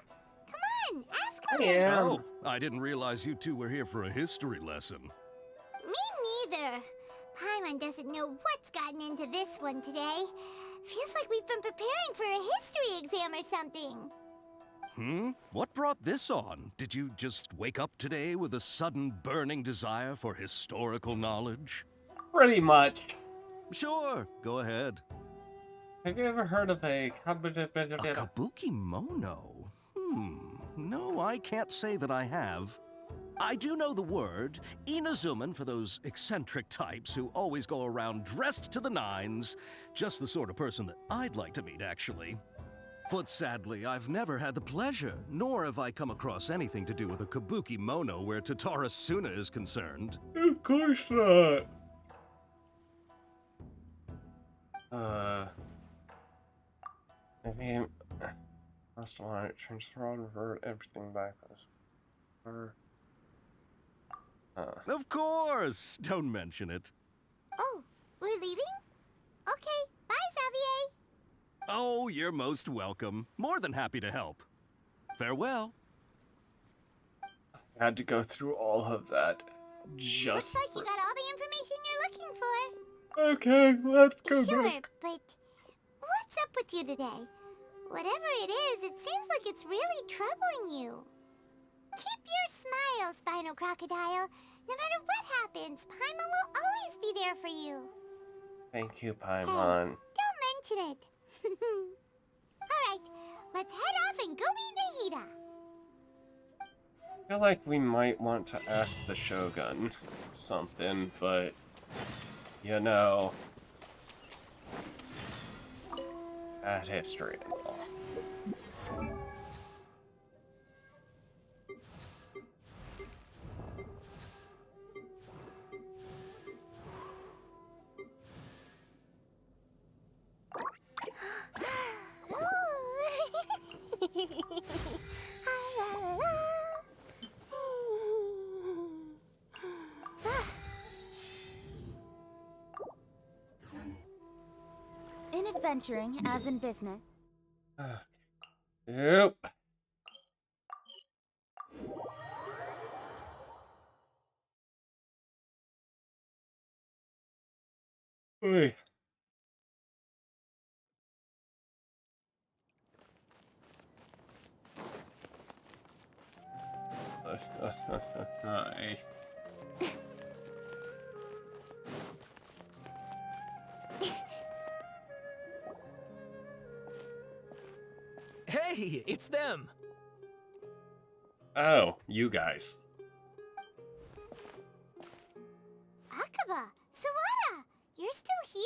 Come on, ask him! Oh, I didn't realize you two were here for a history lesson. Me neither. Paimon doesn't know what's gotten into this one today. Feels like we've been preparing for a history exam or something. What brought this on? Did you just wake up today with a sudden burning desire for historical knowledge? Pretty much. Sure, go ahead. Have you ever heard of a kabuki mono? No, I can't say that I have. I do know the word, Inazuman for those eccentric types who always go around dressed to the nines. Just the sort of person that I'd like to meet, actually. But sadly, I've never had the pleasure, nor have I come across anything to do with a kabuki mono where Tatarasuna is concerned. Of course not. Maybe must want it transfer on revert everything back to Of course! Don't mention it. Oh, we're leaving? Okay, bye, Xavier. Oh, you're most welcome. More than happy to help. Farewell. I had to go through all of that just Looks like you got all the information you're looking for. Okay, let's go Sure, back. but what's up with you today? Whatever it is, it seems like it's really troubling you. Keep your smile, Spinal Crocodile. No matter what happens, Paimon will always be there for you. Thank you, Paimon. Don't mention it. Alright, let's head off and go meet Nahida. I feel like we might want to ask the Shogun something, but you know, bad history and all. In adventuring, as in business. Yep. Oi. Hi. Hey, it's them! Oh, you guys. Akaba, Sawada, you're still here?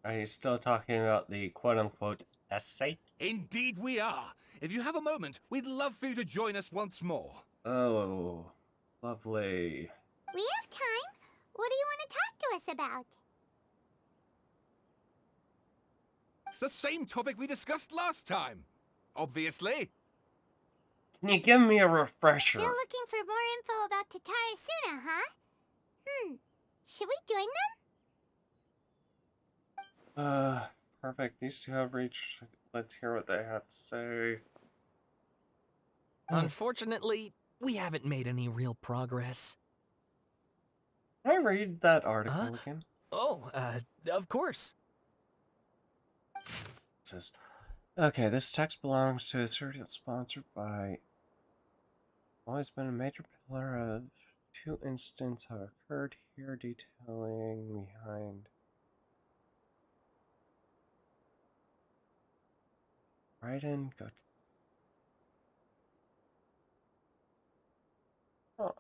Are you still talking about the quote-unquote essay? Indeed we are. If you have a moment, we'd love for you to join us once more. Oh, lovely. We have time. What do you want to talk to us about? It's the same topic we discussed last time. Obviously. Can you give me a refresher? Still looking for more info about Tatarasuna, huh? Should we join them? Perfect. These two have reached. Let's hear what they have to say. Unfortunately, we haven't made any real progress. Can I read that article again? Oh, of course. It says, okay, this text belongs to a serial sponsored by. Always been a major pillar of two incidents have occurred here detailing behind. Raiden got. Oh.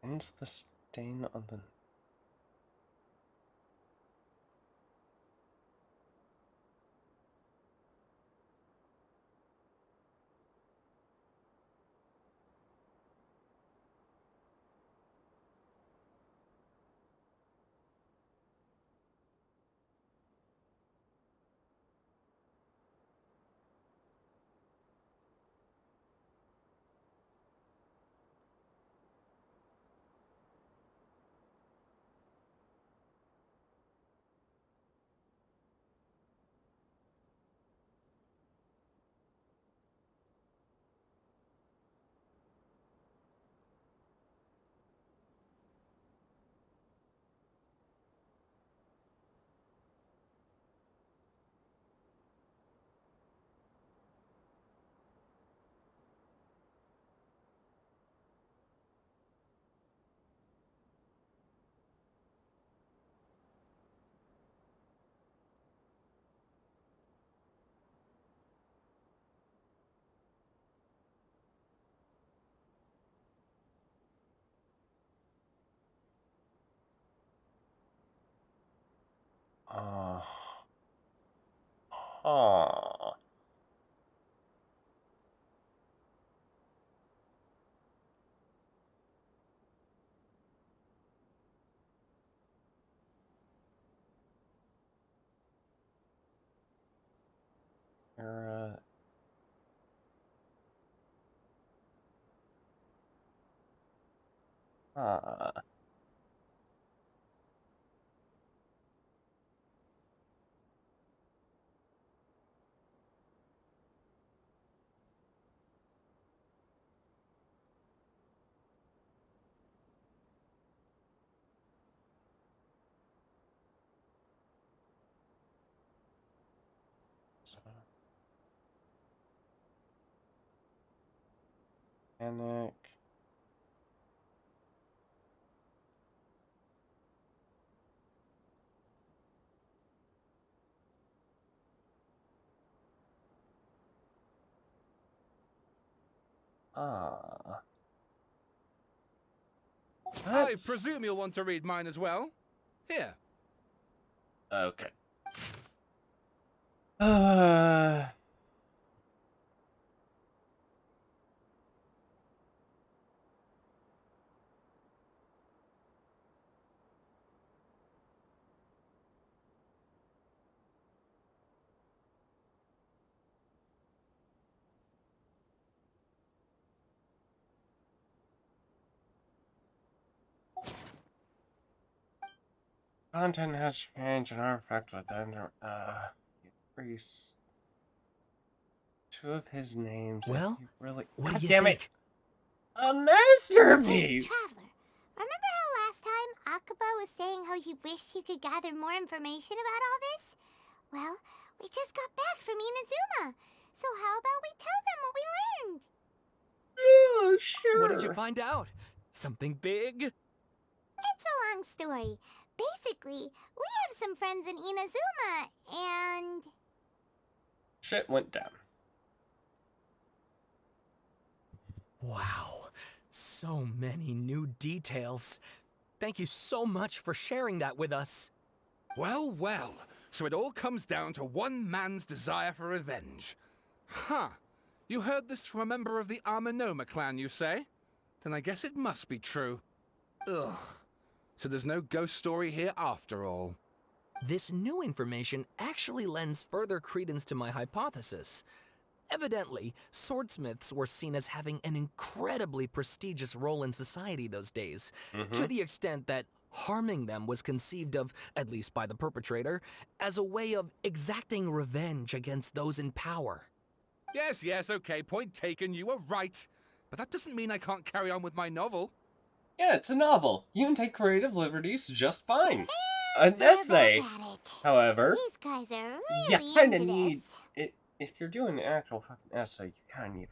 When's the stain on the... Huh. Era. Panic. I presume you'll want to read mine as well. Here. Okay. Content has changed and artifact within increase two of his names. Well, If you really, what God do you damn think? it! A masterpiece. Traveler, remember how last time Akaba was saying how he wished he could gather more information about all this? Well, we just got back from Inazuma. So how about we tell them what we learned? Yeah, sure. What did you find out? Something big? It's a long story. Basically, we have some friends in Inazuma, and... Shit went down. Wow, so many new details. Thank you so much for sharing that with us. Well, well. So it all comes down to one man's desire for revenge. Huh. You heard this from a member of the Amanoma clan, you say? Then I guess it must be true. Ugh. So there's no ghost story here after all. This new information actually lends further credence to my hypothesis. Evidently, swordsmiths were seen as having an incredibly prestigious role in society those days, to the extent that harming them was conceived of, at least by the perpetrator, as a way of exacting revenge against those in power. Yes, yes, okay, point taken, you were right. But that doesn't mean I can't carry on with my novel. Yeah, it's a novel. You can take creative liberties just fine. An essay, however, These guys are you really kind of into need this. it. If you're doing an actual fucking essay, you kind of need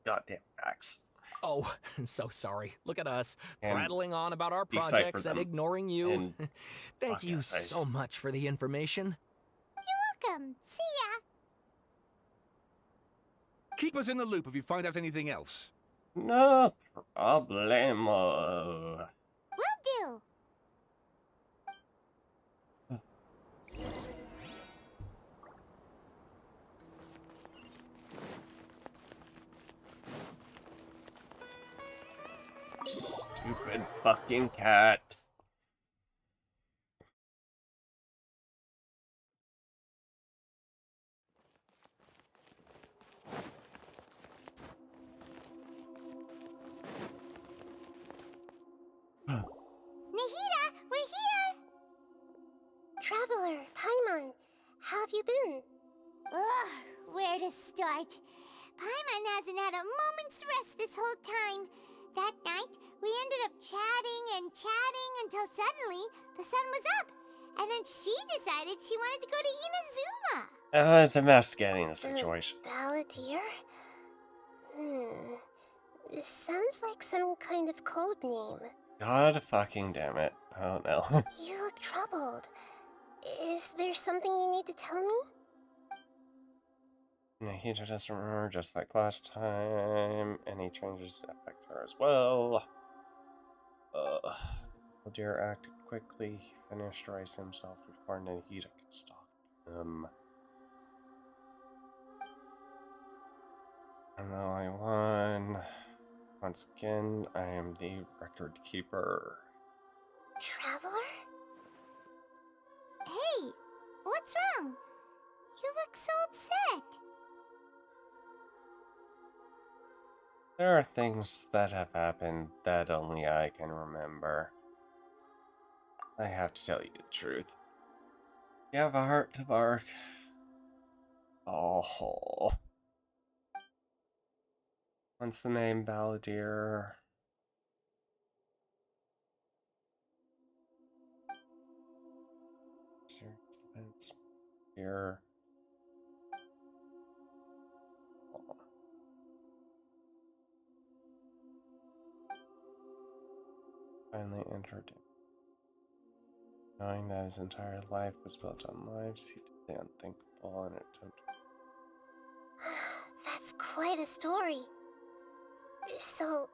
goddamn facts. Oh, so sorry. Look at us, And prattling on about our decipher projects and them. ignoring you. And Thank fuck you essays. so much for the information. You're welcome. See ya. Keep us in the loop if you find out anything else. No problemo. Will do. Stupid fucking cat. Nahida, we're here! Traveler, Paimon, how have you been? Ugh, where to start? Paimon hasn't had a moment's rest this whole time. That night, we ended up chatting and chatting until suddenly the sun was up. And then she decided she wanted to go to Inazuma. I was investigating the situation. Balladeer? This sounds like some kind of code name. God fucking damn it. Oh no. You look troubled. Is there something you need to tell me? Nahida doesn't remember, just like last time. Any changes affect her as well. The deer acted quickly. He finished erasing himself before Nahida could stop him. I'm the only one. Once again, I am the record keeper. Traveler? Hey, what's wrong? You look so upset. There are things that have happened that only I can remember. I have to tell you the truth. You have a heart to bark. Oh. What's the name, Balladeer? Here. Finally entered him. Knowing that his entire life was built on lives, he did the unthinkable and attempted. That's quite a story. So,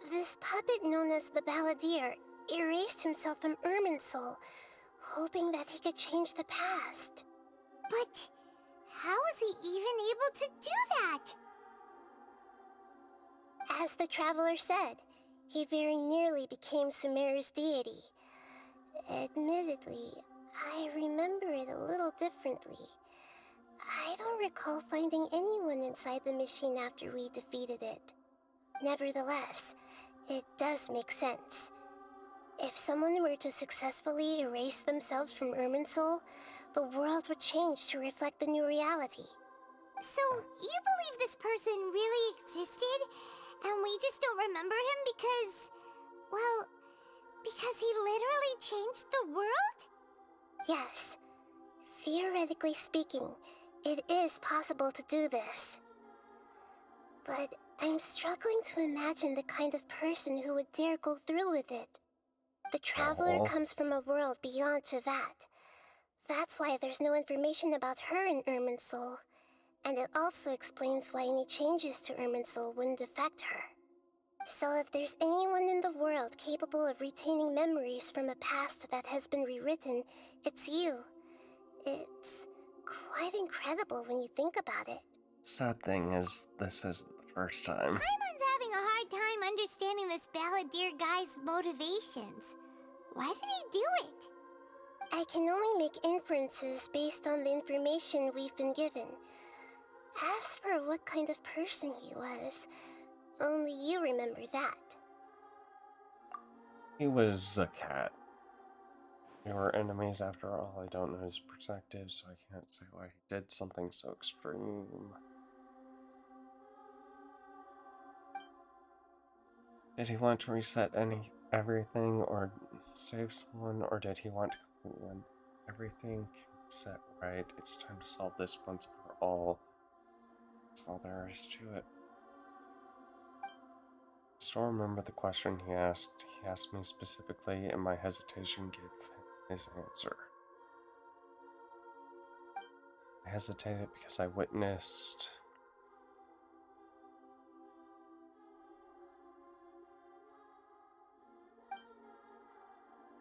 this puppet known as the Balladeer erased himself from Irminsul, hoping that he could change the past. But how was he even able to do that? As the Traveler said, he very nearly became Sumeru's deity. Admittedly, I remember it a little differently. I don't recall finding anyone inside the machine after we defeated it. Nevertheless, it does make sense. If someone were to successfully erase themselves from Irminsul, the world would change to reflect the new reality. So, you believe this person really existed, and we just don't remember him because, well, because he literally changed the world? Yes. Theoretically speaking, it is possible to do this. But I'm struggling to imagine the kind of person who would dare go through with it. The Traveler comes from a world beyond Tevat. That's why there's no information about her in Irminsul. And it also explains why any changes to Irminsul wouldn't affect her. So if there's anyone in the world capable of retaining memories from a past that has been rewritten, it's you. It's quite incredible when you think about it. Sad thing is, this isn't the first time. Paimon's having a hard time understanding this Balladeer guy's motivations. Why did he do it? I can only make inferences based on the information we've been given. As for what kind of person he was, only you remember that. He was a cat. We were enemies after all. I don't know his perspective, so I can't say why he did something so extreme. Did he want to reset everything or save someone, or did he want to completely end everything set right? It's time to solve this once for all. That's all there is to it. I still remember the question he asked. He asked me specifically, and my hesitation gave him his answer. I hesitated because I witnessed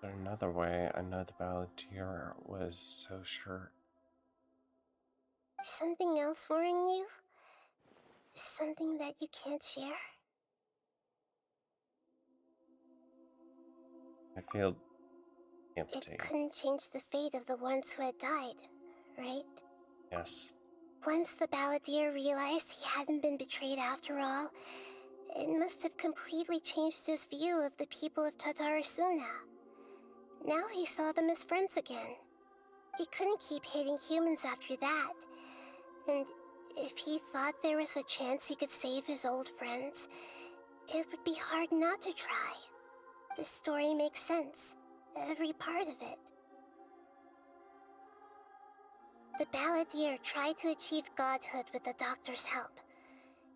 But another way, I know the Balladeer was so sure. Something else worrying you? Something that you can't share? I feel empty. It couldn't change the fate of the ones who had died, right? Yes. Once the Balladeer realized he hadn't been betrayed after all, it must have completely changed his view of the people of Tatarasuna. Now he saw them as friends again. He couldn't keep hating humans after that. And if he thought there was a chance he could save his old friends, it would be hard not to try. This story makes sense, every part of it. The Balladeer tried to achieve godhood with the Doctor's help.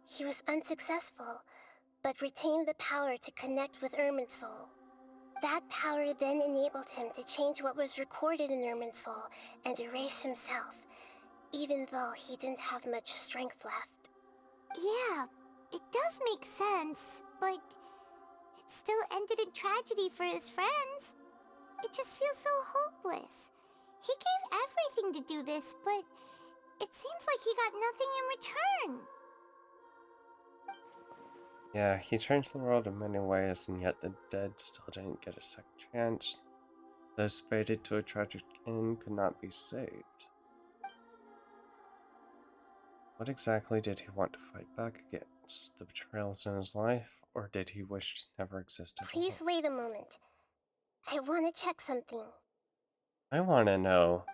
He was unsuccessful, but retained the power to connect with Irminsul. That power then enabled him to change what was recorded in Irminsul and erase himself, even though he didn't have much strength left. Yeah, it does make sense, but it still ended in tragedy for his friends. It just feels so hopeless. He gave everything to do this, but it seems like he got nothing in return. Yeah, he changed the world in many ways, and yet the dead still didn't get a second chance. Those fated to a tragic end could not be saved. What exactly did he want to fight back against? The betrayals in his life, or did he wish to never exist at all? Please wait a moment. I want to check something. I want to know.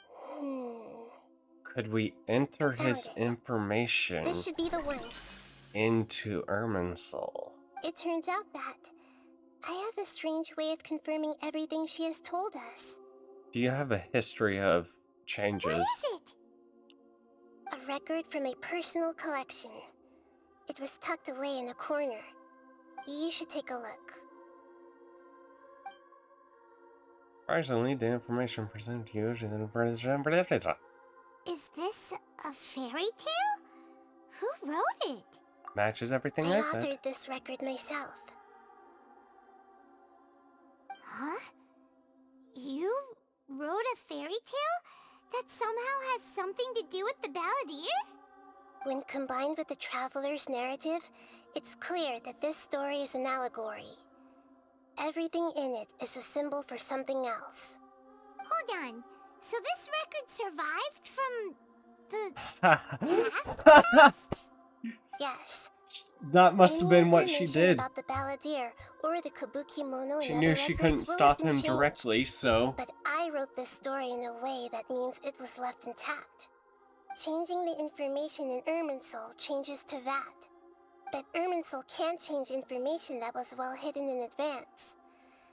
Could we enter his information This should be the one. into Irminsul? It turns out that I have a strange way of confirming everything she has told us. Do you have a history of changes? What is it? A record from a personal collection. It was tucked away in a corner. You should take a look. Surprisingly, the information presented to you is Is this a fairy tale? Who wrote it? matches everything I I said. authored this record myself. Huh? You wrote a fairy tale that somehow has something to do with the Balladeer? When combined with the Traveler's narrative, it's clear that this story is an allegory. Everything in it is a symbol for something else. Hold on. So this record survived from the past? Yes. That must have been what she Information did. about the Balladeer or the Kabuki Mono She and knew other she records couldn't will stop have been him changed. directly, so... But I wrote this story in a way that means it was left intact. Changing the information in Irminsul changes to that. But Irminsul can't change information that was well hidden in advance.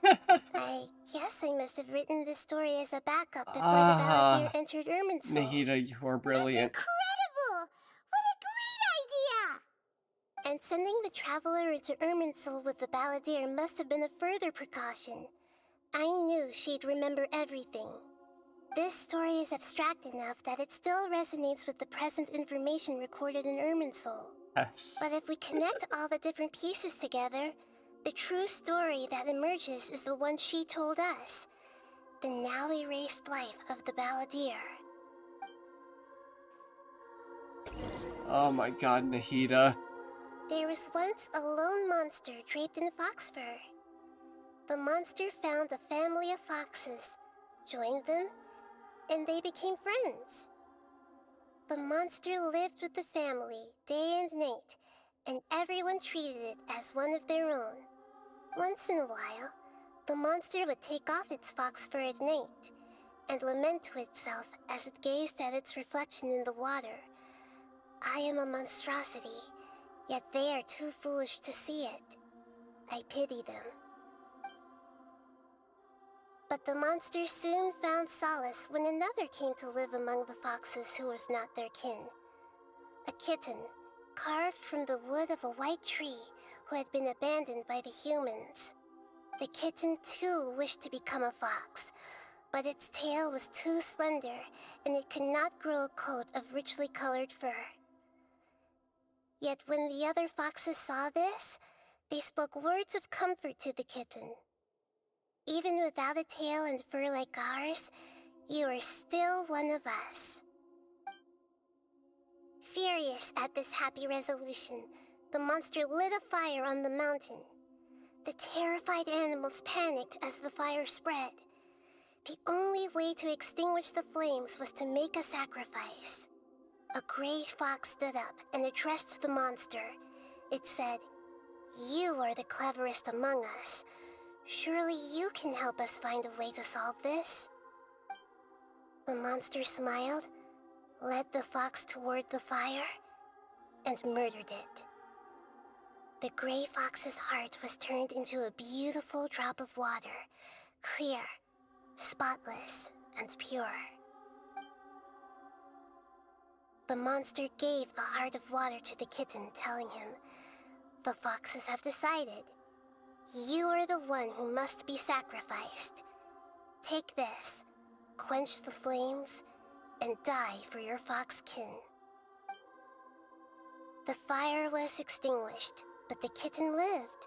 I guess I must have written this story as a backup before the Balladeer entered Irminsul. Nahida, you are brilliant. Incredible! What a great idea! And sending the Traveler into Irminsul with the Balladeer must have been a further precaution. I knew she'd remember everything. This story is abstract enough that it still resonates with the present information recorded in Irminsul. Yes. But if we connect all the different pieces together, the true story that emerges is the one she told us. The now erased life of the Balladeer. Oh my god, Nahida. There was once a lone monster draped in fox fur. The monster found a family of foxes, joined them, and they became friends. The monster lived with the family day and night, and everyone treated it as one of their own. Once in a while, the monster would take off its fox fur at night and lament to itself as it gazed at its reflection in the water. I am a monstrosity, yet they are too foolish to see it. I pity them. But the monster soon found solace when another came to live among the foxes who was not their kin. A kitten, carved from the wood of a white tree who had been abandoned by the humans. The kitten too wished to become a fox, but its tail was too slender and it could not grow a coat of richly colored fur. Yet when the other foxes saw this, they spoke words of comfort to the kitten. Even without a tail and fur like ours, you are still one of us. Furious at this happy resolution, the monster lit a fire on the mountain. The terrified animals panicked as the fire spread. The only way to extinguish the flames was to make a sacrifice. A gray fox stood up and addressed the monster. It said, "You are the cleverest among us. Surely you can help us find a way to solve this." The monster smiled, led the fox toward the fire, and murdered it. The gray fox's heart was turned into a beautiful drop of water, clear, spotless, and pure. The monster gave the heart of water to the kitten, telling him, "The foxes have decided. You are the one who must be sacrificed. Take this, quench the flames, and die for your fox kin." The fire was extinguished, but the kitten lived.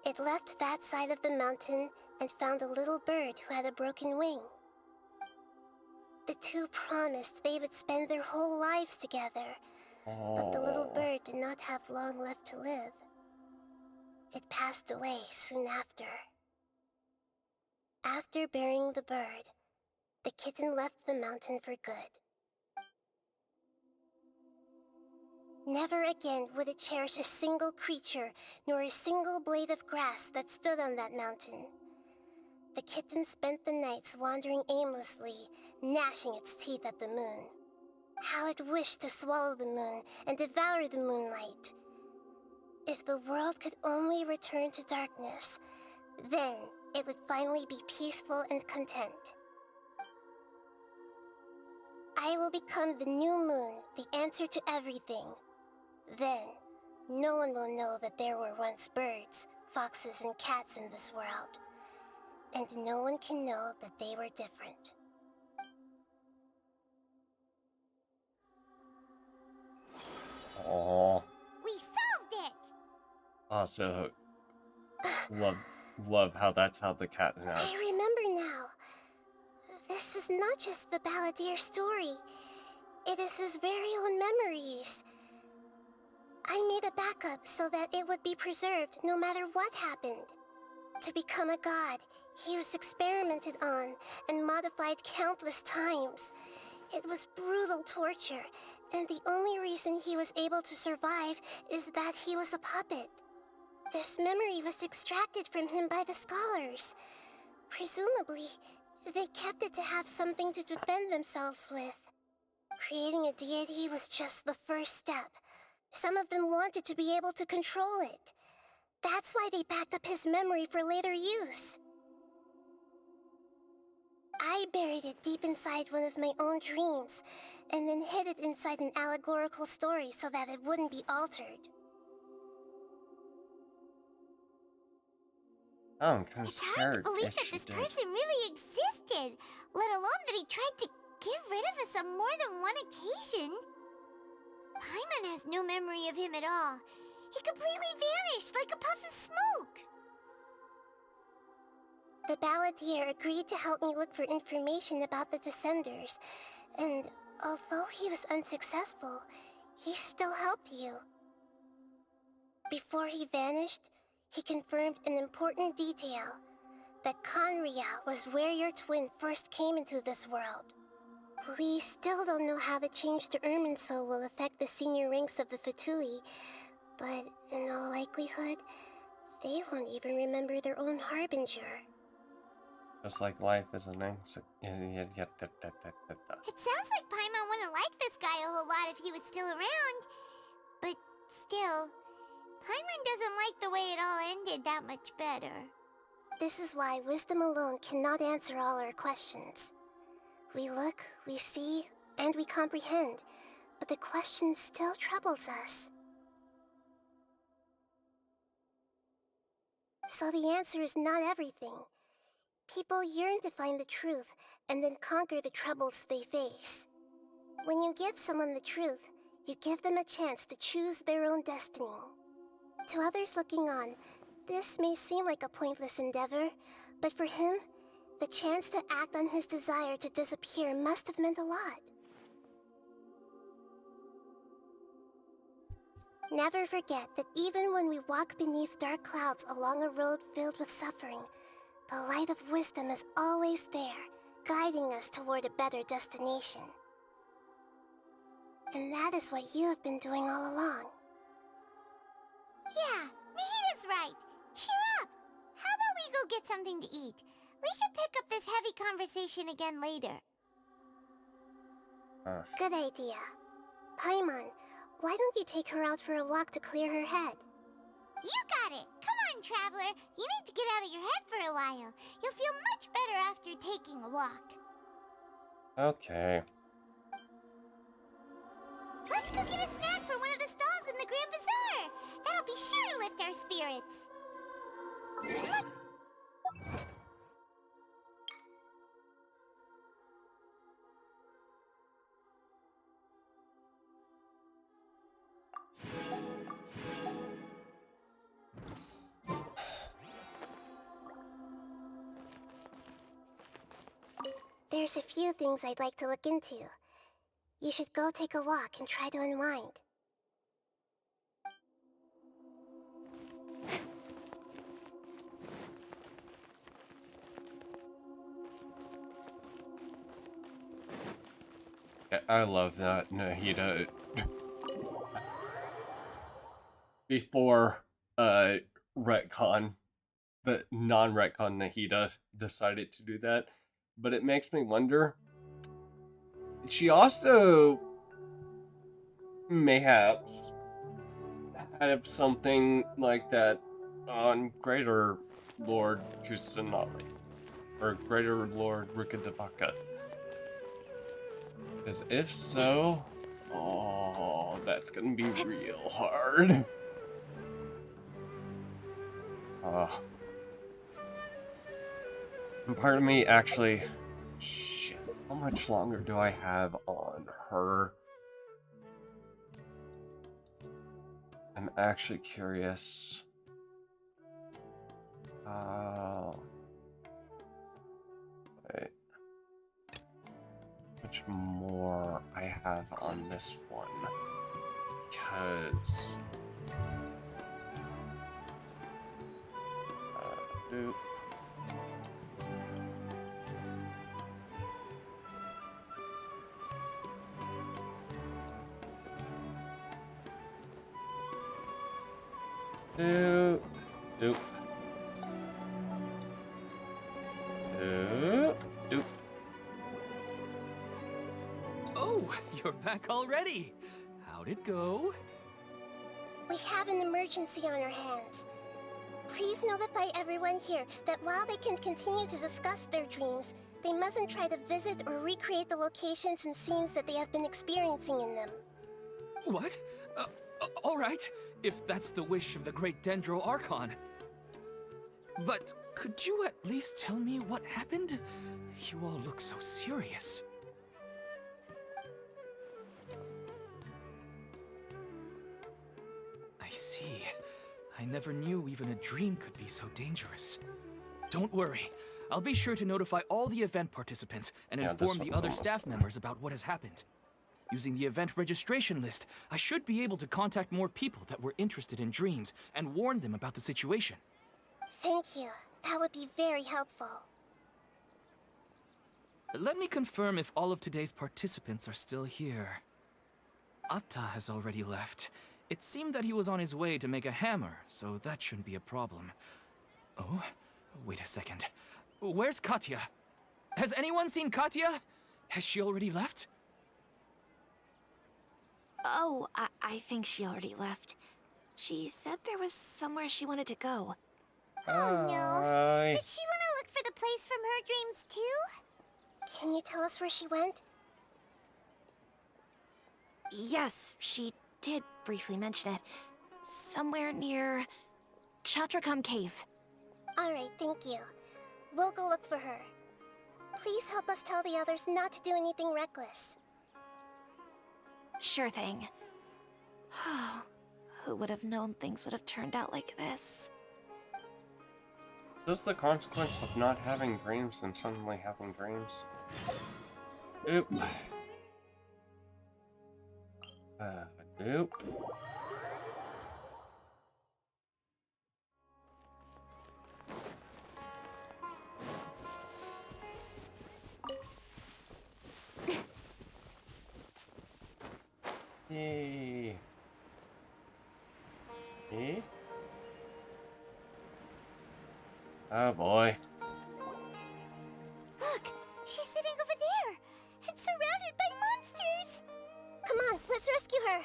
It left that side of the mountain and found a little bird who had a broken wing. The two promised they would spend their whole lives together, but the little bird did not have long left to live. It passed away soon after. After burying the bird, the kitten left the mountain for good. Never again would it cherish a single creature, nor a single blade of grass that stood on that mountain. The kitten spent the nights wandering aimlessly, gnashing its teeth at the moon. How it wished to swallow the moon and devour the moonlight. If the world could only return to darkness, then it would finally be peaceful and content. I will become the new moon, the answer to everything. Then, no one will know that there were once birds, foxes, and cats in this world. And no one can know that they were different. Oh. We solved it! Also, love how that's how the cat now. I remember now. This is not just the Balladeer story. It is his very own memories. I made a backup so that it would be preserved no matter what happened. To become a god, he was experimented on and modified countless times. It was brutal torture, and the only reason he was able to survive is that he was a puppet. This memory was extracted from him by the scholars. Presumably, they kept it to have something to defend themselves with. Creating a deity was just the first step. Some of them wanted to be able to control it. That's why they backed up his memory for later use. I buried it deep inside one of my own dreams, and then hid it inside an allegorical story so that it wouldn't be altered. Oh, I'm kind of It's scared. hard to believe if that she this did. person really existed, let alone that he tried to get rid of us on more than one occasion. Paimon has no memory of him at all. He completely vanished like a puff of smoke. The Balladeer agreed to help me look for information about the Descenders, and although he was unsuccessful, he still helped you. Before he vanished, he confirmed an important detail, that Conria was where your twin first came into this world. We still don't know how the change to Irminsul will affect the senior ranks of the Fatui, but in all likelihood, they won't even remember their own Harbinger. Just like life is an It sounds like Paimon wouldn't like this guy a whole lot if he was still around. But still, Paimon doesn't like the way it all ended that much better. This is why wisdom alone cannot answer all our questions. We look, we see, and we comprehend, but the question still troubles us. So the answer is not everything. People yearn to find the truth and then conquer the troubles they face. When you give someone the truth, you give them a chance to choose their own destiny. To others looking on, This may seem like a pointless endeavor, but for him, the chance to act on his desire to disappear must have meant a lot. Never forget that even when we walk beneath dark clouds along a road filled with suffering, the light of wisdom is always there, guiding us toward a better destination. And that is what you have been doing all along. Yeah, Nahida's right. Cheer up! How about we go get something to eat? We can pick up this heavy conversation again later. Good idea. Paimon, why don't you take her out for a walk to clear her head? You got it! Come on, Traveler! You need to get out of your head for a while. You'll feel much better after taking a walk. Okay. Let's go get a snack from one of the stalls in the Grand Bazaar! That'll be sure to lift our spirits! There's a few things I'd like to look into. You should go take a walk and try to unwind. I love that Nahida. Before retcon, the non-retcon Nahida decided to do that, but it makes me wonder. She also mayhaps have something like that on Greater Lord Kusanali or Greater Lord Rukkhadevaka. Because if so, oh, that's gonna be real hard. And part of me actually, shit, how much longer do I have on her? I'm actually curious. Wait. Much more I have on this one, because doop. Doop. Doop. Doop. Doop. Oh, you're back already. How'd it go? We have an emergency on our hands. Please notify everyone here that while they can continue to discuss their dreams, they mustn't try to visit or recreate the locations and scenes that they have been experiencing in them. What? All right, if that's the wish of the great Dendro Archon. But could you at least tell me what happened? You all look so serious. I see. I never knew even a dream could be so dangerous. Don't worry. I'll be sure to notify all the event participants and inform the other staff members about what has happened. Using the event registration list, I should be able to contact more people that were interested in dreams and warn them about the situation. Thank you. That would be very helpful. Let me confirm if all of today's participants are still here. Atta has already left. It seemed that he was on his way to make a hammer, so that shouldn't be a problem. Oh, wait a second. Where's Katya? Has anyone seen Katya? Has she already left? Oh, I think she already left. She said there was somewhere she wanted to go. Oh no! Did she want to look for the place from her dreams too? Can you tell us where she went? Yes, she did briefly mention it. Somewhere near Chatrakam Cave. Alright, thank you. We'll go look for her. Please help us tell the others not to do anything reckless. Sure thing. Who would have known things would have turned out like this? This is the consequence of not having dreams and suddenly having dreams. Oop. Oop. Yay. Eh? Oh boy. Look, she's sitting over there and surrounded by monsters. Come on, let's rescue her.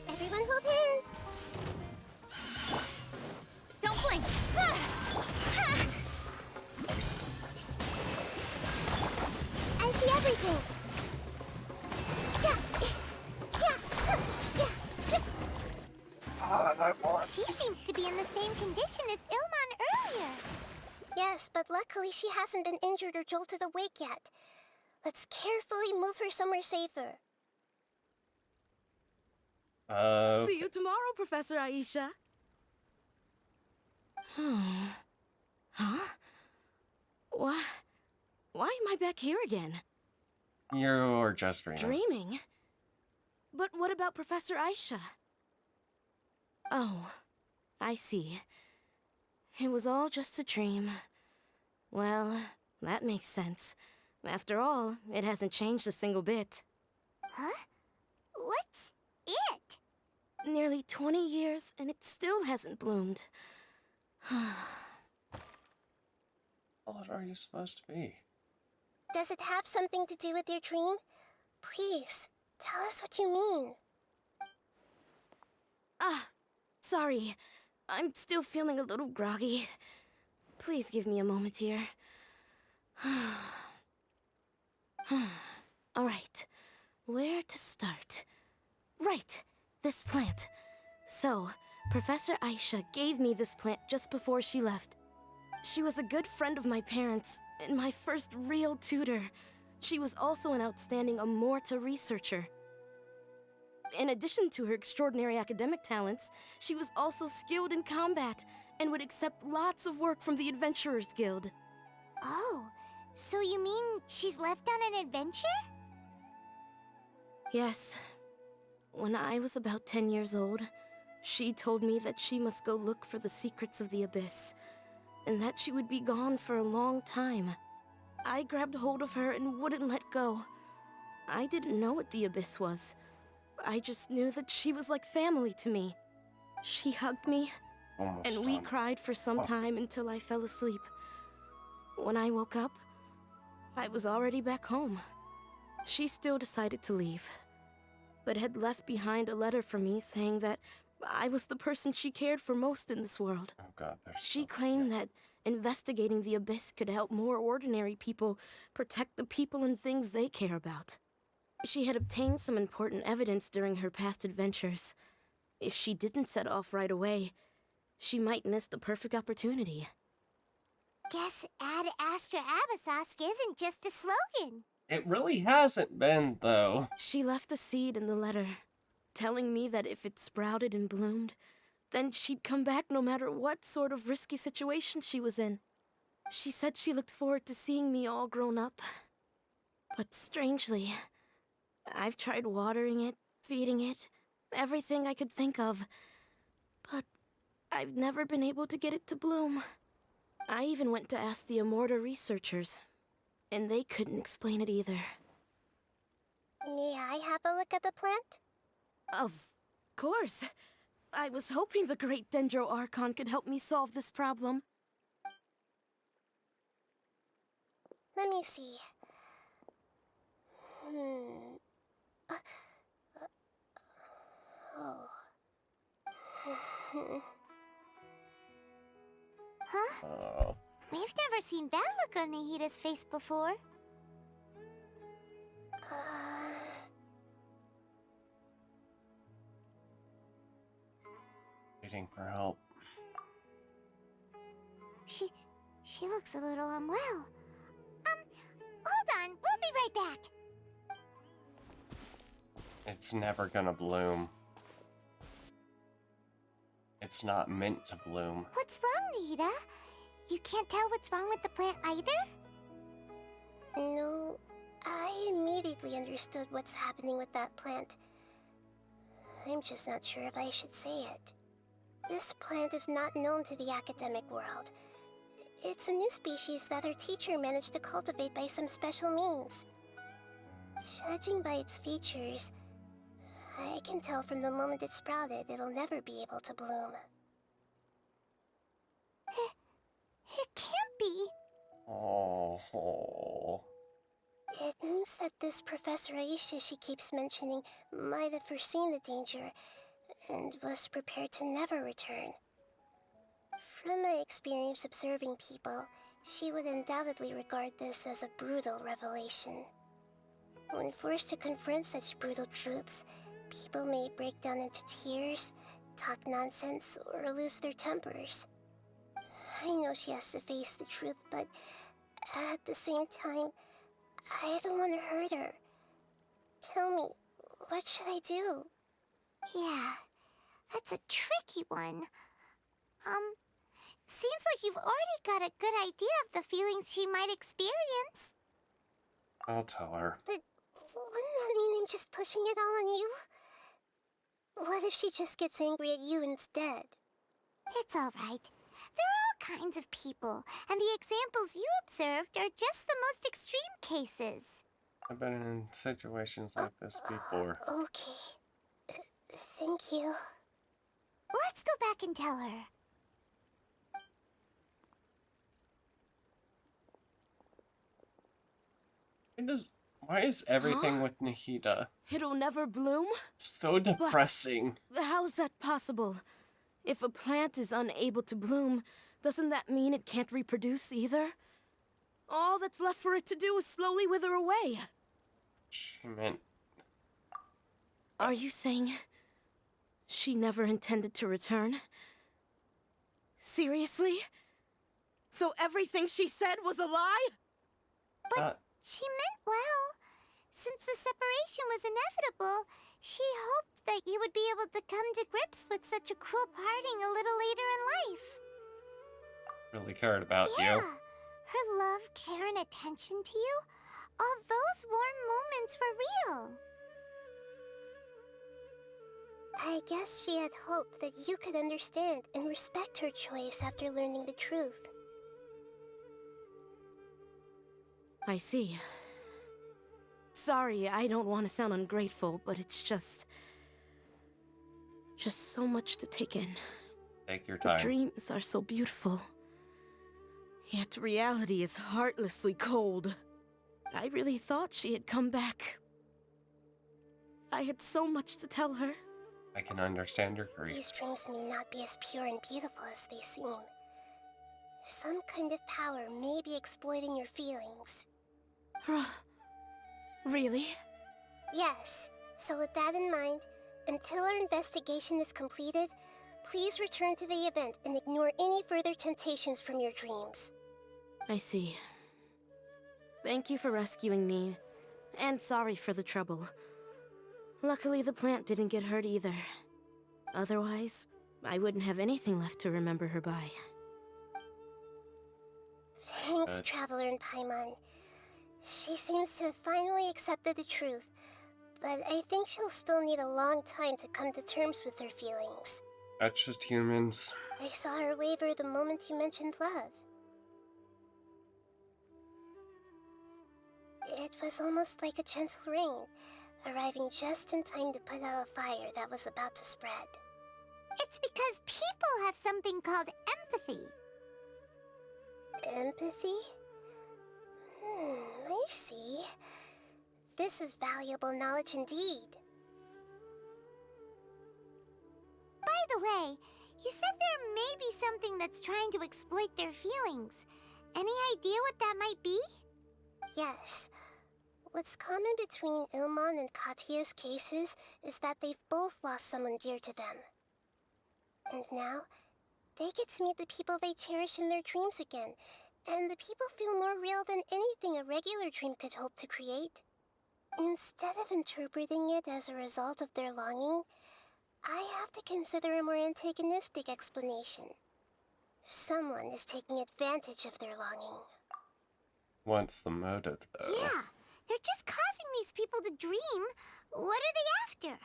Everyone hold hands. Don't blink. Nice. I see everything. She seems to be in the same condition as Ilman earlier. Yes, but luckily she hasn't been injured or jolted awake yet. Let's carefully move her somewhere safer. See you tomorrow, Professor Aisha. Huh? Why am I back here again? You're just dreaming. Dreaming? But what about Professor Aisha? Oh, I see. It was all just a dream. Well, that makes sense. After all, it hasn't changed a single bit. Huh? What's it? Nearly 20 years, and it still hasn't bloomed. What are you supposed to be? Does it have something to do with your dream? Please, tell us what you mean. Sorry. I'm still feeling a little groggy. Please give me a moment here. Alright, where to start? Right, this plant. So, Professor Aisha gave me this plant just before she left. She was a good friend of my parents, and my first real tutor. She was also an outstanding Amorta researcher. In addition to her extraordinary academic talents, she was also skilled in combat and would accept lots of work from the Adventurers Guild. Oh, so you mean she's left on an adventure? Yes. When I was about 10 years old, she told me that she must go look for the secrets of the Abyss, and that she would be gone for a long time. I grabbed hold of her and wouldn't let go. I didn't know what the Abyss was. I just knew that she was like family to me. She hugged me, and we cried for some time until I fell asleep. When I woke up, I was already back home. She still decided to leave, but had left behind a letter for me saying that I was the person she cared for most in this world. Oh God, She claimed that investigating the Abyss could help more ordinary people protect the people and things they care about. She had obtained some important evidence during her past adventures. If she didn't set off right away, she might miss the perfect opportunity. Guess Ad Astra Abyssosque isn't just a slogan. It really hasn't been, though. She left a seed in the letter, telling me that if it sprouted and bloomed, then she'd come back no matter what sort of risky situation she was in. She said she looked forward to seeing me all grown up. But strangely, I've tried watering it, feeding it, everything I could think of. But I've never been able to get it to bloom. I even went to ask the Amorta researchers, and they couldn't explain it either. May I have a look at the plant? Of course. I was hoping the great Dendro Archon could help me solve this problem. Let me see. Huh? Oh. We've never seen that look on Nahida's face before. Waiting for help. She looks a little unwell. Hold on, we'll be right back. It's never gonna bloom. it's not meant to bloom. What's wrong, Nita? You can't tell what's wrong with the plant either? No, I immediately understood what's happening with that plant. I'm just not sure if I should say it. This plant is not known to the academic world. It's a new species that our teacher managed to cultivate by some special means. Judging by its features, I can tell from the moment it sprouted it'll never be able to bloom. It can't be. Oh. It means that this Professor Aisha she keeps mentioning might have foreseen the danger and was prepared to never return. From my experience observing people, she would undoubtedly regard this as a brutal revelation. When forced to confront such brutal truths, people may break down into tears, talk nonsense, or lose their tempers. I know she has to face the truth, but at the same time, I don't want to hurt her. Tell me, what should I do? Yeah, that's a tricky one. Seems like you've already got a good idea of the feelings she might experience. I'll tell her. But wouldn't that mean I'm just pushing it all on you? What if she just gets angry at you instead? It's all right. There are all kinds of people, and the examples you observed are just the most extreme cases. I've been in situations like this before. Okay. Thank you. Let's go back and tell her. Why is everything with Nahida It'll never bloom? so depressing? But how's that possible? If a plant is unable to bloom, doesn't that mean it can't reproduce either? All that's left for it to do is slowly wither away. She meant... Are you saying she never intended to return? Seriously? So everything she said was a lie? But she meant well. Since the separation was inevitable, she hoped that you would be able to come to grips with such a cruel parting a little later in life. Really cared about you. Her love, care, and attention to you, all those warm moments were real. I guess she had hoped that you could understand and respect her choice after learning the truth. I see. Sorry, I don't want to sound ungrateful, but it's just so much to take in. Take your time. The dreams are so beautiful. Yet reality is heartlessly cold. I really thought she had come back. I had so much to tell her. I can understand your grief. These dreams may not be as pure and beautiful as they seem. Some kind of power may be exploiting your feelings. Really? Yes. So with that in mind, until our investigation is completed, please return to the event and ignore any further temptations from your dreams. I see. Thank you for rescuing me, and sorry for the trouble. Luckily, the plant didn't get hurt either. Otherwise, I wouldn't have anything left to remember her by. Thanks, Traveler and Paimon. She seems to have finally accepted the truth, but I think she'll still need a long time to come to terms with her feelings. That's just humans. I saw her waver the moment you mentioned love. It was almost like a gentle rain, arriving just in time to put out a fire that was about to spread. It's because people have something called empathy. Empathy? I see. This is valuable knowledge indeed. By the way, you said there may be something that's trying to exploit their feelings. Any idea what that might be? Yes. What's common between Ilmon and Katia's cases is that they've both lost someone dear to them. And now, they get to meet the people they cherish in their dreams again, and the people feel more real than anything a regular dream could hope to create. Instead of interpreting it as a result of their longing, I have to consider a more antagonistic explanation. Someone is taking advantage of their longing. What's the motive, though? Yeah, they're just causing these people to dream. What are they after?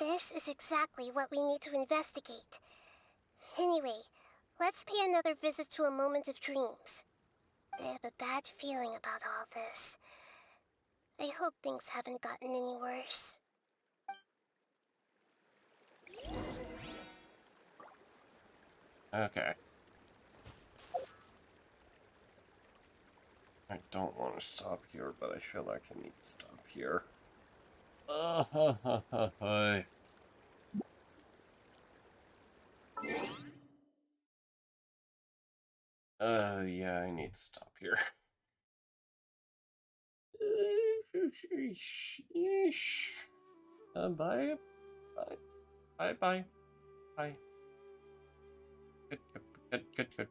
This is exactly what we need to investigate. Anyway, let's pay another visit to a moment of dreams. I have a bad feeling about all this. I hope things haven't gotten any worse. Okay. I don't want to stop here, but I feel like I need to stop here. Yeah, I need to stop here. Bye. Bye. Bye. Bye. Bye. Good.